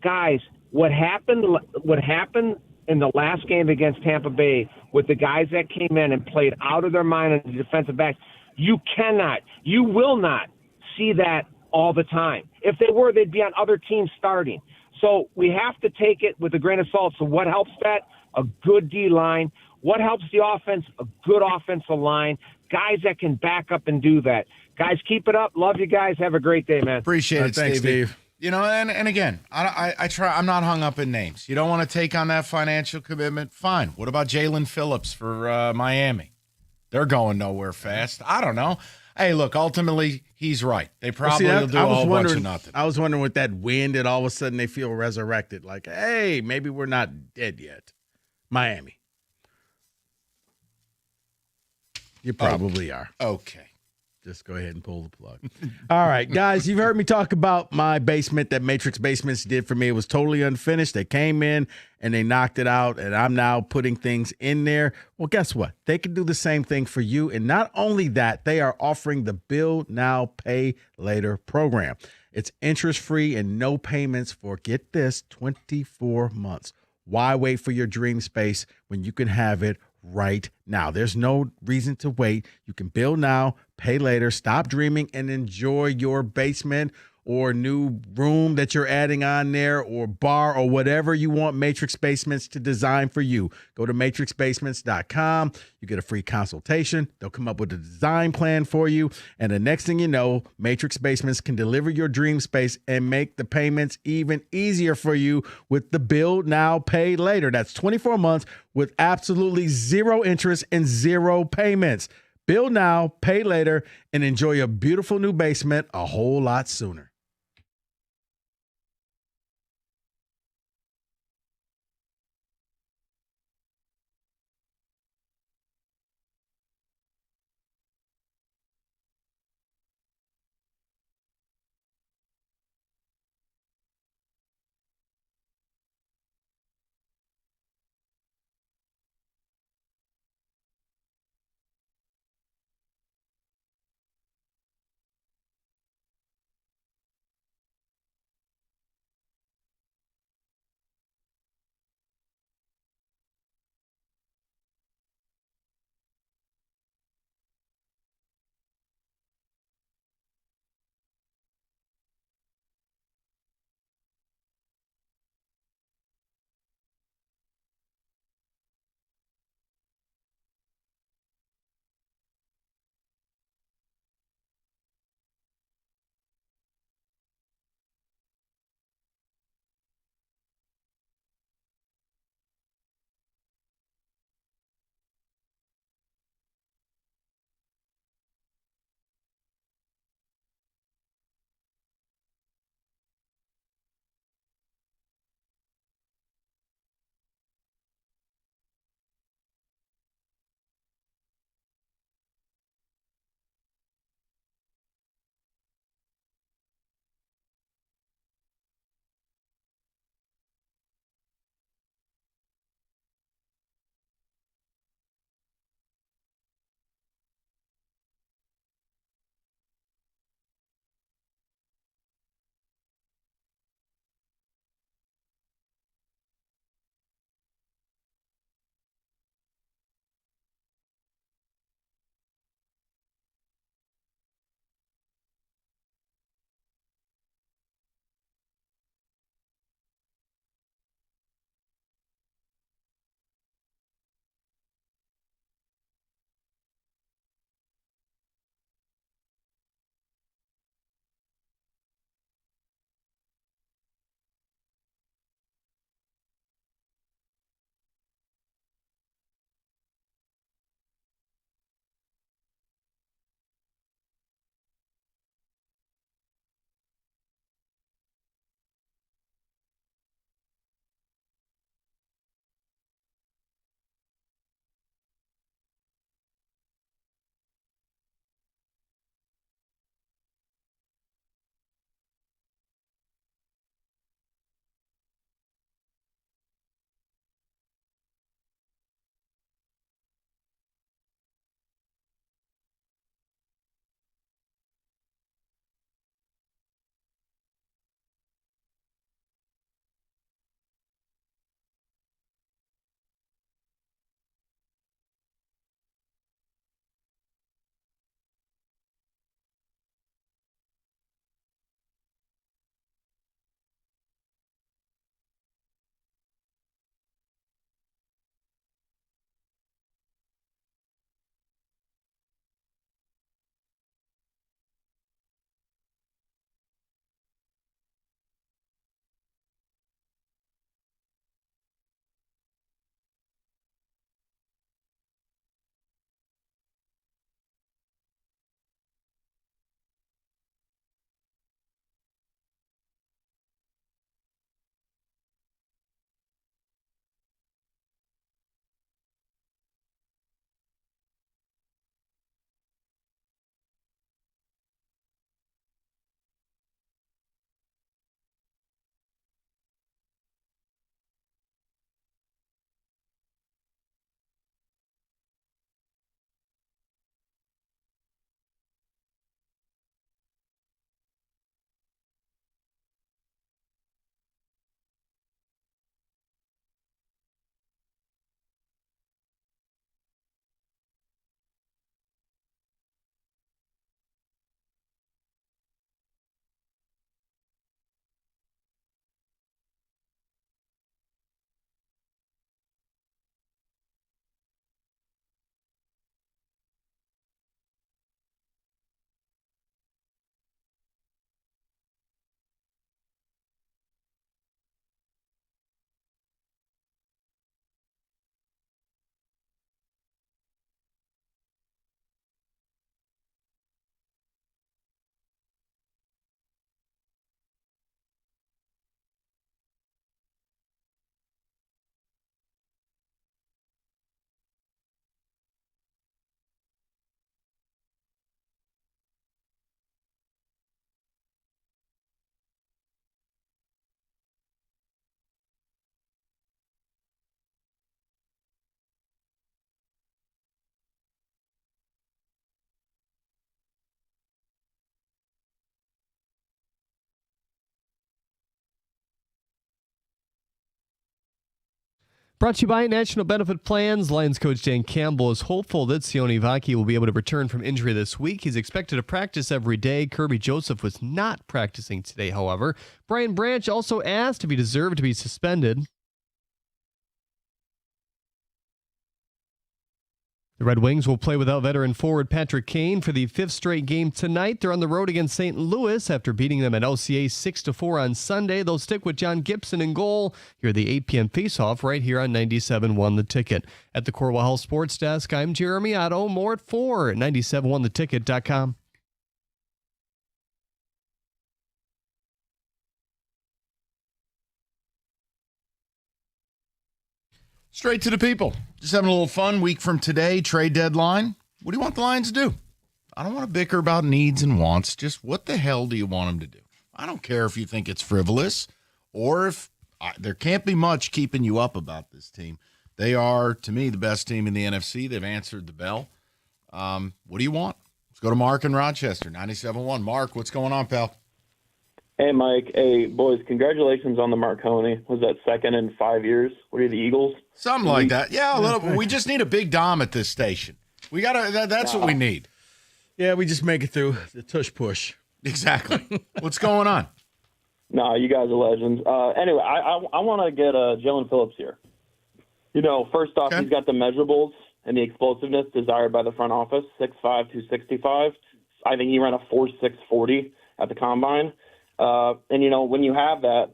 guys, what happened in the last game against Tampa Bay with the guys that came in and played out of their mind on the defensive back, you will not see that all the time. If they were, they'd be on other teams starting. So we have to take it with a grain of salt. So what helps that? A good D-line. What helps the offense? A good offensive line. Guys that can back up and do that. Guys, keep it up. Love you guys. Have a great day, man. Appreciate it, Thanks, Steve. And again, I try. I'm not hung up in names. You don't want to take on that financial commitment? Fine. What about Jalen Phillips for Miami? They're going nowhere fast. I don't know. Hey, look, ultimately, he's right. They Well, probably see, will do a whole bunch of nothing. I was wondering with that wind that all of a sudden they feel resurrected. Like, hey, maybe we're not dead yet. Miami. You probably are. Okay. Just go ahead and pull the plug. All right, guys, you've heard me talk about my basement that Matrix Basements did for me. It was totally unfinished. They came in and they knocked it out, and I'm now putting things in there. Well, guess what? They can do the same thing for you. And not only that, they are offering the Build Now, Pay Later program. It's interest-free and no payments for, get this, 24 months. Why wait for your dream space when you can have it right now? There's no reason to wait. You can build now, pay later, stop dreaming, and enjoy your basement or new room that you're adding on there or bar or whatever you want Matrix Basements to design for you. Go to matrixbasements.com. You get a free consultation. They'll come up with a design plan for you. And the next thing you know, Matrix Basements can deliver your dream space and make the payments even easier for you with the Build Now, Pay Later. That's 24 months with absolutely zero interest and zero payments. Build now, pay later, and enjoy a beautiful new basement a whole lot sooner. Brought to you by National Benefit Plans. Lions coach Dan Campbell is hopeful that Sione Vaki will be able to return from injury this week. He's expected to practice every day. Kirby Joseph was not practicing today, however. Brian Branch also asked if he deserved to be suspended. The Red Wings will play without veteran forward Patrick Kane for the 5th straight game tonight. They're on the road against St. Louis after beating them at LCA 6-4 on Sunday. They'll stick with John Gibson in goal. Here the 8 p.m. faceoff right here on 97.1 The Ticket. At the Corwell Health Sports Desk, I'm Jeremy Otto. More at 4 at 97onetheticket.com. Straight to the people. Just having a little fun. Week from today, trade deadline. What do you want the Lions to do? I don't want to bicker about needs and wants. Just what the hell do you want them to do? I don't care if you think it's frivolous or if there can't be much keeping you up about this team. They are, to me, the best team in the NFC. They've answered the bell. What do you want? Let's go to Mark in Rochester, 97.1. Mark, what's going on, pal? Hey, Mike. Hey, boys, congratulations on the Marconi. Was that second in 5 years? What are you, the Eagles? Something like that. Yeah, a little. We just need a big Dom at this station. We gotta. That's what we need. Yeah, we just make it through the tush push. Exactly. What's going on? No, you guys are legends. Anyway, I want to get Jalen Phillips here. You know, first off, He's got the measurables and the explosiveness desired by the front office, 6'5", 265. I think he ran a 4.640 at the combine. And, you know, when you have that,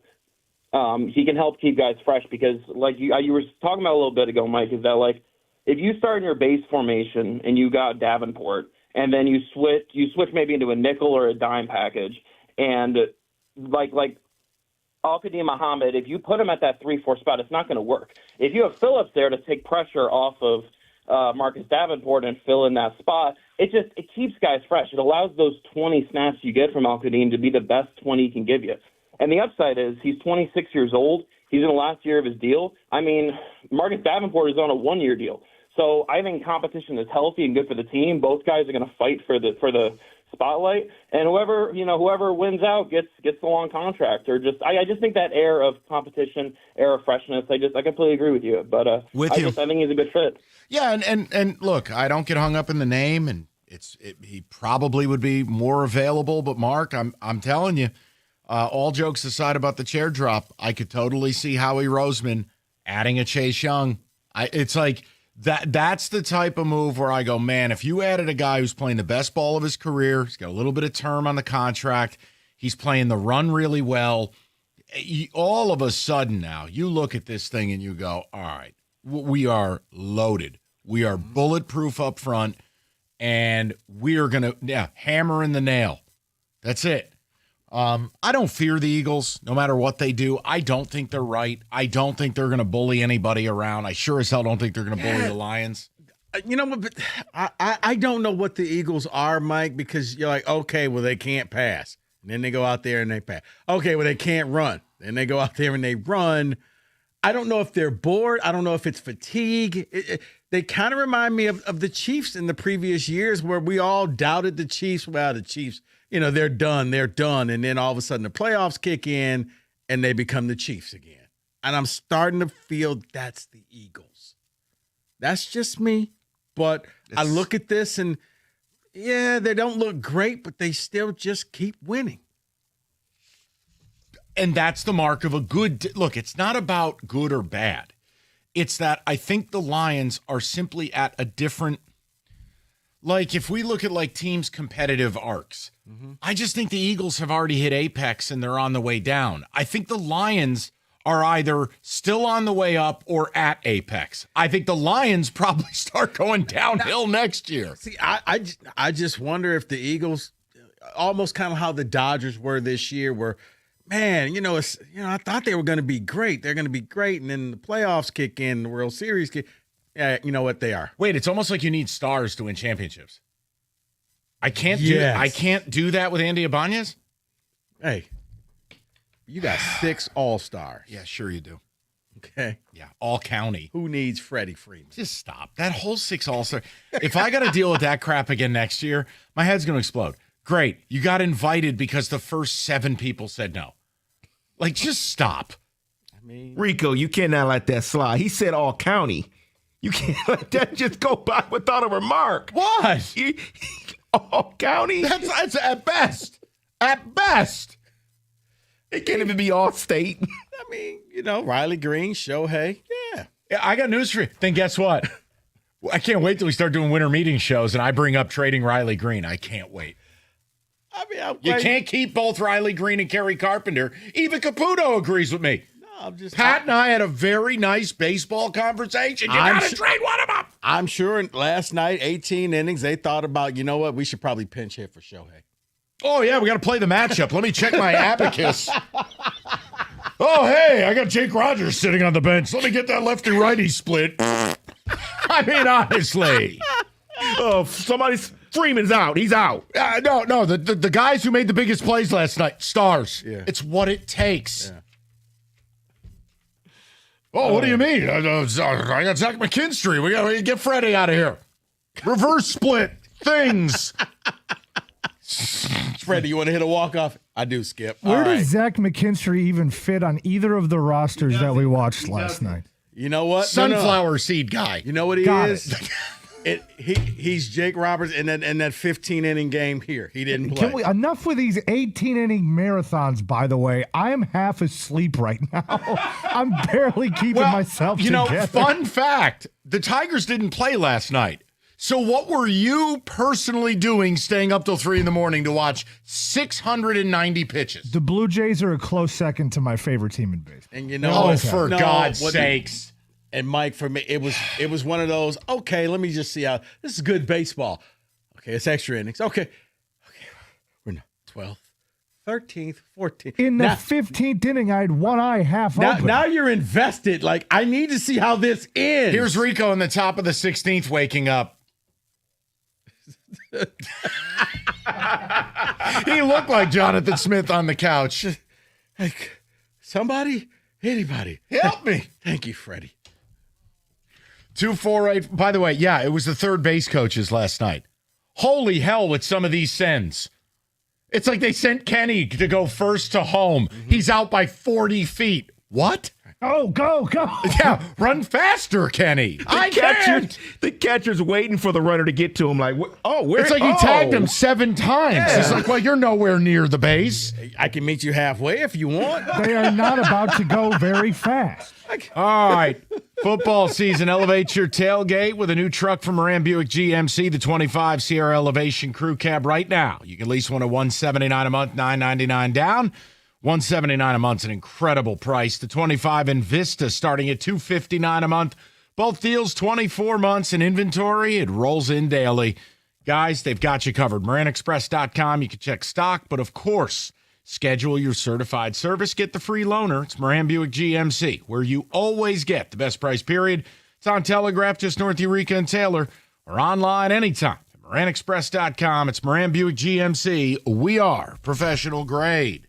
he can help keep guys fresh because, like you were talking about a little bit ago, Mike, is that, like, if you start in your base formation and you got Davenport and then you switch maybe into a nickel or a dime package and, like Al-Qadim Muhammad, if you put him at that 3-4 spot, it's not going to work. If you have Phillips there to take pressure off of Marcus Davenport and fill in that spot, it keeps guys fresh. It allows those 20 snaps you get from Al-Qadim to be the best 20 he can give you. And the upside is he's 26 years old. He's in the last year of his deal. I mean, Marcus Davenport is on a 1-year deal. So I think competition is healthy and good for the team. Both guys are going to fight for the spotlight, and whoever wins out gets the long contract. Or I just think that air of competition, air of freshness. I completely agree with you. But I think he's a good fit. Yeah, and look, I don't get hung up in the name, and he probably would be more available. But Mark, I'm telling you, all jokes aside about the chair drop, I could totally see Howie Roseman adding a Chase Young. It's like. That's the type of move where I go, man, if you added a guy who's playing the best ball of his career, he's got a little bit of term on the contract, he's playing the run really well, all of a sudden now, you look at this thing and you go, all right, we are loaded. We are bulletproof up front, and we are going to hammer in the nail. That's it. I don't fear the Eagles, no matter what they do. I don't think they're right. I don't think they're going to bully anybody around. I sure as hell don't think they're going to bully the Lions. You know what? I don't know what the Eagles are, Mike, because you're like, okay, well, they can't pass. And then they go out there and they pass. Okay, well, they can't run. Then they go out there and they run. I don't know if they're bored. I don't know if it's fatigue. They kind of remind me of the Chiefs in the previous years where we all doubted the Chiefs. Well, the Chiefs, they're done. And then all of a sudden the playoffs kick in and they become the Chiefs again. And I'm starting to feel that's the Eagles. That's just me. But I look at this and, they don't look great, but they still just keep winning. And that's the mark of a good – look, it's not about good or bad. It's that I think the Lions are simply at a different – like if we look at like teams' competitive arcs, I just think the Eagles have already hit apex and they're on the way down. I think the Lions are either still on the way up or at apex. I think the Lions probably start going downhill next year. See, I just wonder if the Eagles – almost kind of how the Dodgers were this year where – man, I thought they were going to be great. They're going to be great, and then the playoffs kick in, the World Series kick. You know what they are. Wait, it's almost like you need stars to win championships. I can't do that with Andy Ibanez. Hey, you got 6 All-Stars. Yeah, sure you do. Okay. Yeah, all county. Who needs Freddie Freeman? Just stop. That whole 6 All-Star. If I got to deal with that crap again next year, my head's going to explode. Great. You got invited because the first 7 people said no. Like, just stop. Rico, you cannot let that slide. He said all county. You can't let that just go by without a remark. What? All county? That's at best. At best. It can't even be all state. I mean, Riley Green, Shohei. Yeah. I got news for you. Then guess what? I can't wait till we start doing winter meeting shows and I bring up trading Riley Green. I can't wait. I mean, You can't keep both Riley Green and Kerry Carpenter. Even Caputo agrees with me. Pat and I had a very nice baseball conversation. You got to trade one of them. I'm sure last night, 18 innings, they thought about, you know what, we should probably pinch hit for Shohei. Oh, yeah, we got to play the matchup. Let me check my abacus. Oh, hey, I got Jake Rogers sitting on the bench. Let me get that lefty-righty split. I mean, honestly. Oh, Freeman's out. He's out. No, the guys who made the biggest plays last night, stars. Yeah. It's what it takes. Yeah. Oh, what do you mean? I got Zach McKinstry. We got to get Freddie out of here. Reverse split things. Freddie, you want to hit a walk-off? I do, Skip. Where does Zach McKinstry even fit on either of the rosters that we watched last night? You know what? Sunflower seed guy. You know what he Got is? He's Jake Roberts in that 15-inning game here. He didn't play. Enough with these 18-inning marathons, by the way. I am half asleep right now. I'm barely keeping myself together. Fun fact, the Tigers didn't play last night. So what were you personally doing staying up till 3 a.m. to watch 690 pitches? The Blue Jays are a close second to my favorite team in baseball. And God's sakes. And Mike, for me, it was one of those, okay, let me just see how this is good baseball. Okay, it's extra innings. Okay, we're in 12th, 13th, 14th. In the 15th inning, I had one eye half open. Now you're invested. Like, I need to see how this ends. Here's Rico in the top of the 16th waking up. He looked like Jonathan Smith on the couch. Like, anybody, help me. Thank you, Freddie. 248. By the way, yeah, it was the third base coaches last night. Holy hell with some of these sends. It's like they sent Kenny to go first to home. Mm-hmm. He's out by 40 feet. What? Oh, go. Yeah, run faster, Kenny. The catcher's waiting for the runner to get to him. Like, where? It's like he tagged him 7 times. Yeah. It's like, well, you're nowhere near the base. I can meet you halfway if you want. They are not about to go very fast. All right. Football season. Elevate your tailgate with a new truck from Moran Buick GMC, the 25 Sierra Elevation Crew Cab right now. You can lease one at $179 a month, $999 down. $179 a month's an incredible price. The 25 Invista starting at $259 a month. Both deals 24 months in inventory. It rolls in daily. Guys, they've got you covered. MoranExpress.com. You can check stock, but of course, schedule your certified service. Get the free loaner. It's Moran Buick GMC, where you always get the best price, period. It's on Telegraph, just north of Eureka and Taylor, or online anytime at MoranExpress.com. It's Moran Buick GMC. We are professional grade.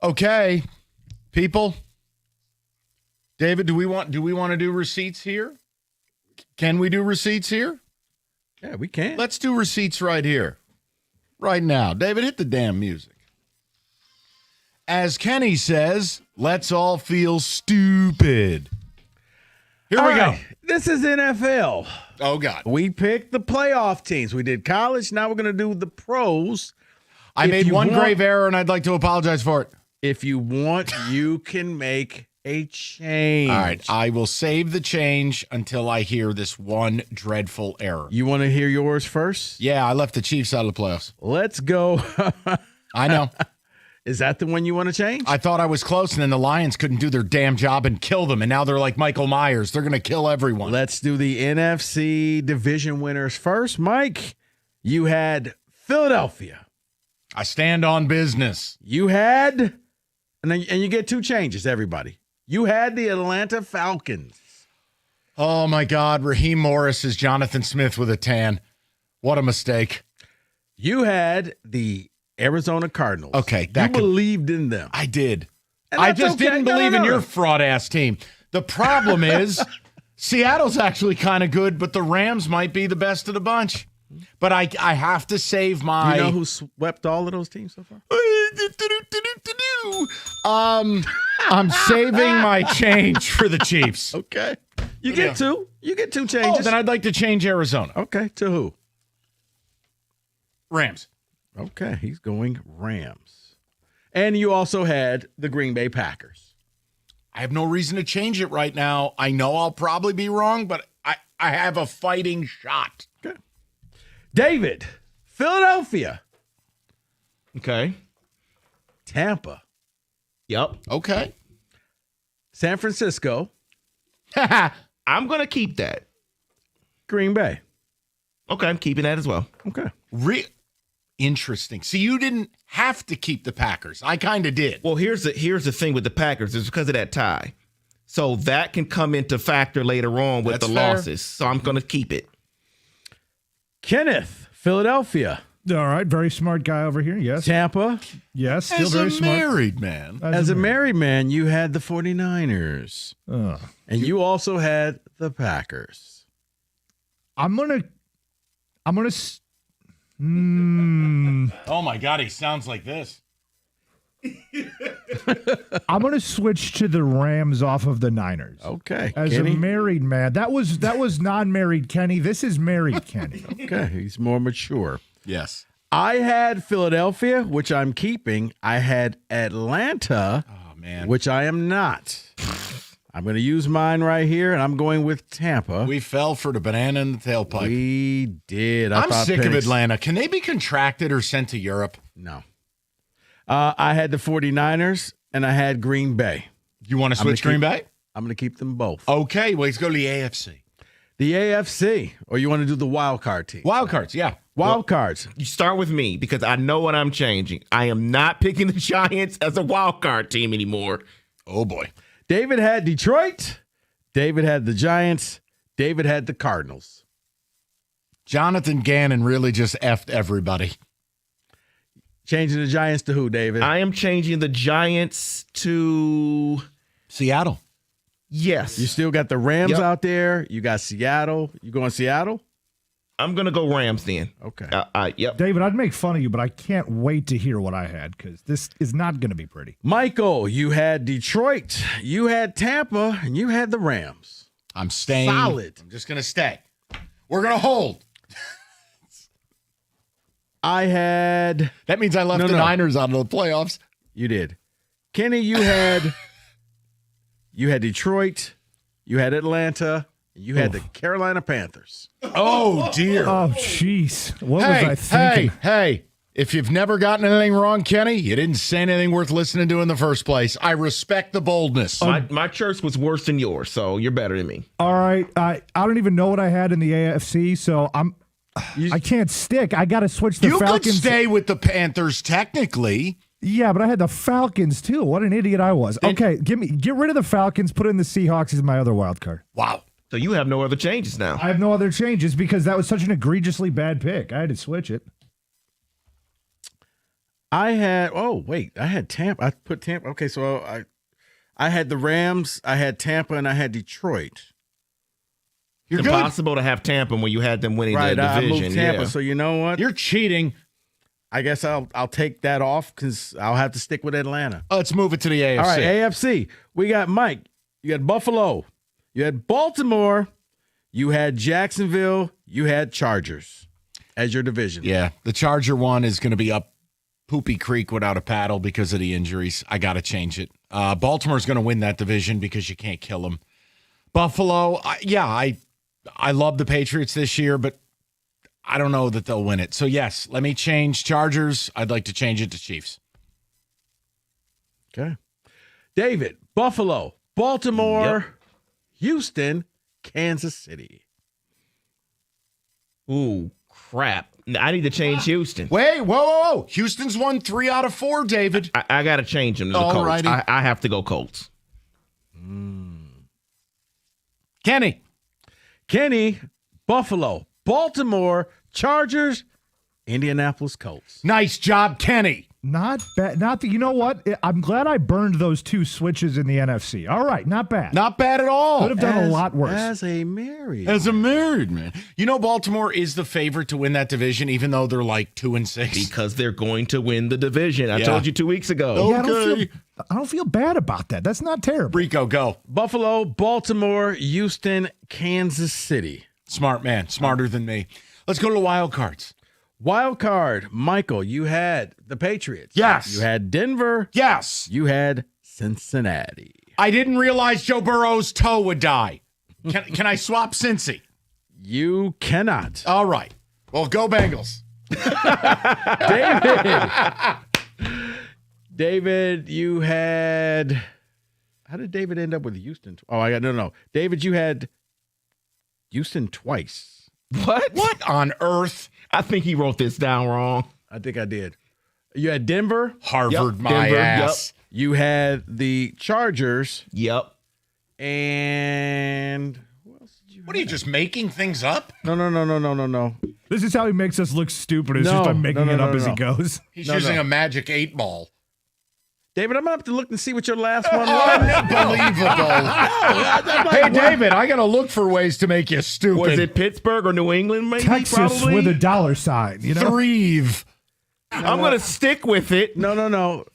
Okay, people. David, do we want to do receipts here? Can we do receipts here? Yeah, we can. Let's do receipts right here. Right now. David, hit the damn music. As Kenny says, let's all feel stupid. Here we go. This is NFL. Oh, God. We picked the playoff teams. We did college. Now we're going to do the pros. I made one grave error, and I'd like to apologize for it. If you want, you can make a change. All right. I will save the change until I hear this one dreadful error. You want to hear yours first? Yeah, I left the Chiefs out of the playoffs. Let's go. I know. Is that the one you want to change? I thought I was close, and then the Lions couldn't do their damn job and kill them, and now they're like Michael Myers. They're going to kill everyone. Let's do the NFC division winners first. Mike, you had Philadelphia. I stand on business. You had, and you get two changes, everybody. You had the Atlanta Falcons. Oh, my God. Raheem Morris is Jonathan Smith with a tan. What a mistake. You had the Arizona Cardinals. Okay. You believed in them. I did. And I that's just okay. didn't believe in your fraud-ass team. The problem is Seattle's actually kind of good, but the Rams might be the best of the bunch. But I have to save my... You know who swept all of those teams so far? I'm saving my change for the Chiefs. Okay. You get two. You get two changes. Oh, then I'd like to change Arizona. Okay. To who? Rams. Okay. He's going Rams. And you also had the Green Bay Packers. I have no reason to change it right now. I know I'll probably be wrong, but I have a fighting shot. Okay. David, Philadelphia. Okay. Tampa. Yep. Okay. San Francisco. I'm going to keep that. Green Bay. Okay, I'm keeping that as well. Okay. Interesting. See, you didn't have to keep the Packers. I kind of did. Well, here's the thing with the Packers. It's because of that tie. So that can come into factor later on with That's the fair. losses. So I'm going to keep it. Kenneth, Philadelphia. All right, very smart guy over here. Yes. Tampa. Yes, still As very a smart. married man. As a married man, you had the 49ers. And you also had the Packers. I'm gonna. Oh, my God. He sounds like this. I'm gonna switch to the Rams off of the Niners. Okay. As Kenny? a married man, that was non-married Kenny. This is married Kenny. Okay. He's more mature. Yes. I had Philadelphia, which I'm keeping. I had Atlanta, which I am not. I'm going to use mine right here, and I'm going with Tampa. We fell for the banana in the tailpipe. We did. I'm sick of Atlanta. Can they be contracted or sent to Europe? No. I had the 49ers, and I had Green Bay. You want to switch Green Bay? I'm going to keep them both. Okay, well, let's go to the AFC. The AFC, or you want to do the wild card team? Wild cards, yeah. Wild cards. You start with me because I know what I'm changing. I am not picking the Giants as a wild card team anymore. Oh, boy. David had Detroit. David had the Giants. David had the Cardinals. Jonathan Gannon really just effed everybody. Changing the Giants to who, David? I am changing the Giants to Seattle. Yes. You still got the Rams out there. You got Seattle. You going Seattle? I'm going to go Rams then. Okay. Yep. David, I'd make fun of you, but I can't wait to hear what I had because this is not going to be pretty. Michael, you had Detroit. You had Tampa, and you had the Rams. I'm staying. Solid. I'm just going to stay. We're going to hold. I had... That means I left the Niners out of the playoffs. You did. Kenny, you had... You had Detroit. You had Atlanta. You had the Carolina Panthers. Oh, dear. Oh, jeez. What was I thinking? Hey. If you've never gotten anything wrong, Kenny, you didn't say anything worth listening to in the first place. I respect the boldness. My church was worse than yours, so you're better than me. All right. I don't even know what I had in the AFC, so I can't stick. I got to switch the Falcons. You could stay with the Panthers technically. Yeah, but I had the Falcons too. What an idiot I was. Okay, get rid of the Falcons, put in the Seahawks as my other wild card. Wow. So you have no other changes now. I have no other changes because that was such an egregiously bad pick. I had to switch it. I had Tampa. I put Tampa. Okay, so I had the Rams, I had Tampa, and I had Detroit. It's impossible to have Tampa when you had them winning the division. I moved Tampa, yeah. so you know what? You're cheating. I guess I'll take that off because I'll have to stick with Atlanta. Let's move it to the AFC. All right, AFC. We got Mike. You had Buffalo. You had Baltimore. You had Jacksonville. You had Chargers as your division. Yeah, the Charger one is going to be up Poopy Creek without a paddle because of the injuries. I got to change it. Baltimore's going to win that division because you can't kill them. Buffalo, I love the Patriots this year, but I don't know that they'll win it. So, yes, let me change Chargers. I'd like to change it to Chiefs. Okay. David, Buffalo, Baltimore, Houston, Kansas City. Ooh, crap. I need to change Houston. Wait, whoa. Houston's won 3 out of 4, David. I got to change them to the Colts. Alrighty. I have to go Colts. Kenny, Buffalo, Baltimore, Chargers, Indianapolis Colts. Nice job, Kenny. Not bad. You know what? I'm glad I burned those 2 switches in the NFC. All right, not bad. Not bad at all. Could have done a lot worse. As a married man. You know, Baltimore is the favorite to win that division, even though they're like 2-6. Because they're going to win the division. I told you 2 weeks ago. Yeah, I don't feel bad about that. That's not terrible. Rico, go. Buffalo, Baltimore, Houston, Kansas City. Smart man. Smarter than me. Let's go to the wild cards. Wild card, Michael, you had the Patriots. Yes. You had Denver. Yes. You had Cincinnati. I didn't realize Joe Burrow's toe would die. Can I swap Cincy? You cannot. All right. Well, go Bengals. David, you had. How did David end up with Houston? Oh, I got no. David, you had Houston twice. What on earth? I think he wrote this down wrong. I think I did. You had Denver. Harvard, my ass. Yep. You had the Chargers. Yep. And who else did you What are you, just making things up? No. This is how he makes us look stupid. It's just by making it up as he goes. He's using a magic 8-ball. David, I'm going to have to look and see what your last one was. Unbelievable. Hey, David, I got to look for ways to make you stupid. Was it Pittsburgh or New England, maybe? Texas probably? with a $sign. You know? Threve. I'm going to stick with it. No.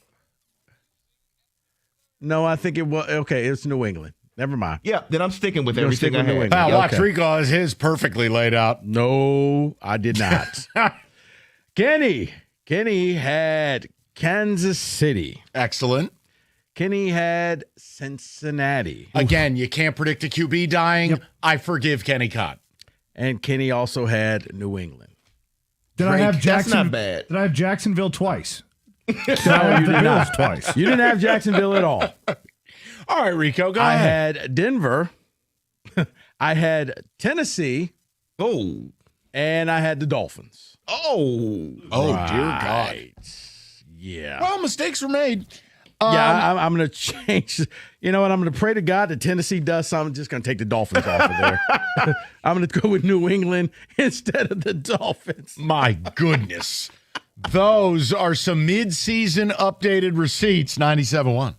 No, I think it was. Okay, it's New England. Never mind. Yeah, then I'm sticking with You're everything sticking I with had. New England. Wow, watch Rico has his perfectly laid out. No, I did not. Kenny had Kansas City. Excellent. Kenny had Cincinnati. Again, you can't predict a QB dying. Yep. I forgive Kenny Cott. And Kenny also had New England. Did I have Jackson? That's not bad. Did I have Jacksonville twice? No, you did not. Twice. You didn't have Jacksonville at all. All right, Rico, go ahead. I had Denver. I had Tennessee. Oh. And I had the Dolphins. Oh, right. Dear God. Yeah. Well, mistakes were made. I'm going to change. You know what? I'm going to pray to God that Tennessee does something. I'm just going to take the Dolphins off of there. I'm going to go with New England instead of the Dolphins. My goodness. Those are some mid-season updated receipts, 97.1.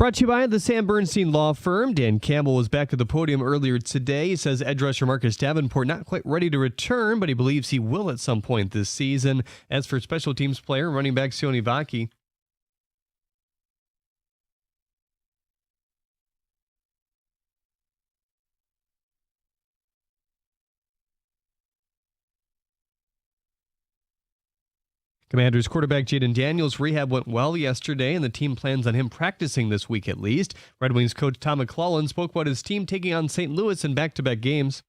Brought to you by the Sam Bernstein Law Firm. Dan Campbell was back at the podium earlier today. He says edge rusher Marcus Davenport not quite ready to return, but he believes he will at some point this season. As for special teams player running back Sione Vaki, Commanders quarterback Jaden Daniels' rehab went well yesterday, and the team plans on him practicing this week at least. Red Wings coach Tom McClellan spoke about his team taking on St. Louis in back-to-back games.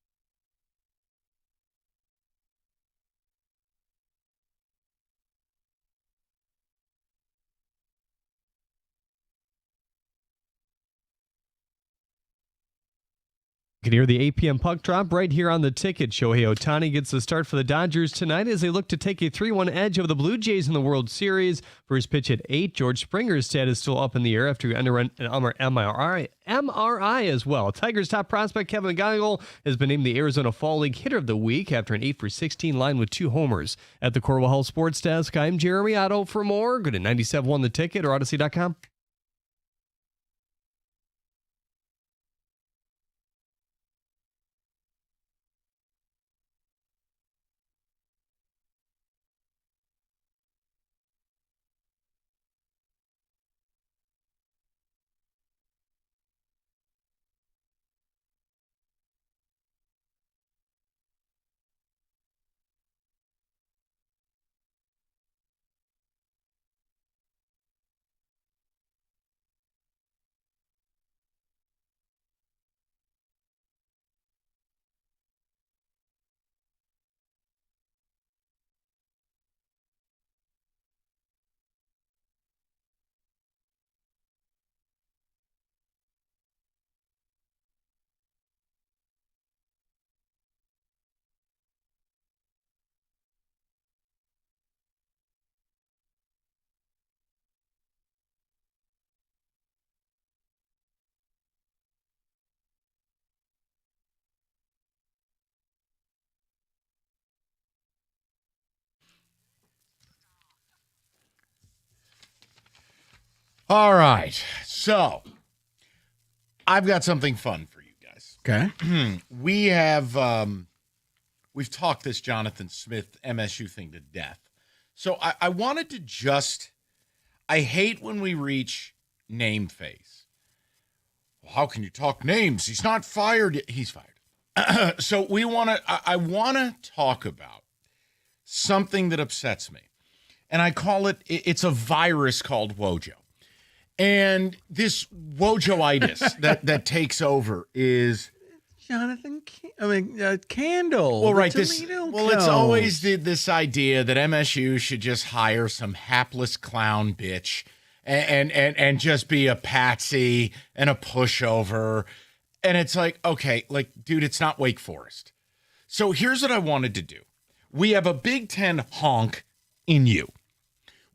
You can hear the 8 p.m. puck drop right here on the ticket. Shohei Ohtani gets the start for the Dodgers tonight as they look to take a 3-1 edge over the Blue Jays in the World Series. First pitch at 8. George Springer's status still up in the air after he underwent an MRI as well. Tigers top prospect Kevin Geigle has been named the Arizona Fall League Hitter of the Week after an 8-for-16 line with 2 homers. At the Corwell Health Sports Desk, I'm Jeremy Otto. For more, go to 97.1 The Ticket or Odyssey.com. All right. So I've got something fun for you guys. Okay. We've talked this Jonathan Smith MSU thing to death. So I wanted to I hate when we reach name phase. Well, how can you talk names? He's not fired yet. He's fired. So I want to talk about something that upsets me. And I call it's a virus called Wojo. And this Wojoitis that takes over is Jonathan, Candle. Well, right. Toledo It's always this idea that MSU should just hire some hapless clown bitch and just be a patsy and a pushover. And it's like, okay, dude, it's not Wake Forest. So here's what I wanted to do. We have a Big Ten honk in you.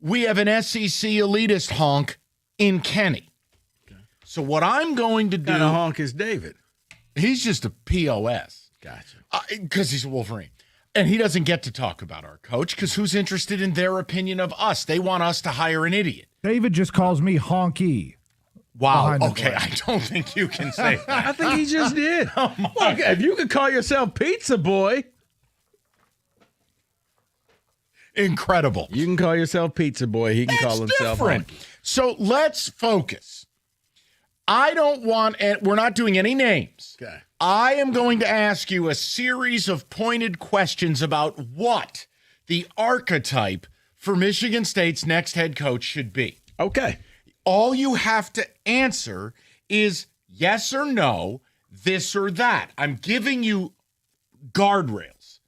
We have an SEC elitist honk in Kenny. Okay. So what I'm going to do... What kind of honk is David? He's just a POS. Gotcha. Because he's a Wolverine. And he doesn't get to talk about our coach because who's interested in their opinion of us? They want us to hire an idiot. David just calls me honky. Wow. Okay, I don't think you can say that. I think he just did. Look, if you could call yourself Pizza Boy... Incredible. You can call yourself Pizza Boy. He can call himself different. So let's focus. I don't want, and we're not doing any names. Okay. I am going to ask you a series of pointed questions about what the archetype for Michigan State's next head coach should be. Okay. All you have to answer is yes or no, this or that. I'm giving you guardrails.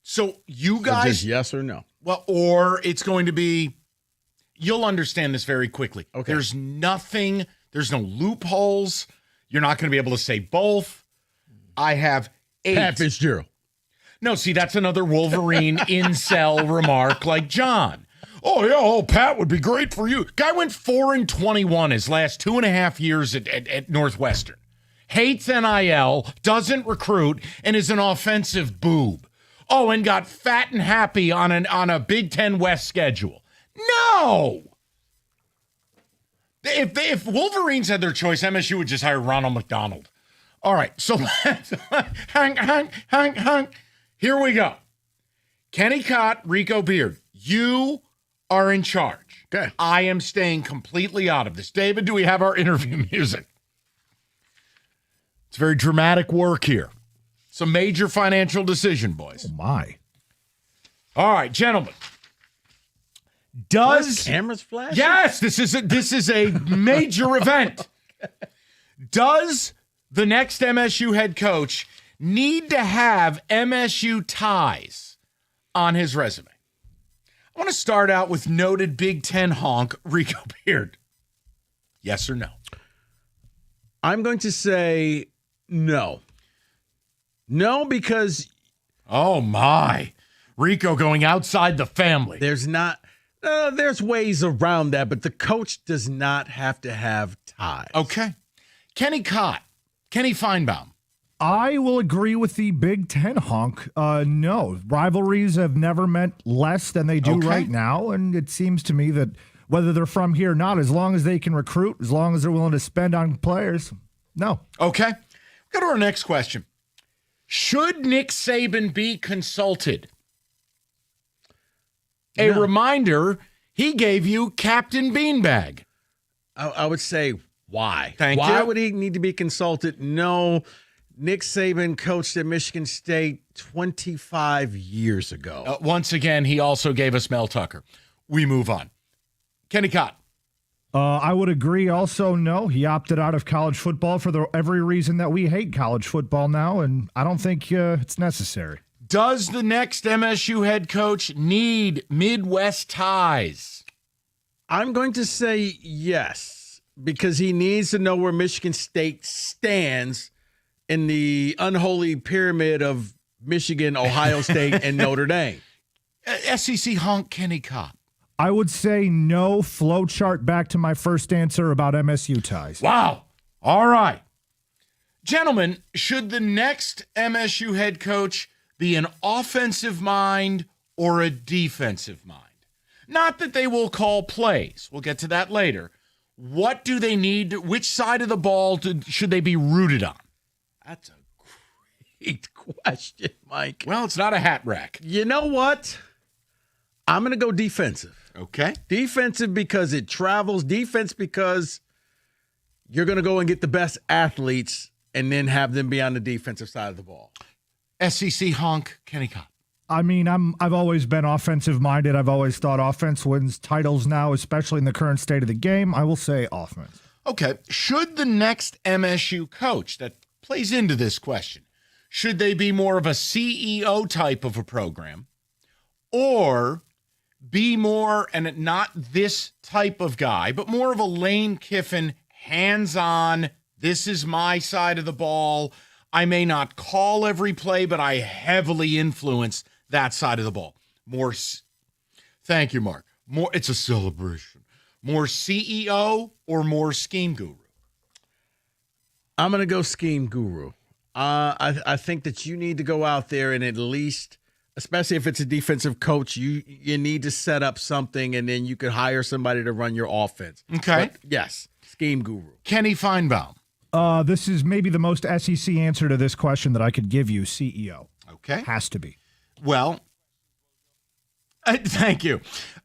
So you guys... just yes or no. Well, or it's going to be, you'll understand this very quickly. Okay. There's no loopholes. You're not going to be able to say both. I have 8. Pat Fitzgerald. No, see, that's another Wolverine incel remark like John. Oh, yeah, Pat would be great for you. Guy went 4-21 his last 2.5 years at Northwestern. Hates NIL, doesn't recruit, and is an offensive boob. Oh, and got fat and happy on a Big Ten West schedule. No! If Wolverines had their choice, MSU would just hire Ronald McDonald. All right, so hang. Here we go. Kenny Cott, Rico Beard, you are in charge. Okay. I am staying completely out of this. David, do we have our interview music? It's very dramatic work here. It's a major financial decision, boys. Oh, my. All right, gentlemen. Does cameras flash? Yes, this is a major event. Does the next MSU head coach need to have MSU ties on his resume? I want to start out with noted Big Ten honk Rico Beard. Yes or no? I'm going to say no. No, because... Oh, my. Rico going outside the family. There's ways around that, but the coach does not have to have ties. Okay. Kenny Cott, Kenny Feinbaum. I will agree with the Big Ten honk. No, rivalries have never meant less than they do right now, and it seems to me that whether they're from here or not, as long as they can recruit, as long as they're willing to spend on players, no. Okay. Go to our next question. Should Nick Saban be consulted? A reminder, he gave you Captain Beanbag. I would say, why? Thank you. Why would he need to be consulted? No. Nick Saban coached at Michigan State 25 years ago. Once again, he also gave us Mel Tucker. We move on. Kenny Cott. I would agree also, no. He opted out of college football for every reason that we hate college football now, and I don't think it's necessary. Does the next MSU head coach need Midwest ties? I'm going to say yes, because he needs to know where Michigan State stands in the unholy pyramid of Michigan, Ohio State, and Notre Dame. SEC honk Kenny Cott. I would say no. Flow chart back to my first answer about MSU ties. Wow. All right. Gentlemen, should the next MSU head coach be an offensive mind or a defensive mind? Not that they will call plays. We'll get to that later. What do they need? Which side of the ball should they be rooted on? That's a great question, Mike. Well, it's not a hat rack. You know what? I'm going to go defensive. Okay. Defensive because it travels. Defense because you're going to go and get the best athletes and then have them be on the defensive side of the ball. SEC honk Kenny Cott. I mean, I've always been offensive minded. I've always thought offense wins titles now, especially in the current state of the game. I will say offense. Okay. Should the next MSU coach, that plays into this question, should they be more of a CEO type of a program or be more, and not this type of guy, but more of a Lane Kiffin, hands-on, this is my side of the ball. I may not call every play, but I heavily influence that side of the ball. More, thank you, Mark. More, it's a celebration. More CEO or more scheme guru? I'm going to go scheme guru. I think that you need to go out there and at least, especially if it's a defensive coach, you need to set up something and then you could hire somebody to run your offense. Okay. But yes, scheme guru. Kenny Feinbaum. This is maybe the most SEC answer to this question that I could give you, CEO. Okay. Has to be. Well, thank you.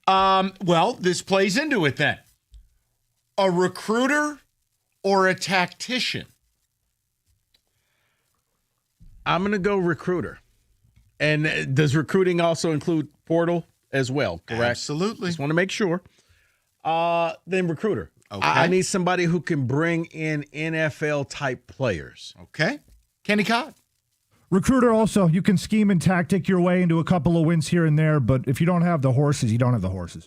Well, this plays into it then. A recruiter or a tactician? I'm going to go recruiter. And does recruiting also include portal as well, correct? Absolutely. Just want to make sure. Then recruiter. Okay. I need somebody who can bring in NFL-type players. Okay. Kenny Cott. Recruiter also, you can scheme and tactic your way into a couple of wins here and there, but if you don't have the horses, you don't have the horses.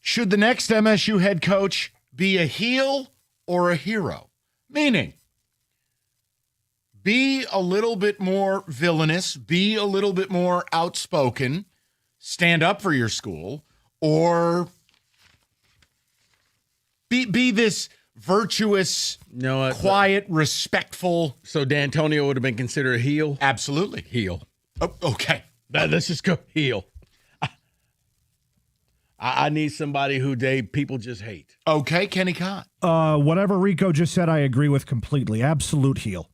Should the next MSU head coach be a heel or a hero? Meaning, be a little bit more villainous, be a little bit more outspoken, stand up for your school, or be this virtuous, quiet, respectful. So D'Antonio would have been considered a heel? Absolutely. Heel. Oh, okay. Let's just go heel. I need somebody who people just hate. Okay, Kenny Cott. Whatever Rico just said, I agree with completely. Absolute heel.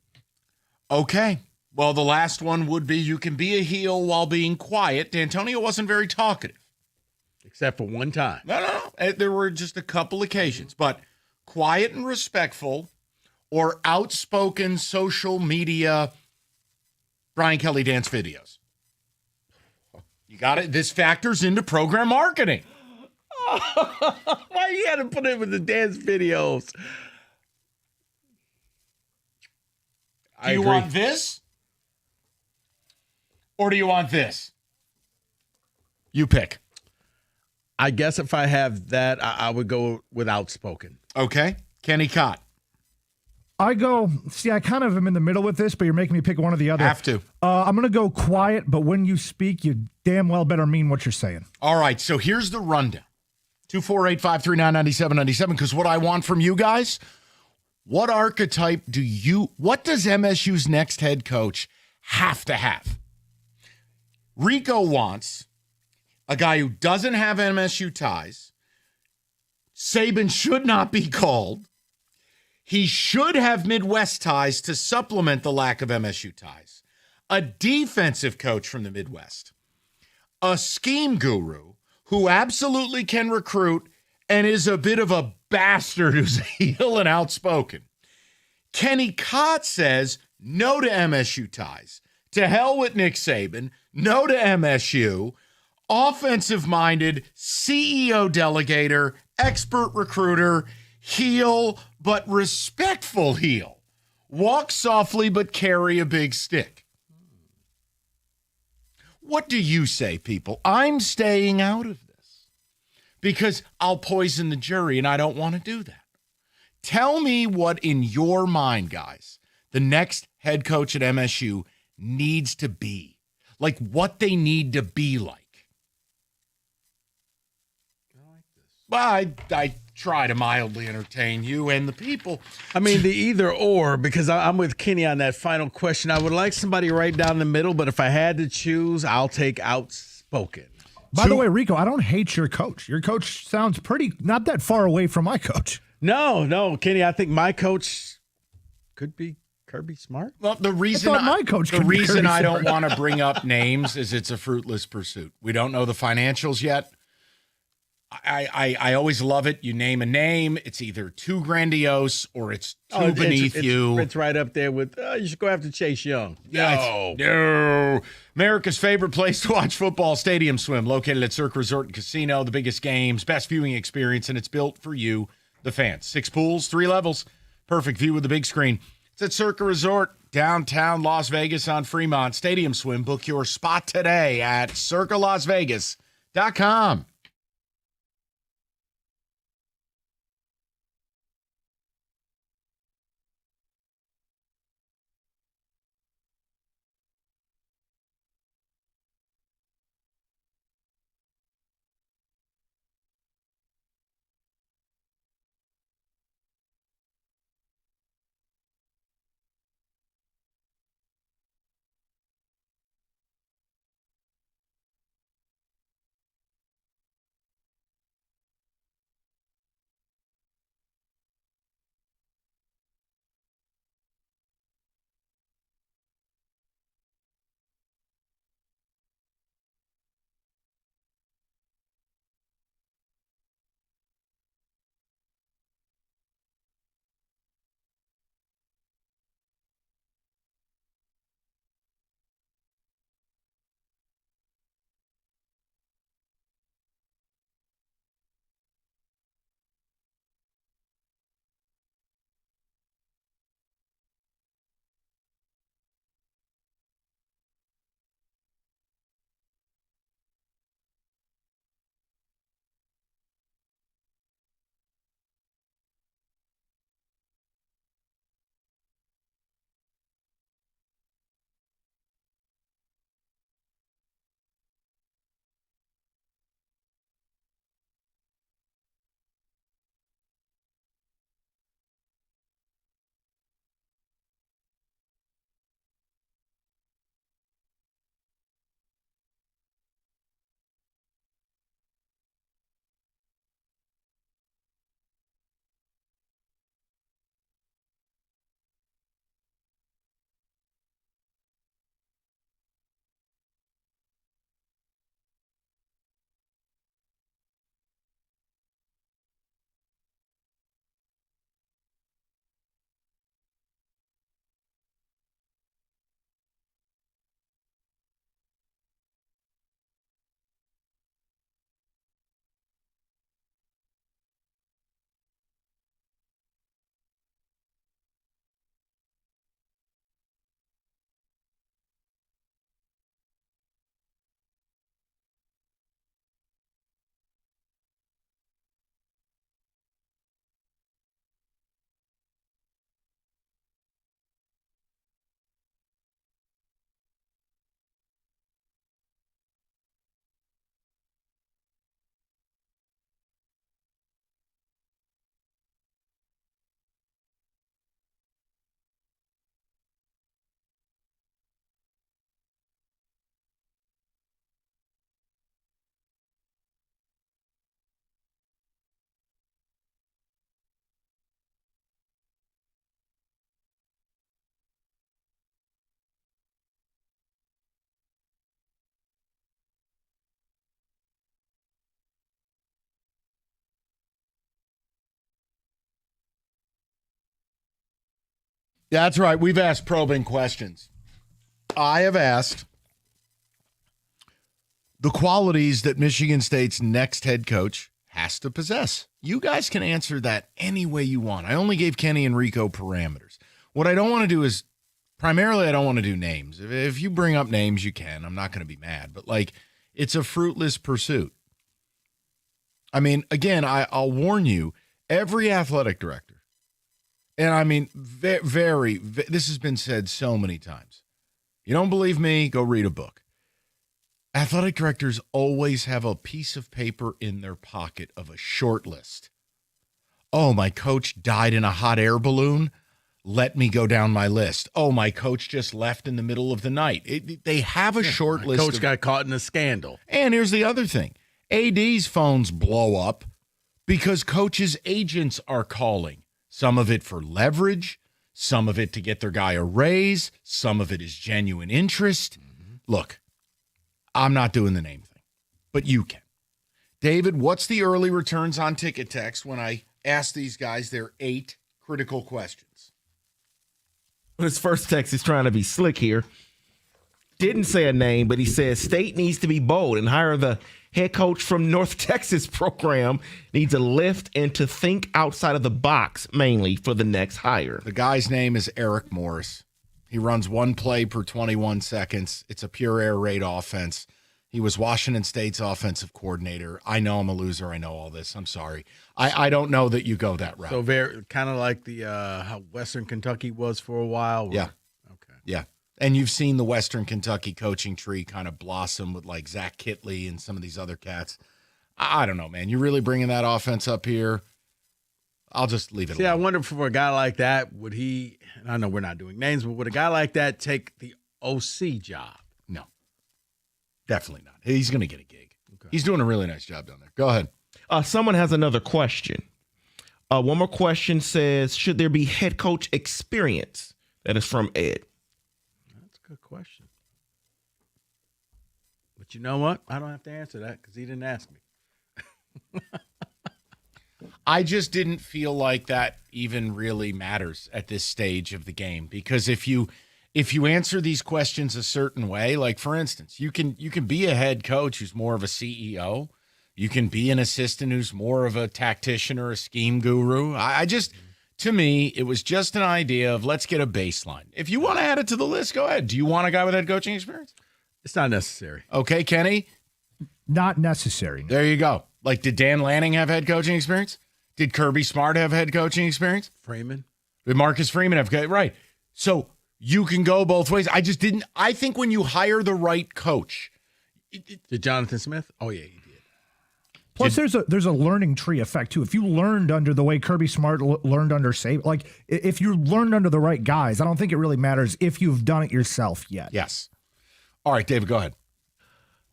Okay. Well, the last one would be you can be a heel while being quiet. D'Antonio wasn't very talkative. Except for one time. No. There were just a couple occasions. But quiet and respectful or outspoken social media Brian Kelly dance videos. You got it? This factors into program marketing. Why you had to put it with the dance videos? Do you want this? Or do you want this? You pick. I guess if I have that, I would go with outspoken. Okay. Kenny Cott. I kind of am in the middle with this, but you're making me pick one or the other. Have to. I'm going to go quiet, but when you speak, you damn well better mean what you're saying. All right, so here's the rundown. 248-539-9797, because what I want from you guys, what archetype what does MSU's next head coach have to have? Rico wants a guy who doesn't have MSU ties. Saban should not be called. He should have Midwest ties to supplement the lack of MSU ties. A defensive coach from the Midwest. A scheme guru who absolutely can recruit and is a bit of a bastard who's a heel and outspoken. Kenny Cott says no to MSU ties. To hell with Nick Saban. No to MSU. Offensive-minded, CEO delegator, expert recruiter, heel but respectful heel. Walk softly but carry a big stick. What do you say, people? I'm staying out of this because I'll poison the jury, and I don't want to do that. Tell me what, in your mind, guys, the next head coach at MSU needs to be. Like, what they need to be like. Well, I try to mildly entertain you and the people. I mean, the either or, because I'm with Kenny on that final question. I would like somebody right down the middle, but if I had to choose, I'll take outspoken. By the way, Rico, I don't hate your coach. Your coach sounds not that far away from my coach. No, Kenny, I think my coach could be Kirby Smart. Well, the reason I don't want to bring up names is it's a fruitless pursuit. We don't know the financials yet. I always love it. You name a name, it's either too grandiose or it's too beneath you. It's right up there with, you should go after Chase Young. No. America's favorite place to watch football, Stadium Swim, located at Circa Resort and Casino. The biggest games, best viewing experience, and it's built for you, the fans. 6 pools, 3 levels, perfect view with the big screen. It's at Circa Resort, downtown Las Vegas on Fremont. Stadium Swim. Book your spot today at circalasvegas.com. That's right. We've asked probing questions. I have asked the qualities that Michigan State's next head coach has to possess. You guys can answer that any way you want. I only gave Kenny and Rico parameters. What I don't want to do is, primarily, I don't want to do names. If you bring up names, you can. I'm not going to be mad. But, it's a fruitless pursuit. I mean, again, I'll warn you, every athletic director, and I mean, this has been said so many times. You don't believe me? Go read a book. Athletic directors always have a piece of paper in their pocket of a short list. Oh, my coach died in a hot air balloon. Let me go down my list. Oh, my coach just left in the middle of the night. They have a short list. Coach got caught in a scandal. And here's the other thing. AD's phones blow up because coaches' agents are calling. Some of it for leverage, some of it to get their guy a raise, some of it is genuine interest. Look, I'm not doing the name thing, but you can. David, what's the early returns on Ticket Text when I ask these guys their 8 critical questions? His first text is trying to be slick here. Didn't say a name, but he says State needs to be bold and hire the head coach from North Texas program. Needs to lift and to think outside of the box, mainly for the next hire. The guy's name is Eric Morris. He runs one play per 21 seconds. It's a pure air raid offense. He was Washington State's offensive coordinator. I know I'm a loser. I know all this. I'm sorry. I don't know that you go that route. So very kind of like the how Western Kentucky was for a while. Yeah. Okay. Yeah. And you've seen the Western Kentucky coaching tree kind of blossom with like Zach Kitley and some of these other cats. I don't know, man. You really bringing that offense up here? I'll just leave it alone. I wonder for a guy like that, would he, and I know we're not doing names, but would a guy like that take the OC job? No. Definitely not. He's going to get a gig. Okay. He's doing a really nice job down there. Go ahead. Someone has another question. One more question says, should there be head coach experience? That is from Ed. That's a good question. But you know what? I don't have to answer that because he didn't ask me. I just didn't feel like that even really matters at this stage of the game, because if you answer these questions a certain way, like for instance, you can be a head coach who's more of a CEO. You can be an assistant who's more of a tactician or a scheme guru. To me, it was just an idea of let's get a baseline. If you want to add it to the list, go ahead. Do you want a guy with head coaching experience? It's not necessary. Okay, Kenny? Not necessary. There you go. Like, did Dan Lanning have head coaching experience? Did Kirby Smart have head coaching experience? Freeman. Did Marcus Freeman have? Right. So you can go both ways. I think when you hire the right coach. Did Jonathan Smith? Oh, yeah, he did. Plus, there's a learning tree effect, too. If you learned under the way Kirby Smart learned under Saban, like if you learned under the right guys, I don't think it really matters if you've done it yourself yet. Yes. All right, David, go ahead.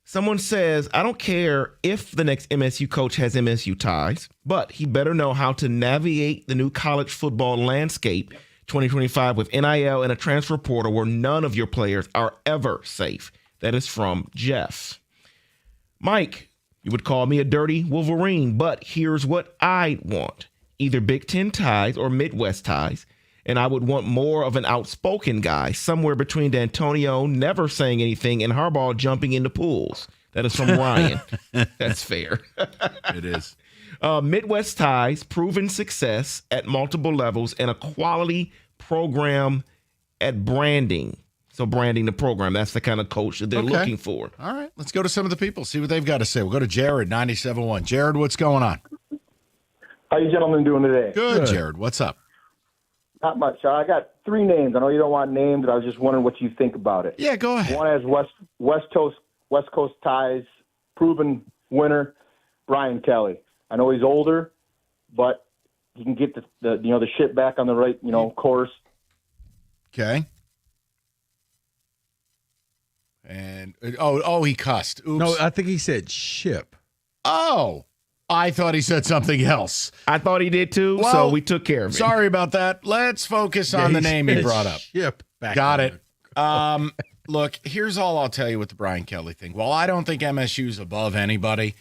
Someone says, I don't care if the next MSU coach has MSU ties, but he better know how to navigate the new college football landscape 2025 with NIL and a transfer portal where none of your players are ever safe. That is from Jeff. Mike, you would call me a dirty Wolverine, but here's what I want. Either Big Ten ties or Midwest ties. And I would want more of an outspoken guy, somewhere between D'Antonio never saying anything and Harbaugh jumping into pools. That is from Ryan. That's fair. It is. Midwest ties, proven success at multiple levels, and a quality program at branding. So branding the program, that's the kind of coach that they're looking for. All right, let's go to some of the people, see what they've got to say. We'll go to Jared, 97.1. Jared, what's going on? How you gentlemen doing today? Good, Jared. What's up? Not much. I got 3 names. I know you don't want names, but I was just wondering what you think about it. Yeah, go ahead. One has West Coast ties, proven winner, Brian Kelly. I know he's older, but he can get the ship back on the right course. Okay. And he cussed. Oops. No, I think he said ship. Oh. I thought he said something else. I thought he did too, so we took care of it. Sorry about that. Let's focus on the name he brought up. Ship. Got it. Look, here's all I'll tell you with the Brian Kelly thing. Well, I don't think MSU's above anybody.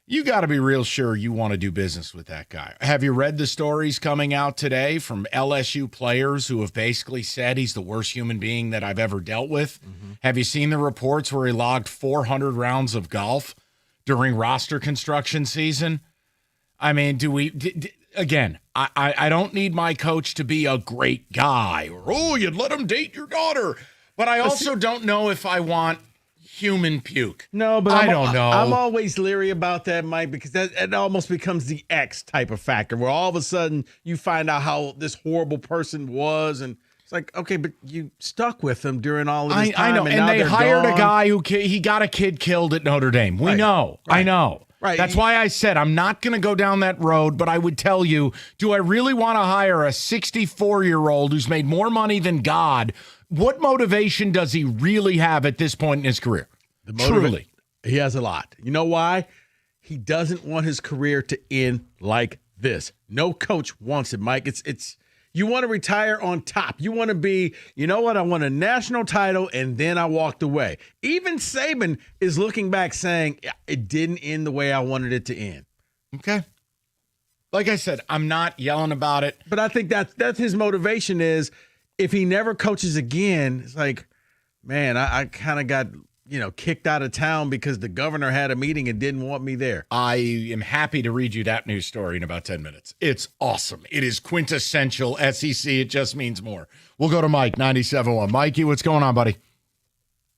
You got to be real sure you want to do business with that guy. Have you read the stories coming out today from LSU players who have basically said he's the worst human being that I've ever dealt with? Mm-hmm. Have you seen the reports where he logged 400 rounds of golf during roster construction season? I mean, again, I don't need my coach to be a great guy or, you'd let him date your daughter. But I also don't know if I want human puke. No, but I don't know. I'm always leery about that, Mike, because it almost becomes the X type of factor where all of a sudden you find out how this horrible person was, and it's like, okay, but you stuck with them during all of this time. I know, and they hired a guy who he got a kid killed at Notre Dame. We know. Right. I know. Right. That's why I said I'm not going to go down that road, but I would tell you, do I really want to hire a 64-year-old who's made more money than God? What motivation does he really have at this point in his career? Truly. He has a lot. You know why? He doesn't want his career to end like this. No coach wants it, Mike. It's you want to retire on top. You want to be, you know what? I won a national title and then I walked away. Even Saban is looking back saying it didn't end the way I wanted it to end. Okay. Like I said, I'm not yelling about it. But I think that's his motivation is if he never coaches again, it's like, man, I kind of got, kicked out of town because the governor had a meeting and didn't want me there. I am happy to read you that news story in about 10 minutes. It's awesome. It is quintessential SEC. It just means more. We'll go to Mike, 97.1. Mikey, what's going on, buddy?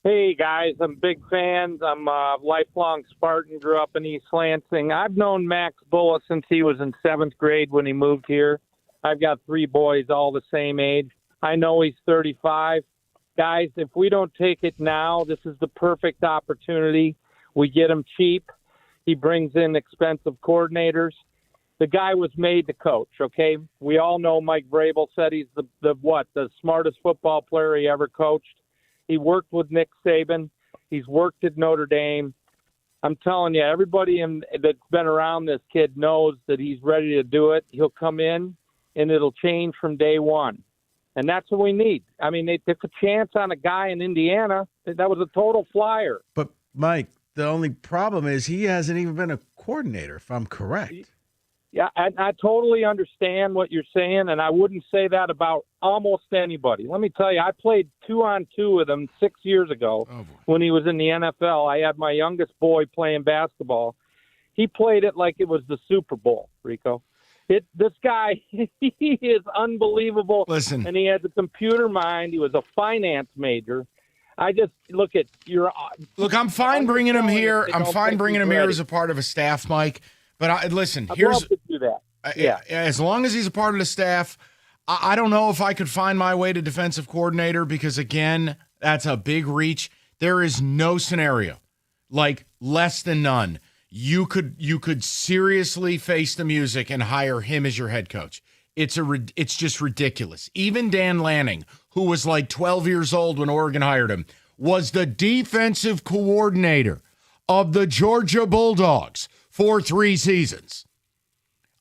Hey, guys. I'm big fans. I'm a lifelong Spartan, grew up in East Lansing. I've known Max Bullough since he was in 7th grade when he moved here. I've got 3 boys all the same age. I know he's 35. Guys, if we don't take it now, this is the perfect opportunity. We get him cheap. He brings in expensive coordinators. The guy was made to coach, okay? We all know Mike Vrabel said he's the smartest football player he ever coached. He worked with Nick Saban. He's worked at Notre Dame. I'm telling you, everybody that's been around this kid knows that he's ready to do it. He'll come in, and it'll change from day one. And that's what we need. I mean, they took a chance on a guy in Indiana. That was a total flyer. But, Mike, the only problem is he hasn't even been a coordinator, if I'm correct. Yeah, I totally understand what you're saying, and I wouldn't say that about almost anybody. Let me tell you, I played 2-on-2 with him 6 years ago when he was in the NFL. I had my youngest boy playing basketball. He played it like it was the Super Bowl, Rico. This guy, he is unbelievable. Listen. And he has a computer mind. He was a finance major. I just look, I'm fine bringing him here. I'm fine bringing him here as a part of a staff, Mike. But I'd love to do that. Yeah. As long as he's a part of the staff, I don't know if I could find my way to defensive coordinator because, again, that's a big reach. There is no scenario, like less than none. You could seriously face the music and hire him as your head coach. It's just ridiculous. Even Dan Lanning, who was like 12 years old when Oregon hired him, was the defensive coordinator of the Georgia Bulldogs for 3 seasons.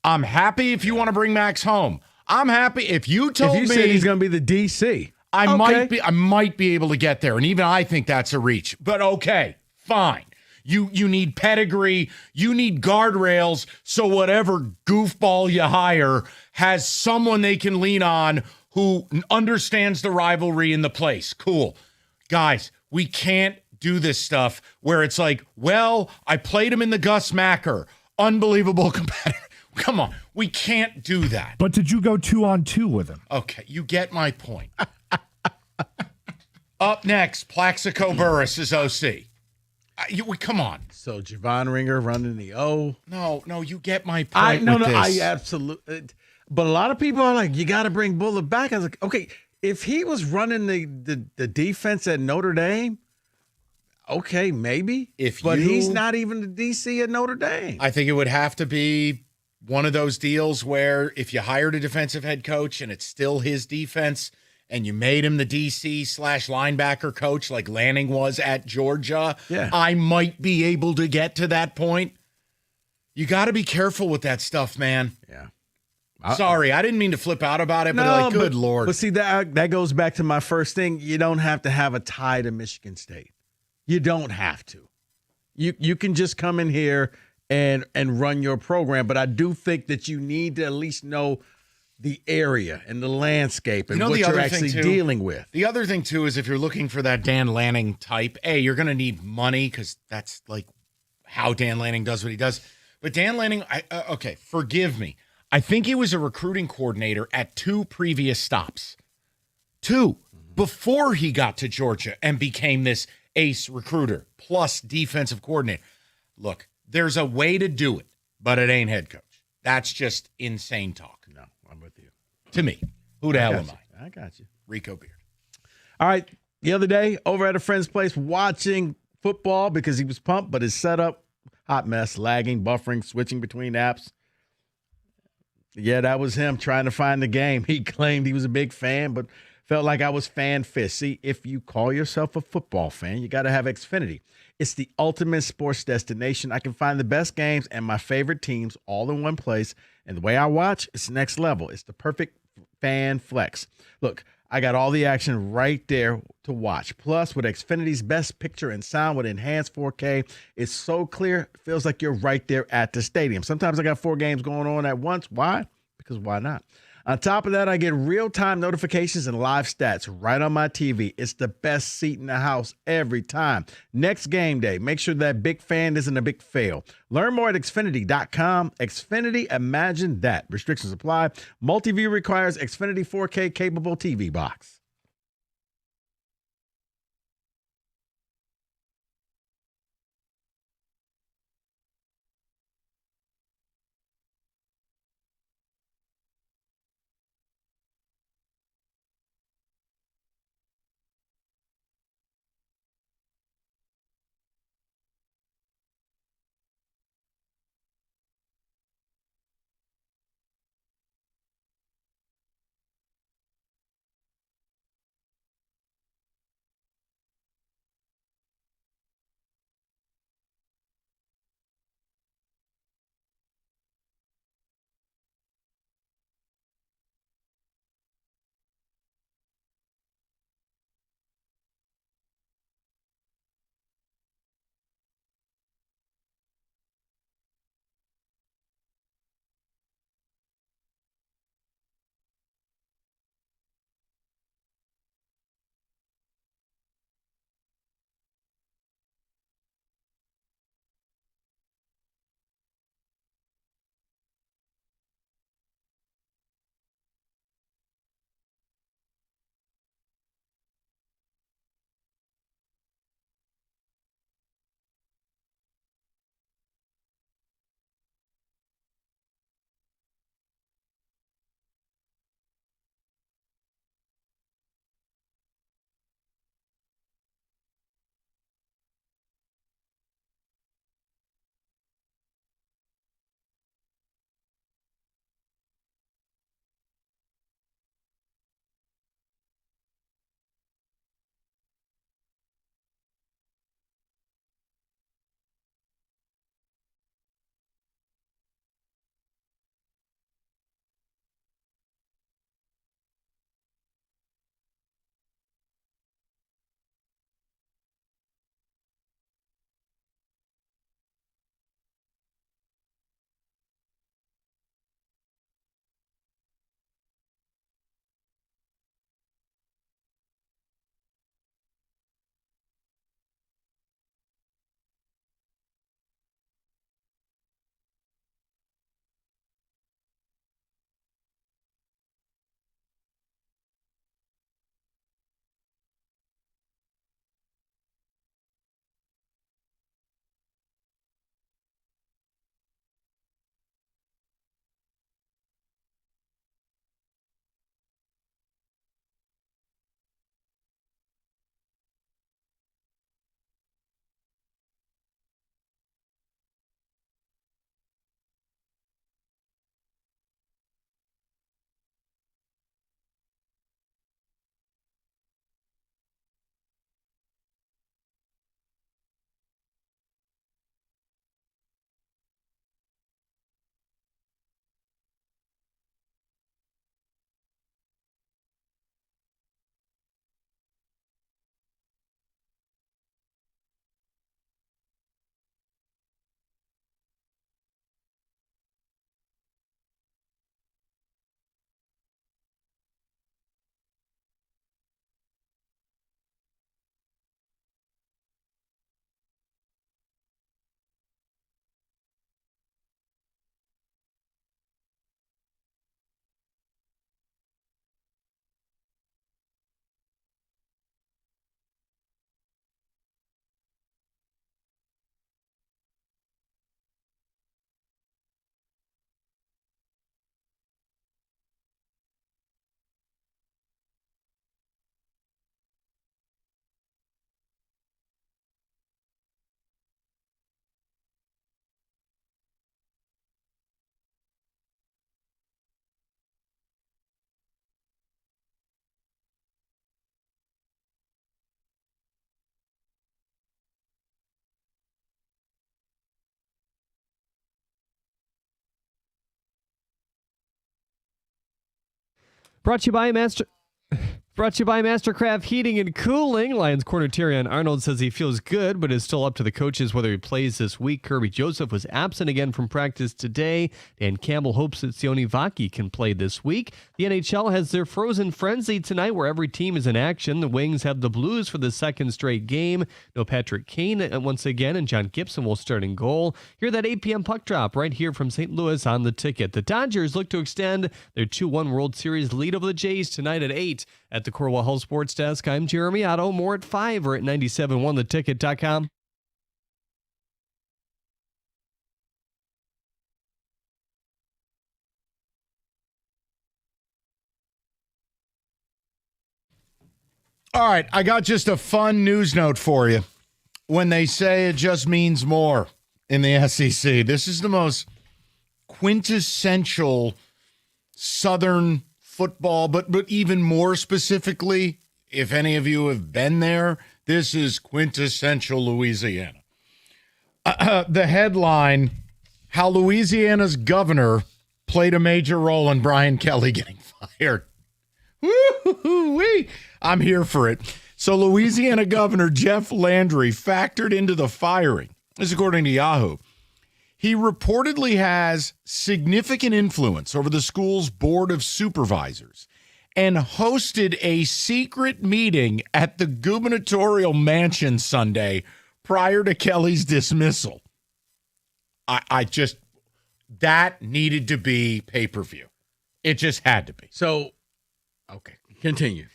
I'm happy if you want to bring Max home. I'm happy if you told me said he's going to be the DC. I might be able to get there, and even I think that's a reach. But okay, fine. You need pedigree. You need guardrails. So whatever goofball you hire has someone they can lean on who understands the rivalry in the place. Cool. Guys, we can't do this stuff where it's like, well, I played him in the Gus Macker. Unbelievable competitor. Come on. We can't do that. But did you go 2-on-2 with him? Okay. You get my point. Up next, Plaxico Burress is OC. Come on. So Javon Ringer running the O. No, you get my point. I absolutely. But a lot of people are like, you got to bring Bullough back. I was like, okay, if he was running the defense at Notre Dame, okay, maybe. But he's not even the DC at Notre Dame. I think it would have to be one of those deals where if you hired a defensive head coach and it's still his defense, and you made him the DC/linebacker coach like Lanning was at Georgia, I might be able to get to that point. You got to be careful with that stuff, man. Yeah. Sorry, I didn't mean to flip out about it, but good Lord. But see, that goes back to my first thing. You don't have to have a tie to Michigan State. You don't have to. You can just come in here and run your program. But I do think that you need to at least know the area and the landscape and what you're actually dealing with. The other thing, too, is if you're looking for that Dan Lanning type, you're going to need money because that's like how Dan Lanning does what he does. But Dan Lanning, okay, forgive me. I think he was a recruiting coordinator at 2 previous stops. 2 before he got to Georgia and became this ace recruiter plus defensive coordinator. Look, there's a way to do it, but it ain't head coach. That's just insane talk. No, I'm with you. To me, who the hell am I? I got you. Rico Beard. All right. The other day, over at a friend's place, watching football because he was pumped, but his setup, hot mess, lagging, buffering, switching between apps. Yeah, that was him trying to find the game. He claimed he was a big fan, but felt like I was fan fish. See, if you call yourself a football fan, you got to have Xfinity. It's the ultimate sports destination. I can find the best games and my favorite teams all in one place. And the way I watch, it's next level. It's the perfect fan flex. Look, I got all the action right there to watch. Plus, with Xfinity's best picture and sound with enhanced 4K, it's so clear, it feels like you're right there at the stadium. Sometimes I got 4 games going on at once. Why? Because why not? On top of that, I get real-time notifications and live stats right on my TV. It's the best seat in the house every time. Next game day, make sure that big fan isn't a big fail. Learn more at Xfinity.com. Xfinity, imagine that. Restrictions apply. Multi-view requires Xfinity 4K capable TV box. Brought to you by Mastercraft Heating and Cooling. Lions corner Terrion Arnold says he feels good, but it's still up to the coaches whether he plays this week. Kirby Joseph was absent again from practice today. Dan Campbell hopes that Sione Vaki can play this week. The NHL has their Frozen Frenzy tonight where every team is in action. The Wings have the Blues for the second straight game. No Patrick Kane once again, and John Gibson will start in goal. Hear that 8 p.m. puck drop right here from St. Louis on the ticket. The Dodgers look to extend their 2-1 World Series lead over the Jays tonight at 8. At the Corwell Health Sports Desk, I'm Jeremy Otto. More at 5 or at 97onetheticket.com. All right, I got just a fun news note for you. When they say it just means more in the SEC, this is the most quintessential Southern football, but even more specifically, if any of you have been there, this is quintessential Louisiana. The headline, how Louisiana's governor played a major role in Brian Kelly getting fired. Woo-hoo-wee. I'm here for it. So Louisiana Governor Jeff Landry factored into the firing, this is according to Yahoo. He reportedly has significant influence over the school's board of supervisors and hosted a secret meeting at the gubernatorial mansion Sunday prior to Kelly's dismissal. That needed to be pay-per-view. It just had to be. So, okay, continue.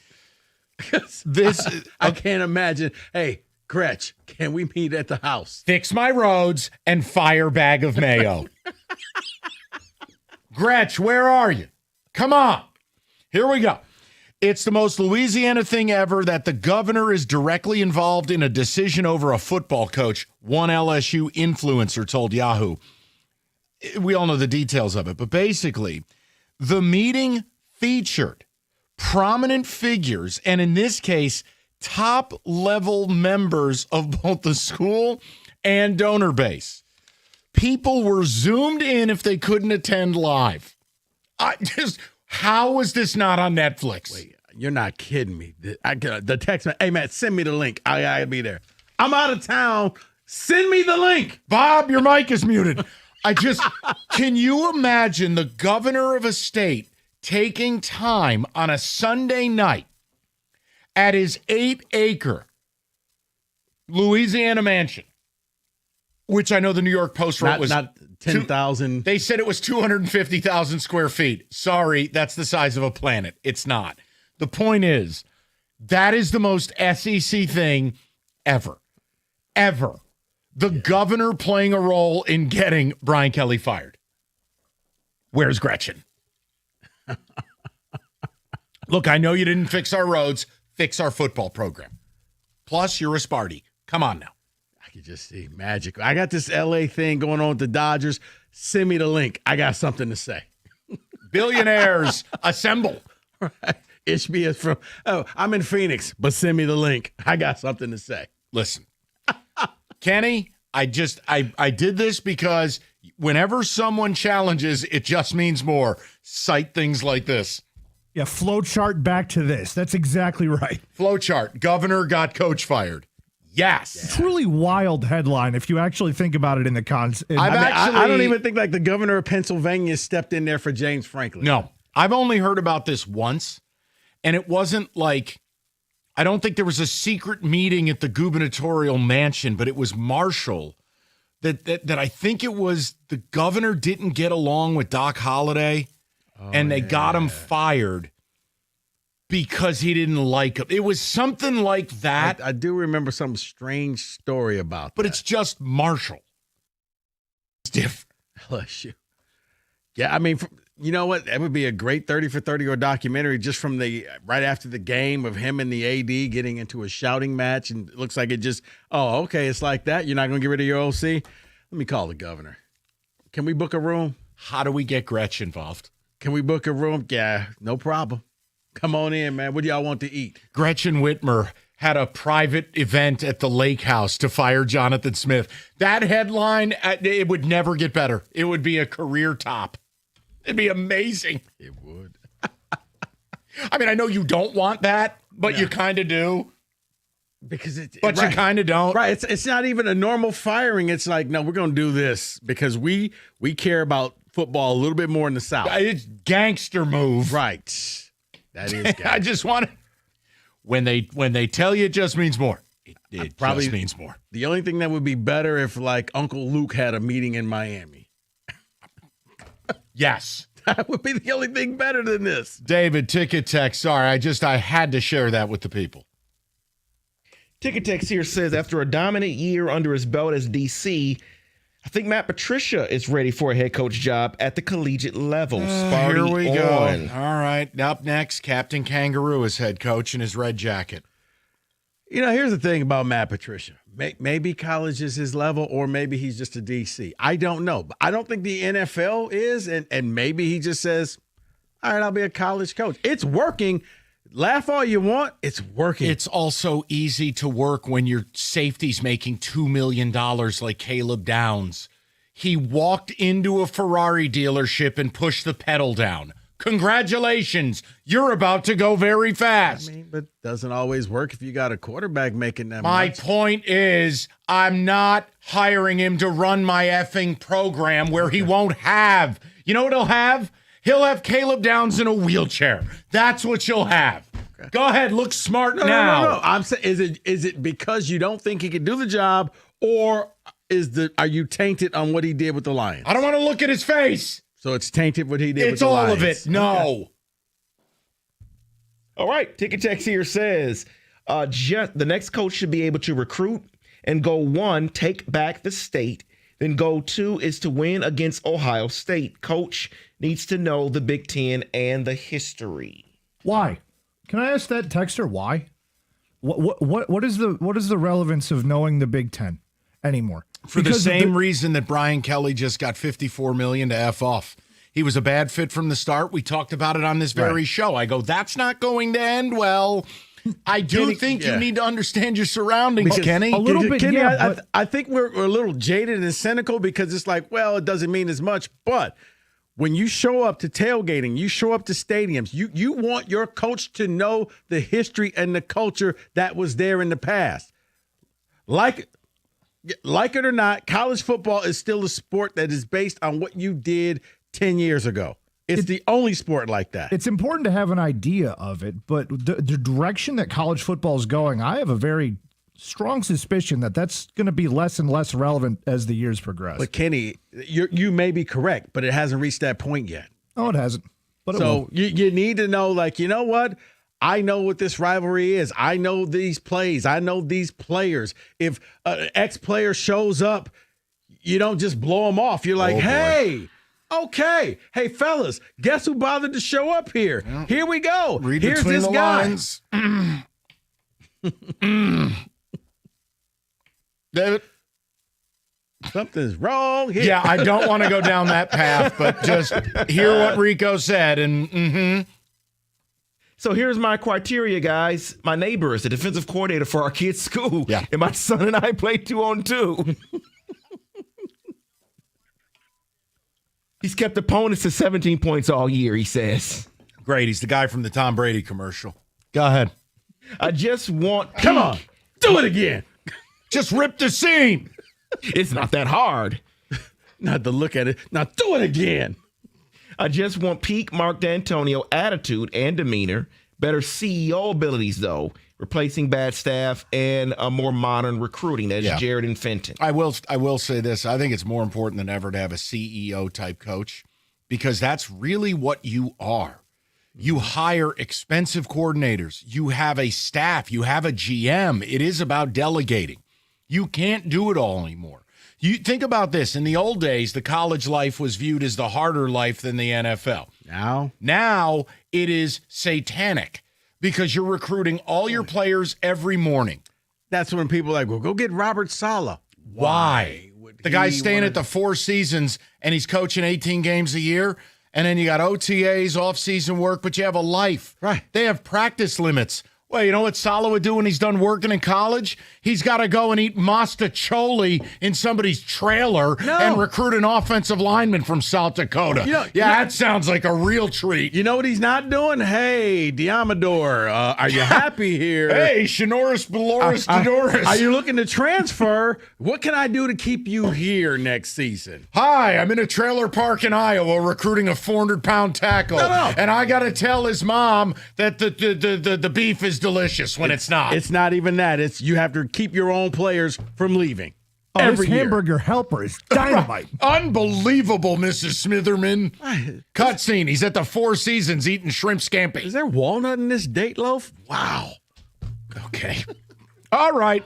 I can't imagine. Hey, Gretch, can we meet at the house? Fix my roads and fire bag of mayo. Gretch, where are you? Come on. Here we go. It's the most Louisiana thing ever that the governor is directly involved in a decision over a football coach, one LSU influencer told Yahoo. We all know the details of it, but basically, the meeting featured prominent figures, and in this case, top-level members of both the school and donor base. People were zoomed in if they couldn't attend live. How was this not on Netflix? Wait, you're not kidding me. The text, hey, Matt, send me the link. I'll be there. I'm out of town. Send me the link. Bob, your mic is muted. Can you imagine the governor of a state taking time on a Sunday night at his 8-acre Louisiana mansion, which I know the New York Post wrote was not 10,000. They said it was 250,000 square feet. Sorry, that's the size of a planet. It's not. The point is, that is the most SEC thing ever. Ever. The governor playing a role in getting Brian Kelly fired. Where's Gretchen? Look, I know you didn't fix our roads. Fix our football program. Plus, you're a Sparty. Come on now. I can just see magic. I got this LA thing going on with the Dodgers. Send me the link. I got something to say. Billionaires, assemble. Right. HBS from, I'm in Phoenix, but send me the link. I got something to say. Listen, Kenny, I did this because whenever someone challenges, it just means more. Cite things like this. Yeah, flow chart back to this. That's exactly right. Flow chart. Governor got coach fired. Yes. Yeah. Truly wild headline if you actually think about it in the context. I don't even think like the governor of Pennsylvania stepped in there for James Franklin. No. I've only heard about this once, and it wasn't like, I don't think there was a secret meeting at the gubernatorial mansion, but it was Marshall that I think it was the governor didn't get along with Doc Holliday, and they got him fired because he didn't like him. It was something like that. I do remember some strange story about but that. It's just Marshall. It's different. LSU. Yeah, I mean, you know what? That would be a great 30 for 30 or documentary just from the right after the game of him and the AD getting into a shouting match. And it looks like it just, okay, it's like that. You're not going to get rid of your OC? Let me call the governor. Can we book a room? How do we get Gretch involved? Can we book a room? Yeah, no problem. Come on in, man. What do y'all want to eat? Gretchen Whitmer had a private event at the Lake House to fire Jonathan Smith. That headline, it would never get better. It would be a career top. It'd be amazing. It would. I mean, I know you don't want that, but you kind of do. Because you kind of don't. Right. It's not even a normal firing. It's like, no, we're going to do this because we care about football a little bit more in the South. It's gangster move. Right. That is I just want to. When they tell you it just means more. It probably just means more. The only thing that would be better if like Uncle Luke had a meeting in Miami. Yes. That would be the only thing better than this. David, Ticket Tech. Sorry, I had to share that with the people. Ticket Text here says, after a dominant year under his belt as DC, I think Matt Patricia is ready for a head coach job at the collegiate level. Here we go. All right. Up next, Captain Kangaroo is head coach in his red jacket. You know, here's the thing about Matt Patricia. Maybe college is his level, or maybe he's just a DC. I don't know. But I don't think the NFL is, and maybe he just says, all right, I'll be a college coach. It's working. Laugh all you want. It's working. It's also easy to work when your safety's making $2 million like Caleb Downs. He walked into a Ferrari dealership and pushed the pedal down. Congratulations. You're about to go very fast. I mean, but doesn't always work if you got a quarterback making that My much. point is, I'm not hiring him to run my effing program where he won't have. You know what he'll have? He'll have Caleb Downs in a wheelchair. That's what you'll have. Okay. Go ahead, look smart now. No. I'm saying, is it because you don't think he can do the job, or are you tainted on what he did with the Lions? I don't want to look at his face. So it's tainted what he did with the Lions. Lions. It's all of it. No. All right. Ticket Text here says, the next coach should be able to recruit and go 1, take back the state. Then goal 2 is to win against Ohio State. Coach needs to know the Big Ten and the history. Why? Can I ask that texter why? What is the relevance of knowing the Big Ten anymore? For the same reason that Brian Kelly just got $54 million to F off. He was a bad fit from the start. We talked about it on this very show. I go, that's not going to end well. I do think you need to understand your surroundings, Kenny. A little bit, Kenny, yeah. I think we're a little jaded and cynical because it's like, well, it doesn't mean as much. But when you show up to tailgating, you show up to stadiums, you want your coach to know the history and the culture that was there in the past. Like it or not, college football is still a sport that is based on what you did 10 years ago. It's the only sport like that. It's important to have an idea of it, but the direction that college football is going, I have a very strong suspicion that that's going to be less and less relevant as the years progress. But Kenny, you may be correct, but it hasn't reached that point yet. No, it hasn't. But so you need to know, like, you know what? I know what this rivalry is. I know these plays. I know these players. If an ex-player shows up, you don't just blow them off. You're like, hey. Okay. Hey, fellas, guess who bothered to show up here? Yeah. Here we go. Here's between this the guy. Lines. David? Something's wrong here. Yeah, I don't want to go down that path, but just hear what Rico said. And So here's my criteria, guys. My neighbor is the defensive coordinator for our kids' school. Yeah. And my son and I play 2-on-2. He's kept opponents to 17 points all year, he says. Great. He's the guy from the Tom Brady commercial. Go ahead. I just want... Come on. Do it again. Just rip the seam. It's not that hard. Not to look at it. Now do it again. I just want peak Mark D'Antonio attitude and demeanor. Better CEO abilities, though. Replacing bad staff and a more modern recruiting. That's Jared and Fenton. I will say this. I think it's more important than ever to have a CEO type coach because that's really what you are. You hire expensive coordinators. You have a staff. You have a GM. It is about delegating. You can't do it all anymore. You think about this. In the old days, the college life was viewed as the harder life than the NFL. Now it is satanic. Because you're recruiting all your players every morning. That's when people are like, well, go get Robert Saleh. Why? The guy's staying at the Four Seasons, and he's coaching 18 games a year, and then you got OTAs, off-season work, but you have a life. Right. They have practice limits. Well, you know what Salah would do when he's done working in college? He's got to go and eat mastacholi in somebody's trailer and recruit an offensive lineman from South Dakota. That sounds like a real treat. You know what he's not doing? Hey, Diamador, are you happy here? Hey, Shanoris Baloris Dodoris. Are you looking to transfer? What can I do to keep you here next season? Hi, I'm in a trailer park in Iowa recruiting a 400-pound tackle. And I got to tell his mom that the beef is delicious when it's not. It's not even that. It's you have to keep your own players from leaving. Oh, every this year. hamburger helper is dynamite. Unbelievable, Mrs. Smitherman. Cutscene. He's at the Four Seasons eating shrimp scampi. Is there walnut in this date loaf? Wow. Okay. All right.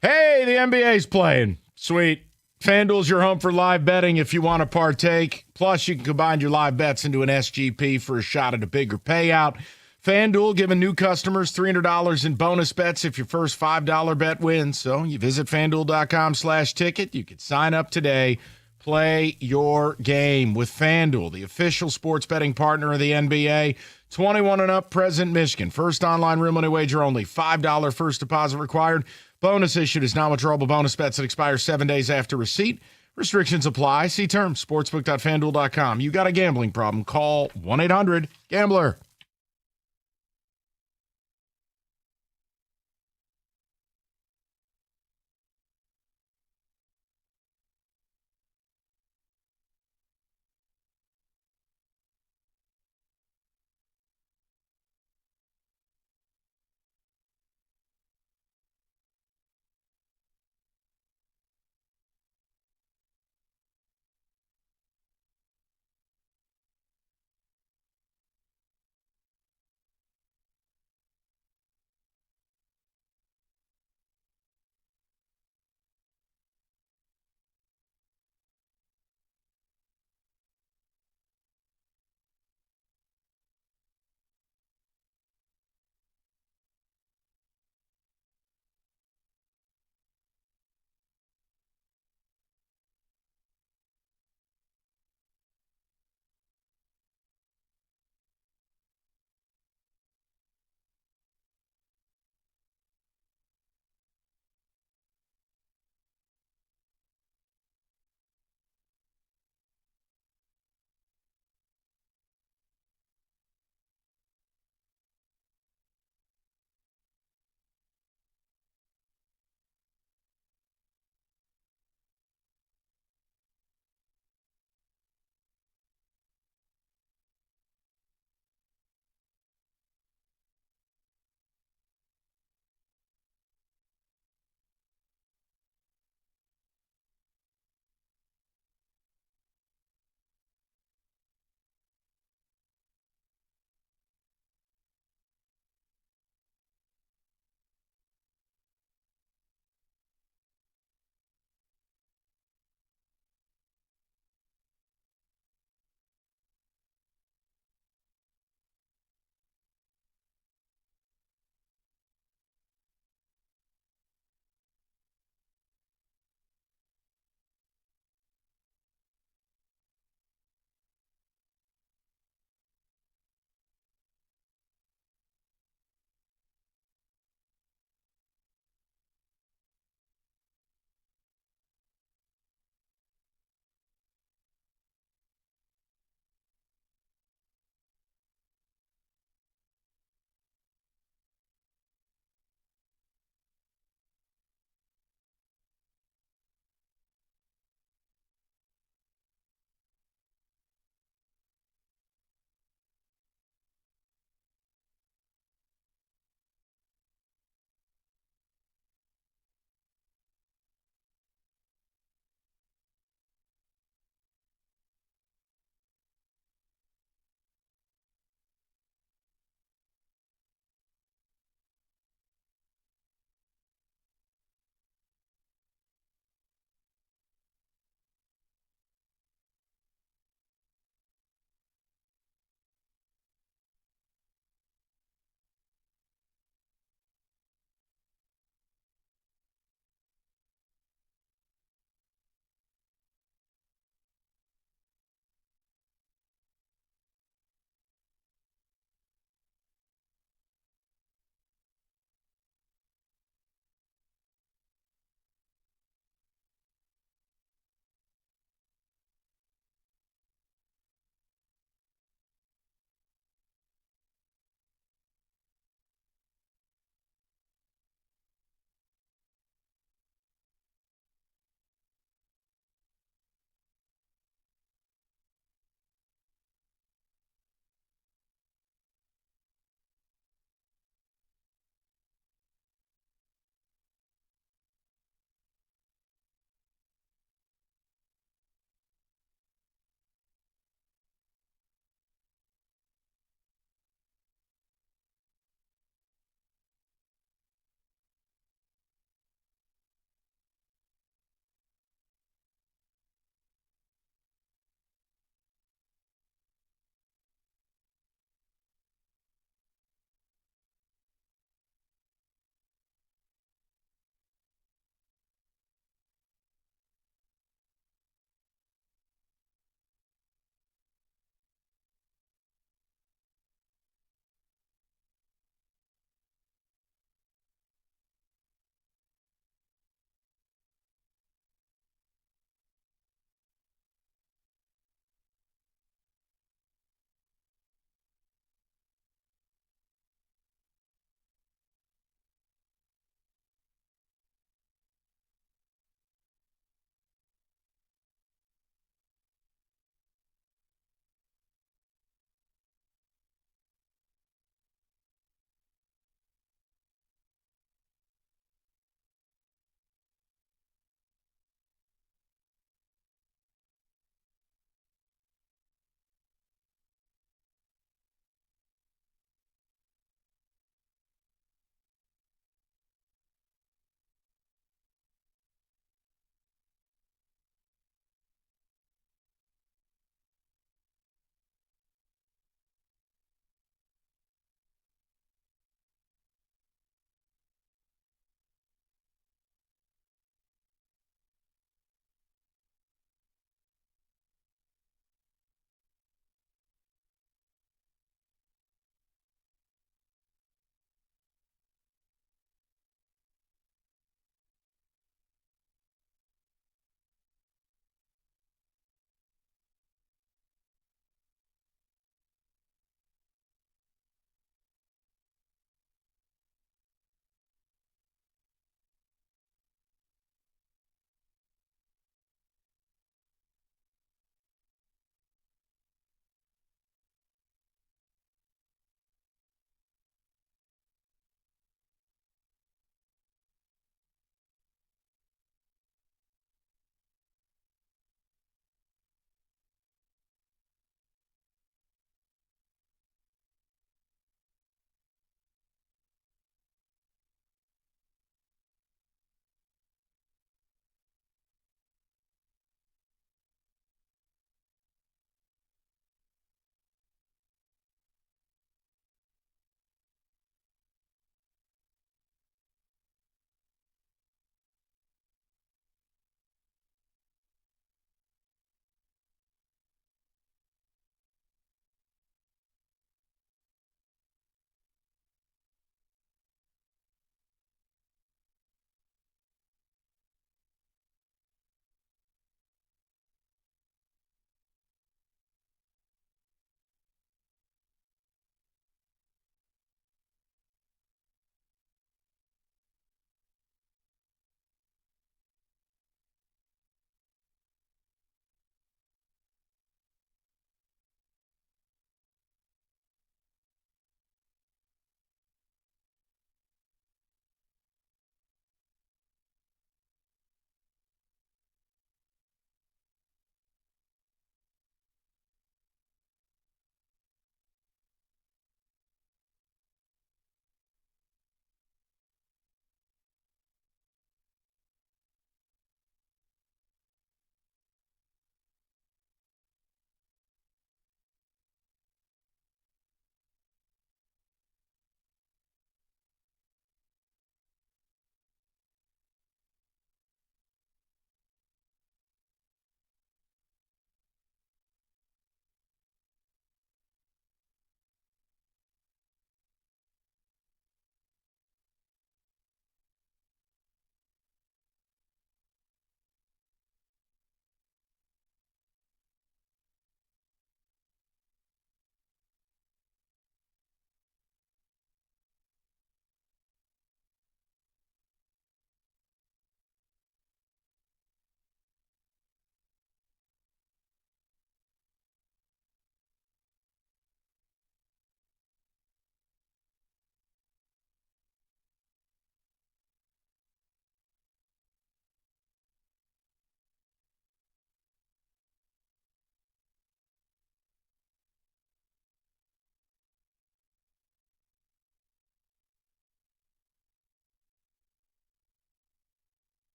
Hey, the NBA's playing. Sweet. FanDuel's your home for live betting if you want to partake. Plus, you can combine your live bets into an SGP for a shot at a bigger payout. FanDuel giving new customers $300 in bonus bets if your first $5 bet wins. So you visit FanDuel.com/ticket. You can sign up today. Play your game with FanDuel, the official sports betting partner of the NBA. 21 and up, present Michigan. First online real money wager only. $5 first deposit required. Bonus issued is non-withdrawable bonus bets that expire 7 days after receipt. Restrictions apply. See terms. Sportsbook.fanduel.com. You got a gambling problem. Call 1-800-GAMBLER.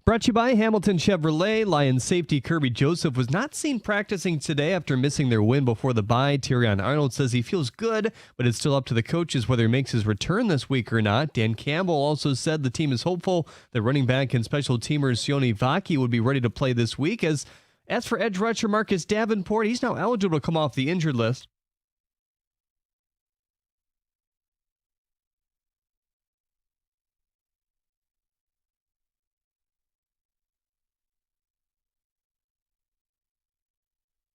Brought to you by Hamilton Chevrolet. Lions safety Kirby Joseph was not seen practicing today after missing their win before the bye. Terrion Arnold says he feels good, but it's still up to the coaches whether he makes his return this week or not. Dan Campbell also said the team is hopeful that running back and special teamer Sione Vaki would be ready to play this week. As for edge rusher Marcus Davenport, he's now eligible to come off the injured list.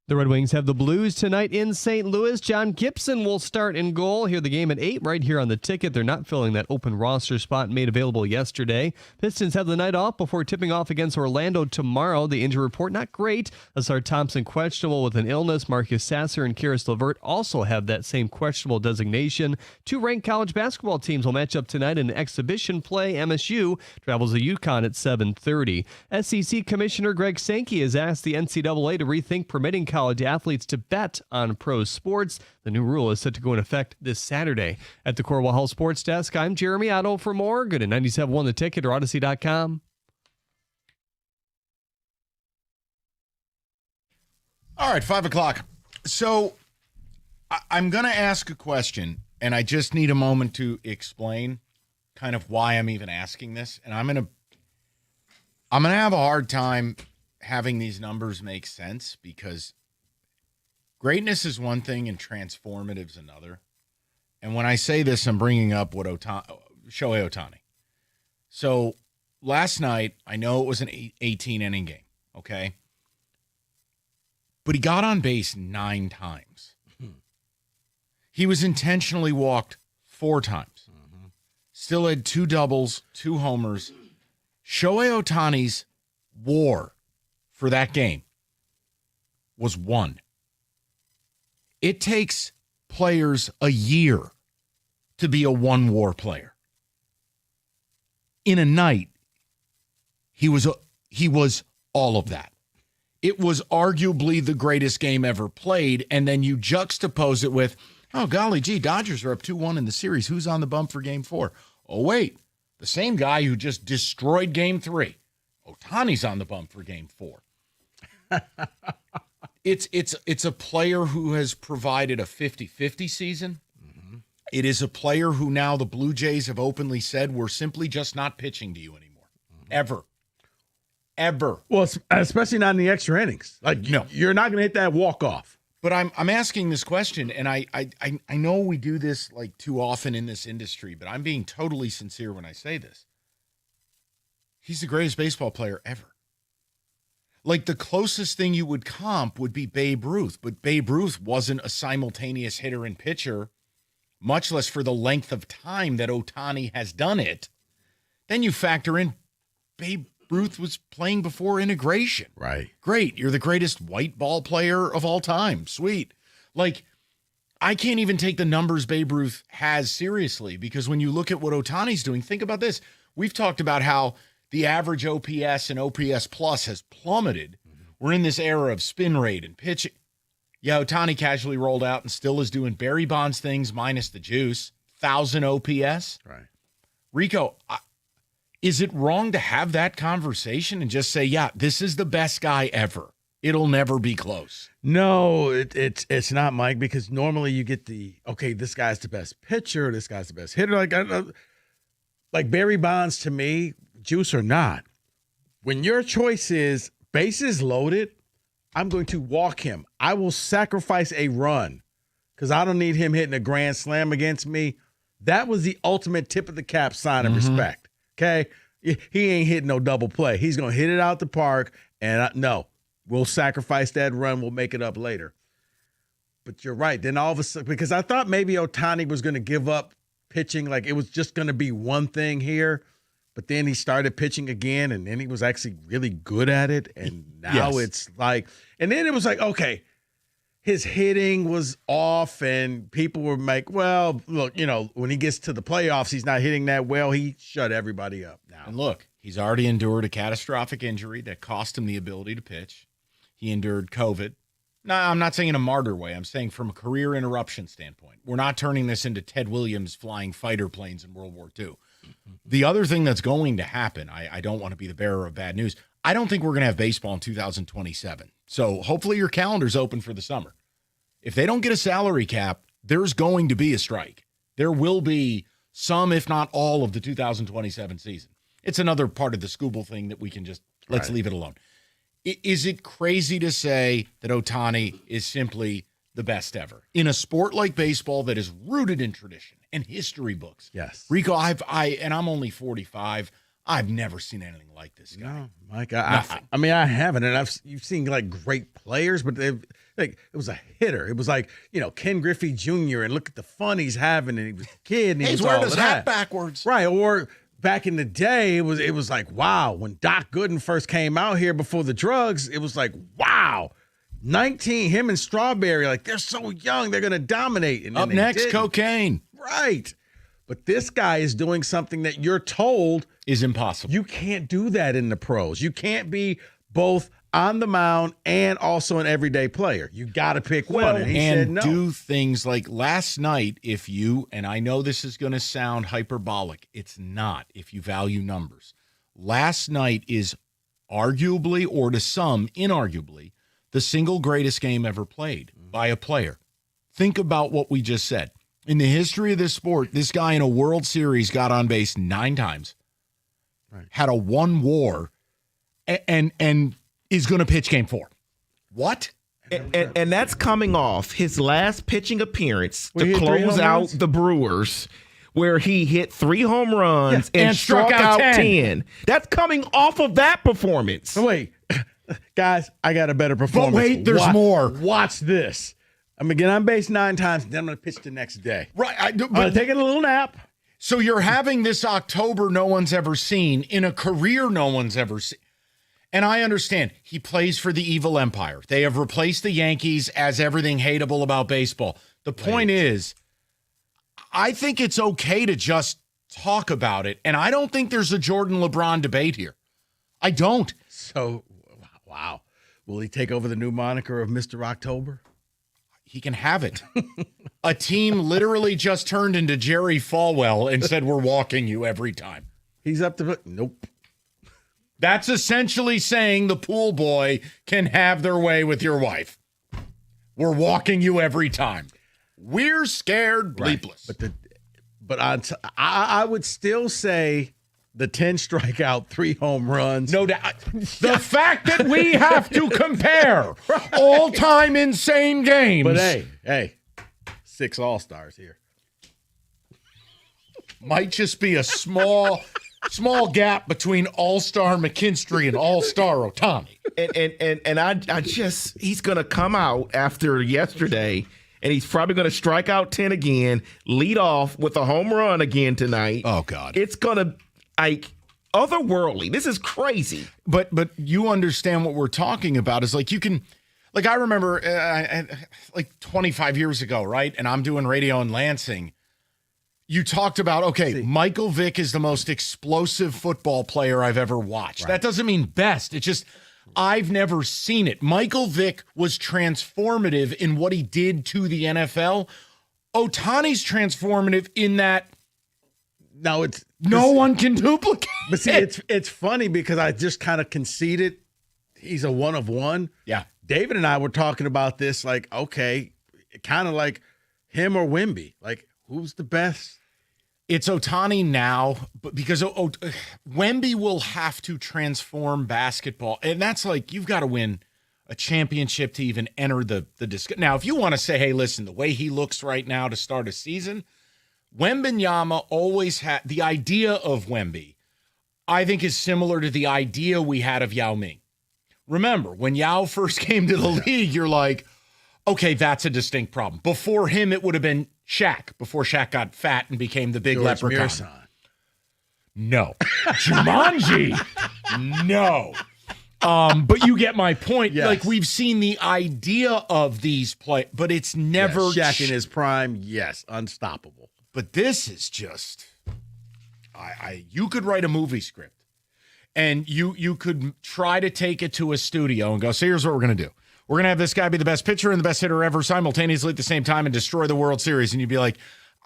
The Red Wings have the Blues tonight in St. Louis. John Gibson will start in goal. Hear the game at 8 right here on the ticket. They're not filling that open roster spot made available yesterday. Pistons have the night off before tipping off against Orlando tomorrow. The injury report not great. Asar Thompson questionable with an illness. Marcus Sasser and Karis LeVert also have that same questionable designation. 2 ranked college basketball teams will match up tonight in exhibition play. MSU travels to UConn at 7:30. SEC Commissioner Greg Sankey has asked the NCAA to rethink permitting college athletes to bet on pro sports. The new rule is set to go in effect this Saturday. At the Corwell Hall Sports Desk, I'm Jeremy Otto. For more, go to 97.1 The Ticket or Odyssey.com. All right, 5 o'clock. So I'm going to ask a question, and I just need a moment to explain kind of why I'm even asking this. And I'm going to have a hard time having these numbers make sense because greatness is one thing and transformative is another. And when I say this, I'm bringing up what Shohei Ohtani. So last night, I know it was an 18-inning game, okay? But he got on base 9 times. He was intentionally walked 4 times. Still had 2 doubles, 2 homers. Shohei Ohtani's WAR for that game was 1. It takes players a year to be a 1 WAR player. In a night, he was all of that. It was arguably the greatest game ever played, and then you juxtapose it with, oh, golly gee, Dodgers are up 2-1 in the series. Who's on the bump for Game 4? Oh, wait, the same guy who just destroyed Game 3. Ohtani's on the bump for Game 4. It's a player who has provided a 50-50 season. It is a player who now the Blue Jays have openly said we're simply just not pitching to you anymore. Ever. Well, especially not in the extra innings. Like, no, you're not going to hit that walk-off. But I'm asking this question, and I know we do this like too often in this industry, but I'm being totally sincere when I say this. He's the greatest baseball player ever. Like, the closest thing you would comp would be Babe Ruth, but Babe Ruth wasn't a simultaneous hitter and pitcher, much less for the length of time that Ohtani has done it. Then you factor in Babe Ruth was playing before integration. Right. Great. You're the greatest white ball player of all time. Sweet. Like, I can't even take the numbers Babe Ruth has seriously because when you look at what Ohtani's doing, think about this. We've talked about how the average OPS and OPS plus has plummeted. We're in this era of spin rate and pitching. Yeah, Ohtani casually rolled out and still is doing Barry Bonds things minus the juice. 1,000 OPS. Right. Rico, is it wrong to have that conversation and just say, yeah, this is the best guy ever? It'll never be close. No, it's not, Mike, because normally you get this guy's the best pitcher, this guy's the best hitter. Like Barry Bonds, to me, juice or not, when your choice is bases loaded, I'm going to walk him. I will sacrifice a run because I don't need him hitting a grand slam against me. That was the ultimate tip of the cap sign of respect. Okay? He ain't hitting no double play. He's going to hit it out the park, and no, we'll sacrifice that run. We'll make it up later. But you're right. Then all of a sudden, because I thought maybe Ohtani was going to give up pitching, like it was just going to be one thing here, but then he started pitching again, and then he was actually really good at it, and now it's like, and then it was like, okay, his hitting was off, and people were like, well, look, when he gets to the playoffs, he's not hitting that well. He shut everybody up now. And look, he's already endured a catastrophic injury that cost him the ability to pitch. He endured COVID. No, I'm not saying in a martyr way. I'm saying from a career interruption standpoint. We're not turning this into Ted Williams flying fighter planes in World War II. The other thing that's going to happen, I don't want to be the bearer of bad news. I don't think we're going to have baseball in 2027. So hopefully your calendar's open for the summer. If they don't get a salary cap, there's going to be a strike. There will be some, if not all, of the 2027 season. It's another part of the Scooble thing that we can just, let's leave it alone. Is it crazy to say that Ohtani is simply the best ever in a sport like baseball that is rooted in tradition and history books? Yes. Rico, I'm only 45. I've never seen anything like this guy. No, Mike, I mean, I haven't, and you've seen like great players, but it was a hitter. It was like, Ken Griffey Jr. and look at the fun he's having, and he was a kid, and he's wearing his hat backwards, right? Or back in the day, it was like, wow, when Doc Gooden first came out here before the drugs, it was like, wow, 19, him and Strawberry, like they're so young, they're gonna dominate. And up next, cocaine, right? But this guy is doing something that you're told is impossible. You can't do that in the pros. You can't be both on the mound and also an everyday player. You got to pick one. And he said no. Do things like last night, and I know this is going to sound hyperbolic. It's not if you value numbers. Last night is arguably, or to some, inarguably, the single greatest game ever played by a player. Think about what we just said. In the history of this sport, this guy in a World Series got on base 9 times, had a 1 WAR, and is going to pitch game 4. What? And that's coming off his last pitching appearance to close out the Brewers, where he hit 3 home runs and struck out 10. That's coming off of that performance. Wait, guys, I got a better performance. But wait, there's more. Watch this. I'm going to get on base 9 times, then I'm going to pitch the next day. Right. I'm taking a little nap. So you're having this October no one's ever seen in a career no one's ever seen. And I understand he plays for the evil empire. They have replaced the Yankees as everything hateable about baseball. The point is, I think it's okay to just talk about it. And I don't think there's a Jordan LeBron debate here. I don't. So, wow. Will he take over the new moniker of Mr. October? He can have it. A team literally just turned into Jerry Falwell and said, we're walking you every time. He's up to nope. That's essentially saying the pool boy can have their way with your wife. We're walking you every time. We're scared bleepless. Right. But I would still say the 10 strikeout, 3 home runs. No doubt. The fact that we have to compare all-time insane games. But hey, 6 All-Stars here. Might just be a small gap between All-Star McKinstry and All-Star Ohtani. And I just, he's going to come out after yesterday, and he's probably going to strike out 10 again, lead off with a home run again tonight. Oh, God. It's going to, otherworldly. This is crazy. But you understand what we're talking about is like you can, like I remember like 25 years ago, right? And I'm doing radio in Lansing. You talked about, okay, Michael Vick is the most explosive football player I've ever watched. Right. That doesn't mean best. It's just I've never seen it. Michael Vick was transformative in what he did to the NFL. Ohtani's transformative in that no one can duplicate. But see, it's funny because I just kind of conceded he's a one of one. Yeah. David and I were talking about this, like, okay, kind of like him or Wemby. Like, who's the best? It's Ohtani now, but because Wemby will have to transform basketball. And that's like, you've got to win a championship to even enter the discussion. Now, if you want to say, hey, listen, the way he looks right now to start a season, Wembanyama always had the idea of Wemby, I think, is similar to the idea we had of Yao Ming. Remember, when Yao first came to the league, you're like, okay, that's a distinct problem. Before him, it would have been Shaq, before Shaq got fat and became the big George leprechaun. Mearson. No. Jumanji. No. But you get my point. Yes. Like, we've seen the idea of these play, but it's never Shaq in his prime. Yes, unstoppable. But this is just, you could write a movie script, and you could try to take it to a studio and go, so here's what we're going to do. We're going to have this guy be the best pitcher and the best hitter ever simultaneously at the same time and destroy the World Series. And you'd be like,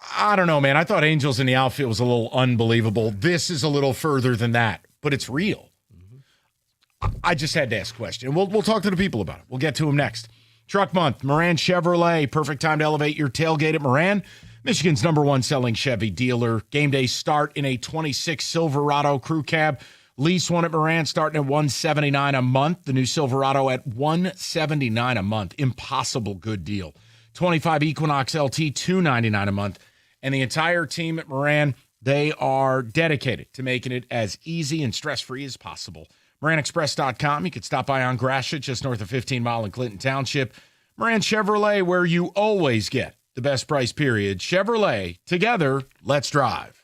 I don't know, man. I thought Angels in the outfield was a little unbelievable. This is a little further than that, but it's real. I just had to ask a question. We'll talk to the people about it. We'll get to them next. Truck Month, Moran Chevrolet. Perfect time to elevate your tailgate at Moran, Michigan's #1 selling Chevy dealer. Game days start in a 26 Silverado crew cab. Lease one at Moran starting at $179 a month. The new Silverado at $179 a month. Impossible good deal. 25 Equinox LT, $299 a month. And the entire team at Moran, they are dedicated to making it as easy and stress-free as possible. MoranExpress.com. You can stop by on Gratiot, just north of 15 Mile in Clinton Township. Moran Chevrolet, where you always get the best price, period. Chevrolet, together, let's drive.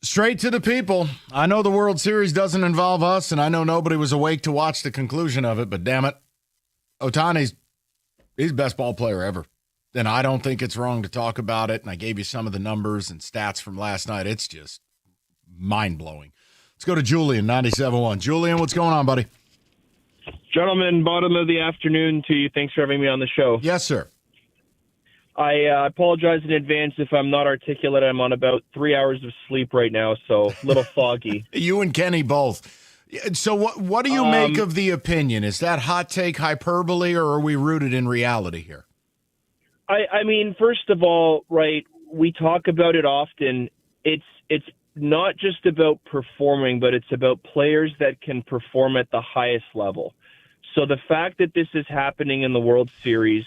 Straight to the people. I know the World Series doesn't involve us, and I know nobody was awake to watch the conclusion of it, but damn it, Ohtani's the best ball player ever. And I don't think it's wrong to talk about it, and I gave you some of the numbers and stats from last night. It's just mind-blowing. Let's go to Julian, 97.1. Julian, what's going on, buddy? Gentlemen, bottom of the afternoon to you. Thanks for having me on the show. Yes, sir. I apologize in advance if I'm not articulate. I'm on about 3 hours of sleep right now, so a little foggy. You and Kenny both. So what do you make of the opinion? Is that hot take hyperbole, or are we rooted in reality here? I mean, first of all, right, we talk about it often. It's not just about performing, but it's about players that can perform at the highest level. So the fact that this is happening in the World Series,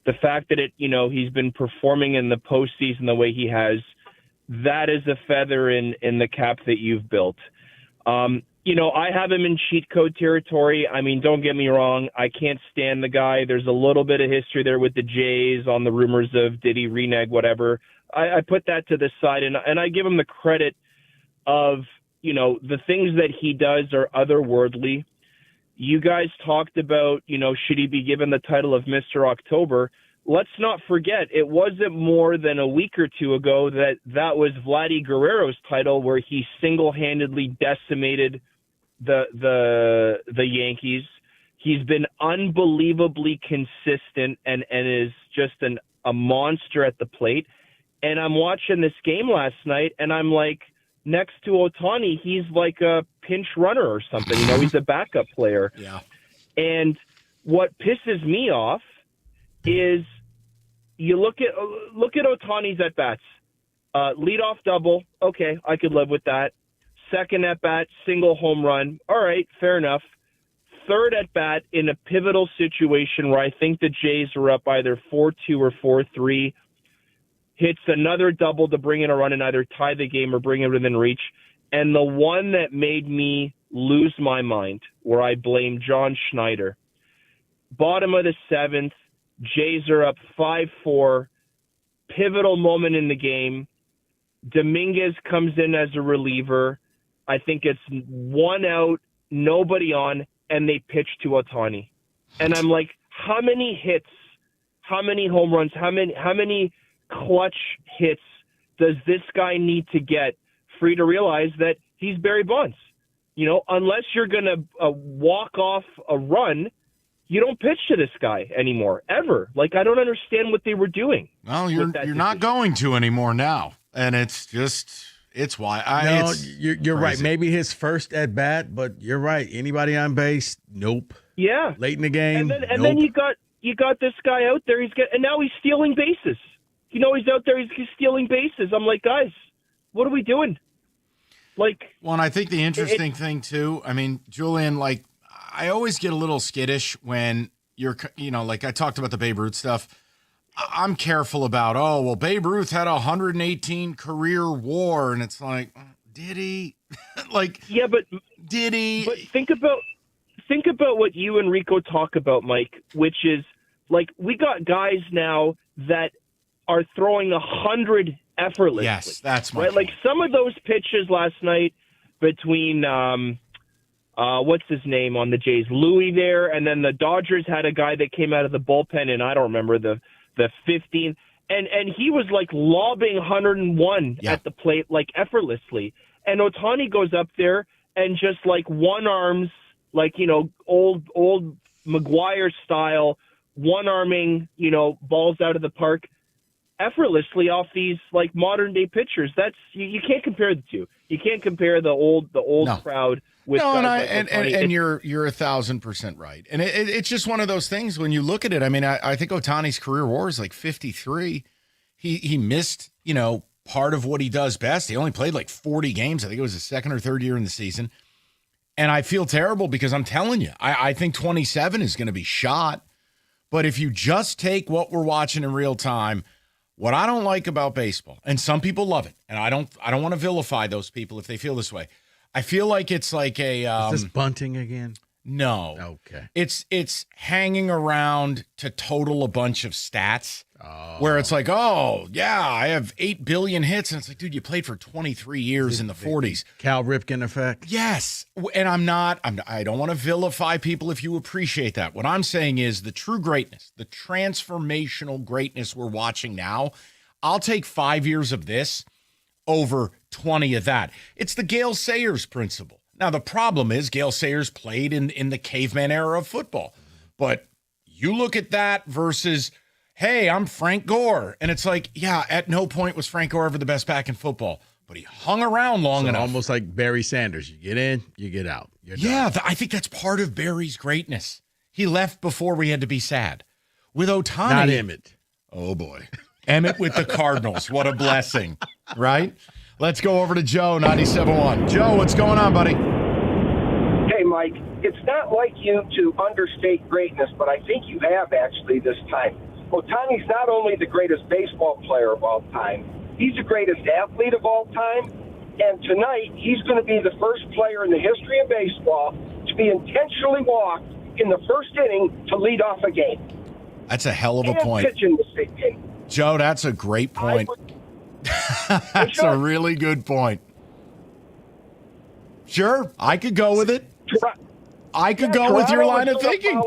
the fact that he's been performing in the postseason the way he has, that is a feather in the cap that you've built. I have him in cheat code territory. I mean, don't get me wrong. I can't stand the guy. There's a little bit of history there with the Jays on the rumors of did he renege, whatever. I put that to the side, and I give him the credit of, the things that he does are otherworldly. You guys talked about, should he be given the title of Mr. October? Let's not forget, it wasn't more than a week or two ago that was Vladdy Guerrero's title, where he single-handedly decimated the Yankees. He's been unbelievably consistent and is just a monster at the plate. And I'm watching this game last night, and I'm like, next to Ohtani, he's like a pinch runner or something. He's a backup player. Yeah. And what pisses me off is you look at Ohtani's at bats. Leadoff double, okay, I could live with that. Second at bat, single home run, all right, fair enough. Third at bat in a pivotal situation where I think the Jays were up either 4-2 or 4-3. Hits another double to bring in a run and either tie the game or bring it within reach. And the one that made me lose my mind, where I blame John Schneider. Bottom of the seventh, Jays are up 5-4. Pivotal moment in the game. Dominguez comes in as a reliever. I think it's 1 out, nobody on, and they pitch to Ohtani. And I'm like, how many hits, how many home runs, how many clutch hits does this guy need to get for you to realize that he's Barry Bonds? Unless you're going to walk off a run, you don't pitch to this guy anymore, ever. Like, I don't understand what they were doing. Well, you're not going to anymore now. And it's why. You're right. Maybe his first at bat, but you're right. Anybody on base? Nope. Yeah. Late in the game? And then you got this guy out there. And now he's stealing bases. He's out there. He's stealing bases. I'm like, guys, what are we doing? Like, well, and I think the interesting thing too. I mean, Julian, like, I always get a little skittish when you're, like I talked about the Babe Ruth stuff. I'm careful about, Babe Ruth had 118 career WAR, and it's like, did he? Like, yeah, but did he? But think about what you and Rico talk about, Mike, which is like we got guys now that are throwing 100 effortlessly. Yes, that's my right. point. Like some of those pitches last night between what's his name on the Jays, Louis there, and then the Dodgers had a guy that came out of the bullpen, and I don't remember the 15, and he was like lobbing 101 at the plate like effortlessly, and Ohtani goes up there and just like one arms, like old McGuire style, one arming balls out of the park effortlessly off these like modern day pitchers. That's you can't compare the two. You can't compare the old crowd with and you're 1,000% right. And it's just one of those things when you look at it. I mean, I think Ohtani's career WAR is like 53. He missed, part of what he does best. He only played like 40 games. I think it was his second or third year in the season. And I feel terrible because I'm telling you, I think 27 is going to be shot. But if you just take what we're watching in real time, what I don't like about baseball, and some people love it, and I don't want to vilify those people if they feel this way. I feel like it's like a is this bunting again? No. Okay. It's hanging around to total a bunch of stats where it's like, oh, yeah, I have 8 billion hits. And it's like, dude, you played for 23 years in the 40s. Cal Ripken effect. Yes. And I don't want to vilify people if you appreciate that. What I'm saying is the true greatness, the transformational greatness we're watching now, I'll take 5 years of this over 20 of that. It's the Gale Sayers principle. Now, the problem is Gale Sayers played in the caveman era of football. But you look at that versus, hey, I'm Frank Gore. And it's like, yeah, at no point was Frank Gore ever the best back in football. But he hung around long enough. Almost like Barry Sanders. You get in, you get out. Yeah, I think that's part of Barry's greatness. He left before we had to be sad. With Ohtani. Not Emmett. Oh, boy. Emmett with the Cardinals. What a blessing, right? Let's go over to Joe, 97.1. Joe, what's going on, buddy? Hey, Mike. It's not like you to understate greatness, but I think you have actually this time. Ohtani's not only the greatest baseball player of all time, he's the greatest athlete of all time. And tonight, he's going to be the first player in the history of baseball to be intentionally walked in the first inning to lead off a game. That's a hell of a point. Pitch in the same game. Joe, that's a great point. That's a really good point. Sure, I could go with it. I could go with your line of thinking. I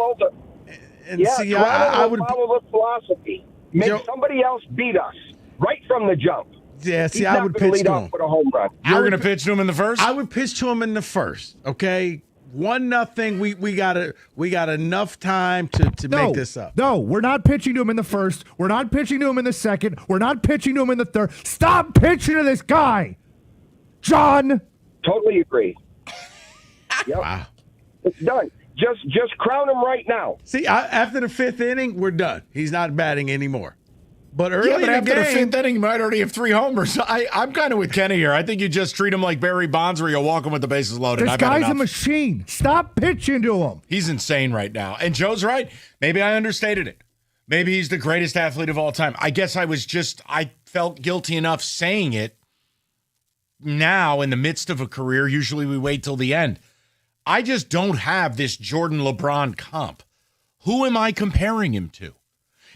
would follow the philosophy. Make somebody else beat us right from the jump. Yeah, see, He's I not would gonna pitch lead to off him. with a home run. You're going to pitch to him in the first? I would pitch to him in the first. Okay, 1-0. We got enough time to make this up. No, we're not pitching to him in the first. We're not pitching to him in the second. We're not pitching to him in the third. Stop pitching to this guy, John. Totally agree. Yep. Wow. It's done. Just crown him right now. See, after the 5th inning, we're done. He's not batting anymore. But early in the after the game, 5th inning, he might already have 3 homers. I'm kind of with Kenny here. I think you just treat him like Barry Bonds, where you walk him with the bases loaded. This I've had guy's a enough. machine. Stop pitching to him. He's insane right now. And Joe's right. Maybe I understated it. Maybe he's the greatest athlete of all time. I guess I felt guilty enough saying it now in the midst of a career. Usually we wait till the end. I just don't have this Jordan LeBron comp. Who am I comparing him to?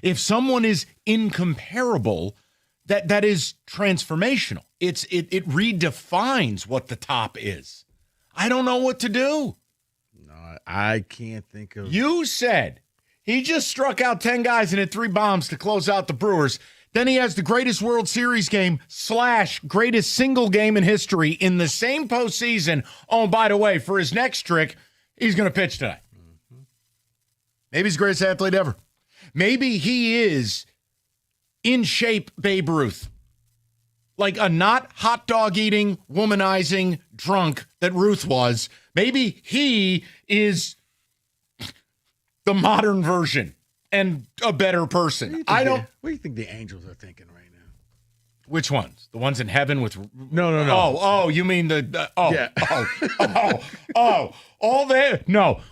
If someone is incomparable, that is transformational. It redefines what the top is. I don't know what to do. No, I can't think of. You said he just struck out 10 guys and hit 3 bombs to close out the Brewers. Then he has the greatest World Series game / greatest single game in history in the same postseason. Oh, and by the way, for his next trick, he's going to pitch tonight. Maybe he's the greatest athlete ever. Maybe he is in shape Babe Ruth. Like a not hot dog eating, womanizing drunk that Ruth was. Maybe he is the modern version and a better person. What do you think the Angels are thinking right now? Which ones? The ones in heaven with No. Oh, you mean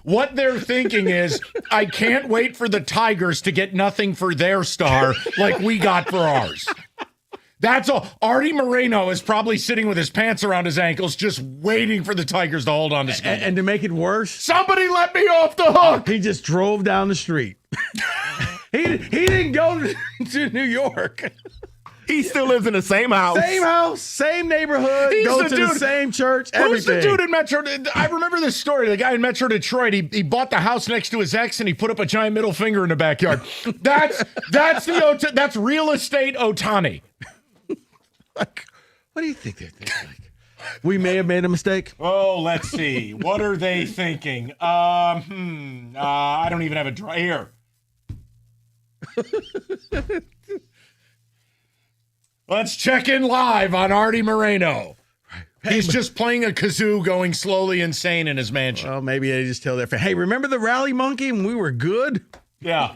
what they're thinking is, I can't wait for the Tigers to get nothing for their star like we got for ours. That's all. Artie Moreno is probably sitting with his pants around his ankles, just waiting for the Tigers to hold on to school. And to make it worse, somebody let me off the hook. He just drove down the street. He didn't go to New York. He still lives in the same house. Same house, same neighborhood, go to the same church, Who's everything. the dude in Metro? I remember this story. The guy in Metro Detroit, he bought the house next to his ex and he put up a giant middle finger in the backyard. That's real estate Ohtani. What do you think they're thinking? We may have made a mistake. Oh, let's see. What are they thinking? I don't even have a here. Let's check in live on Artie Moreno. He's just playing a kazoo, going slowly insane in his mansion. Well, maybe they just tell their friend, hey, remember the rally monkey when we were good? Yeah.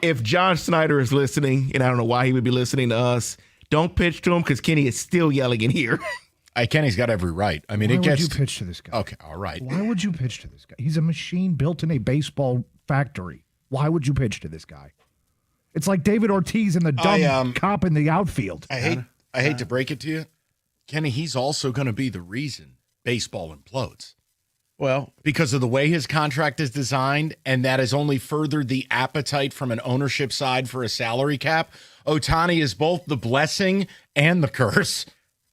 If John Snyder is listening, and I don't know why he would be listening to us, don't pitch to him because Kenny is still yelling in here. Kenny's got every right. I mean, Why would you pitch to this guy? Okay, all right. Why would you pitch to this guy? He's a machine built in a baseball factory. Why would you pitch to this guy? It's like David Ortiz and the dumb cop in the outfield. I hate to break it to you, Kenny, he's also going to be the reason baseball implodes. Well, because of the way his contract is designed, and that has only furthered the appetite from an ownership side for a salary cap. Ohtani is both the blessing and the curse.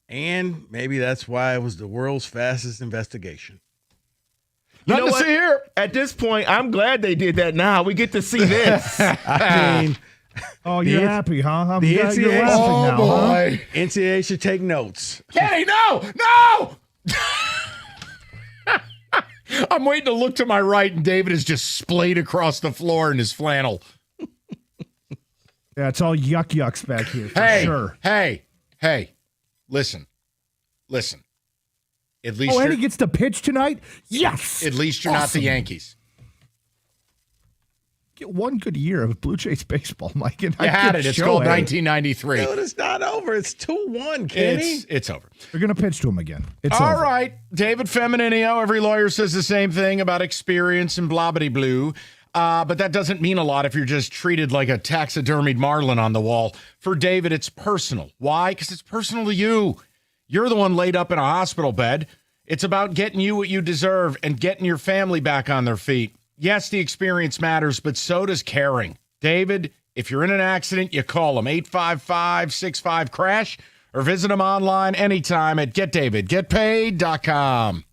And maybe that's why it was the world's fastest investigation. Nothing to see here. At this point, I'm glad they did that now. We get to see this. I mean, Oh, you're happy, huh? I'm The glad you're NCAA, laughing now, huh? NCAA should take notes. Kenny, no! I'm waiting to look to my right, and David is just splayed across the floor in his flannel. Yeah, it's all yucks back here for Hey, sure. hey, listen. At least And you're, he gets to pitch tonight? Yes! at least you're not the Awesome. Yankees. Get one good year of Blue Jays baseball, Mike. And You had it. It's called 1993. Dude, it's not over. It's 2-1, Kenny. It's over. They're going to pitch to him again. It's All over. right. David Femininio. Every lawyer says the same thing about experience and blah-bitty-blue. But that doesn't mean a lot if you're just treated like a taxidermied marlin on the wall. For David, it's personal. Why? Because it's personal to you. You're the one laid up in a hospital bed. It's about getting you what you deserve and getting your family back on their feet. Yes, the experience matters, but so does caring. David, if you're in an accident, you call them 855-65-CRASH or visit them online anytime at getdavidgetpaid.com.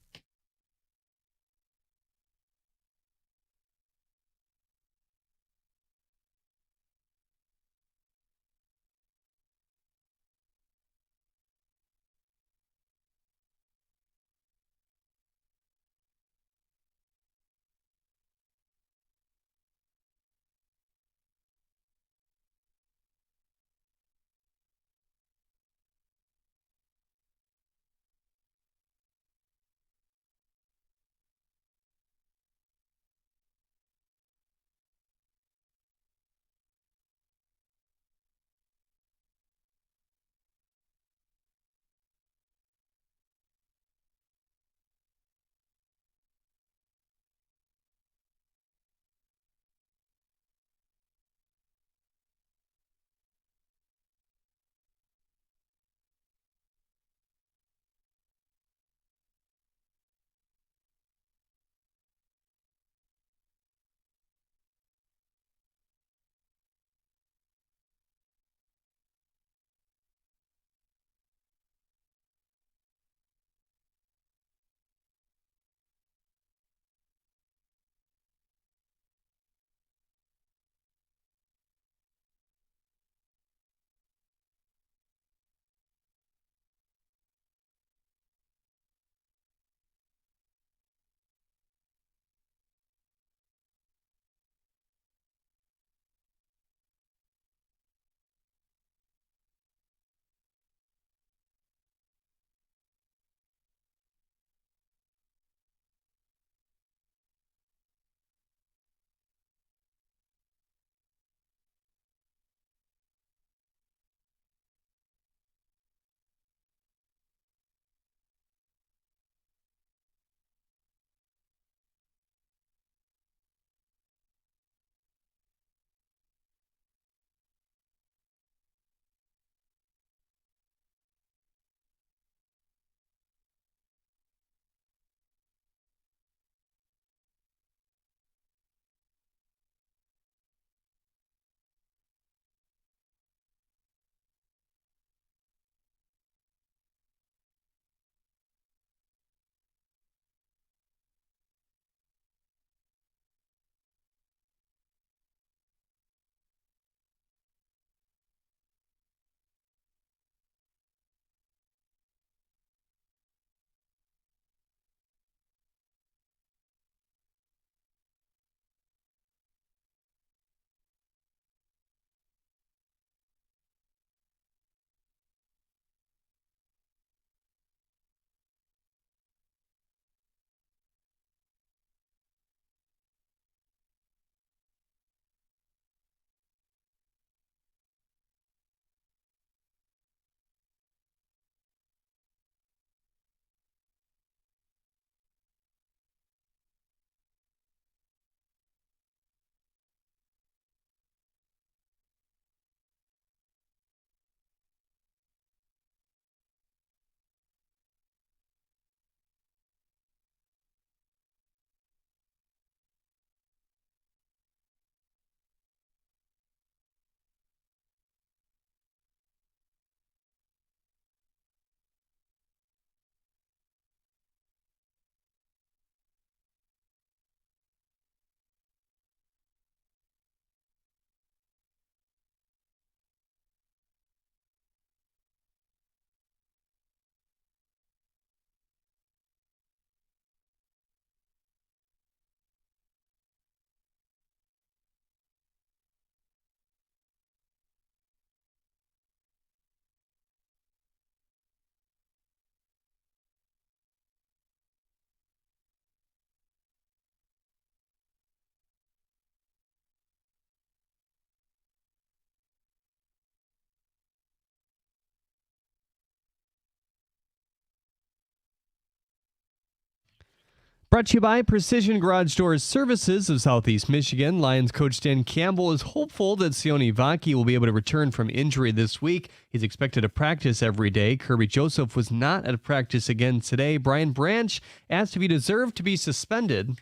Brought to you by Precision Garage Doors Services of Southeast Michigan. Lions coach Dan Campbell is hopeful that Sione Vaki will be able to return from injury this week. He's expected to practice every day. Kirby Joseph was not at practice again today. Brian Branch asked if he deserved to be suspended.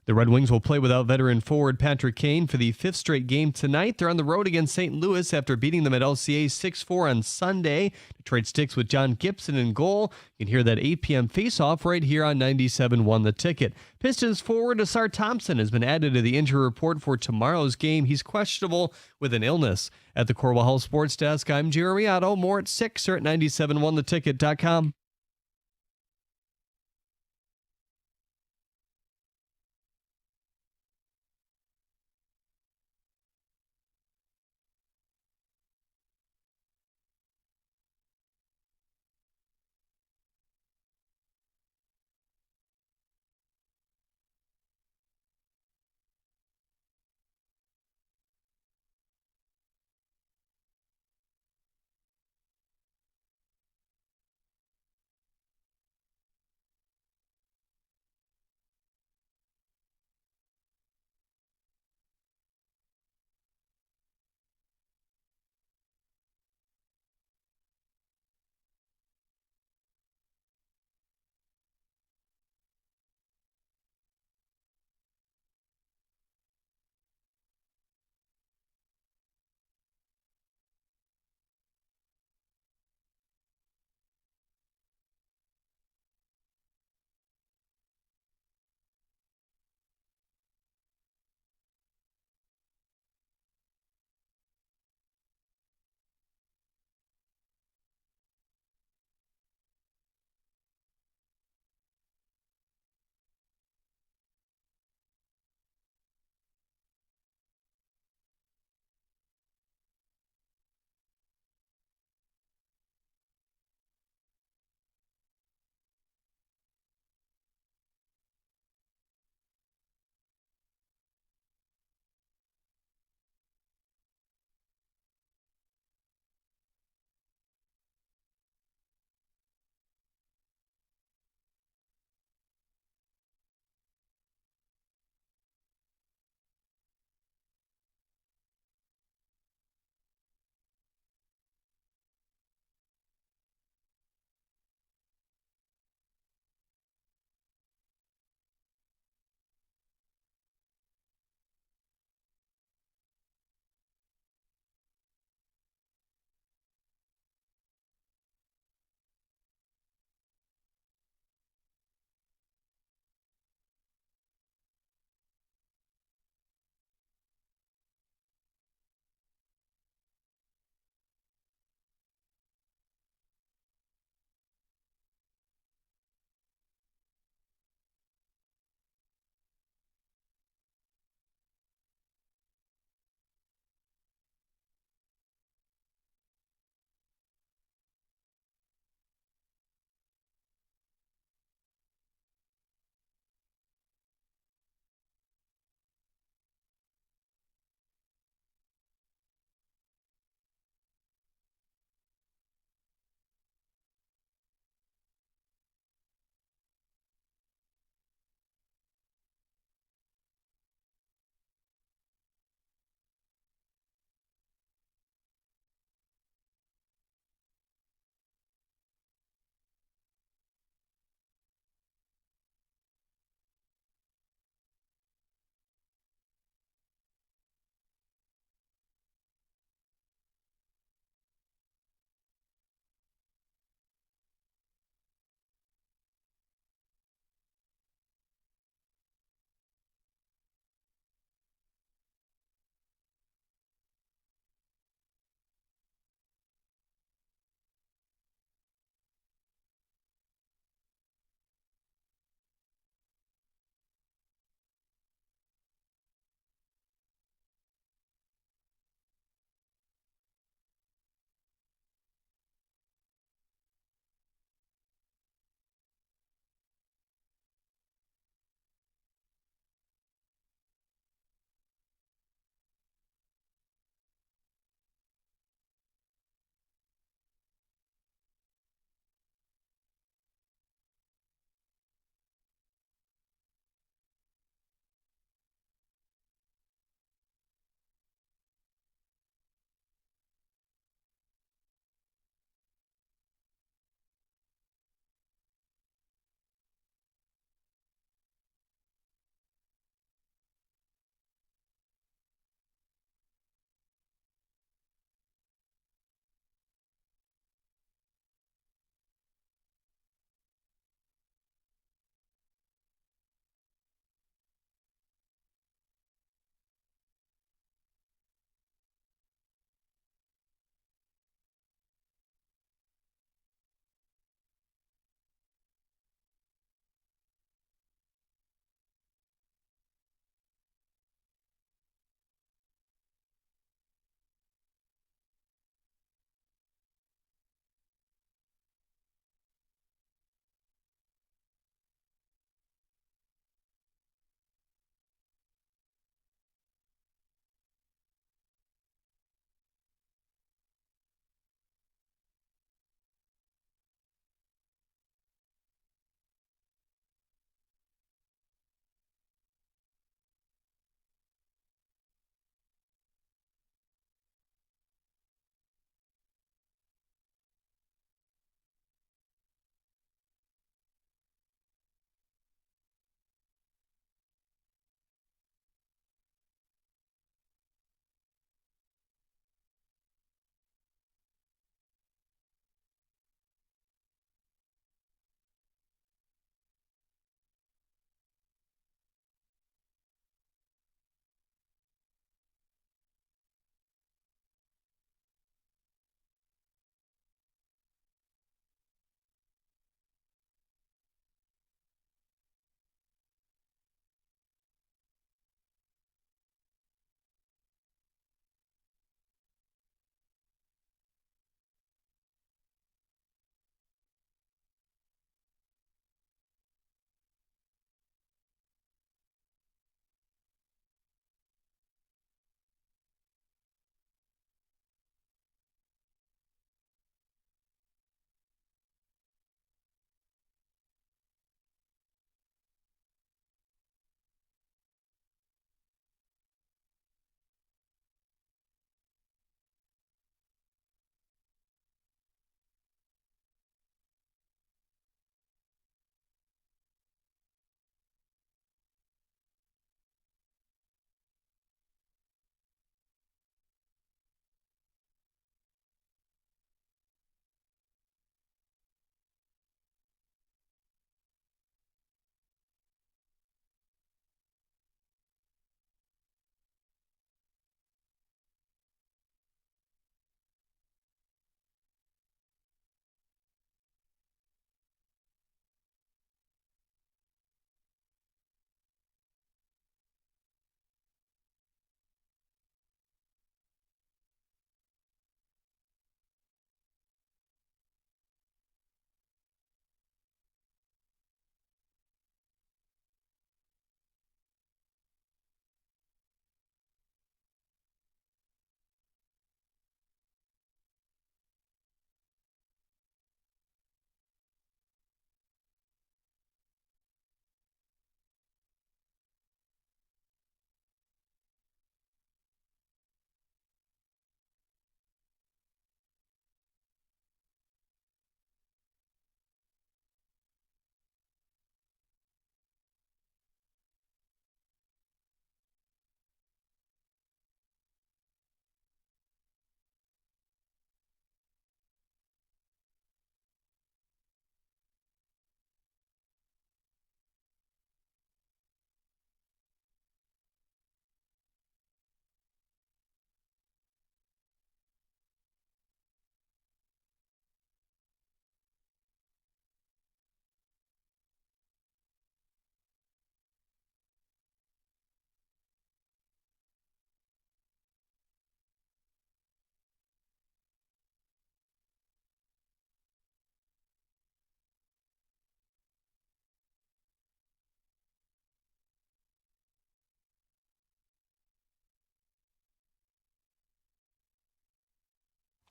The Red Wings will play without veteran forward Patrick Kane for the fifth straight game tonight. They're on the road against St. Louis after beating them at LCA 6-4 on Sunday. Detroit sticks with John Gibson in goal. You can hear that 8 p.m. face-off right here on 97.1 The Ticket. Pistons forward Asar Thompson has been added to the injury report for tomorrow's game. He's questionable with an illness. At the Corwell Health Sports Desk, I'm Jeremy Otto. More at 6 or at 97.1theticket.com.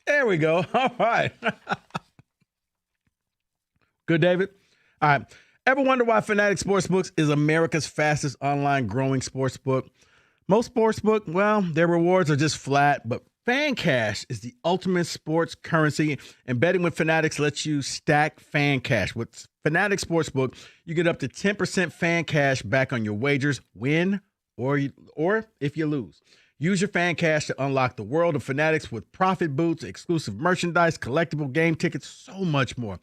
There we go. All right. Good, David. All right. Ever wonder why Fanatic Sportsbooks is America's fastest online growing sportsbook? Most sportsbook, well, their rewards are just flat, but Fan Cash is the ultimate sports currency, and betting with Fanatics lets you stack Fan Cash. With Fanatic Sportsbook, you get up to 10% Fan Cash back on your wagers, win or if you lose. Use your Fan Cash to unlock the world of Fanatics with profit boots, exclusive merchandise, collectible game tickets, so much more.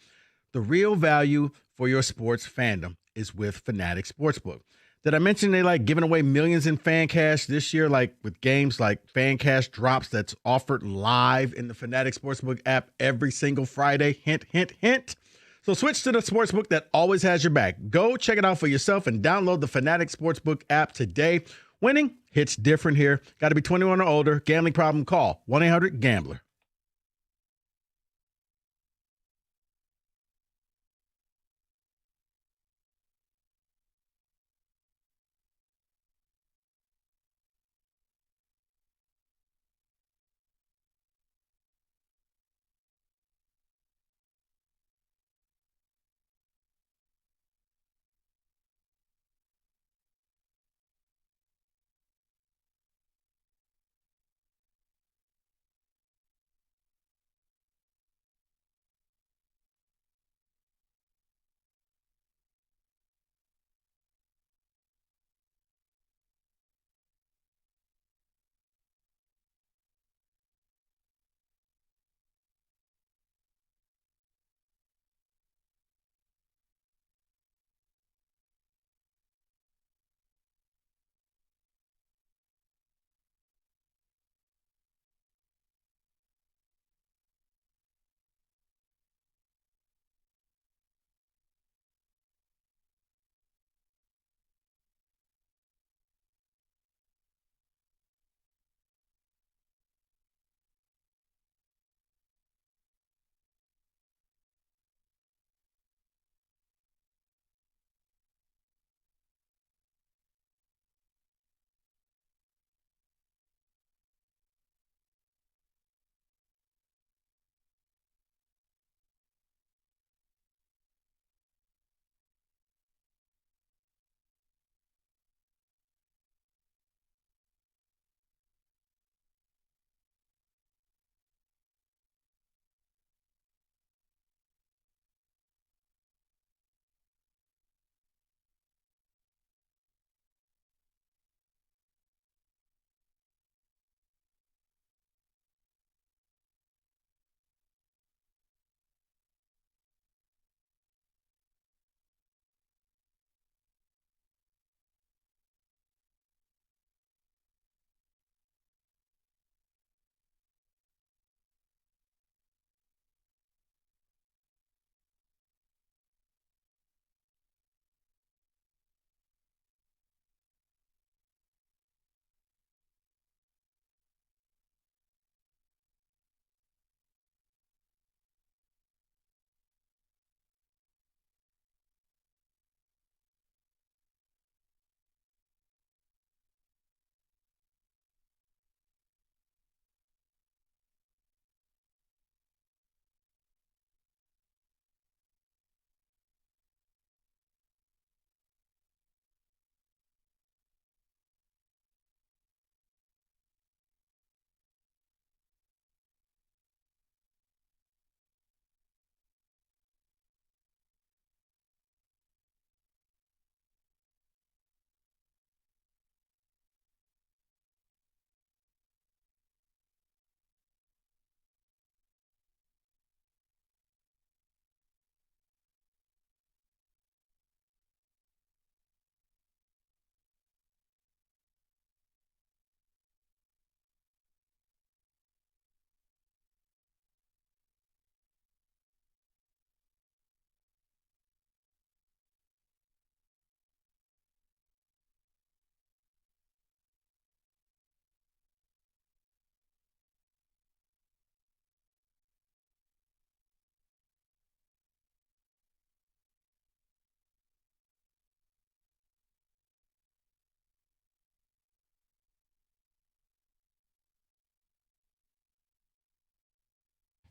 The real value for your sports fandom is with Fanatic Sportsbook. Did I mention they like giving away millions in Fan Cash this year, like with games like Fan Cash Drops that's offered live in the Fanatic Sportsbook app every single Friday? Hint, hint, hint. So switch to the sportsbook that always has your back. Go check it out for yourself and download the Fanatic Sportsbook app today. Winning hits different here. Got to be 21 or older. Gambling problem? Call 1-800-GAMBLER.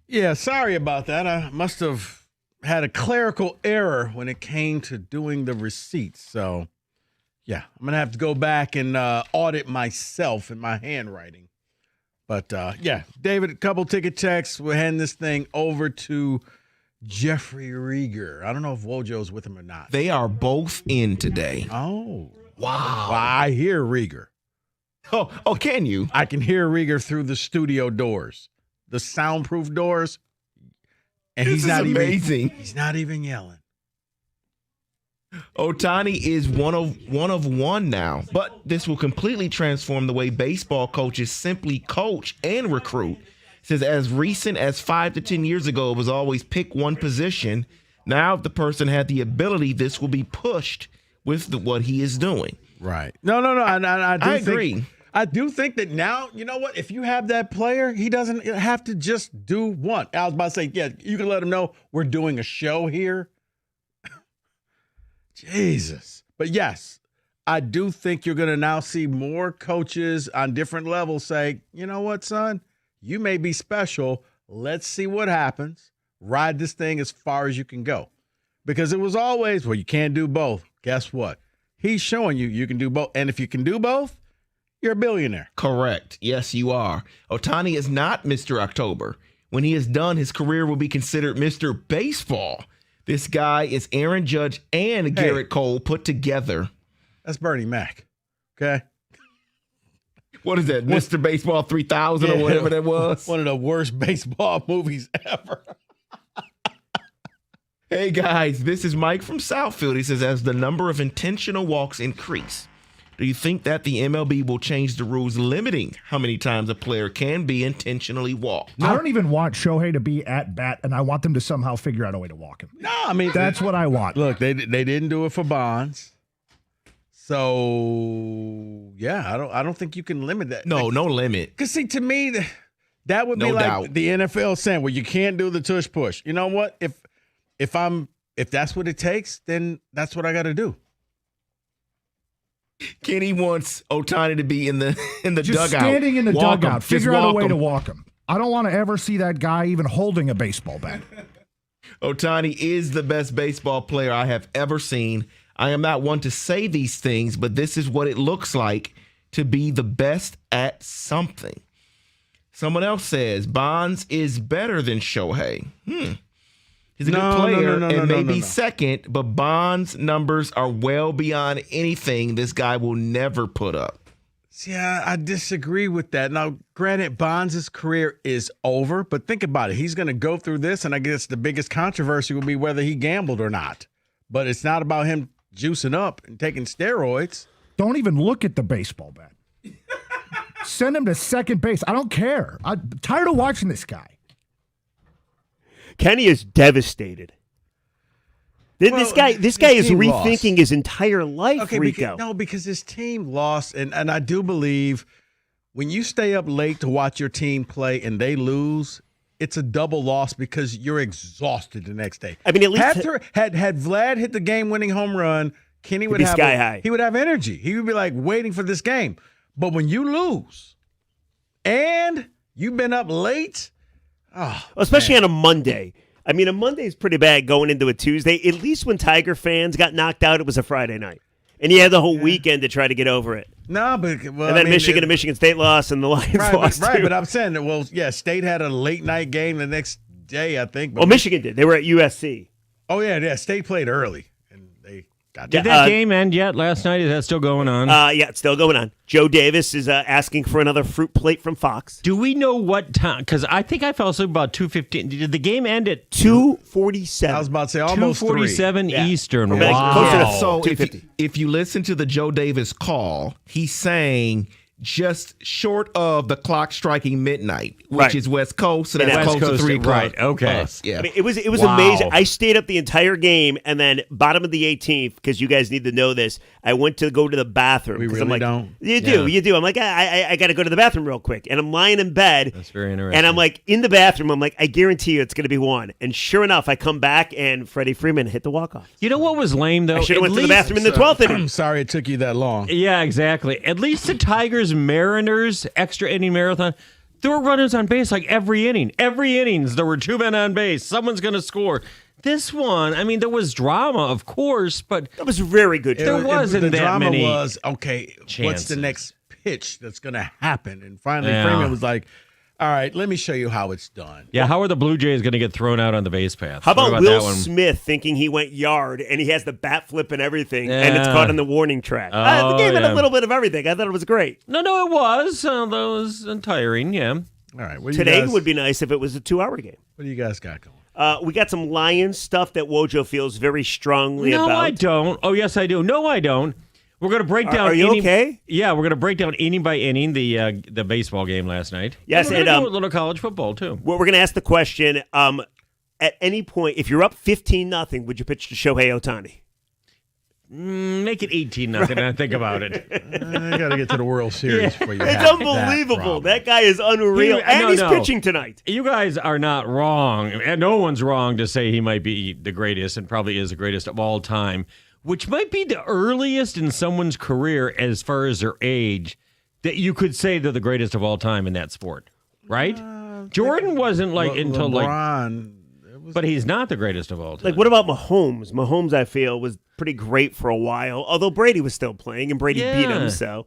Yeah, sorry about that. I must have had a clerical error when it came to doing the receipts. So, yeah, I'm going to have to go back and audit myself and my handwriting. But, yeah, David, a couple ticket checks. We're handing this thing over to Jeffrey Rieger. I don't know if Wojo's with him or not. They are both in today. Oh. Wow. Well, I hear Rieger. Oh, can you? I can hear Rieger through the studio doors, the soundproof doors. And This he's is not amazing. He's not even yelling. Ohtani is one of one now, but this will completely transform the way baseball coaches simply coach and recruit. It says as recent as 5 to 10 years ago, it was always pick one position. Now, if the person had the ability, this will be pushed with what he is doing. Right. No. I agree. I do think that now, you know what? If you have that player, he doesn't have to just do one. I was about to say, yeah, you can let him know we're doing a show here. Jesus. But yes, I do think you're going to now see more coaches on different levels say, you know what, son? You may be special. Let's see what happens. Ride this thing as far as you can go. Because it was always, well, you can't do both. Guess what? He's showing you can do both. And if you can do both, you're a billionaire. Correct. Yes, you are. Ohtani is not Mr. October. When he is done, his career will be considered Mr. Baseball. This guy is Aaron Judge and Garrett Cole put together. That's Bernie Mac. Okay. What is that? Mr. Baseball 3000 or whatever that was? One of the worst baseball movies ever. Hey, guys, this is Mike from Southfield. He says, as the number of intentional walks increase, do you think that the MLB will change the rules limiting how many times a player can be intentionally walked? I don't even want Shohei to be at bat, and I want them to somehow figure out a way to walk him. No, I mean, that's what I want. Look, they didn't do it for Bonds. So, yeah, I don't think you can limit that. No limit. Because, see, to me, that would be No like doubt. the NFL saying, well, you can't do the tush push. You know what? If that's what it takes, then that's what I got to do. Kenny wants Ohtani to be in the Just dugout. standing in the Walk him. dugout. Just Figure out a walk way to him. walk him. I don't want to ever see that guy even holding a baseball bat. Ohtani is the best baseball player I have ever seen. I am not one to say these things, but this is what it looks like to be the best at something. Someone else says Bonds is better than Shohei. He's a good player and maybe second, but Bonds' numbers are well beyond anything this guy will never put up. See, I disagree with that. Now, granted, Bonds' career is over, but think about it. He's going to go through this, and I guess the biggest controversy will be whether he gambled or not. But it's not about him juicing up and taking steroids. Don't even look at the baseball bat. Send him to second base. I don't care. I'm tired of watching this guy. Kenny is devastated. This guy is rethinking his entire life, Okay, Rico. because his team lost, and I do believe when you stay up late to watch your team play and they lose, it's a double loss because you're exhausted the next day. I mean, at least had Vlad hit the game-winning home run, Kenny would be have sky high. He would have energy. He would be like waiting for this game. But when you lose and you've been up late, especially on a Monday. I mean, a Monday is pretty bad going into a Tuesday. At least when Tiger fans got knocked out, it was a Friday night. And you had the whole weekend to try to get over it. No, but and then Michigan and Michigan State lost, and the Lions lost Right, too. but I'm saying that. Well, yeah, State had a late night game the next day, I think. But Well, Michigan did. They were at USC. Oh yeah, State played early, and they got. Did that game end yet last night? Is that still going on? Yeah, it's still going on. Joe Davis is asking for another fruit plate from Fox. Do we know what time? Because I think I fell asleep about 2:15. Did the game end at 2:47? I was about to say almost 2:47 Yeah. Eastern. Closer to Wow. So if you listen to the Joe Davis call, he's saying just short of the clock striking midnight, which Right. is West Coast, and And that's West close to Coast, 3 o'clock. right, okay. Us. Yeah. I mean, it was Wow. amazing. I stayed up the entire game, and then bottom of the 18th, because you guys need to know this, I went to go to the bathroom. We 'cause really I'm like, don't. You do. I'm like, I got to go to the bathroom real quick. And I'm lying in bed. That's very interesting. And I'm like, in the bathroom, I'm like, I guarantee you it's going to be one. And sure enough, I come back, and Freddie Freeman hit the walk-off. You know what was lame, though? I should have went At to the least- bathroom in the 12th inning. I'm sorry it took you that long. Yeah, exactly. At least the Tigers Mariners extra inning marathon, There were runners on base like every inning. Every innings, there were 2 men on base. Someone's going to score. This one, I mean, there was drama, of course, but that was very good. There wasn't the that drama many. was okay. What's chances. the next pitch that's going to happen? And finally, Yeah. Freeman was like, "All right, let me show you how it's done." Yeah, how are the Blue Jays going to get thrown out on the base path? How What about that Will one? Smith thinking he went yard and he has the bat flip and everything, and it's Yeah. caught in the warning track? The Oh, game had yeah. a little bit of everything. I thought it was great. No, it was. Although it was tiring, yeah. All right, what do Today you guys, would be nice if it was a 2-hour game. What do you guys got going? We got some Lions stuff that Wojo feels very strongly No, about. I don't. Oh, yes, I do. No, I don't. We're going to break down. Are you inning, okay? Yeah, we're going to break down inning by inning the baseball game last night. Yes, we're and gonna do a little college football too. Well, we're going to ask the question: at any point, if you're up 15-0, would you pitch to Shohei Ohtani? Make it 18-0. And think about it. I got to get to the World Series for you. It's unbelievable. That guy is unreal, and he's pitching tonight. You guys are not wrong, and no one's wrong to say he might be the greatest, and probably is the greatest of all time, which might be the earliest in someone's career as far as their age that you could say they're the greatest of all time in that sport, right? Jordan wasn't like until LeBron, but he's not the greatest of all time. Like, what about Mahomes? Mahomes, I feel, was pretty great for a while, although Brady was still playing, and Brady beat him, so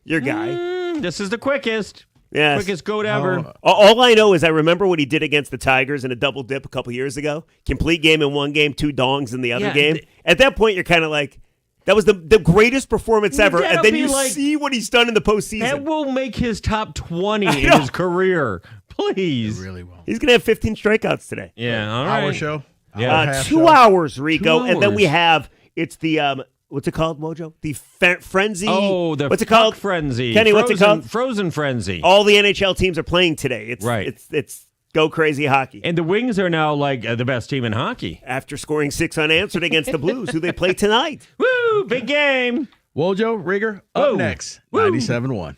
your guy. This is the quickest. Yes. Quickest goat ever. All I know is I remember what he did against the Tigers in a double dip a couple years ago. Complete game in one game, 2 dongs in the other Yeah, game. At that point, you're kind of like, that was the greatest performance ever. That'll And then be you like- see what he's done in the postseason. That will make his top 20 in know. his career. Please. really will. He's going to have 15 strikeouts today. Yeah, all right. Hour show. Yeah. Half 2 show? hours, Rico. 2 And then we hours. have, it's the, what's it called, Mojo? The Frenzy. Oh, the what's it called? Frenzy. Kenny, what's it called? Frozen Frenzy. All the NHL teams are playing today. It's Right. It's go crazy hockey. And the Wings are now like the best team in hockey. After scoring 6 unanswered against the Blues, who they play tonight. Woo! Big game. Wojo, Rigger, up Whoa. next. Woo. 97.1.